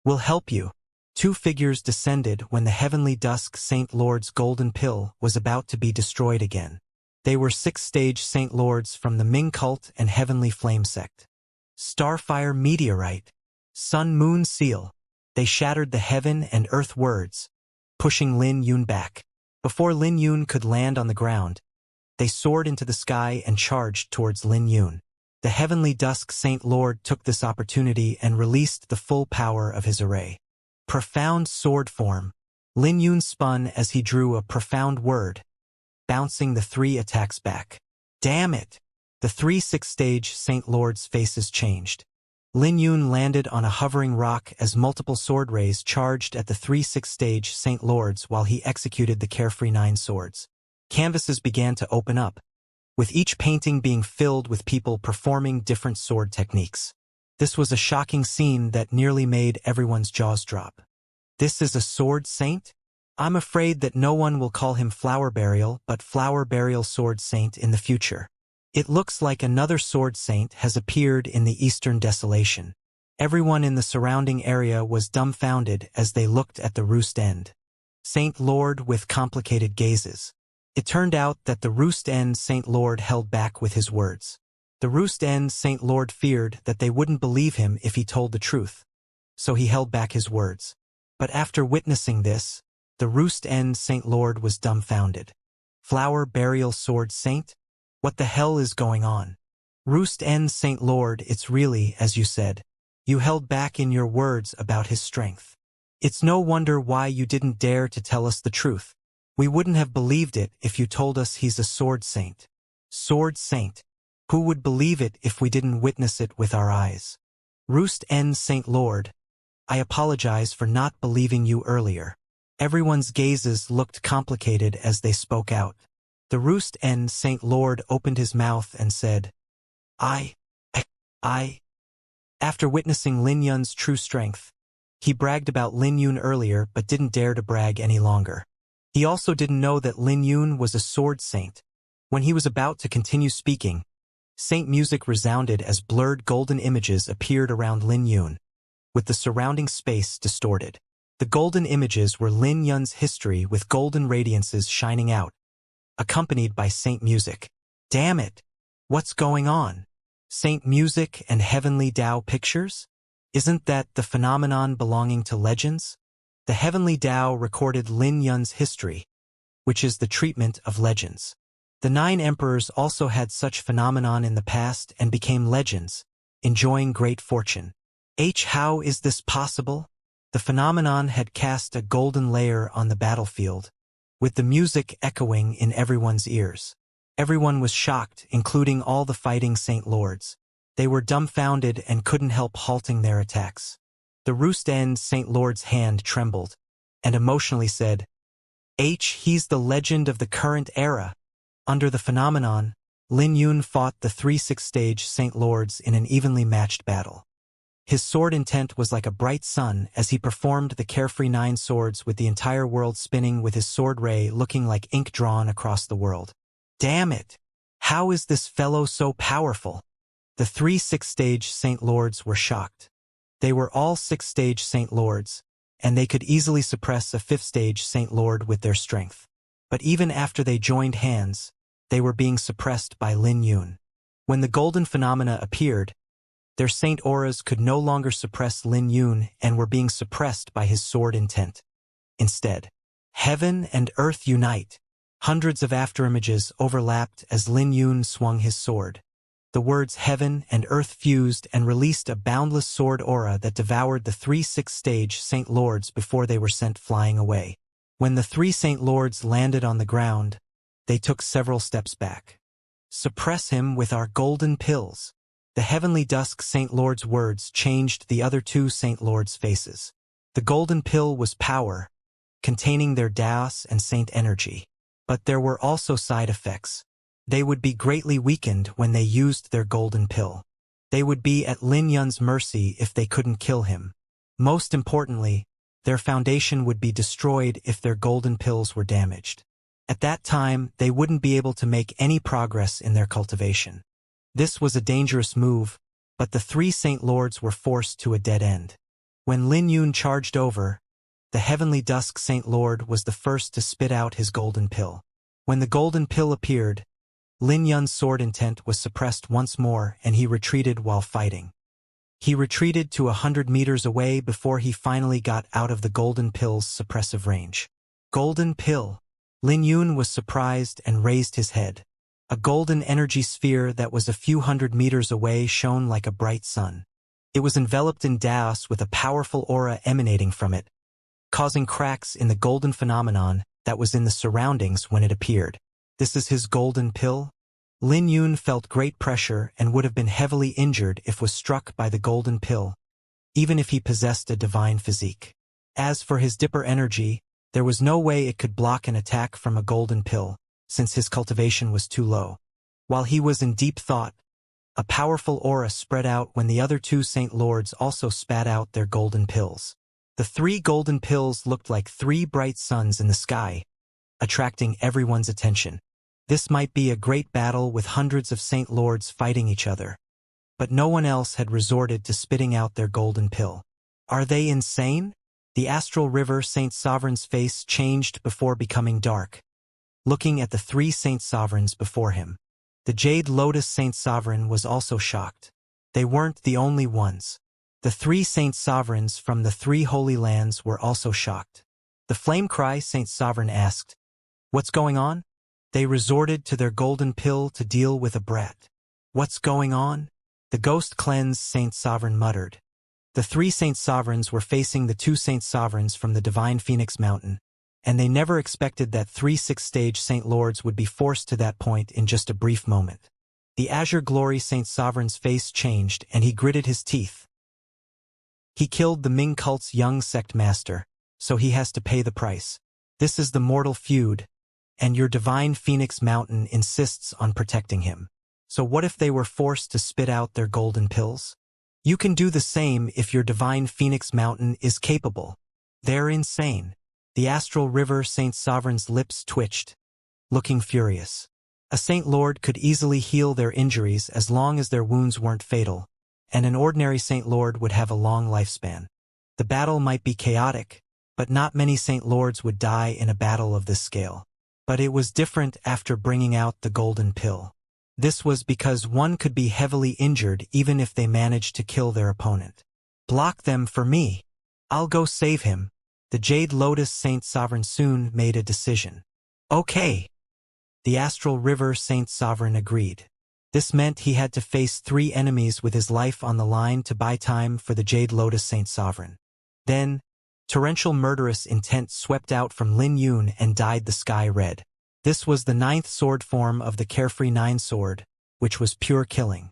will help you. Two figures descended when the heavenly dusk Saint Lord's golden pill was about to be destroyed again. They were 6-stage Saint Lords from the Ming cult and Heavenly Flame sect. Starfire meteorite. Sun Moon seal. They shattered the heaven and earth words, pushing Lin Yun back. Before Lin Yun could land on the ground, they soared into the sky and charged towards Lin Yun. The heavenly dusk Saint Lord took this opportunity and released the full power of his array. Profound sword form. Lin Yun spun as he drew a profound word, bouncing the 3 attacks back. Damn it! The 3 6-stage Saint Lords' faces changed. Lin Yun landed on a hovering rock as multiple sword rays charged at the 3 6-stage Saint Lords while he executed the carefree 9 swords. Canvases began to open up, with each painting being filled with people performing different sword techniques. This was a shocking scene that nearly made everyone's jaws drop. This is a sword saint? I'm afraid that no one will call him Flower Burial but Flower Burial Sword Saint in the future. It looks like another sword saint has appeared in the Eastern Desolation. Everyone in the surrounding area was dumbfounded as they looked at the roost end. Saint Lord with complicated gazes. It turned out that the roost end Saint Lord held back with his words. The roost end Saint Lord feared that they wouldn't believe him if he told the truth, so he held back his words. But after witnessing this, the roost end Saint Lord was dumbfounded. Flower Burial Sword Saint? What the hell is going on? Roost end Saint Lord, it's really, as you said. You held back in your words about his strength. It's no wonder why you didn't dare to tell us the truth. We wouldn't have believed it if you told us he's a sword saint. Sword saint. Who would believe it if we didn't witness it with our eyes? Roost N. Saint Lord, I apologize for not believing you earlier. Everyone's gazes looked complicated as they spoke out. The Roost N. Saint Lord opened his mouth and said, I. After witnessing Lin Yun's true strength, he bragged about Lin Yun earlier but didn't dare to brag any longer. He also didn't know that Lin Yun was a sword saint. When he was about to continue speaking, saint music resounded as blurred golden images appeared around Lin Yun, with the surrounding space distorted. The golden images were Lin Yun's history with golden radiances shining out, accompanied by saint music. Damn it! What's going on? Saint music and heavenly Tao pictures? Isn't that the phenomenon belonging to legends? The heavenly Tao recorded Lin Yun's history, which is the treatment of legends. The 9 emperors also had such phenomenon in the past and became legends, enjoying great fortune. How is this possible? The phenomenon had cast a golden layer on the battlefield, with the music echoing in everyone's ears. Everyone was shocked, including all the fighting Saint Lords. They were dumbfounded and couldn't help halting their attacks. The Roost End Saint Lord's hand trembled, and emotionally said, he's the legend of the current era. Under the phenomenon, Lin Yun fought the 3/6 Saint Lords in an evenly matched battle. His sword intent was like a bright sun as he performed the carefree 9 swords with the entire world spinning with his sword ray looking like ink drawn across the world. Damn it! How is this fellow so powerful? The 3/6 Saint Lords were shocked. They were all 6th-stage Saint Lords, and they could easily suppress a 5th-stage Saint Lord with their strength. But even after they joined hands, they were being suppressed by Lin Yun. When the golden phenomena appeared, their saint auras could no longer suppress Lin Yun and were being suppressed by his sword intent. Instead, heaven and earth unite. Hundreds of afterimages overlapped as Lin Yun swung his sword. The words heaven and earth fused and released a boundless sword aura that devoured the 3/6 Saint Lords before they were sent flying away. When the 3 Saint Lords landed on the ground, they took several steps back. Suppress him with our golden pills. The heavenly dusk Saint Lord's words changed the other 2 Saint Lords' faces. The golden pill was power, containing their Daos and saint energy. But there were also side effects. They would be greatly weakened when they used their golden pill. They would be at Lin Yun's mercy if they couldn't kill him. Most importantly, their foundation would be destroyed if their golden pills were damaged. At that time, they wouldn't be able to make any progress in their cultivation. This was a dangerous move, but the 3 Saint Lords were forced to a dead end. When Lin Yun charged over, the heavenly dusk Saint Lord was the first to spit out his golden pill. When the golden pill appeared, Lin Yun's sword intent was suppressed once more and he retreated while fighting. He retreated to 100 meters away before he finally got out of the golden pill's suppressive range. Golden pill. Lin Yun was surprised and raised his head. A golden energy sphere that was a few hundred meters away shone like a bright sun. It was enveloped in Daos with a powerful aura emanating from it, causing cracks in the golden phenomenon that was in the surroundings when it appeared. This is his golden pill? Lin Yun felt great pressure and would have been heavily injured if was struck by the golden pill, even if he possessed a divine physique. As for his dipper energy, there was no way it could block an attack from a golden pill, since his cultivation was too low. While he was in deep thought, a powerful aura spread out when the other 2 Saint Lords also spat out their golden pills. The 3 golden pills looked like 3 bright suns in the sky, attracting everyone's attention. This might be a great battle with hundreds of Saint Lords fighting each other. But no one else had resorted to spitting out their golden pill. Are they insane? The astral river Saint Sovereign's face changed before becoming dark, looking at the 3 Saint Sovereigns before him. The Jade Lotus Saint Sovereign was also shocked. They weren't the only ones. The 3 Saint Sovereigns from the 3 Holy Lands were also shocked. The Flame Cry Saint Sovereign asked, "What's going on?" They resorted to their golden pill to deal with a brat. "What's going on?" The Ghost Cleanse Saint Sovereign muttered. The 3 Saint Sovereigns were facing the 2 Saint Sovereigns from the Divine Phoenix Mountain, and they never expected that 3-6 stage Saint Lords would be forced to that point in just a brief moment. The Azure Glory Saint Sovereign's face changed, and he gritted his teeth. He killed the Ming cult's young sect master, so he has to pay the price. This is the mortal feud, and your divine Phoenix Mountain insists on protecting him. So what if they were forced to spit out their golden pills? You can do the same if your divine Phoenix Mountain is capable. They're insane. The Astral River Saint Sovereign's lips twitched, looking furious. A Saint Lord could easily heal their injuries as long as their wounds weren't fatal, and an ordinary Saint Lord would have a long lifespan. The battle might be chaotic, but not many Saint Lords would die in a battle of this scale. But it was different after bringing out the golden pill. This was because one could be heavily injured even if they managed to kill their opponent. Block them for me. I'll go save him. The Jade Lotus Saint Sovereign soon made a decision. Okay. The Astral River Saint Sovereign agreed. This meant he had to face 3 enemies with his life on the line to buy time for the Jade Lotus Saint Sovereign. Then, torrential murderous intent swept out from Lin Yun and dyed the sky red. This was the 9th sword form of the Carefree 9 sword, which was pure killing.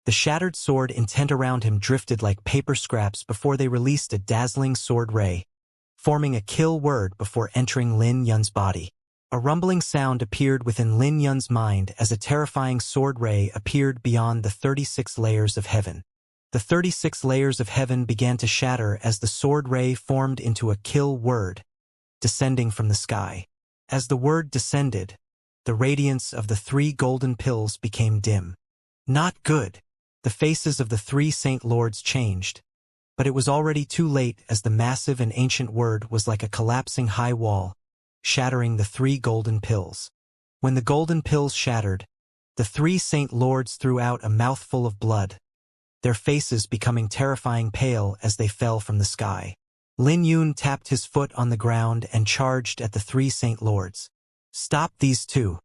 The shattered sword intent around him drifted like paper scraps before they released a dazzling sword ray, forming a kill word before entering Lin Yun's body. A rumbling sound appeared within Lin Yun's mind as a terrifying sword ray appeared beyond the 36 layers of heaven. The 36 layers of heaven began to shatter as the sword ray formed into a kill word, descending from the sky. As the word descended, the radiance of the 3 golden pills became dim. Not good. The faces of the 3 Saint Lords changed, but it was already too late as the massive and ancient word was like a collapsing high wall, shattering the 3 golden pills. When the golden pills shattered, the 3 Saint Lords threw out a mouthful of blood, their faces becoming terrifying pale as they fell from the sky. Lin Yun tapped his foot on the ground and charged at the 3 Saint Lords. Stop these 2.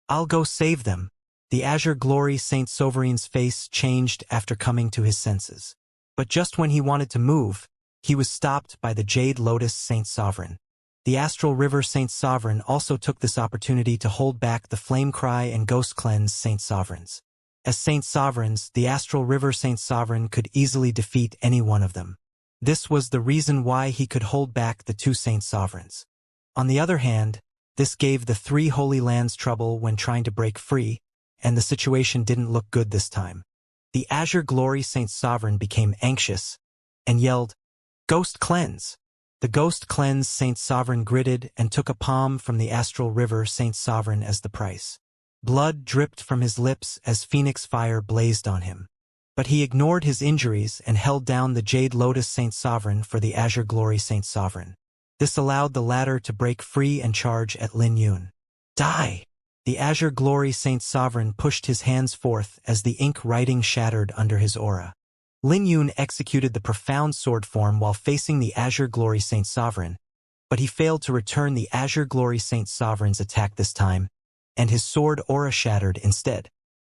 I'll go save them. The Azure Glory Saint Sovereign's face changed after coming to his senses. But just when he wanted to move, he was stopped by the Jade Lotus Saint Sovereign. The Astral River Saint Sovereign also took this opportunity to hold back the Flame Cry and Ghost Cleanse Saint Sovereigns. As Saint Sovereigns, the Astral River Saint Sovereign could easily defeat any one of them. This was the reason why he could hold back the 2 Saint Sovereigns. On the other hand, this gave the 3 Holy Lands trouble when trying to break free, and the situation didn't look good this time. The Azure Glory Saint Sovereign became anxious and yelled, "Ghost Cleanse!" The Ghost Cleanse Saint Sovereign gritted and took a palm from the Astral River Saint Sovereign as the price. Blood dripped from his lips as Phoenix fire blazed on him. But he ignored his injuries and held down the Jade Lotus Saint Sovereign for the Azure Glory Saint Sovereign. This allowed the latter to break free and charge at Lin Yun. Die! The Azure Glory Saint Sovereign pushed his hands forth as the ink writing shattered under his aura. Lin Yun executed the profound sword form while facing the Azure Glory Saint Sovereign, but he failed to return the Azure Glory Saint Sovereign's attack this time, and his sword aura shattered instead.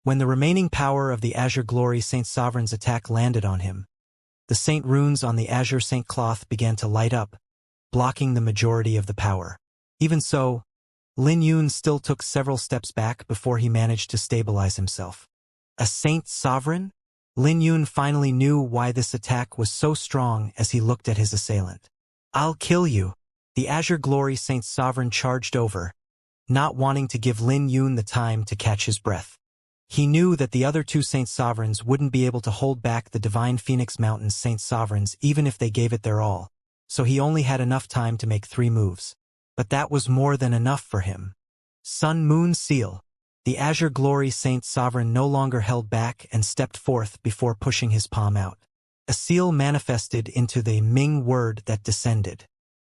When the remaining power of the Azure Glory Saint Sovereign's attack landed on him, the Saint runes on the Azure Saint cloth began to light up, blocking the majority of the power. Even so, Lin Yun still took several steps back before he managed to stabilize himself. A Saint Sovereign? Lin Yun finally knew why this attack was so strong as he looked at his assailant. I'll kill you. The Azure Glory Saint Sovereign charged over, not wanting to give Lin Yun the time to catch his breath. He knew that the other 2 Saint Sovereigns wouldn't be able to hold back the Divine Phoenix Mountain's Saint Sovereigns even if they gave it their all, so he only had enough time to make 3 moves. But that was more than enough for him. Sun Moon Seal. The Azure Glory Saint Sovereign no longer held back and stepped forth before pushing his palm out. A seal manifested into the Ming word that descended.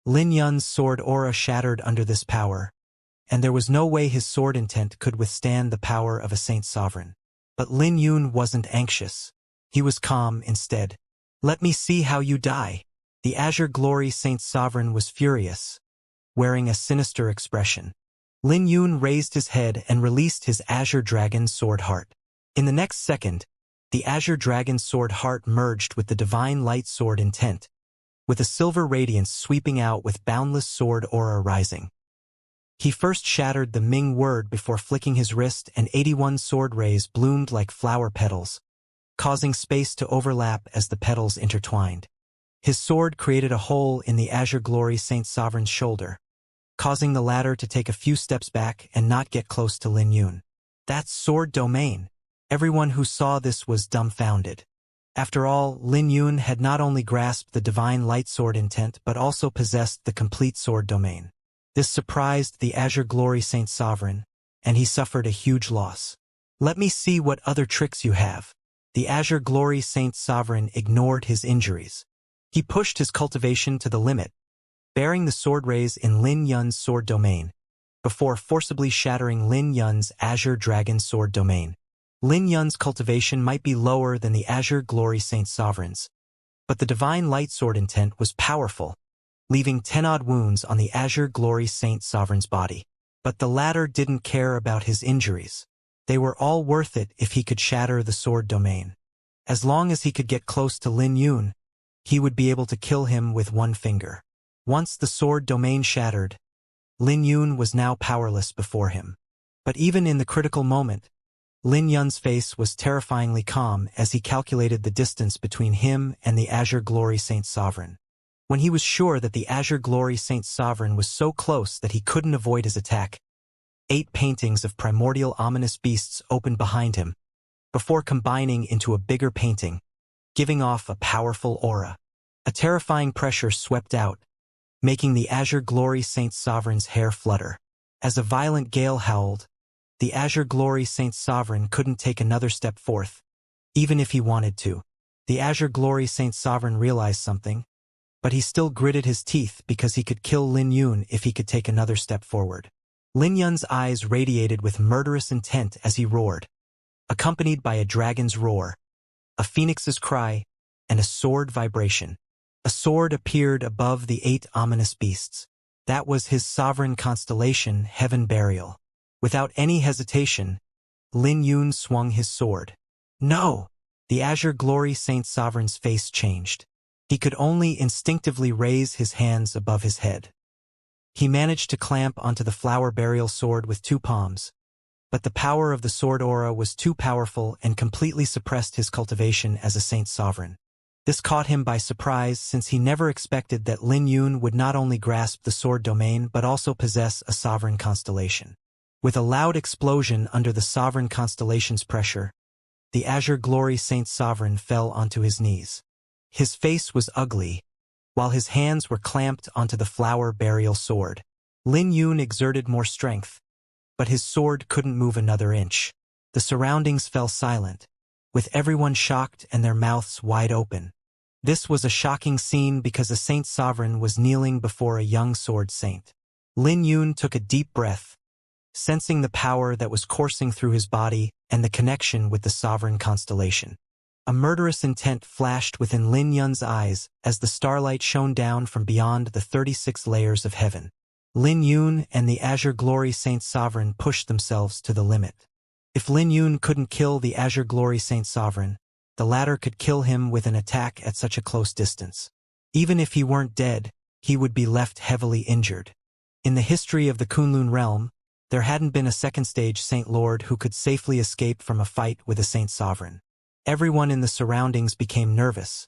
Lin Yun's sword aura shattered under this power, and there was no way his sword intent could withstand the power of a Saint Sovereign. But Lin Yun wasn't anxious. He was calm instead. Let me see how you die. The Azure Glory Saint Sovereign was furious, wearing a sinister expression. Lin Yun raised his head and released his Azure Dragon Sword Heart. In the next second, the Azure Dragon Sword Heart merged with the Divine Light Sword intent, with a silver radiance sweeping out with boundless sword aura rising. He first shattered the Ming word before flicking his wrist, and 81 sword rays bloomed like flower petals, causing space to overlap as the petals intertwined. His sword created a hole in the Azure Glory Saint Sovereign's shoulder, causing the latter to take a few steps back and not get close to Lin Yun. That's sword domain. Everyone who saw this was dumbfounded. After all, Lin Yun had not only grasped the divine light sword intent but also possessed the complete sword domain. This surprised the Azure Glory Saint Sovereign, and he suffered a huge loss. "Let me see what other tricks you have." The Azure Glory Saint Sovereign ignored his injuries. He pushed his cultivation to the limit, bearing the sword rays in Lin Yun's sword domain, before forcibly shattering Lin Yun's Azure Dragon sword domain. Lin Yun's cultivation might be lower than the Azure Glory Saint Sovereign's, but the divine light sword intent was powerful, leaving 10-odd wounds on the Azure Glory Saint Sovereign's body. But the latter didn't care about his injuries. They were all worth it if he could shatter the sword domain. As long as he could get close to Lin Yun, he would be able to kill him with one finger. Once the sword domain shattered, Lin Yun was now powerless before him. But even in the critical moment, Lin Yun's face was terrifyingly calm as he calculated the distance between him and the Azure Glory Saint Sovereign. When he was sure that the Azure Glory Saint Sovereign was so close that he couldn't avoid his attack, 8 paintings of primordial ominous beasts opened behind him, before combining into a bigger painting, giving off a powerful aura. A terrifying pressure swept out, making the Azure Glory Saint Sovereign's hair flutter. As a violent gale howled, the Azure Glory Saint Sovereign couldn't take another step forth, even if he wanted to. The Azure Glory Saint Sovereign realized something, but he still gritted his teeth because he could kill Lin Yun if he could take another step forward. Lin Yun's eyes radiated with murderous intent as he roared, accompanied by a dragon's roar, a phoenix's cry, and a sword vibration. A sword appeared above the 8 ominous beasts. That was his sovereign constellation, Heaven Burial. Without any hesitation, Lin Yun swung his sword. No! The Azure Glory Saint Sovereign's face changed. He could only instinctively raise his hands above his head. He managed to clamp onto the flower burial sword with 2 palms, but the power of the sword aura was too powerful and completely suppressed his cultivation as a Saint Sovereign. This caught him by surprise since he never expected that Lin Yun would not only grasp the sword domain but also possess a sovereign constellation. With a loud explosion under the sovereign constellation's pressure, the Azure Glory Saint Sovereign fell onto his knees. His face was ugly, while his hands were clamped onto the flower burial sword. Lin Yun exerted more strength, but his sword couldn't move another inch. The surroundings fell silent, with everyone shocked and their mouths wide open. This was a shocking scene because a Saint Sovereign was kneeling before a young sword saint. Lin Yun took a deep breath, sensing the power that was coursing through his body and the connection with the sovereign constellation. A murderous intent flashed within Lin Yun's eyes as the starlight shone down from beyond the 36 layers of heaven. Lin Yun and the Azure Glory Saint Sovereign pushed themselves to the limit. If Lin Yun couldn't kill the Azure Glory Saint Sovereign, the latter could kill him with an attack at such a close distance. Even if he weren't dead, he would be left heavily injured. In the history of the Kunlun realm, there hadn't been a second-stage Saint Lord who could safely escape from a fight with a Saint Sovereign. Everyone in the surroundings became nervous,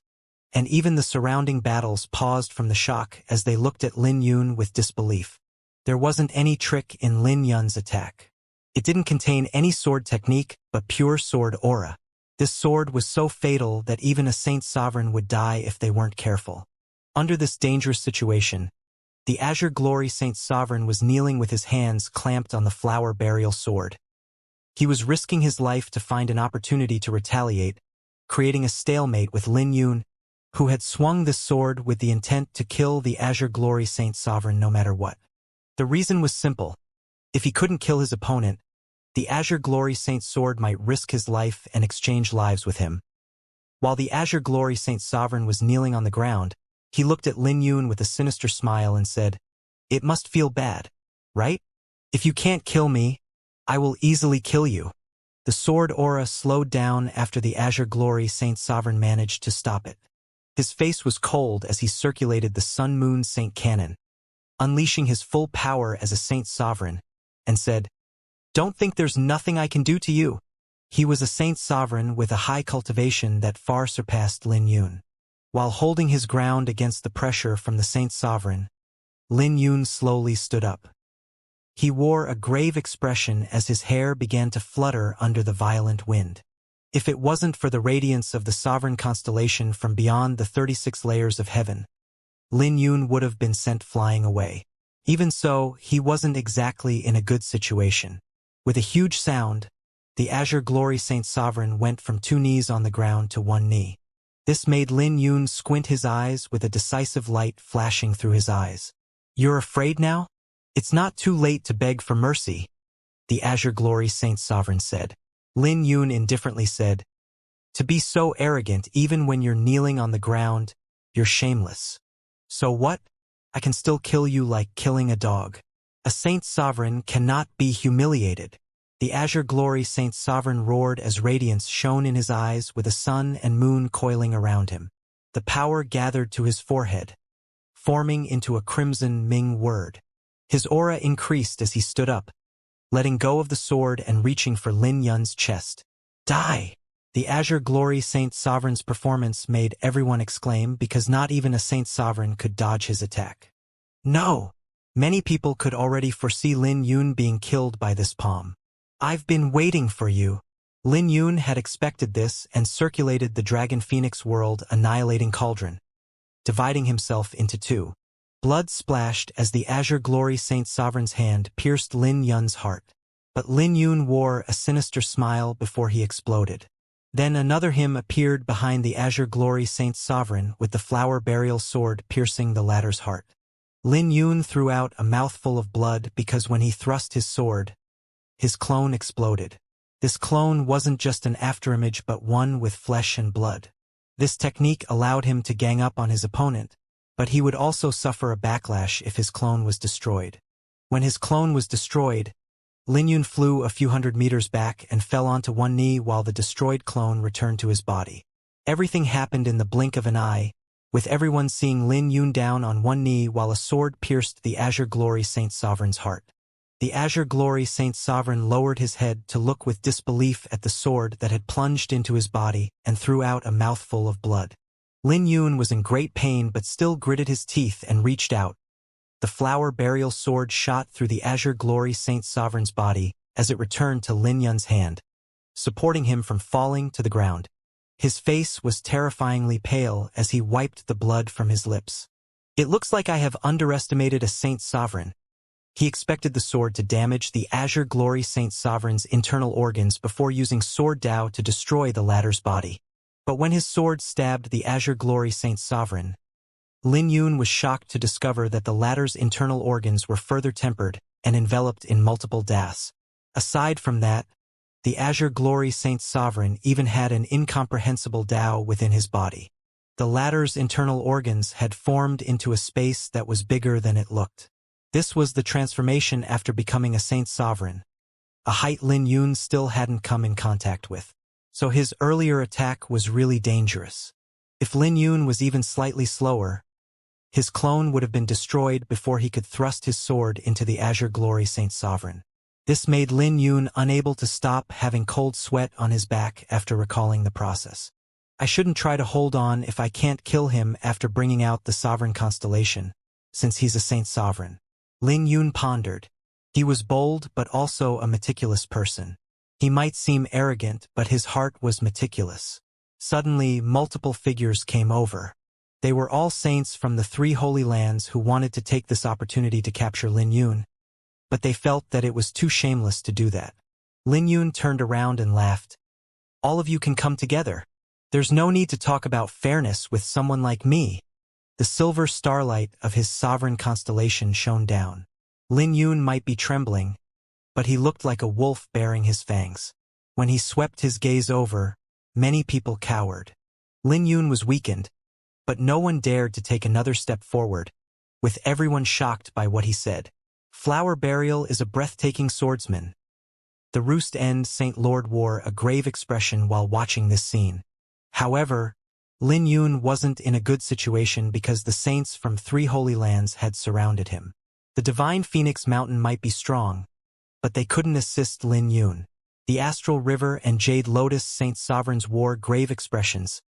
and even the surrounding battles paused from the shock as they looked at Lin Yun with disbelief. There wasn't any trick in Lin Yun's attack. It didn't contain any sword technique, but pure sword aura. This sword was so fatal that even a Saint Sovereign would die if they weren't careful. Under this dangerous situation, the Azure Glory Saint Sovereign was kneeling with his hands clamped on the flower burial sword. He was risking his life to find an opportunity to retaliate, creating a stalemate with Lin Yun, who had swung this sword with the intent to kill the Azure Glory Saint Sovereign no matter what. The reason was simple. If he couldn't kill his opponent, the Azure Glory Saint Sword might risk his life and exchange lives with him. While the Azure Glory Saint Sovereign was kneeling on the ground, he looked at Lin Yun with a sinister smile and said, "It must feel bad, right? If you can't kill me, I will easily kill you." The sword aura slowed down after the Azure Glory Saint Sovereign managed to stop it. His face was cold as he circulated the Sun-Moon Saint Cannon, unleashing his full power as a Saint Sovereign, and said, "Don't think there's nothing I can do to you." He was a Saint Sovereign with a high cultivation that far surpassed Lin Yun. While holding his ground against the pressure from the Saint Sovereign, Lin Yun slowly stood up. He wore a grave expression as his hair began to flutter under the violent wind. If it wasn't for the radiance of the sovereign constellation from beyond the 36 layers of heaven, Lin Yun would have been sent flying away. Even so, he wasn't exactly in a good situation. With a huge sound, the Azure Glory Saint Sovereign went from 2 knees on the ground to 1 knee. This made Lin Yun squint his eyes with a decisive light flashing through his eyes. "You're afraid now? It's not too late to beg for mercy," the Azure Glory Saint Sovereign said. Lin Yun indifferently said, "To be so arrogant even when you're kneeling on the ground, you're shameless. So what? I can still kill you like killing a dog. A Saint Sovereign cannot be humiliated." The Azure Glory Saint Sovereign roared as radiance shone in his eyes with the sun and moon coiling around him. The power gathered to his forehead, forming into a crimson Ming word. His aura increased as he stood up, letting go of the sword and reaching for Lin Yun's chest. "Die!" The Azure Glory Saint Sovereign's performance made everyone exclaim because not even a Saint Sovereign could dodge his attack. "No!" Many people could already foresee Lin Yun being killed by this palm. "I've been waiting for you." Lin Yun had expected this and circulated the Dragon Phoenix World Annihilating Cauldron, dividing himself into 2. Blood splashed as the Azure Glory Saint Sovereign's hand pierced Lin Yun's heart. But Lin Yun wore a sinister smile before he exploded. Then another him appeared behind the Azure Glory Saint Sovereign with the flower burial sword piercing the latter's heart. Lin Yun threw out a mouthful of blood because when he thrust his sword, his clone exploded. This clone wasn't just an afterimage but one with flesh and blood. This technique allowed him to gang up on his opponent, but he would also suffer a backlash if his clone was destroyed. When his clone was destroyed, Lin Yun flew a few hundred meters back and fell onto 1 knee while the destroyed clone returned to his body. Everything happened in the blink of an eye, with everyone seeing Lin Yun down on 1 knee while a sword pierced the Azure Glory Saint Sovereign's heart. The Azure Glory Saint Sovereign lowered his head to look with disbelief at the sword that had plunged into his body and threw out a mouthful of blood. Lin Yun was in great pain but still gritted his teeth and reached out. The flower burial sword shot through the Azure Glory Saint Sovereign's body as it returned to Lin Yun's hand, supporting him from falling to the ground. His face was terrifyingly pale as he wiped the blood from his lips. "It looks like I have underestimated a Saint Sovereign." He expected the sword to damage the Azure Glory Saint Sovereign's internal organs before using Sword Dao to destroy the latter's body. But when his sword stabbed the Azure Glory Saint Sovereign, Lin Yun was shocked to discover that the latter's internal organs were further tempered and enveloped in multiple das. Aside from that, the Azure Glory Saint Sovereign even had an incomprehensible Dao within his body. The latter's internal organs had formed into a space that was bigger than it looked. This was the transformation after becoming a Saint Sovereign, a height Lin Yun still hadn't come in contact with. So his earlier attack was really dangerous. If Lin Yun was even slightly slower, his clone would have been destroyed before he could thrust his sword into the Azure Glory Saint Sovereign. This made Lin Yun unable to stop having cold sweat on his back after recalling the process. "I shouldn't try to hold on if I can't kill him after bringing out the Sovereign Constellation, since he's a Saint Sovereign." Lin Yun pondered. He was bold but also a meticulous person. He might seem arrogant, but his heart was meticulous. Suddenly, multiple figures came over. They were all saints from the 3 Holy Lands who wanted to take this opportunity to capture Lin Yun, but they felt that it was too shameless to do that. Lin Yun turned around and laughed. "All of you can come together. There's no need to talk about fairness with someone like me." The silver starlight of his sovereign constellation shone down. Lin Yun might be trembling, but he looked like a wolf baring his fangs. When he swept his gaze over, many people cowered. Lin Yun was weakened, but no one dared to take another step forward, with everyone shocked by what he said. "Flower Burial is a breathtaking swordsman." The Roost End Saint Lord wore a grave expression while watching this scene. However, Lin Yun wasn't in a good situation because the saints from 3 Holy Lands had surrounded him. The Divine Phoenix Mountain might be strong, but they couldn't assist Lin Yun. The Astral River and Jade Lotus Saint Sovereigns wore grave expressions,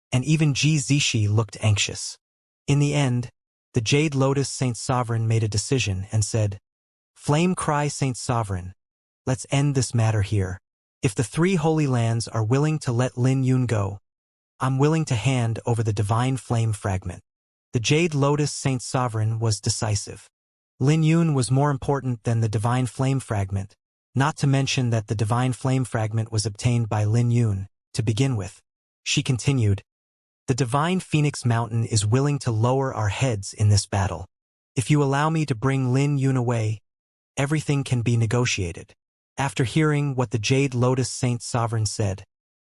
and even Ji Zishi looked anxious. In the end, the Jade Lotus Saint Sovereign made a decision and said, "Flame Cry Saint Sovereign, let's end this matter here. If the 3 Holy Lands are willing to let Lin Yun go, I'm willing to hand over the Divine Flame Fragment." The Jade Lotus Saint Sovereign was decisive. Lin Yun was more important than the Divine Flame Fragment, not to mention that the Divine Flame Fragment was obtained by Lin Yun, to begin with. She continued, "The Divine Phoenix Mountain is willing to lower our heads in this battle. If you allow me to bring Lin Yun away, everything can be negotiated." After hearing what the Jade Lotus Saint Sovereign said,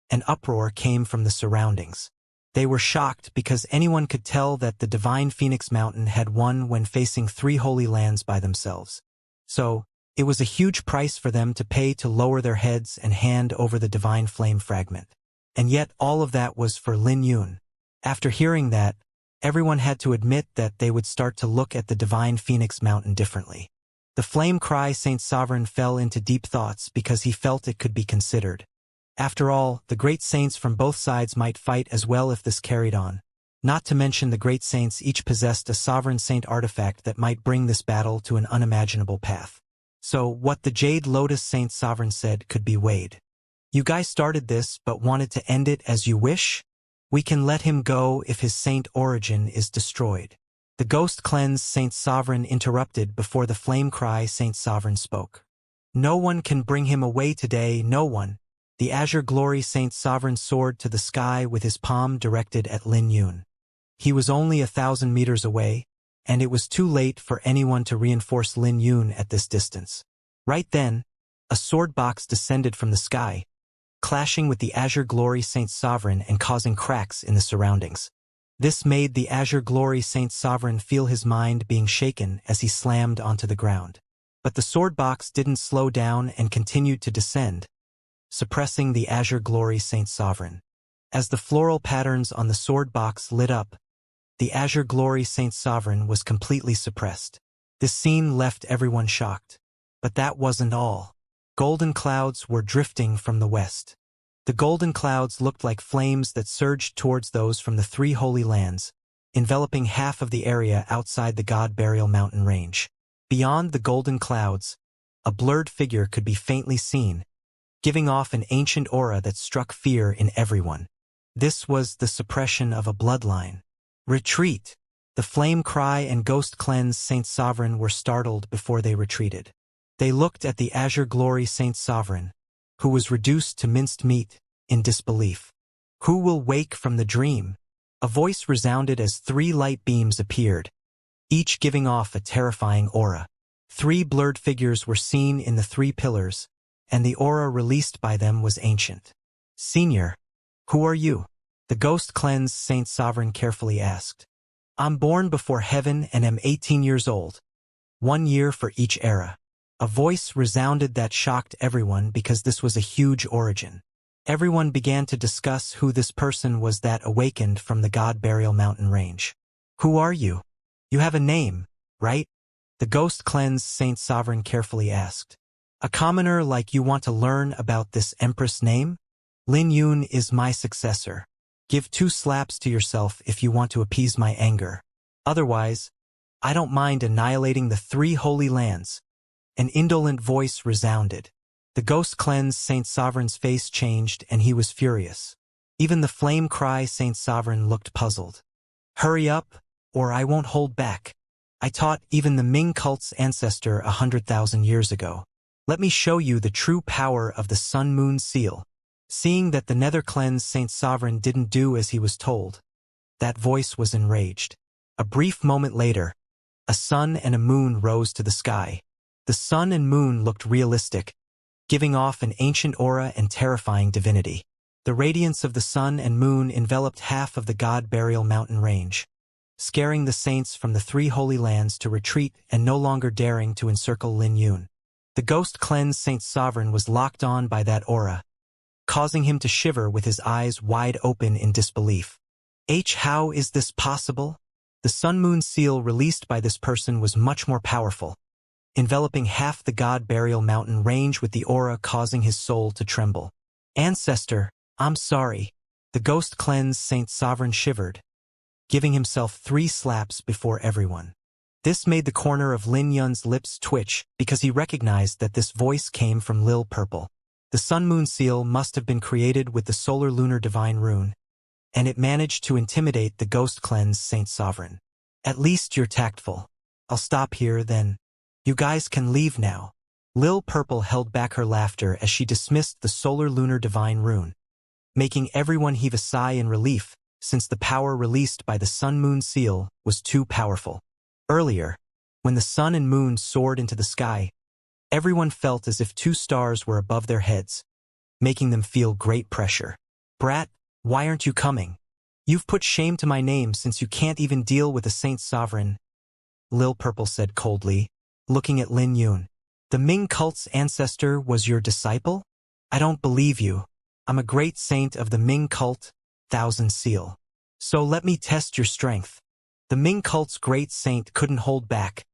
an uproar came from the surroundings. They were shocked because anyone could tell that the Divine Phoenix Mountain had won when facing 3 Holy Lands by themselves. So, it was a huge price for them to pay to lower their heads and hand over the Divine Flame Fragment. And yet all of that was for Lin Yun. After hearing that, everyone had to admit that they would start to look at the Divine Phoenix Mountain differently. The Flame Cry Saint Sovereign fell into deep thoughts because he felt it could be considered. After all, the great saints from both sides might fight as well if this carried on. Not to mention the great saints each possessed a sovereign saint artifact that might bring this battle to an unimaginable path. So, what the Jade Lotus Saint Sovereign said could be weighed. "You guys started this but wanted to end it as you wish? We can let him go if his saint origin is destroyed." The Ghost Cleanse Saint Sovereign interrupted before the Flame Cry Saint Sovereign spoke. "No one can bring him away today, no one." The Azure Glory Saint Sovereign soared to the sky with his palm directed at Lin Yun. He was only 1,000 meters away, and it was too late for anyone to reinforce Lin Yun at this distance. Right then, a sword box descended from the sky, clashing with the Azure Glory Saint Sovereign and causing cracks in the surroundings. This made the Azure Glory Saint Sovereign feel his mind being shaken as he slammed onto the ground. But the sword box didn't slow down and continued to descend, suppressing the Azure Glory Saint Sovereign. As the floral patterns on the sword box lit up, the Azure Glory Saint Sovereign was completely suppressed. This scene left everyone shocked. But that wasn't all. Golden clouds were drifting from the west. The golden clouds looked like flames that surged towards those from the 3 Holy Lands, enveloping half of the area outside the God Burial Mountain range. Beyond the golden clouds, a blurred figure could be faintly seen, giving off an ancient aura that struck fear in everyone. This was the suppression of a bloodline. "Retreat!" The Flame Cry and Ghost Cleanse Saint Sovereign were startled before they retreated. They looked at the Azure Glory Saint Sovereign, who was reduced to minced meat, in disbelief. "Who will wake from the dream?" A voice resounded as 3 light beams appeared, each giving off a terrifying aura. 3 blurred figures were seen in the 3 pillars, and the aura released by them was ancient. "Senior, who are you?" the Ghost Cleanse Saint Sovereign carefully asked. "I'm born before heaven and am 18 years old. 1 year for each era." A voice resounded that shocked everyone because this was a huge origin. Everyone began to discuss who this person was that awakened from the God Burial Mountain range. "Who are you? You have a name, right?" the Ghost Cleanse Saint Sovereign carefully asked. "A commoner like you want to learn about this Empress name? Lin Yun is my successor. Give 2 slaps to yourself if you want to appease my anger. Otherwise, I don't mind annihilating the 3 Holy Lands." An indolent voice resounded. The Ghost Cleanse Saint Sovereign's face changed and he was furious. Even the Flame Cry Saint Sovereign looked puzzled. "Hurry up, or I won't hold back. I taught even the Ming cult's ancestor 100,000 years ago. Let me show you the true power of the Sun-Moon Seal." Seeing that the Nether Cleanse Saint Sovereign didn't do as he was told, that voice was enraged. A brief moment later, a sun and a moon rose to the sky. The sun and moon looked realistic, giving off an ancient aura and terrifying divinity. The radiance of the sun and moon enveloped half of the God Burial Mountain range, scaring the saints from the 3 Holy Lands to retreat and no longer daring to encircle Lin Yun. The Ghost Cleanse Saint Sovereign was locked on by that aura, causing him to shiver with his eyes wide open in disbelief. How is this possible? The sun-moon seal released by this person was much more powerful, enveloping half the God Burial Mountain range with the aura causing his soul to tremble. Ancestor, I'm sorry. The ghost cleansed Saint Sovereign shivered, giving himself 3 slaps before everyone. This made the corner of Lin Yun's lips twitch because he recognized that this voice came from Lil Purple. The sun-moon seal must have been created with the solar lunar divine rune, and it managed to intimidate the ghost cleansed Saint Sovereign. At least you're tactful. I'll stop here then. You guys can leave now. Lil Purple held back her laughter as she dismissed the solar lunar divine rune, making everyone heave a sigh in relief since the power released by the sun-moon seal was too powerful. Earlier, when the sun and moon soared into the sky, everyone felt as if 2 stars were above their heads, making them feel great pressure. Brat, why aren't you coming? You've put shame to my name since you can't even deal with a Saint Sovereign, Lil Purple said coldly, looking at Lin Yun. The Ming cult's ancestor was your disciple? I don't believe you. I'm a great saint of the Ming cult, Thousand Seal. So let me test your strength. The Ming cult's great saint couldn't hold back,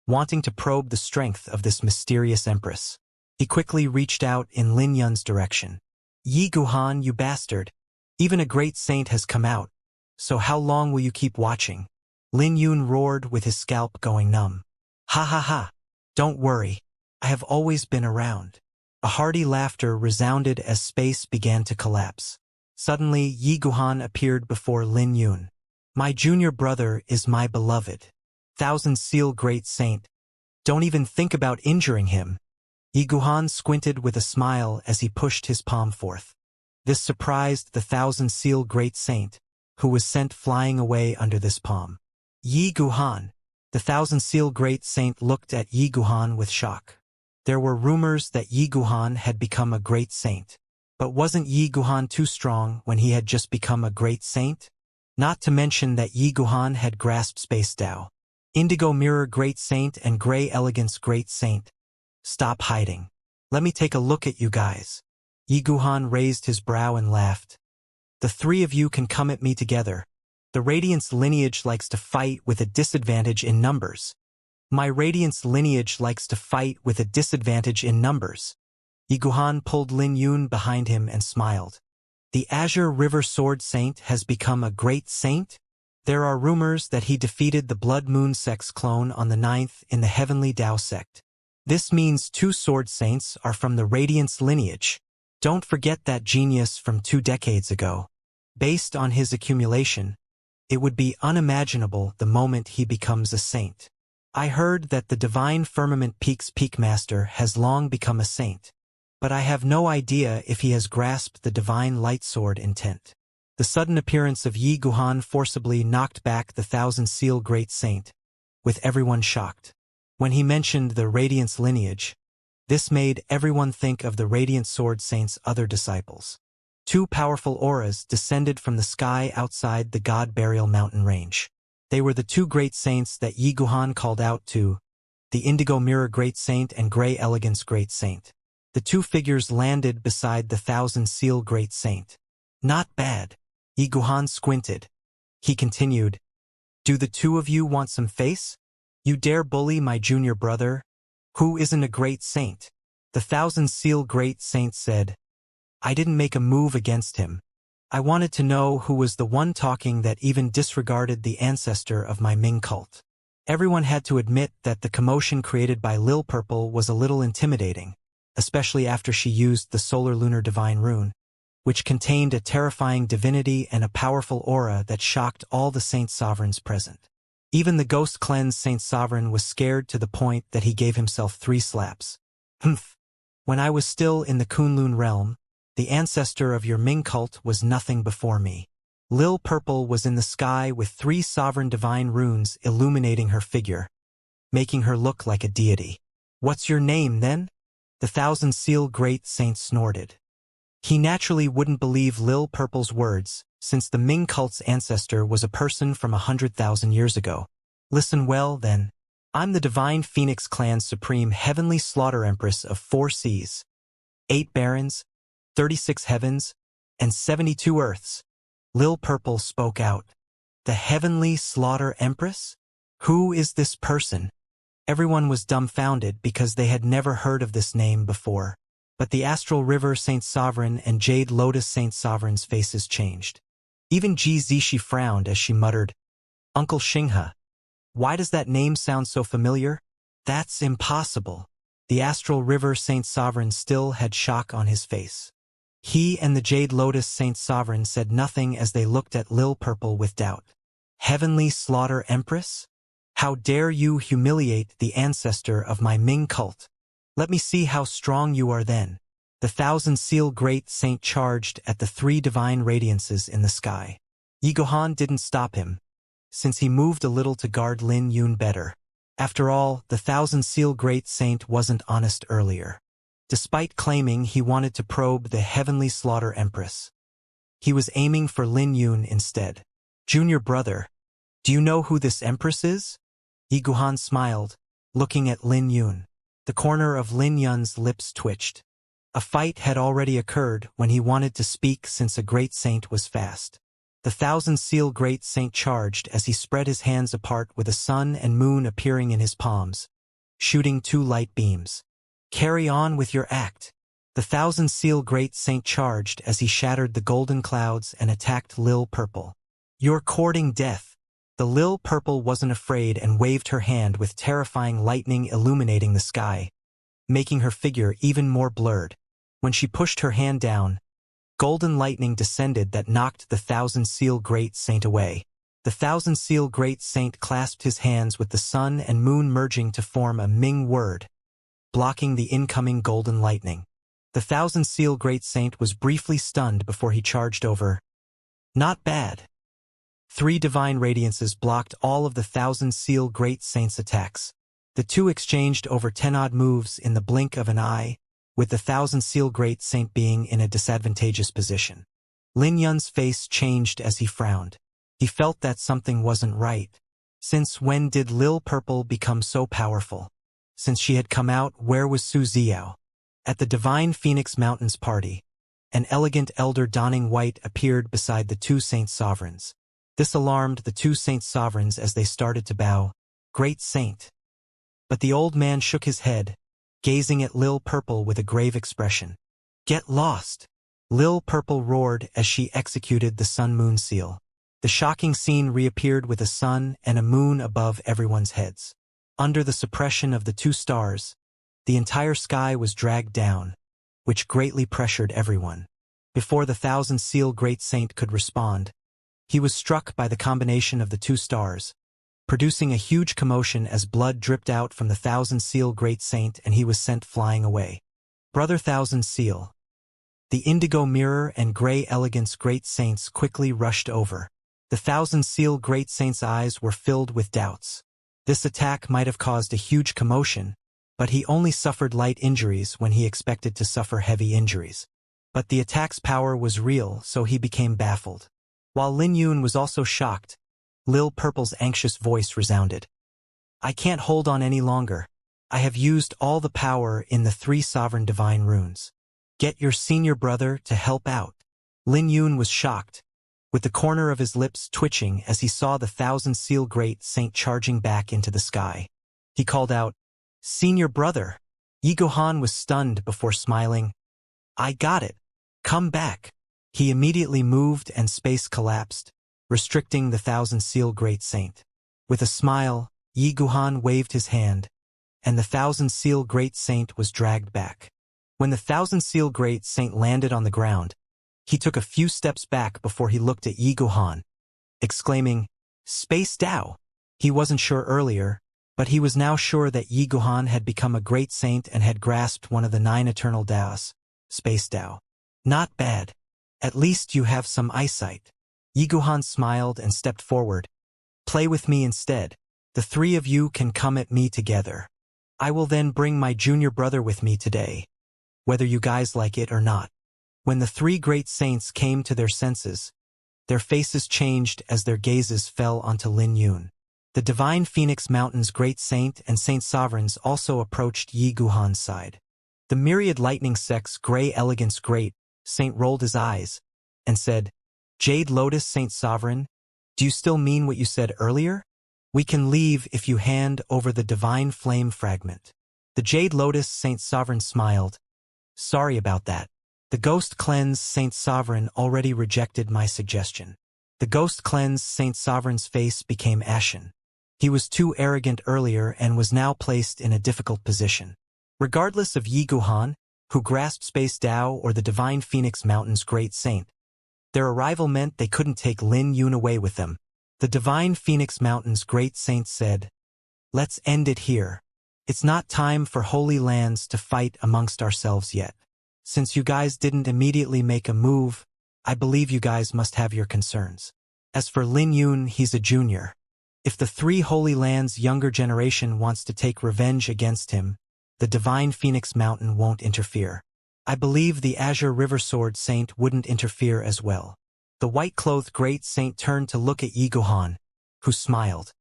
wanting to probe the strength of this mysterious empress. He quickly reached out in Lin Yun's direction. Yi Guhan, you bastard. Even a great saint has come out. So how long will you keep watching? Lin Yun roared with his scalp going numb. Ha ha ha. Don't worry. I have always been around. A hearty laughter resounded as space began to collapse. Suddenly, Yi Guhan appeared before Lin Yun. My junior brother is my beloved. Thousand Seal Great Saint. Don't even think about injuring him. Yi Guhan squinted with a smile as he pushed his palm forth. This surprised the Thousand Seal Great Saint, who was sent flying away under this palm. Yi Guhan. The Thousand Seal Great Saint looked at Yi Guhan with shock. There were rumors that Yi Guhan had become a great saint. But wasn't Yi Guhan too strong when he had just become a great saint? Not to mention that Yi Guhan had grasped Space Tao. Indigo Mirror Great Saint and Gray Elegance Great Saint. Stop hiding. Let me take a look at you guys. Yi Guhan raised his brow and laughed. The 3 of you can come at me together. The Radiance lineage likes to fight with a disadvantage in numbers. My Radiance lineage likes to fight with a disadvantage in numbers. Yi Guhan pulled Lin Yun behind him and smiled. The Azure River Sword Saint has become a great saint? There are rumors that he defeated the Blood Moon Sect's clone on the 9th in the Heavenly Tao sect. This means 2 sword saints are from the Radiance lineage. Don't forget that genius from 2 decades ago. Based on his accumulation, it would be unimaginable the moment he becomes a saint. I heard that the Divine Firmament Peak's Peakmaster has long become a saint, but I have no idea if he has grasped the Divine Light Sword intent. The sudden appearance of Yi Guhan forcibly knocked back the Thousand Seal Great Saint, with everyone shocked. When he mentioned the Radiance lineage, this made everyone think of the Radiant Sword Saint's other disciples. 2 powerful auras descended from the sky outside the God Burial Mountain range. They were the 2 great saints that Yi Guhan called out to, the Indigo Mirror Great Saint and Gray Elegance Great Saint. The 2 figures landed beside the Thousand Seal Great Saint. Not bad. Yi Guhan squinted. He continued, do the 2 of you want some face? You dare bully my junior brother, who isn't a great saint? The Thousand Seal Great Saint said, I didn't make a move against him. I wanted to know who was the one talking that even disregarded the ancestor of my Ming cult. Everyone had to admit that the commotion created by Lil Purple was a little intimidating, especially after she used the Solar Lunar Divine Rune, which contained a terrifying divinity and a powerful aura that shocked all the Saint Sovereigns present. Even the ghost-cleansed Saint Sovereign was scared to the point that he gave himself 3 slaps. Humph! When I was still in the Kunlun realm, the ancestor of your Ming cult was nothing before me. Lil Purple was in the sky with 3 sovereign divine runes illuminating her figure, making her look like a deity. What's your name, then? The Thousand Seal Great Saint snorted. He naturally wouldn't believe Lil Purple's words, since the Ming cult's ancestor was a person from 100,000 years ago. Listen well, then. I'm the Divine Phoenix Clan's supreme heavenly slaughter empress of 4 seas, 8 barons, 36 heavens, and 72 earths. Lil Purple spoke out. The Heavenly Slaughter Empress? Who is this person? Everyone was dumbfounded because they had never heard of this name before. But the Astral River Saint Sovereign and Jade Lotus Saint Sovereign's faces changed. Even Ji Zishi frowned as she muttered, Uncle Xinghe, why does that name sound so familiar? That's impossible. The Astral River Saint Sovereign still had shock on his face. He and the Jade Lotus Saint Sovereign said nothing as they looked at Lil Purple with doubt. Heavenly Slaughter Empress? How dare you humiliate the ancestor of my Ming cult? Let me see how strong you are then. The Thousand Seal Great Saint charged at the three divine radiances in the sky. Yi Guhan didn't stop him, since he moved a little to guard Lin Yun better. After all, the Thousand Seal Great Saint wasn't honest earlier. Despite claiming he wanted to probe the Heavenly Slaughter Empress, he was aiming for Lin Yun instead. Junior brother, do you know who this Empress is? Yi Guhan smiled, looking at Lin Yun. The corner of Lin Yun's lips twitched. A fight had already occurred when he wanted to speak since a great saint was fast. The Thousand Seal Great Saint charged as he spread his hands apart with the sun and moon appearing in his palms, shooting two light beams. Carry on with your act. The Thousand Seal Great Saint charged as he shattered the golden clouds and attacked Lil Purple. You're courting death. The Lil Purple wasn't afraid and waved her hand with terrifying lightning illuminating the sky, making her figure even more blurred. When she pushed her hand down, golden lightning descended that knocked the Thousand Seal Great Saint away. The Thousand Seal Great Saint clasped his hands with the sun and moon merging to form a Ming word, blocking the incoming golden lightning. The Thousand Seal Great Saint was briefly stunned before he charged over. Not bad. Three divine radiances blocked all of the Thousand Seal Great Saint's attacks. The two exchanged over 10-odd moves in the blink of an eye, with the Thousand Seal Great Saint being in a disadvantageous position. Lin Yun's face changed as he frowned. He felt that something wasn't right. Since when did Lil Purple become so powerful? Since she had come out, where was Su Xiao? At the Divine Phoenix Mountains party, an elegant elder donning white appeared beside the two Saint Sovereigns. This alarmed the two Saint Sovereigns as they started to bow. Great Saint. But the old man shook his head, gazing at Lil Purple with a grave expression. Get lost! Lil Purple roared as she executed the sun-moon seal. The shocking scene reappeared with a sun and a moon above everyone's heads. Under the suppression of the two stars, the entire sky was dragged down, which greatly pressured everyone. Before the Thousand Seal Great Saint could respond, he was struck by the combination of the two stars, producing a huge commotion as blood dripped out from the Thousand Seal Great Saint and he was sent flying away. Brother Thousand Seal. The Indigo Mirror and Gray Elegance Great Saints quickly rushed over. The Thousand Seal Great Saint's eyes were filled with doubts. This attack might have caused a huge commotion, but he only suffered light injuries when he expected to suffer heavy injuries. But the attack's power was real, so he became baffled. While Lin Yun was also shocked, Lil Purple's anxious voice resounded. I can't hold on any longer. I have used all the power in the three sovereign divine runes. Get your senior brother to help out. Lin Yun was shocked, with the corner of his lips twitching as he saw the Thousand Seal Great Saint charging back into the sky. He called out, Senior brother. Yi Guhan was stunned before smiling. I got it. Come back. He immediately moved and space collapsed, restricting the Thousand Seal Great Saint. With a smile, Yi Guhan waved his hand, and the Thousand Seal Great Saint was dragged back. When the Thousand Seal Great Saint landed on the ground, he took a few steps back before he looked at Yi Guhan, exclaiming, Space Dao! He wasn't sure earlier, but he was now sure that Yi Guhan had become a great saint and had grasped one of the 9 eternal Daos, Space Dao. Not bad. At least you have some eyesight. Yi Guhan smiled and stepped forward. Play with me instead. The three of you can come at me together. I will then bring my junior brother with me today, whether you guys like it or not. When the three great saints came to their senses, their faces changed as their gazes fell onto Lin Yun. The Divine Phoenix Mountains Great Saint and Saint Sovereigns also approached Yi Guhan's side. The myriad lightning sect's Gray Elegance Great Saint rolled his eyes and said, Jade Lotus Saint Sovereign, do you still mean what you said earlier? We can leave if you hand over the divine flame fragment. The Jade Lotus Saint Sovereign smiled. Sorry about that. The Ghost Cleanse Saint Sovereign already rejected my suggestion. The Ghost Cleanse Saint Sovereign's face became ashen. He was too arrogant earlier and was now placed in a difficult position. Regardless of Yi Guhan, who grasped Space Dao or the Divine Phoenix Mountain's Great Saint, their arrival meant they couldn't take Lin Yun away with them. The Divine Phoenix Mountain's Great Saint said, "Let's end it here. It's not time for Holy Lands to fight amongst ourselves yet. Since you guys didn't immediately make a move, I believe you guys must have your concerns. As for Lin Yun, he's a junior. If the three Holy Lands' younger generation wants to take revenge against him, the Divine Phoenix Mountain won't interfere. I believe the Azure River Sword Saint wouldn't interfere as well." The white-clothed Great Saint turned to look at Yi Guhan, who smiled.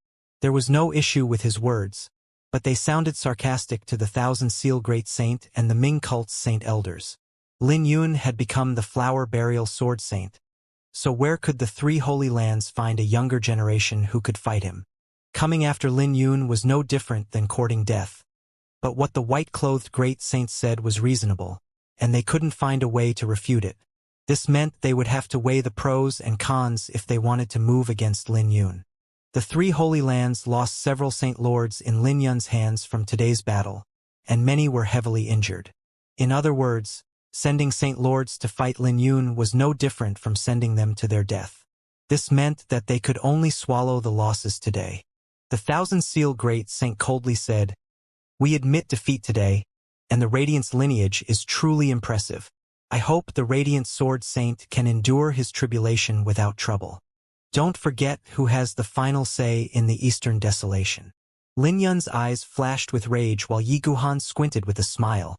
There was no issue with his words, but they sounded sarcastic to the Thousand Seal Great Saint and the Ming Cult's Saint Elders. Lin Yun had become the Flower Burial Sword Saint. So where could the three Holy Lands find a younger generation who could fight him? Coming after Lin Yun was no different than courting death. But what the white-clothed Great Saint said was reasonable, and they couldn't find a way to refute it. This meant they would have to weigh the pros and cons if they wanted to move against Lin Yun. The three Holy Lands lost several Saint Lords in Lin Yun's hands from today's battle, and many were heavily injured. In other words, sending Saint Lords to fight Lin Yun was no different from sending them to their death. This meant that they could only swallow the losses today. The Thousand Seal Great Saint coldly said, "We admit defeat today, and the Radiant's lineage is truly impressive. I hope the Radiant Sword Saint can endure his tribulation without trouble. Don't forget who has the final say in the Eastern Desolation." Lin Yun's eyes flashed with rage while Yi Guhan squinted with a smile.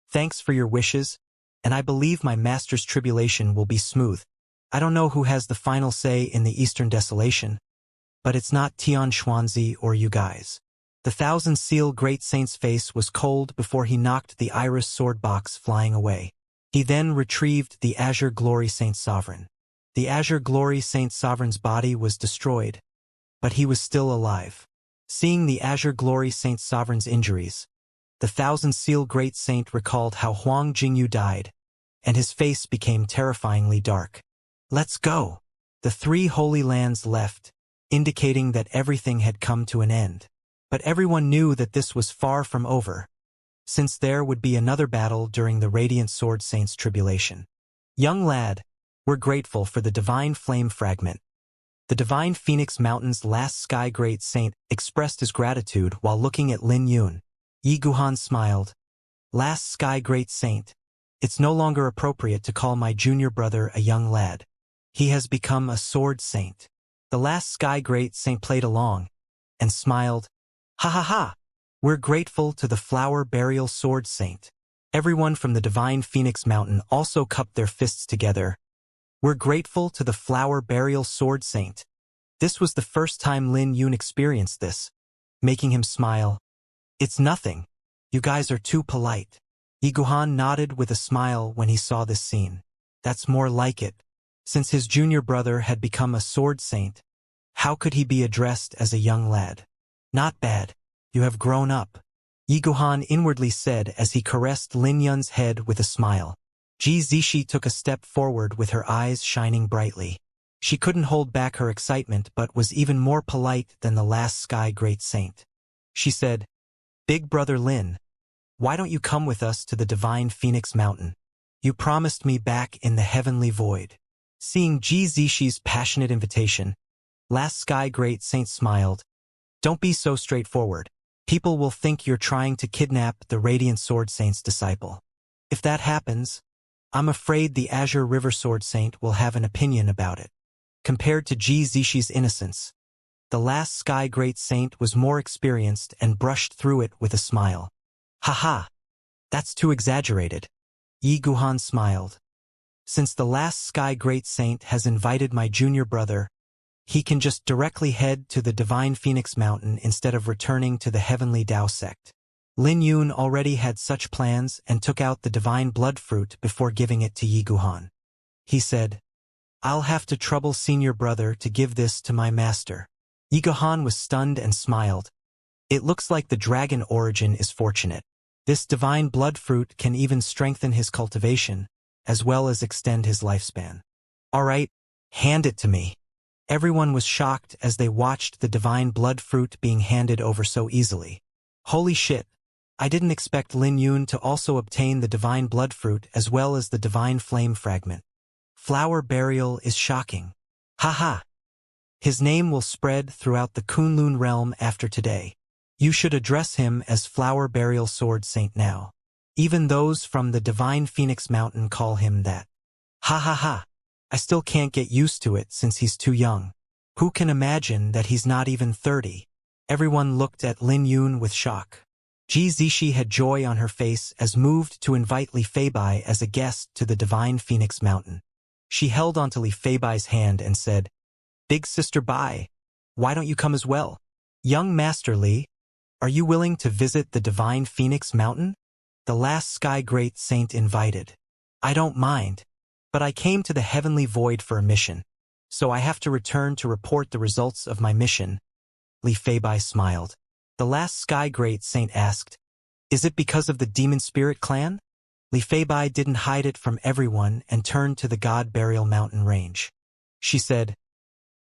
"Thanks for your wishes, and I believe my master's tribulation will be smooth. I don't know who has the final say in the Eastern Desolation, but it's not Tian Xuanzi or you guys." The Thousand Seal Great Saint's face was cold before he knocked the Iris sword box flying away. He then retrieved the Azure Glory Saint Sovereign. The Azure Glory Saint Sovereign's body was destroyed, but he was still alive. Seeing the Azure Glory Saint Sovereign's injuries, the Thousand Seal Great Saint recalled how Huang Jingyu died, and his face became terrifyingly dark. "Let's go." The three Holy Lands left, indicating that everything had come to an end. But everyone knew that this was far from over, since there would be another battle during the Radiant Sword Saint's tribulation. "Young lad, we're grateful for the Divine Flame Fragment." The Divine Phoenix Mountain's last Sky Great Saint expressed his gratitude while looking at Lin Yun. Yi Guhan smiled. "Last Sky Great Saint, it's no longer appropriate to call my junior brother a young lad. He has become a Sword Saint." The last Sky Great Saint played along, and smiled. "Ha ha ha! We're grateful to the Flower Burial Sword Saint." Everyone from the Divine Phoenix Mountain also cupped their fists together. "We're grateful to the Flower Burial Sword Saint." This was the first time Lin Yun experienced this, making him smile. "It's nothing. You guys are too polite." Yi Guhan nodded with a smile when he saw this scene. That's more like it. Since his junior brother had become a Sword Saint, how could he be addressed as a young lad? "Not bad. You have grown up," Yi Guhan inwardly said as he caressed Lin Yun's head with a smile. Ji Zishi took a step forward with her eyes shining brightly. She couldn't hold back her excitement but was even more polite than the last Sky Great Saint. She said, "Big brother Lin, why don't you come with us to the Divine Phoenix Mountain? You promised me back in the Heavenly Void." Seeing Ji Zishi's passionate invitation, last Sky Great Saint smiled. "Don't be so straightforward. People will think you're trying to kidnap the Radiant Sword Saint's disciple. If that happens, I'm afraid the Azure River Sword Saint will have an opinion about it." Compared to Ji Zishi's innocence, the last Sky Great Saint was more experienced and brushed through it with a smile. "Haha, that's too exaggerated." Yi Guhan smiled. "Since the last Sky Great Saint has invited my junior brother, he can just directly head to the Divine Phoenix Mountain instead of returning to the Heavenly Dao sect." Lin Yun already had such plans and took out the Divine Blood Fruit before giving it to Yi Guhan. He said, I'll have to trouble senior brother to give this to my master. Yigohan was stunned and smiled. It looks like the dragon origin is fortunate. This divine blood fruit can even strengthen his cultivation, as well as extend his lifespan. All right, hand it to me. Everyone was shocked as they watched the divine blood fruit being handed over so easily. Holy shit, I didn't expect Lin Yun to also obtain the divine blood fruit as well as the divine flame fragment. Flower burial is shocking. Haha. His name will spread throughout the Kunlun realm after today. You should address him as Flower Burial Sword Saint now. Even those from the Divine Phoenix Mountain call him that. Ha ha ha. I still can't get used to it since he's too young. Who can imagine that he's not even 30? Everyone looked at Lin Yun with shock. Ji Zishi had joy on her face as moved to invite Li Feibai as a guest to the Divine Phoenix Mountain. She held onto Li Feibai's hand and said, Big Sister Bai, why don't you come as well? Young Master Li, are you willing to visit the Divine Phoenix Mountain? The last Sky Great Saint invited. I don't mind, but I came to the Heavenly Void for a mission, so I have to return to report the results of my mission. Li Feibai smiled. The last Sky Great Saint asked, Is it because of the Demon Spirit clan? Li Feibai didn't hide it from everyone and turned to the God Burial Mountain range. She said,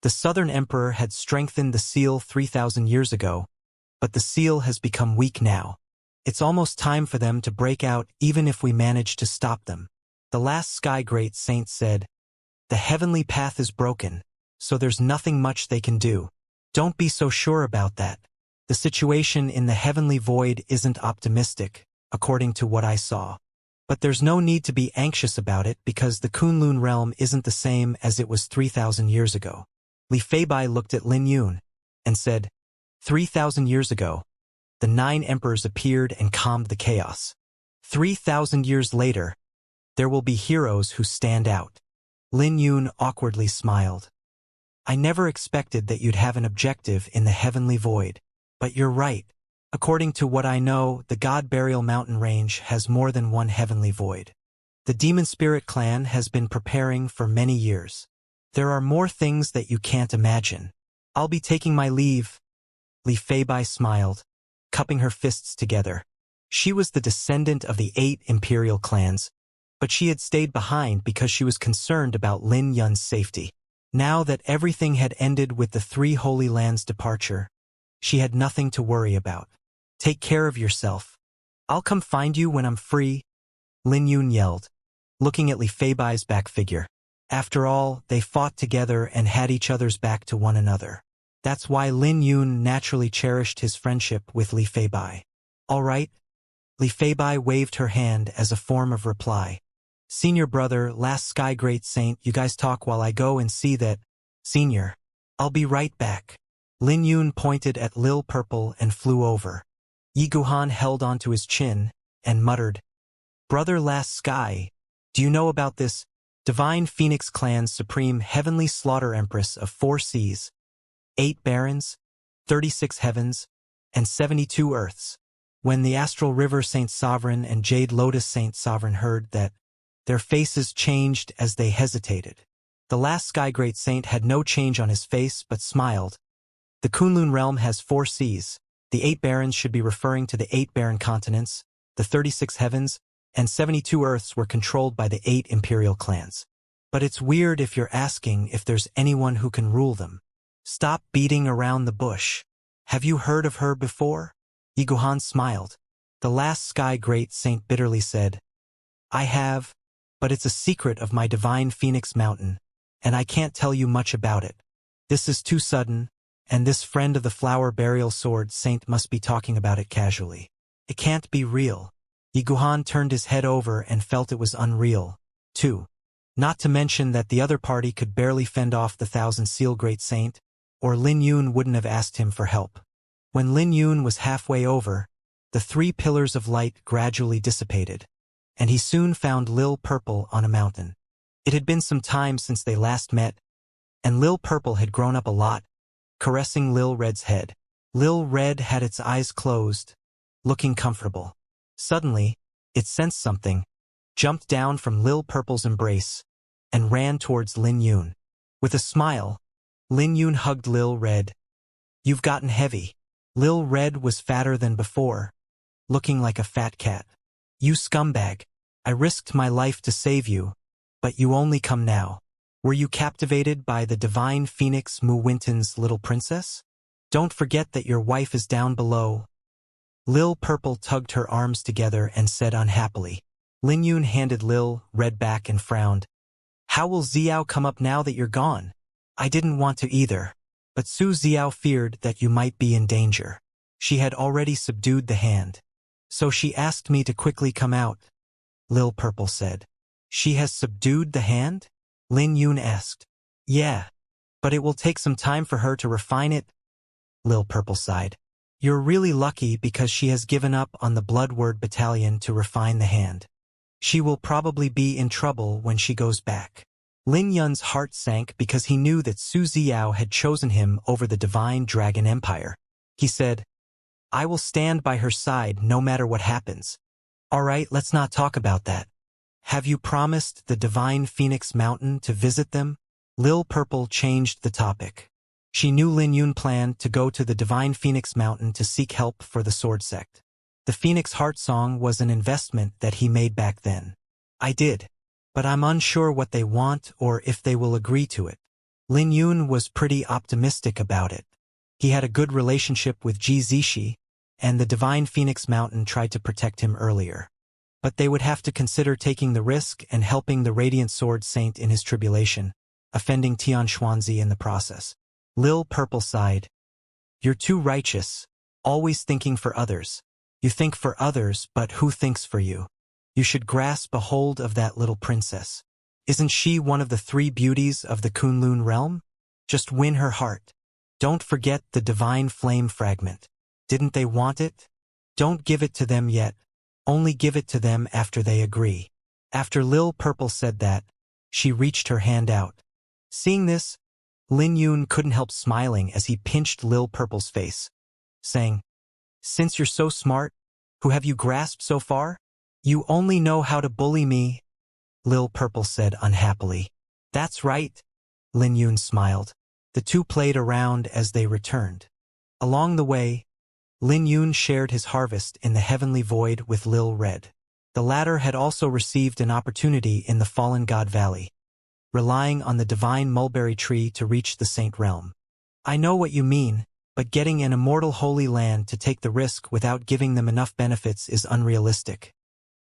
The Southern Emperor had strengthened the seal 3,000 years ago, but the seal has become weak now. It's almost time for them to break out even if we manage to stop them. The last Sky Great Saint said, The heavenly path is broken, so there's nothing much they can do. Don't be so sure about that. The situation in the heavenly void isn't optimistic, according to what I saw. But there's no need to be anxious about it because the Kunlun realm isn't the same as it was 3,000 years ago. Li Feibai looked at Lin Yun and said, 3,000 years ago, the 9 emperors appeared and calmed the chaos. 3,000 years later, there will be heroes who stand out. Lin Yun awkwardly smiled. I never expected that you'd have an objective in the heavenly void. But you're right. According to what I know, the God Burial Mountain range has more than one heavenly void. The Demon Spirit clan has been preparing for many years. There are more things that you can't imagine. I'll be taking my leave. Li Feibai smiled, cupping her fists together. She was the descendant of the 8 imperial clans, but she had stayed behind because she was concerned about Lin Yun's safety. Now that everything had ended with the 3 Holy Lands' departure, she had nothing to worry about. Take care of yourself. I'll come find you when I'm free, Lin Yun yelled, looking at Li Feibai's back figure. After all, they fought together and had each other's back to one another. That's why Lin Yun naturally cherished his friendship with Li Feibai. All right? Li Feibai waved her hand as a form of reply. Senior brother, last Sky Great Saint, you guys talk while I go and see that. Senior. I'll be right back. Lin Yun pointed at Lil Purple and flew over. Yi Guhan held onto his chin and muttered, Brother Last Sky, do you know about this Divine Phoenix Clan's supreme heavenly slaughter empress of 4 seas, 8 barons, 36 heavens, and 72 earths? When the Astral River Saint Sovereign and Jade Lotus Saint Sovereign heard that, their faces changed as they hesitated. The last Sky Great Saint had no change on his face but smiled. The Kunlun realm has 4 seas. The 8 barons should be referring to the 8 barren continents, the 36 heavens, and 72 earths were controlled by the 8 imperial clans. But it's weird if you're asking if there's anyone who can rule them. Stop beating around the bush. Have you heard of her before? Yi Guhan smiled. The last Sky Great Saint bitterly said, I have, but it's a secret of my Divine Phoenix Mountain, and I can't tell you much about it. This is too sudden, and this friend of the Flower Burial Sword Saint must be talking about it casually. It can't be real. Yi Guhan turned his head over and felt it was unreal, too. Not to mention that the other party could barely fend off the 1,000 Seal Great Saint, or Lin Yun wouldn't have asked him for help. When Lin Yun was halfway over, the 3 pillars of light gradually dissipated, and he soon found Lil Purple on a mountain. It had been some time since they last met, and Lil Purple had grown up a lot, caressing Lil Red's head. Lil Red had its eyes closed, looking comfortable. Suddenly, it sensed something, jumped down from Lil Purple's embrace, and ran towards Lin Yun. With a smile, Lin Yun hugged Lil Red. "You've gotten heavy." Lil Red was fatter than before, looking like a fat cat. "You scumbag. I risked my life to save you, but you only come now. Were you captivated by the divine phoenix Mu Winton's little princess? Don't forget that your wife is down below." Lil Purple tugged her arms together and said unhappily. Lin Yun handed Lil Red back and frowned. "How will Xiao come up now that you're gone?" "I didn't want to either, but Su Xiao feared that you might be in danger. She had already subdued the hand. So she asked me to quickly come out," Lil Purple said. "She has subdued the hand?" Lin Yun asked. "Yeah, but it will take some time for her to refine it," Lil Purple sighed. "You're really lucky because she has given up on the Bloodword Battalion to refine the hand. She will probably be in trouble when she goes back." Lin Yun's heart sank because he knew that Su Xiao had chosen him over the Divine Dragon Empire. He said, "I will stand by her side no matter what happens." "All right, let's not talk about that. Have you promised the Divine Phoenix Mountain to visit them?" Lil Purple changed the topic. She knew Lin Yun planned to go to the Divine Phoenix Mountain to seek help for the Sword Sect. The Phoenix Heart Song was an investment that he made back then. "I did, but I'm unsure what they want or if they will agree to it." Lin Yun was pretty optimistic about it. He had a good relationship with Ji Zishi, and the Divine Phoenix Mountain tried to protect him earlier. But they would have to consider taking the risk and helping the Radiant Sword Saint in his tribulation, offending Tian Xuanzi in the process. Lil Purple sighed. "You're too righteous, always thinking for others. You think for others, but who thinks for you? You should grasp a hold of that little princess. Isn't she one of the 3 beauties of the Kunlun realm? Just win her heart. Don't forget the divine flame fragment. Didn't they want it? Don't give it to them yet. Only give it to them after they agree." After Lil Purple said that, she reached her hand out. Seeing this, Lin Yun couldn't help smiling as he pinched Lil Purple's face, saying, "Since you're so smart, who have you grasped so far? You only know how to bully me," Lil Purple said unhappily. "That's right," Lin Yun smiled. The two played around as they returned. Along the way, Lin Yun shared his harvest in the heavenly void with Lil Red. The latter had also received an opportunity in the Fallen God Valley, relying on the divine mulberry tree to reach the Saint Realm. "I know what you mean, but getting an immortal holy land to take the risk without giving them enough benefits is unrealistic,"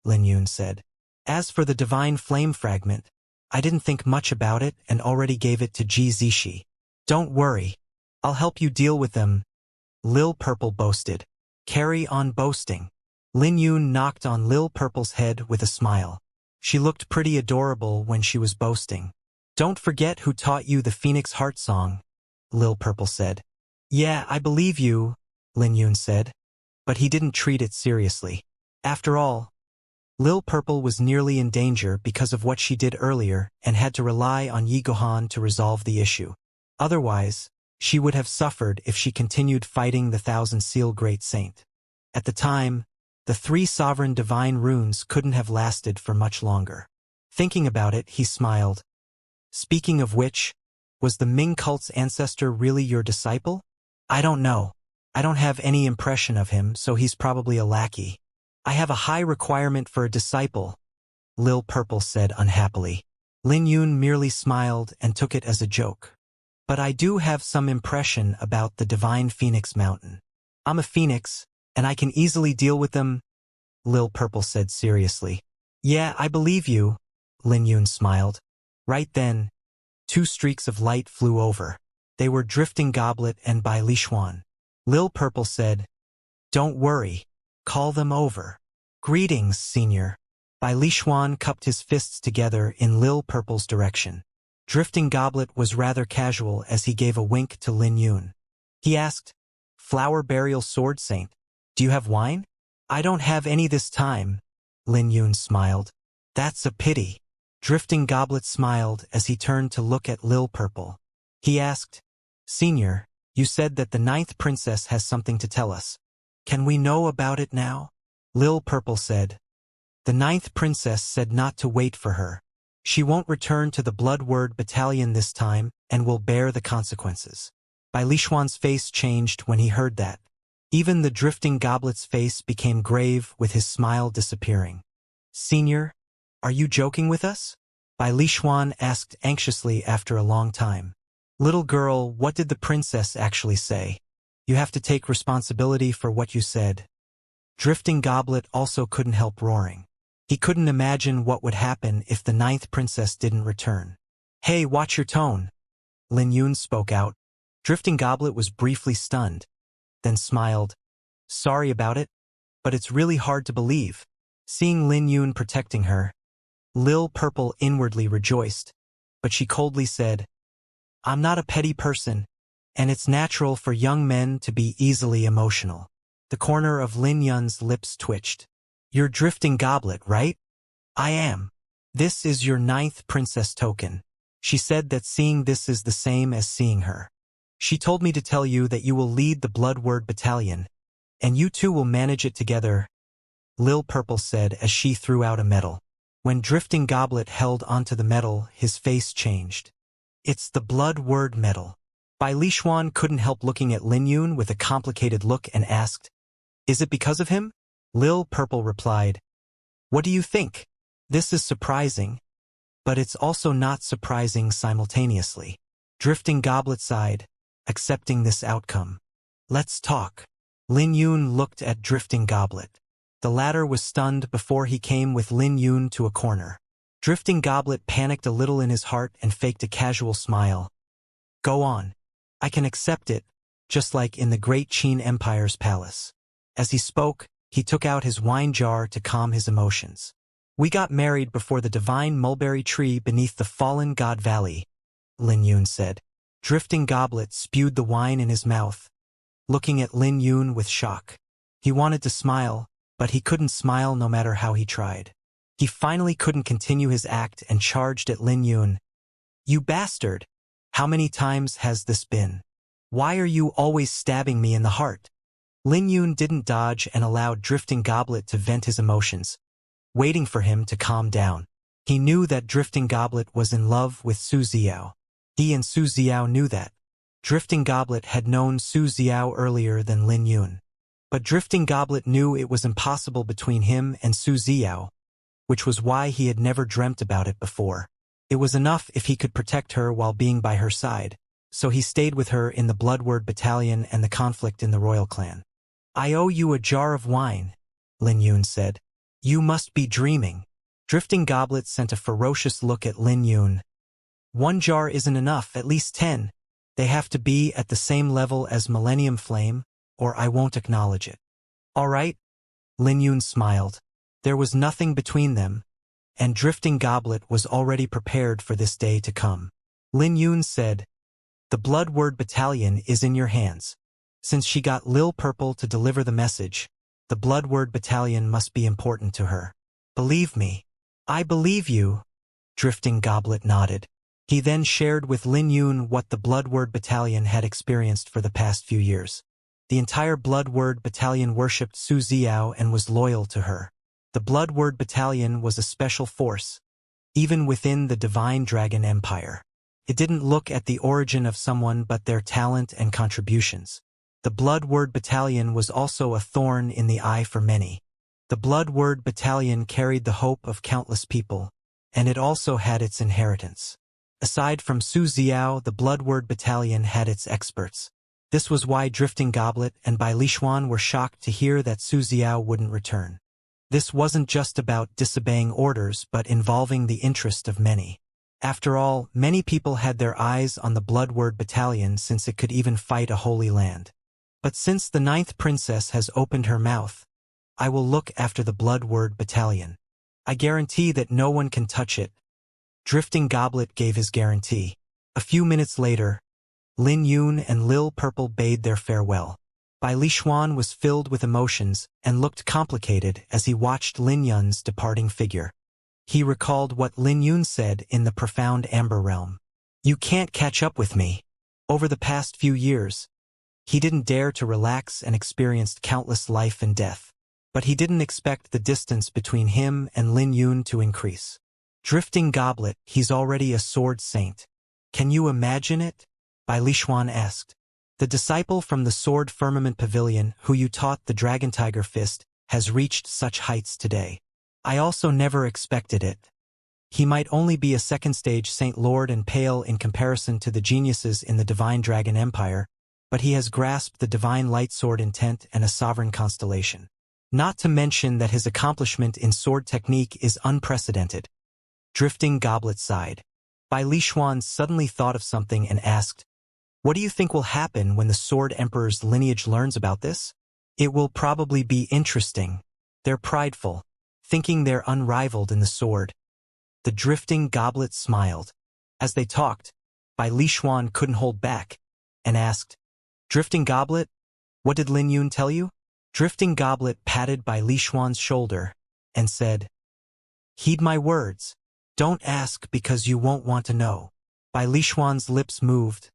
Lin Yun said. "As for the divine flame fragment, I didn't think much about it and already gave it to Ji Zishi. Don't worry, I'll help you deal with them," Lil Purple boasted. "Carry on boasting." Lin Yun knocked on Lil Purple's head with a smile. She looked pretty adorable when she was boasting. "Don't forget who taught you the Phoenix Heart Song," Lil Purple said. "Yeah, I believe you," Lin Yun said, but he didn't treat it seriously. After all, Lil Purple was nearly in danger because of what she did earlier and had to rely on Yi Gohan to resolve the issue. Otherwise, she would have suffered if she continued fighting the Thousand Seal Great Saint. At the time, the 3 sovereign divine runes couldn't have lasted for much longer. Thinking about it, he smiled. "Speaking of which, was the Ming cult's ancestor really your disciple?" "I don't know. I don't have any impression of him, so he's probably a lackey." "I have a high requirement for a disciple," Lil Purple said unhappily. Lin Yun merely smiled and took it as a joke. "But I do have some impression about the Divine Phoenix Mountain. I'm a phoenix, and I can easily deal with them," Lil Purple said seriously. "Yeah, I believe you," Lin Yun smiled. Right then, 2 streaks of light flew over. They were Drifting Goblet and Bai Lishuan. Lil Purple said, "Don't worry, call them over." "Greetings, Senior." Bai Lishuan cupped his fists together in Lil Purple's direction. Drifting Goblet was rather casual as he gave a wink to Lin Yun. He asked, "Flower Burial Sword Saint, do you have wine?" "I don't have any this time," Lin Yun smiled. "That's a pity." Drifting Goblet smiled as he turned to look at Lil Purple. He asked, "Senior, you said that the 9th princess has something to tell us. Can we know about it now?" Lil Purple said, "The 9th princess said not to wait for her. She won't return to the Blood Word Battalion this time and will bear the consequences. Bai Lishuan's face changed when he heard that. Even the drifting goblet's face became grave with his smile disappearing. Senior, are you joking with us? Bai Lishuan asked anxiously after a long time. Little girl, what did the princess actually say? You have to take responsibility for what you said. Drifting Goblet also couldn't help roaring. He couldn't imagine what would happen if the 9th princess didn't return. Hey, watch your tone. Lin Yun spoke out. Drifting Goblet was briefly stunned, then smiled. Sorry about it, but it's really hard to believe. Seeing Lin Yun protecting her, Lil Purple inwardly rejoiced, but she coldly said, I'm not a petty person, and it's natural for young men to be easily emotional. The corner of Lin Yun's lips twitched. You're Drifting Goblet, right? I am. This is your 9th princess token. She said that seeing this is the same as seeing her. She told me to tell you that you will lead the Blood Word Battalion, and you two will manage it together, Lil Purple said as she threw out a medal. When Drifting Goblet held onto the medal, his face changed. It's the Blood Word medal. Bai Lishuan couldn't help looking at Lin Yun with a complicated look and asked, Is it because of him? Lil Purple replied, What do you think? This is surprising, but it's also not surprising simultaneously. Drifting Goblet sighed, accepting this outcome. Let's talk. Lin Yun looked at Drifting Goblet. The latter was stunned before he came with Lin Yun to a corner. Drifting Goblet panicked a little in his heart and faked a casual smile. Go on. I can accept it, just like in the Great Qin Empire's palace. As he spoke, he took out his wine jar to calm his emotions. We got married before the divine mulberry tree beneath the fallen god valley, Lin Yun said. Drifting Goblet spewed the wine in his mouth, looking at Lin Yun with shock. He wanted to smile, but he couldn't smile no matter how he tried. He finally couldn't continue his act and charged at Lin Yun. You bastard! How many times has this been? Why are you always stabbing me in the heart? Lin Yun didn't dodge and allowed Drifting Goblet to vent his emotions, waiting for him to calm down. He knew that Drifting Goblet was in love with Su Xiao. He and Su Xiao knew that. Drifting Goblet had known Su Xiao earlier than Lin Yun. But Drifting Goblet knew it was impossible between him and Su Xiao, which was why he had never dreamt about it before. It was enough if he could protect her while being by her side, so he stayed with her in the Blood Word Battalion and the conflict in the royal clan. I owe you a jar of wine, Lin Yun said. You must be dreaming. Drifting Goblet sent a ferocious look at Lin Yun. One jar isn't enough, at least 10. They have to be at the same level as Millennium Flame, or I won't acknowledge it. All right? Lin Yun smiled. There was nothing between them, and Drifting Goblet was already prepared for this day to come. Lin Yun said, The Blood Word Battalion is in your hands. Since she got Lil Purple to deliver the message, the Blood Word Battalion must be important to her. Believe me. I believe you. Drifting Goblet nodded. He then shared with Lin Yun what the Blood Word Battalion had experienced for the past few years. The entire Blood Word Battalion worshipped Su Xiao and was loyal to her. The Blood Word Battalion was a special force, even within the Divine Dragon Empire. It didn't look at the origin of someone but their talent and contributions. The Blood Word Battalion was also a thorn in the eye for many. The Blood Word Battalion carried the hope of countless people, and it also had its inheritance. Aside from Su Xiao, the Blood Word Battalion had its experts. This was why Drifting Goblet and Bai Lishuan were shocked to hear that Su Xiao wouldn't return. This wasn't just about disobeying orders but involving the interest of many. After all, many people had their eyes on the Blood Word Battalion since it could even fight a holy land. But since the 9th princess has opened her mouth, I will look after the Blood Word Battalion. I guarantee that no one can touch it. Drifting Goblet gave his guarantee. A few minutes later, Lin Yun and Lil Purple bade their farewell. Bai Lishuan was filled with emotions and looked complicated as he watched Lin Yun's departing figure. He recalled what Lin Yun said in the profound Amber Realm. You can't catch up with me. Over the past few years, he didn't dare to relax and experienced countless life and death. But he didn't expect the distance between him and Lin Yun to increase. Drifting Goblet, he's already a sword saint. Can you imagine it? Bai Lishuan asked. The disciple from the Sword Firmament Pavilion who you taught the Dragon Tiger Fist has reached such heights today. I also never expected it. He might only be a second-stage Saint Lord and pale in comparison to the geniuses in the Divine Dragon Empire, but he has grasped the Divine Light Sword intent and a sovereign constellation. Not to mention that his accomplishment in sword technique is unprecedented. Drifting Goblet sighed. Bai Lishuan suddenly thought of something and asked, "What do you think will happen when the Sword Emperor's lineage learns about this?" "It will probably be interesting. They're prideful, thinking they're unrivaled in the sword." The Drifting Goblet smiled. As they talked, Bai Lishuan couldn't hold back, and asked, "Drifting Goblet, what did Lin Yun tell you?" Drifting Goblet patted Bai Lishuan's shoulder, and said, "Heed my words. Don't ask because you won't want to know." Bai Lishuan's lips moved,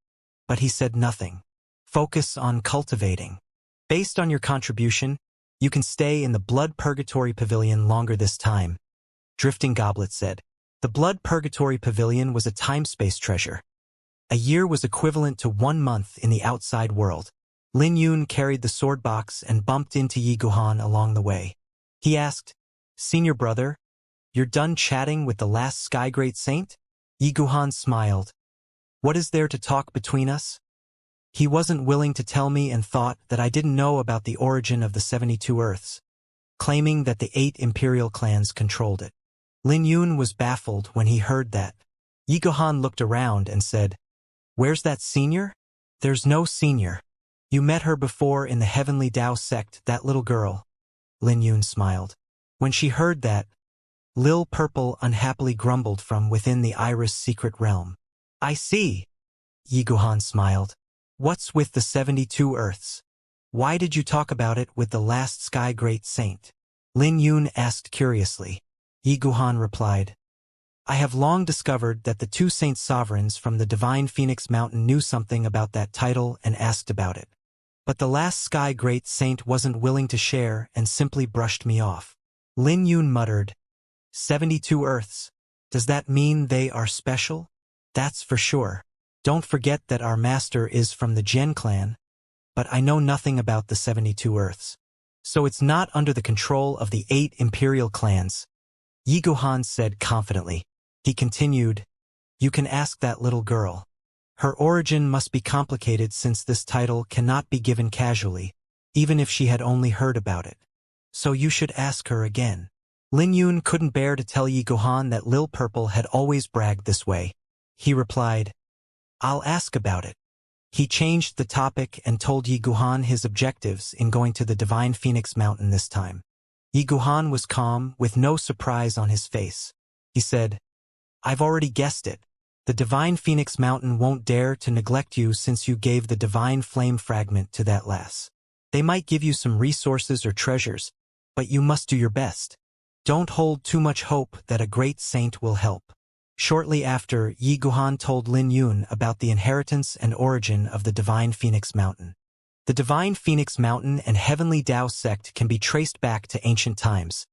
but he said nothing. "Focus on cultivating. Based on your contribution, you can stay in the Blood Purgatory Pavilion longer this time," Drifting Goblet said. The Blood Purgatory Pavilion was a time-space treasure. A year was equivalent to 1 month in the outside world. Lin Yun carried the sword box and bumped into Yi Guhan along the way. He asked, "Senior brother, you're done chatting with the last Sky Great Saint?" Yi Guhan smiled. "What is there to talk between us?" He wasn't willing to tell me and thought that I didn't know about the origin of the 72 Earths, claiming that the 8 imperial clans controlled it. Lin Yun was baffled when he heard that. Yi Guhan looked around and said, "Where's that senior?" "There's no senior. You met her before in the Heavenly Tao sect, that little girl." Lin Yun smiled. When she heard that, Lil Purple unhappily grumbled from within the Iris secret realm. "I see." Yi Guhan smiled. "What's with the 72 Earths? Why did you talk about it with the last Sky Great Saint?" Lin Yun asked curiously. Yi Guhan replied, "I have long discovered that the 2 Saint Sovereigns from the Divine Phoenix Mountain knew something about that title and asked about it. But the last Sky Great Saint wasn't willing to share and simply brushed me off." Lin Yun muttered, 72 Earths. Does that mean they are special?" "That's for sure. Don't forget that our master is from the Gen clan, but I know nothing about the 72 Earths. So it's not under the control of the 8 imperial clans," Yi Guhan said confidently. He continued, "You can ask that little girl. Her origin must be complicated since this title cannot be given casually, even if she had only heard about it. So you should ask her again." Lin Yun couldn't bear to tell Yi Guhan that Lil Purple had always bragged this way. He replied, "I'll ask about it." He changed the topic and told Yi Guhan his objectives in going to the Divine Phoenix Mountain this time. Yi Guhan was calm, with no surprise on his face. He said, "I've already guessed it. The Divine Phoenix Mountain won't dare to neglect you since you gave the Divine Flame Fragment to that lass. They might give you some resources or treasures, but you must do your best. Don't hold too much hope that a great saint will help." Shortly after, Yi Guhan told Lin Yun about the inheritance and origin of the Divine Phoenix Mountain. The Divine Phoenix Mountain and Heavenly Tao sect can be traced back to ancient times,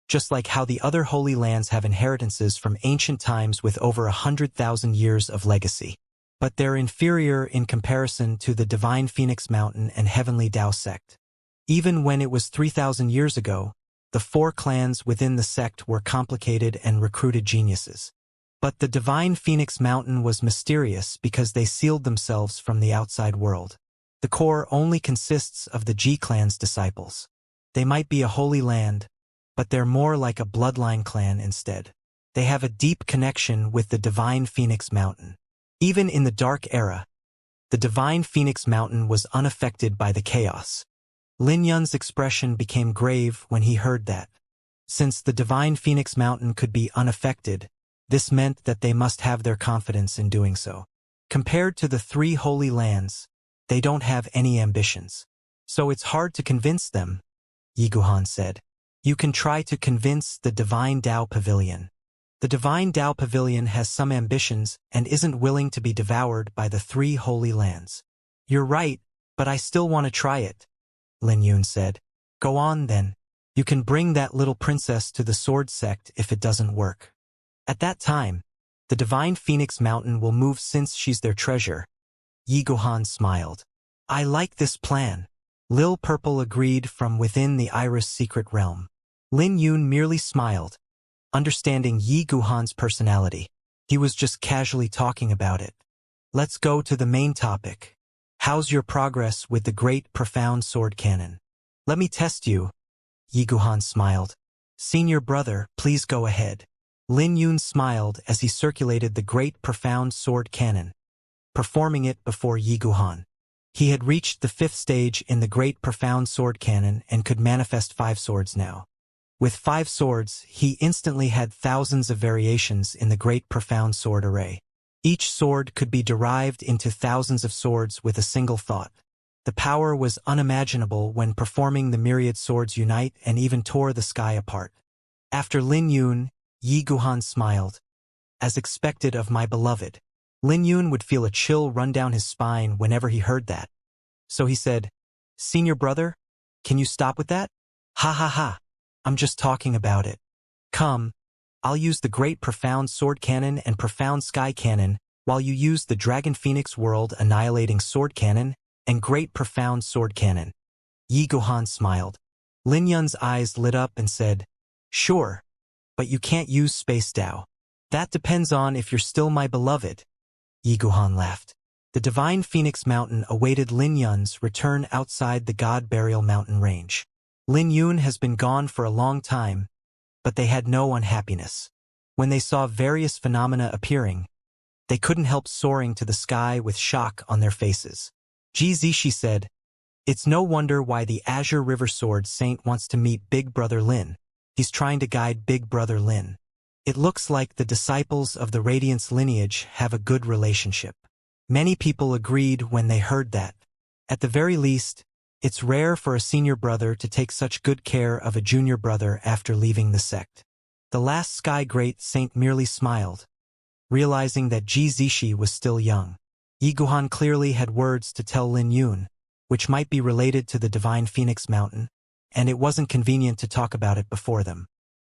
just like how the other holy lands have inheritances from ancient times with over 100,000 years of legacy. But they're inferior in comparison to the Divine Phoenix Mountain and Heavenly Tao sect. Even when it was 3,000 years ago, the 4 clans within the sect were complicated and recruited geniuses. But the Divine Phoenix Mountain was mysterious because they sealed themselves from the outside world. The core only consists of the G-clan's disciples. They might be a holy land, but they're more like a bloodline clan instead. They have a deep connection with the Divine Phoenix Mountain. Even in the Dark Era, the Divine Phoenix Mountain was unaffected by the chaos. Lin Yun's expression became grave when he heard that. Since the Divine Phoenix Mountain could be unaffected, this meant that they must have their confidence in doing so. Compared to the 3 holy lands, they don't have any ambitions. So it's hard to convince them, Yi Guhan said. You can try to convince the Divine Tao Pavilion. The Divine Tao Pavilion has some ambitions and isn't willing to be devoured by the 3 holy lands. You're right, but I still want to try it, Lin Yun said. Go on then. You can bring that little princess to the sword sect if it doesn't work. At that time, the divine Phoenix Mountain will move since she's their treasure. Yi Guhan smiled. I like this plan. Lil Purple agreed from within the Iris secret realm. Lin Yun merely smiled, understanding Yi Guhan's personality. He was just casually talking about it. Let's go to the main topic. How's your progress with the great profound sword cannon? Let me test you. Yi Guhan smiled. Senior brother, please go ahead. Lin Yun smiled as he circulated the great profound sword cannon, performing it before Yi Guhan. He had reached the 5th stage in the great profound sword cannon and could manifest 5 swords now. With 5 swords, he instantly had thousands of variations in the great profound sword array. Each sword could be derived into thousands of swords with a single thought. The power was unimaginable when performing the myriad swords unite and even tore the sky apart. After Lin Yun, Yi Guhan smiled. As expected of my beloved. Lin Yun would feel a chill run down his spine whenever he heard that. So he said, Senior brother, can you stop with that? Ha ha ha, I'm just talking about it. Come, I'll use the great profound sword cannon and profound sky cannon, while you use the Dragon Phoenix World annihilating sword cannon and great profound sword cannon. Yi Guhan smiled. Lin Yun's eyes lit up and said, Sure, but you can't use Space Dao. That depends on if you're still my beloved. Yi Guhan laughed. The divine Phoenix Mountain awaited Lin Yun's return outside the God Burial Mountain range. Lin Yun has been gone for a long time, but they had no unhappiness. When they saw various phenomena appearing, they couldn't help soaring to the sky with shock on their faces. Ji Zishi said, It's no wonder why the Azure River Sword Saint wants to meet Big Brother Lin. He's trying to guide Big Brother Lin. It looks like the disciples of the Radiance lineage have a good relationship. Many people agreed when they heard that. At the very least, it's rare for a senior brother to take such good care of a junior brother after leaving the sect. The last Sky Great Saint merely smiled, realizing that Ji Zishi was still young. Yi Guhan clearly had words to tell Lin Yun, which might be related to the divine Phoenix Mountain, and it wasn't convenient to talk about it before them.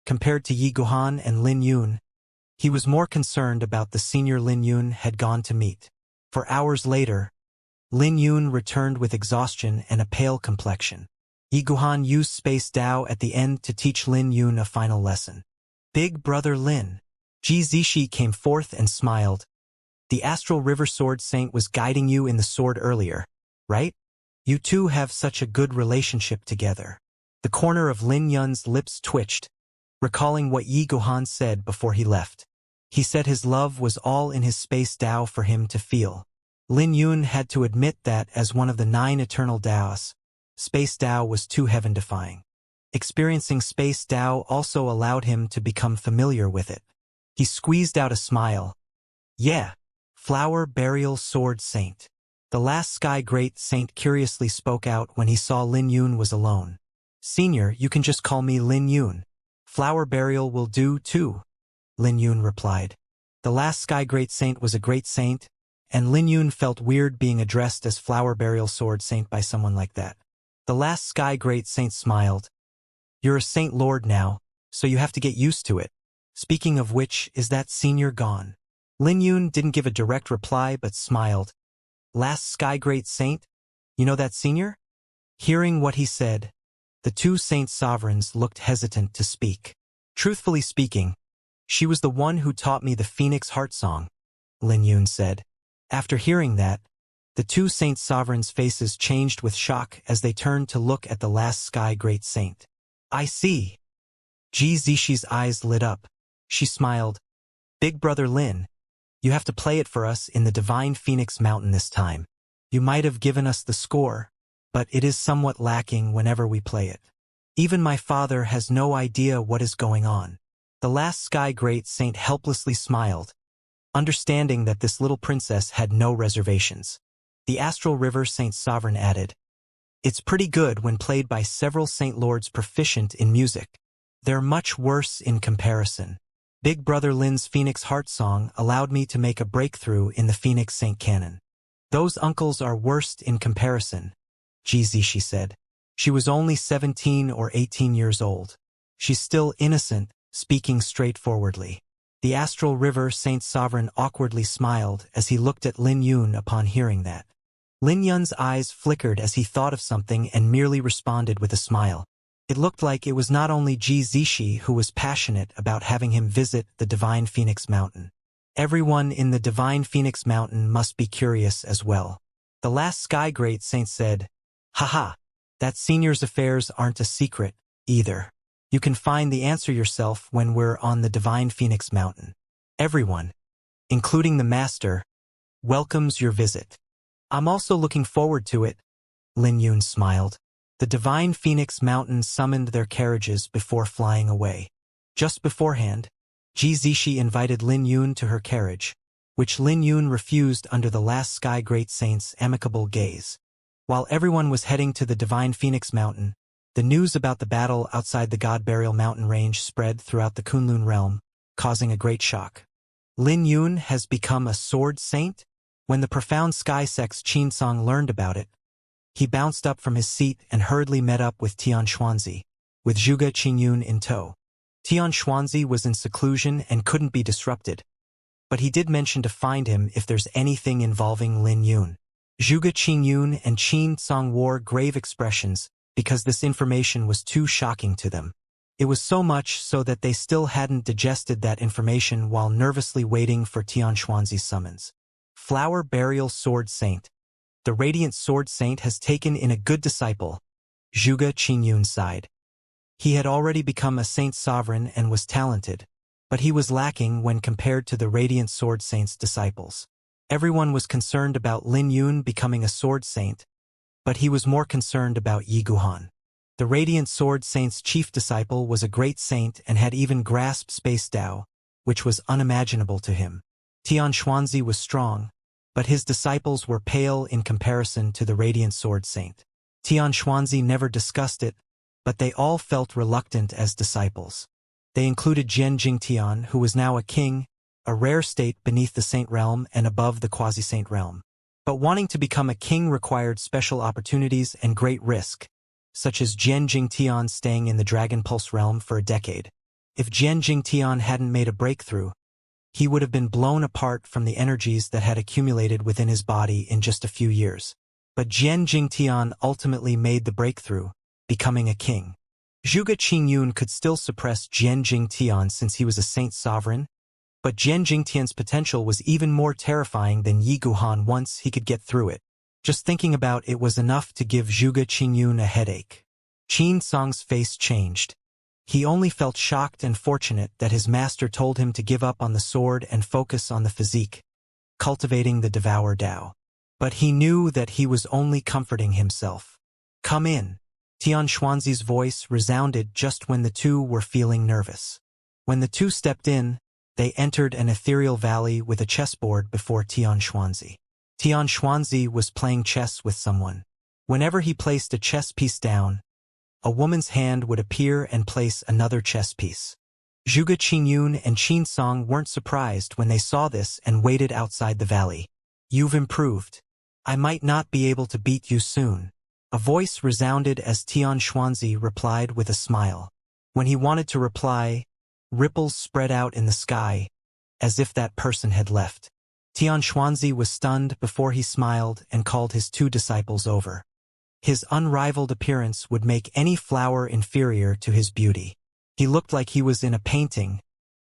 Compared to Yi Guhan and Lin Yun, he was more concerned about the senior Lin Yun had gone to meet. For hours later, Lin Yun returned with exhaustion and a pale complexion. Yi Guhan used Space Dao at the end to teach Lin Yun a final lesson. Big Brother Lin. Ji Zishi came forth and smiled. The Astral River Sword Saint was guiding you in the sword earlier, right? You two have such a good relationship together. The corner of Lin Yun's lips twitched, recalling what Yi Guhan said before he left. He said his love was all in his Space Dao for him to feel. Lin Yun had to admit that as one of the 9 eternal Daos, Space Dao was too heaven-defying. Experiencing Space Dao also allowed him to become familiar with it. He squeezed out a smile. Yeah, Flower Burial Sword Saint. The last Sky Great Saint curiously spoke out when he saw Lin Yun was alone. Senior, you can just call me Lin Yun. Flower Burial will do too, Lin Yun replied. The last Sky Great Saint was a great saint, and Lin Yun felt weird being addressed as Flower Burial Sword Saint by someone like that. The last Sky Great Saint smiled. You're a Saint Lord now, so you have to get used to it. Speaking of which, is that senior gone? Lin Yun didn't give a direct reply but smiled. Last Sky Great Saint? You know that senior? Hearing what he said, the 2 saint sovereigns looked hesitant to speak. Truthfully speaking, she was the one who taught me the Phoenix Heart Song, Lin Yun said. After hearing that, the 2 saint sovereigns' faces changed with shock as they turned to look at the last Sky Great Saint. I see. Ji Zishi's eyes lit up. She smiled. Big Brother Lin, you have to play it for us in the divine Phoenix Mountain this time. You might have given us the score, but it is somewhat lacking whenever we play it. Even my father has no idea what is going on. The last Sky Great Saint helplessly smiled, understanding that this little princess had no reservations. The Astral River Saint Sovereign added, It's pretty good when played by several Saint Lords proficient in music. They're much worse in comparison. Big Brother Lin's Phoenix Heart Song allowed me to make a breakthrough in the Phoenix Saint canon. Those uncles are worst in comparison, Ji Zishi said. She was only 17 or 18 years old. She's still innocent, speaking straightforwardly. The astral river Saint Sovereign awkwardly smiled as he looked at Lin Yun upon hearing that. Lin Yun's eyes flickered as he thought of something and merely responded with a smile. It looked like it was not only Ji Zishi who was passionate about having him visit the Divine Phoenix Mountain. Everyone in the Divine Phoenix Mountain must be curious as well. The last Sky Great Saint said, "Haha, that senior's affairs aren't a secret, either. You can find the answer yourself when we're on the Divine Phoenix Mountain. Everyone, including the Master, welcomes your visit." "I'm also looking forward to it," Lin Yun smiled. The Divine Phoenix Mountain summoned their carriages before flying away. Just beforehand, Ji Zishi invited Lin Yun to her carriage, which Lin Yun refused under the last Sky Great Saint's amicable gaze. While everyone was heading to the Divine Phoenix Mountain, the news about the battle outside the God Burial Mountain range spread throughout the Kunlun realm, causing a great shock. Lin Yun has become a sword saint? When the profound sky sex Qinsong learned about it, he bounced up from his seat and hurriedly met up with Tian Xuanzi, with Zhuge Qingyun in tow. Tian Xuanzi was in seclusion and couldn't be disrupted, but he did mention to find him if there's anything involving Lin Yun. Zhuge Qingyun and Qinsong wore grave expressions, because this information was too shocking to them. It was so much so that they still hadn't digested that information while nervously waiting for Tian Xuanzi's summons. Flower Burial Sword Saint. The Radiant Sword Saint has taken in a good disciple, Zhuge Qingyun sighed. He had already become a Saint Sovereign and was talented, but he was lacking when compared to the Radiant Sword Saint's disciples. Everyone was concerned about Lin Yun becoming a Sword Saint, but he was more concerned about Yi Guhan. The Radiant Sword Saint's chief disciple was a great saint and had even grasped Space Tao, which was unimaginable to him. Tian Xuanzi was strong, but his disciples were pale in comparison to the Radiant Sword Saint. Tian Xuanzi never discussed it, but they all felt reluctant as disciples. They included Jian Jingtian, who was now a king, a rare state beneath the saint realm and above the quasi-saint realm. But wanting to become a king required special opportunities and great risk, such as Jian Jingtian staying in the Dragon Pulse realm for a decade. If Jian Jingtian hadn't made a breakthrough, he would have been blown apart from the energies that had accumulated within his body in just a few years. But Jian Jingtian ultimately made the breakthrough, becoming a king. Zhuge Qingyun could still suppress Jian Jingtian since he was a saint sovereign, but Jian Jingtian's potential was even more terrifying than Yi Guhan once he could get through it. Just thinking about it was enough to give Zhuge Qingyun a headache. Qinsong's face changed. He only felt shocked and fortunate that his master told him to give up on the sword and focus on the physique, cultivating the Devour Tao. But he knew that he was only comforting himself. "Come in." Tian Xuanzi's voice resounded just when the two were feeling nervous. When the two stepped in, they entered an ethereal valley with a chessboard before Tian Xuanzi. Tian Xuanzi was playing chess with someone. Whenever he placed a chess piece down, a woman's hand would appear and place another chess piece. Zhuge Qingyun and Qinsong weren't surprised when they saw this and waited outside the valley. "You've improved. I might not be able to beat you soon." A voice resounded as Tian Xuanzi replied with a smile. When he wanted to reply, ripples spread out in the sky, as if that person had left. Tian Xuanzi was stunned before he smiled and called his two disciples over. His unrivaled appearance would make any flower inferior to his beauty. He looked like he was in a painting,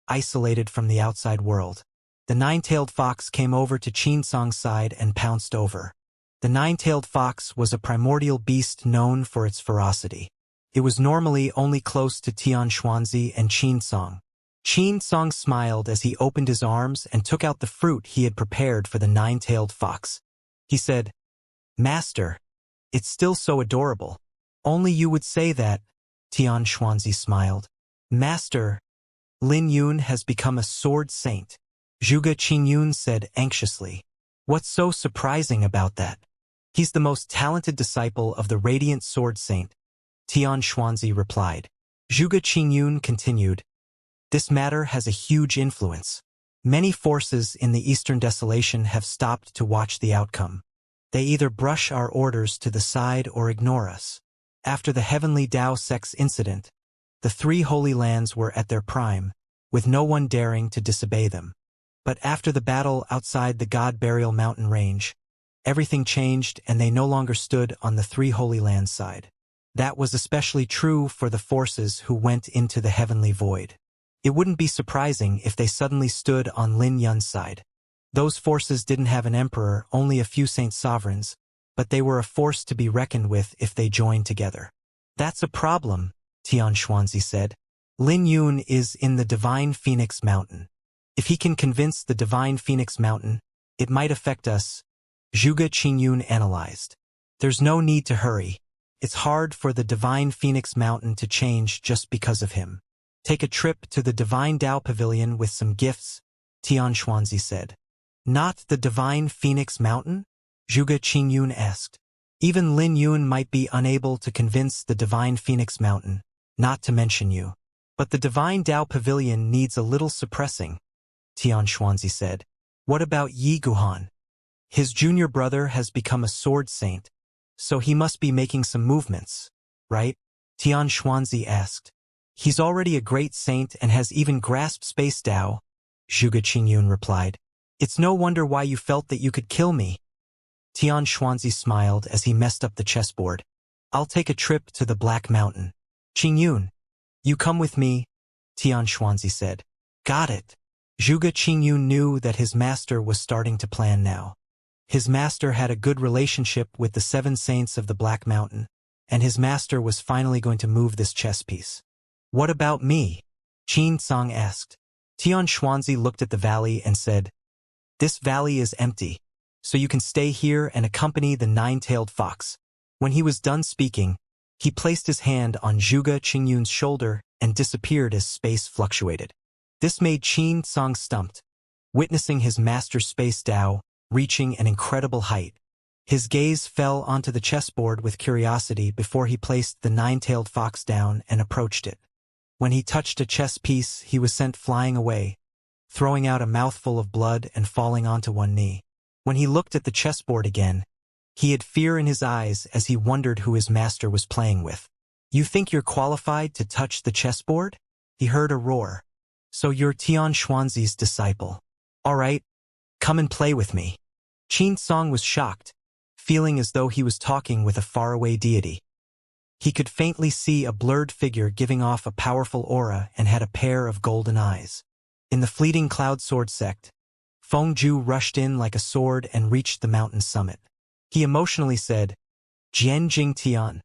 isolated from the outside world. The nine-tailed fox came over to Qinsong's side and pounced over. The nine-tailed fox was a primordial beast known for its ferocity. It was normally only close to Tian Xuanzi and Qinsong. Qinsong smiled as he opened his arms and took out the fruit he had prepared for the nine-tailed fox. He said, "Master, it's still so adorable. Only you would say that." Tian Xuanzi smiled. "Master, Lin Yun has become a sword saint," Zhuge Qingyun said anxiously. "What's so surprising about that?" "He's the most talented disciple of the Radiant Sword Saint," Tian Xuanzi replied. Zhuge Qingyun continued, "This matter has a huge influence. Many forces in the Eastern Desolation have stopped to watch the outcome. They either brush our orders to the side or ignore us. After the Heavenly Tao Sex incident, the three Holy Lands were at their prime, with no one daring to disobey them. But after the battle outside the God Burial Mountain range, everything changed and they no longer stood on the Three Holy Lands side. That was especially true for the forces who went into the heavenly void. It wouldn't be surprising if they suddenly stood on Lin Yun's side. Those forces didn't have an emperor, only a few saint sovereigns, but they were a force to be reckoned with if they joined together. That's a problem, Tian Xuanzi said. Lin Yun is in the Divine Phoenix Mountain. If he can convince the Divine Phoenix Mountain, it might affect us, Zhuge Qingyun analyzed. There's no need to hurry. It's hard for the Divine Phoenix Mountain to change just because of him. Take a trip to the Divine Tao Pavilion with some gifts, Tian Xuanzi said. Not the Divine Phoenix Mountain? Zhuge Qingyun asked. Even Lin Yun might be unable to convince the Divine Phoenix Mountain, not to mention you. But the Divine Tao Pavilion needs a little suppressing, Tian Xuanzi said. What about Yi Guhan? His junior brother has become a sword saint, so he must be making some movements, right? Tian Xuanzi asked. He's already a great saint and has even grasped space Tao, Zhuge Qingyun replied. It's no wonder why you felt that you could kill me. Tian Xuanzi smiled as he messed up the chessboard. I'll take a trip to the Black Mountain. Qingyun, you come with me, Tian Xuanzi said. Got it. Zhuge Qingyun knew that his master was starting to plan now. His master had a good relationship with the 7 saints of the Black Mountain, and his master was finally going to move this chess piece. What about me? Qin Tsang asked. Tian Xuanzi looked at the valley and said, This valley is empty, so you can stay here and accompany the 9-tailed fox. When he was done speaking, he placed his hand on Zhuge Qingyun's shoulder and disappeared as space fluctuated. This made Qin Tsang stumped, witnessing his master's space Tao reaching an incredible height. His gaze fell onto the chessboard with curiosity before he placed the 9-tailed fox down and approached it. When he touched a chess piece, he was sent flying away, throwing out a mouthful of blood and falling onto one knee. When he looked at the chessboard again, he had fear in his eyes as he wondered who his master was playing with. You think you're qualified to touch the chessboard? He heard a roar. So you're Tian Xuanzi's disciple. All right, come and play with me. Qin Tsang was shocked, feeling as though he was talking with a faraway deity. He could faintly see a blurred figure giving off a powerful aura and had a pair of golden eyes. In the fleeting cloud sword sect, Feng Zhu rushed in like a sword and reached the mountain summit. He emotionally said, Jian Jingtian,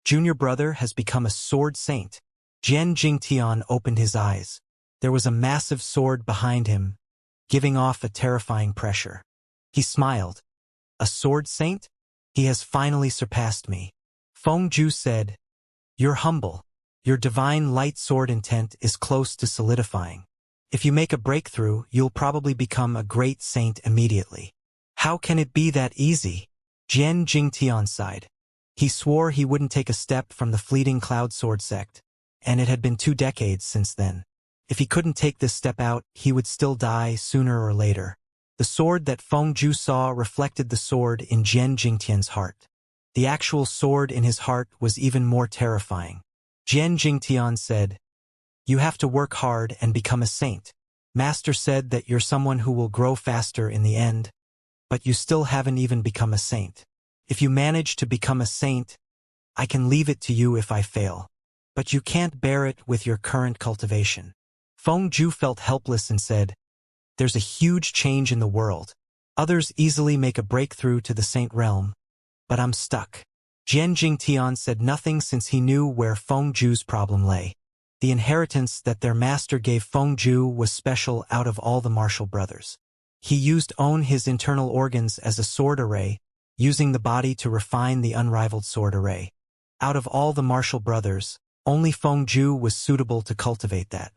junior brother has become a sword saint. Jian Jingtian opened his eyes. There was a massive sword behind him, giving off a terrifying pressure. He smiled. A sword saint? He has finally surpassed me. Feng Zhu said, You're humble. Your divine light sword intent is close to solidifying. If you make a breakthrough, you'll probably become a great saint immediately. How can it be that easy? Jian Jingtian sighed. He swore he wouldn't take a step from the fleeting cloud sword sect, and it had been 2 decades since then. If he couldn't take this step out, he would still die sooner or later. The sword that Feng Zhu saw reflected the sword in Jian Jingtian's heart. The actual sword in his heart was even more terrifying. Jian Jingtian said, You have to work hard and become a saint. Master said that you're someone who will grow faster in the end, but you still haven't even become a saint. If you manage to become a saint, I can leave it to you if I fail. But you can't bear it with your current cultivation. Feng Zhu felt helpless and said, There's a huge change in the world. Others easily make a breakthrough to the saint realm, but I'm stuck. Jian Jingtian said nothing since he knew where Feng Zhu's problem lay. The inheritance that their master gave Feng Zhu was special out of all the martial brothers. He used his internal organs as a sword array, using the body to refine the unrivaled sword array. Out of all the martial brothers, only Feng Zhu was suitable to cultivate that.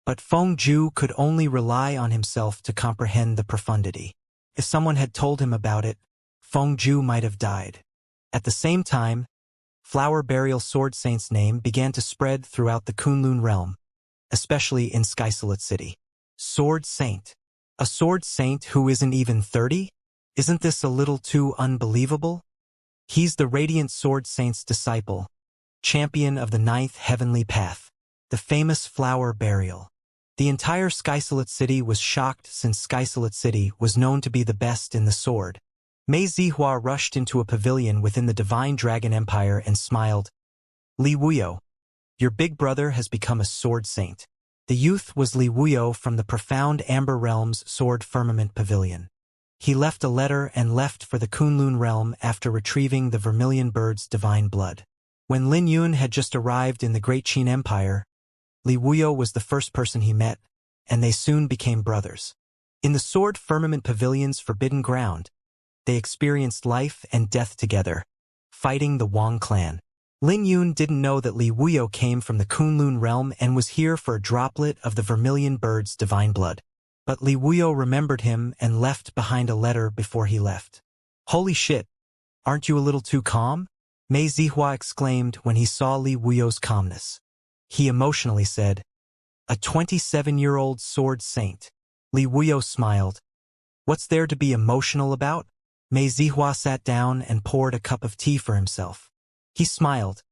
But Feng Zhu could only rely on himself to comprehend the profundity. If someone had told him about it, Feng Zhu might have died. At the same time, Flower Burial Sword Saint's name began to spread throughout the Kunlun realm, especially in Skysolid City. Sword Saint. A sword saint who isn't even 30? Isn't this a little too unbelievable? He's the Radiant Sword Saint's disciple, champion of the 9th heavenly path, the famous Flower Burial. The entire Skysolid city was shocked since Skysolid city was known to be the best in the sword. Mei Zihua rushed into a pavilion within the Divine Dragon Empire and smiled. Li Wuyo, your big brother has become a sword saint. The youth was Li Wuyo from the profound Amber Realm's Sword Firmament Pavilion. He left a letter and left for the Kunlun realm after retrieving the Vermilion Bird's divine blood. When Lin Yun had just arrived in the Great Qin Empire, Li Wuyo was the first person he met, and they soon became brothers. In the Sword Firmament Pavilion's forbidden ground, they experienced life and death together, fighting the Wang clan. Lin Yun didn't know that Li Wuyo came from the Kunlun realm and was here for a droplet of the Vermilion Bird's divine blood. But Li Wuyo remembered him and left behind a letter before he left. Holy shit, aren't you a little too calm? Mei Zihua exclaimed when he saw Li Wuyo's calmness. He emotionally said, a 27-year-old sword saint. Li Wuyo smiled. What's there to be emotional about? Mei Zihua sat down and poured a cup of tea for himself. He smiled.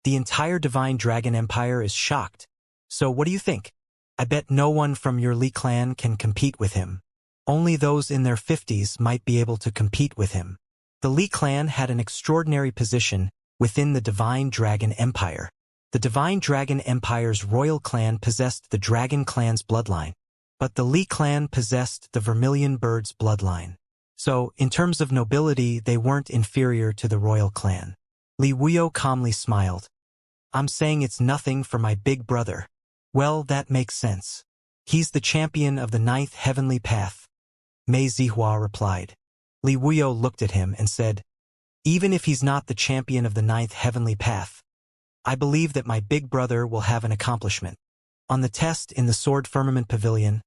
The entire Divine Dragon Empire is shocked. So what do you think? I bet no one from your Li clan can compete with him. Only those in their 50s might be able to compete with him. The Li clan had an extraordinary position within the Divine Dragon Empire. The Divine Dragon Empire's royal clan possessed the Dragon clan's bloodline, but the Li clan possessed the Vermilion Bird's bloodline. So, in terms of nobility, they weren't inferior to the royal clan. Li Wuyo calmly smiled. I'm saying it's nothing for my big brother. Well, that makes sense. He's the champion of the 9th heavenly path. Mei Zihua replied. Li Wuyo looked at him and said, even if he's not the champion of the 9th heavenly path, I believe that my big brother will have an accomplishment. On the test in the Sword Firmament Pavilion,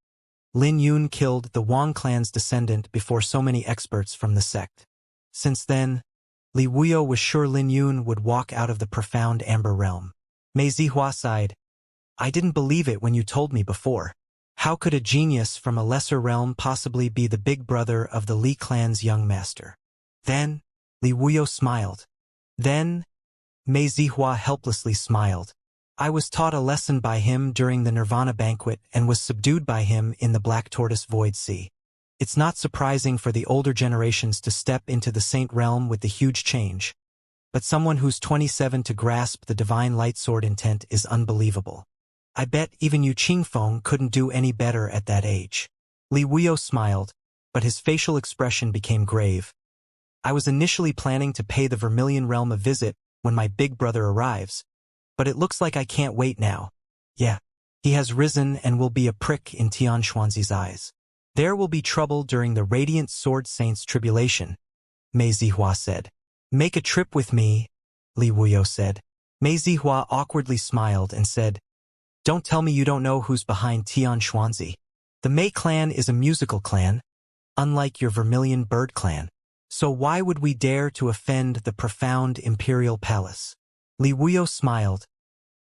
Lin Yun killed the Wang clan's descendant before so many experts from the sect. Since then, Li Wuyo was sure Lin Yun would walk out of the profound Amber Realm. Mei Zihua sighed. I didn't believe it when you told me before. How could a genius from a lesser realm possibly be the big brother of the Li clan's young master? Then, Li Wuyo smiled. Then, Mei Zihua helplessly smiled. I was taught a lesson by him during the Nirvana banquet and was subdued by him in the Black Tortoise Void Sea. It's not surprising for the older generations to step into the Saint realm with the huge change. But someone who's 27 to grasp the divine light sword intent is unbelievable. I bet even Yu Qingfeng couldn't do any better at that age. Li Wuyo smiled, but his facial expression became grave. I was initially planning to pay the Vermilion Realm a visit when my big brother arrives, but it looks like I can't wait now. Yeah, he has risen and will be a prick in Tian Xuanzi's eyes. There will be trouble during the Radiant Sword Saint's tribulation, Mei Zihua said. Make a trip with me, Li Wuyo said. Mei Zihua awkwardly smiled and said, don't tell me you don't know who's behind Tian Xuanzi. The Mei clan is a musical clan, unlike your Vermilion Bird clan. So why would we dare to offend the profound imperial palace? Li Wuyo smiled.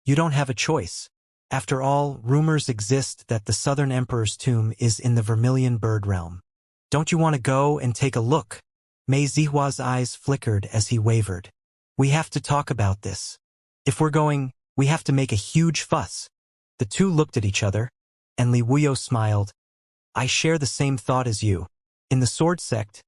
You don't have a choice. After all, rumors exist that the Southern Emperor's tomb is in the Vermilion Bird realm. Don't you want to go and take a look? Mei Zihua's eyes flickered as he wavered. We have to talk about this. If we're going, we have to make a huge fuss. The two looked at each other, and Li Wuyo smiled. I share the same thought as you. In the sword sect,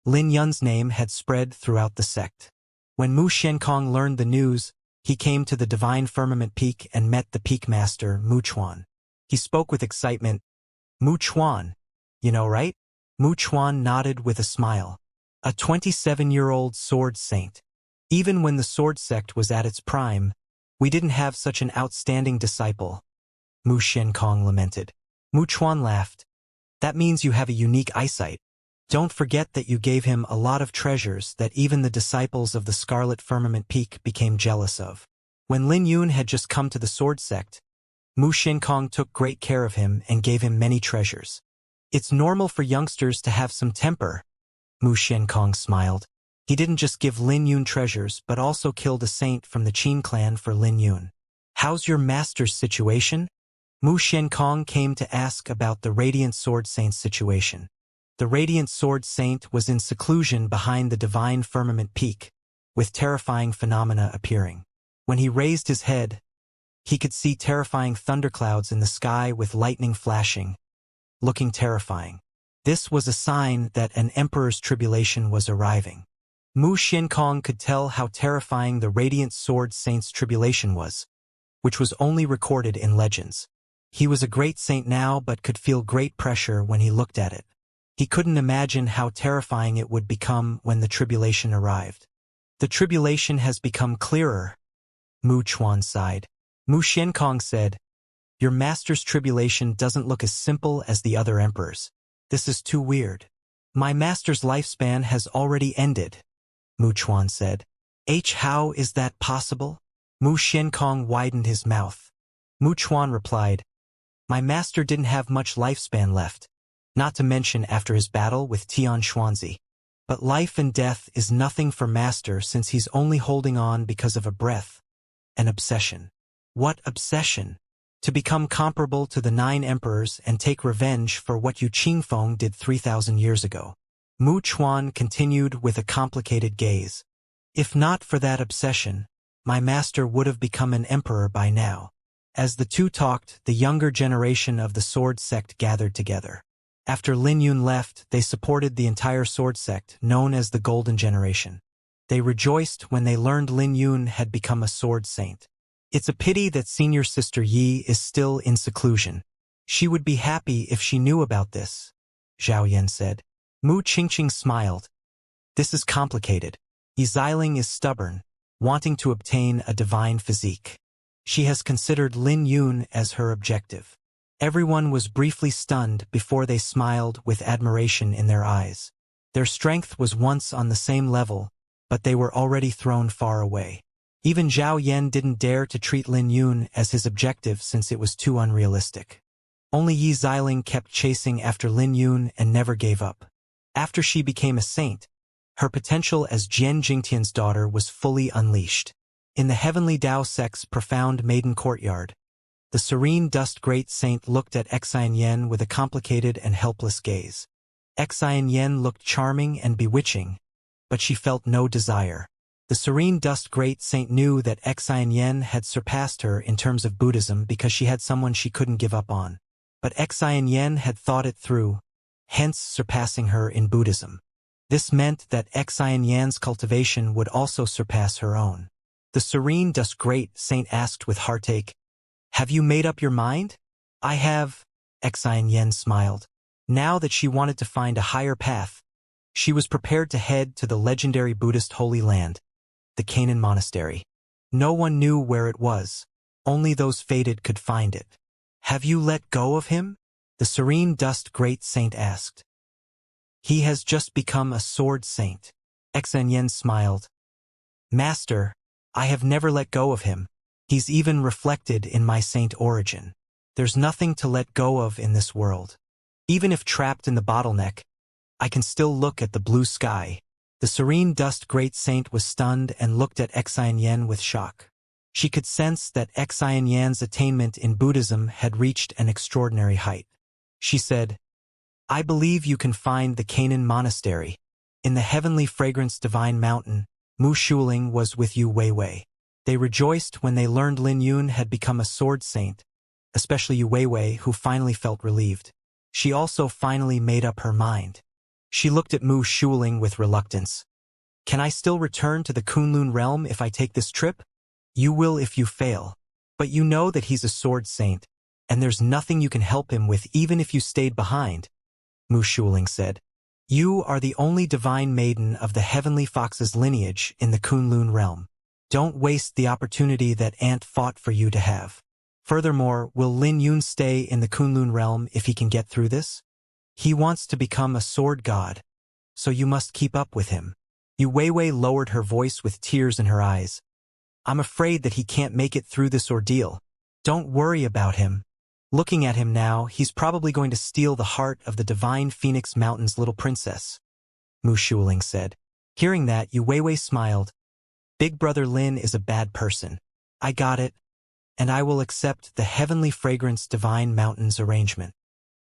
Lin Yun's name had spread throughout the sect. When Mu Xiankong learned the news, he came to the Divine Firmament Peak and met the Peak Master, Mu Chuan. He spoke with excitement. Mu Chuan, you know, right? Mu Chuan nodded with a smile. A 27-year-old sword saint. Even when the sword sect was at its prime, we didn't have such an outstanding disciple, Mu Xiankong lamented. Mu Chuan laughed. That means you have a unique eyesight. Don't forget that you gave him a lot of treasures that even the disciples of the Scarlet Firmament Peak became jealous of. When Lin Yun had just come to the sword sect, Mu Xiankong took great care of him and gave him many treasures. It's normal for youngsters to have some temper, Mu Xiankong smiled. He didn't just give Lin Yun treasures but also killed a saint from the Qin clan for Lin Yun. How's your master's situation? Mu Xiankong came to ask about the Radiant Sword Saint's situation. The Radiant Sword Saint was in seclusion behind the Divine Firmament Peak, with terrifying phenomena appearing. When he raised his head, He could see terrifying thunderclouds in the sky with lightning flashing, looking terrifying. This was a sign that an emperor's tribulation was arriving. Mu Xiankong could tell how terrifying the Radiant Sword Saint's tribulation was, which was only recorded in legends. He was a great saint now but could feel great pressure when he looked at it. He couldn't imagine how terrifying it would become when the tribulation arrived. The tribulation has become clearer, Mu Chuan sighed. Mu Xiankong said, "Your master's tribulation doesn't look as simple as the other emperors. This is too weird. My master's lifespan has already ended," Mu Chuan said. How is that possible?" Mu Xiankong widened his mouth. Mu Chuan replied, "My master didn't have much lifespan left, not to mention after his battle with Tian Xuanzi. But life and death is nothing for master since he's only holding on because of a breath, an obsession." "What obsession?" "To become comparable to the 9 emperors and take revenge for what Yu Qingfeng did 3,000 years ago." Mu Chuan continued with a complicated gaze. "If not for that obsession, my master would have become an emperor by now." As the two talked, the younger generation of the sword sect gathered together. After Lin Yun left, they supported the entire sword sect, known as the Golden Generation. They rejoiced when they learned Lin Yun had become a sword saint. "It's a pity that senior sister Yi is still in seclusion. She would be happy if she knew about this," Zhao Yan said. Mu Qingqing smiled. "This is complicated. Yi Xiling is stubborn, wanting to obtain a divine physique. She has considered Lin Yun as her objective." Everyone was briefly stunned before they smiled with admiration in their eyes. Their strength was once on the same level, but they were already thrown far away. Even Zhao Yan didn't dare to treat Lin Yun as his objective since it was too unrealistic. Only Yi Xiling kept chasing after Lin Yun and never gave up. After she became a saint, her potential as Jian Jingtian's daughter was fully unleashed. In the heavenly Dao sect's profound maiden courtyard, the serene dust great saint looked at Xianxia with a complicated and helpless gaze. Xianxia looked charming and bewitching, but she felt no desire. The serene dust great saint knew that Xianxia had surpassed her in terms of Buddhism because she had someone she couldn't give up on. But Xianxia had thought it through, hence surpassing her in Buddhism. This meant that Xianxia's cultivation would also surpass her own. The serene dust great saint asked with heartache, "Have you made up your mind?" "I have," Xianxia smiled. Now that she wanted to find a higher path, she was prepared to head to the legendary Buddhist Holy Land, the Canaan Monastery. No one knew where it was. Only those fated could find it. "Have you let go of him?" the serene dust great saint asked. "He has just become a sword saint." Xianxia smiled. "Master, I have never let go of him. He's even reflected in my saint origin. There's nothing to let go of in this world. Even if trapped in the bottleneck, I can still look at the blue sky." The serene dust great saint was stunned and looked at Xianxia with shock. She could sense that Xianxia's attainment in Buddhism had reached an extraordinary height. She said, "I believe you can find the Canaan Monastery. In the heavenly fragrance divine mountain, Mu Shuling was with Yu Weiwei." They rejoiced when they learned Lin Yun had become a sword saint, especially Yu Weiwei, who finally felt relieved. She also finally made up her mind. She looked at Mu Shuling with reluctance. "Can I still return to the Kunlun realm if I take this trip?" "You will if you fail. But you know that he's a sword saint, and there's nothing you can help him with even if you stayed behind," Mu Shuling said. "You are the only divine maiden of the Heavenly Fox's lineage in the Kunlun realm. Don't waste the opportunity that Aunt fought for you to have. Furthermore, will Lin Yun stay in the Kunlun realm if he can get through this? He wants to become a sword god, so you must keep up with him." Yu Weiwei lowered her voice with tears in her eyes. "I'm afraid that he can't make it through this ordeal. Don't worry about him. Looking at him now, he's probably going to steal the heart of the divine Phoenix Mountain's little princess," Mu Shuling said. Hearing that, Yu Weiwei smiled. "Big brother Lin is a bad person. I got it, and I will accept the heavenly fragrance divine mountain's arrangement."